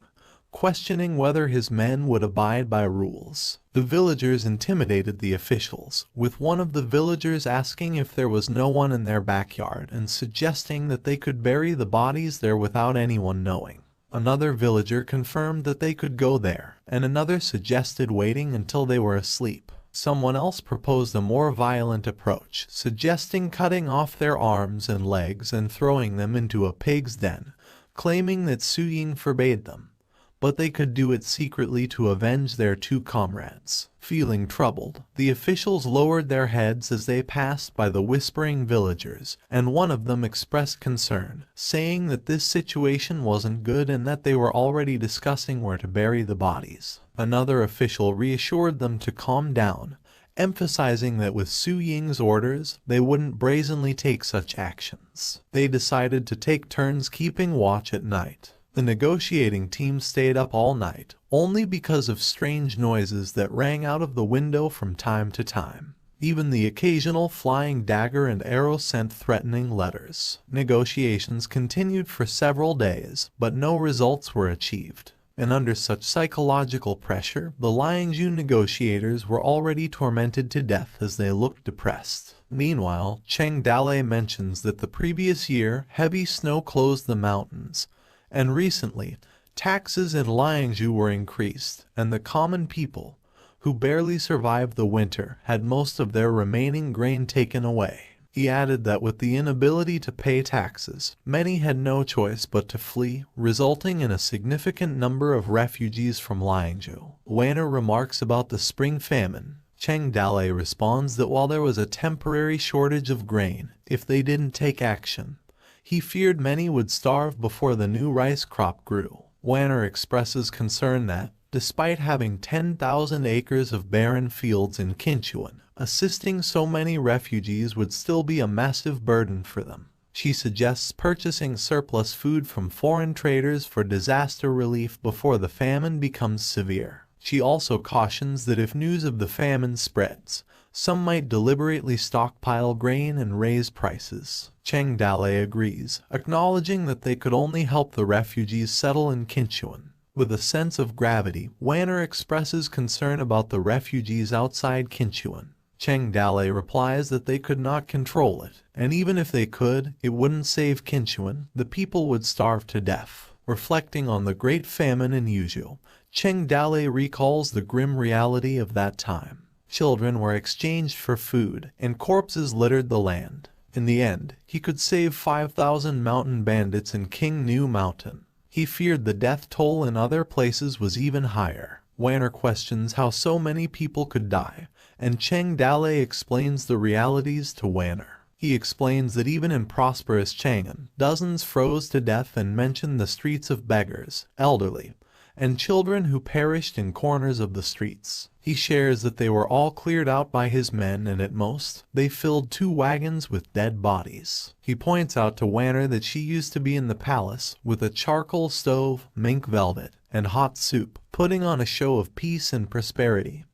questioning whether his men would abide by rules. The villagers intimidated the officials, with one of the villagers asking if there was no one in their backyard and suggesting that they could bury the bodies there without anyone knowing. Another villager confirmed that they could go there, and another suggested waiting until they were asleep. Someone else proposed a more violent approach, suggesting cutting off their arms and legs and throwing them into a pig's den, claiming that Su Ying forbade them, but they could do it secretly to avenge their two comrades. Feeling troubled, the officials lowered their heads as they passed by the whispering villagers, and one of them expressed concern, saying that this situation wasn't good and that they were already discussing where to bury the bodies. Another official reassured them to calm down, emphasizing that with Su Ying's orders, they wouldn't brazenly take such actions. They decided to take turns keeping watch at night. The negotiating team stayed up all night, only because of strange noises that rang out of the window from time to time. Even the occasional flying dagger and arrow sent threatening letters. Negotiations continued for several days, but no results were achieved. And under such psychological pressure, the Liangzhu negotiators were already tormented to death as they looked depressed. Meanwhile, Cheng Dalei mentions that the previous year, heavy snow closed the mountains, and recently, taxes in Liangzhu were increased, and the common people, who barely survived the winter, had most of their remaining grain taken away. He added that with the inability to pay taxes, many had no choice but to flee, resulting in a significant number of refugees from Liangzhu. Wanner remarks about the spring famine. Cheng Dalei responds that while there was a temporary shortage of grain, if they didn't take action, he feared many would starve before the new rice crop grew. Wanner expresses concern that, despite having 10,000 acres of barren fields in Kinchuan, assisting so many refugees would still be a massive burden for them. She suggests purchasing surplus food from foreign traders for disaster relief before the famine becomes severe. She also cautions that if news of the famine spreads, some might deliberately stockpile grain and raise prices. Cheng Dalei agrees, acknowledging that they could only help the refugees settle in Kinchuan. With a sense of gravity, Wanner expresses concern about the refugees outside Kinchuan. Cheng Dalei replies that they could not control it, and even if they could, it wouldn't save Kinchuan. The people would starve to death. Reflecting on the Great Famine in Yuzhou, Cheng Dalei recalls the grim reality of that time. Children were exchanged for food, and corpses littered the land. In the end, he could save 5,000 mountain bandits in King New Mountain. He feared the death toll in other places was even higher. Wanner questions how so many people could die, and Cheng Dalei explains the realities to Wanner. He explains that even in prosperous Chang'an, dozens froze to death and mentioned the streets of beggars, elderly, and children who perished in corners of the streets. He shares that they were all cleared out by his men and at most, they filled 2 wagons with dead bodies. He points out to Wanner that she used to be in the palace with a charcoal stove, mink velvet, and hot soup, putting on a show of peace and prosperity.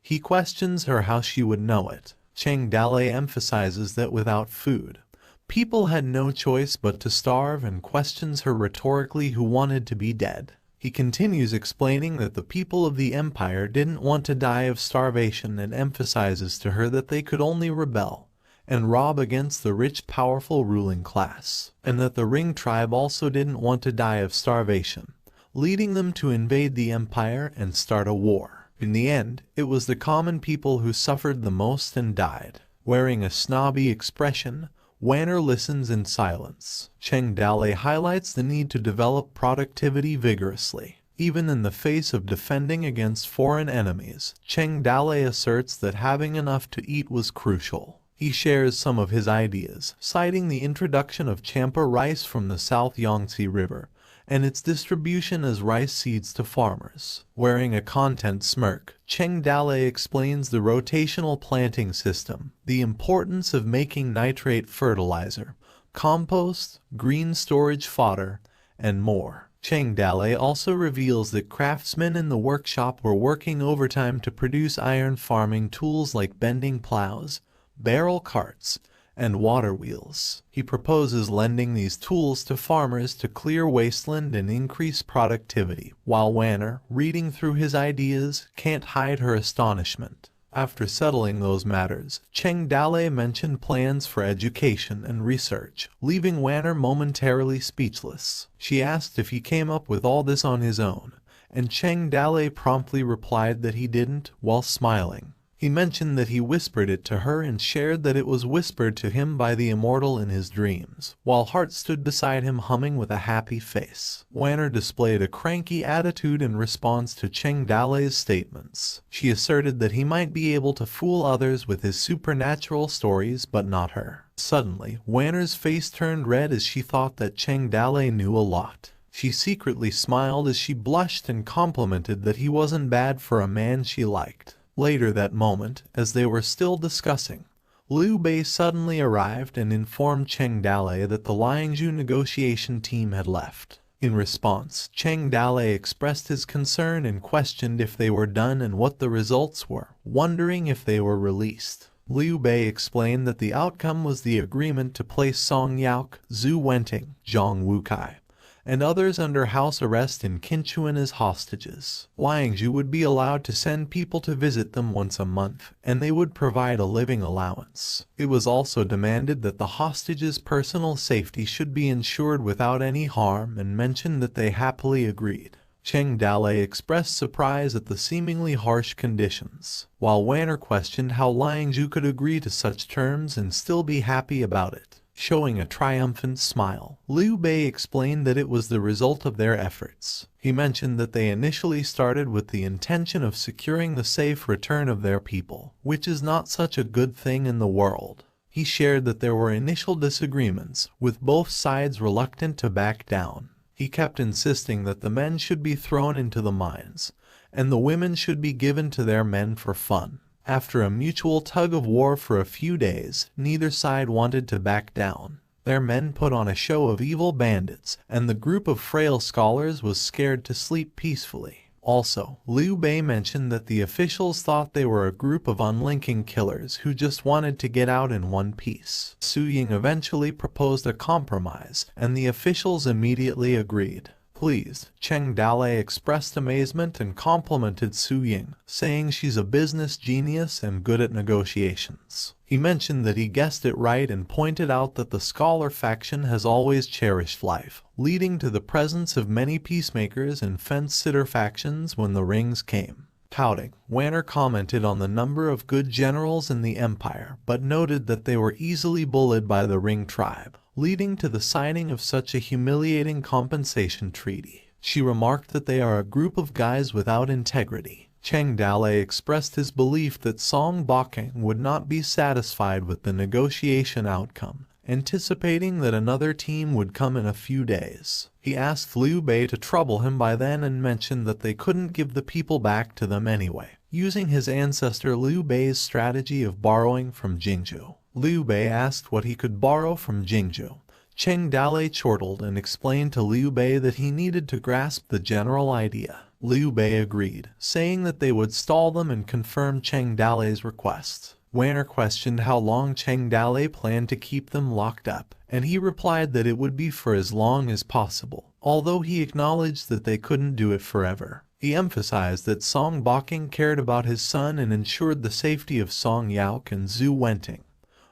He questions her how she would know it. Cheng Dalei emphasizes that without food, people had no choice but to starve and questions her rhetorically who wanted to be dead. He continues explaining that the people of the empire didn't want to die of starvation and emphasizes to her that they could only rebel and rob against the rich, powerful ruling class, and that the Ring tribe also didn't want to die of starvation, leading them to invade the empire and start a war. In the end, it was the common people who suffered the most and died. Wearing a snobby expression, Wanner listens in silence. Cheng Dale highlights the need to develop productivity vigorously. Even in the face of defending against foreign enemies, Cheng Dale asserts that having enough to eat was crucial. He shares some of his ideas, citing the introduction of champa rice from the South Yangtze River and its distribution as rice seeds to farmers. Wearing a content smirk, Cheng Dale explains the rotational planting system, the importance of making nitrate fertilizer, compost, green storage fodder, and more. Cheng Dale also reveals that craftsmen in the workshop were working overtime to produce iron farming tools like bending plows, barrel carts, and water wheels. He proposes lending these tools to farmers to clear wasteland and increase productivity, while Wanner, reading through his ideas, can't hide her astonishment. After settling those matters, Cheng Dale mentioned plans for education and research, leaving Wanner momentarily speechless. She asked if he came up with all this on his own, and Cheng Dale promptly replied that he didn't, while smiling. He mentioned that he whispered it to her and shared that it was whispered to him by the immortal in his dreams, while Hart stood beside him humming with a happy face. Wanner displayed a cranky attitude in response to Cheng Dale's statements. She asserted that he might be able to fool others with his supernatural stories, but not her. Suddenly, Wanner's face turned red as she thought that Cheng Dale knew a lot. She secretly smiled as she blushed and complimented that he wasn't bad for a man she liked. Later that moment, as they were still discussing, Liu Bei suddenly arrived and informed Cheng Dale that the Liangzhu negotiation team had left. In response, Cheng Dale expressed his concern and questioned if they were done and what the results were, wondering if they were released. Liu Bei explained that the outcome was the agreement to place Song Yaok, Zhu Wenting, Zhang Wukai, and others under house arrest in Qinchuan as hostages. Liangzhu would be allowed to send people to visit them once a month, and they would provide a living allowance. It was also demanded that the hostages' personal safety should be ensured without any harm, and mentioned that they happily agreed. Cheng Dale expressed surprise at the seemingly harsh conditions, while Wanner questioned how Liangzhu could agree to such terms and still be happy about it. Showing a triumphant smile, Liu Bei explained that it was the result of their efforts. He mentioned that they initially started with the intention of securing the safe return of their people, which is not such a good thing in the world. He shared that there were initial disagreements, with both sides reluctant to back down. He kept insisting that the men should be thrown into the mines, and the women should be given to their men for fun. After a mutual tug-of-war for a few days, neither side wanted to back down. Their men put on a show of evil bandits, and the group of frail scholars was scared to sleep peacefully. Also, Liu Bei mentioned that the officials thought they were a group of unlinking killers who just wanted to get out in one piece. Su Ying eventually proposed a compromise, and the officials immediately agreed. Pleased, Cheng Dale expressed amazement and complimented Su Ying, saying she's a business genius and good at negotiations. He mentioned that he guessed it right and pointed out that the scholar faction has always cherished life, leading to the presence of many peacemakers and fence-sitter factions when the rings came. Pouting, Wanner commented on the number of good generals in the empire, but noted that they were easily bullied by the Ring tribe, leading to the signing of such a humiliating compensation treaty. She remarked that they are a group of guys without integrity. Cheng Dale expressed his belief that Song Bokeng would not be satisfied with the negotiation outcome, anticipating that another team would come in a few days. He asked Liu Bei to trouble him by then and mentioned that they couldn't give the people back to them anyway, using his ancestor Liu Bei's strategy of borrowing from Jingzhou. Liu Bei asked what he could borrow from Jingzhou. Cheng Dale chortled and explained to Liu Bei that he needed to grasp the general idea. Liu Bei agreed, saying that they would stall them and confirm Cheng Dale's request. Wanner questioned how long Cheng Dale planned to keep them locked up, and he replied that it would be for as long as possible. Although he acknowledged that they couldn't do it forever, he emphasized that Song Bokeng cared about his son and ensured the safety of Song Yaok and Zhu Wenting,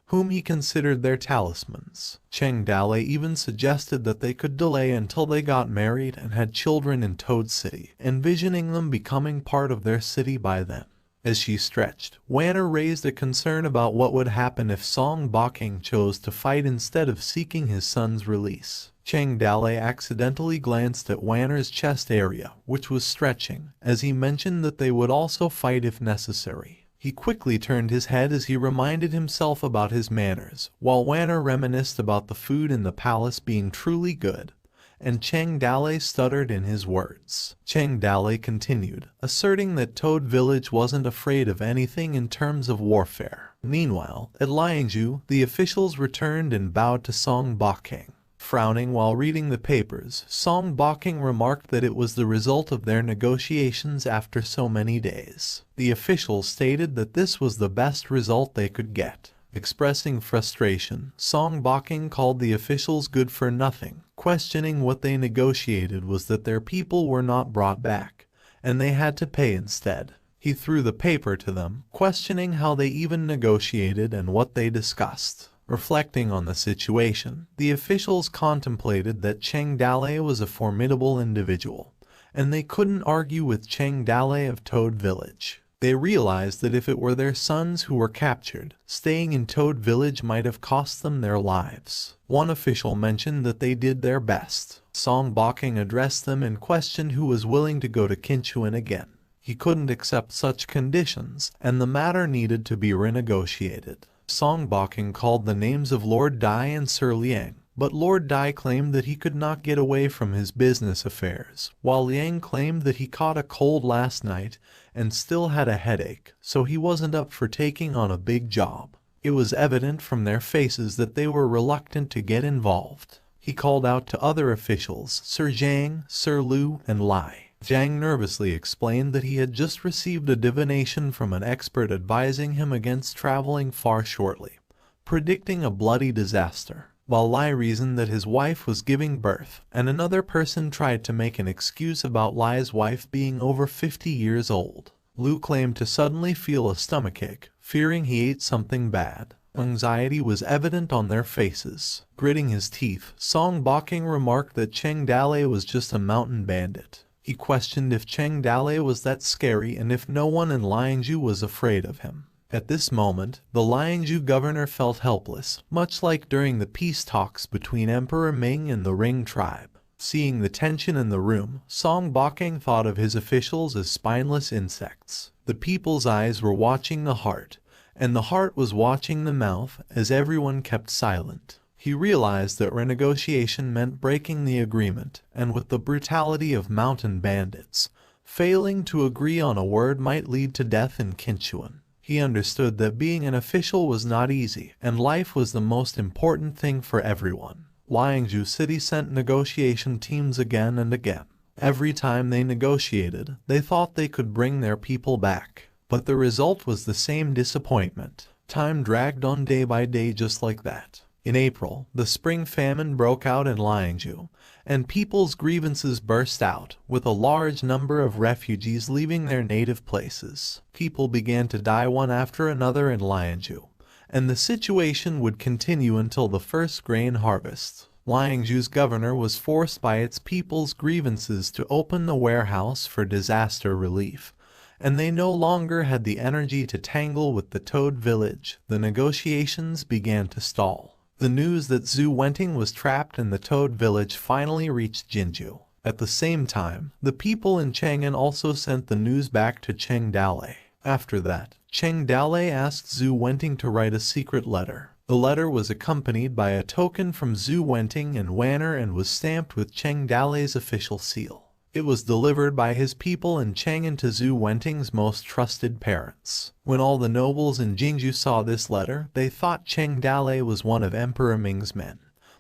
whom he considered their talismans. Cheng Dale even suggested that they could delay until they got married and had children in Toad City, envisioning them becoming part of their city by then. As she stretched, Wanner raised a concern about what would happen if Song Bokeng chose to fight instead of seeking his son's release. Cheng Dale accidentally glanced at Wanner's chest area, which was stretching, as he mentioned that they would also fight if necessary. He quickly turned his head as he reminded himself about his manners, while Wanner reminisced about the food in the palace being truly good, and Cheng Dale stuttered in his words. Cheng Dale continued, asserting that Toad Village wasn't afraid of anything in terms of warfare. Meanwhile, at Liangzhu, the officials returned and bowed to Song Bokeng. Frowning while reading the papers, Song Bokeng remarked that it was the result of their negotiations after so many days. The officials stated that this was the best result they could get. Expressing frustration, Song Bokeng called the officials good for nothing, questioning what they negotiated was that their people were not brought back, and they had to pay instead. He threw the paper to them, questioning how they even negotiated and what they discussed. Reflecting on the situation, the officials contemplated that Cheng Dale was a formidable individual, and they couldn't argue with Cheng Dale of Toad Village. They realized that if it were their sons who were captured, staying in Toad Village might have cost them their lives. One official mentioned that they did their best. Song Bokeng addressed them and questioned who was willing to go to Qinchuan again. He couldn't accept such conditions, and the matter needed to be renegotiated. Song Bokeng called the names of Lord Dai and Sir Liang, but Lord Dai claimed that he could not get away from his business affairs, while Liang claimed that he caught a cold last night and still had a headache, so he wasn't up for taking on a big job. It was evident from their faces that they were reluctant to get involved. He called out to other officials, Sir Zhang, Sir Lu, and Lai. Zhang nervously explained that he had just received a divination from an expert advising him against traveling far shortly, predicting a bloody disaster, while Lai reasoned that his wife was giving birth, and another person tried to make an excuse about Lai's wife being over 50 years old. Lu claimed to suddenly feel a stomachache, fearing he ate something bad. Anxiety was evident on their faces. Gritting his teeth, Song Bokeng remarked that Cheng Dale was just a mountain bandit. He questioned if Cheng Dale was that scary and if no one in Liangzhu was afraid of him. At this moment, the Liangzhu governor felt helpless, much like during the peace talks between Emperor Ming and the Ring tribe. Seeing the tension in the room, Song Bokeng thought of his officials as spineless insects. The people's eyes were watching the heart, and the heart was watching the mouth as everyone kept silent. He realized that renegotiation meant breaking the agreement, and with the brutality of mountain bandits, failing to agree on a word might lead to death in Qinchuan. He understood that being an official was not easy, and life was the most important thing for everyone. Liangzhu City sent negotiation teams again and again. Every time they negotiated, they thought they could bring their people back, but the result was the same disappointment. Time dragged on day by day just like that. In April, the spring famine broke out in Liangzhu, and people's grievances burst out, with a large number of refugees leaving their native places. People began to die one after another in Liangzhu, and the situation would continue until the first grain harvest. Liangzhu's governor was forced by its people's grievances to open the warehouse for disaster relief, and they no longer had the energy to tangle with the Toad Village. The negotiations began to stall. The news that Zhu Wenting was trapped in the Toad Village finally reached Jinju. At the same time, the people in Chang'an also sent the news back to Cheng Dale. After that, Cheng Dale asked Zhu Wenting to write a secret letter. The letter was accompanied by a token from Zhu Wenting and Wanner and was stamped with Cheng Dale's official seal. It was delivered by his people in Chang'an to Zhu Wenting's most trusted parents. When all the nobles in Jinju saw this letter, they thought Cheng Dale was one of Emperor Ming's men.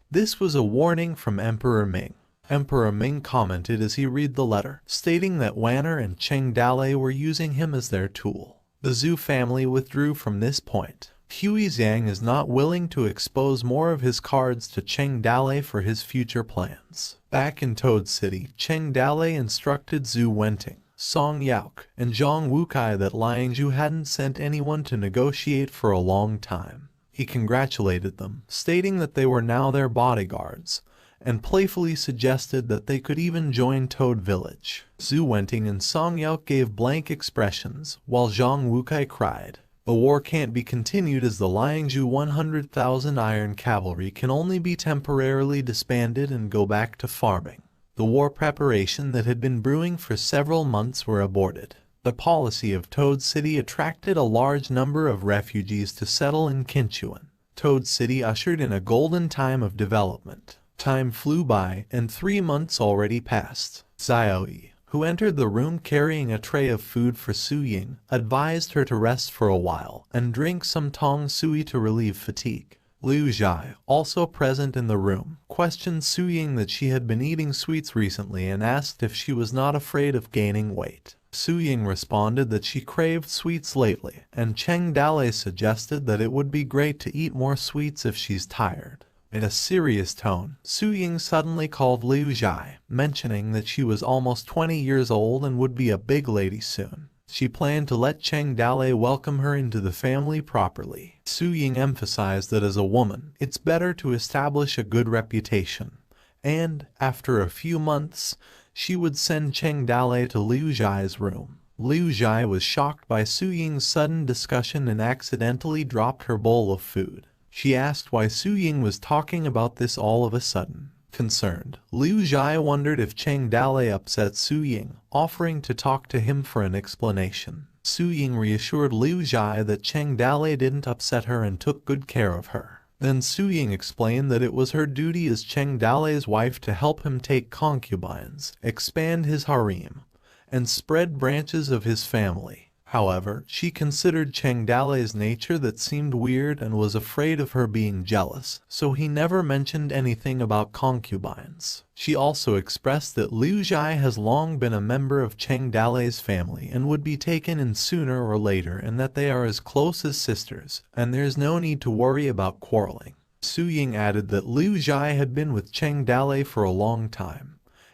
This was a warning from Emperor Ming. Emperor Ming commented as he read the letter, stating that Wanner and Cheng Dale were using him as their tool. The Zhu family withdrew from this point. Hui Zhang is not willing to expose more of his cards to Cheng Dalei for his future plans. Back in Toad City, Cheng Dalei instructed Zhu Wenting, Song Yaok, and Zhang Wukai that Liangzhu hadn't sent anyone to negotiate for a long time. He congratulated them, stating that they were now their bodyguards, and playfully suggested that they could even join Toad Village. Zhu Wenting and Song Yaok gave blank expressions, while Zhang Wukai cried. The war can't be continued as the Liangzhu 100,000 iron cavalry can only be temporarily disbanded and go back to farming. The war preparation that had been brewing for several months were aborted. The policy of Toad City attracted a large number of refugees to settle in Qinchuan. Toad City ushered in a golden time of development. Time flew by, and 3 months already passed. Xiaoyi, who entered the room carrying a tray of food for Su Ying, advised her to rest for a while and drink some tong sui to relieve fatigue. Liu Zhai, also present in the room, questioned Su Ying that she had been eating sweets recently and asked if she was not afraid of gaining weight. Su Ying responded that she craved sweets lately, and Cheng Dalei suggested that it would be great to eat more sweets if she's tired. In a serious tone, Su Ying suddenly called Liu Zhai, mentioning that she was almost 20 years old and would be a big lady soon. She planned to let Cheng Dalei welcome her into the family properly. Su Ying emphasized that as a woman, it's better to establish a good reputation, and, after a few months, she would send Cheng Dalei to Liu Zhai's room. Liu Zhai was shocked by Su Ying's sudden discussion and accidentally dropped her bowl of food. She asked why Su Ying was talking about this all of a sudden. Concerned, Liu Zhai wondered if Cheng Dalei upset Su Ying, offering to talk to him for an explanation. Su Ying reassured Liu Zhai that Cheng Dalei didn't upset her and took good care of her. Then Su Ying explained that it was her duty as Cheng Dalei's wife to help him take concubines, expand his harem, and spread branches of his family. However, she considered Cheng Dalei's nature that seemed weird and was afraid of her being jealous, so he never mentioned anything about concubines. She also expressed that Liu Zhai has long been a member of Cheng Dalei's family and would be taken in sooner or later, and that they are as close as sisters, and there's no need to worry about quarreling. Su Ying added that Liu Zhai had been with Cheng Dalei for a long time,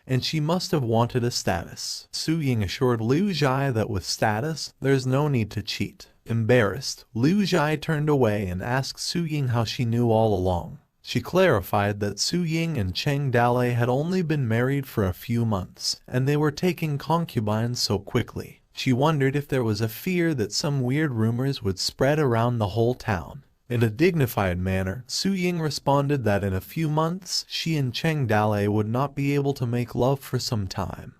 and she must have wanted a status. Su Ying assured Liu Zhai that with status, there's no need to cheat. Embarrassed, Liu Zhai turned away and asked Su Ying how she knew all along. She clarified that Su Ying and Cheng Dalei had only been married for a few months, and they were taking concubines so quickly. She wondered if there was a fear that some weird rumors would spread around the whole town. In a dignified manner, Su Ying responded that in a few months she and Cheng Dalei would not be able to make love for some time,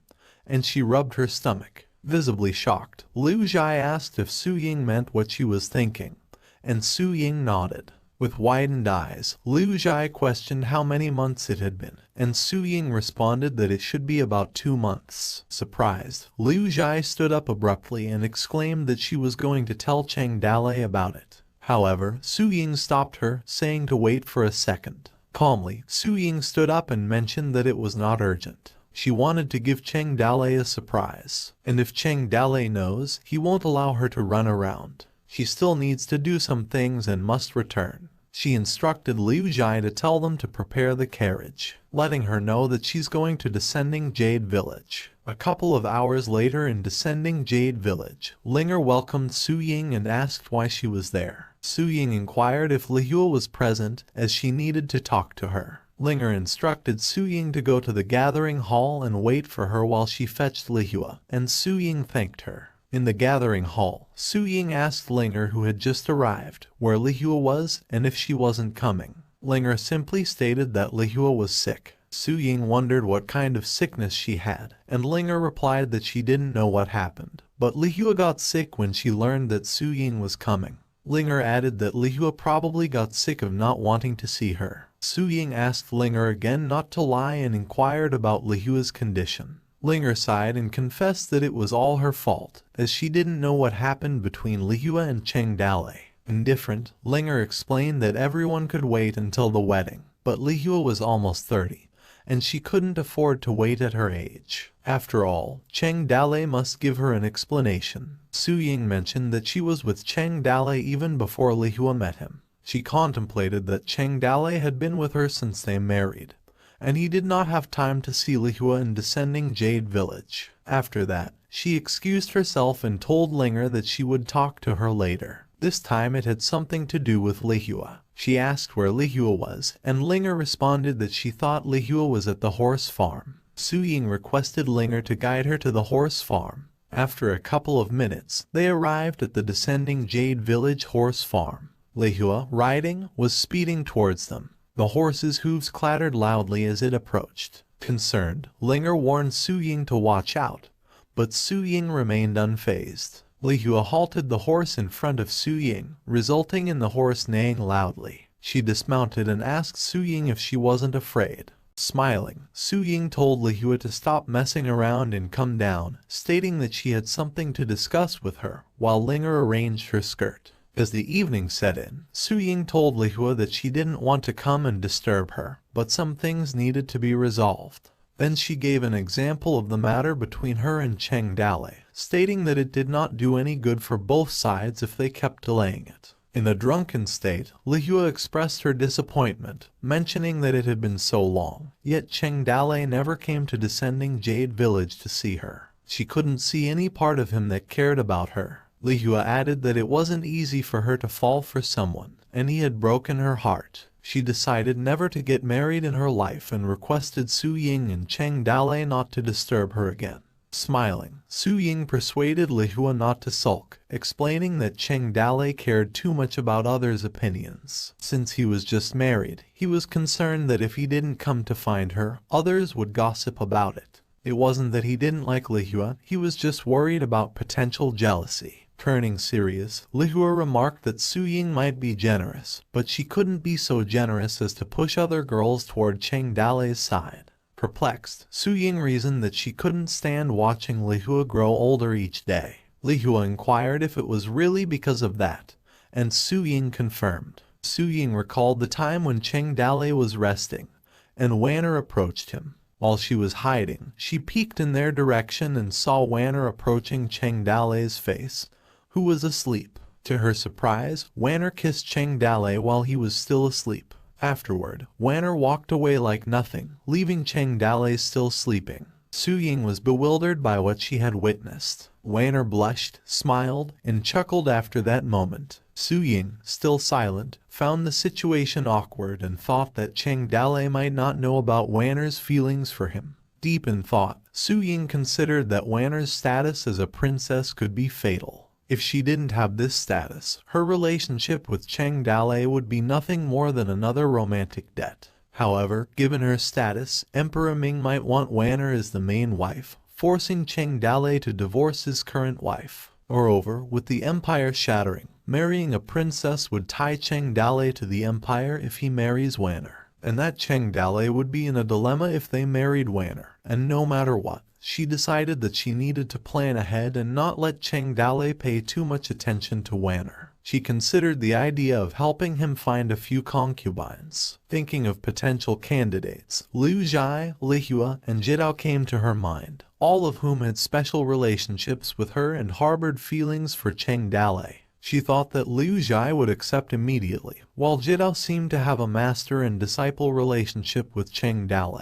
and she rubbed her stomach. Visibly shocked, Liu Zhai asked if Su Ying meant what she was thinking, and Su Ying nodded. With widened eyes, Liu Zhai questioned how many months it had been, and Su Ying responded that it should be about 2 months. Surprised, Liu Zhai stood up abruptly and exclaimed that she was going to tell Cheng Dalei about it. However, Su Ying stopped her, saying to wait for a second. Calmly, Su Ying stood up and mentioned that it was not urgent. She wanted to give Cheng Dalei a surprise, and if Cheng Dalei knows, he won't allow her to run around. She still needs to do some things and must return. She instructed Liu Zhai to tell them to prepare the carriage, letting her know that she's going to Descending Jade Village. A couple of hours later in Descending Jade Village, Linger welcomed Su Ying and asked why she was there. Su Ying inquired if Lihua was present, as she needed to talk to her. Linger instructed Su Ying to go to the gathering hall and wait for her while she fetched Lihua, and Su Ying thanked her. In the gathering hall, Su Ying asked Linger, who had just arrived, where Lihua was and if she wasn't coming. Linger simply stated that Lihua was sick. Su Ying wondered what kind of sickness she had, and Linger replied that she didn't know what happened, but Lihua got sick when she learned that Su Ying was coming. Linger added that Lihua probably got sick of not wanting to see her. Su Ying asked Linger again not to lie and inquired about Lihua's condition. Linger sighed and confessed that it was all her fault, as she didn't know what happened between Lihua and Cheng Dalei. Indifferent, Linger explained that everyone could wait until the wedding, but Lihua was almost 30, and she couldn't afford to wait at her age. After all, Cheng Dale must give her an explanation. Su Ying mentioned that she was with Cheng Dale even before Lihua met him. She contemplated that Cheng Dale had been with her since they married, and he did not have time to see Lihua in descending Jade Village. After that, she excused herself and told Linger that she would talk to her later. This time it had something to do with Lihua. She asked where Lihua was, and Linger responded that she thought Lihua was at the horse farm. Su Ying requested Linger to guide her to the horse farm. After a couple of minutes, they arrived at the descending Jade Village horse farm. Lihua, riding, was speeding towards them. The horse's hooves clattered loudly as it approached. Concerned, Linger warned Su Ying to watch out, but Su Ying remained unfazed. Lihua halted the horse in front of Su Ying, resulting in the horse neighing loudly. She dismounted and asked Su Ying if she wasn't afraid. Smiling, Su Ying told Lihua to stop messing around and come down, stating that she had something to discuss with her, while Linger arranged her skirt. As the evening set in, Su Ying told Lihua that she didn't want to come and disturb her, but some things needed to be resolved. Then she gave an example of the matter between her and Cheng Dale, stating that it did not do any good for both sides if they kept delaying it. In a drunken state, Lihua expressed her disappointment, mentioning that it had been so long, yet Cheng Dale never came to descending Jade Village to see her. She couldn't see any part of him that cared about her. Lihua added that it wasn't easy for her to fall for someone, and he had broken her heart. She decided never to get married in her life and requested Su Ying and Cheng Dale not to disturb her again. Smiling, Su Ying persuaded Lihua not to sulk, explaining that Cheng Dale cared too much about others' opinions. Since he was just married, he was concerned that if he didn't come to find her, others would gossip about it. It wasn't that he didn't like Lihua, he was just worried about potential jealousy. Turning serious, Lihua remarked that Su Ying might be generous, but she couldn't be so generous as to push other girls toward Cheng Dale's side. Perplexed, Su Ying reasoned that she couldn't stand watching Lihua grow older each day. Lihua inquired if it was really because of that, and Su Ying confirmed. Su Ying recalled the time when Cheng Dale was resting, and Wanner approached him. While she was hiding, she peeked in their direction and saw Wanner approaching Cheng Dale's face, who was asleep. To her surprise, Wanner kissed Cheng Dale while he was still asleep. Afterward, Wanner walked away like nothing, leaving Cheng Dale still sleeping. Su Ying was bewildered by what she had witnessed. Wanner blushed, smiled, and chuckled after that moment. Su Ying, still silent, found the situation awkward and thought that Cheng Dale might not know about Wanner's feelings for him. Deep in thought, Su Ying considered that Wanner's status as a princess could be fatal. If she didn't have this status, her relationship with Cheng Dale would be nothing more than another romantic debt. However, given her status, Emperor Ming might want Wanner as the main wife, forcing Cheng Dale to divorce his current wife. Moreover, with the empire shattering, marrying a princess would tie Cheng Dale to the empire if he marries Wanner. And that Cheng Dale would be in a dilemma if they married Wanner, and no matter what. She decided that she needed to plan ahead and not let Cheng Dale pay too much attention to Wanner. She considered the idea of helping him find a few concubines. Thinking of potential candidates, Liu Zhai, Lihua, and Jidao came to her mind, all of whom had special relationships with her and harbored feelings for Cheng Dale. She thought that Liu Zhai would accept immediately, while Jidao seemed to have a master and disciple relationship with Cheng Dale,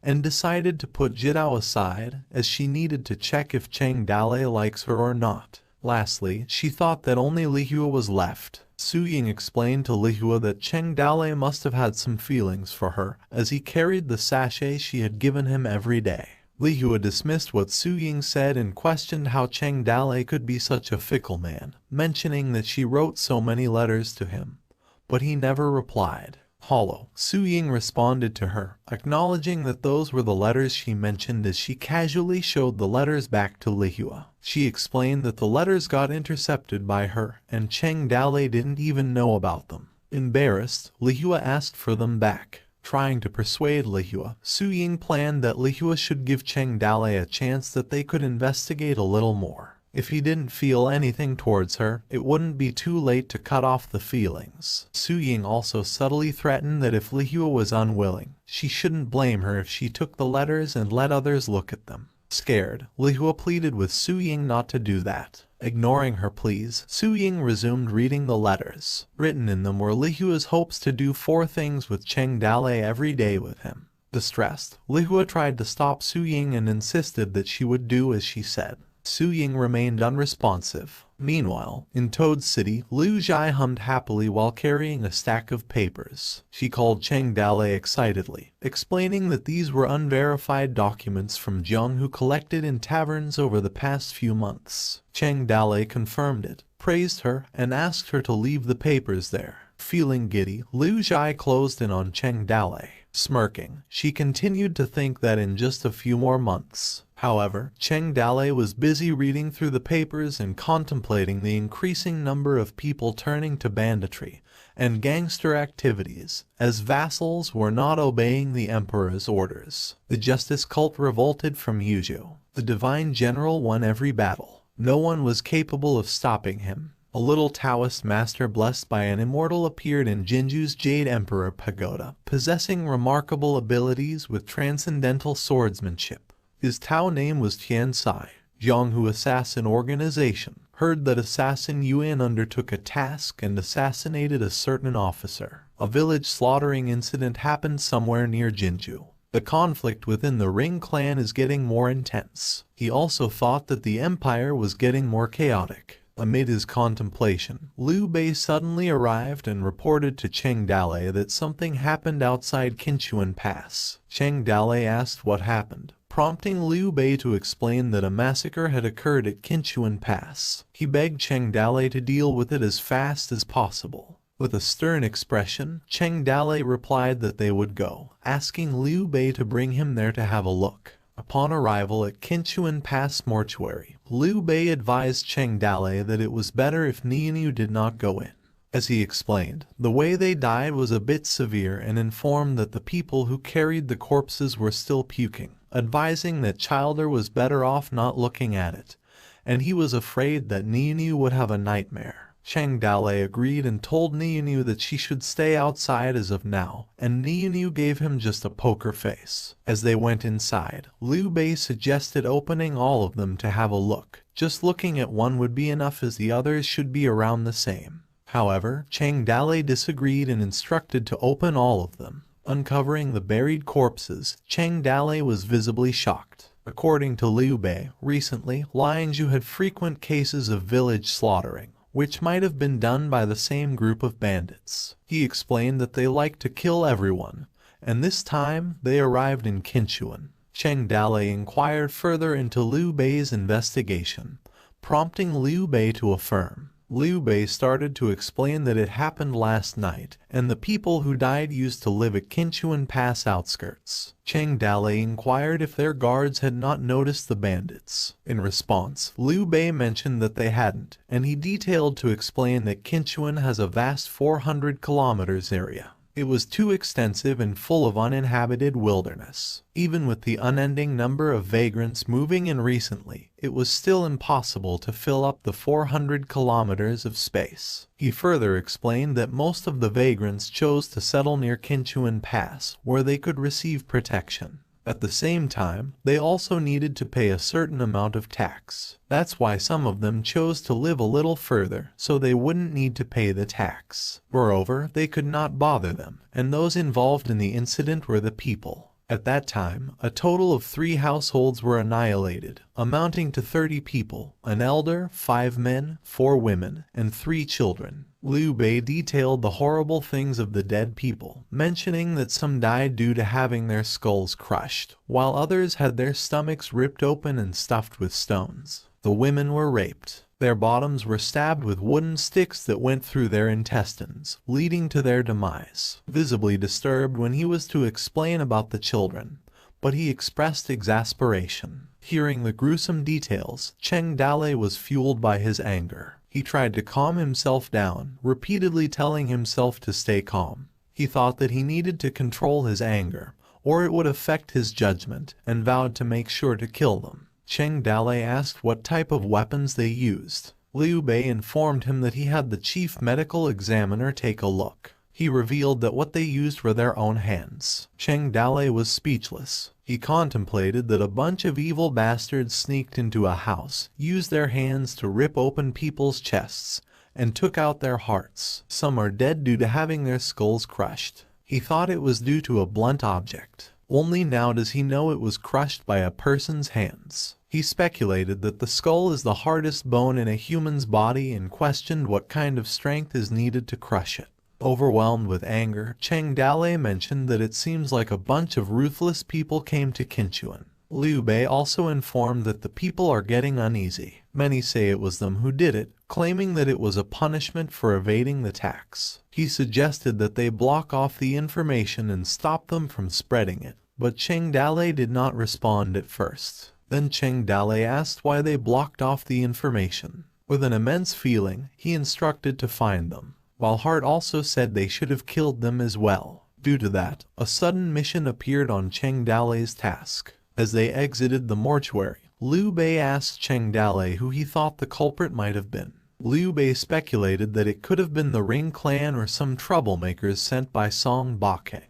and decided to put Jidao aside as she needed to check if Cheng Dale likes her or not. Lastly, she thought that only Lihua was left. Su Ying explained to Lihua that Cheng Dale must have had some feelings for her, as he carried the sachet she had given him every day. Lihua dismissed what Su Ying said and questioned how Cheng Dale could be such a fickle man, mentioning that she wrote so many letters to him, but he never replied. Hollow, Su Ying responded to her, acknowledging that those were the letters she mentioned as she casually showed the letters back to Lihua. She explained that the letters got intercepted by her, and Cheng Dale didn't even know about them. Embarrassed, Lihua asked for them back. Trying to persuade Lihua, Su Ying planned that Lihua should give Cheng Dale a chance that they could investigate a little more. If he didn't feel anything towards her, it wouldn't be too late to cut off the feelings. Su Ying also subtly threatened that if Lihua was unwilling, she shouldn't blame her if she took the letters and let others look at them. Scared, Lihua pleaded with Su Ying not to do that. Ignoring her pleas, Su Ying resumed reading the letters. Written in them were Lihua's hopes to do 4 things with Cheng Dalei every day with him. Distressed, Lihua tried to stop Su Ying and insisted that she would do as she said. Su Ying remained unresponsive. Meanwhile, in Toad City, Liu Zhai hummed happily while carrying a stack of papers. She called Cheng Dalei excitedly, explaining that these were unverified documents from Jiang who collected in taverns over the past few months. Cheng Dalei confirmed it, praised her, and asked her to leave the papers there. Feeling giddy, Liu Zhai closed in on Cheng Dalei. Smirking, she continued to think that in just a few more months. However, Cheng Dalei was busy reading through the papers and contemplating the increasing number of people turning to banditry and gangster activities, as vassals were not obeying the emperor's orders. The justice cult revolted from Yuzhou. The divine general won every battle. No one was capable of stopping him. A little Taoist master blessed by an immortal appeared in Jinju's Jade Emperor Pagoda, possessing remarkable abilities with transcendental swordsmanship. His Tao name was Tian Sai. Jianghu Assassin Organization heard that Assassin Yuan undertook a task and assassinated a certain officer. A village slaughtering incident happened somewhere near Jinju. The conflict within the Ring clan is getting more intense. He also thought that the empire was getting more chaotic. Amid his contemplation, Liu Bei suddenly arrived and reported to Cheng Dalei that something happened outside Qinchuan Pass. Cheng Dalei asked what happened, prompting Liu Bei to explain that a massacre had occurred at Qinchuan Pass. He begged Cheng Dalei to deal with it as fast as possible. With a stern expression, Cheng Dalei replied that they would go, asking Liu Bei to bring him there to have a look. Upon arrival at Qinchuan Pass mortuary, Liu Bei advised Cheng Dalei that it was better if Nianyu did not go in. As he explained, the way they died was a bit severe and informed that the people who carried the corpses were still puking, advising that Childer was better off not looking at it, and he was afraid that Nianyu would have a nightmare. Cheng Dalei agreed and told Nianyu that she should stay outside as of now, and Nianyu gave him just a poker face. As they went inside, Liu Bei suggested opening all of them to have a look. Just looking at one would be enough as the others should be around the same. However, Cheng Dalei disagreed and instructed to open all of them. Uncovering the buried corpses, Cheng Dalei was visibly shocked. According to Liu Bei, recently, Lianzhu had frequent cases of village slaughtering, which might have been done by the same group of bandits. He explained that they liked to kill everyone, and this time they arrived in Qinchuan. Cheng Dalei inquired further into Liu Bei's investigation, prompting Liu Bei to affirm. Liu Bei started to explain that it happened last night, and the people who died used to live at Qinchuan Pass outskirts. Cheng Dalei inquired if their guards had not noticed the bandits. In response, Liu Bei mentioned that they hadn't, and he detailed to explain that Qinchuan has a vast 400 kilometers area. It was too extensive and full of uninhabited wilderness. Even with the unending number of vagrants moving in recently, it was still impossible to fill up the 400 kilometers of space. He further explained that most of the vagrants chose to settle near Qinchuan Pass, where they could receive protection. At the same time, they also needed to pay a certain amount of tax. That's why some of them chose to live a little further, so they wouldn't need to pay the tax. Moreover, they could not bother them, and those involved in the incident were the people. At that time, a total of 3 households were annihilated, amounting to 30 people, an elder, 5 men, 4 women, and 3 children. Liu Bei detailed the horrible things of the dead people, mentioning that some died due to having their skulls crushed, while others had their stomachs ripped open and stuffed with stones. The women were raped. Their bottoms were stabbed with wooden sticks that went through their intestines, leading to their demise. Visibly disturbed when he was to explain about the children, but he expressed exasperation. Hearing the gruesome details, Cheng Dalei was fueled by his anger. He tried to calm himself down, repeatedly telling himself to stay calm. He thought that he needed to control his anger, or it would affect his judgment, and vowed to make sure to kill them. Cheng Dalei asked what type of weapons they used. Liu Bei informed him that he had the chief medical examiner take a look. He revealed that what they used were their own hands. Cheng Dalei was speechless. He contemplated that a bunch of evil bastards sneaked into a house, used their hands to rip open people's chests, and took out their hearts. Some are dead due to having their skulls crushed. He thought it was due to a blunt object. Only now does he know it was crushed by a person's hands. He speculated that the skull is the hardest bone in a human's body and questioned what kind of strength is needed to crush it. Overwhelmed with anger, Cheng Dalei mentioned that it seems like a bunch of ruthless people came to Qinchuan. Liu Bei also informed that the people are getting uneasy. Many say it was them who did it, claiming that it was a punishment for evading the tax. He suggested that they block off the information and stop them from spreading it, but Cheng Dalei did not respond at first. Then Cheng Dalei asked why they blocked off the information. With an immense feeling, he instructed to find them, while Heart also said they should have killed them as well. Due to that, a sudden mission appeared on Cheng Dalei's task. As they exited the mortuary, Liu Bei asked Cheng Dalei who he thought the culprit might have been. Liu Bei speculated that it could have been the Ring clan or some troublemakers sent by Song Bakeng,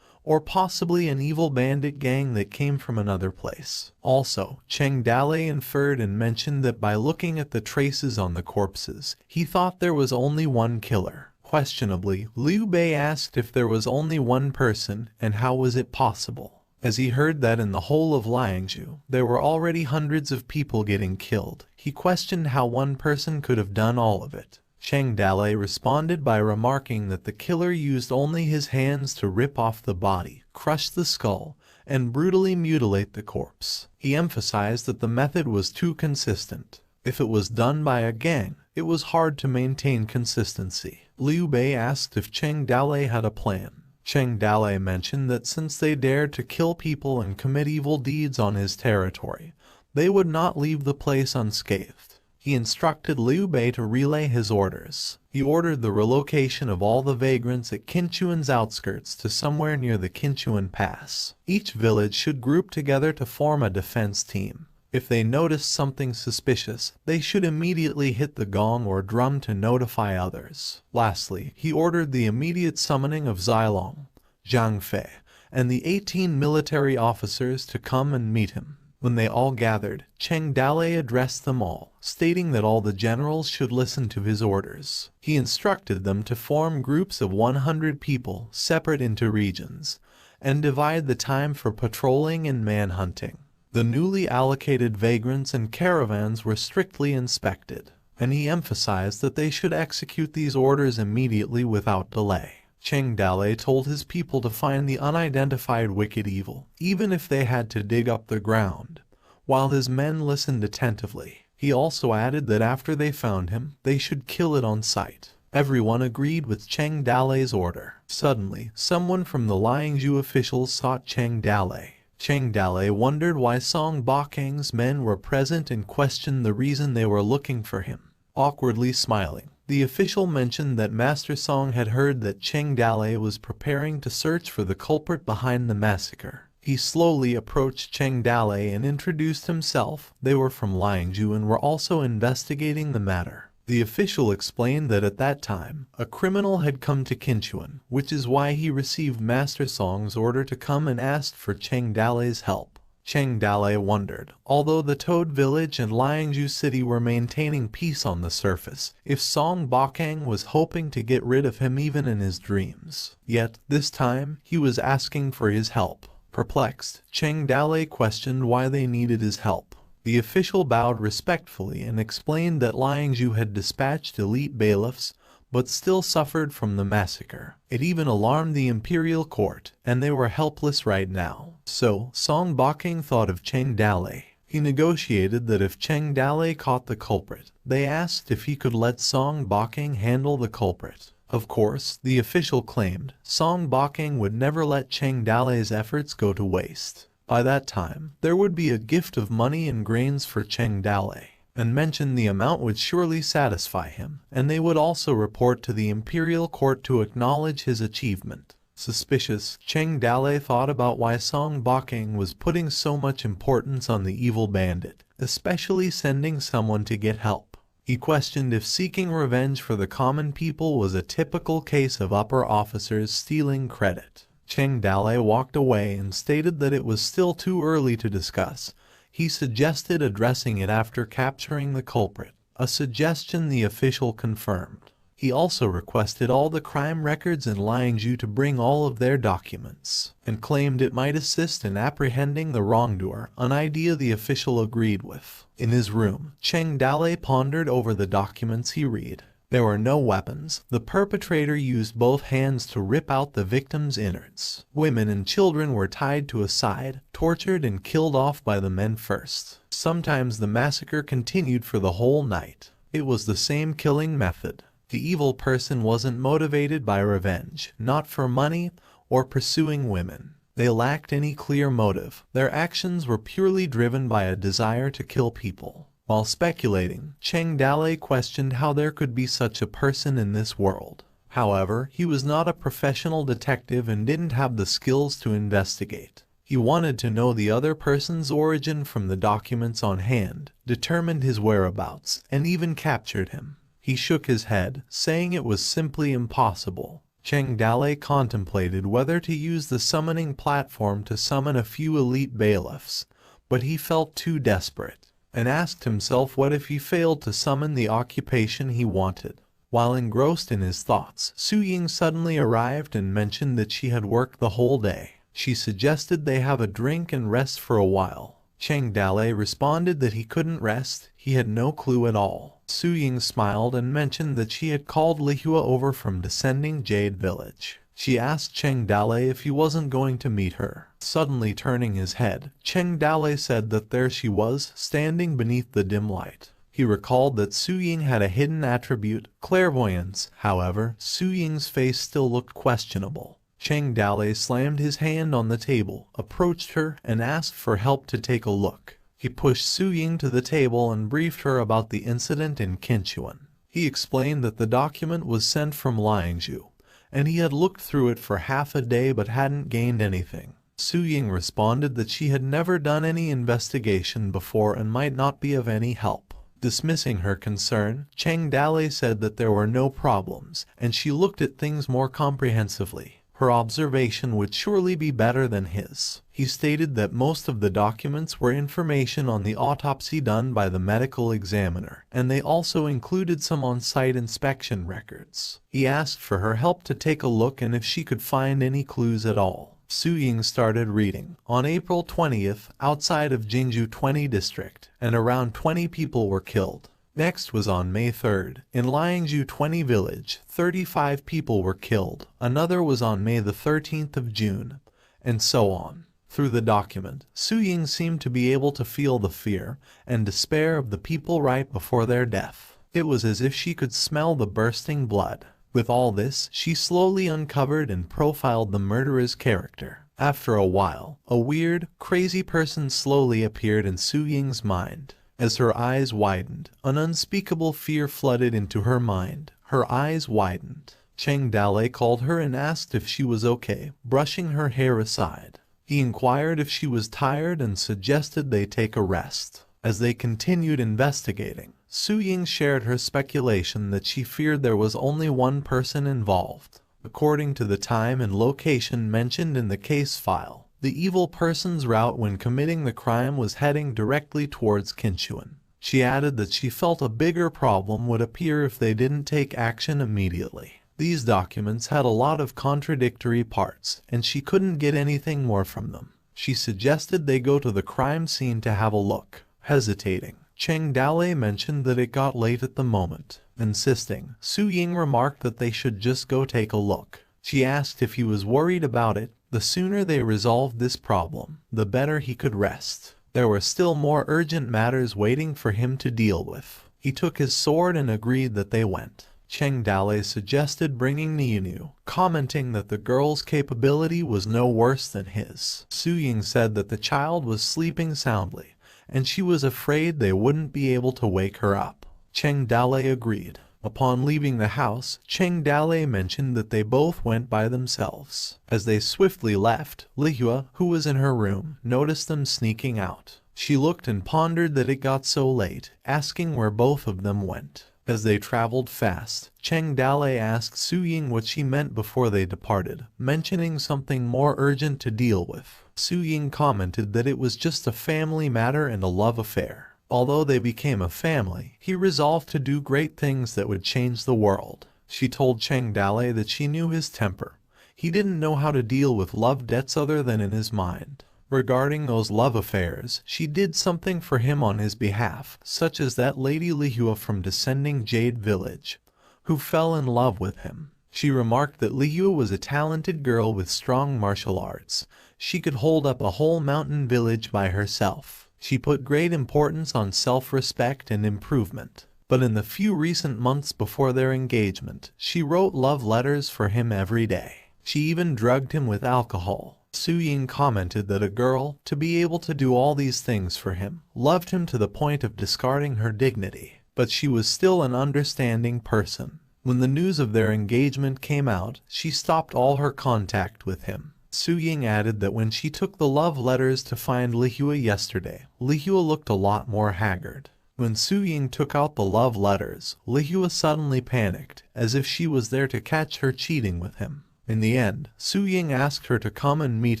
or possibly an evil bandit gang that came from another place. Also, Cheng Dalei inferred and mentioned that by looking at the traces on the corpses, he thought there was only one killer. Questionably, Liu Bei asked if there was only one person and how was it possible. As he heard that in the whole of Liangzhu, there were already hundreds of people getting killed, he questioned how one person could have done all of it. Cheng Dalei responded by remarking that the killer used only his hands to rip off the body, crush the skull, and brutally mutilate the corpse. He emphasized that the method was too consistent. If it was done by a gang, it was hard to maintain consistency. Liu Bei asked if Cheng Dalei had a plan. Cheng Dalei mentioned that since they dared to kill people and commit evil deeds on his territory, they would not leave the place unscathed. He instructed Liu Bei to relay his orders. He ordered the relocation of all the vagrants at Qinchuan's outskirts to somewhere near the Qinchuan Pass. Each village should group together to form a defense team. If they noticed something suspicious, they should immediately hit the gong or drum to notify others. Lastly, he ordered the immediate summoning of Zilong, Zhang Fei, and the 18 military officers to come and meet him. When they all gathered, Cheng Dalei addressed them all, stating that all the generals should listen to his orders. He instructed them to form groups of 100 people, separate into regions, and divide the time for patrolling and manhunting. The newly allocated vagrants and caravans were strictly inspected, and he emphasized that they should execute these orders immediately without delay. Cheng Dalei told his people to find the unidentified wicked evil, even if they had to dig up the ground. While his men listened attentively, he also added that after they found him, they should kill it on sight. Everyone agreed with Cheng Dalei's order. Suddenly, someone from the Liangzhu officials sought Cheng Dalei. Cheng Dalei wondered why Song Bakeng's men were present and questioned the reason they were looking for him. Awkwardly smiling, the official mentioned that Master Song had heard that Cheng Dalei was preparing to search for the culprit behind the massacre. He slowly approached Cheng Dalei and introduced himself. They were from Liangzhu and were also investigating the matter. The official explained that at that time, a criminal had come to Qinchuan, which is why he received Master Song's order to come and asked for Cheng Dalei's help. Cheng Dalei wondered, although the Toad Village and Liangzhu City were maintaining peace on the surface, if Song Bakeng was hoping to get rid of him even in his dreams. Yet, this time, he was asking for his help. Perplexed, Cheng Dalei questioned why they needed his help. The official bowed respectfully and explained that Liangzhu had dispatched elite bailiffs, but still suffered from the massacre. It even alarmed the imperial court, and they were helpless right now. So, Song Bakeng thought of Cheng Dalei. He negotiated that if Cheng Dalei caught the culprit, they asked if he could let Song Bakeng handle the culprit. Of course, the official claimed, Song Bakeng would never let Cheng Dalei's efforts go to waste. By that time, there would be a gift of money and grains for Cheng Dalei, and mentioned the amount would surely satisfy him, and they would also report to the imperial court to acknowledge his achievement. Suspicious, Cheng Dale thought about why Song Bakeng was putting so much importance on the evil bandit, especially sending someone to get help. He questioned if seeking revenge for the common people was a typical case of upper officers stealing credit. Cheng Dale walked away and stated that it was still too early to discuss. He suggested addressing it after capturing the culprit, a suggestion the official confirmed. He also requested all the crime records in Liangju to bring all of their documents, and claimed it might assist in apprehending the wrongdoer, an idea the official agreed with. In his room, Cheng Dale pondered over the documents he read. There were no weapons. The perpetrator used both hands to rip out the victim's innards. Women and children were tied to a side, tortured and killed off by the men first. Sometimes the massacre continued for the whole night. It was the same killing method. The evil person wasn't motivated by revenge, not for money or pursuing women. They lacked any clear motive. Their actions were purely driven by a desire to kill people. While speculating, Cheng Dale questioned how there could be such a person in this world. However, he was not a professional detective and didn't have the skills to investigate. He wanted to know the other person's origin from the documents on hand, determined his whereabouts, and even captured him. He shook his head, saying it was simply impossible. Cheng Dale contemplated whether to use the summoning platform to summon a few elite bailiffs, but he felt too desperate, and asked himself what if he failed to summon the occupation he wanted. While engrossed in his thoughts, Su Ying suddenly arrived and mentioned that she had worked the whole day. She suggested they have a drink and rest for a while. Cheng Dale responded that he couldn't rest, he had no clue at all. Su Ying smiled and mentioned that she had called Lihua over from Descending Jade Village. She asked Cheng Dale if he wasn't going to meet her. Suddenly turning his head, Cheng Dale said that there she was, standing beneath the dim light. He recalled that Su Ying had a hidden attribute, clairvoyance. However, Su Ying's face still looked questionable. Cheng Dale slammed his hand on the table, approached her, and asked for help to take a look. He pushed Su Ying to the table and briefed her about the incident in Qinchuan. He explained that the document was sent from Liangju, and he had looked through it for half a day but hadn't gained anything. Su Ying responded that she had never done any investigation before and might not be of any help. Dismissing her concern, Cheng Dale said that there were no problems, and she looked at things more comprehensively. Her observation would surely be better than his. He stated that most of the documents were information on the autopsy done by the medical examiner, and they also included some on-site inspection records. He asked for her help to take a look and if she could find any clues at all. Su Ying started reading. On April 20th, outside of Jingju 20 district, and around 20 people were killed. Next was on May 3rd, in Liangju 20 village, 35 people were killed. Another was on May the 13th of June, and so on. Through the document, Su Ying seemed to be able to feel the fear and despair of the people right before their death. It was as if she could smell the bursting blood. With all this, she slowly uncovered and profiled the murderer's character. After a while, a weird, crazy person slowly appeared in Su Ying's mind. As her eyes widened, an unspeakable fear flooded into her mind. Her eyes widened. Cheng Dale called her and asked if she was okay, brushing her hair aside. He inquired if she was tired and suggested they take a rest. As they continued investigating, Su Ying shared her speculation that she feared there was only one person involved. According to the time and location mentioned in the case file, the evil person's route when committing the crime was heading directly towards Qinchuan. She added that she felt a bigger problem would appear if they didn't take action immediately. These documents had a lot of contradictory parts, and she couldn't get anything more from them. She suggested they go to the crime scene to have a look. Hesitating, Cheng Dale mentioned that it got late at the moment. Insisting, Su Ying remarked that they should just go take a look. She asked if he was worried about it. The sooner they resolved this problem, the better he could rest. There were still more urgent matters waiting for him to deal with. He took his sword and agreed that they went. Cheng Dale suggested bringing Nianu, commenting that the girl's capability was no worse than his. Su Ying said that the child was sleeping soundly, and she was afraid they wouldn't be able to wake her up. Cheng Dale agreed. Upon leaving the house, Cheng Dale mentioned that they both went by themselves. As they swiftly left, Lihua, who was in her room, noticed them sneaking out. She looked and pondered that it got so late, asking where both of them went. As they traveled fast, Cheng Dale asked Su Ying what she meant before they departed, mentioning something more urgent to deal with. Su Ying commented that it was just a family matter and a love affair. Although they became a family, he resolved to do great things that would change the world. She told Cheng Dale that she knew his temper. He didn't know how to deal with love debts other than in his mind. Regarding those love affairs, she did something for him on his behalf, such as that Lady Lihua from Descending Jade Village, who fell in love with him. She remarked that Lihua was a talented girl with strong martial arts. She could hold up a whole mountain village by herself. She put great importance on self-respect and improvement. But in the few recent months before their engagement, she wrote love letters for him every day. She even drugged him with alcohol. Su Ying commented that a girl, to be able to do all these things for him, loved him to the point of discarding her dignity. But she was still an understanding person. When the news of their engagement came out, she stopped all her contact with him. Su Ying added that when she took the love letters to find Lihua yesterday, Lihua looked a lot more haggard. When Su Ying took out the love letters, Lihua suddenly panicked, as if she was there to catch her cheating with him. In the end, Su Ying asked her to come and meet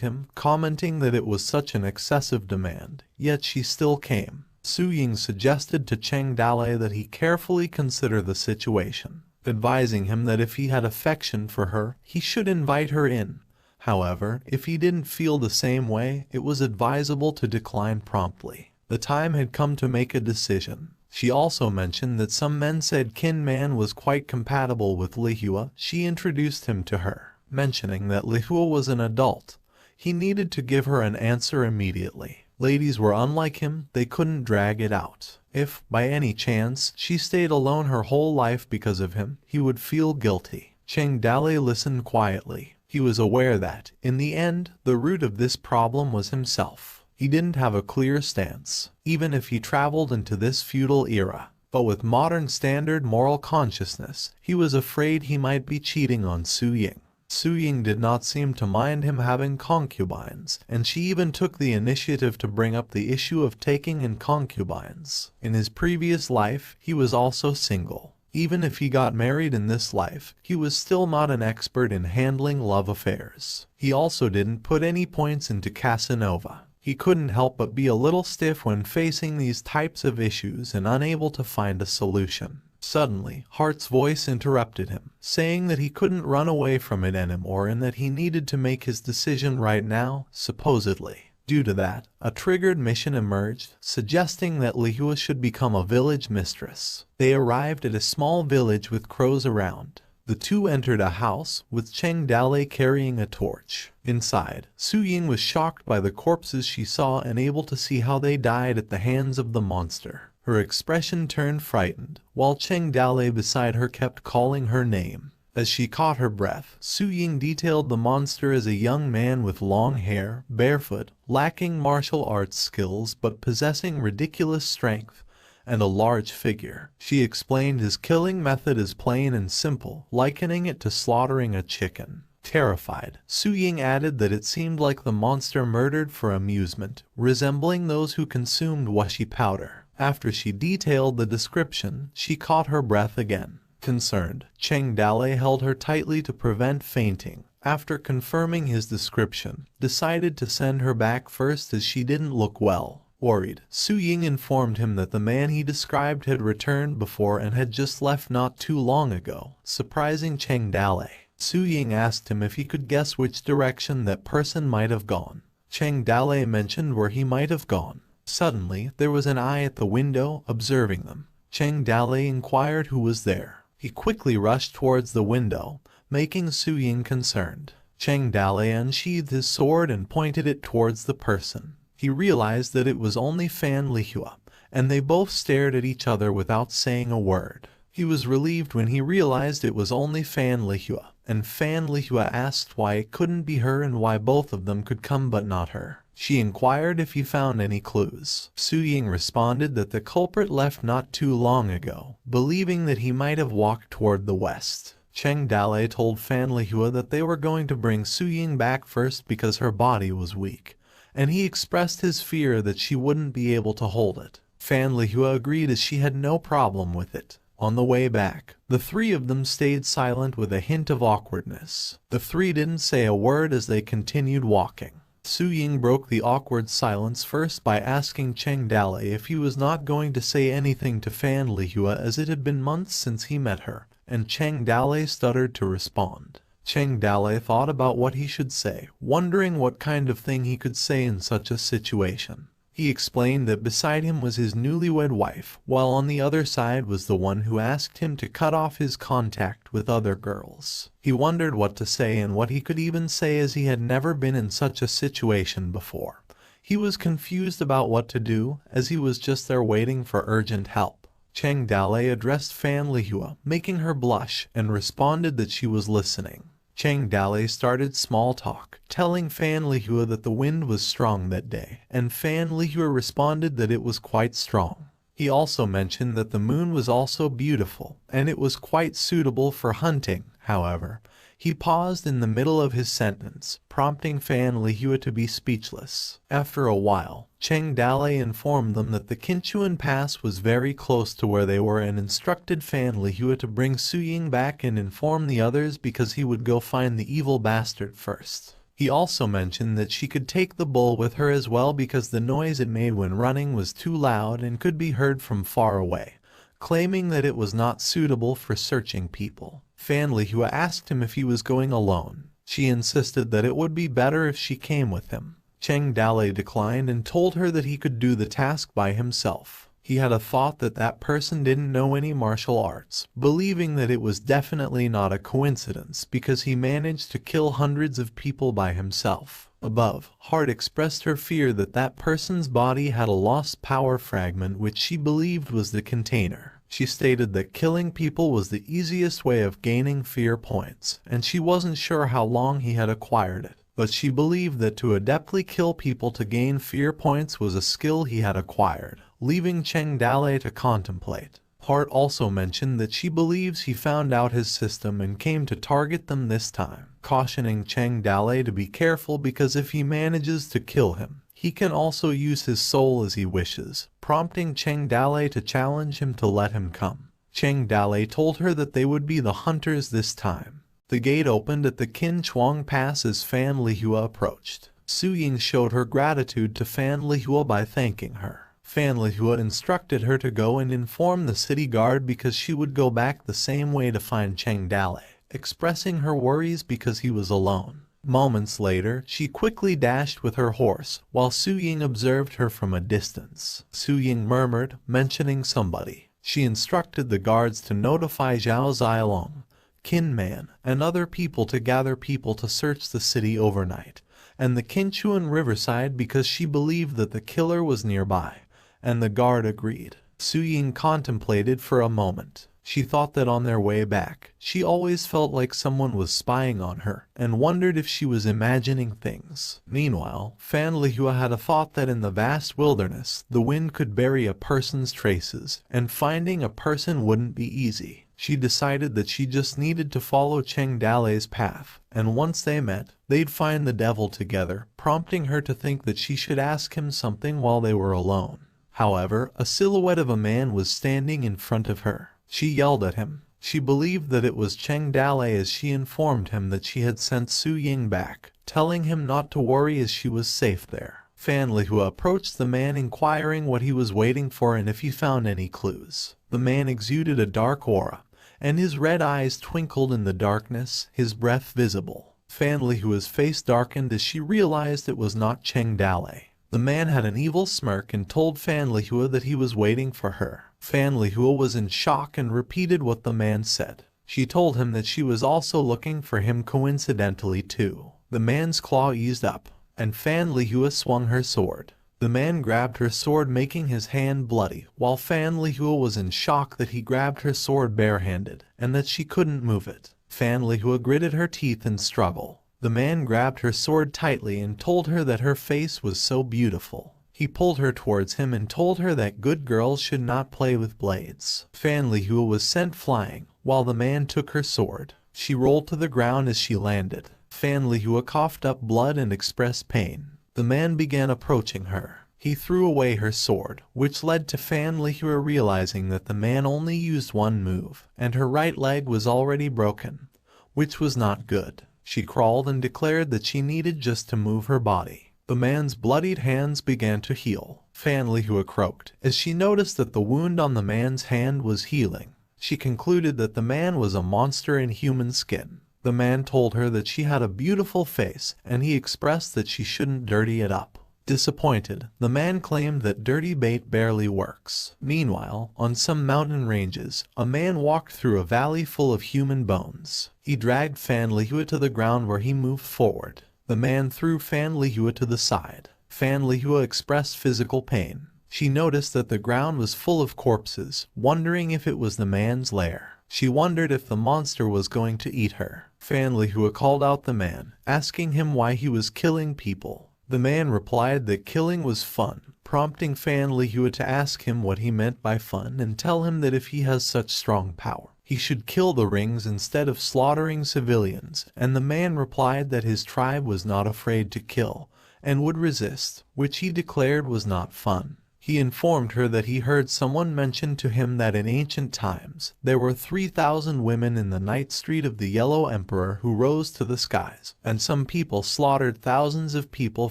him, commenting that it was such an excessive demand, yet she still came. Su Ying suggested to Cheng Dale that he carefully consider the situation, advising him that if he had affection for her, he should invite her in. However, if he didn't feel the same way, it was advisable to decline promptly. The time had come to make a decision. She also mentioned that some men said Kin Man was quite compatible with Lihua. She introduced him to her, mentioning that Lihua was an adult. He needed to give her an answer immediately. Ladies were unlike him, they couldn't drag it out. If, by any chance, she stayed alone her whole life because of him, he would feel guilty. Cheng Dale listened quietly. He was aware that, in the end, the root of this problem was himself. He didn't have a clear stance, even if he traveled into this feudal era. But with modern standard moral consciousness, he was afraid he might be cheating on Su Ying. Su Ying did not seem to mind him having concubines, and she even took the initiative to bring up the issue of taking in concubines. In his previous life, he was also single. Even if he got married in this life, he was still not an expert in handling love affairs. He also didn't put any points into Casanova. He couldn't help but be a little stiff when facing these types of issues and unable to find a solution. Suddenly, Hart's voice interrupted him, saying that he couldn't run away from it anymore and that he needed to make his decision right now, supposedly. Due to that, a triggered mission emerged, suggesting that Lihua should become a village mistress. They arrived at a small village with crows around. The two entered a house, with Cheng Dale carrying a torch. Inside, Su Ying was shocked by the corpses she saw and able to see how they died at the hands of the monster. Her expression turned frightened, while Cheng Dale beside her kept calling her name. As she caught her breath, Su Ying detailed the monster as a young man with long hair, barefoot, lacking martial arts skills but possessing ridiculous strength, and a large figure. She explained his killing method as plain and simple, likening it to slaughtering a chicken. Terrified, Su Ying added that it seemed like the monster murdered for amusement, resembling those who consumed washi powder. After she detailed the description, she caught her breath again. Concerned, Cheng Dale held her tightly to prevent fainting. After confirming his description, decided to send her back first as she didn't look well. Worried, Su Ying informed him that the man he described had returned before and had just left not too long ago, surprising Cheng Dale. Su Ying asked him if he could guess which direction that person might have gone. Cheng Dale mentioned where he might have gone. Suddenly, there was an eye at the window, observing them. Cheng Dale inquired who was there. He quickly rushed towards the window, making Su Ying concerned. Cheng Dale unsheathed his sword and pointed it towards the person. He realized that it was only Fan Lihua, and they both stared at each other without saying a word. He was relieved when he realized it was only Fan Lihua, and Fan Lihua asked why it couldn't be her and why both of them could come but not her. She inquired if he found any clues. Su Ying responded that the culprit left not too long ago, believing that he might have walked toward the west. Cheng Dalei told Fan Lihua that they were going to bring Su Ying back first because her body was weak, and he expressed his fear that she wouldn't be able to hold it. Fan Lihua agreed as she had no problem with it. On the way back, the three of them stayed silent with a hint of awkwardness. The three didn't say a word as they continued walking. Su Ying broke the awkward silence first by asking Cheng Dalei if he was not going to say anything to Fan Lihua as it had been months since he met her, and Cheng Dalei stuttered to respond. Cheng Dalei thought about what he should say, wondering what kind of thing he could say in such a situation. He explained that beside him was his newlywed wife, while on the other side was the one who asked him to cut off his contact with other girls. He wondered what to say and what he could even say as he had never been in such a situation before. He was confused about what to do as he was just there waiting for urgent help. Cheng Dalei addressed Fan Lihua, making her blush, and responded that she was listening. Cheng Dalei started small talk, telling Fan Lihua that the wind was strong that day, and Fan Lihua responded that it was quite strong. He also mentioned that the moon was also beautiful, and it was quite suitable for hunting. However, he paused in the middle of his sentence, prompting Fan Lihua to be speechless. After a while, Cheng Dalei informed them that the Qinchuan Pass was very close to where they were and instructed Fan Lihua to bring Su Ying back and inform the others because he would go find the evil bastard first. He also mentioned that she could take the bull with her as well because the noise it made when running was too loud and could be heard from far away, claiming that it was not suitable for searching people. Fan Lihua asked him if he was going alone. She insisted that it would be better if she came with him. Cheng Dalei declined and told her that he could do the task by himself. He had a thought that that person didn't know any martial arts, believing that it was definitely not a coincidence because he managed to kill hundreds of people by himself. Above, Heart expressed her fear that that person's body had a lost power fragment which she believed was the container. She stated that killing people was the easiest way of gaining fear points, and she wasn't sure how long he had acquired it, but she believed that to adeptly kill people to gain fear points was a skill he had acquired, leaving Cheng Dalei to contemplate. Heart also mentioned that she believes he found out his system and came to target them this time, cautioning Cheng Dalei to be careful because if he manages to kill him, he can also use his soul as he wishes, prompting Cheng Dalei to challenge him to let him come. Cheng Dalei told her that they would be the hunters this time. The gate opened at the Qin Chuang Pass as Fan Lihua approached. Su Ying showed her gratitude to Fan Lihua by thanking her. Fan Lihua instructed her to go and inform the city guard because she would go back the same way to find Cheng Dalei, expressing her worries because he was alone. Moments later, she quickly dashed with her horse, while Su Ying observed her from a distance. Su Ying murmured, mentioning somebody. She instructed the guards to notify Zhao Zilong, Qin Man, and other people to gather people to search the city overnight, and the Qinchuan riverside because she believed that the killer was nearby, and the guard agreed. Su Ying contemplated for a moment. She thought that on their way back, she always felt like someone was spying on her, and wondered if she was imagining things. Meanwhile, Fan Lihua had a thought that in the vast wilderness, the wind could bury a person's traces, and finding a person wouldn't be easy. She decided that she just needed to follow Cheng Dalei's path, and once they met, they'd find the devil together, prompting her to think that she should ask him something while they were alone. However, a silhouette of a man was standing in front of her. She yelled at him. She believed that it was Cheng Dalei as she informed him that she had sent Su Ying back, telling him not to worry as she was safe there. Fan Lihua approached the man inquiring what he was waiting for and if he found any clues. The man exuded a dark aura, and his red eyes twinkled in the darkness, his breath visible. Fan Lihua's face darkened as she realized it was not Cheng Dalei. The man had an evil smirk and told Fan Lihua that he was waiting for her. Fan Lihua was in shock and repeated what the man said. She told him that she was also looking for him coincidentally too. The man's claw eased up, and Fan Lihua swung her sword. The The man grabbed her sword, making his hand bloody, while Fan Lihua was in shock that he grabbed her sword barehanded, and that she couldn't move it. Fan Lihua gritted her teeth in struggle. The man grabbed her sword tightly and told her that her face was so beautiful. He pulled her towards him and told her that good girls should not play with blades. Fan Lihua was sent flying, while the man took her sword. She rolled to the ground as she landed. Fan Lihua coughed up blood and expressed pain. The man began approaching her. He threw away her sword, which led to Fan Lihua realizing that the man only used one move, and her right leg was already broken, which was not good. She crawled and declared that she needed just to move her body. The man's bloodied hands began to heal. Fan Lihua croaked as she noticed that the wound on the man's hand was healing. She concluded that the man was a monster in human skin. The man told her that she had a beautiful face, and he expressed that she shouldn't dirty it up. Disappointed, the man claimed that dirty bait barely works. Meanwhile, on some mountain ranges, a man walked through a valley full of human bones. He dragged Fan Lihua to the ground where he moved forward. The man threw Fan Lihua to the side. Fan Lihua expressed physical pain. She noticed that the ground was full of corpses, wondering if it was the man's lair. She wondered if the monster was going to eat her. Fan Lihua called out the man, asking him why he was killing people. The man replied that killing was fun, prompting Fan Lihua to ask him what he meant by fun and tell him that if he has such strong power, he should kill the rings instead of slaughtering civilians, and the man replied that his tribe was not afraid to kill and would resist, which he declared was not fun. He informed her that he heard someone mention to him that in ancient times there were 3,000 women in the night street of the Yellow Emperor who rose to the skies, and some people slaughtered thousands of people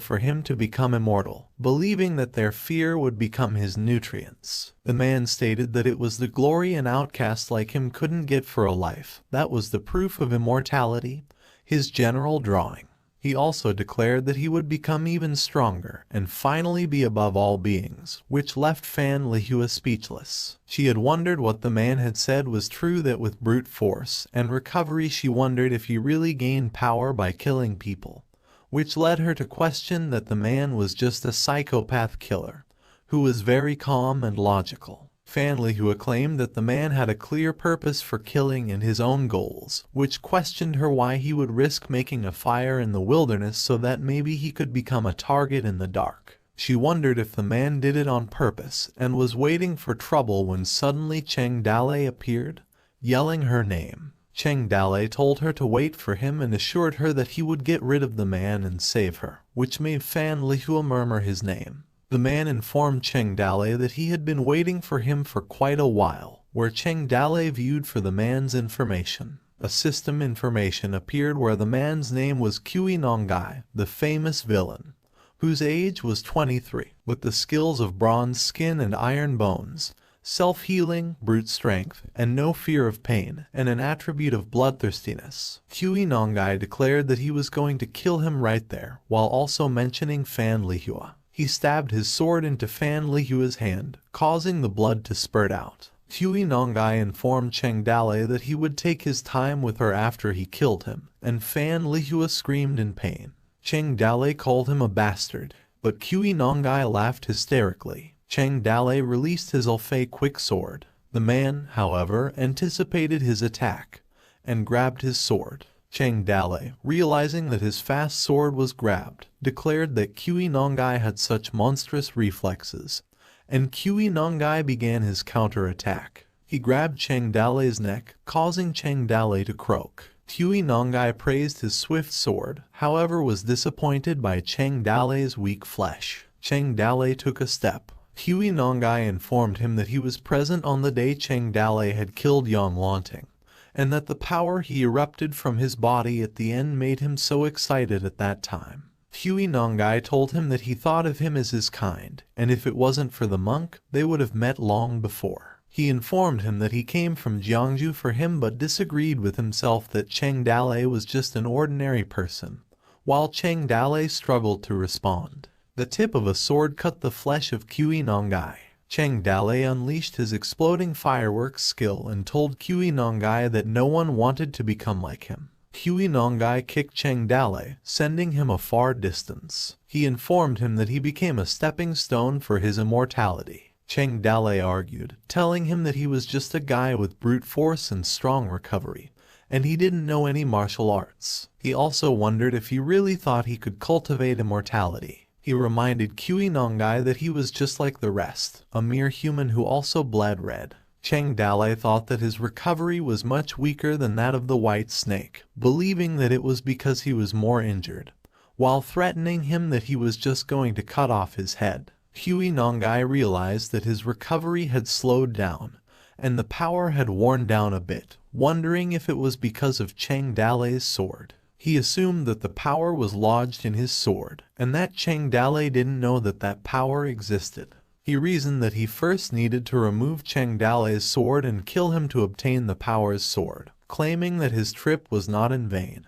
for him to become immortal, believing that their fear would become his nutrients. The man stated that it was the glory an outcast like him couldn't get for a life. That was the proof of immortality, his general drawing. He also declared that he would become even stronger and finally be above all beings, which left Fan Lihua speechless. She had wondered what the man had said was true, that with brute force and recovery she wondered if he really gained power by killing people, which led her to question that the man was just a psychopath killer, who was very calm and logical. Fan Lihua claimed that the man had a clear purpose for killing and his own goals, which questioned her why he would risk making a fire in the wilderness so that maybe he could become a target in the dark. She wondered if the man did it on purpose and was waiting for trouble when suddenly Cheng Dale appeared, yelling her name. Cheng Dale told her to wait for him and assured her that he would get rid of the man and save her, which made Fan Lihua murmur his name. The man informed Cheng Dale that he had been waiting for him for quite a while, where Cheng Dale viewed for the man's information. A system information appeared where the man's name was Kui Nongai, the famous villain, whose age was 23, with the skills of bronze skin and iron bones, self-healing, brute strength, and no fear of pain, and an attribute of bloodthirstiness. Kui Nongai declared that he was going to kill him right there, while also mentioning Fan Lihua. He stabbed his sword into Fan Lihua's hand, causing the blood to spurt out. Kui Nongai informed Cheng Dale that he would take his time with her after he killed him, and Fan Lihua screamed in pain. Cheng Dale called him a bastard, but Kui Nongai laughed hysterically. Cheng Dale released his Alfei quick sword. The man, however, anticipated his attack, and grabbed his sword. Cheng Dale, realizing that his fast sword was grabbed, declared that Kui Nongai had such monstrous reflexes, and Kui Nongai began his counterattack. He grabbed Cheng Dale's neck, causing Cheng Dale to croak. Kui Nongai praised his swift sword, however was disappointed by Cheng Dale's weak flesh. Cheng Dale took a step. Kui Nongai informed him that he was present on the day Cheng Dale had killed Yang Lanting, and that the power he erupted from his body at the end made him so excited at that time. Kui Nongai told him that he thought of him as his kind, and if it wasn't for the monk, they would have met long before. He informed him that he came from Jiangju for him but disagreed with himself that Cheng Dale was just an ordinary person, while Cheng Dale struggled to respond. The tip of a sword cut the flesh of Kui Nongai. Cheng Dale unleashed his exploding fireworks skill and told Kui Nongai that no one wanted to become like him. Huey Nongai kicked Cheng Dale, sending him a far distance. He informed him that he became a stepping stone for his immortality. Cheng Dale argued, telling him that he was just a guy with brute force and strong recovery, and he didn't know any martial arts. He also wondered if he really thought he could cultivate immortality. He reminded Huey Nongai that he was just like the rest, a mere human who also bled red. Cheng Dale thought that his recovery was much weaker than that of the white snake, believing that it was because he was more injured, while threatening him that he was just going to cut off his head. Huey Nongai realized that his recovery had slowed down, and the power had worn down a bit, wondering if it was because of Cheng Dale's sword. He assumed that the power was lodged in his sword, and that Cheng Dale didn't know that that power existed. He reasoned that he first needed to remove Cheng Dale's sword and kill him to obtain the power's sword, claiming that his trip was not in vain,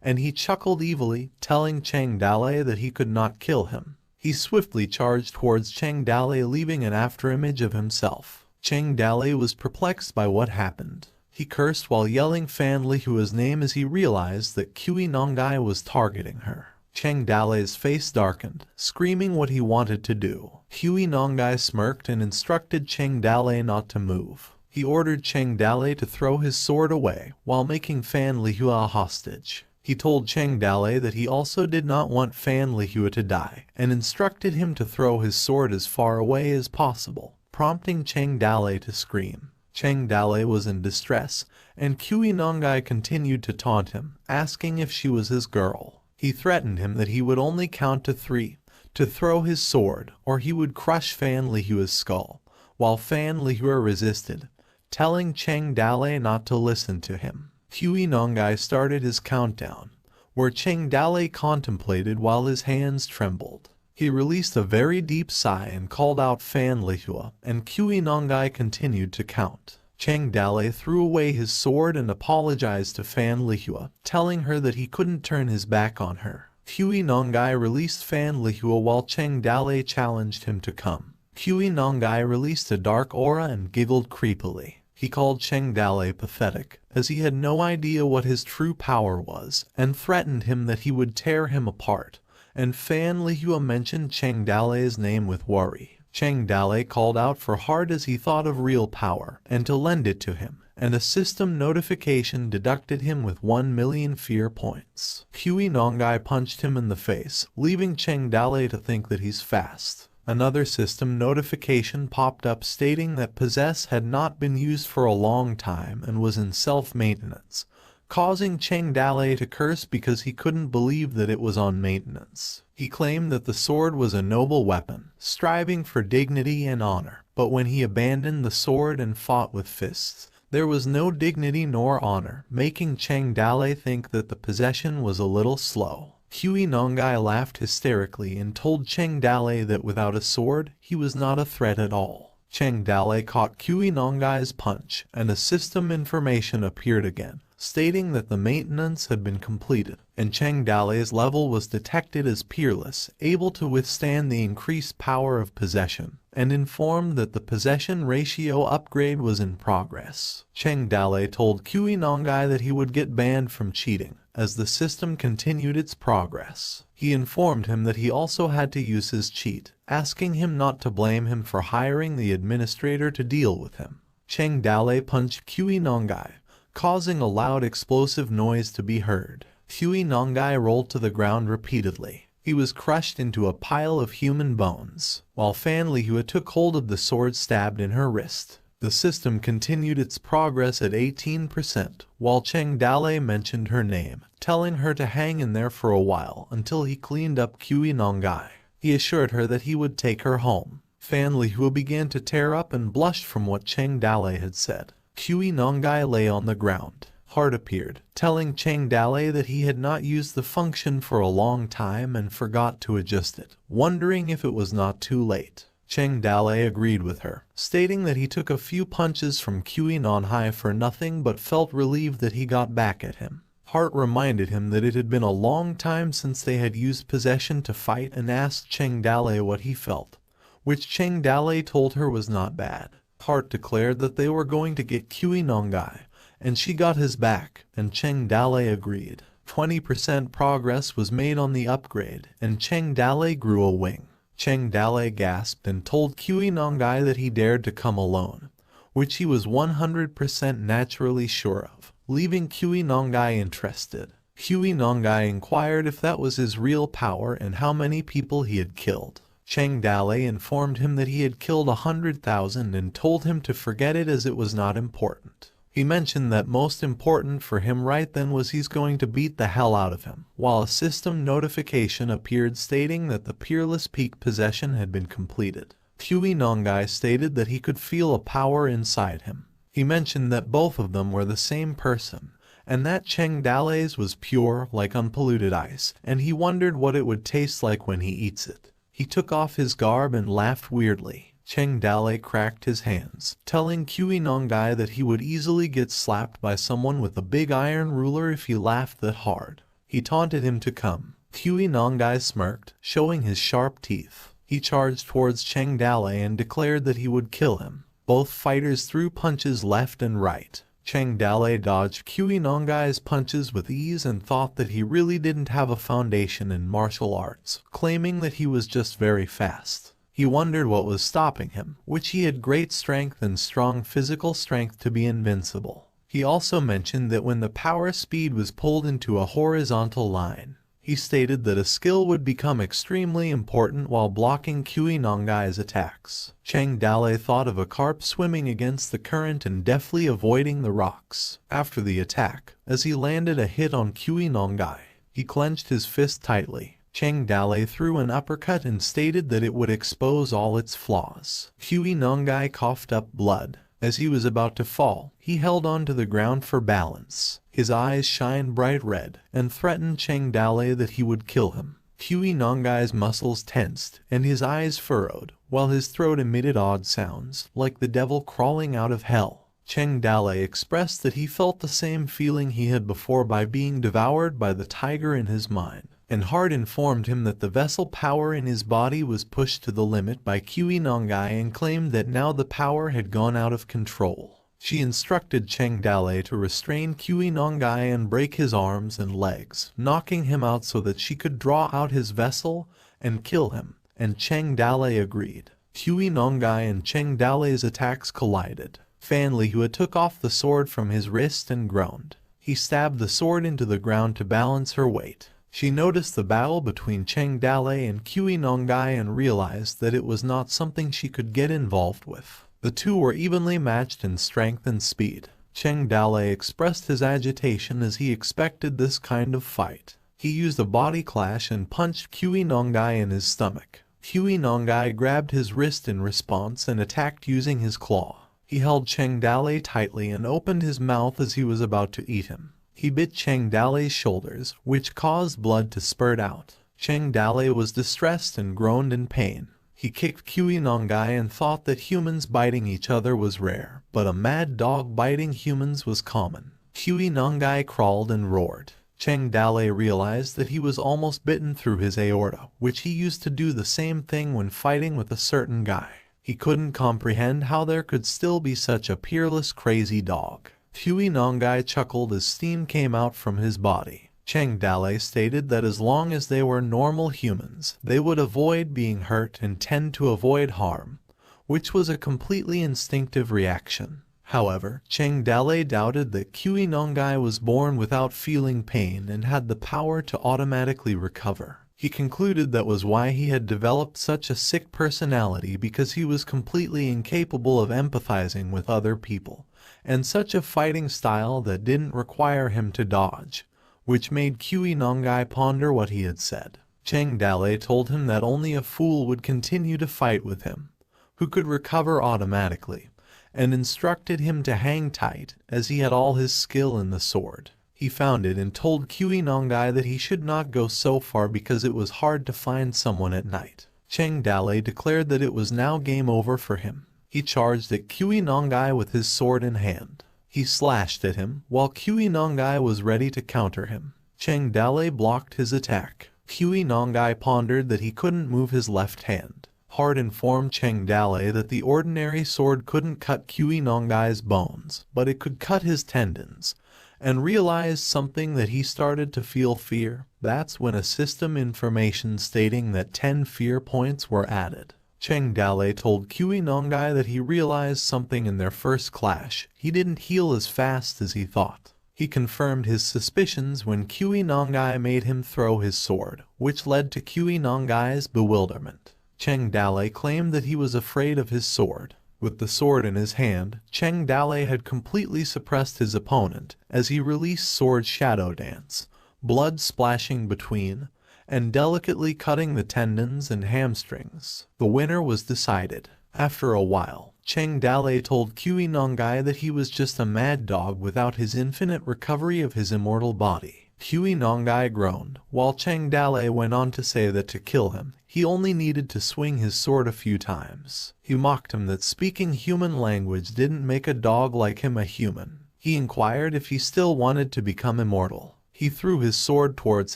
and he chuckled evilly, telling Cheng Dale that he could not kill him. He swiftly charged towards Cheng Dale, leaving an afterimage of himself. Cheng Dale was perplexed by what happened. He cursed while yelling Fan Lihua's name as he realized that Huey Nongai was targeting her. Cheng Dale's face darkened, screaming what he wanted to do. Huey Nongai smirked and instructed Cheng Dale not to move. He ordered Cheng Dale to throw his sword away while making Fan Lihua a hostage. He told Cheng Dale that he also did not want Fan Lihua to die, and instructed him to throw his sword as far away as possible, prompting Cheng Dale to scream. Cheng Dale was in distress, and Huey Nongai continued to taunt him, asking if she was his girl. He threatened him that he would only count to 3 to throw his sword, or he would crush Fan Lihua's skull, while Fan Lihua resisted, telling Cheng Dale not to listen to him. Huey Nongai started his countdown, where Cheng Dale contemplated while his hands trembled. He released a very deep sigh and called out Fan Lihua, and Huey Nongai continued to count. Cheng Dale threw away his sword and apologized to Fan Lihua, telling her that he couldn't turn his back on her. Huey Nongai released Fan Lihua while Cheng Dale challenged him to come. Huey Nongai released a dark aura and giggled creepily. He called Cheng Dale pathetic, as he had no idea what his true power was, and threatened him that he would tear him apart. And Fan Lihua mentioned Cheng Dale's name with worry. Cheng Dale called out for Heart as he thought of real power, and to lend it to him, and a system notification deducted him with 1,000,000 fear points. Huey Nongai punched him in the face, leaving Cheng Dale to think that he's fast. Another system notification popped up stating that Possess had not been used for a long time and was in self-maintenance, causing Cheng Dale to curse because he couldn't believe that it was on maintenance. He claimed that the sword was a noble weapon, striving for dignity and honor, but when he abandoned the sword and fought with fists, there was no dignity nor honor, making Cheng Dale think that the possession was a little slow. Huey Nongai laughed hysterically and told Cheng Dale that without a sword, he was not a threat at all. Cheng Dale caught Huey Nongai's punch, and a system information appeared again, stating that the maintenance had been completed, and Cheng Dale's level was detected as peerless, able to withstand the increased power of possession, and informed that the possession ratio upgrade was in progress. Cheng Dale told Huey Nongai that he would get banned from cheating, as the system continued its progress. He informed him that he also had to use his cheat, asking him not to blame him for hiring the administrator to deal with him. Cheng Dale punched Huey Nongai, causing a loud explosive noise to be heard. Huey Nongai rolled to the ground repeatedly. He was crushed into a pile of human bones, while Fan Lihua took hold of the sword stabbed in her wrist. The system continued its progress at 18%, while Cheng Dale mentioned her name, telling her to hang in there for a while until he cleaned up Huey Nongai. He assured her that he would take her home. Fan Lihua began to tear up and blushed from what Cheng Dale had said. Huey Nongai lay on the ground. Heart appeared, telling Cheng Dale that he had not used the function for a long time and forgot to adjust it, wondering if it was not too late. Cheng Dale agreed with her, stating that he took a few punches from Huey Nongai for nothing but felt relieved that he got back at him. Heart reminded him that it had been a long time since they had used possession to fight and asked Cheng Dale what he felt, which Cheng Dale told her was not bad. Heart declared that they were going to get Huey Nongai, and she got his back, and Cheng Dale agreed. 20% progress was made on the upgrade, and Cheng Dale grew a wing. Cheng Dale gasped and told Kui Nongai that he dared to come alone, which he was 100% naturally sure of, leaving Kui Nongai interested. Kui Nongai inquired if that was his real power and how many people he had killed. Cheng Dale informed him that he had killed 100,000 and told him to forget it as it was not important. He mentioned that most important for him right then was he's going to beat the hell out of him, while a system notification appeared stating that the Peerless Peak possession had been completed. Kui Nongai stated that he could feel a power inside him. He mentioned that both of them were the same person, and that Cheng Dale's was pure like unpolluted ice, and he wondered what it would taste like when he eats it. He took off his garb and laughed weirdly. Cheng Dale cracked his hands, telling Kui Nongai that he would easily get slapped by someone with a big iron ruler if he laughed that hard. He taunted him to come. Kui Nongai smirked, showing his sharp teeth. He charged towards Cheng Dale and declared that he would kill him. Both fighters threw punches left and right. Cheng Dale dodged Kui Nongai's punches with ease and thought that he really didn't have a foundation in martial arts, claiming that he was just very fast. He wondered what was stopping him, which he had great strength and strong physical strength to be invincible. He also mentioned that when the power speed was pulled into a horizontal line, he stated that a skill would become extremely important while blocking Kui Nongai's attacks. Cheng Dale thought of a carp swimming against the current and deftly avoiding the rocks. After the attack, as he landed a hit on Kui Nongai, he clenched his fist tightly. Cheng Dale threw an uppercut and stated that it would expose all its flaws. Kui Nongai coughed up blood. As he was about to fall, he held on to the ground for balance. His eyes shined bright red and threatened Cheng Dale that he would kill him. Kui Nongai's muscles tensed and his eyes furrowed, while his throat emitted odd sounds, like the devil crawling out of hell. Cheng Dale expressed that he felt the same feeling he had before by being devoured by the tiger in his mind. And Hart informed him that the vessel power in his body was pushed to the limit by Kui Nongai and claimed that now the power had gone out of control. She instructed Cheng Dale to restrain Kui Nongai and break his arms and legs, knocking him out so that she could draw out his vessel and kill him, and Cheng Dale agreed. Kui Nongai and Cheng Dale's attacks collided. Fan Lihua took off the sword from his wrist and groaned. He stabbed the sword into the ground to balance her weight. She noticed the battle between Cheng Dale and Kui Nongai and realized that it was not something she could get involved with. The two were evenly matched in strength and speed. Cheng Dale expressed his agitation as he expected this kind of fight. He used a body clash and punched Kui Nongai in his stomach. Kui Nongai grabbed his wrist in response and attacked using his claw. He held Cheng Dale tightly and opened his mouth as he was about to eat him. He bit Cheng Dale's shoulders, which caused blood to spurt out. Cheng Dale was distressed and groaned in pain. He kicked Kui Nongai and thought that humans biting each other was rare, but a mad dog biting humans was common. Kui Nongai crawled and roared. Cheng Dale realized that he was almost bitten through his aorta, which he used to do the same thing when fighting with a certain guy. He couldn't comprehend how there could still be such a peerless crazy dog. Kui Nongai chuckled as steam came out from his body. Cheng Dale stated that as long as they were normal humans, they would avoid being hurt and tend to avoid harm, which was a completely instinctive reaction. However, Cheng Dale doubted that Kui Nongai was born without feeling pain and had the power to automatically recover. He concluded that was why he had developed such a sick personality, because he was completely incapable of empathizing with other people, and such a fighting style that didn't require him to dodge, which made Kui Nongai ponder what he had said. Cheng Dale told him that only a fool would continue to fight with him, who could recover automatically, and instructed him to hang tight as he had all his skill in the sword. He found it and told Kui Nongai that he should not go so far because it was hard to find someone at night. Cheng Dale declared that it was now game over for him. He charged at Kui Nongai with his sword in hand. He slashed at him, while Kui Nongai was ready to counter him. Cheng Dale blocked his attack. Kui Nongai pondered that he couldn't move his left hand. Heart informed Cheng Dale that the ordinary sword couldn't cut Kui Nongai's bones, but it could cut his tendons, and realized something that he started to feel fear. That's when a system information stating that 10 fear points were added. Cheng Dale told Kui Nongai that he realized something in their first clash. He didn't heal as fast as he thought. He confirmed his suspicions when Kui Nongai made him throw his sword, which led to Kui Nongai's bewilderment. Cheng Dale claimed that he was afraid of his sword. With the sword in his hand, Cheng Dale had completely suppressed his opponent as he released sword shadow dance, blood splashing between, and delicately cutting the tendons and hamstrings. The winner was decided. After a while, Cheng Dale told Kui Nongai that he was just a mad dog without his infinite recovery of his immortal body. Kui Nongai groaned, while Cheng Dale went on to say that to kill him, he only needed to swing his sword a few times. He mocked him that speaking human language didn't make a dog like him a human. He inquired if he still wanted to become immortal. He threw his sword towards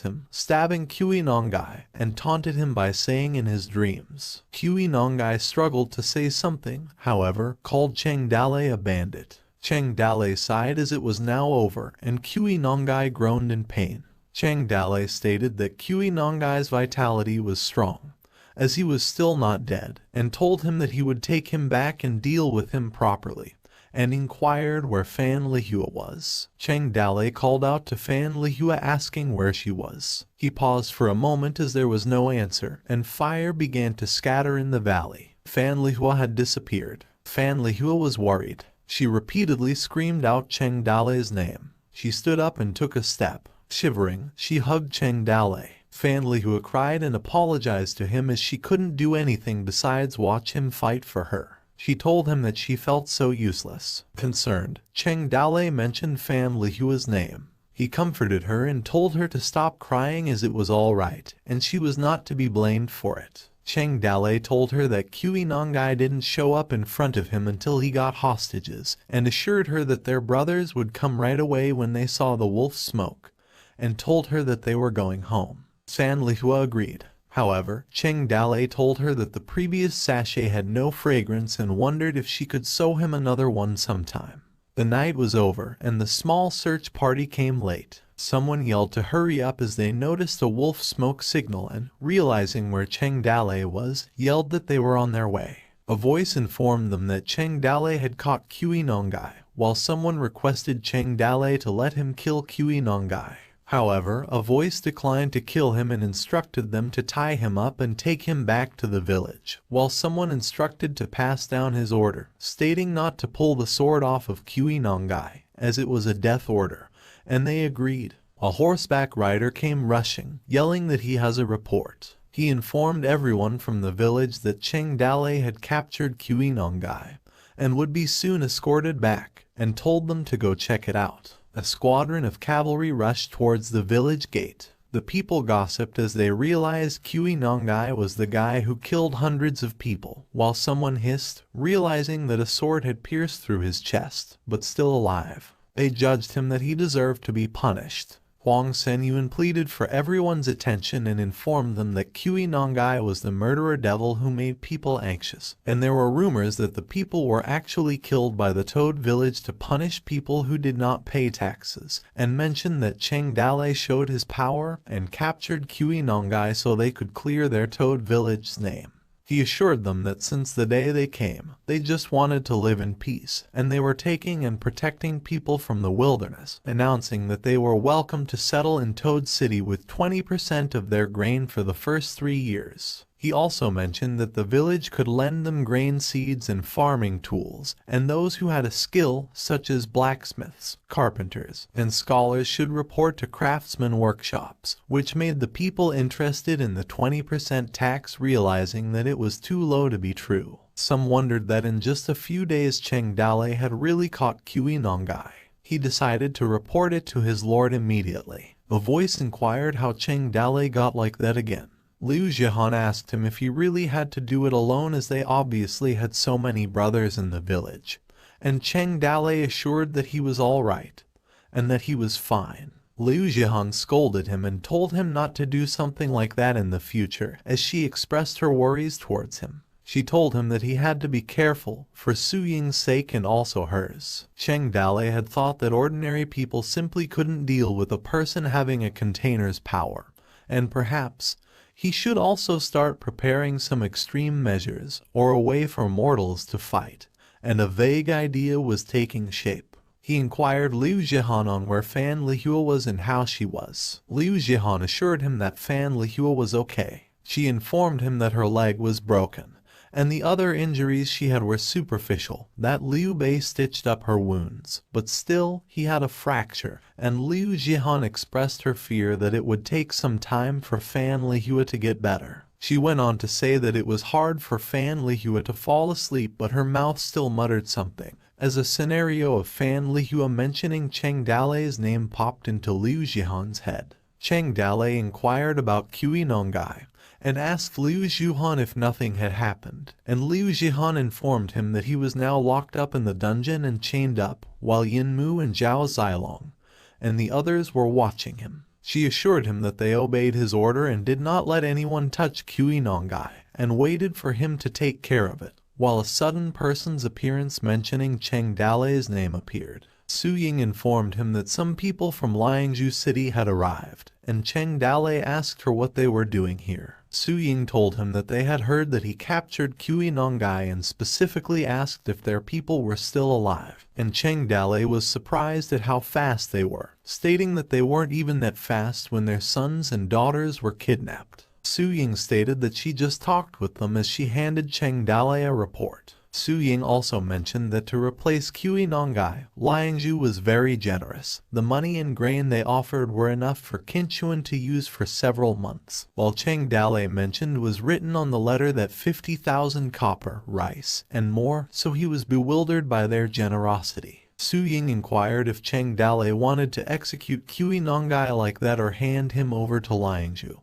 him, stabbing Kui Nongai, and taunted him by saying in his dreams. Kui Nongai struggled to say something, however, called Cheng Dale a bandit. Cheng Dale sighed as it was now over, and Kui Nongai groaned in pain. Cheng Dale stated that Kui Nongai's vitality was strong, as he was still not dead, and told him that he would take him back and deal with him properly, and inquired where Fan Lihua was. Cheng Dale called out to Fan Lihua asking where she was. He paused for a moment as there was no answer, and fire began to scatter in the valley. Fan Lihua had disappeared. Fan Lihua was worried. She repeatedly screamed out Cheng Dale's name. She stood up and took a step. Shivering, she hugged Cheng Dale. Fan Lihua cried and apologized to him as she couldn't do anything besides watch him fight for her. She told him that she felt so useless. Concerned, Cheng Dale mentioned Fan Lihua's name. He comforted her and told her to stop crying as it was all right, and she was not to be blamed for it. Cheng Dale told her that Kui Nongai didn't show up in front of him until he got hostages, and assured her that their brothers would come right away when they saw the wolf smoke, and told her that they were going home. Fan Lihua agreed. However, Cheng Dale told her that the previous sachet had no fragrance and wondered if she could sew him another one sometime. The night was over, and the small search party came late. Someone yelled to hurry up as they noticed a wolf smoke signal and, realizing where Cheng Dale was, yelled that they were on their way. A voice informed them that Cheng Dale had caught Kui Nongai, while someone requested Cheng Dale to let him kill Kui Nongai. However, a voice declined to kill him and instructed them to tie him up and take him back to the village, while someone instructed to pass down his order, stating not to pull the sword off of Kui Nongai, as it was a death order, and they agreed. A horseback rider came rushing, yelling that he has a report. He informed everyone from the village that Cheng Dale had captured Kui Nongai, and would be soon escorted back, and told them to go check it out. A squadron of cavalry rushed towards the village gate. The people gossiped as they realized Kui Nongai was the guy who killed hundreds of people, while someone hissed, realizing that a sword had pierced through his chest, but still alive. They judged him that he deserved to be punished. Huang Senyuan pleaded for everyone's attention and informed them that Kui Nongai was the murderer devil who made people anxious, and there were rumors that the people were actually killed by the Toad village to punish people who did not pay taxes, and mentioned that Cheng Dale showed his power and captured Kui Nongai so they could clear their Toad village's name. He assured them that since the day they came, they just wanted to live in peace, and they were taking and protecting people from the wilderness, announcing that they were welcome to settle in Toad City with 20% of their grain for the first 3 years. He also mentioned that the village could lend them grain seeds and farming tools, and those who had a skill, such as blacksmiths, carpenters, and scholars should report to craftsman workshops, which made the people interested in the 20% tax, realizing that it was too low to be true. Some wondered that in just a few days Cheng Dale had really caught Kui Nongai. He decided to report it to his lord immediately. A voice inquired how Cheng Dale got like that again. Liu Zhihan asked him if he really had to do it alone, as they obviously had so many brothers in the village, and Cheng Dale assured that he was all right, and that he was fine. Liu Jihan scolded him and told him not to do something like that in the future, as she expressed her worries towards him. She told him that he had to be careful, for Su Ying's sake and also hers. Cheng Dale had thought that ordinary people simply couldn't deal with a person having a container's power, and perhaps he should also start preparing some extreme measures or a way for mortals to fight, and a vague idea was taking shape. He inquired Liu Jihan on where Fan Lihua was and how she was. Liu Jihan assured him that Fan Lihua was okay. She informed him that her leg was broken, and the other injuries she had were superficial, that Liu Bei stitched up her wounds, but still he had a fracture, and Liu Jihan expressed her fear that it would take some time for Fan Lihua to get better. She went on to say that it was hard for Fan Lihua to fall asleep, but her mouth still muttered something, as a scenario of Fan Lihua mentioning Cheng Dale's name popped into Liu Jihan's head. Cheng Dale inquired about Kui Nongai, and asked Liu Jihan if nothing had happened, and Liu Jihan informed him that he was now locked up in the dungeon and chained up, while Yin Mu and Zhao Zilong and the others were watching him. She assured him that they obeyed his order and did not let anyone touch Kui Nongai, and waited for him to take care of it, while a sudden person's appearance mentioning Cheng Dale's name appeared. Su Ying informed him that some people from Liangzhu City had arrived, and Cheng Dale asked her what they were doing here. Su Ying told him that they had heard that he captured Kui Nongai and specifically asked if their people were still alive, and Cheng Dale was surprised at how fast they were, stating that they weren't even that fast when their sons and daughters were kidnapped. Su Ying stated that she just talked with them as she handed Cheng Dale a report. Su Ying also mentioned that to replace Kui Nongai, Liangzhu was very generous. The money and grain they offered were enough for Qinchuan to use for several months, while Cheng Dale mentioned was written on the letter that 50,000 copper, rice, and more, so he was bewildered by their generosity. Su Ying inquired if Cheng Dale wanted to execute Kui Nongai like that or hand him over to Liangzhu,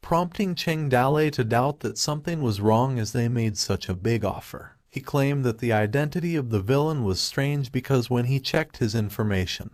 prompting Cheng Dale to doubt that something was wrong as they made such a big offer. He claimed that the identity of the villain was strange because when he checked his information,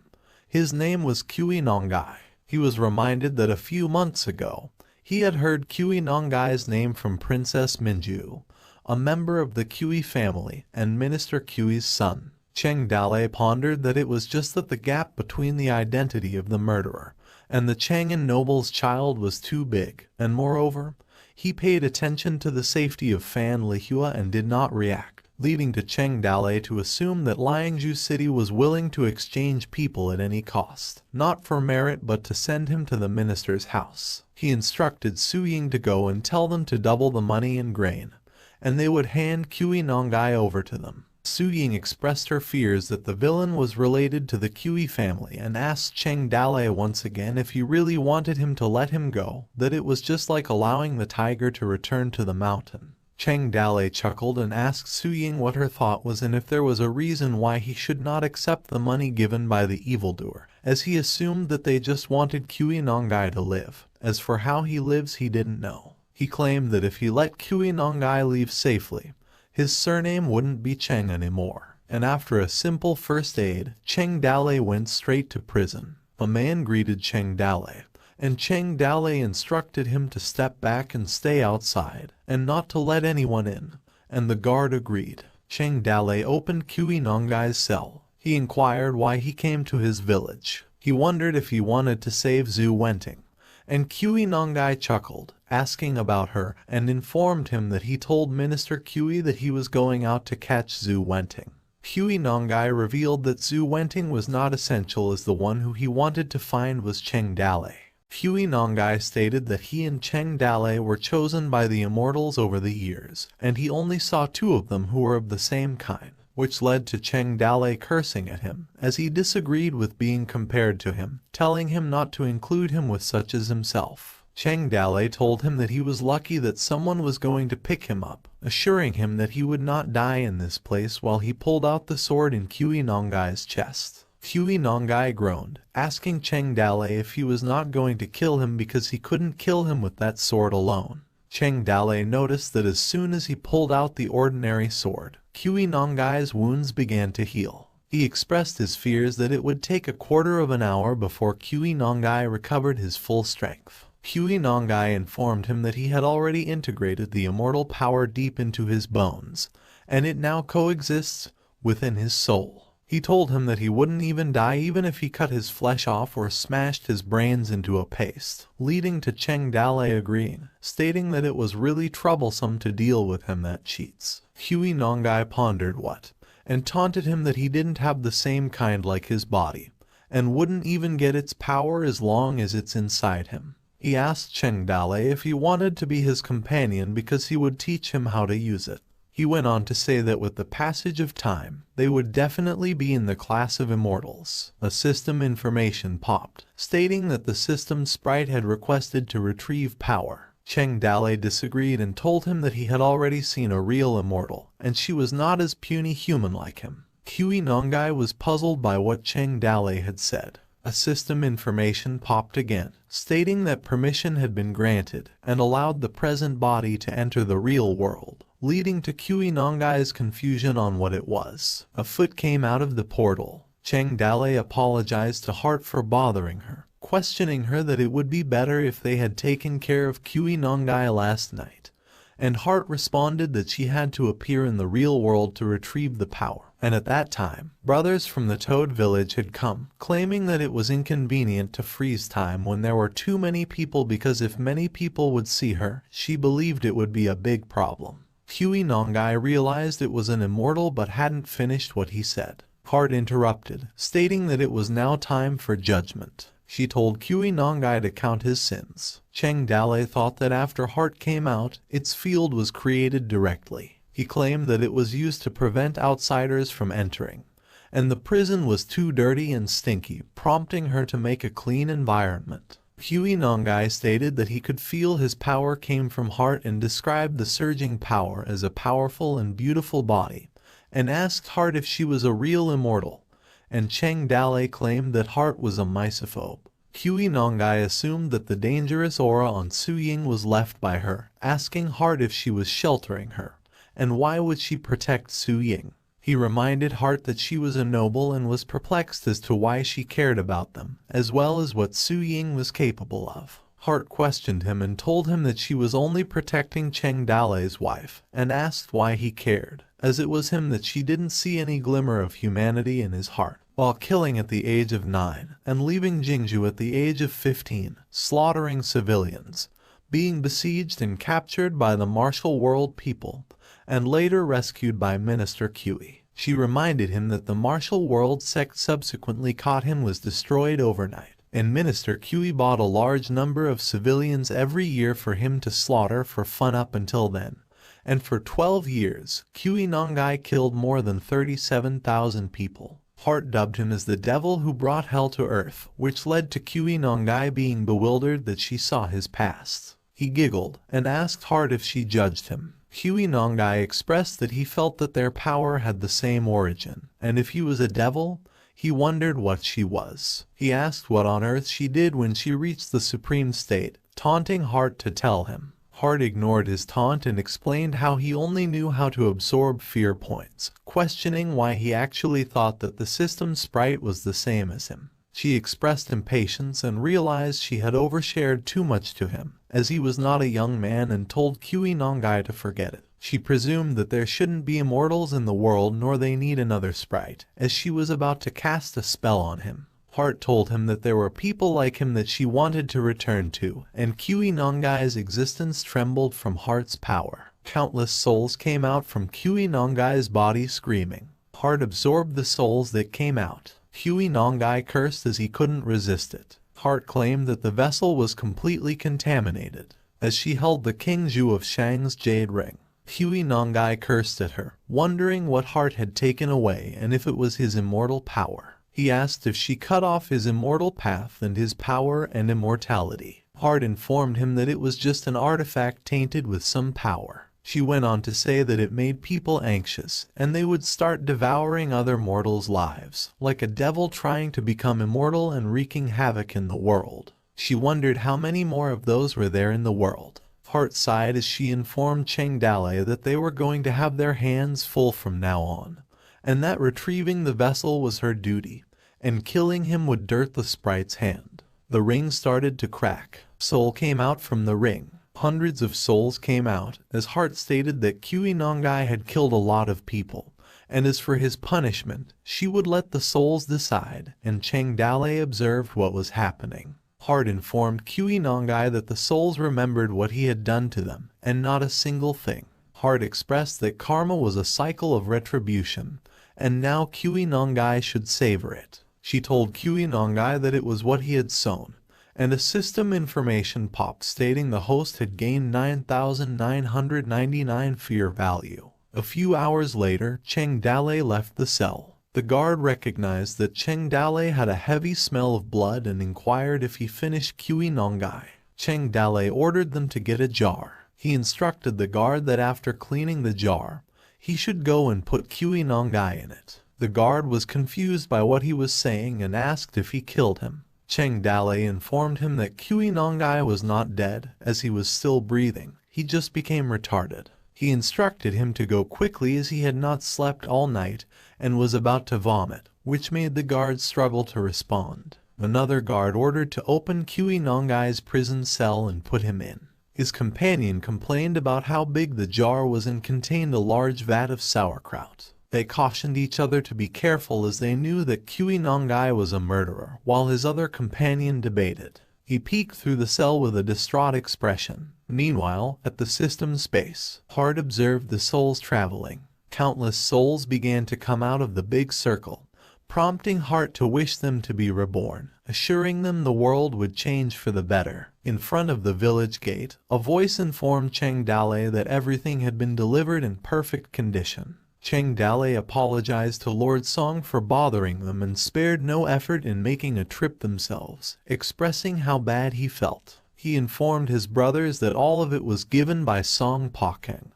his name was Kui Nongai. He was reminded that a few months ago, he had heard Kui Nongai's name from Princess Minju, a member of the Kui family and Minister Kui's son. Cheng Dale pondered that it was just that the gap between the identity of the murderer and the Chang'an noble's child was too big, and moreover, he paid attention to the safety of Fan Lihua and did not react, leading to Cheng Dale to assume that Liangzhu City was willing to exchange people at any cost, not for merit but to send him to the minister's house. He instructed Su Ying to go and tell them to double the money and grain, and they would hand Kui Nongai over to them. Su Ying expressed her fears that the villain was related to the Kui family and asked Cheng Dale once again if he really wanted him to let him go, that it was just like allowing the tiger to return to the mountain. Cheng Dale chuckled and asked Su Ying what her thought was and if there was a reason why he should not accept the money given by the evildoer, as he assumed that they just wanted Kui Nongai to live. As for how he lives, he didn't know. He claimed that if he let Kui Nongai leave safely, his surname wouldn't be Cheng anymore, and after a simple first aid, Cheng Dale went straight to prison. A man greeted Cheng Dale, and Cheng Dale instructed him to step back and stay outside, and not to let anyone in, and the guard agreed. Cheng Dale opened Kui Nongai's cell. He inquired why he came to his village. He wondered if he wanted to save Zhu Wenting, and Kui Nongai chuckled, asking about her, and informed him that he told Minister Kui that he was going out to catch Zhu Wenting. Kui Nongai revealed that Zhu Wenting was not essential as the one who he wanted to find was Cheng Dale. Kui Nongai stated that he and Cheng Dale were chosen by the immortals over the years, and he only saw two of them who were of the same kind, which led to Cheng Dale cursing at him, as he disagreed with being compared to him, telling him not to include him with such as himself. Cheng Dale told him that he was lucky that someone was going to pick him up, assuring him that he would not die in this place while he pulled out the sword in Kui Nongai's chest. Kui Nongai groaned, asking Cheng Dale if he was not going to kill him because he couldn't kill him with that sword alone. Cheng Dale noticed that as soon as he pulled out the ordinary sword, Kui Nongai's wounds began to heal. He expressed his fears that it would take a quarter of an hour before Kui Nongai recovered his full strength. Kui Nongai informed him that he had already integrated the immortal power deep into his bones, and it now coexists within his soul. He told him that he wouldn't even die even if he cut his flesh off or smashed his brains into a paste, leading to Cheng Dalei agreeing, stating that it was really troublesome to deal with him that cheats. Kui Nongai pondered what, and taunted him that he didn't have the same kind like his body, and wouldn't even get its power as long as it's inside him. He asked Cheng Dalei if he wanted to be his companion because he would teach him how to use it. He went on to say that with the passage of time, they would definitely be in the class of immortals. A system information popped, stating that the system sprite had requested to retrieve power. Cheng Dalei disagreed and told him that he had already seen a real immortal, and she was not as puny human like him. Kui Nongai was puzzled by what Cheng Dalei had said. A system information popped again, stating that permission had been granted and allowed the present body to enter the real world, leading to Kui Nongai's confusion on what it was. A foot came out of the portal. Cheng Dalei apologized to Heart for bothering her, questioning her that it would be better if they had taken care of Kui Nongai last night, and Heart responded that she had to appear in the real world to retrieve the power. And at that time, brothers from the Toad village had come, claiming that it was inconvenient to freeze time when there were too many people because if many people would see her, she believed it would be a big problem. Kui Nongai realized it was an immortal but hadn't finished what he said. Heart interrupted, stating that it was now time for judgment. She told Kui Nongai to count his sins. Cheng Dalei thought that after Heart came out, its field was created directly. He claimed that it was used to prevent outsiders from entering, and the prison was too dirty and stinky, prompting her to make a clean environment. Kui Nongai stated that he could feel his power came from Heart and described the surging power as a powerful and beautiful body, and asked Heart if she was a real immortal, and Cheng Dalei claimed that Heart was a misophobe. Kui Nongai assumed that the dangerous aura on Su Ying was left by her, asking Heart if she was sheltering her, and why would she protect Su Ying. He reminded Heart that she was a noble and was perplexed as to why she cared about them, as well as what Su Ying was capable of. Heart questioned him and told him that she was only protecting Cheng Dalei's wife, and asked why he cared, as it was him that she didn't see any glimmer of humanity in his heart. While killing at the age of 9, and leaving Jingju at the age of 15, slaughtering civilians, being besieged and captured by the martial world people, and later rescued by Minister Kui. She reminded him that the martial world sect subsequently caught him was destroyed overnight, and Minister Kui bought a large number of civilians every year for him to slaughter for fun up until then. And for 12 years, Kui Nongai killed more than 37,000 people. Heart dubbed him as the devil who brought hell to earth, which led to Kui Nongai being bewildered that she saw his past. He giggled and asked Heart if she judged him. Kui Nongai expressed that he felt that their power had the same origin, and if he was a devil, he wondered what she was. He asked what on earth she did when she reached the supreme state, taunting Heart to tell him. Heart ignored his taunt and explained how he only knew how to absorb fear points, questioning why he actually thought that the system sprite was the same as him. She expressed impatience and realized she had overshared too much to him, as he was not a young man, and told Kui Nongai to forget it. She presumed that there shouldn't be immortals in the world nor they need another sprite, as she was about to cast a spell on him. Heart told him that there were people like him that she wanted to return to, and Kui Nongai's existence trembled from Heart's power. Countless souls came out from Kui Nongai's body screaming. Heart absorbed the souls that came out. Kui Nongai cursed as he couldn't resist it. Heart claimed that the vessel was completely contaminated, as she held the King Zhu of Shang's jade ring. Kui Nongai cursed at her, wondering what Heart had taken away and if it was his immortal power. He asked if she cut off his immortal path and his power and immortality. Heart informed him that it was just an artifact tainted with some power. She went on to say that it made people anxious, and they would start devouring other mortals' lives, like a devil trying to become immortal and wreaking havoc in the world. She wondered how many more of those were there in the world. Heart sighed as she informed Cheng Dalei that they were going to have their hands full from now on, and that retrieving the vessel was her duty, and killing him would dirt the sprite's hand. The ring started to crack. Soul came out from the ring. Hundreds of souls came out, as Heart stated that Kuinongai had killed a lot of people, and as for his punishment, she would let the souls decide, and Cheng Dale observed what was happening. Heart informed Kuinongai that the souls remembered what he had done to them, and not a single thing. Heart expressed that karma was a cycle of retribution, and now Kuinongai should savor it. She told Kuinongai that it was what he had sown, and a system information popped stating the host had gained 9,999 fear value. A few hours later, Cheng Dale left the cell. The guard recognized that Cheng Dale had a heavy smell of blood and inquired if he finished Kuinongai. Cheng Dale ordered them to get a jar. He instructed the guard that after cleaning the jar, he should go and put Kuinongai in it. The guard was confused by what he was saying and asked if he killed him. Cheng Dale informed him that Kuinongai was not dead, as he was still breathing. He just became retarded. He instructed him to go quickly as he had not slept all night and was about to vomit, which made the guard struggle to respond. Another guard ordered to open Kuinongai's prison cell and put him in. His companion complained about how big the jar was and contained a large vat of sauerkraut. They cautioned each other to be careful as they knew that Kuinongai was a murderer, while his other companion debated. He peeked through the cell with a distraught expression. Meanwhile, at the system space, Heart observed the souls traveling. Countless souls began to come out of the big circle, prompting Heart to wish them to be reborn, assuring them the world would change for the better. In front of the village gate, a voice informed Cheng Dale that everything had been delivered in perfect condition. Cheng Dale apologized to Lord Song for bothering them and spared no effort in making a trip themselves, expressing how bad he felt. He informed his brothers that all of it was given by Song Pakeng,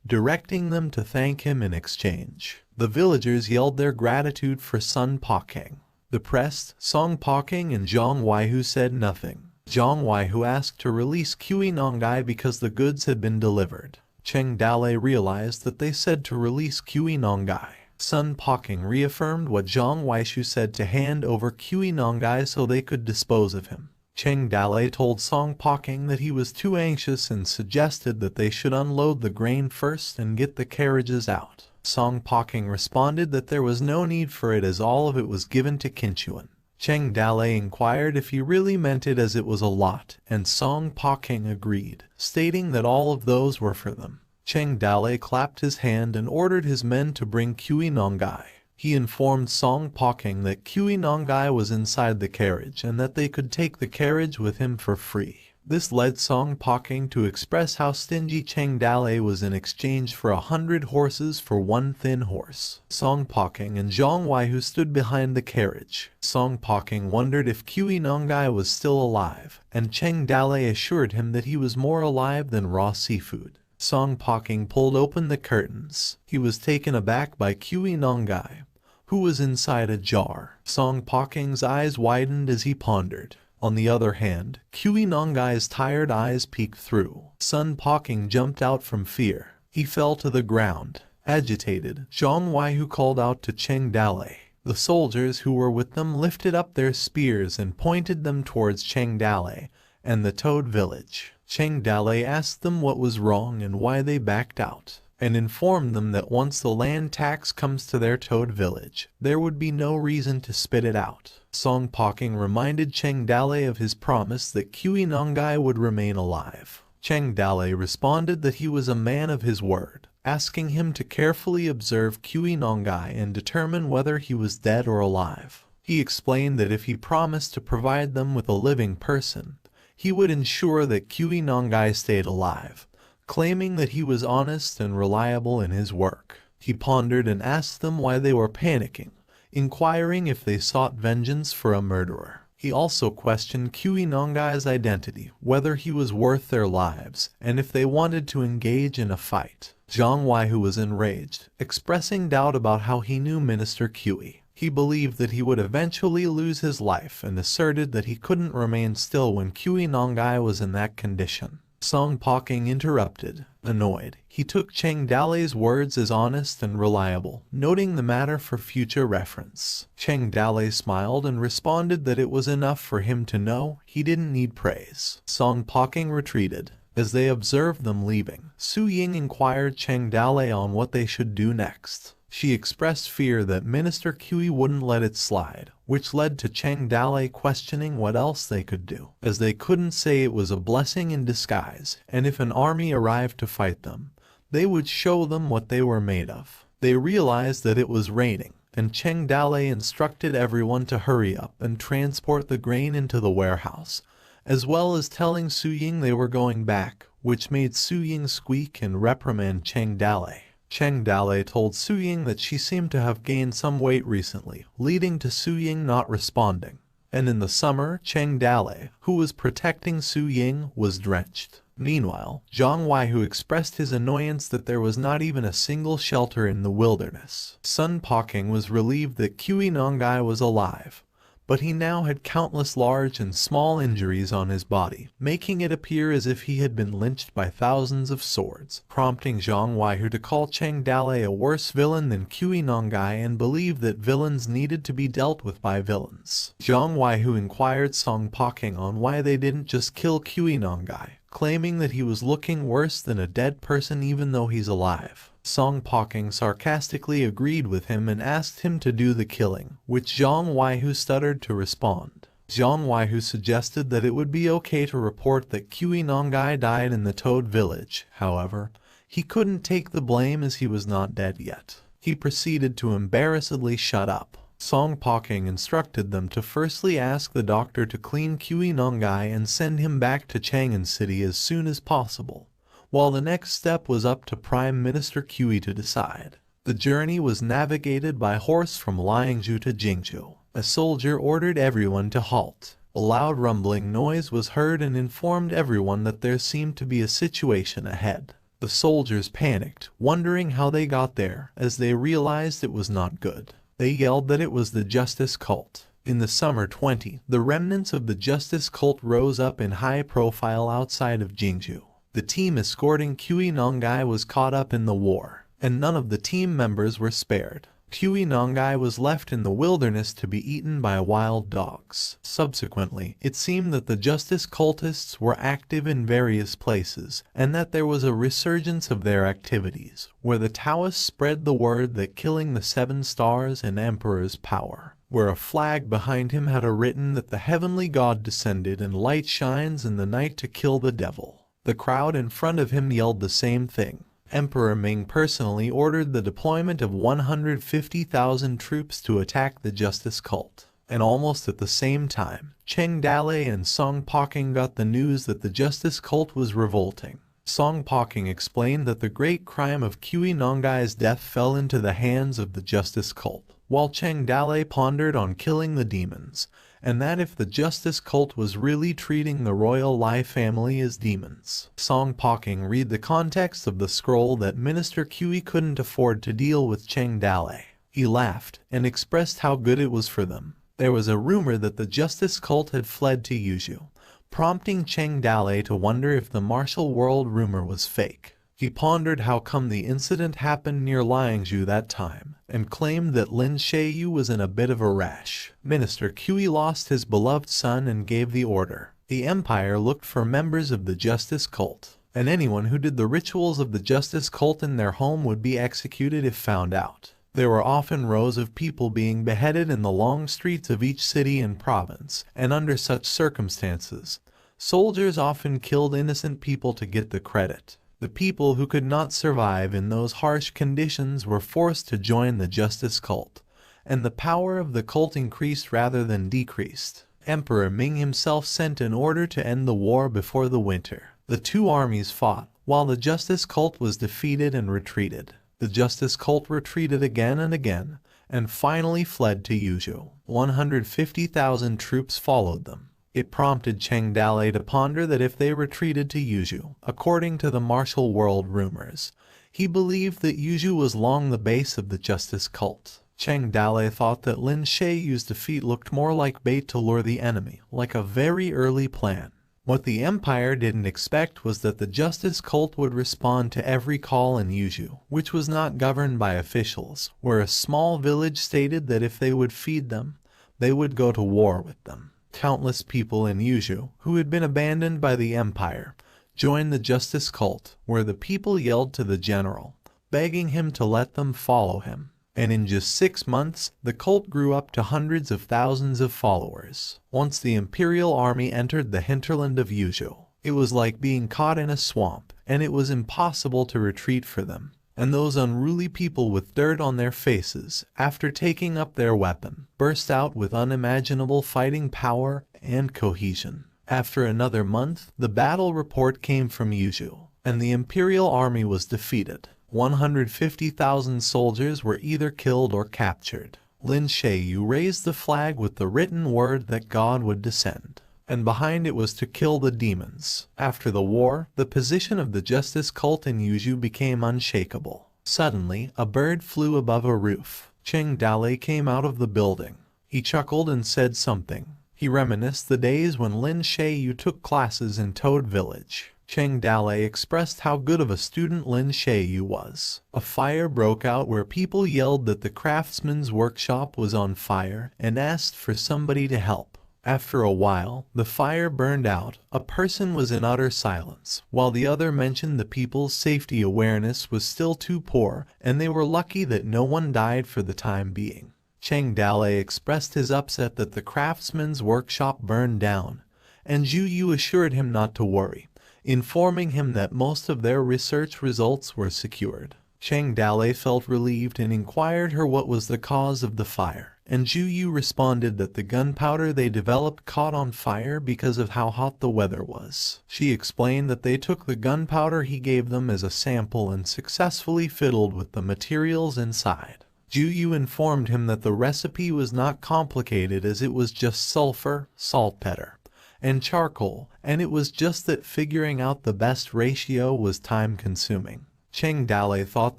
directing them to thank him in exchange. The villagers yelled their gratitude for Sun Pakeng. Depressed, Song Pakeng and Zhang Waihu said nothing. Zhang Waihu asked to release Kuinongai because the goods had been delivered. Cheng Dale realized that they said to release Kuinongai. Sun Pakeng reaffirmed what Zhang Waihu said to hand over Kuinongai so they could dispose of him. Cheng Dale told Song Pakeng that he was too anxious and suggested that they should unload the grain first and get the carriages out. Song Pakeng responded that there was no need for it as all of it was given to Kinchuan. Cheng Dale inquired if he really meant it as it was a lot, and Song Pakeng agreed, stating that all of those were for them. Cheng Dale clapped his hand and ordered his men to bring Kuinongai. He informed Song Pakeng that Kuinongai was inside the carriage and that they could take the carriage with him for free. This led Song Pakeng to express how stingy Cheng Dale was in exchange for 100 horses for one thin horse. Song Pakeng and Zhang Waihu stood behind the carriage. Song Pakeng wondered if Kuinongai was still alive, and Cheng Dale assured him that he was more alive than raw seafood. Song Pakeng pulled open the curtains. He was taken aback by Kuinongai, who was inside a jar. Song Pakeng's eyes widened as he pondered. On the other hand, Kuinongai's tired eyes peeked through. Sun Pakeng jumped out from fear. He fell to the ground. Agitated, Zhang Waihu called out to Cheng Dale. The soldiers who were with them lifted up their spears and pointed them towards Cheng Dale and the Toad village. Cheng Dale asked them what was wrong and why they backed out, and informed them that once the land tax comes to their Toad village, there would be no reason to spit it out. Song Pakeng reminded Cheng Dale of his promise that Kuinongai would remain alive. Cheng Dale responded that he was a man of his word, asking him to carefully observe Kuinongai and determine whether he was dead or alive. He explained that if he promised to provide them with a living person, he would ensure that Kuinongai stayed alive, claiming that he was honest and reliable in his work. He pondered and asked them why they were panicking, inquiring if they sought vengeance for a murderer. He also questioned Kuinongai's identity, whether he was worth their lives, and if they wanted to engage in a fight. Zhang Waihu was enraged, expressing doubt about how he knew Minister Kui. He believed that he would eventually lose his life and asserted that he couldn't remain still when Kuinongai was in that condition. Song Poking interrupted. Annoyed, he took Cheng Dalei's words as honest and reliable, noting the matter for future reference. Cheng Dalei smiled and responded that it was enough for him to know he didn't need praise. Song Poking retreated. As they observed them leaving, Su Ying inquired Cheng Dalei on what they should do next. She expressed fear that Minister Kui wouldn't let it slide, which led to Cheng Dalei questioning what else they could do, as they couldn't say it was a blessing in disguise, and if an army arrived to fight them, they would show them what they were made of. They realized that it was raining, and Cheng Dalei instructed everyone to hurry up and transport the grain into the warehouse, as well as telling Su Ying they were going back, which made Su Ying squeak and reprimand Cheng Dalei. Cheng Dalei told Su Ying that she seemed to have gained some weight recently, leading to Su Ying not responding. And in the summer, Cheng Dalei, who was protecting Su Ying, was drenched. Meanwhile, Zhang Weihu expressed his annoyance that there was not even a single shelter in the wilderness. Sun Poking was relieved that Kui Nongai was alive, but he now had countless large and small injuries on his body, making it appear as if he had been lynched by thousands of swords, prompting Zhang Weihu to call Cheng Dalei a worse villain than Kui Nongai and believe that villains needed to be dealt with by villains. Zhang Weihu inquired Song Poking on why they didn't just kill Kui Nongai, claiming that he was looking worse than a dead person even though he's alive. Song Poking sarcastically agreed with him and asked him to do the killing, which Zhang Weihu stuttered to respond. Zhang Weihu suggested that it would be okay to report that Kui Nongai died in the Toad village. However, he couldn't take the blame as he was not dead yet. He proceeded to embarrassedly shut up. Song Poking instructed them to firstly ask the doctor to clean Kui Nongai and send him back to Chang'an City as soon as possible, while the next step was up to Prime Minister Kui to decide. The journey was navigated by horse from Liangzhu to Jingzhou. A soldier ordered everyone to halt. A loud rumbling noise was heard and informed everyone that there seemed to be a situation ahead. The soldiers panicked, wondering how they got there, as they realized it was not good. They yelled that it was the Justice Cult. In the summer 20, the remnants of the Justice Cult rose up in high profile outside of Jingzhou. The team escorting Kui Nongai was caught up in the war, and none of the team members were spared. Kui Nongai was left in the wilderness to be eaten by wild dogs. Subsequently, it seemed that the Justice Cultists were active in various places, and that there was a resurgence of their activities, where the Taoists spread the word that killing the 7 stars and Emperor's power, where a flag behind him had written that the heavenly god descended and light shines in the night to kill the devil. The crowd in front of him yelled the same thing. Emperor Ming personally ordered the deployment of 150,000 troops to attack the Justice Cult. And almost at the same time, Cheng Dalei and Song Poking got the news that the Justice Cult was revolting. Song Poking explained that the great crime of Kui Nongai's death fell into the hands of the Justice Cult, while Cheng Dalei pondered on killing the demons, and that if the Justice Cult was really treating the royal Lai family as demons. Song Poking read the context of the scroll that Minister Kui couldn't afford to deal with Cheng Dalei. He laughed and expressed how good it was for them. There was a rumor that the Justice Cult had fled to Yuzhou, prompting Cheng Dalei to wonder if the martial world rumor was fake. He pondered how come the incident happened near Liangzhu that time, and claimed that Lin Sheiyu was in a bit of a rash. Minister Kui lost his beloved son and gave the order. The empire looked for members of the Justice Cult, and anyone who did the rituals of the Justice Cult in their home would be executed if found out. There were often rows of people being beheaded in the long streets of each city and province, and under such circumstances, soldiers often killed innocent people to get the credit. The people who could not survive in those harsh conditions were forced to join the Justice Cult, and the power of the cult increased rather than decreased. Emperor Ming himself sent an order to end the war before the winter. The two armies fought, while the Justice Cult was defeated and retreated. The Justice Cult retreated again and again, and finally fled to Yuzhou. 150,000 troops followed them. It prompted Cheng Dalei to ponder that if they retreated to Yuzhou, according to the martial world rumors, he believed that Yuzhou was long the base of the Justice Cult. Cheng Dalei thought that Lin Sheiyu's defeat looked more like bait to lure the enemy, like a very early plan. What the Empire didn't expect was that the Justice Cult would respond to every call in Yuju, which was not governed by officials, where a small village stated that if they would feed them, they would go to war with them. Countless people in Yuju, who had been abandoned by the Empire, joined the Justice Cult, where the people yelled to the general, begging him to let them follow him. And in just 6 months, the cult grew up to hundreds of thousands of followers. Once the Imperial Army entered the hinterland of Yuju, it was like being caught in a swamp, and it was impossible to retreat for them. And those unruly people with dirt on their faces, after taking up their weapon, burst out with unimaginable fighting power and cohesion. After another month, the battle report came from Yuju, and the Imperial Army was defeated. 150,000 soldiers were either killed or captured. Lin Xiaoyu raised the flag with the written word that God would descend, and behind it was to kill the demons. After the war, the position of the Justice Cult in Yuju became unshakable. Suddenly, a bird flew above a roof. Cheng Dalei came out of the building. He chuckled and said something. He reminisced the days when Lin Xiaoyu took classes in Toad Village. Cheng Dalei expressed how good of a student Lin Xiaoyu was. A fire broke out where people yelled that the craftsman's workshop was on fire and asked for somebody to help. After a while, the fire burned out. A person was in utter silence, while the other mentioned the people's safety awareness was still too poor, and they were lucky that no one died for the time being. Cheng Dalei expressed his upset that the craftsman's workshop burned down, and Zhu Yu assured him not to worry, informing him that most of their research results were secured. Cheng Dalei felt relieved and inquired her what was the cause of the fire, and Zhu Yu responded that the gunpowder they developed caught on fire because of how hot the weather was. She explained that they took the gunpowder he gave them as a sample and successfully fiddled with the materials inside. Zhu Yu informed him that the recipe was not complicated as it was just sulfur, saltpeter, and charcoal, and it was just that figuring out the best ratio was time-consuming. Cheng Dalei thought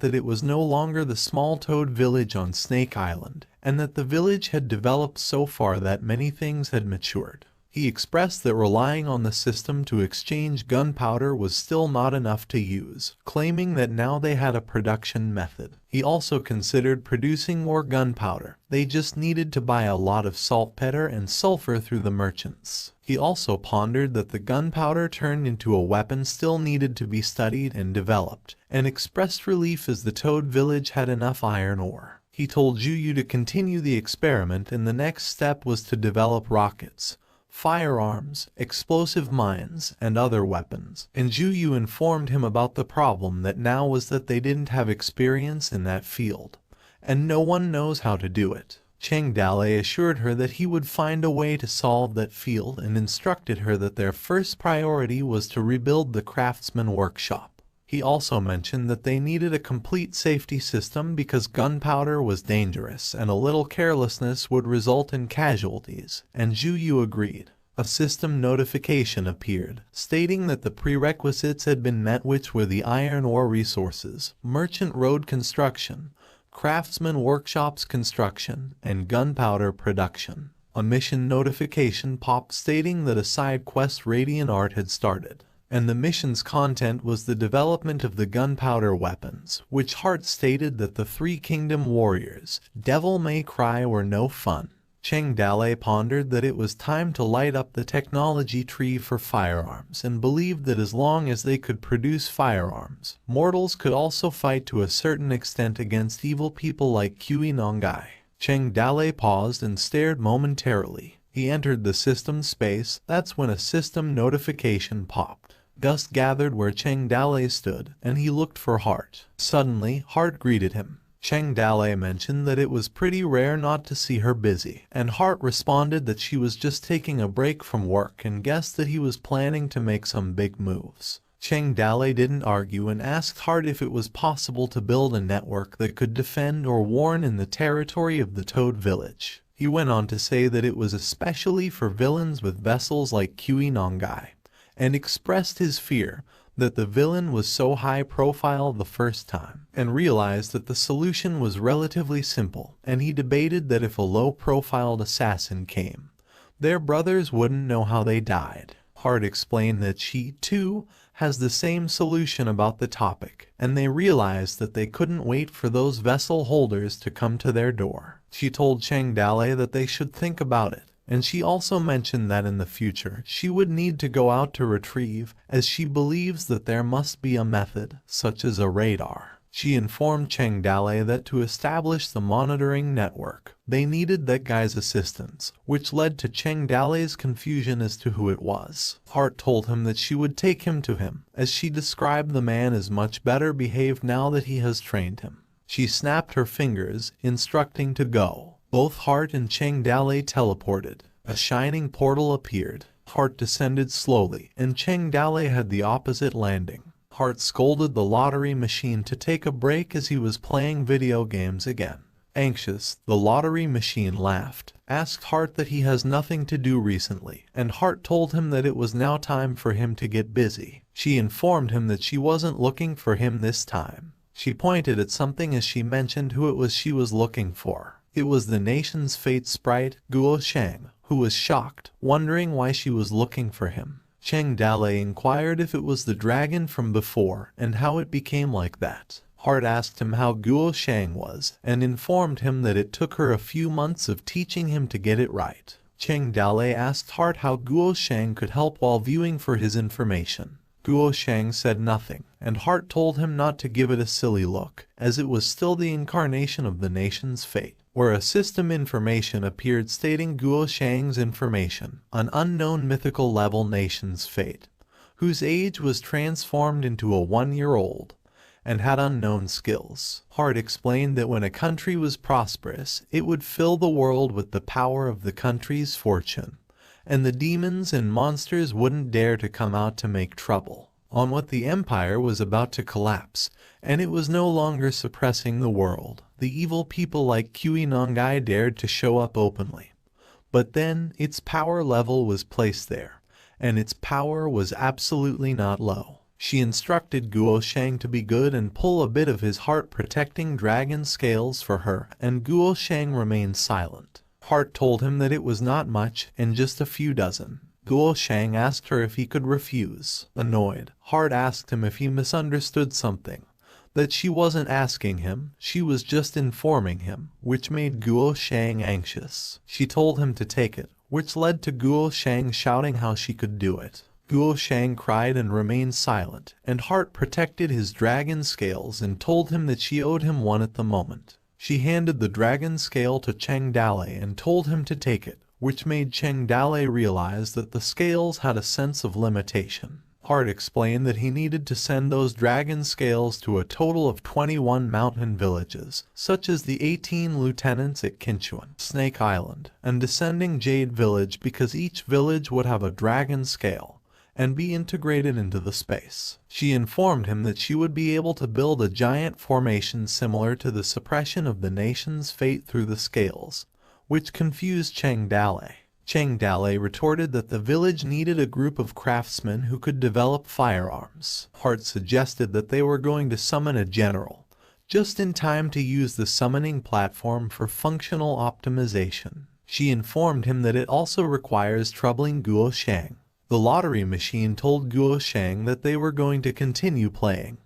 that it was no longer the small toad village on Snake Island, and that the village had developed so far that many things had matured. He expressed that relying on the system to exchange gunpowder was still not enough to use, claiming that now they had a production method. He also considered producing more gunpowder. They just needed to buy a lot of saltpeter and sulfur through the merchants. He also pondered that the gunpowder turned into a weapon still needed to be studied and developed, and expressed relief as the Toad village had enough iron ore. He told Zhu Yu to continue the experiment, and the next step was to develop rockets, firearms, explosive mines, and other weapons. And Zhu Yu informed him about the problem that now was that they didn't have experience in that field, and no one knows how to do it. Cheng Dalei assured her that he would find a way to solve that field and instructed her that their first priority was to rebuild the craftsman workshop. He also mentioned that they needed a complete safety system because gunpowder was dangerous and a little carelessness would result in casualties, and Zhu Yu agreed. A system notification appeared, stating that the prerequisites had been met, which were the iron ore resources, merchant road construction, craftsman workshops construction, and gunpowder production. A mission notification popped stating that a side quest Radiant Art had started, and the mission's content was the development of the gunpowder weapons, which Hart stated that the Three Kingdom warriors, Devil May Cry, were no fun. Cheng Dalei pondered that it was time to light up the technology tree for firearms and believed that as long as they could produce firearms, mortals could also fight to a certain extent against evil people like Kui Nongai. Cheng Dalei paused and stared momentarily. He entered the system space. That's when a system notification popped. Dust gathered where Cheng Dalei stood, and he looked for Hart. Suddenly, Hart greeted him. Cheng Dalei mentioned that it was pretty rare not to see her busy, and Hart responded that she was just taking a break from work and guessed that he was planning to make some big moves. Cheng Dalei didn't argue and asked Hart if it was possible to build a network that could defend or warn in the territory of the Toad village. He went on to say that it was especially for villains with vessels like Kui Nongai, and expressed his fear that the villain was so high profile the first time, and realized that the solution was relatively simple, and he debated that if a low-profiled assassin came, their brothers wouldn't know how they died. Hart explained that she, too, has the same solution about the topic, and they realized that they couldn't wait for those vessel holders to come to their door. She told Chang Dale that they should think about it, and she also mentioned that in the future she would need to go out to retrieve, as she believes that there must be a method, such as a radar. She informed Chang Dale that to establish the monitoring network, they needed that guy's assistance, which led to Chang Dale's confusion as to who it was. Hart told him that she would take him to him, as she described the man as much better behaved now that he has trained him. She snapped her fingers, instructing to go. Both Hart and Chang Dale teleported. A shining portal appeared. Hart descended slowly, and Chang Dale had the opposite landing. Hart scolded the lottery machine to take a break as he was playing video games again. Anxious, the lottery machine laughed, asked Hart that he has nothing to do recently, and Hart told him that it was now time for him to get busy. She informed him that she wasn't looking for him this time. She pointed at something as she mentioned who it was she was looking for. It was the nation's fate sprite, Guo Shang, who was shocked, wondering why she was looking for him. Chang Dale inquired if it was the dragon from before and how it became like that. Hart asked him how Guo Shang was and informed him that it took her a few months of teaching him to get it right. Chang Dale asked Hart how Guo Shang could help while viewing for his information. Guo Shang said nothing, and Hart told him not to give it a silly look, as it was still the incarnation of the nation's fate, where a system information appeared stating Guo Shang's information, an unknown mythical level nation's fate, whose age was transformed into a 1-year-old, and had unknown skills. Hart explained that when a country was prosperous, it would fill the world with the power of the country's fortune, and the demons and monsters wouldn't dare to come out to make trouble. On what the empire was about to collapse, and it was no longer suppressing the world, the evil people like Kui Nongai dared to show up openly. But then, its power level was placed there, and its power was absolutely not low. She instructed Guo Shang to be good and pull a bit of his heart-protecting dragon scales for her, and Guo Shang remained silent. Hart told him that it was not much, and just a few dozen. Guo Shang asked her if he could refuse. Annoyed, Hart asked him if he misunderstood something. That she wasn't asking him, she was just informing him, which made Guo Shang anxious. She told him to take it, which led to Guo Shang shouting how she could do it. Guo Shang cried and remained silent, and Hart protected his dragon scales and told him that she owed him one at the moment. She handed the dragon scale to Chang Dale and told him to take it, which made Chang Dale realize that the scales had a sense of limitation. Hart explained that he needed to send those dragon scales to a total of 21 mountain villages, such as the 18 lieutenants at Kinchuan, Snake Island, and Descending Jade Village, because each village would have a dragon scale and be integrated into the space. She informed him that she would be able to build a giant formation similar to the suppression of the nation's fate through the scales, which confused Chang Dale. Chang Dale retorted that the village needed a group of craftsmen who could develop firearms. Hart suggested that they were going to summon a general, just in time to use the summoning platform for functional optimization. She informed him that it also requires troubling Guo Shang. The lottery machine told Guo Shang that they were going to continue playing,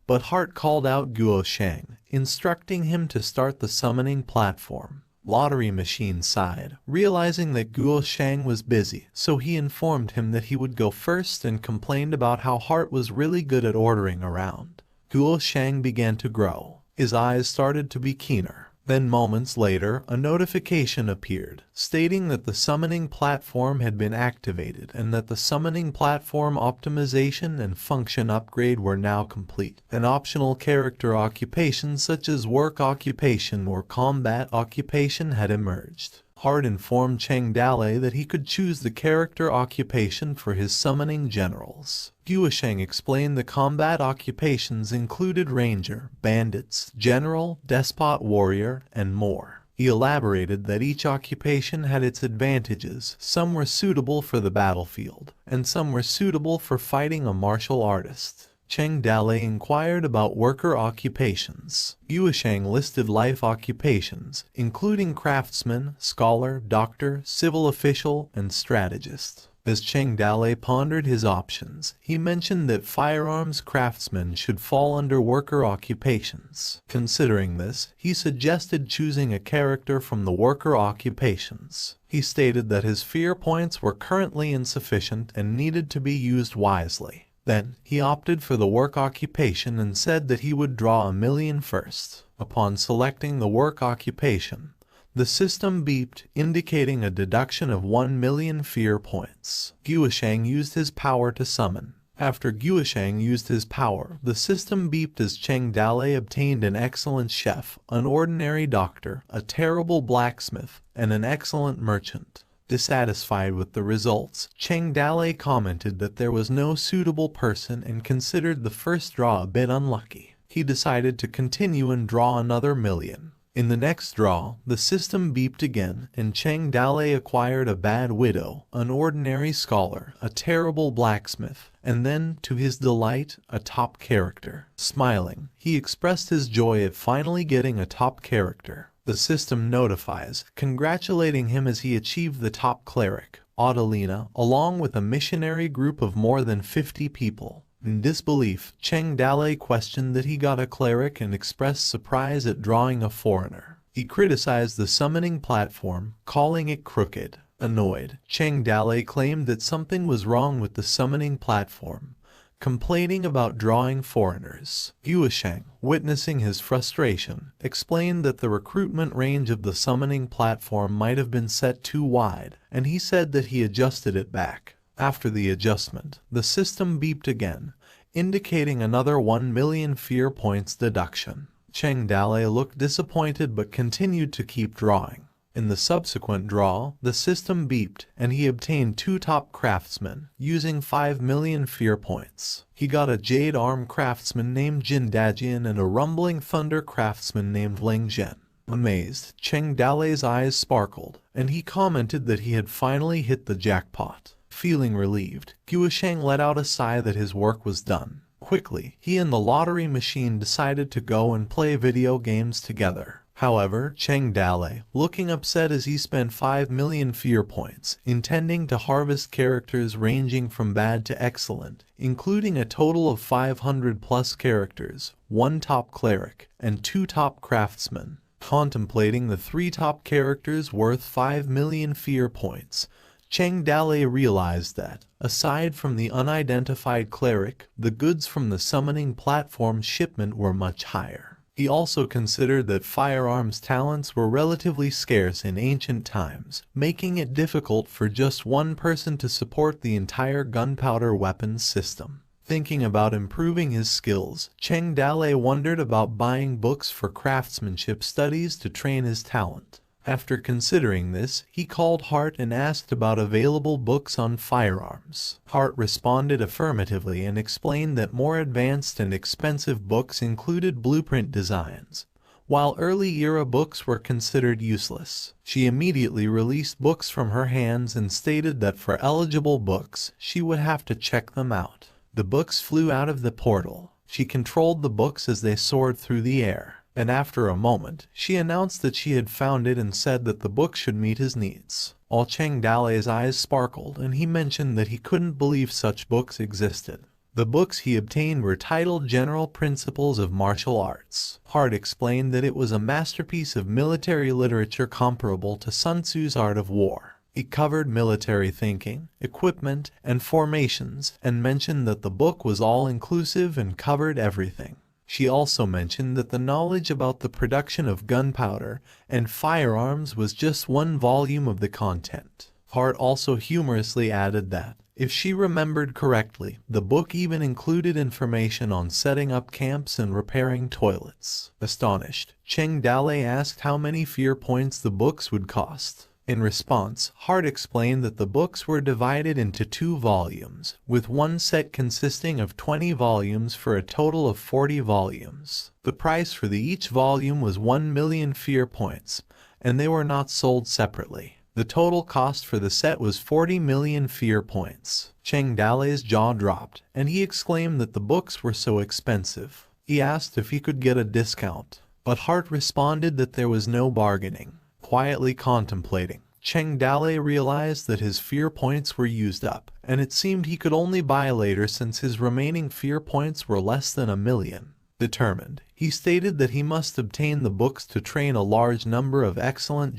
but Hart called out Guo Shang, instructing him to start the summoning platform. Lottery machine sighed, realizing that Guo Shang was busy, so he informed him that he would go first and complained about how Hart was really good at ordering around. Guo Shang began to grow. His eyes started to be keener. Then moments later, a notification appeared, stating that the summoning platform had been activated and that the summoning platform optimization and function upgrade were now complete. An optional character occupation such as work occupation or combat occupation had emerged. Hart informed Chang Dale that he could choose the character occupation for his summoning generals. Guo Shang explained the combat occupations included ranger, bandits, general, despot warrior, and more. He elaborated that each occupation had its advantages. Some were suitable for the battlefield, and some were suitable for fighting a martial artist. Chang Dale inquired about worker occupations. Guo Shang listed life occupations, including craftsman, scholar, doctor, civil official, and strategist. As Cheng Dalei pondered his options, he mentioned that firearms craftsmen should fall under worker occupations. Considering this, he suggested choosing a character from the worker occupations. He stated that his fear points were currently insufficient and needed to be used wisely. Then, he opted for the work occupation and said that he would draw 1,000,000 first. Upon selecting the work occupation, the system beeped, indicating a deduction of 1,000,000 fear points. Guisheng used his power to summon. After Guisheng used his power, the system beeped as Cheng Dalei obtained an excellent chef, an ordinary doctor, a terrible blacksmith, and an excellent merchant. Dissatisfied with the results, Cheng Dalei commented that there was no suitable person and considered the first draw a bit unlucky. He decided to continue and draw another 1,000,000. In the next draw, the system beeped again, and Cheng Dalei acquired a bad widow, an ordinary scholar, a terrible blacksmith, and then, to his delight, a top character. Smiling, he expressed his joy at finally getting a top character. The system notifies, congratulating him as he achieved the top cleric, Adelina, along with a missionary group of more than 50 people. In disbelief, Cheng Dalei questioned that he got a cleric and expressed surprise at drawing a foreigner. He criticized the summoning platform, calling it crooked. Annoyed, Cheng Dalei claimed that something was wrong with the summoning platform, complaining about drawing foreigners. Guisheng, witnessing his frustration, explained that the recruitment range of the summoning platform might have been set too wide, and he said that he adjusted it back. After the adjustment, the system beeped again, indicating another 1,000,000 fear points deduction. Cheng Dalei looked disappointed but continued to keep drawing. In the subsequent draw, the system beeped, and he obtained 2 top craftsmen, using 5,000,000 fear points. He got a jade arm craftsman named Jin Dajian and a rumbling thunder craftsman named Ling Zhen. Amazed, Cheng Dalei's eyes sparkled, and he commented that he had finally hit the jackpot. Feeling relieved, Guisheng let out a sigh that his work was done. Quickly, he and the lottery machine decided to go and play video games together. However, Cheng Dalei, looking upset as he spent 5,000,000 fear points, intending to harvest characters ranging from bad to excellent, including a total of 500 plus characters, 1 top cleric, and 2 top craftsmen. Contemplating the 3 top characters worth 5,000,000 fear points, Cheng Dalei realized that, aside from the unidentified cleric, the goods from the summoning platform shipment were much higher. He also considered that firearms talents were relatively scarce in ancient times, making it difficult for just one person to support the entire gunpowder weapons system. Thinking about improving his skills, Cheng Dalei wondered about buying books for craftsmanship studies to train his talent. After considering this, he called Hart and asked about available books on firearms. Hart responded affirmatively and explained that more advanced and expensive books included blueprint designs, while early-era books were considered useless. She immediately released books from her hands and stated that for eligible books, she would have to check them out. The books flew out of the portal. She controlled the books as they soared through the air. And after a moment, she announced that she had found it and said that the book should meet his needs. All Cheng Dalei's eyes sparkled, and he mentioned that he couldn't believe such books existed. The books he obtained were titled General Principles of Martial Arts. Hart explained that it was a masterpiece of military literature comparable to Sun Tzu's Art of War. It covered military thinking, equipment, and formations, and mentioned that the book was all-inclusive and covered everything. She also mentioned that the knowledge about the production of gunpowder and firearms was just 1 volume of the content. Hart also humorously added that, if she remembered correctly, the book even included information on setting up camps and repairing toilets. Astonished, Cheng Dalei asked how many fear points the books would cost. In response, Hart explained that the books were divided into 2 volumes, with one set consisting of 20 volumes for a total of 40 volumes. The price for each volume was 1,000,000 fear points, and they were not sold separately. The total cost for the set was 40,000,000 fear points. Cheng Dalei's jaw dropped, and he exclaimed that the books were so expensive. He asked if he could get a discount, but Hart responded that there was no bargaining. Quietly contemplating, Cheng Dale realized that his fear points were used up, and it seemed he could only buy later since his remaining fear points were less than 1,000,000. Determined, he stated that he must obtain the books to train a large number of excellent